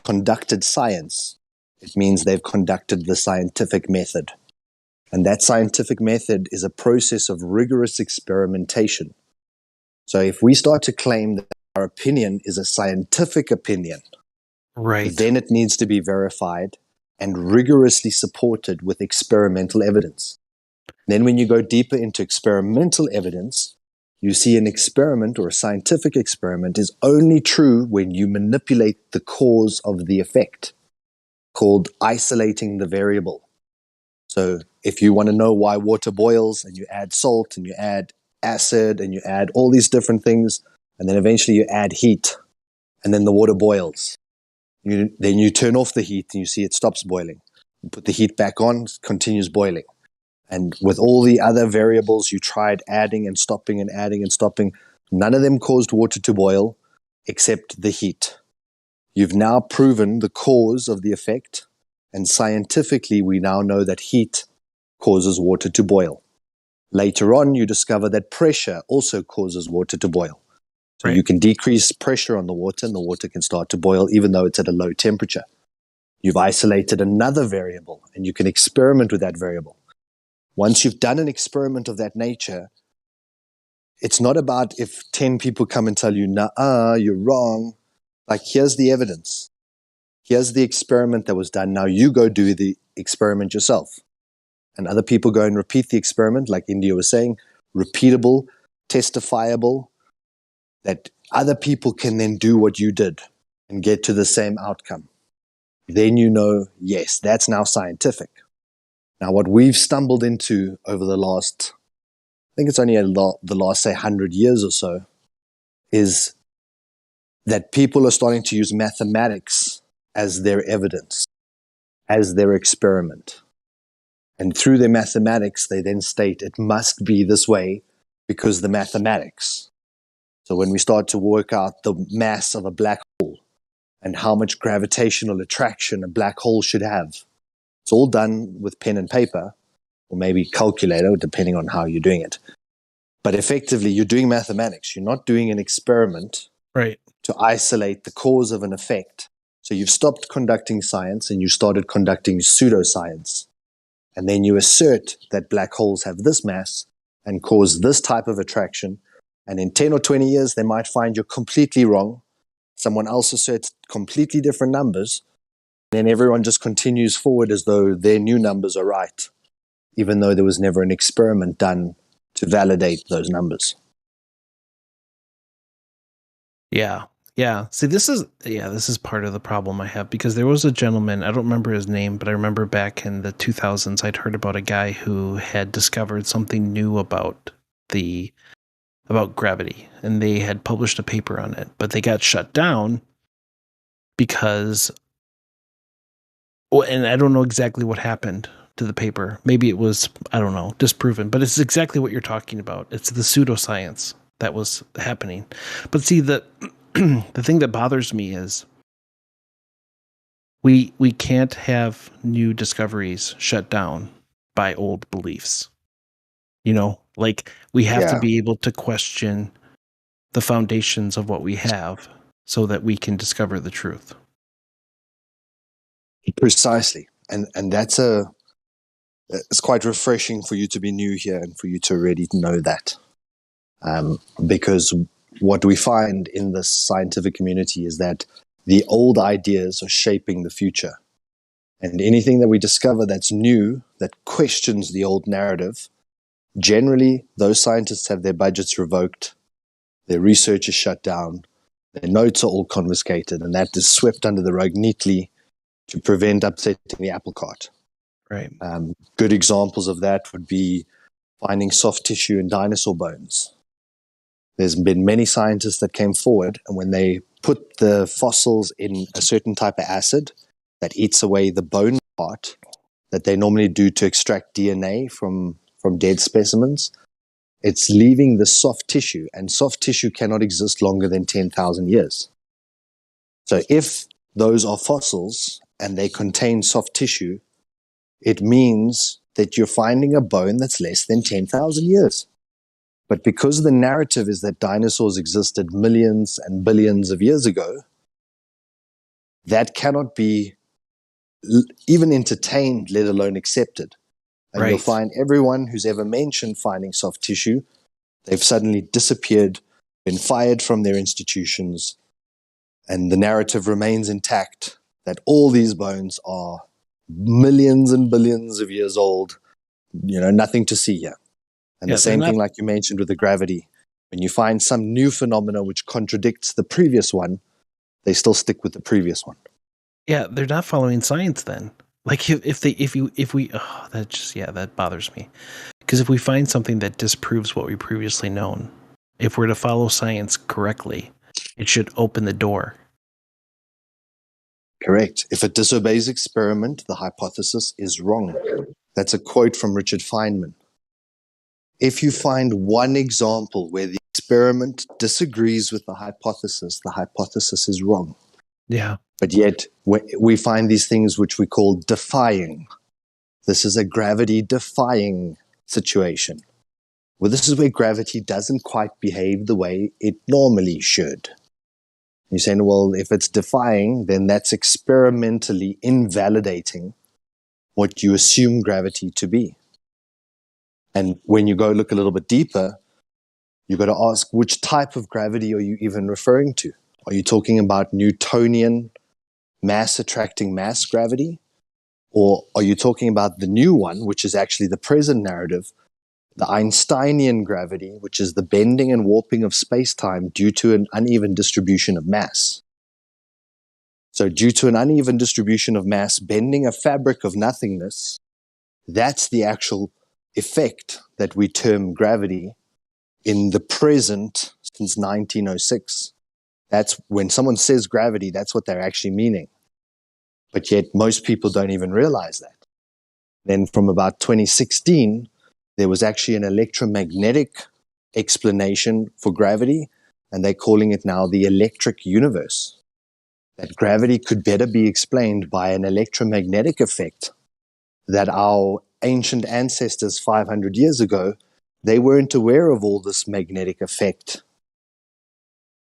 conducted science, it means they've conducted the scientific method. And that scientific method is a process of rigorous experimentation. So if we start to claim that our opinion is a scientific opinion, right, then it needs to be verified and rigorously supported with experimental evidence. Then when you go deeper into experimental evidence, you see an experiment or a scientific experiment is only true when you manipulate the cause of the effect, called isolating the variable. So if you want to know why water boils, and you add salt and you add acid and you add all these different things, and then eventually you add heat, and then the water boils. Then you turn off the heat and you see it stops boiling. You put the heat back on, it continues boiling. And with all the other variables you tried adding and stopping and adding and stopping, none of them caused water to boil except the heat. You've now proven the cause of the effect, and scientifically we now know that heat causes water to boil. Later on, you discover that pressure also causes water to boil. So you can decrease pressure on the water and the water can start to boil even though it's at a low temperature. You've isolated another variable and you can experiment with that variable. Once you've done an experiment of that nature, it's not about if 10 people come and tell you, nah, you're wrong. Like, here's the evidence. Here's the experiment that was done. Now you go do the experiment yourself. And other people go and repeat the experiment, like India was saying, repeatable, testifiable, that other people can then do what you did and get to the same outcome. Then you know, yes, that's now scientific. Now, what we've stumbled into over the last, I think it's only the last, say, 100 years or so, is that people are starting to use mathematics as their evidence, as their experiment. And through their mathematics, they then state it must be this way because the mathematics. So when we start to work out the mass of a black hole and how much gravitational attraction a black hole should have, it's all done with pen and paper, or maybe calculator, depending on how you're doing it. But effectively, you're doing mathematics. You're not doing an experiment to isolate the cause of an effect. So you've stopped conducting science and you started conducting pseudoscience. And then you assert that black holes have this mass and cause this type of attraction. And in 10 or 20 years, they might find you're completely wrong. Someone else asserts completely different numbers. And then everyone just continues forward as though their new numbers are right, even though there was never an experiment done to validate those numbers. Yeah. Yeah. See, this is part of the problem I have, because there was a gentleman, I don't remember his name, but I remember back in the 2000s, I'd heard about a guy who had discovered something new about gravity, and they had published a paper on it, but they got shut down because, and I don't know exactly what happened to the paper. Maybe it was, I don't know, disproven, but it's exactly what you're talking about. It's the pseudoscience that was happening. But see, the thing that bothers me is we can't have new discoveries shut down by old beliefs. You know, like we have to Yeah. be able to question the foundations of what we have so that we can discover the truth. Precisely. And it's quite refreshing for you to be new here and for you to already know that. Because what we find in this scientific community is that the old ideas are shaping the future. And anything that we discover that's new, that questions the old narrative, generally those scientists have their budgets revoked, their research is shut down, their notes are all confiscated, and that is swept under the rug neatly to prevent upsetting the apple cart. Right. Good examples of that would be finding soft tissue in dinosaur bones. There's been many scientists that came forward, and when they put the fossils in a certain type of acid that eats away the bone part that they normally do to extract DNA from dead specimens, it's leaving the soft tissue, and soft tissue cannot exist longer than 10,000 years. So if those are fossils and they contain soft tissue, it means that you're finding a bone that's less than 10,000 years. But because the narrative is that dinosaurs existed millions and billions of years ago, that cannot be even entertained, let alone accepted. And you'll find everyone who's ever mentioned finding soft tissue, they've suddenly disappeared, been fired from their institutions, and the narrative remains intact that all these bones are millions and billions of years old, nothing to see here. And Yeah, the same they're thing not- like you mentioned with the gravity. When you find some new phenomena which contradicts the previous one, they still stick with the previous one. Yeah, they're not following science then. Like that bothers me. Because if we find something that disproves what we previously known, if we're to follow science correctly, it should open the door. Correct. If it disobeys experiment, the hypothesis is wrong. That's a quote from Richard Feynman. If you find one example where the experiment disagrees with the hypothesis is wrong. Yeah. But yet we find these things which we call defying. This is a gravity defying situation. Well, this is where gravity doesn't quite behave the way it normally should. You're saying, well, if it's defying, then that's experimentally invalidating what you assume gravity to be. And when you go look a little bit deeper, you've got to ask, which type of gravity are you even referring to? Are you talking about Newtonian mass attracting mass gravity? Or are you talking about the new one, which is actually the present narrative, the Einsteinian gravity, which is the bending and warping of space-time due to an uneven distribution of mass? So due to an uneven distribution of mass bending a fabric of nothingness, that's the actual effect that we term gravity in the present since 1906. That's when someone says gravity, that's what they're actually meaning. But yet most people don't even realize that. Then from about 2016, there was actually an electromagnetic explanation for gravity, and they're calling it now the electric universe. That gravity could better be explained by an electromagnetic effect that our ancient ancestors 500 years ago, they weren't aware of all this magnetic effect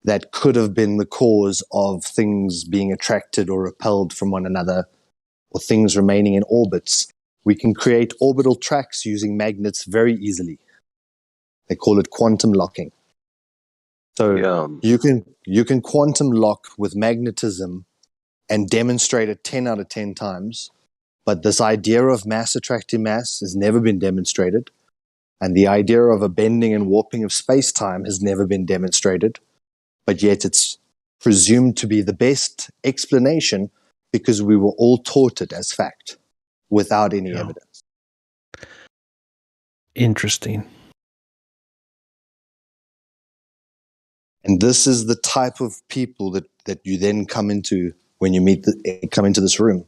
that could have been the cause of things being attracted or repelled from one another or things remaining in orbits. We can create orbital tracks using magnets very easily. They call it quantum locking. So you can quantum lock with magnetism and demonstrate it 10 out of 10 times. But this idea of mass attracting mass has never been demonstrated. And the idea of a bending and warping of space-time has never been demonstrated. But yet it's presumed to be the best explanation because we were all taught it as fact without any evidence. Interesting. And this is the type of people that you then come into when you come into this room,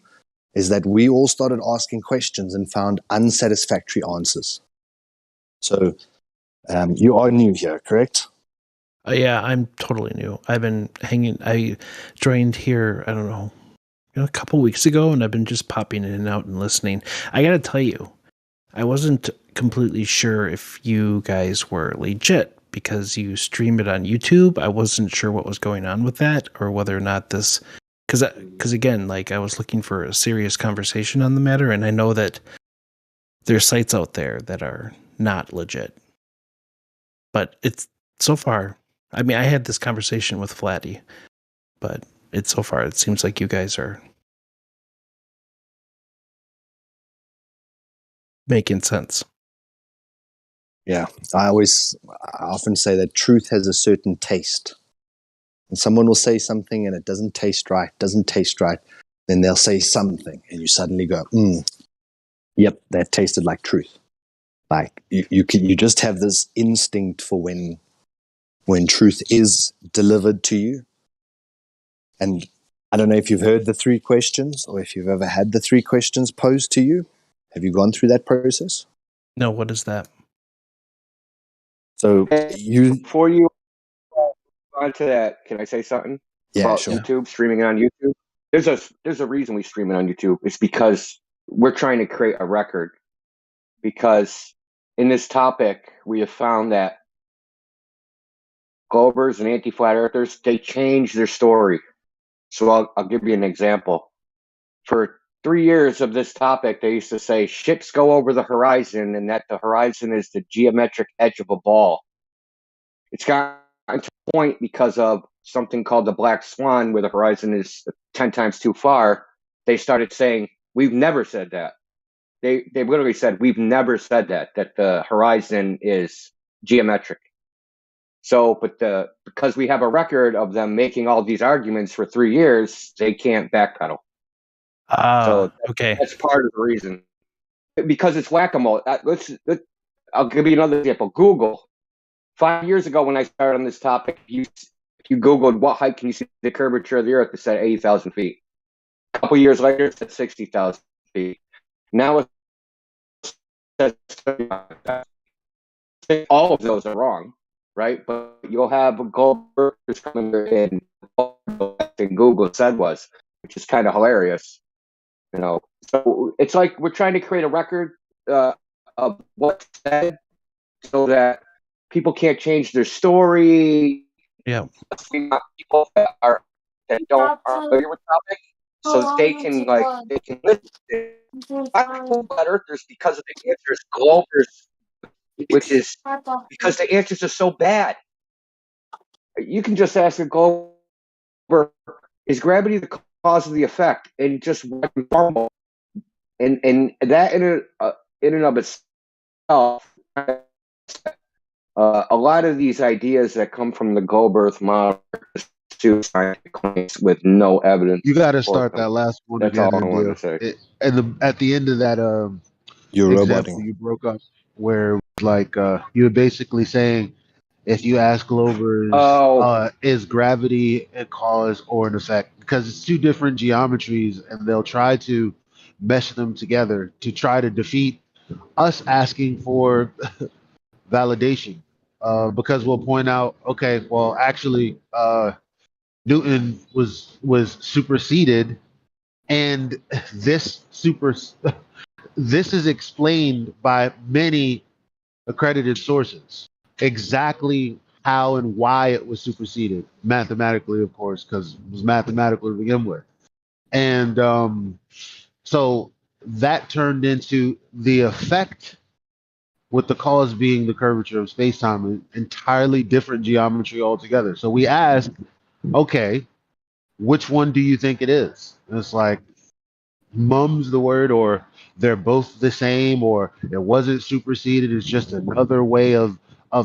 is that we all started asking questions and found unsatisfactory answers. So you are new here, correct? Yeah, I'm totally new. I've been hanging. I joined here, I don't know, a couple weeks ago, and I've been just popping in and out and listening. I got to tell you, I wasn't completely sure if you guys were legit because you stream it on YouTube. I wasn't sure what was going on with that or whether or not this, because again, like I was looking for a serious conversation on the matter, and I know that there's sites out there that are not legit. But it's so far, I mean, I had this conversation with Flatty, but it's so far, it seems like you guys are making sense. Yeah, I often say that truth has a certain taste. And someone will say something and it doesn't taste right. Then they'll say something and you suddenly go, yep, that tasted like truth. Like you just have this instinct for when truth is delivered to you. And I don't know if you've heard the 3 questions or if you've ever had the 3 questions posed to you. Have you gone through that process? No, what is that? So before you on to that, can I say something about sure. YouTube, streaming on YouTube? There's a reason we stream it on YouTube. It's because we're trying to create a record. Because in this topic, we have found that Globers and anti-flat earthers, they change their story. So I'll give you an example. For 3 years of this topic, they used to say ships go over the horizon and that the horizon is the geometric edge of a ball. It's gotten to a point because of something called the black swan, where the horizon is 10 times too far. They started saying, we've never said that. They literally said, we've never said that the horizon is geometric. So, but because we have a record of them making all these arguments for 3 years, they can't backpedal. So okay. That's part of the reason. Because it's whack-a-mole. I'll give you another example. Google. 5 years ago when I started on this topic, if you Googled what height can you see the curvature of the Earth, it said 80,000 feet. A couple years later, it said 60,000 feet. Now it says all of those are wrong, right? But you'll have Goldberg coming in and Google said was, which is kind of hilarious. So it's like we're trying to create a record of what's said so that people can't change their story. Yeah. People that aren't familiar with the topic, so that they can listen. I feel flat earthers because of the answers, Globers, which is because the answers are so bad. You can just ask a Glober, is gravity the cause of the effect, and just normal. And that in and of itself, a lot of these ideas that come from the Goldberg model are scientific claims with no evidence. You got to start that last one That's again, all I and wanted to say. at the end of that You're example, roboting. you broke up where it was like you were basically saying if you ask Glovers, is gravity a cause or an effect? Because it's 2 different geometries, and they'll try to mesh them together to try to defeat us asking for validation. Because we'll point out, okay, well, actually, Newton was superseded, and this this is explained by many accredited sources exactly how and why it was superseded mathematically, of course, because it was mathematical to begin with. And so that turned into the effect, with the cause being the curvature of space-time, an entirely different geometry altogether. So we asked, okay, which one do you think it is? And it's like, mum's the word, or they're both the same, or it wasn't superseded, it's just another way of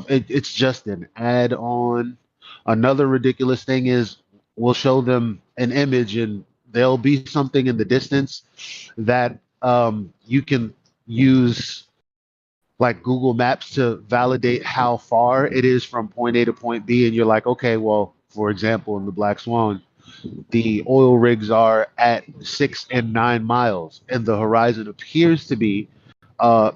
it, it's just an add-on. Another ridiculous thing is we'll show them an image and there'll be something in the distance that you can use like Google Maps to validate how far it is from point A to point B, and you're like, okay, well, for example, in the Black Swan, the oil rigs are at 6 and 9 miles, and the horizon appears to be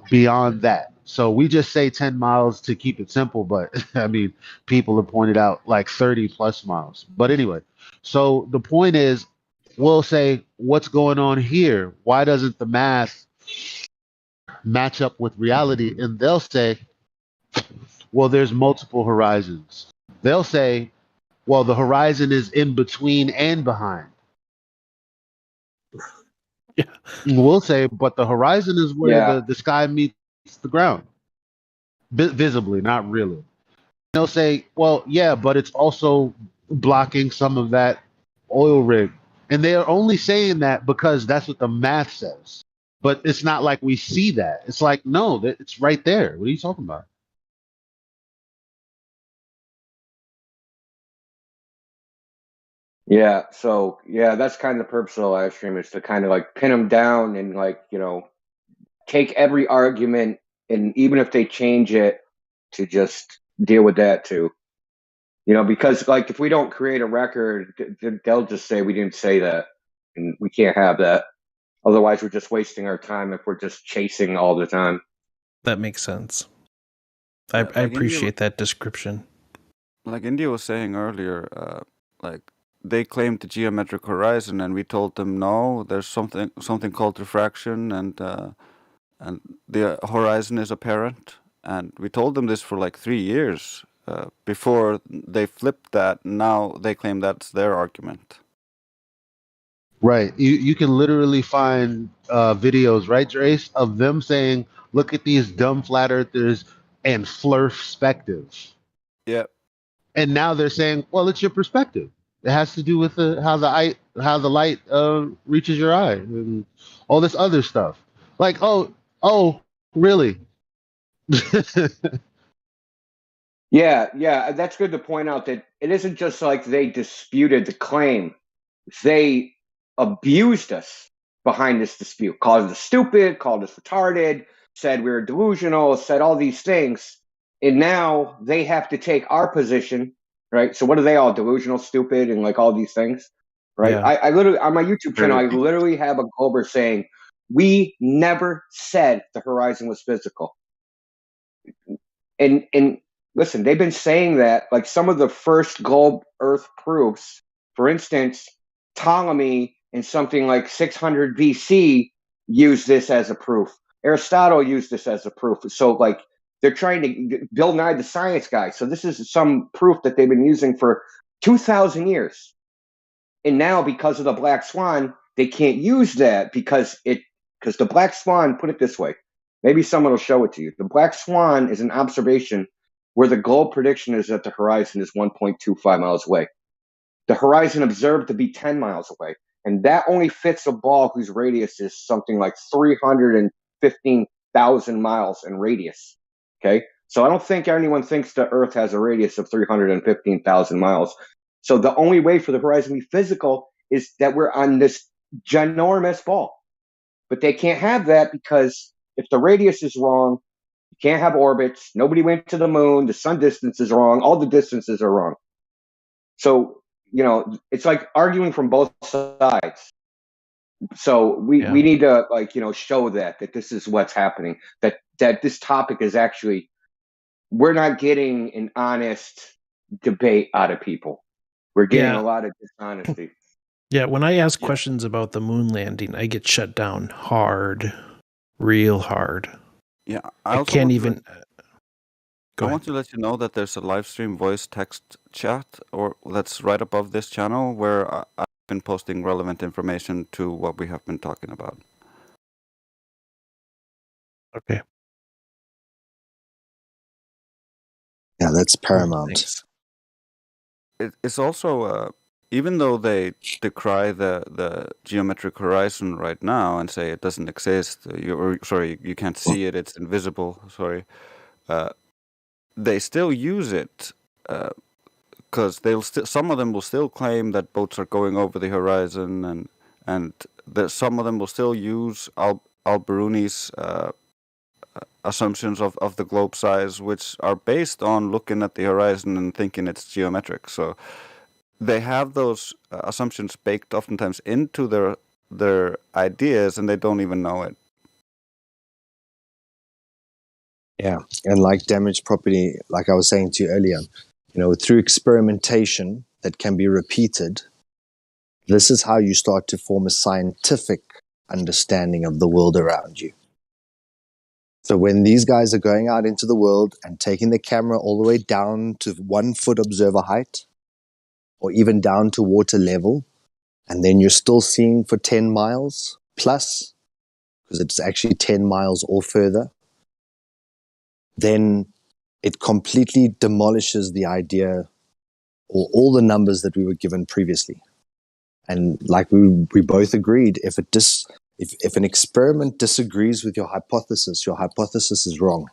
beyond that. So we just say 10 miles to keep it simple, but I mean, people have pointed out like 30 plus miles. But anyway, so the point is, we'll say, what's going on here? Why doesn't the math match up with reality? And they'll say, well, there's multiple horizons. They'll say, well, the horizon is in between and behind. And we'll say, but the horizon is where Yeah. the sky meets the ground, visibly, not really. They'll say, well, yeah, but it's also blocking some of that oil rig. And they are only saying that because that's what the math says. But it's not like we see that. It's like, no, it's right there. What are you talking about? Yeah, so yeah, that's kind of the purpose of the live stream, is to kind of like pin them down and like, take every argument, and even if they change it, to just deal with that too. Because like if we don't create a record, they'll just say we didn't say that, and we can't have that. Otherwise, we're just wasting our time if we're just chasing all the time. That makes sense. I Like India, appreciate that description. like India was saying earlier, like they claimed the geometric horizon, and we told them no. There's something called refraction, and the horizon is apparent. And we told them this for like 3 years before they flipped that. Now they claim that's their argument. Right. You can literally find videos, right, Trace, of them saying, look at these dumb flat earthers and perspective. Yeah. And now they're saying, well, it's your perspective. It has to do with how the light reaches your eye and all this other stuff. Like, oh, really? Yeah, that's good to point out that it isn't just like they disputed the claim. They abused us behind this dispute, called us stupid, called us retarded, said we were delusional, said all these things. And now they have to take our position, right? So what are they all, delusional, stupid, and like all these things, right? Yeah. I literally, on my YouTube channel, I literally have a Glober saying, we never said the horizon was physical. And listen, they've been saying that, like some of the first globe Earth proofs, for instance, Ptolemy in something like 600 BC used this as a proof. Aristotle used this as a proof. So like they're trying to Bill Nye the Science Guy. So this is some proof that they've been using for 2,000 years. And now because of the black swan, they can't use that because the black swan, put it this way, maybe someone will show it to you. The black swan is an observation where the globe prediction is that the horizon is 1.25 miles away. The horizon observed to be 10 miles away. And that only fits a ball whose radius is something like 315,000 miles in radius. Okay? So I don't think anyone thinks the Earth has a radius of 315,000 miles. So the only way for the horizon to be physical is that we're on this ginormous ball. But they can't have that because if the radius is wrong, you can't have orbits. Nobody went to the moon. The sun distance is wrong. All the distances are wrong. So, it's like arguing from both sides. So we need to show that this is what's happening, that this topic is actually, we're not getting an honest debate out of people. We're getting a lot of dishonesty. Yeah, when I ask questions about the moon landing, I get shut down hard, real hard. Yeah, I can't even. I want to let you know that there's a live stream voice text chat, or that's right above this channel, where I've been posting relevant information to what we have been talking about. Okay. Yeah, that's paramount. It's also, even though they decry the geometric horizon right now and say it doesn't exist, you can't see it, it's invisible, they still use it, because some of them will still claim that boats are going over the horizon, and some of them will still use Al-Biruni's assumptions of the globe size, which are based on looking at the horizon and thinking it's geometric. So they have those assumptions baked oftentimes into their ideas, and they don't even know it. Yeah, and like damaged property, like I was saying to you earlier, through experimentation that can be repeated, this is how you start to form a scientific understanding of the world around you. So when these guys are going out into the world and taking the camera all the way down to 1 foot observer height, or even down to water level, and then you're still seeing for 10 miles plus, because it's actually 10 miles or further, then it completely demolishes the idea or all the numbers that we were given previously. And like we both agreed, if an experiment disagrees with your hypothesis is wrong.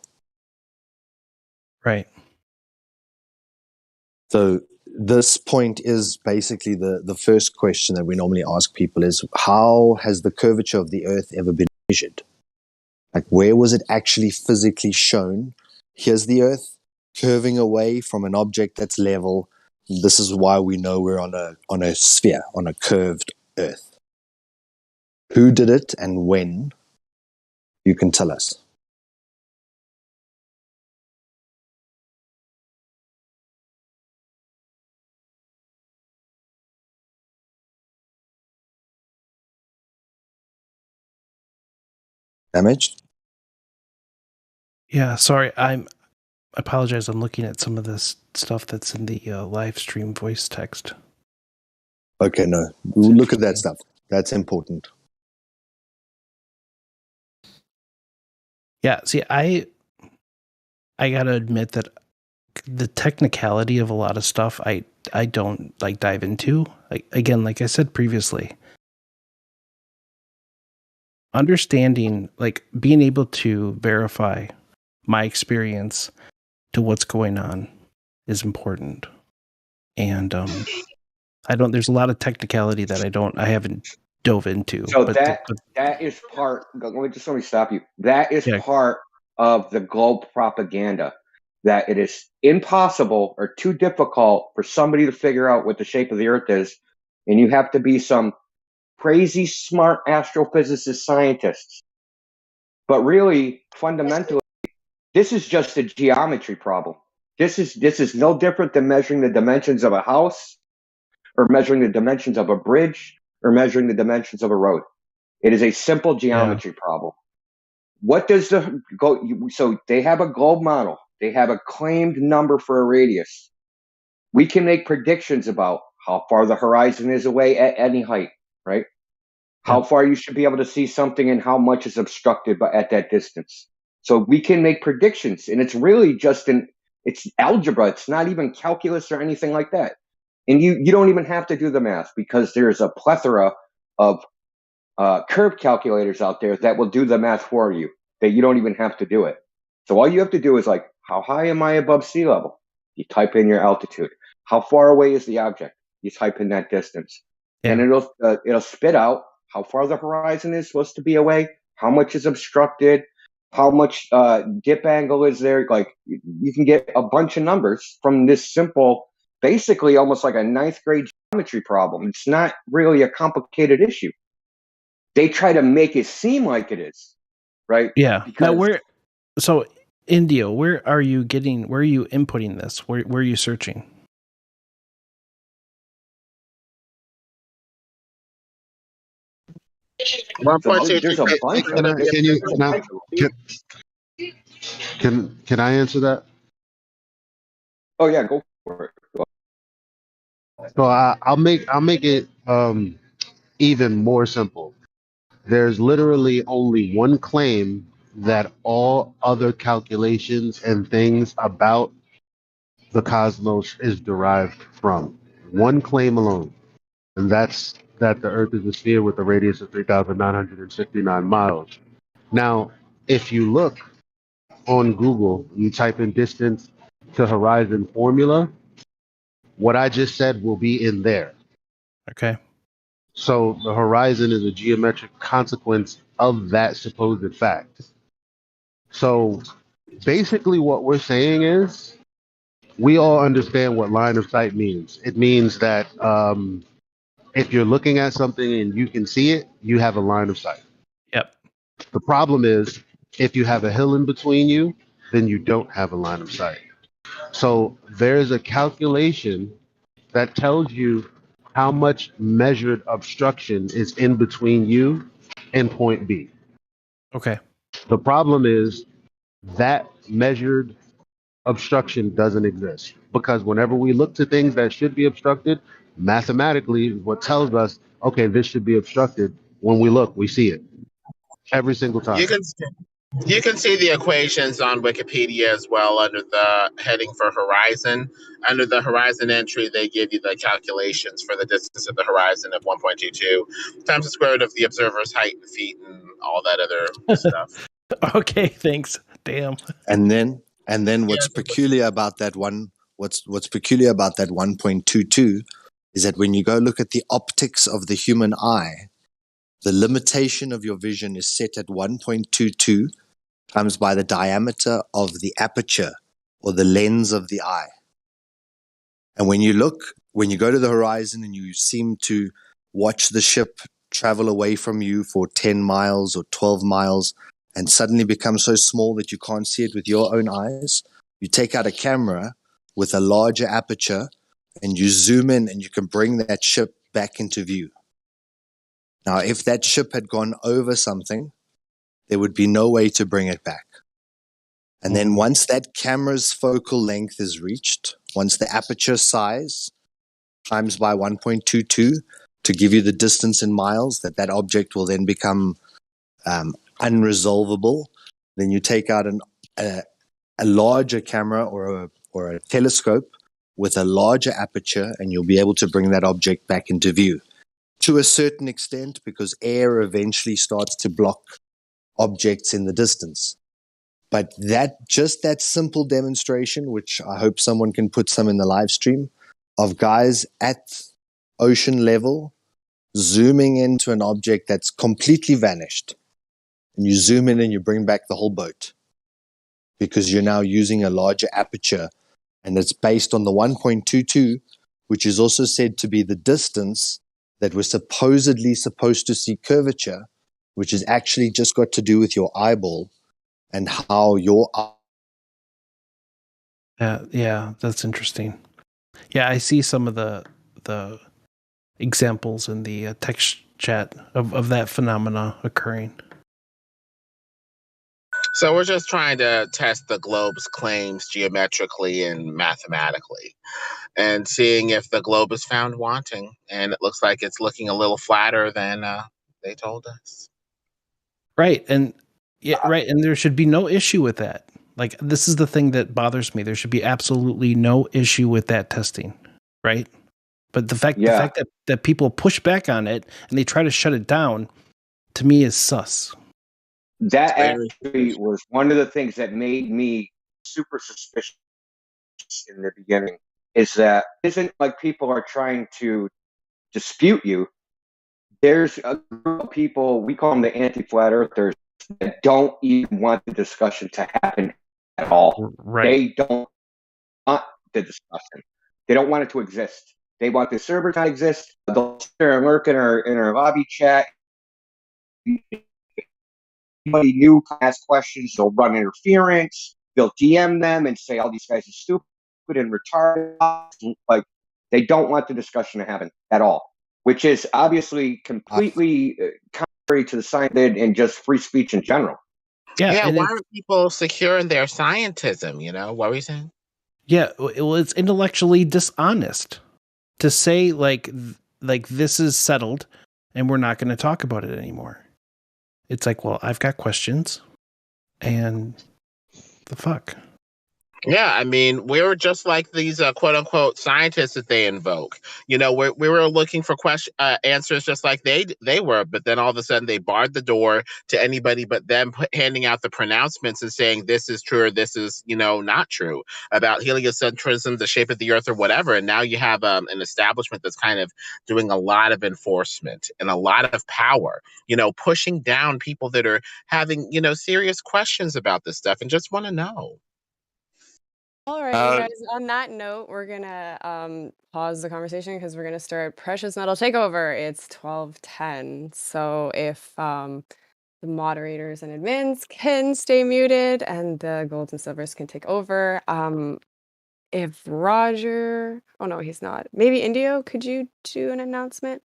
Right. So this point is basically the first question that we normally ask people is, how has the curvature of the Earth ever been measured? Like, where was it actually physically shown? Here's the Earth curving away from an object that's level. This is why we know we're on a sphere, on a curved Earth. Who did it and when? You can tell us. Damaged? Yeah, sorry. I apologize. I'm looking at some of this stuff that's in the live stream voice text. Okay, no. We'll look at that stuff. That's important. Yeah, see, I gotta admit that the technicality of a lot of stuff I don't like dive into. Again, like I said previously, understanding, like being able to verify my experience to what's going on is important. And there's a lot of technicality that I haven't dove into. So But that is part. Let me stop you. That is part of the globe propaganda. That it is impossible or too difficult for somebody to figure out what the shape of the Earth is, and you have to be some crazy smart astrophysicist scientists. But really, fundamentally, this is just a geometry problem. This is no different than measuring the dimensions of a house, or measuring the dimensions of a bridge, or measuring the dimensions of a road. It is a simple geometry problem. What does so they have a globe model. They have a claimed number for a radius. We can make predictions about how far the horizon is away at any height, right? How far you should be able to see something and how much is obstructed at that distance. So we can make predictions, and it's really just it's algebra. It's not even calculus or anything like that. And you don't even have to do the math, because there's a plethora of curve calculators out there that will do the math for you, that you don't even have to do it. So all you have to do is like, how high am I above sea level? You type in your altitude. How far away is the object? You type in that distance. And it'll spit out how far the horizon is supposed to be away, how much is obstructed, how much dip angle is there. Like, you can get a bunch of numbers from this simple, basically almost like a 9th grade geometry problem. It's not really a complicated issue. They try to make it seem like it is, right? Yeah. Because Indio, where are you inputting this? Where are you searching? There's a bunch of Can I answer that? Oh yeah, go for it. So I'll make it even more simple. There's literally only one claim that all other calculations and things about the cosmos is derived from. One claim alone, and that's that the Earth is a sphere with a radius of 3,969 miles. Now, if you look on Google, you type in distance to horizon formula, what I just said will be in there. Okay. So the horizon is a geometric consequence of that supposed fact. So basically what we're saying is, we all understand what line of sight means. It means that if you're looking at something and you can see it, you have a line of sight. Yep. The problem is, if you have a hill in between you then you don't have a line of sight. So there's a calculation that tells you how much measured obstruction is in between you and point B. Okay. The problem is that measured obstruction doesn't exist because whenever we look to things that should be obstructed, mathematically, what tells us, okay, this should be obstructed, when we look, we see it every single You time. can see the equations on Wikipedia as well under the heading for horizon. Under the horizon entry, they give you the calculations for the distance of the horizon of 1.22 times the square root of the observer's height in feet and all that other stuff. Okay, thanks. Damn. And then what's peculiar about that 1.22 is that when you go look at the optics of the human eye, the limitation of your vision is set at 1.22 times by the diameter of the aperture or the lens of the eye. And when you go to the horizon and you seem to watch the ship travel away from you for 10 miles or 12 miles and suddenly become so small that you can't see it with your own eyes, you take out a camera with a larger aperture and you zoom in and you can bring that ship back into view. Now, if that ship had gone over something, there would be no way to bring it back. And then once that camera's focal length is reached, once the aperture size times by 1.22 to give you the distance in miles, that object will then become unresolvable. Then you take out a larger camera or a telescope with a larger aperture, and you'll be able to bring that object back into view to a certain extent, because air eventually starts to block objects in the distance. But that simple demonstration, which I hope someone can put some in the live stream, of guys at ocean level zooming into an object that's completely vanished. And you zoom in and you bring back the whole boat because you're now using a larger aperture, and it's based on the 1.22, which is also said to be the distance that we're supposedly supposed to see curvature, which is actually just got to do with your eyeball and how your Yeah, that's interesting. Yeah, I see some of the examples in the text chat of that phenomena occurring. So we're just trying to test the globe's claims geometrically and mathematically, and seeing if the globe is found wanting. And it looks like it's looking a little flatter than they told us. Right, and and there should be no issue with that. Like, this is the thing that bothers me. There should be absolutely no issue with that testing, right? But the fact that people push back on it and they try to shut it down, to me, is sus. That actually was one of the things that made me super suspicious in the beginning, is that it isn't like people are trying to dispute you. There's a group of people, we call them the anti-flat earthers, that don't even want the discussion to happen at all. Right. They don't want the discussion. They don't want it to exist. They want the server to exist. They'll sit there and lurk in our lobby chat. Anybody new can ask questions. They'll run interference. They'll DM them and say, all these guys are stupid and retarded. Like, they don't want the discussion to happen at all, which is obviously completely contrary to the science and just free speech in general. Yeah, why aren't people secure in their scientism? You know, what were you saying? Yeah, well, it's intellectually dishonest to say like this is settled and we're not going to talk about it anymore. It's like, well, I've got questions, and the fuck. Yeah, I mean, we were just like these quote unquote scientists that they invoke. You know, we were looking for answers just like they were, but then all of a sudden they barred the door to anybody but them handing out the pronouncements and saying this is true or this is, you know, not true about heliocentrism, the shape of the earth, or whatever. And now you have an establishment that's kind of doing a lot of enforcement and a lot of power, you know, pushing down people that are having, you know, serious questions about this stuff and just want to know. All right, you guys, on that note, we're gonna pause the conversation because we're gonna start Precious Metal Takeover. It's 12:10. So if the the moderators and admins can stay muted, and the golds and silvers can take over. If Roger, oh no, he's not. Maybe Indio, could you do an announcement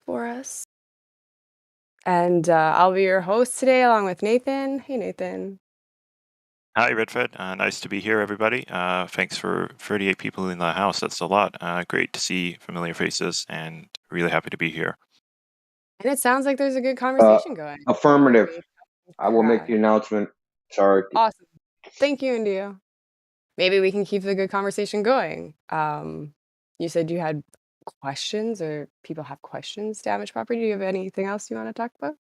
for us? And I'll be your host today along with Nathan. Hey, Nathan. Hi, Redford. Nice to be here, everybody. Thanks for 38 people in the house. That's a lot. Great to see familiar faces and really happy to be here. And it sounds like there's a good conversation going. Affirmative. Great. I will make the announcement. Sorry. Awesome. Thank you, Indio. Maybe we can keep the good conversation going. You said you had questions, or people have questions, Damage Property. Do you have anything else you want to talk about?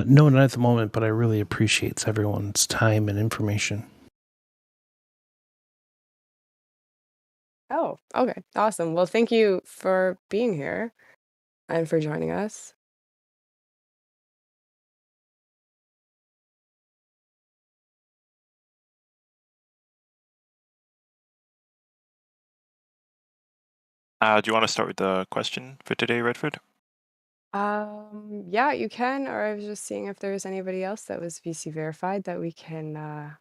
No, not at the moment, but I really appreciate everyone's time and information. Oh, okay. Awesome. Well, thank you for being here and for joining us. Do you want to start with the question for today, Redford? Yeah, you can, or I was just seeing if there's anybody else that was VC verified that we can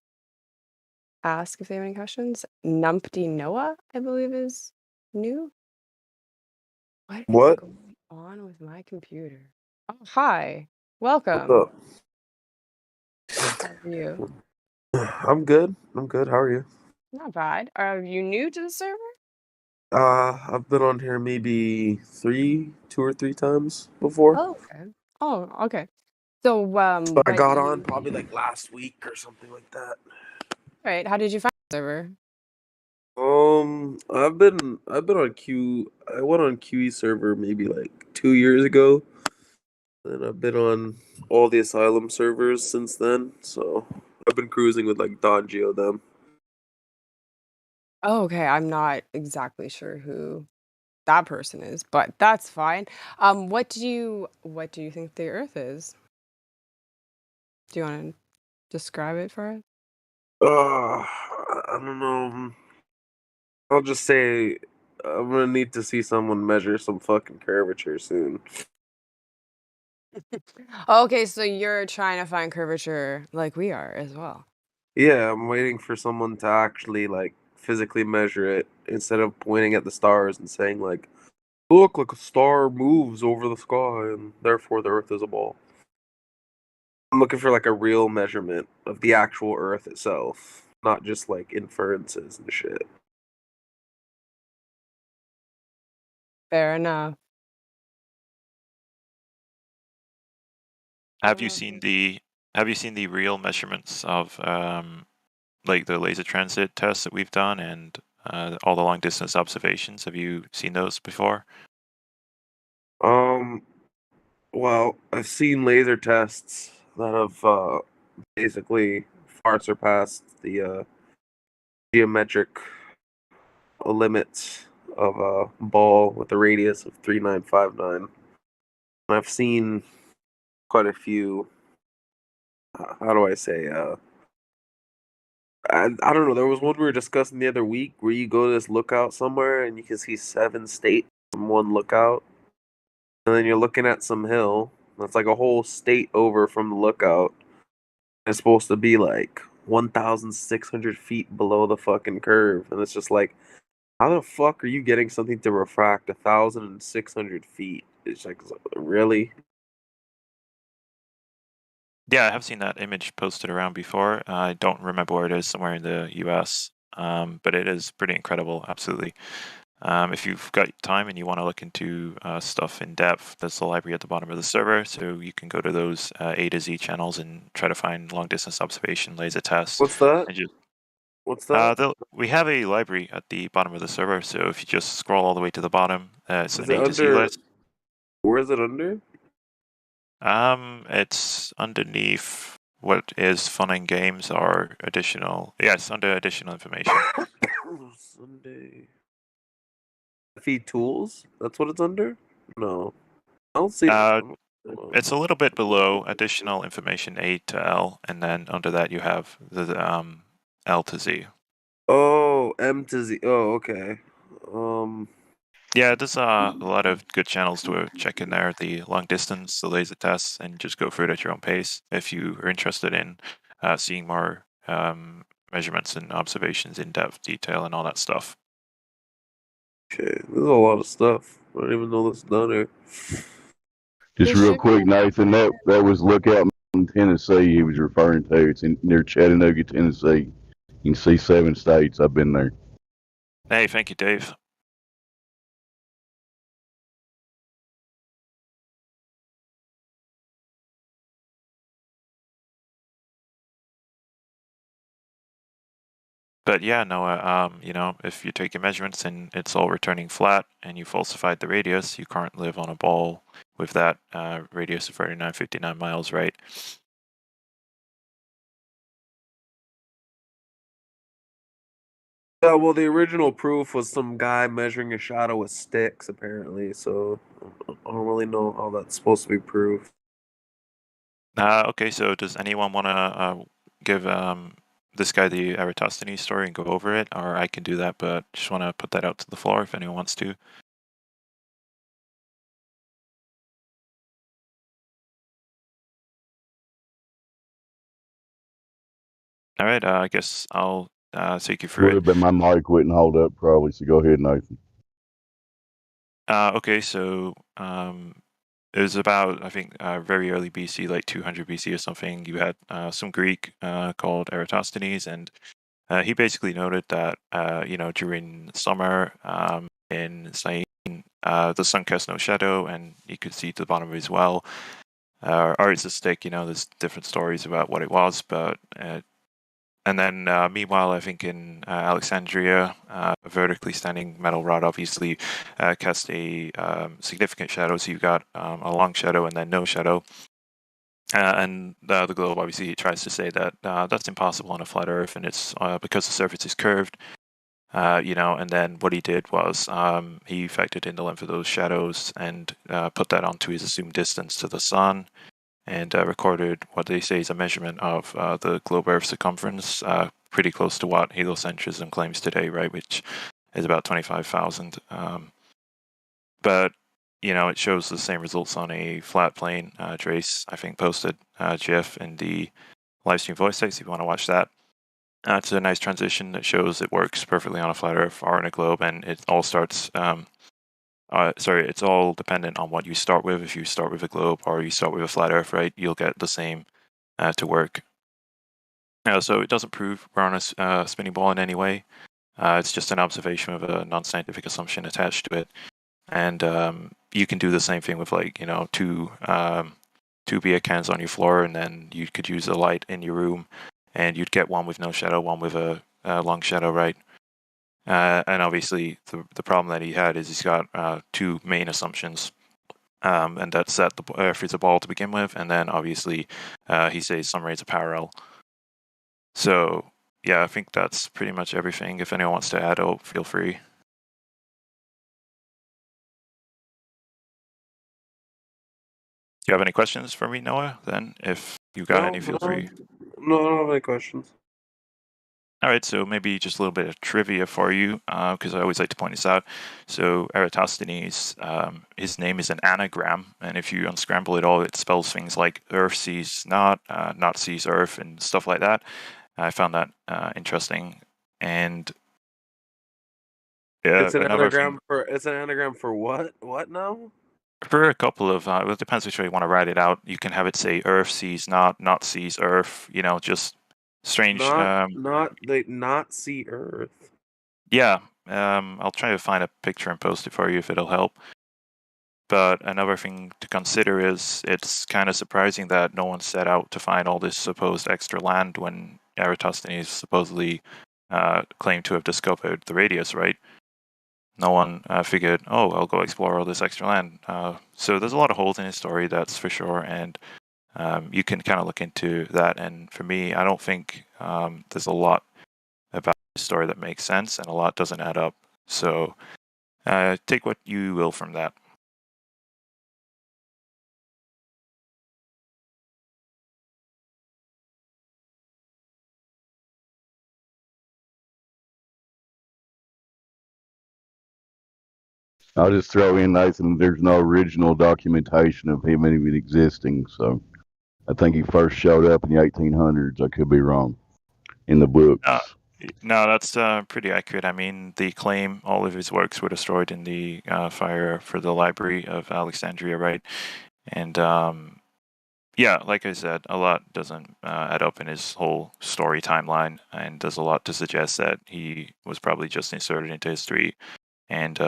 ask if they have any questions. Numpty Noah, I believe, is new. What is going on with my computer? Oh, hi. Welcome. What's How are you? up? I'm good. I'm good. How are you? Not bad. Are you new to the server? I've been on here maybe two or three times before. Oh, okay. Oh, okay. So, But I but got on you, probably like last week or something like that. right? How did you find the server? I've been on Q. I went on QE server maybe like 2 years ago, and I've been on all the Asylum servers since then. So I've been cruising with like Don Geo them. Oh, okay. I'm not exactly sure who that person is, but that's fine. What do you think the Earth is? Do you want to describe it for us? I don't know. I'll just say I'm gonna need to see someone measure some fucking curvature soon. Okay, so you're trying to find curvature like we are as well. Yeah, I'm waiting for someone to actually like physically measure it instead of pointing at the stars and saying like, "Look, like a star moves over the sky and therefore the Earth is a ball." I'm looking for like a real measurement of the actual Earth itself, not just like inferences and shit. Fair enough. Have you seen the real measurements of like the laser transit tests that we've done and all the long distance observations? Have you seen those before? Well, I've seen laser tests that have basically far surpassed the geometric limits of a ball with a radius of 3959. I've seen quite a few. How do I say? I don't know. There was one we were discussing the other week where you go to this lookout somewhere and you can see 7 states from one lookout, and then you're looking at some hill that's like a whole state over from the lookout. It's supposed to be like 1,600 feet below the fucking curve, and it's just like, how the fuck are you getting something to refract 1,600 feet? It's like, really? Yeah, I have seen that image posted around before. I don't remember where it is, somewhere in the US, but it is pretty incredible, absolutely. If you've got time and you want to look into stuff in depth, there's a library at the bottom of the server, so you can go to those A to Z channels and try to find long distance observation laser tests. What's that? And just, What's that? we have a library at the bottom of the server, so if you just scroll all the way to the bottom, it's Is an it A to Z under? list. Where is it under? It's underneath what is fun and games or additional. Yeah, it's under additional information. Sunday. Feed tools? That's what it's under? No. I don't see it. It's a little bit below additional information A to L, and then under that you have the L to Z. Oh, M to Z. Oh, okay. Yeah, there's a lot of good channels to check in there. The long distance, the laser tests, and just go through it at your own pace. If you are interested in seeing more measurements and observations in depth, detail, and all that stuff. Okay, there's a lot of stuff. I don't even know that's done here. Just real quick, Nathan, that was Lookout Mountain, Tennessee he was referring to. It's near Chattanooga, Tennessee. You can see 7 states. I've been there. Hey, thank you, Dave. But yeah, Noah, if you take your measurements and it's all returning flat and you falsified the radius, you can't live on a ball with that radius of 3959 miles, right? Yeah, well, the original proof was some guy measuring a shadow with sticks, apparently. So I don't really know how that's supposed to be proved. Okay, so does anyone want to give this guy the Eratosthenes story and go over it? Or I can do that, but just want to put that out to the floor if anyone wants to. All right, I guess I'll take you through it. But my mic wouldn't hold up probably, so go ahead, Nathan. Okay, so it was about, I think, very early BC, like 200 BC or something. You had some Greek called Eratosthenes, and he basically noted that, during summer in Syene, the sun casts no shadow, and you could see to the bottom of his well. Or it's a stick, there's different stories about what it was, but and then, meanwhile, I think in Alexandria, a vertically standing metal rod obviously cast a significant shadow. So you've got a long shadow and then no shadow. And the globe obviously tries to say that that's impossible on a flat Earth, and it's because the surface is curved. And then what he did was he factored in the length of those shadows and put that onto his assumed distance to the sun, and recorded what they say is a measurement of the globe Earth circumference, pretty close to what heliocentrism claims today, right? Which is about 25,000. But it shows the same results on a flat plane. Trace, I think, posted GIF in the Livestream voice text if you want to watch that. It's a nice transition that shows it works perfectly on a flat Earth or on a globe, and it all starts. It's all dependent on what you start with. If you start with a globe or you start with a flat Earth, right, you'll get the same to work. So it doesn't prove we're on a spinning ball in any way. It's just an observation with a non-scientific assumption attached to it. And you can do the same thing with two beer cans on your floor, and then you could use a light in your room, and you'd get one with no shadow, one with a long shadow, right? And obviously, the problem that he had is he's got two main assumptions, and that's that the Earth is a ball to begin with, and then obviously he says some rays are parallel. So yeah, I think that's pretty much everything. If anyone wants to add, feel free. Do you have any questions for me, Noah? Then, if you got any, feel free. No, I don't have any questions. All right, so maybe just a little bit of trivia for you, because I always like to point this out. So Eratosthenes, his name is an anagram, and if you unscramble it all, it spells things like Earth sees not sees Earth, and stuff like that. I found that interesting, and yeah, It's an anagram for what? What now? For a couple of, well, it depends which way you want to write it out. You can have it say Earth sees not sees Earth. Just strange. Not see Earth. Yeah, I'll try to find a picture and post it for you if it'll help. But another thing to consider is it's kind of surprising that no one set out to find all this supposed extra land when Eratosthenes supposedly claimed to have discovered the radius, right? No one figured, oh, I'll go explore all this extra land. So there's a lot of holes in his story, that's for sure. And you can kind of look into that. And for me, I don't think there's a lot about his story that makes sense, and a lot doesn't add up. So take what you will from that. I'll just throw in, Nathan, there's no original documentation of him even existing, so I think he first showed up in the 1800s. I could be wrong. In the books. No, that's pretty accurate. I mean, they claim all of his works were destroyed in the fire for the Library of Alexandria, right? And yeah, like I said, a lot doesn't add up in his whole story timeline, and there's a lot to suggest that he was probably just inserted into history, and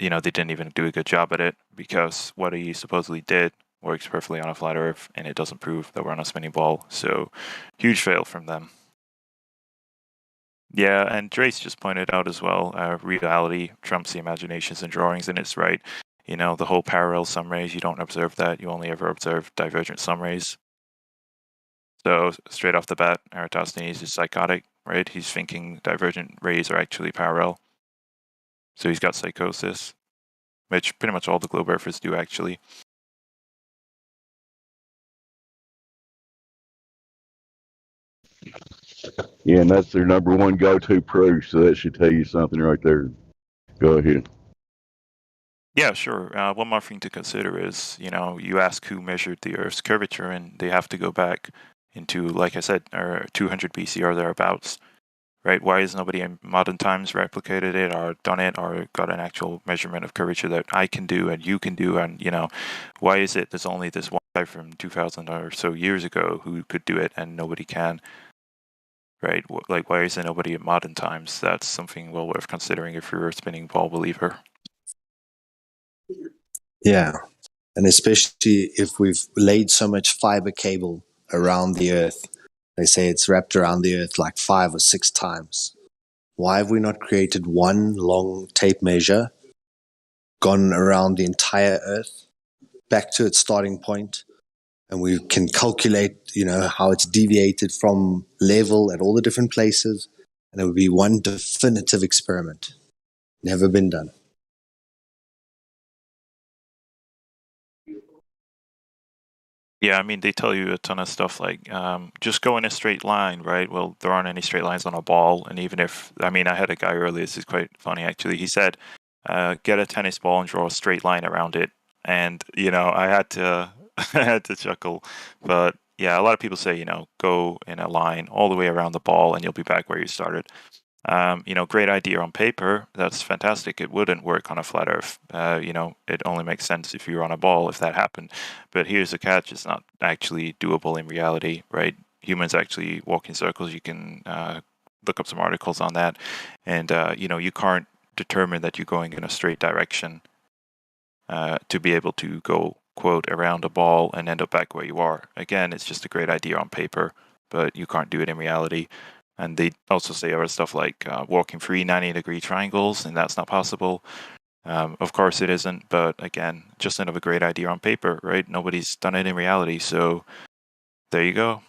you know, they didn't even do a good job at it because what he supposedly did works perfectly on a flat Earth, and it doesn't prove that we're on a spinning ball. So, huge fail from them. Yeah, and Drace just pointed out as well, reality trumps the imaginations and drawings, and it's right. You know, the whole parallel sum rays, you don't observe that. You only ever observe divergent sum rays. So straight off the bat, Eratosthenes is psychotic, right? He's thinking divergent rays are actually parallel. So he's got psychosis, which pretty much all the globe earthers do actually. Yeah, and that's their number one go-to proof, so that should tell you something right there. Go ahead. Yeah, sure. One more thing to consider is, you know, you ask who measured the Earth's curvature, and they have to go back into, like I said, 200 BC or thereabouts, right? Why has nobody in modern times replicated it or done it or got an actual measurement of curvature that I can do and you can do? And, you know, why is it there's only this one guy from 2000 or so years ago who could do it and nobody can? Right? Like, why is there nobody in modern times? That's something well worth considering if you're a spinning ball believer. Yeah. And especially if we've laid so much fiber cable around the earth, they say it's wrapped around the earth like 5 or 6 times. Why have we not created one long tape measure, gone around the entire earth, back to its starting point, and we can calculate, you know, how it's deviated from level at all the different places, and it would be one definitive experiment. Never been done. Yeah, I mean, they tell you a ton of stuff like just go in a straight line, right? Well, there aren't any straight lines on a ball. And even if, I mean, I had a guy earlier, this is quite funny actually. He said, get a tennis ball and draw a straight line around it. And, you know, I had to, I had to chuckle. But yeah, a lot of people say, you know, go in a line all the way around the ball and you'll be back where you started. You know, great idea on paper. That's fantastic. It wouldn't work on a flat Earth. You know, it only makes sense if you're on a ball if that happened. But here's the catch: it's not actually doable in reality, right? Humans actually walk in circles. You can look up some articles on that, and you know, you can't determine that you're going in a straight direction to be able to go quote around a ball and end up back where you are. Again, it's just a great idea on paper, but you can't do it in reality. And they also say other stuff like walking 90-degree triangles, and that's not possible. Of course it isn't, but again, just another great idea on paper, right? Nobody's done it in reality, so there you go.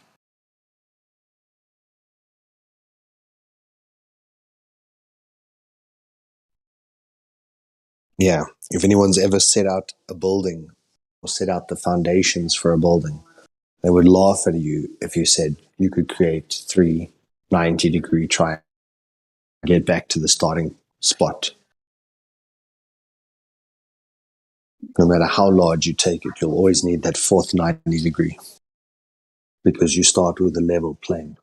Yeah. If anyone's ever set out a building or set out the foundations for a building, they would laugh at you if you said you could create 3 90-degree triangles, get back to the starting spot. No matter how large you take it, you'll always need that fourth 90 degree because you start with a level plane.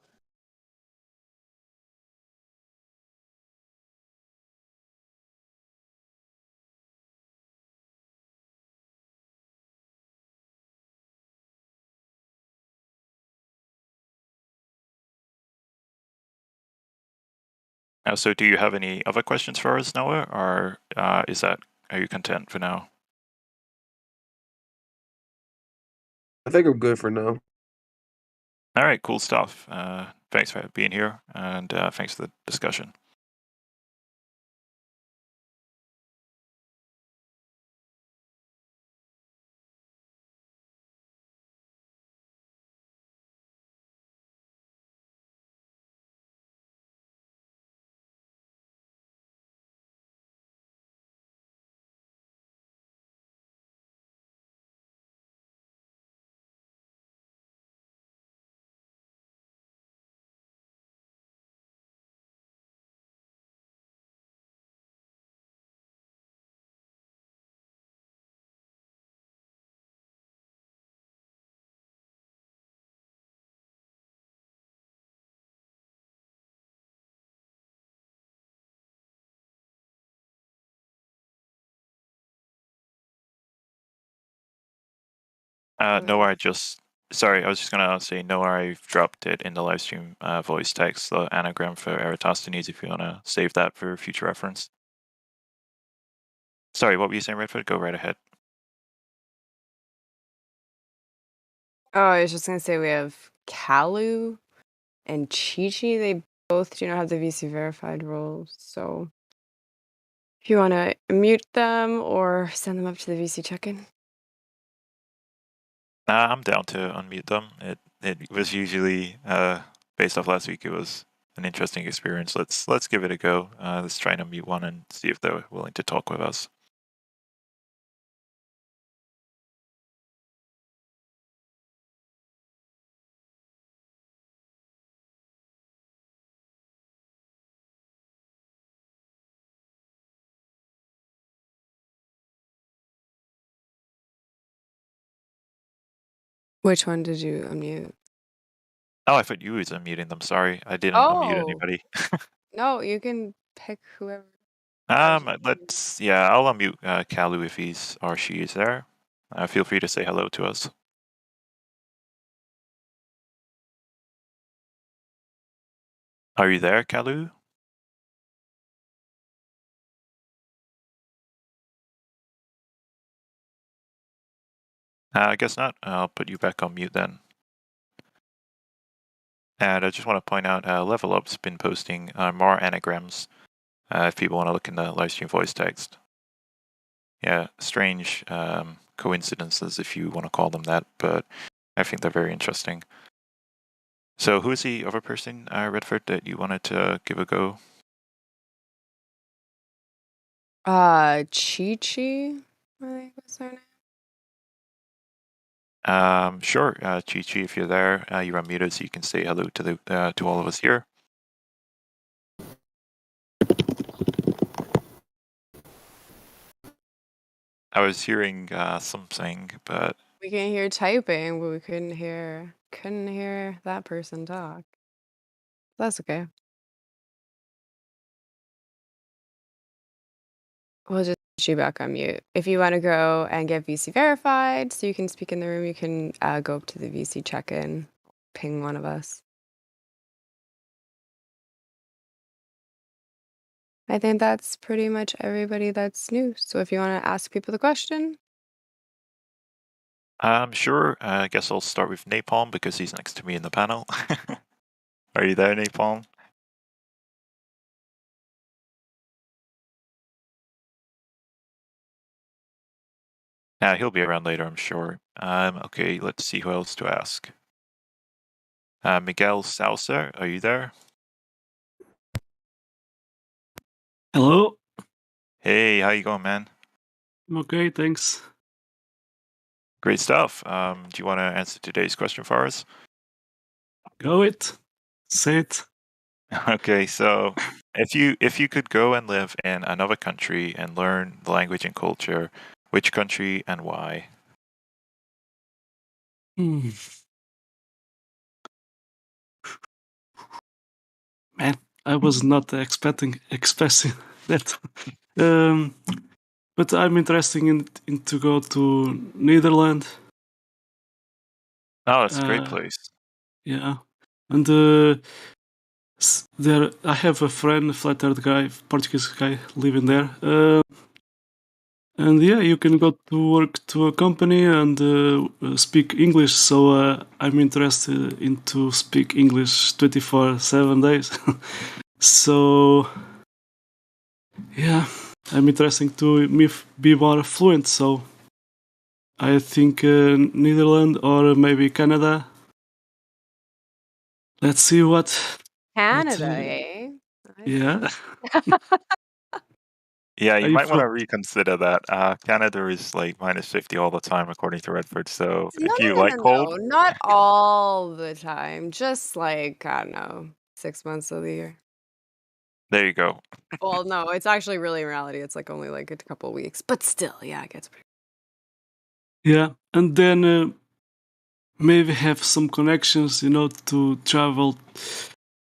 So do you have any other questions for us, Noah, or are you content for now? I think I'm good for now. All right, cool stuff. Thanks for being here, and thanks for the discussion. Nowhere, I just sorry, I was just gonna say nowhere. I've dropped it in the live stream voice text, the anagram for Eratosthenes. If you wanna save that for future reference. Sorry, what were you saying, Redfoot? Go right ahead. Oh, I was just gonna say we have Kalu and Chi-Chi. They both do not have the VC verified roles, so if you want to mute them or send them up to the VC check-in. I'm down to unmute them. It was usually based off last week. It was an interesting experience. Let's give it a go. Let's try and unmute one and see if they're willing to talk with us. Which one did you unmute? Oh, I thought you was unmuting them. Sorry, I didn't unmute anybody. No, you can pick whoever. I'll unmute Kalu if he's or she is there. Feel free to say hello to us. Are you there, Kalu? I guess not. I'll put you back on mute then. And I just want to point out, Level Up's been posting more anagrams if people want to look in the live stream voice text. Yeah, strange coincidences, if you want to call them that, but I think they're very interesting. So who is the other person, Redford, that you wanted to give a go? Chi-Chi, I think was her name. Sure, Chi-Chi, if you're there, you're unmuted, so you can say hello to the to all of us here. I was hearing something, but We can hear typing, but we couldn't hear that person talk. That's okay. We'll just put you back on mute. If you want to go and get VC verified so you can speak in the room, you can go up to the VC check-in, ping one of us. I think that's pretty much everybody that's new. So if you want to ask people the question. Sure. I guess I'll start with Napalm because he's next to me in the panel. Are you there, Napalm? He'll be around later, I'm sure. Okay, let's see who else to ask. Miguel Salsa, are you there? Hello. Hey, how you going, man? I'm okay, thanks. Great stuff. Do you want to answer today's question for us? Go it. Say it. Okay, so if you could go and live in another country and learn the language and culture, which country and why? Man, I was not expecting that. But I'm interested in to go to Netherlands. Oh, that's a great place. Yeah, and there I have a friend, a flat-earth guy, Portuguese guy living there. And yeah, you can go to work to a company and speak English. So I'm interested in to speak English 24/7 days. So yeah, I'm interested to be more fluent. So I think Netherlands or maybe Canada. Let's see what. Canada, eh? Yeah. Yeah, you I might want to feel- reconsider that. Canada is like -50 all the time, according to Redford. So No, if you no, like no, cold, no. Not all the time. Just like, I don't know, 6 months of the year. there you go. Well, no, it's actually really in reality, it's like only like a couple weeks. But still, yeah, it gets pretty. Yeah, and then maybe have some connections, to travel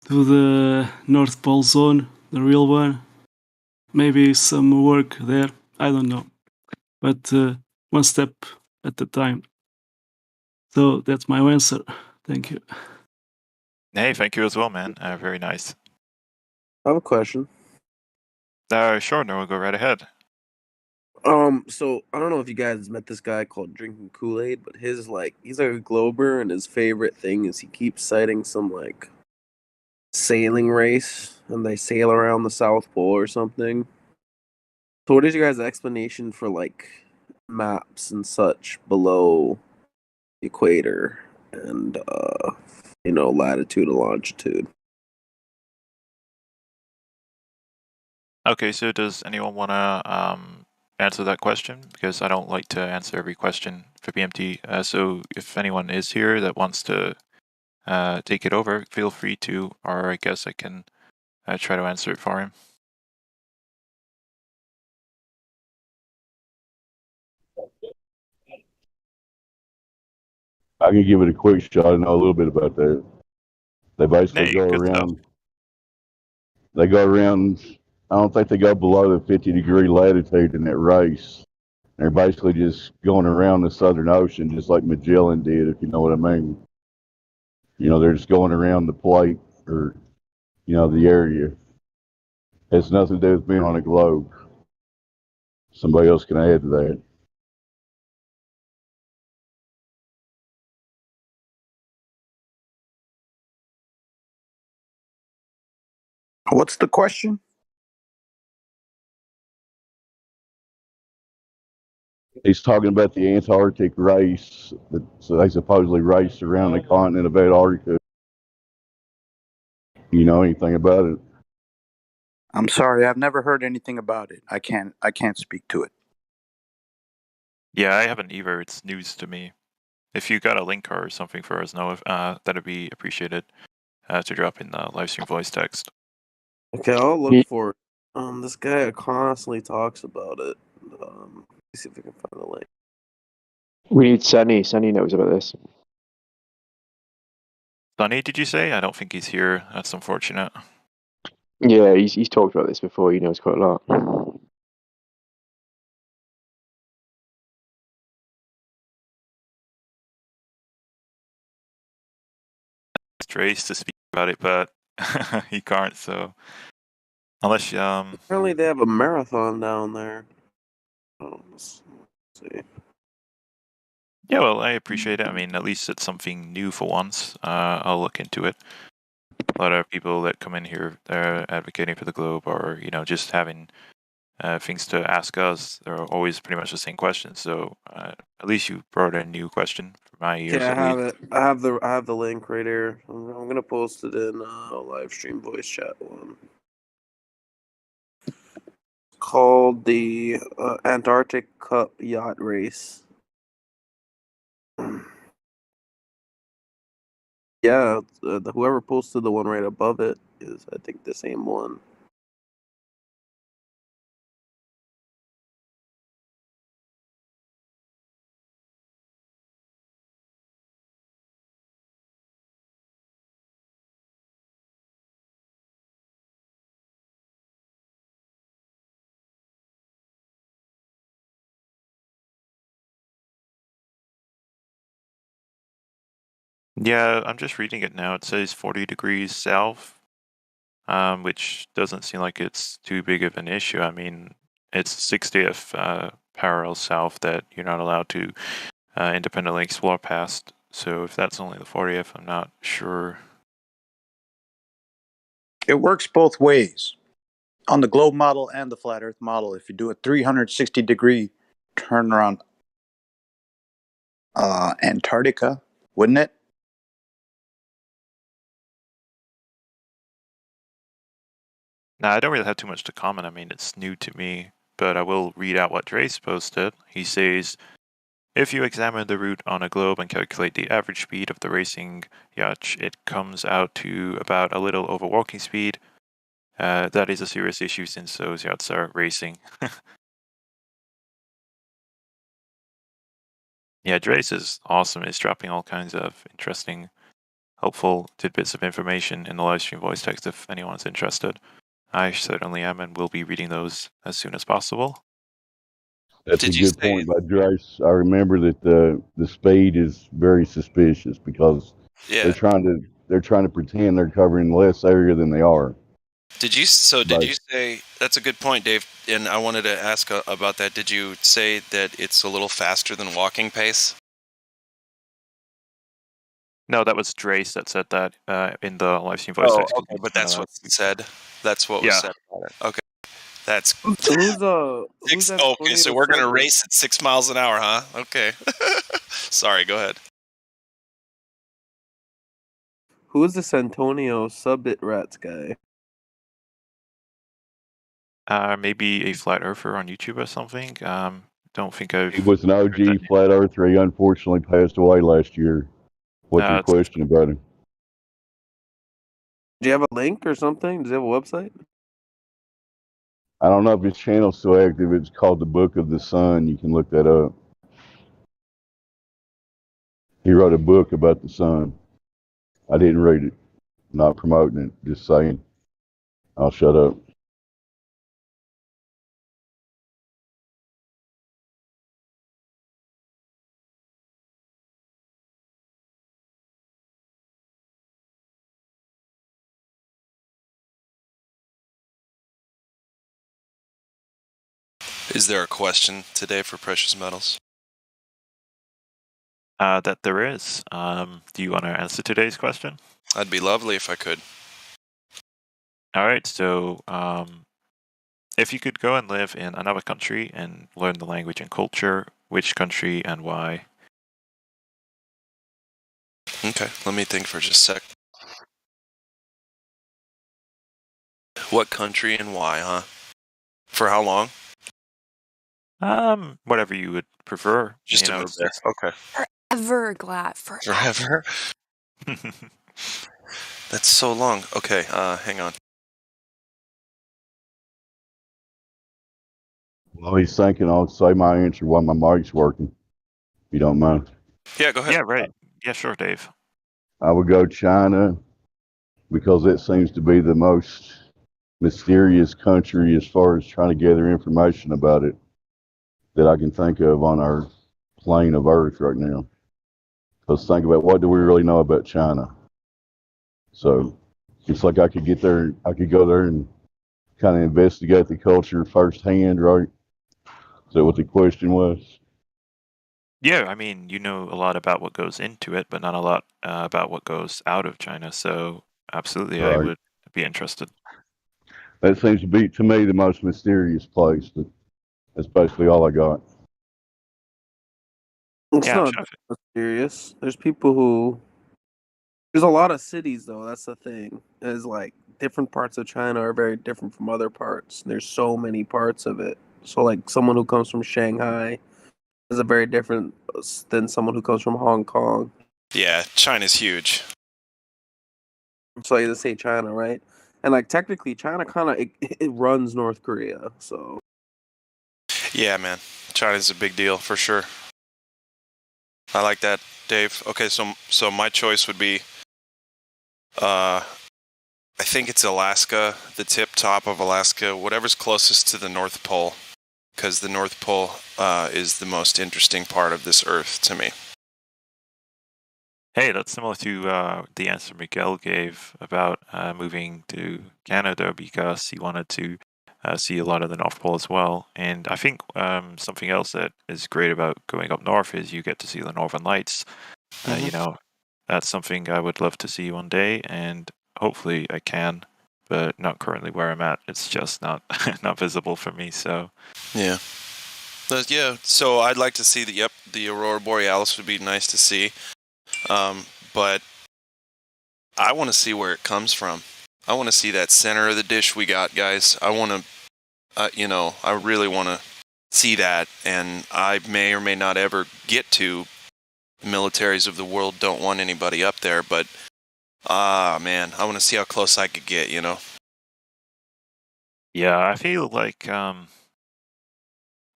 to the North Pole zone, the real one. Maybe some work there. I don't know, but one step at a time. So that's my answer. Thank you. Hey, thank you as well, man. Very nice. I have a question. Sure, no, we'll go right ahead. So I don't know if you guys met this guy called Drinking Kool-Aid, but he's like a Glober, and his favorite thing is he keeps citing some like sailing race, and they sail around the South Pole or something. So what is your guys' explanation for like maps and such below the equator and latitude and longitude? Okay, so does anyone want to answer that question? Because I don't like to answer every question for BMT. So if anyone is here that wants to take it over, feel free to, or I guess I can try to answer it for him. I can give it a quick shot. I know a little bit about that. They basically Hey, go good stuff. around. They go around. I don't think they go below the 50-degree latitude in that race. They're basically just going around the Southern Ocean, just like Magellan did, if you know what I mean. You know, they're just going around the plate or, you know, the area. It has nothing to do with being on a globe. Somebody else can add to that. What's the question? He's talking about the Antarctic race. So they supposedly raced around the continent of Antarctica. You know anything about it? I'm sorry, I've never heard anything about it. I can't speak to it. Yeah, I haven't either. It's news to me. If you got a link or something for us, know, that'd be appreciated to drop in the live stream voice text. Okay, I'll look for it. This guy constantly talks about it. Let's see if we can find the link. We need Sunny. Sunny knows about this. Sunny, did you say? I don't think he's here. That's unfortunate. Yeah, he's talked about this before. He knows quite a lot. Trace to speak about it, but he can't. So unless Apparently they have a marathon down there. Oh, let's see. yeah, well, I appreciate it. I mean, at least it's something new for once. I'll look into it. A lot of people that come in here, they're advocating for the globe, or just having things to ask us. They're always pretty much the same questions. So at least you brought a new question for my ears. Okay, I At have least. it. I have the link right here. I'm gonna post it in live stream voice chat one. Called the Antarctic Cup Yacht Race. Yeah, whoever posted the one right above it is, I think, the same one. Yeah, I'm just reading it now. It says 40 degrees south, which doesn't seem like it's too big of an issue. I mean, it's 60th parallel south that you're not allowed to independently explore past. So if that's only the 40th, I'm not sure. It works both ways. On the globe model and the flat earth model, if you do a 360-degree turn around Antarctica, wouldn't it? Now, I don't really have too much to comment. I mean, it's new to me, but I will read out what Drace posted. He says, if you examine the route on a globe and calculate the average speed of the racing yacht, it comes out to about a little over walking speed. That is a serious issue since those yachts are racing. Yeah, Drace is awesome. He's dropping all kinds of interesting, helpful tidbits of information in the live stream voice text if anyone's interested. I certainly am and will be reading those as soon as possible. That's Did a you good say? point by Drace. I remember that the speed is very suspicious because Yeah. they're trying to pretend they're covering less area than they are. Did you? So did But you say? That's a good point, Dave. And I wanted to ask about that. Did you say that it's a little faster than walking pace? No, that was Drace that said that in the live stream voice text. Okay, but that's what was said. That's what was Yeah. said about it. Okay, that's Who's six. Okay, Antonio so we're gonna Summit? race at 6 miles an hour, huh? Okay. Sorry. Go ahead. Who's this Antonio Subbit Rats guy? Maybe a flat earther on YouTube or something. Don't think I've. he was an heard that OG flat earther. He unfortunately passed away last year. What's your it's- question about him? Do you have a link or something? Does he have a website? I don't know if his channel's still active. It's called the Book of the Sun. You can look that up. He wrote a book about the sun. I didn't read it. Not promoting it. Just saying. I'll shut up. Is there a question today for precious metals? that there is. Do you want to answer today's question? That'd be lovely if I could. All right. So, if you could go and live in another country and learn the language and culture, which country and why? Okay, let me think for just a sec. What country and why, huh? For how long? Whatever you would prefer. Just to move there. Okay. Forever, Glad. Forever. That's so long. Okay, hang on. While he's thinking, I'll say my answer while my mic's working. If you don't mind. Yeah, go ahead. Yeah, right. Yeah, sure, Dave. I would go China because it seems to be the most mysterious country as far as trying to gather information about it that I can think of on our plane of Earth right now. Let's think about what do we really know about China. So it's like I could get there, I could go there and kind of investigate the culture firsthand, right? Is that what the question was? Yeah, I mean, you know a lot about what goes into it, but not a lot about what goes out of China. So, absolutely, I Right. would be interested. That seems to be, to me, the most mysterious place. But that's basically all I got. It's Yeah, I'm not sure. that serious. There's people who. There's a lot of cities though. That's the thing. Is like different parts of China are very different from other parts. There's so many parts of it. So like someone who comes from Shanghai is a very different than someone who comes from Hong Kong. Yeah, China's huge. So you say China, right? And like technically, China kind of it runs North Korea. So Yeah, man. China's a big deal for sure. I like that, Dave. Okay, so my choice would be I think it's Alaska, the tip top of Alaska, whatever's closest to the North Pole, because the North Pole is the most interesting part of this Earth to me. Hey, that's similar to the answer Miguel gave about moving to Canada because he wanted to see a lot of the North Pole as well. And I think something else that is great about going up north is you get to see the Northern Lights. You know, that's something I would love to see one day, and hopefully I can, but not currently where I'm at. It's just not not visible for me. So Yeah. Yeah, so I'd like to see the Aurora Borealis would be nice to see. But I want to see where it comes from. I want to see that center of the dish we got, guys. I want to, I really want to see that, and I may or may not ever get to. The militaries of the world don't want anybody up there, but man, I want to see how close I could get, yeah, I feel like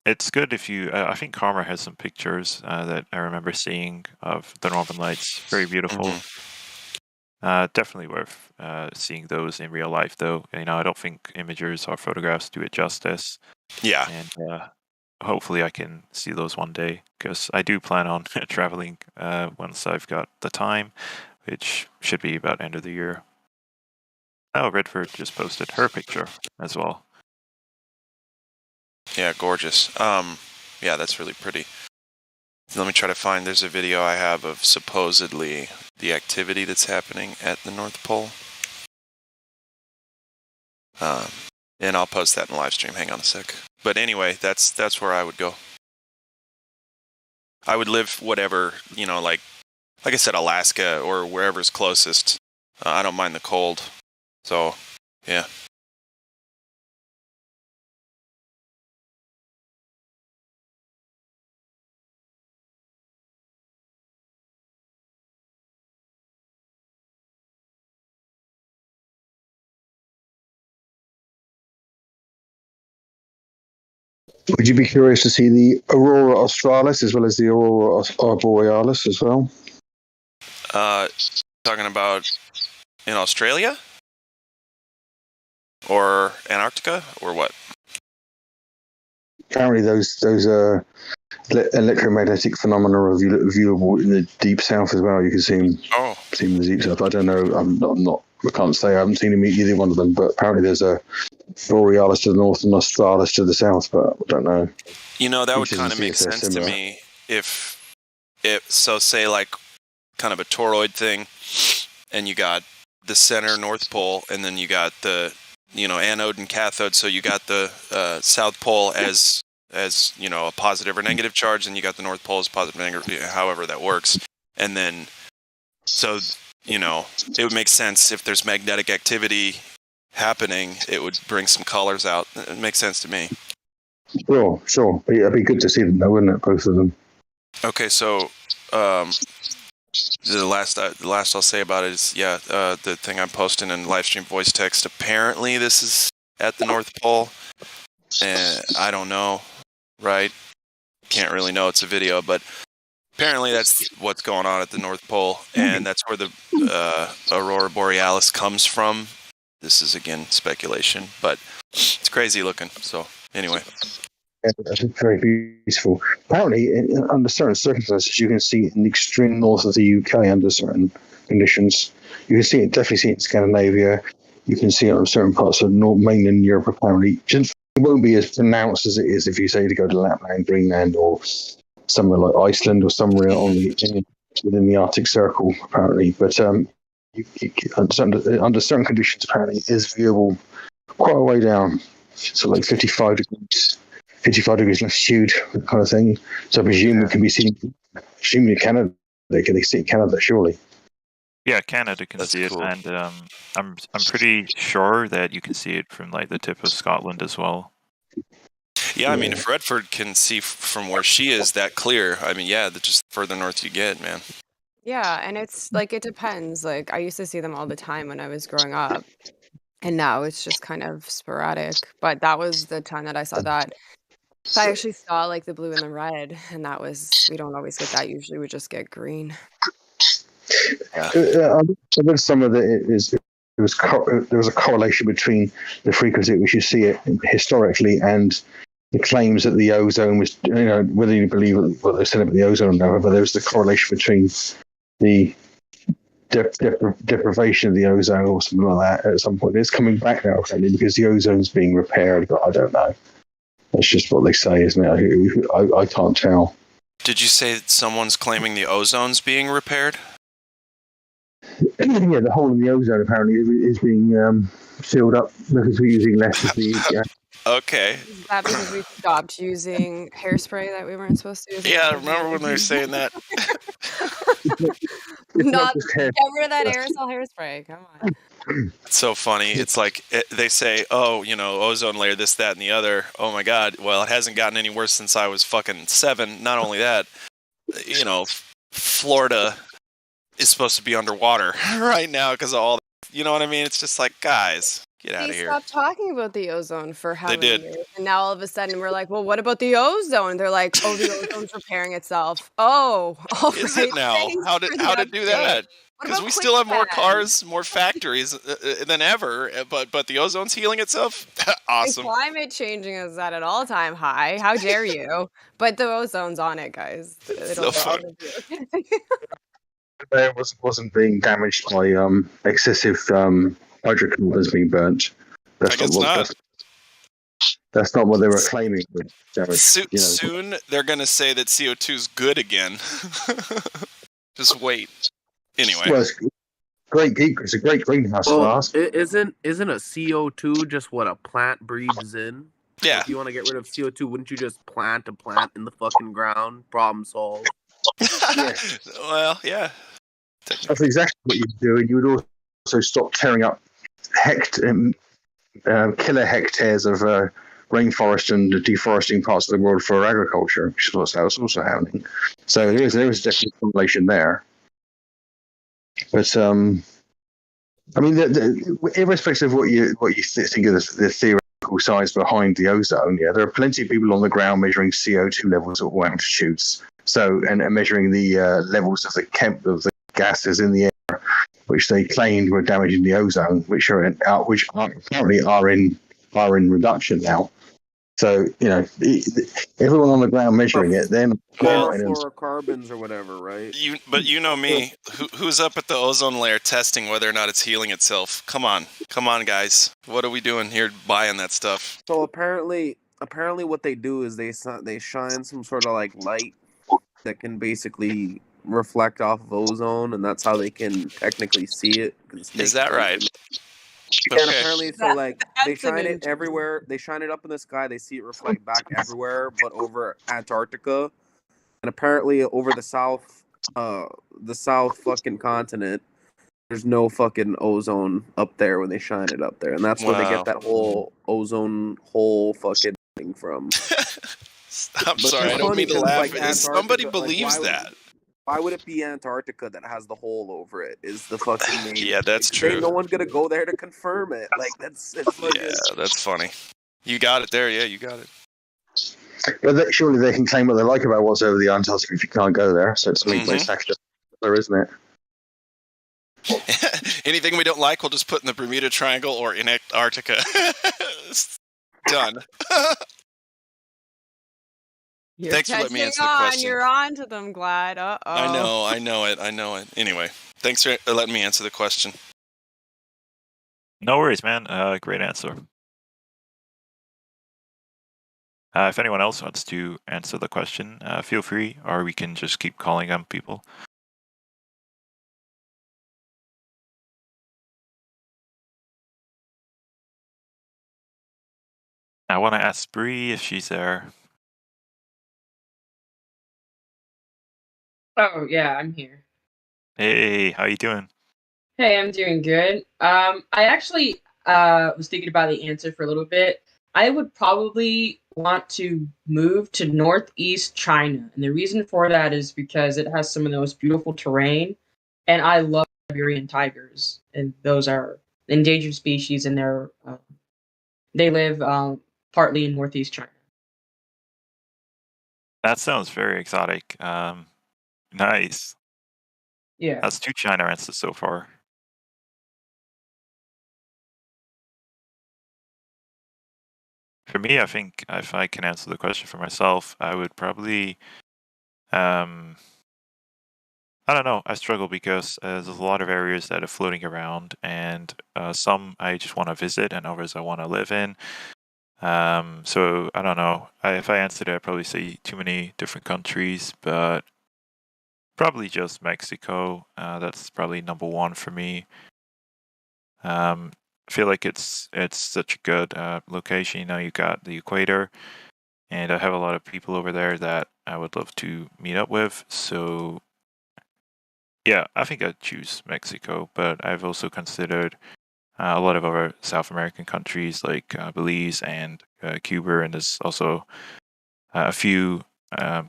it's good if you. I think Karma has some pictures that I remember seeing of the Northern Lights. Very beautiful. Definitely worth seeing those in real life, though. I don't think images or photographs do it justice. Yeah. And hopefully I can see those one day, because I do plan on traveling once I've got the time, which should be about end of the year. Oh, Redford just posted her picture as well. Yeah, gorgeous. Yeah, that's really pretty. Let me try to find. There's a video I have of supposedly the activity that's happening at the North Pole. And I'll post that in live stream. Hang on a sec. But anyway, that's where I would go. I would live whatever, like I said, Alaska or wherever's closest. I don't mind the cold. So, yeah. Would you be curious to see the Aurora Australis as well as the Aurora Borealis as well? Talking about in Australia? Or Antarctica? Or what? Apparently those electromagnetic phenomena are viewable in the deep south as well. You can see them in the deep south. I don't know. I can't say I haven't seen either one of them, but apparently there's a Borealis to the north and Australis to the south, but I don't know. That would kind of make sense to me if say like kind of a toroid thing, and you got the center North Pole, and then you got the anode and cathode. So you got the South Pole as a positive or negative charge, and you got the North Pole as positive or negative, however that works. And then it would make sense if there's magnetic activity happening, it would bring some colors out. It makes sense to me. Sure. It'd be good to see them though, wouldn't it? Both of them. Okay, so the last I'll say about it is the thing I'm posting in live stream voice text. Apparently, this is at the North Pole, and I don't know, right? Can't really know. It's a video, but apparently that's what's going on at the North Pole, and that's where the Aurora Borealis comes from. This is again speculation, but it's crazy looking. So anyway. Yeah, that's very beautiful. Apparently, under certain circumstances, you can see it in the extreme north of the UK under certain conditions. You can see it, definitely see it in Scandinavia. You can see it on certain parts of mainland Europe, apparently. It won't be as pronounced as it is if you say to go to Lapland, Greenland, or somewhere like Iceland, or somewhere within the Arctic Circle, apparently. But under certain conditions, apparently, it is viewable quite a way down. So like 55 degrees latitude, kind of thing. So I presume it can be seen. Presumably Canada, they see it in Canada, surely. Yeah, Canada can see it, and I'm pretty sure that you can see it from like the tip of Scotland as well. Yeah, I mean, if Redford can see from where she is that clear, I mean, the just further north you get, man. Yeah, and it's like it depends. Like I used to see them all the time when I was growing up, and now it's just kind of sporadic. But that was the time that I saw that. So I actually saw like the blue and the red, and we don't always get that. Usually we just get green. I read some of it there was a correlation between the frequency at which you see it historically and the claims that the ozone was, whether you believe what they said about the ozone or not, but there was the correlation between the deprivation of the ozone or something like that at some point. It's coming back now, apparently, because the ozone's being repaired, but I don't know. That's just what they say, isn't it? I can't tell. Did you say that someone's claiming the ozone's being repaired? Yeah, the hole in the ozone apparently is being filled up because we're using less of the... Okay. Is that because we stopped using hairspray that we weren't supposed to use? Yeah, I remember when they were saying that. Not get rid of that aerosol hairspray. Come on. It's so funny. It's like they say, ozone layer, this, that, and the other. Oh my God. Well, it hasn't gotten any worse since I was fucking 7. Not only that, Florida is supposed to be underwater right now because of all that. You know what I mean? It's just like, guys, get out of here. They stopped talking about the ozone for how many did. years? And now all of a sudden we're like, well, what about the ozone? They're like, oh, the ozone's repairing itself. Oh, all Is right. it now? Thanks How for did the do that? Because we still have more cars, more factories than ever, but the ozone's healing itself. Awesome. The climate changing is at an all-time high. How dare you? But the ozone's on it, guys. It'll fun. be okay. There wasn't being damaged by excessive hydrocarbons being burnt. I guess not. That's not what they were claiming. Soon they're going to say that CO2 is good again. Just wait. Anyway. Well, it's a great greenhouse gas. Isn't a CO2 just what a plant breathes in? Yeah. If you want to get rid of CO2, wouldn't you just plant a plant in the fucking ground? Problem solved. Well, yeah. That's exactly what you'd do, and you would also stop tearing up killer hectares of rainforest and deforesting parts of the world for agriculture, which is what's also happening. So there is definitely a correlation there. But I mean, irrespective of what you think of the theoretical science behind the ozone, there are plenty of people on the ground measuring CO2 levels at all altitudes. So and measuring the levels of the gases in the air, which they claimed were damaging the ozone, which apparently are in reduction now. So everyone on the ground measuring it, then fluorocarbons or whatever, right? But you know me, who's up at the ozone layer testing whether or not it's healing itself? Come on, guys. What are we doing here buying that stuff? So apparently what they do is they shine some sort of like light that can basically reflect off of ozone, and that's how they can technically see it. Is that right? Okay. And apparently, they shine it everywhere. They shine it up in the sky. They see it reflect back everywhere, but over Antarctica, and apparently over the south fucking continent, there's no fucking ozone up there when they shine it up there, and that's where they get that whole ozone hole fucking thing from. I'm sorry, I don't mean to laugh. Somebody believes that. Why would it be Antarctica that has the hole over it? Is the fucking name? Yeah, that's true. No one's gonna go there to confirm it. Like that's that's funny. You got it there. Yeah, you got it. But surely they can claim what they like about what's over the Antarctica if you can't go there. So it's something there, isn't it? Anything we don't like, we'll just put in the Bermuda Triangle or in Antarctica. Done. Thanks for letting me answer the question. You're on to them, Glad. Uh-oh. I know it. Anyway, thanks for letting me answer the question. No worries, man. Great answer. If anyone else wants to answer the question, feel free, or we can just keep calling on people. I want to ask Bree if she's there. Oh, yeah, I'm here. Hey, how you doing? Hey, I'm doing good. I actually was thinking about the answer for a little bit. I would probably want to move to northeast China. And the reason for that is because it has some of the most beautiful terrain. And I love Siberian tigers. And those are endangered species, and they live partly in northeast China. That sounds very exotic. Nice. Yeah. That's 2 China answers so far. For me, I think if I can answer the question for myself, I would probably, I don't know. I struggle because there's a lot of areas that are floating around, and some I just want to visit, and others I want to live in. So I don't know. If I answered it, I'd probably say too many different countries, but probably just Mexico. That's probably number 1 for me. I feel like it's such a good location. You got the equator, and I have a lot of people over there that I would love to meet up with. So yeah, I think I'd choose Mexico, but I've also considered a lot of other South American countries like Belize and Cuba, and there's also a few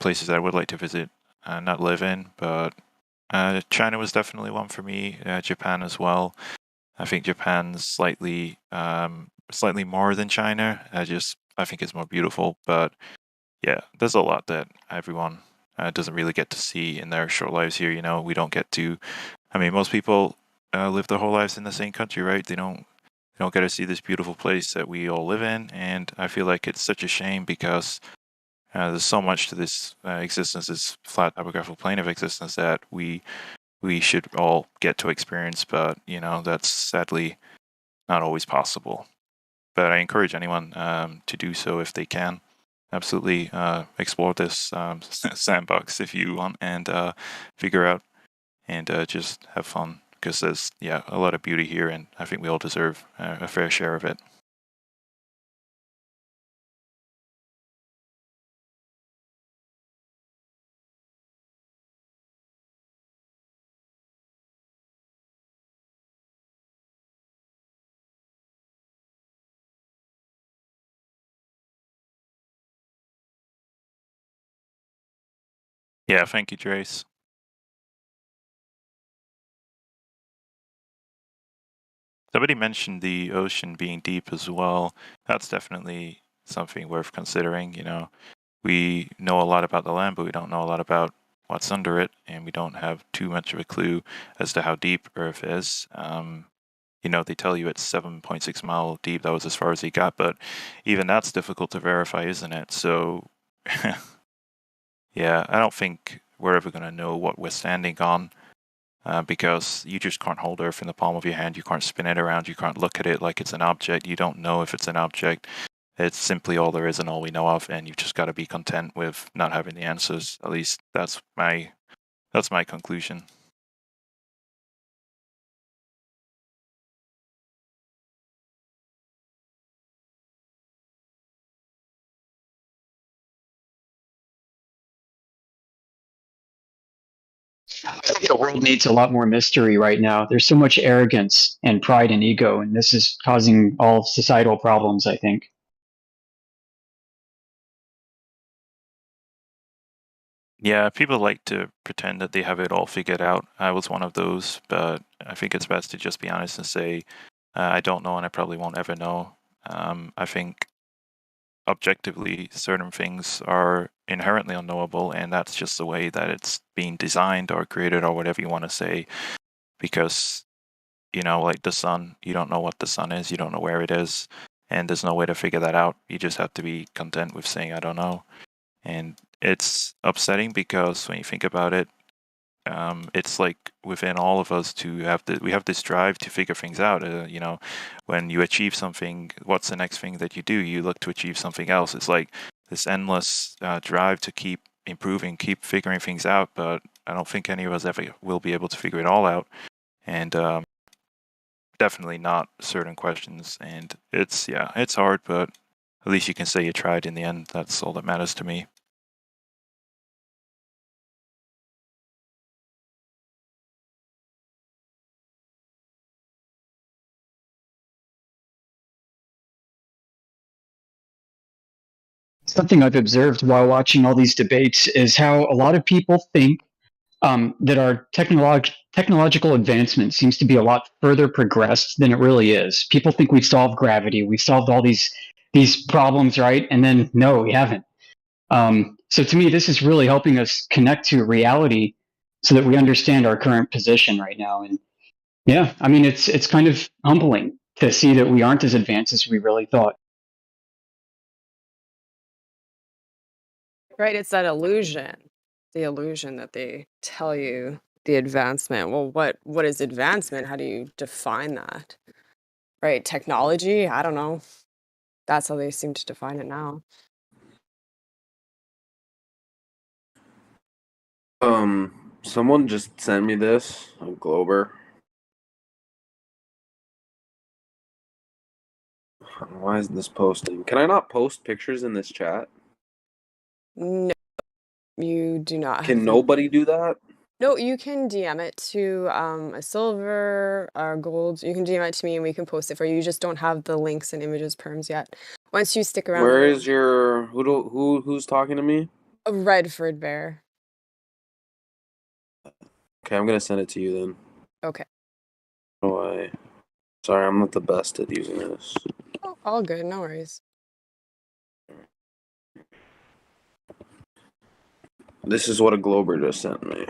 places that I would like to visit, not live in, but China was definitely one for me. Japan as well. I think Japan's slightly more than China. I think it's more beautiful, but yeah, there's a lot that everyone doesn't really get to see in their short lives here. We don't get to I mean, most people live their whole lives in the same country, right? They don't get to see this beautiful place that we all live in, and I feel like it's such a shame because there's so much to this existence, this flat topographical plane of existence that we should all get to experience, but that's sadly not always possible. But I encourage anyone to do so if they can. Absolutely explore this sandbox if you want, and figure out and just have fun, because there's a lot of beauty here, and I think we all deserve a fair share of it. Yeah, thank you, Trace. Somebody mentioned the ocean being deep as well. That's definitely something worth considering. We know a lot about the land, but we don't know a lot about what's under it, and we don't have too much of a clue as to how deep Earth is. They tell you it's 7.6 mile deep. That was as far as he got, but even that's difficult to verify, isn't it? So, yeah, I don't think we're ever going to know what we're standing on. Because you just can't hold Earth in the palm of your hand. You can't spin it around. You can't look at it like it's an object. You don't know if it's an object. It's simply all there is and all we know of, and you've just got to be content with not having the answers. At least that's my conclusion. I think the world needs a lot more mystery right now. There's so much arrogance and pride and ego, and this is causing all societal problems, I think. Yeah, people like to pretend that they have it all figured out. I was one of those, but I think it's best to just be honest and say, I don't know, and I probably won't ever know. I think objectively, certain things are inherently unknowable, and that's just the way that it's being designed or created or whatever you want to say. Because, like the sun, you don't know what the sun is, you don't know where it is, and there's no way to figure that out. You just have to be content with saying, I don't know. And it's upsetting because when you think about it, it's like within all of us to we have this drive to figure things out. When you achieve something, what's the next thing that you do? You look to achieve something else. It's like this endless drive to keep improving, keep figuring things out. But I don't think any of us ever will be able to figure it all out, and definitely not certain questions. And it's hard, but at least you can say you tried in the end. That's all that matters to me. Something I've observed while watching all these debates is how a lot of people think that our technological advancement seems to be a lot further progressed than it really is. People think we've solved gravity, we've solved all these problems, right? And then no, we haven't. So to me, this is really helping us connect to reality so that we understand our current position right now. And yeah, I mean, it's kind of humbling to see that we aren't as advanced as we really thought. Right, it's that illusion. The illusion that they tell you the advancement. Well, what is advancement? How do you define that? Right, technology? I don't know. That's how they seem to define it now. Someone just sent me this on Glober. Why isn't this posting? Can I not post pictures in this chat? No, you do not Can have. nobody do that? No, you can DM it to a silver or gold. You can DM it to me and we can post it for you. You just don't have the links and images perms yet. Once you stick around, Where is your who's talking to me? a Redford Bear. Okay, I'm gonna send it to you then. Okay. Oh, sorry, I'm not the best at using this. Oh, all good. No worries. This is what a Glober just sent me.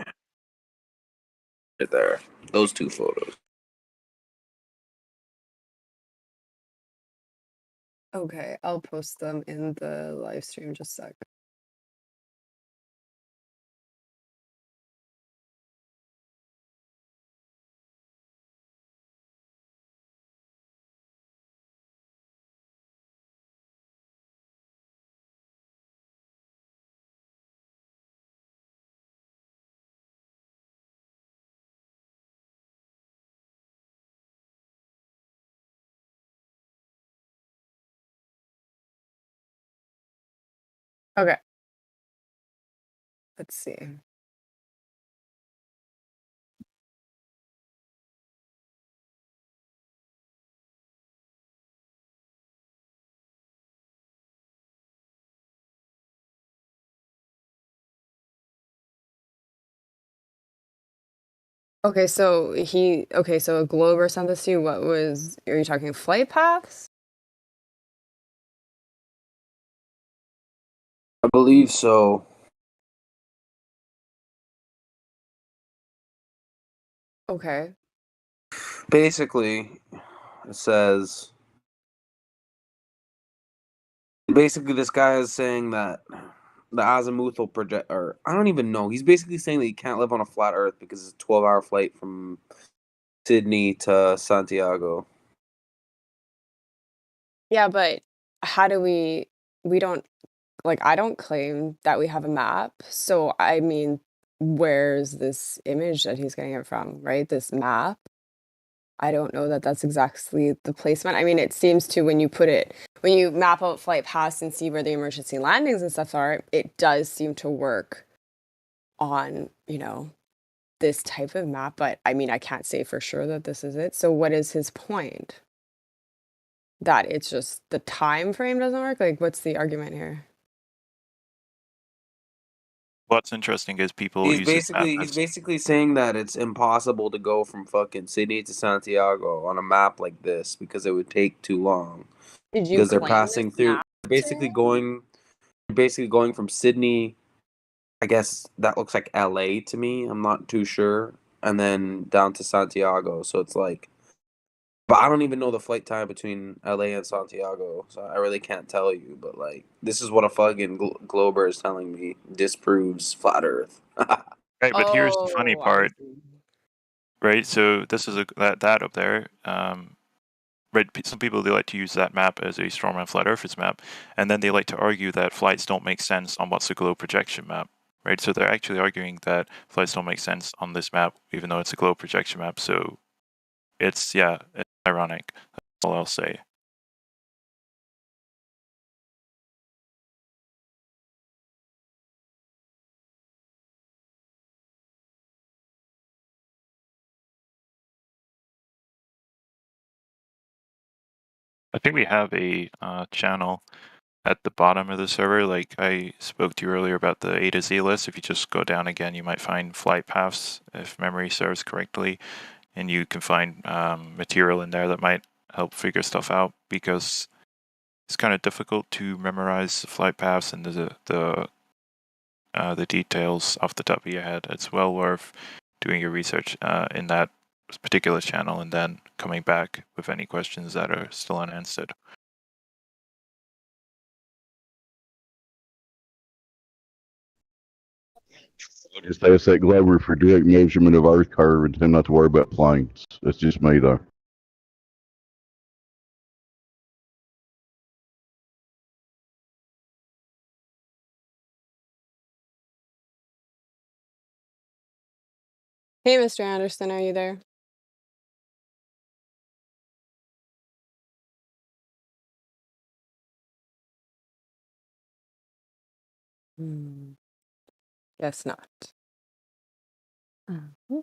right there. Those two photos. Okay, I'll post them in the live stream just a sec. Okay. Let's see. Okay, so a Glober sent this to you. Are you talking flight paths? I believe so. Okay. Basically, it says. Basically, this guy is saying that the azimuthal project, or I don't even know. He's basically saying that you can't live on a flat Earth because it's a 12-hour flight from Sydney to Santiago. Yeah, but how do we don't I don't claim that we have a map. So I mean, where's this image that he's getting it from, right? This map. I don't know that that's exactly the placement. I mean, it seems to when you map out flight paths and see where the emergency landings and stuff are, it does seem to work on, this type of map, but I mean, I can't say for sure that this is it. So what is his point? That it's just the time frame doesn't work? Like, what's the argument here? What's interesting is people He's use this map basically saying that it's impossible to go from fucking Sydney to Santiago on a map like this because it would take too long. Did you Because they're claim passing this through map basically going from Sydney, I guess that looks like LA to me. I'm not too sure. And then down to Santiago. So it's like but I don't even know the flight time between LA and Santiago, so I really can't tell you. But like, this is what a fucking Glober is telling me disproves flat Earth. Right, but here's the funny Oh, I part, right? So this is that up there. Right, some people, they like to use that map as a Strawman Flat Earthers map, and then they like to argue that flights don't make sense on what's a globe projection map, right? So they're actually arguing that flights don't make sense on this map, even though it's a globe projection map. So it's ironic. That's all I'll say. I think we have a channel at the bottom of the server. Like I spoke to you earlier about the A to Z list. If you just go down again, you might find flight paths, if memory serves correctly, and you can find material in there that might help figure stuff out, because it's kind of difficult to memorize flight paths and the details off the top of your head. It's well worth doing your research in that particular channel and then coming back with any questions that are still unanswered. I just ask that Glover for direct measurement of Earth curve and tell him not to worry about planes. That's just me, though. Hey, Mr. Anderson, are you there? Guess not. Mhm.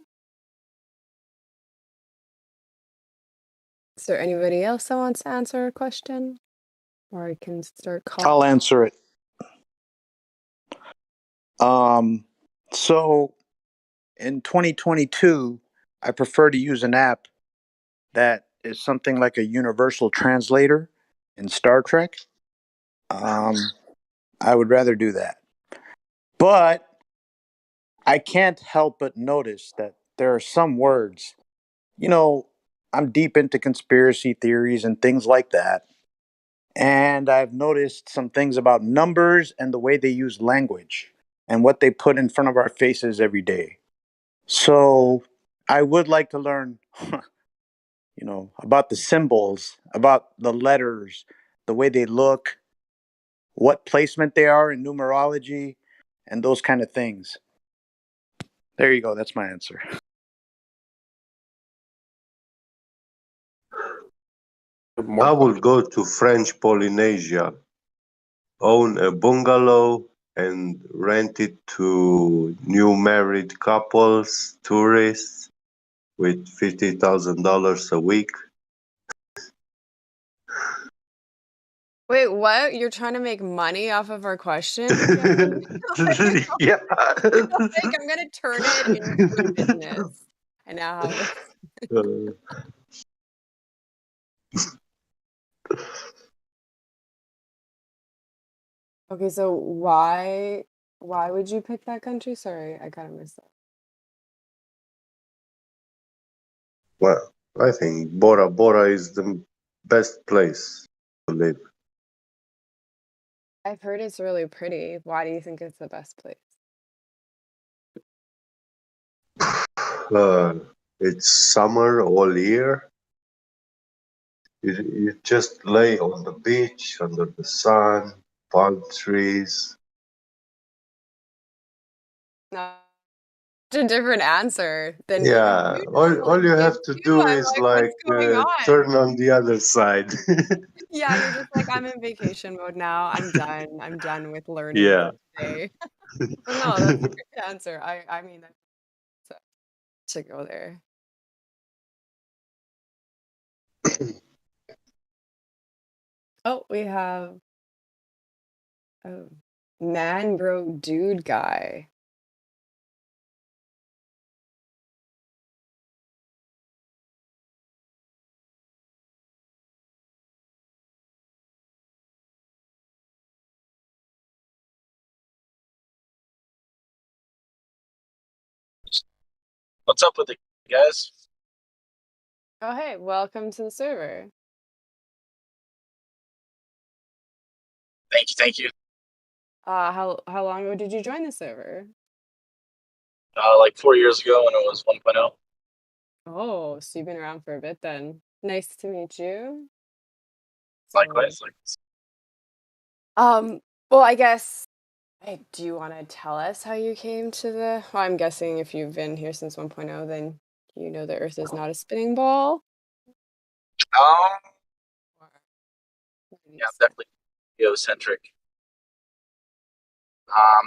Is there anybody else that wants to answer a question? Or I can start calling. I'll answer it. So in 2022, I prefer to use an app that is something like a universal translator in Star Trek. I would rather do that. But I can't help but notice that there are some words. You know, I'm deep into conspiracy theories and things like that. And I've noticed some things about numbers and the way they use language and what they put in front of our faces every day. So I would like to learn, about the symbols, about the letters, the way they look, what placement they are in numerology, and those kind of things. There you go. That's my answer. I would go to French Polynesia, own a bungalow, and rent it to new married couples, tourists, with $50,000 a week. Wait, what? You're trying to make money off of our question? Yeah. Like, I'm gonna turn it into a business. I now have this. Okay, so why would you pick that country? Sorry, I kind of missed that. Well, I think Bora Bora is the best place to live. I've heard it's really pretty. Why do you think it's the best place? It's summer all year. You just lay on the beach under the sun, palm trees. No, a different answer than even Yeah, you all normally you give have to too. do I'm is like, what's going on? turn on the other side. Yeah, you're just like, I'm in vacation mode now. I'm done. I'm done with learning Yeah. for today. But no, that's a great answer. I mean, that's to go there. Oh, we have a man bro dude guy. What's up with it, guys? Oh, hey, welcome to the server. Thank you. How long ago did you join the server? Like 4 years ago when it was 1.0. Oh, so you've been around for a bit then. Nice to meet you. Likewise. Well, I guess, do you want to tell us how you came to the? Well, I'm guessing if you've been here since 1.0, then you know the Earth is not a spinning ball. Yeah, I'm definitely heliocentric.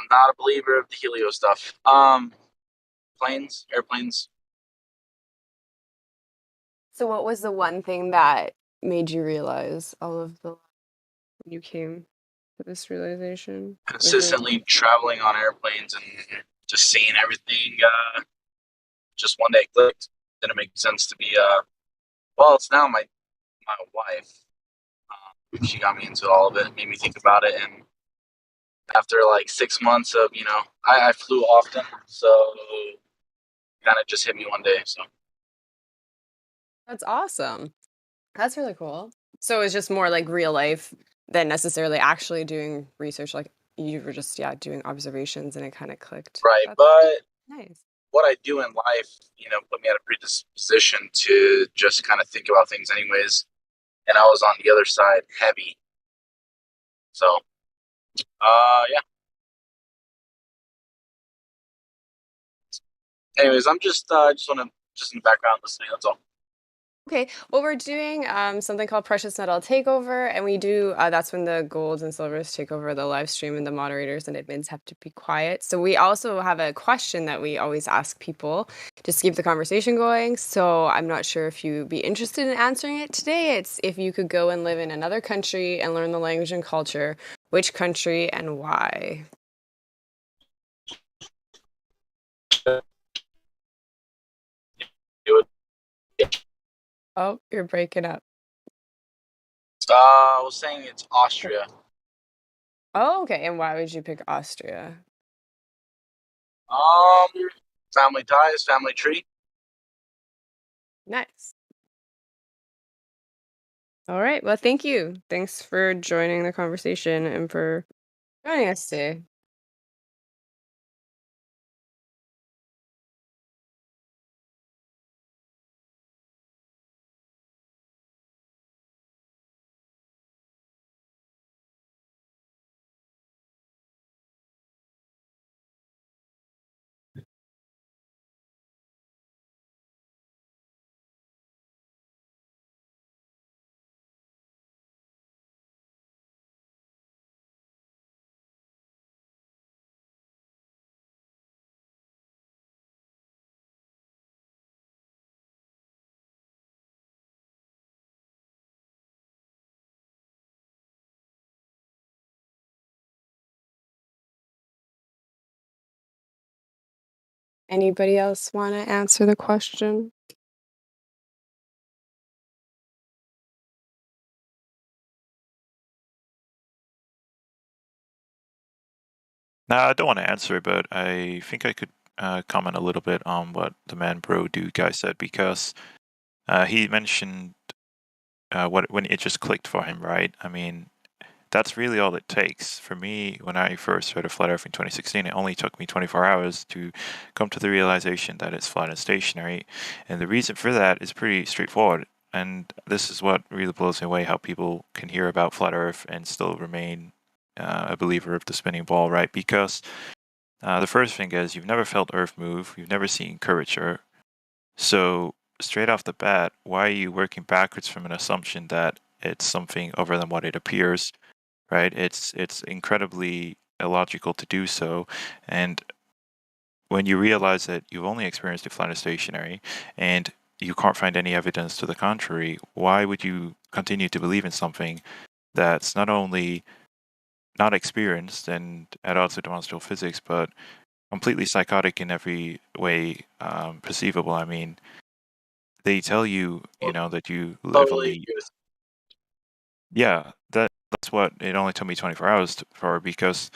Not a believer of the helio stuff. Airplanes. So, what was the one thing that made you realize all of the when you came to this realization? Was there Consistently traveling on airplanes and just seeing everything. Just one day clicked. Didn't make sense to be. Well, it's now my wife. She got me into all of it. Made me think about it, and after like 6 months of I flew often, so kind of just hit me one day. So That's awesome. That's really cool. So it's just more like real life than necessarily actually doing research. Like you were just doing observations and it kind of clicked. right, That's but nice. what I do in life, put me at a predisposition to just kind of think about things anyways. And I was on the other side heavy. So, yeah. Anyways, I'm just want to just in the background listening. That's all. Okay, well, we're doing something called Precious Metal Takeover, and we do that's when the golds and silvers take over the live stream, and the moderators and admins have to be quiet. So we also have a question that we always ask people just to keep the conversation going. So I'm not sure if you'd be interested in answering it today. It's if you could go and live in another country and learn the language and culture, which country and why? Oh, you're breaking up. I was saying it's Austria. Oh, okay. And why would you pick Austria? Family ties, family tree. Nice. All right. Well, thank you. Thanks for joining the conversation and for joining us today. Anybody else want to answer the question? No, I don't want to answer, but I think I could comment a little bit on what the man bro dude guy said, because he mentioned when it just clicked for him, right? I mean, that's really all it takes. For me, when I first heard of flat Earth in 2016, it only took me 24 hours to come to the realization that it's flat and stationary. And the reason for that is pretty straightforward. And this is what really blows me away, how people can hear about flat Earth and still remain a believer of the spinning ball, right? Because the first thing is, you've never felt Earth move, you've never seen curvature. So, straight off the bat, why are you working backwards from an assumption that it's something other than what it appears? Right? It's incredibly illogical to do so, and when you realize that you've only experienced it flat and stationary, and you can't find any evidence to the contrary, why would you continue to believe in something that's not only not experienced and at odds with demonstrable physics, but completely psychotic in every way perceivable? I mean, they tell you, that you live Totally only. agree with Yeah, that's what it only took me 24 hours for, because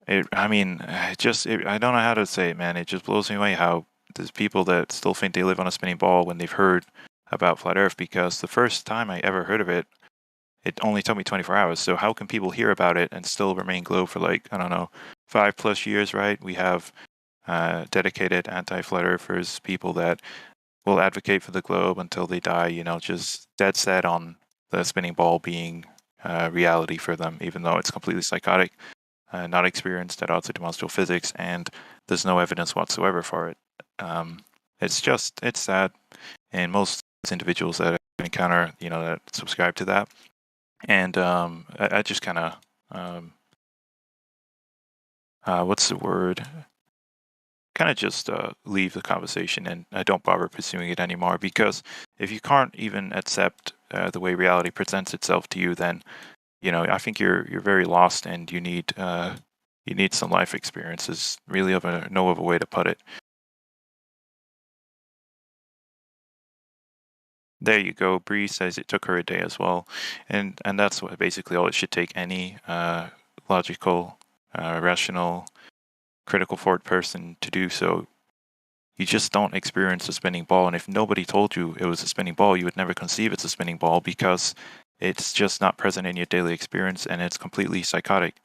I mean, I don't know how to say it, man. It just blows me away how there's people that still think they live on a spinning ball when they've heard about flat Earth, because the first time I ever heard of it, it only took me 24 hours. So how can people hear about it and still remain globe for, like, I don't know, 5+ years, right? We have dedicated anti-flat earthers, people that will advocate for the globe until they die, just dead set on the spinning ball being reality for them, even though it's completely psychotic, not experienced at odds with demonstrable physics, and there's no evidence whatsoever for it. It's sad, and most individuals that I encounter, that subscribe to that, and I just kind of, what's the word? Kind of just leave the conversation, and I don't bother pursuing it anymore, because if you can't even accept the way reality presents itself to you, then I think you're very lost, and you need some life experiences. Really, no other way to put it. There you go. Bree says it took her a day as well, and that's basically all it should take any logical, rational, critical thought person to do so. You just don't experience a spinning ball, and if nobody told you it was a spinning ball, you would never conceive it's a spinning ball, because it's just not present in your daily experience, and it's completely psychotic.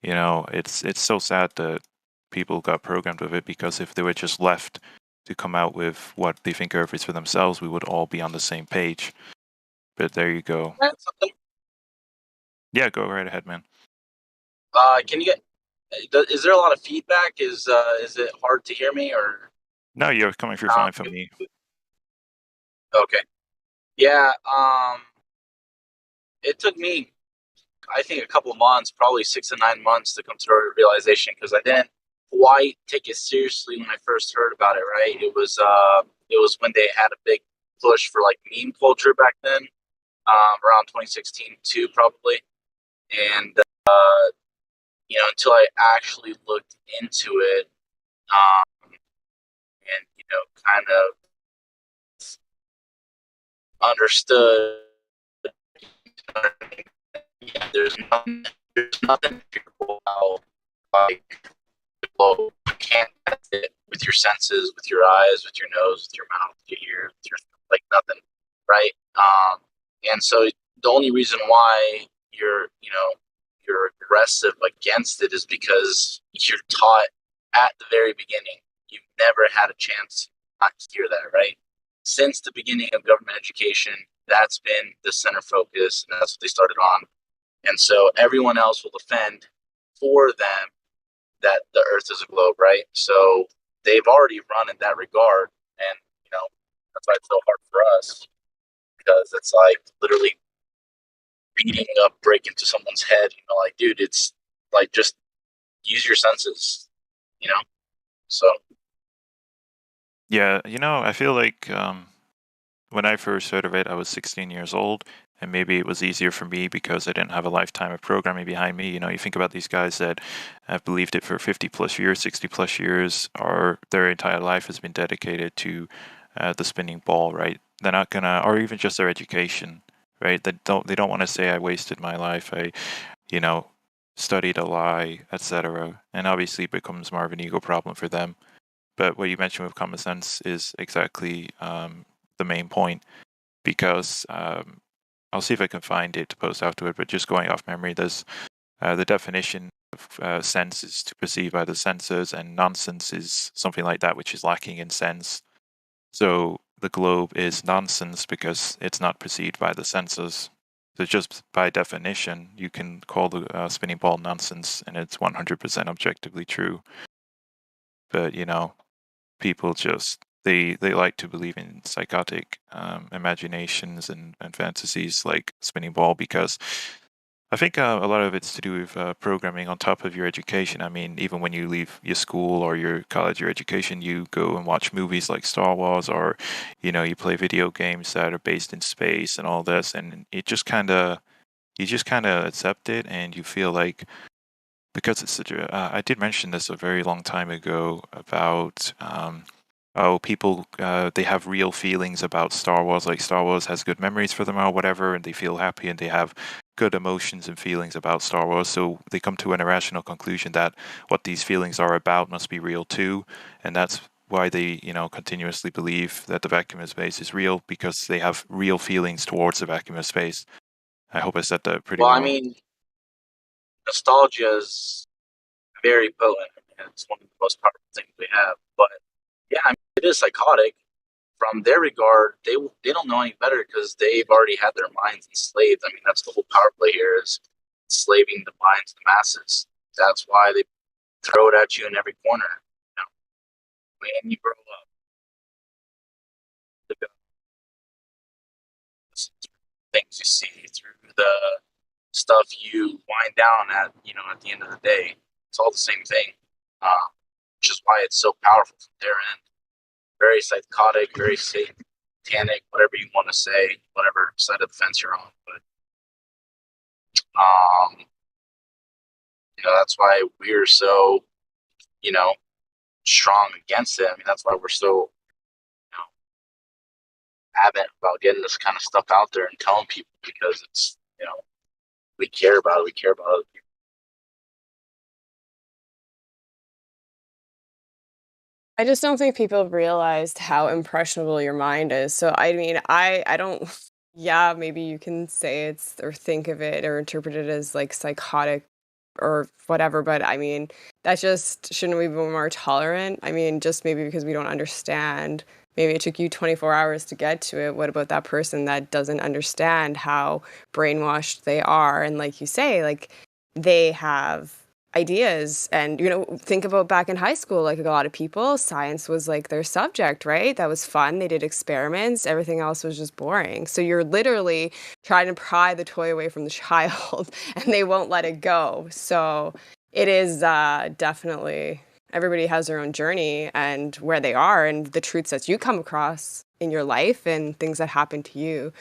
It's so sad that people got programmed with it, because if they were just left to come out with what they think Earth is for themselves, we would all be on the same page. But there you go. something. Yeah, go right ahead, man. Can you get? Is there a lot of feedback? Is it hard to hear me or? No, you're coming through fine for me. Okay. Yeah. It took me, I think, a couple of months, probably 6 to 9 months, to come to a realization, because I didn't quite take it seriously when I first heard about it. Right. It was when they had a big push for like meme culture back then, around 2016 too, probably, and until I actually looked into it, and kind of understood. There's nothing fearful about, like, the globe. You can't test it. with your senses, with your eyes, with your nose, with your mouth, with your ear, with your like nothing, right? And so the only reason why you're aggressive against it is because you're taught at the very beginning. You've never had a chance not to hear that, right? Since the beginning of government education, that's been the center focus, and that's what they started on. And so everyone else will defend for them that the Earth is a globe, right? So they've already run in that regard, and that's why it's so hard for us, because it's like literally beating a brick into someone's head. Like, dude, it's like just use your senses, So Yeah, I feel like when I first heard of it, I was 16 years old, and maybe it was easier for me because I didn't have a lifetime of programming behind me. You think about these guys that have believed it for 50 plus years, 60 plus years, or their entire life has been dedicated to the spinning ball, right? They're not gonna, or even just their education, right? They don't want to say I wasted my life. I, you know, studied a lie, etc. And obviously it becomes more of an ego problem for them. But what you mentioned with common sense is exactly the main point, because I'll see if I can find it to post afterward. But just going off memory, there's the definition of sense is to perceive by the senses, and nonsense is something like that which is lacking in sense. So the globe is nonsense because it's not perceived by the senses. So just by definition, you can call the spinning ball nonsense, and it's 100% objectively true. But people just they like to believe in psychotic imaginations and fantasies like spinning ball, because I think a lot of it's to do with programming on top of your education. I mean, even when you leave your school or your college, your education, you go and watch movies like Star Wars, or you play video games that are based in space and all this, and you just kind of accept it, and you feel like, because it's such a I did mention this a very long time ago about people they have real feelings about Star Wars, like Star Wars has good memories for them or whatever, and they feel happy and they have good emotions and feelings about Star Wars, so they come to an irrational conclusion that what these feelings are about must be real too, and that's why they continuously believe that the vacuum of space is real, because they have real feelings towards the vacuum of space. I hope I said that pretty well, I well. mean, nostalgia is very potent. It's one of the most powerful things we have. But yeah, I mean, it is psychotic. From their regard, they don't know any better because they've already had their minds enslaved. I mean, that's the whole power play here, is enslaving the minds of the masses. That's why they throw it at you in every corner. When you grow up, the things you see, through the stuff you wind down at, at the end of the day, it's all the same thing. Which is why it's so powerful from their end. Very psychotic, very satanic, whatever you want to say, whatever side of the fence you're on. But that's why we're so, strong against it. I mean, that's why we're so, adamant about getting this kind of stuff out there and telling people, because it's, we care about it. We care about other people. I just don't think people have realized how impressionable your mind is. So I mean, I don't yeah, maybe you can say it's, or think of it or interpret it as like psychotic or whatever, but I mean, that just shouldn't we be more tolerant? I mean, just maybe because we don't understand. Maybe it took you 24 hours to get to it. What about that person that doesn't understand how brainwashed they are? And like you say, like they have ideas, and think about back in high school, like a lot of people, science was like their subject, right? That was fun. They did experiments. Everything else was just boring. So you're literally trying to pry the toy away from the child and they won't let it go. So it is definitely, everybody has their own journey and where they are and the truths that you come across in your life and things that happen to you.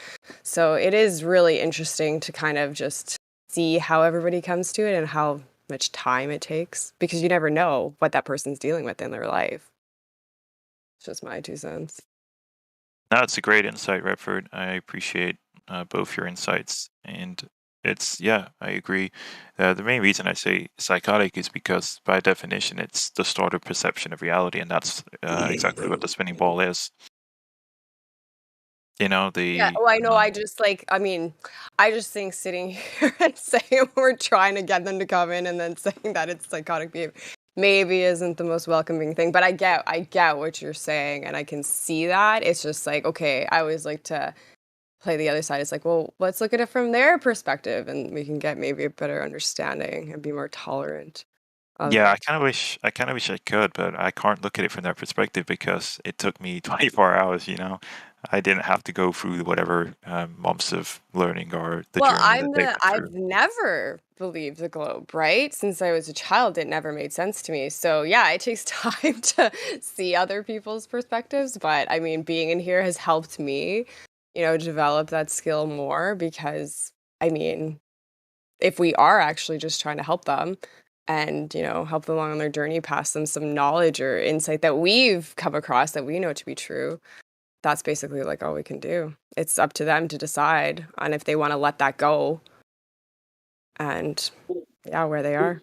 So it is really interesting to kind of just see how everybody comes to it and how much time it takes, because you never know what that person's dealing with in their life. It's just my 2 cents. That's a great insight, Redford. I appreciate both your insights. And it's yeah, I agree. The main reason I say psychotic is because by definition it's distorted perception of reality, and that's exactly what the spinning ball is. You know, Yeah. the Oh, I know. I just think sitting here and saying we're trying to get them to come in and then saying that it's psychotic behavior maybe isn't the most welcoming thing. But I get what you're saying, and I can see that. It's just like, okay, I always like to play the other side. It's like, well, let's look at it from their perspective, and we can get maybe a better understanding and be more tolerant of yeah, it. I kind of wish I could, but I can't look at it from that perspective because it took me 24 hours. You know, I didn't have to go through whatever months of learning or the Well, journey that they went I've through. never believed the globe, right? Since I was a child, it never made sense to me. So yeah, it takes time to see other people's perspectives. But I mean, being in here has helped me, develop that skill more because I mean, if we are actually just trying to help them and, help them along on their journey, pass them some knowledge or insight that we've come across that we know to be true, that's basically like all we can do. It's up to them to decide on if they want to let that go and yeah, where they are.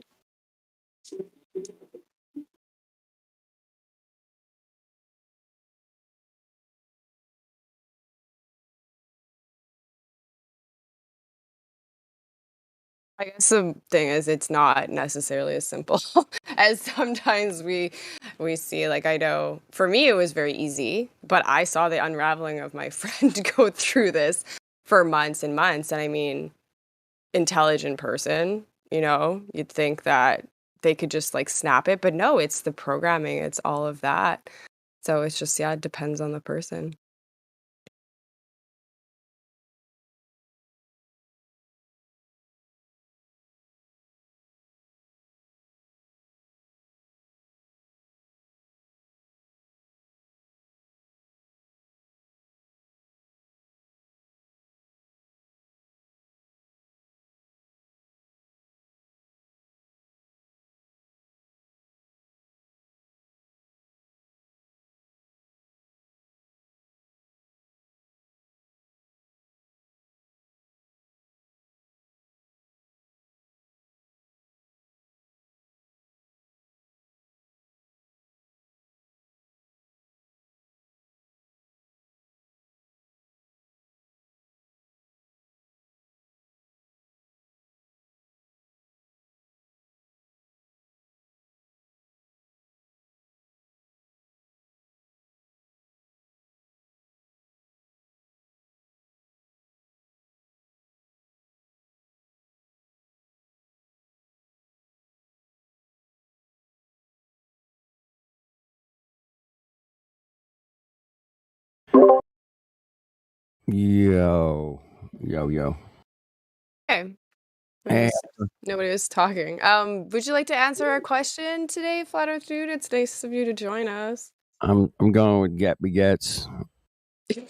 I guess the thing is it's not necessarily as simple as sometimes we see. Like, I know for me it was very easy, but I saw the unraveling of my friend go through this for months and months. And I mean, intelligent person, you'd think that they could just like snap it, but no, it's the programming, it's all of that. So it's just, yeah, it depends on the person. Yo. Okay. Hey, Nobody was talking. Would you like to answer our question today, Flat Earth Dude? It's nice of you to join us. I'm going with Get Begets.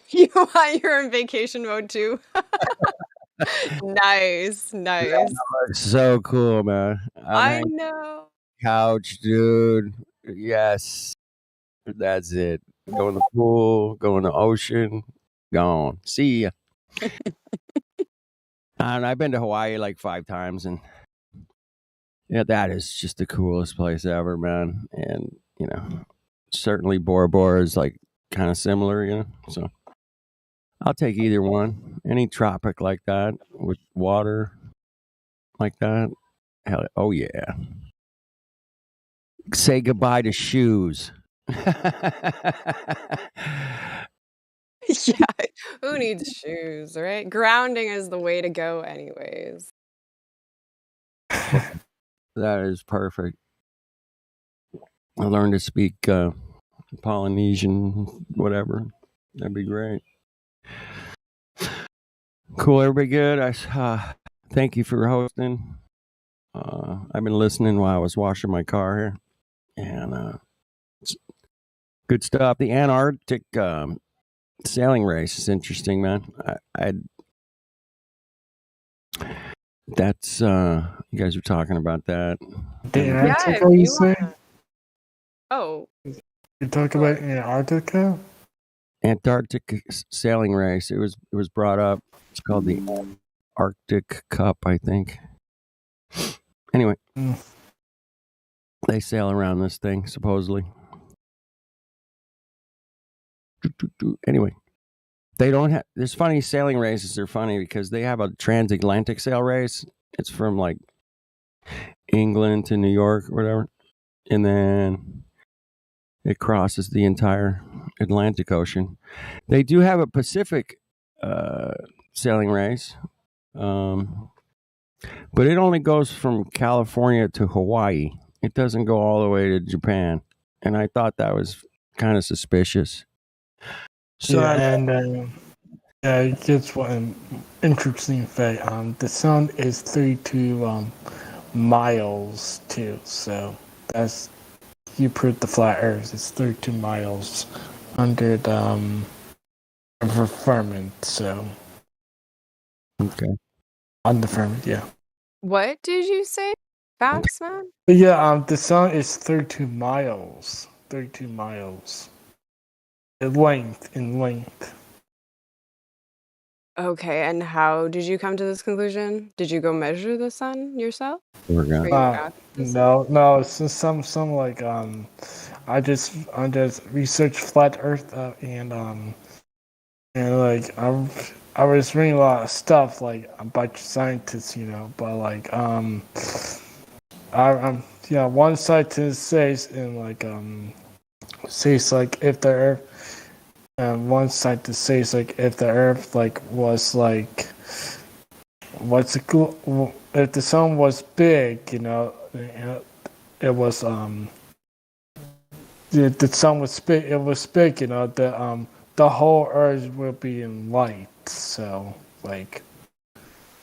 You're in vacation mode too. Nice. So cool, man. I'm I hanging know. couch, dude. Yes. That's it. Go in the pool, go in the ocean, gone. See ya. And I've been to Hawaii like 5 times, and yeah, that is just the coolest place ever, man. And certainly Bora Bora is like kind of similar, So I'll take either one. Any tropic like that with water like that. Hell, oh yeah. Say goodbye to shoes. Yeah. Who needs shoes, right? Grounding is the way to go anyways. That is perfect. I learned to speak Polynesian, whatever. That'd be great. Cool. Everybody good? Thank you for hosting. I've been listening while I was washing my car here, and it's good stuff. The Antarctic sailing race is interesting, man. That's you guys were talking about that. The Yeah, Antarctica, if you you say? wanna. Oh, You talk about Antarctica? Antarctic sailing race. It was brought up. It's called the Arctic Cup, I think. Anyway, they sail around this thing supposedly. Anyway, they don't have. There's funny sailing races. Are funny because they have a transatlantic sail race. It's from like England to New York or whatever, and then it crosses the entire Atlantic Ocean. They do have a Pacific sailing race, but it only goes from California to Hawaii. It doesn't go all the way to Japan, and I thought that was kind of suspicious. So yeah, and yeah, just one interesting fact. The sun is 32 miles too. So that's you proved the flat Earth. It's 32 miles under the firmament. So okay, on the firmament, yeah. What did you say, Facts Man? But yeah, the sun is 32 miles. 32 miles. In length. Okay, and how did you come to this conclusion? Did you go measure the sun yourself? No, it's just some like I just researched flat Earth and like I was reading a lot of stuff like about scientists, but like one scientist says if the Earth one scientist says like if the Earth like was like if the sun was big, it was the sun was big. It was big, the whole Earth will be in light. So like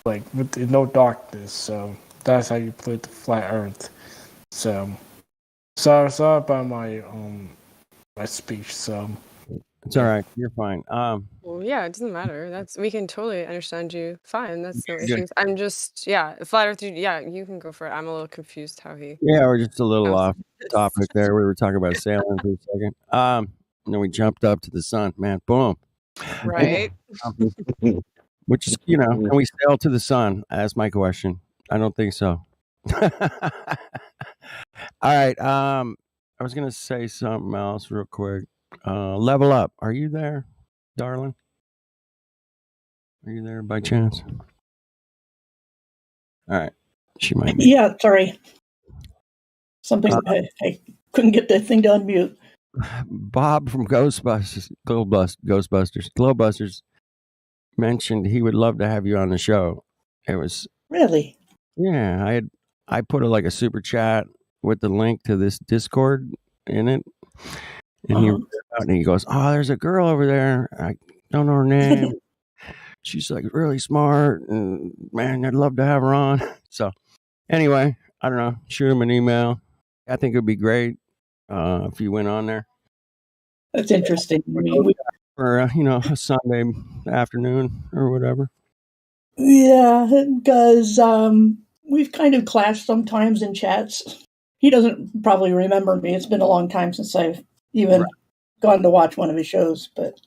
with no darkness. So that's how you put the flat Earth. So sorry about my speech. So it's all right. You're fine. Well, yeah, it doesn't matter. We can totally understand you. Fine, that's no Good. issues. I'm just flat Earth. Yeah, you can go for it. I'm a little confused how he. Yeah, we're just a little comes off to this. topic there. We were talking about sailing for a second. And then we jumped up to the sun, man. Boom. Right. Which is, can we sail to the sun? That's my question. I don't think so. All right. I was gonna say something else real quick. Level up. Are you there, darling? Are you there by chance? All right. She might be. Yeah, sorry. Something I couldn't get that thing to unmute. Bob from Glowbusters mentioned he would love to have you on the show. It was really, yeah. I put like a super chat with the link to this Discord in it, and he goes, "Oh, there's a girl over there. I don't know her name. She's like really smart, and man, I'd love to have her on." So anyway, I don't know. Shoot him an email. I think it'd be great if you went on there. That's interesting. I mean, or a Sunday afternoon or whatever. Yeah, because we've kind of clashed sometimes in chats. He doesn't probably remember me. It's been a long time since I've even gone to watch one of his shows, but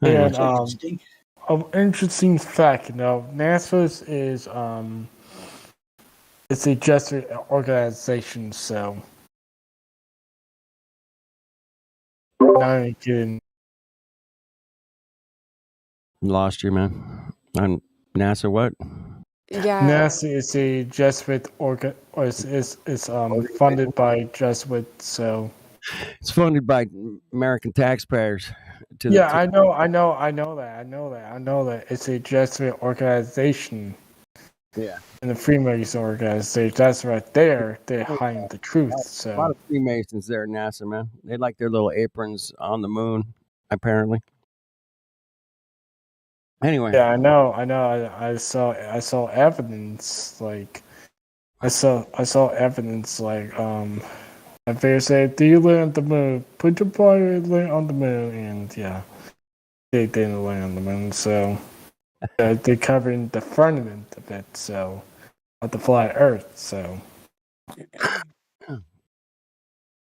and an interesting fact, NASA's is it's a Jesuit organization, so not even kidding. Lost you, man. On NASA, what? Yeah. NASA is a Jesuit it's funded by Jesuits, so it's funded by American taxpayers. I know that. It's a Jesuit organization. Yeah. And the Freemason organization. That's right there. They're hiding the truth. So a lot of Freemasons there at NASA, man. They like their little aprons on the moon, apparently. Anyway. Yeah, I know. I saw evidence I saw evidence like they say, "Do you land on the moon? Put your body land on the moon," and yeah, they didn't land on the moon. So they're covering the firmament of it, so of the flat Earth. So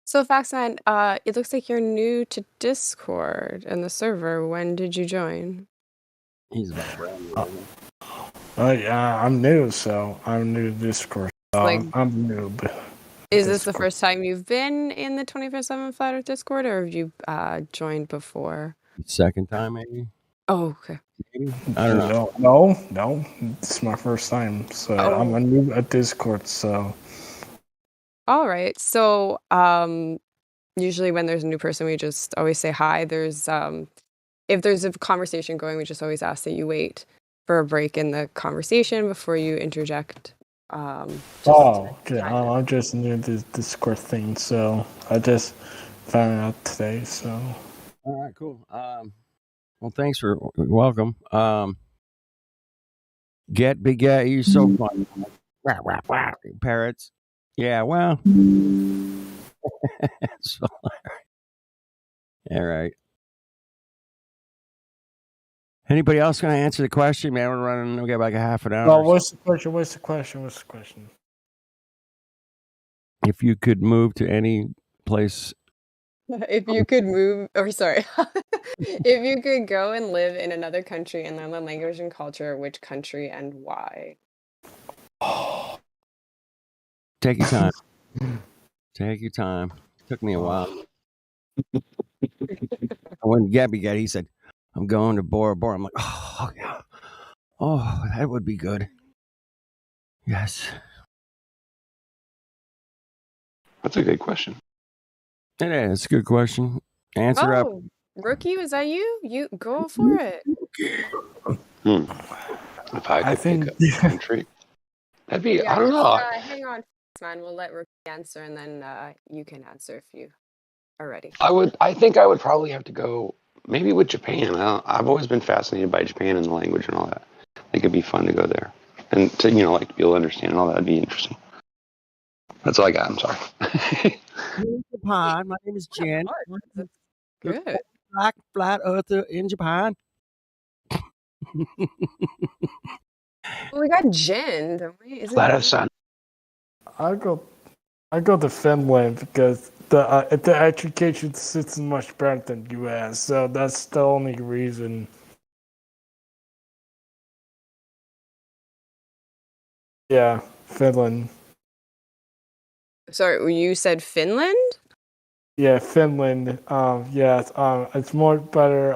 Faxman, it looks like you're new to Discord and the server. When did you join? He's about brand new. Yeah, I'm new, so I'm new to Discord. So Like, I'm noob. is this the Discord. first time you've been in the 24/7 Flat Earth Discord, or have you joined before? Second time, maybe. Oh, okay. Maybe I don't know. No. This is my first time, so I'm Oh, a noob at Discord. So all right. So, usually when there's a new person, we just always say hi. There's if there's a conversation going, we just always ask that you wait for a break in the conversation before you interject. okay. I'm just new to this Discord thing, so I just found out today. So All right, cool. Well, thanks for welcome. Beget, you're so fun. Wah, wah, wah, parrots. Yeah, well. So, all right. Anybody else going to answer the question, man? We're running. We got like a half an hour. well, what's the question? What's the question? If you could move to any place, If you could move, or sorry, if you could go and live in another country and learn the language and culture, which country and why? take your time. Take your time. Took me a while. When Gabby got, he said, "I'm going to Bora Bora." I'm like, "Oh yeah, oh that would be good." Yes, That's a good question. it is. It's a good question. Answer up. Oh, Rookie, was that you? You go for it. If I could think pick a country, that'd be. Yeah, I don't just know. hang on, man. We'll let Rookie answer, and then you can answer if you are ready. I think I would probably have to go maybe with Japan. I've always been fascinated by Japan and the language and all that. I think it'd be fun to go there and to like to be able to understand and all that. Would be interesting. That's all I got. I'm sorry. Japan. My name is Jen. That's good. Black flat earther in Japan. Well, we got Jen, don't we? Isn't Flat it? Earth Sun. I go to Finland because the education system is much better than U.S. So that's the only reason. Yeah, Finland. Sorry, you said Finland? Yeah, Finland. Yeah, it's more better.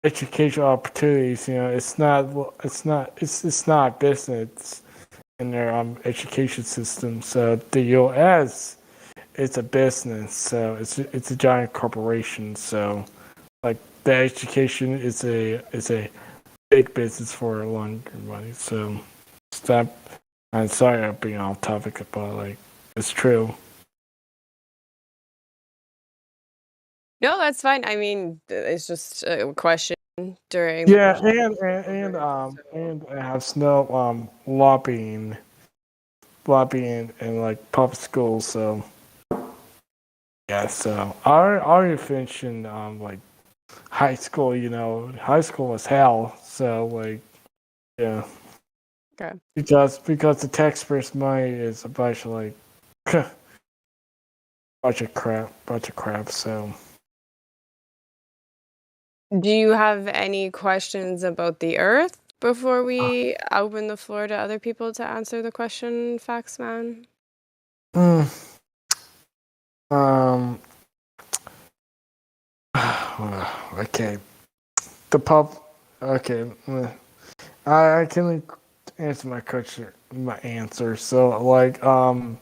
Educational opportunities. It's not business in their education system. So the U.S. it's a business. So it's a giant corporation. So like the education is a big business for a long money. So stop. I'm sorry I'm being off topic, but it's true. No, that's fine. I mean, it's just a question during. Yeah, and it has no lobbying in like public schools. So yeah, so I already finished in like high school. High school was hell. So yeah. Okay. Because the taxpayers' money is a bunch of bunch of crap. So Do you have any questions about the Earth before we open the floor to other people to answer the question, Faxman? Okay. Okay. I can answer my answer. So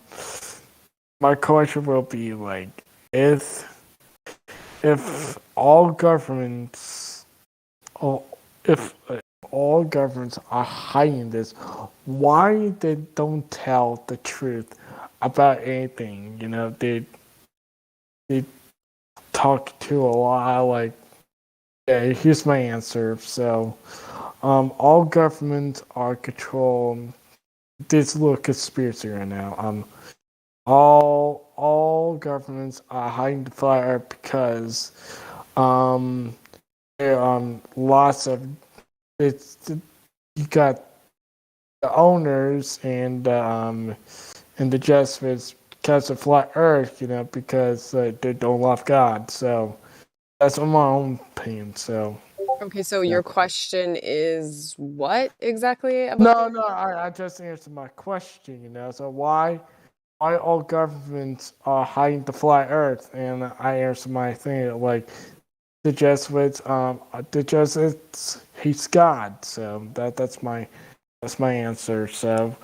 my question will be if all governments if all governments are hiding this, why they don't tell the truth about anything? They talk to a lot. Yeah, here's my answer. So, all governments are controlled. This little conspiracy right now. All governments are hiding the fire because there are lots of you got the owners and the Jesuits because of flat Earth, because they don't love God. So that's my own opinion. So Okay, so your question is what exactly about No, I just answered my question, you know. So why all governments are hiding the flat earth? And I answered my thing like the Jesuits hates God. So that's my answer. So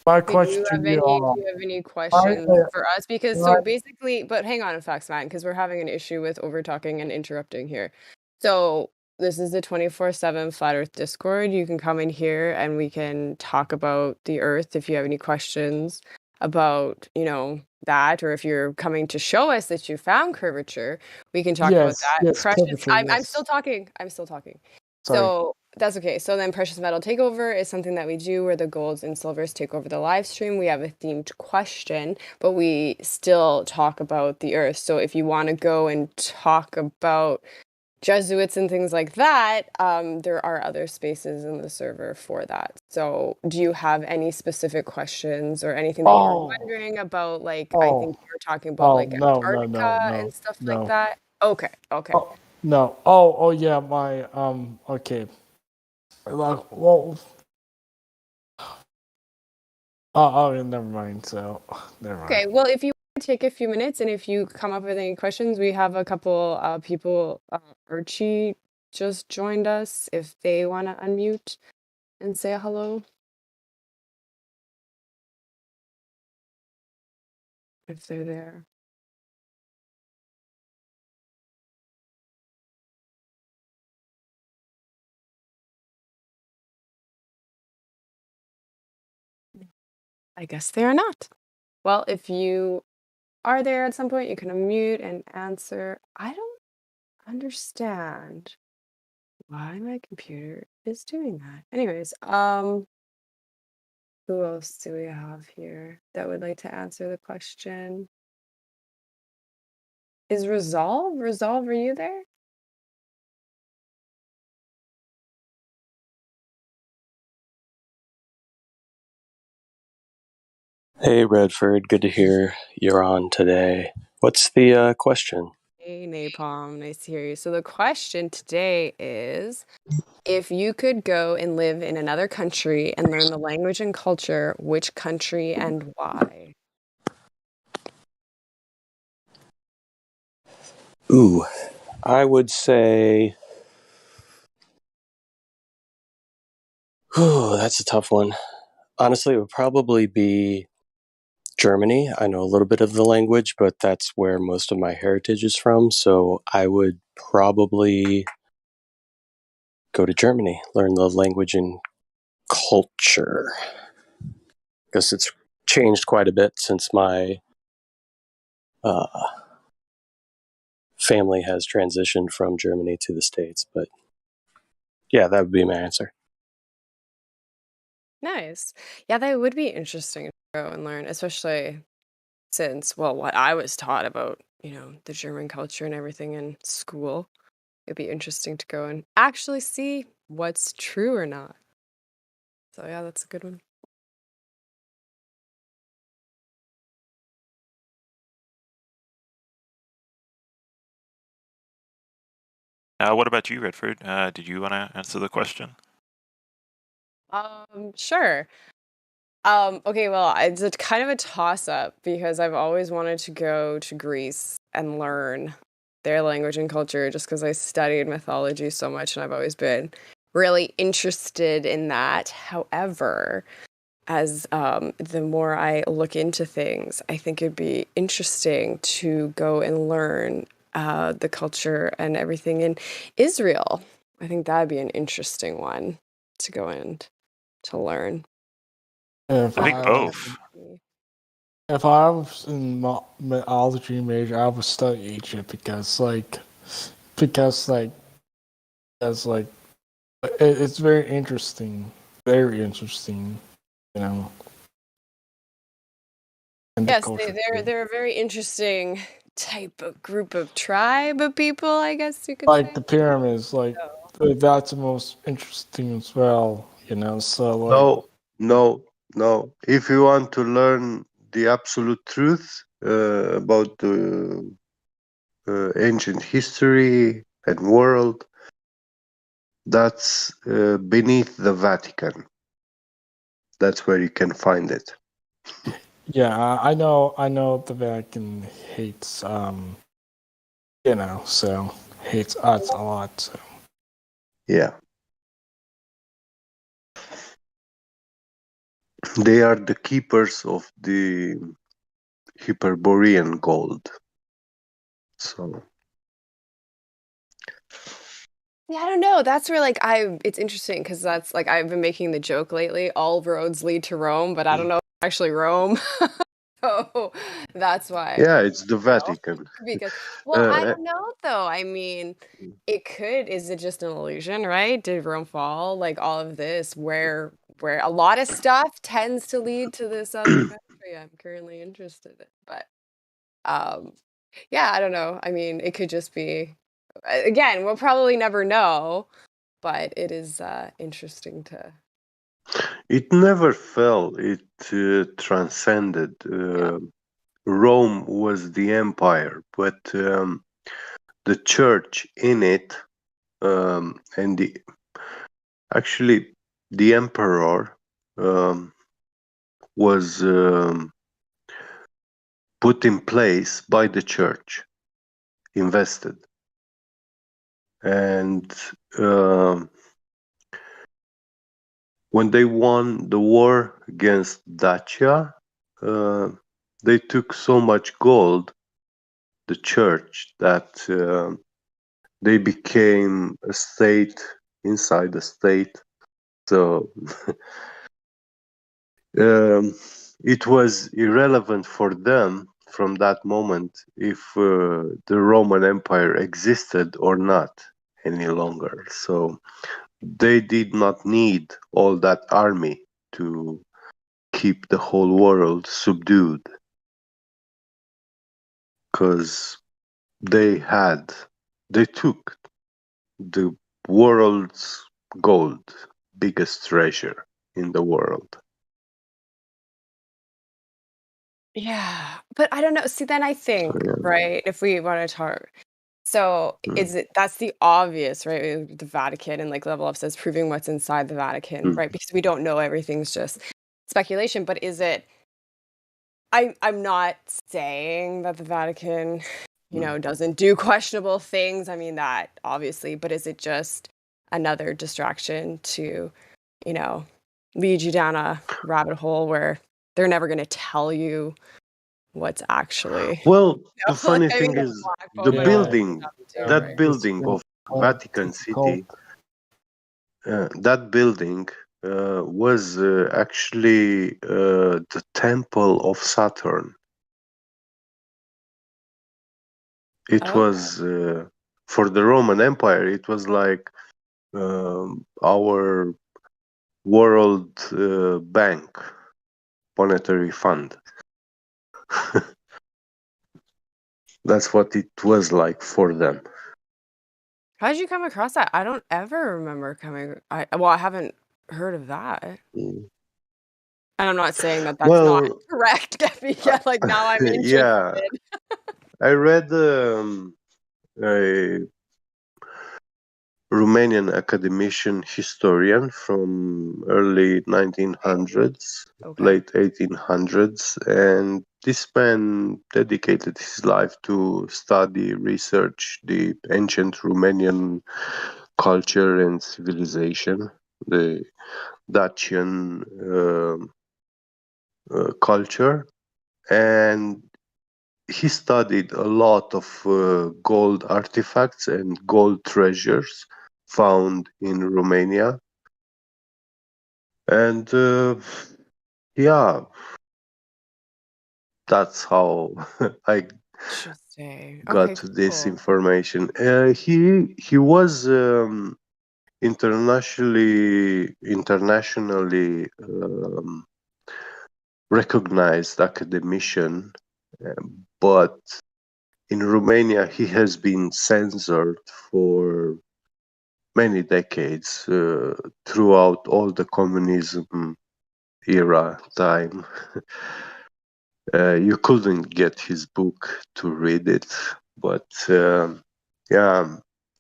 my Okay, question to you do all, you have any why, questions for us? Because why so basically, but hang on, Faxman, because we're having an issue with over talking and interrupting here. So this is the 24/7 Flat Earth Discord. You can come in here and we can talk about the Earth if you have any questions about, that, or if you're coming to show us that you found curvature, we can talk about that. yes, Precious, curvature, I'm yes. still talking. I'm still talking. Sorry. So that's okay. So then Precious Metal Takeover is something that we do where the golds and silvers take over the live stream. We have a themed question, but we still talk about the earth. So if you want to go and talk about Jesuits and things like that, there are other spaces in the server for that. So do you have any specific questions or anything that you're wondering about? Like, I think you were talking about like No, Antarctica and stuff like that. Okay. No. Oh yeah, my okay. Like, well, never mind. So, never mind. Okay, well, if you want to take a few minutes and if you come up with any questions, we have a couple people. Archie just joined us. If they want to unmute and say hello. If they're there. I guess they are not. Well, if you are there at some point, you can unmute and answer. I don't understand why my computer is doing that. Anyways, who else do we have here that would like to answer the question? Is Resolve? Resolve, are you there? Hey, Redford. Good to hear you're on today. What's the question? Hey, Napalm. Nice to hear you. So the question today is, if you could go and live in another country and learn the language and culture, which country and why? Ooh, I would say. Ooh, that's a tough one. Honestly, it would probably be Germany. I know a little bit of the language, but that's where most of my heritage is from. So I would probably go to Germany, learn the language and culture. Because it's changed quite a bit since my family has transitioned from Germany to the States. But yeah, that would be my answer. Nice. Yeah, that would be interesting to go and learn, especially since, well, what I was taught about, the German culture and everything in school. It'd be interesting to go and actually see what's true or not. So yeah, that's a good one. What about you, Redford? Did you want to answer the question? Sure. Okay, well, it's a kind of a toss-up because I've always wanted to go to Greece and learn their language and culture just because I studied mythology so much and I've always been really interested in that. However, as the more I look into things, I think it'd be interesting to go and learn the culture and everything in Israel. I think that'd be an interesting one to go and to learn. I think both. If I was in mythology major, I would study Egypt because it's very interesting, you know. And the Yes, culture. they're a very interesting type of group of tribe of people, I guess you could Like say. the pyramids, that's the most interesting as well, you know. So No. If you want to learn the absolute truth about the ancient history and world, That's beneath the Vatican. That's where you can find it. Yeah, I know the Vatican hates, so hates us a lot. So. Yeah. They are the keepers of the Hyperborean gold. So Yeah, I don't know. That's where it's interesting because that's like I've been making the joke lately. All roads lead to Rome, but I don't know if it's actually Rome. So that's why. yeah, it's the Vatican. Because I Uh, don't know though. I mean, it could. Is it just an illusion, right? Did Rome fall? Like all of this, where a lot of stuff tends to lead to this other country I'm currently interested in. But yeah, I don't know. I mean, it could just be. Again, we'll probably never know, but it is interesting to. it never fell. It transcended. Rome was the empire, but the church in it, and actually the emperor was put in place by the church, invested, and when they won the war against Dacia, uh, they took so much gold, the church, that they became a state inside a state. So it was irrelevant for them from that moment if the Roman Empire existed or not any longer. So they did not need all that army to keep the whole world subdued, because they took the world's gold, biggest treasure in the world. Yeah, but I don't know. See, then I think, right, if we want to talk, so that's the obvious, right? The Vatican and like level up says proving what's inside the Vatican, right? Because we don't know, everything's just speculation. But is it? I'm not saying that the Vatican, doesn't do questionable things. I mean that obviously, but is it just another distraction to, you know, lead you down a rabbit hole where they're never going to tell you what's actually, Well, the like, funny I mean, thing the is, black the book and all this building, stuff too, that right? building of Vatican City, that building was actually the temple of Saturn. It was for the Roman Empire. It was like our World Bank monetary fund. That's what it was like for them. How did you come across that? I don't ever remember I haven't heard of that. And I'm not saying that that's not Well, correct, yeah, like now I'm yeah, interested. I read a Romanian academician historian from early 1900s, late 1800s, and this man dedicated his life to study, research the ancient Romanian culture and civilization, the Dacian culture, and he studied a lot of gold artifacts and gold treasures found in Romania. And yeah, that's how I Interesting. got Okay, to this cool. information. He was internationally recognized academician, but in Romania he has been censored for many decades throughout all the communism era time. You couldn't get his book to read it, but yeah,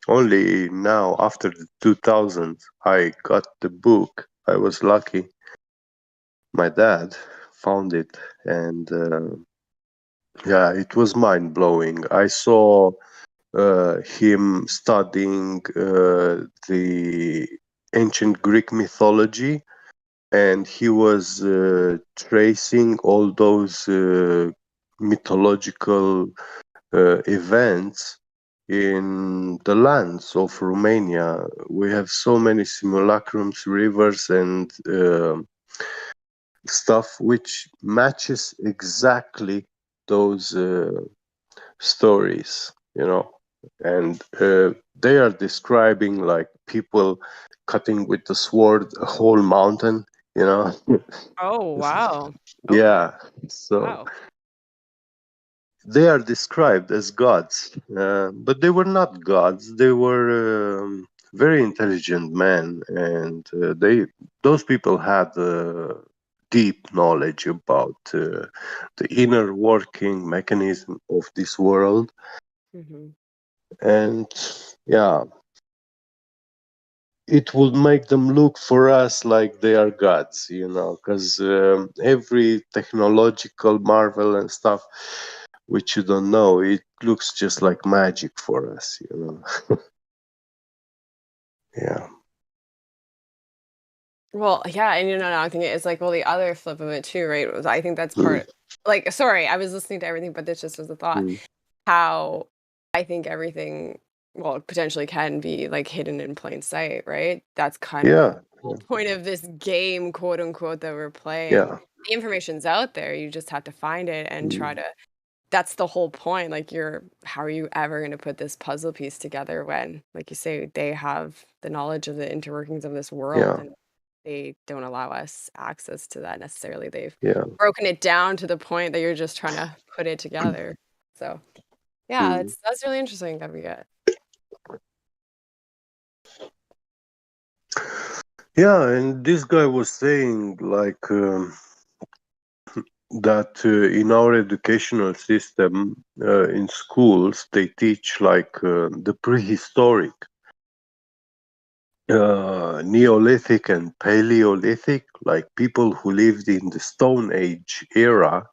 Only now, after the 2000s, I got the book. I was lucky. My dad found it, and yeah, it was mind blowing. I saw him studying the ancient Greek mythology, and he was tracing all those mythological events in the lands of Romania. We have so many simulacrums, rivers, and stuff which matches exactly those stories, and they are describing like people cutting with the sword a whole mountain, you know. Oh, wow. Okay. Yeah, so Wow. they are described as gods, but they were not gods. They were very intelligent men, and those people had deep knowledge about the inner working mechanism of this world. Hmm. And yeah, it would make them look for us like they are gods, because every technological marvel and stuff which you don't know, it looks just like magic for us, Yeah. Well, yeah, and now I'm thinking it's like, well, the other flip of it too, right? Was I think that's Mm, part like sorry, I was listening to everything, but this just was a thought. mm. How I think everything, well, potentially can be like hidden in plain sight, right? That's kind of Yeah, the whole point of this game, quote unquote, that we're playing. yeah. The information's out there. You just have to find it and try Mm, to that's the whole point. Like how are you ever going to put this puzzle piece together when, like you say, they have the knowledge of the interworkings of this world yeah, and they don't allow us access to that necessarily. They've yeah. broken it down to the point that you're just trying to put it together. So yeah, Mm. that's really interesting that we get. Yeah, and this guy was saying like that in our educational system, in schools, they teach like the prehistoric, Neolithic and Paleolithic, like people who lived in the Stone Age era,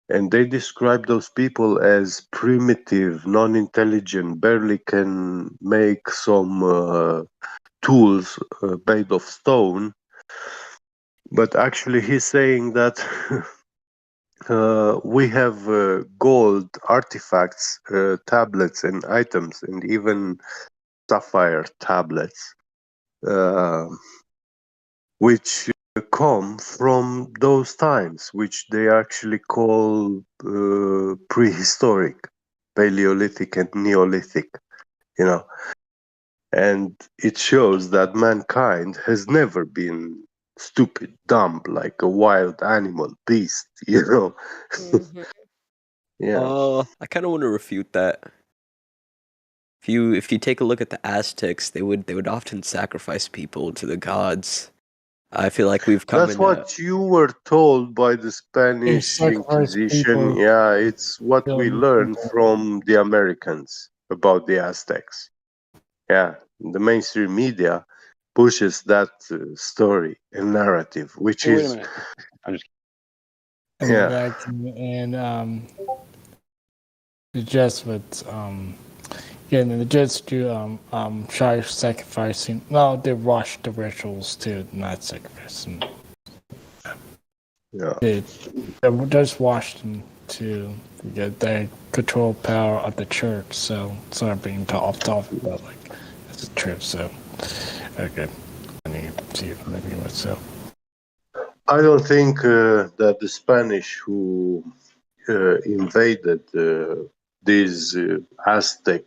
and they describe those people as primitive, non-intelligent, barely can make some tools made of stone. But actually, he's saying that we have gold artifacts, tablets, and items, and even sapphire tablets, uh, which come from those times, which they actually call prehistoric, Paleolithic, and Neolithic, you know. And it shows that mankind has never been stupid, dumb, like a wild animal, beast, Mhm. Yeah. I kind of want to refute that. If you take a look at the Aztecs, they would often sacrifice people to the gods. I feel like we've come That's in a what you were told by the They Spanish sacrifice Inquisition. people, Yeah, it's what we killing learned people. from the Americans about the Aztecs. Yeah, the mainstream media pushes that story and narrative, which Hey, wait a is, minute. I'm just yeah, And the Jesuits, yeah, and the Jesuits do try sacrificing. No, they rush the rituals to not sacrificing. yeah. They just wash them to get the control power of the church. So sorry being off topic, but like it's a trip. So okay, I need to see if maybe myself. I don't think that the Spanish who invaded these Aztec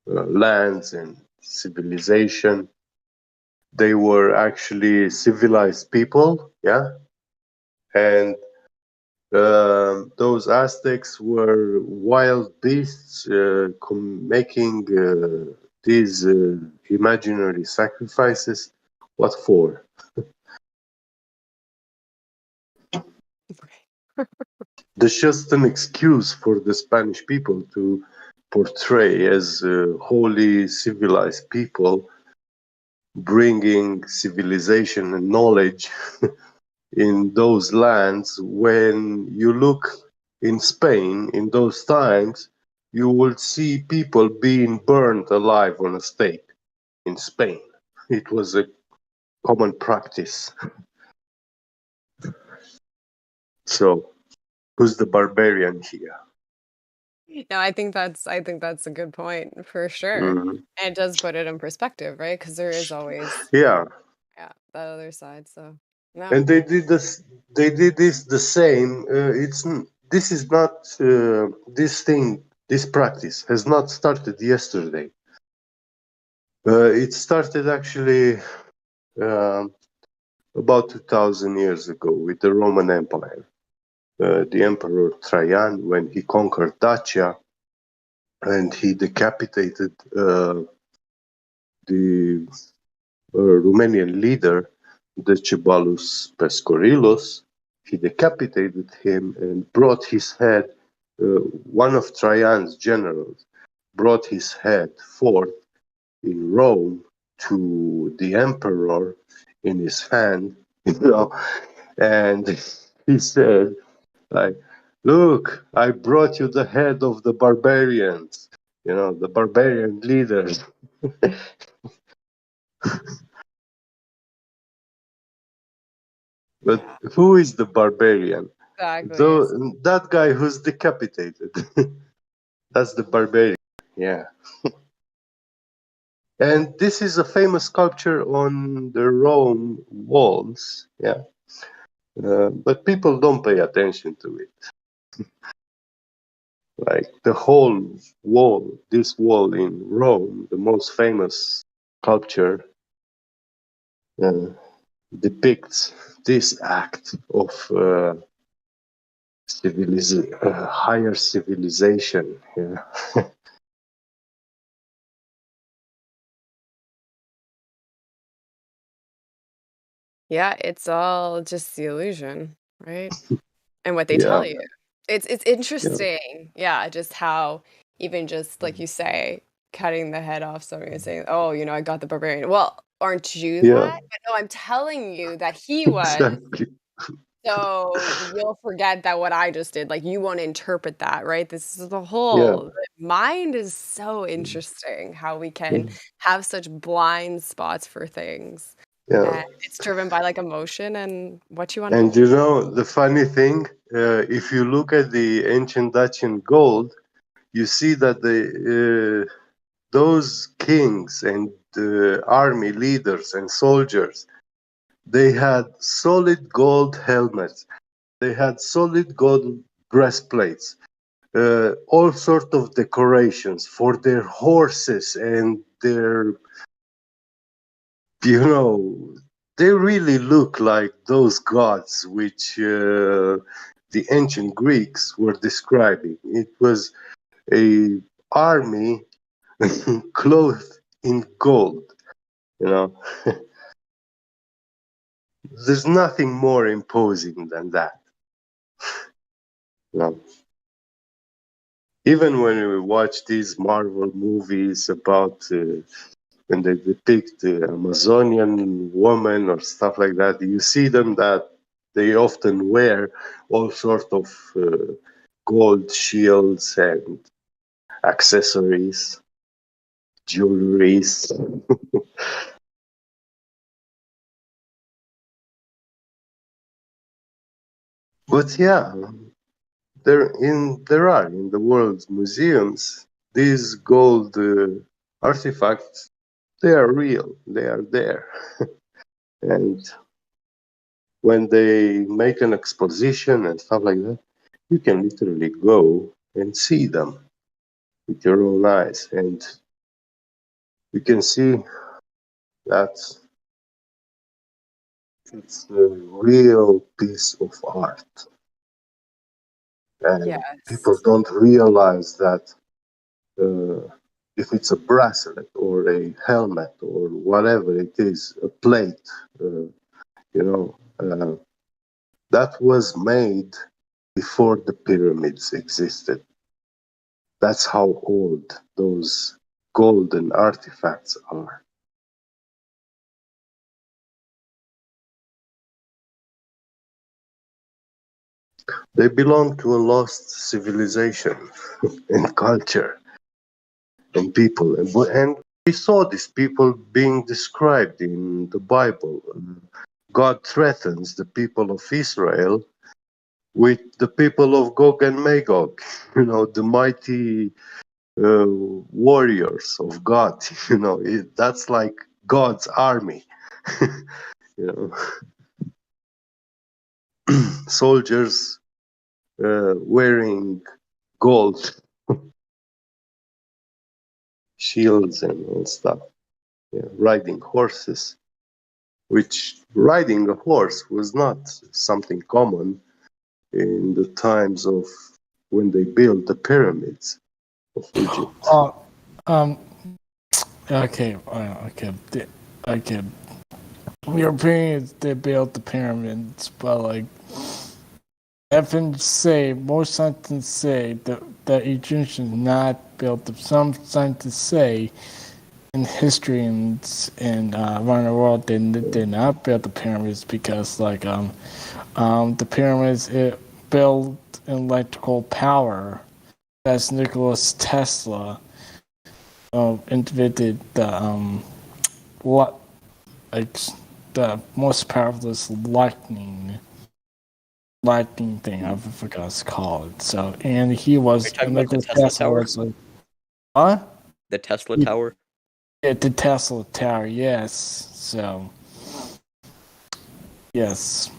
lands and civilization, they were actually civilized people, yeah, and those Aztecs were wild beasts making these imaginary sacrifices. What for? There's just an excuse for the Spanish people to portray as holy, civilized people, bringing civilization and knowledge in those lands. When you look in Spain in those times, you will see people being burned alive on a stake in Spain. It was a common practice. So, who's the barbarian here? No, I think that's a good point for sure. Mhm. And it does put it in perspective, right? Because there is always Yeah, that other side. So and no, they did this. They did this the same. This is not this thing. This practice has not started yesterday. It started actually about 2,000 years ago with the Roman Empire. The Emperor Trajan, when he conquered Dacia and he decapitated the Romanian leader, Decebalus Pescorilos, he decapitated him and brought his head. One of Trajan's generals brought his head forth in Rome to the emperor in his hand, and he said, like, look, I brought you the head of the barbarians, the barbarian leaders. But who is the barbarian? exactly. That guy who's decapitated. That's the barbarian. Yeah. And this is a famous sculpture on the Rome walls. Yeah. But people don't pay attention to it. Like the whole wall, this wall in Rome, the most famous sculpture, uh, depicts this act of higher civilization. Yeah. Yeah, it's all just the illusion, right? And what they Yeah. tell you. It's Yeah. interesting. Yeah, just how even just like you say, cutting the head off somebody and saying, "Oh, I got the barbarian." Well, aren't you Yeah. that? But no, I'm telling you that he was. Exactly. So you'll forget that what I just did. Like you won't interpret that, right? This is the Yeah. whole the mind is so interesting how we can have such blind spots for things. Yeah. And it's driven by like emotion and what you And unfold. the funny thing, if you look at the ancient Dacian gold, you see that those kings and army leaders and soldiers, they had solid gold helmets, they had solid gold breastplates, all sort of decorations for their horses and their, they really look like those gods which the ancient Greeks were describing. It was a army clothed in gold, you know. There's nothing more imposing than that. You know? Even when we watch these Marvel movies about when they depict the Amazonian woman or stuff like that, you see them that they often wear all sort of gold shields and accessories, jewelries. But yeah, there are in the world's museums these gold artifacts. They are real. They are there, and when they make an exposition and stuff like that, you can literally go and see them with your own eyes, and you can see that it's a real piece of art. And people Yes. don't realize that if it's a bracelet or a helmet or whatever it is, a plate, that was made before the pyramids existed. That's how old those golden artifacts are. They belong to a lost civilization and culture and people. And we saw these people being described in the Bible. God threatens the people of Israel with the people of Gog and Magog, the mighty warriors of God. That's like God's army. you know, Soldiers wearing gold shields and stuff, riding horses. Which riding a horse was not something common in the times of when they built the pyramids of Egypt. Um. Okay. Okay. Europeans they built the pyramids, but like most scientists say that the Egyptians not built them. Some scientists say in history and around the world they did not build the pyramids because the pyramids it built electrical power. That's Nicholas Tesla invented like the most powerful lightning thing. I forgot what it's called. So and he was Are you talking about the Nicholas Tesla Tesla Tower? was like, huh? The Tesla Tower? Yeah, the Tesla Tower, yes. So, yes.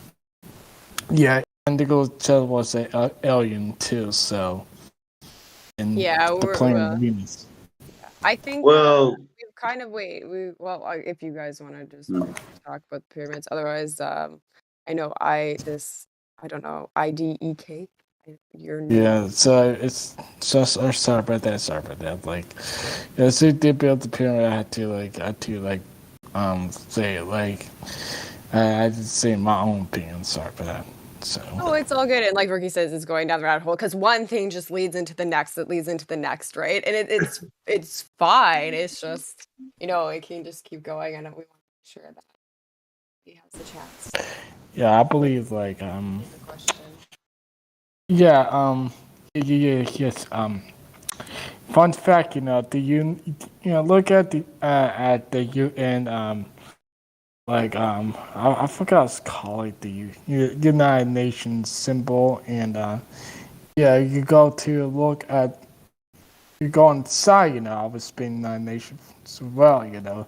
Yeah, and Nicholas Tesla was an alien too, so. And Yeah, the we're, planet Venus. I think Well, we've kind of if you guys want to just Hmm. talk about the pyramids, otherwise, I know I don't know, IDEK, your name. Yeah, so it's just sorry about that. Like, yeah, so they built the pyramid. I had to say it I had to say my own opinion. Sorry for that. So. Oh, it's all good. And like Ricky says, it's going down the rabbit hole because one thing just leads into the next that leads into the next, right? And it's fine. It's just, it can just keep going, and we want to make sure that he has the chance. Yeah, I believe The question. Yeah, yes. Fun fact, look at the UN I forgot it's called like the United Nations symbol and you go inside, I was been United Nations as well,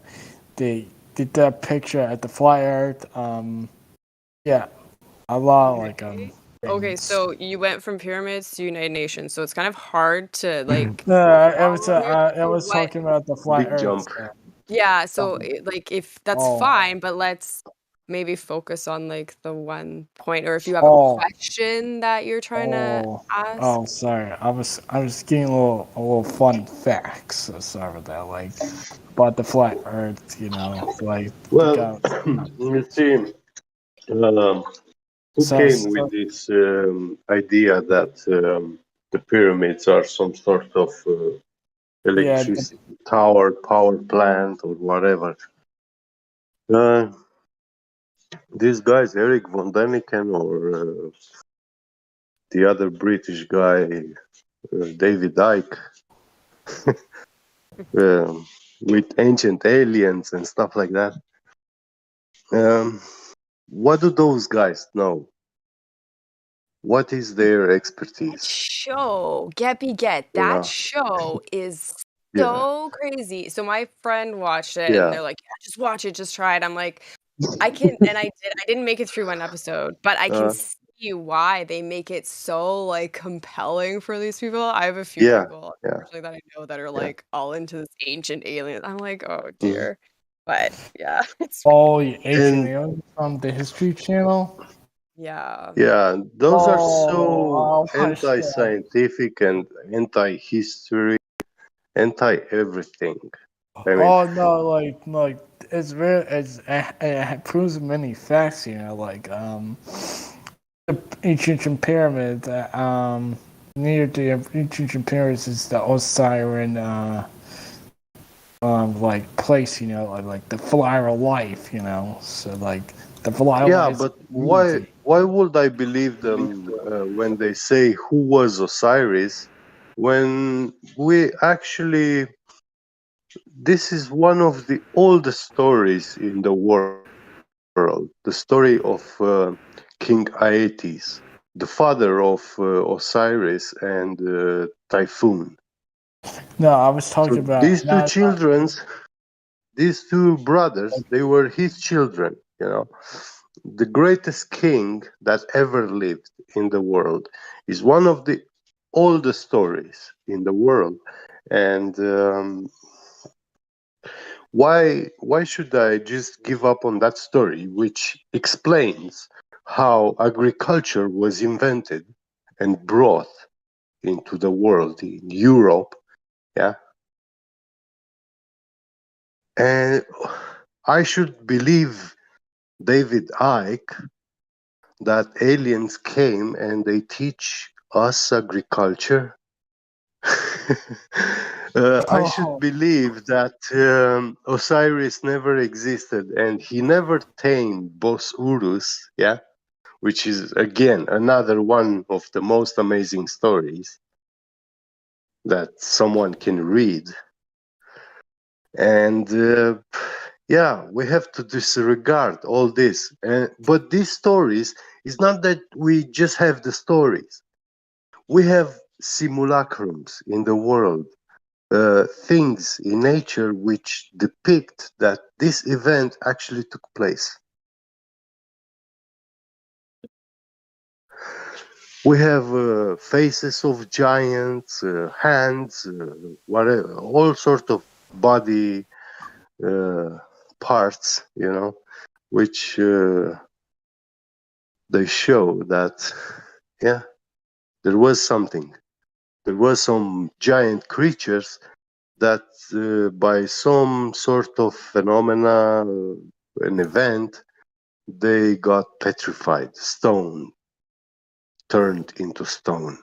they did that picture at the Flat Earth, a lot Okay, things. so you went from pyramids to United Nations, so it's kind of hard to I was what. talking about the Flat Big Earth. jump. Yeah, so if that's Oh. fine, but let's maybe focus on like the one point, or if you have a Oh. question that you're trying to ask. Oh, sorry. I was getting a little fun facts. So sorry about that. Like about the flat Earth, Well, you see, who came with this idea that the pyramids are some sort of electricity tower, power plant, or whatever? These guys, Eric von Däniken or the other British guy, David Icke, with ancient aliens and stuff like that. What do those guys know? What is their expertise? That show is so crazy. So my friend watched it and they're like, yeah, just watch it, just try it. I'm like, I didn't make it through one episode, but I can see why they make it so like compelling for these people. I have a few people unfortunately that I know that are like all into this ancient alien. I'm like, oh dear. But yeah, it's ancient aliens from the History Channel. Yeah. Yeah, those are so I'll watch that. anti-scientific and anti-history, anti-everything. I mean, Oh no, like it's very it proves many facts, the Egyptian pyramids, near the ancient appearances, the Osiris like place, like the flower of life, so like the flower of Yeah, life but unity. why would I believe them when they say who was Osiris, when we actually this is one of the oldest stories in the world, the story of King Aetes, the father of Osiris and Typhoon. No, I was So talking about these two not. children, these two brothers, they were his children, The greatest king that ever lived in the world is one of the oldest stories in the world. And why should I just give up on that story, which explains how agriculture was invented and brought into the world in Europe, yeah? And I should believe David Icke that aliens came and they teach us agriculture. I should Oh, believe that Osiris never existed and he never tamed Bosurus, yeah, which is again another one of the most amazing stories that someone can read. And yeah, we have to disregard all this. But these stories, it's not that we just have the stories. We have simulacrums in the world, things in nature which depict that this event actually took place. We have faces of giants, hands, whatever, all sort of body parts, which they show that, yeah, there was something. There were some giant creatures that, by some sort of phenomena, an event, they got petrified, stone turned into stone.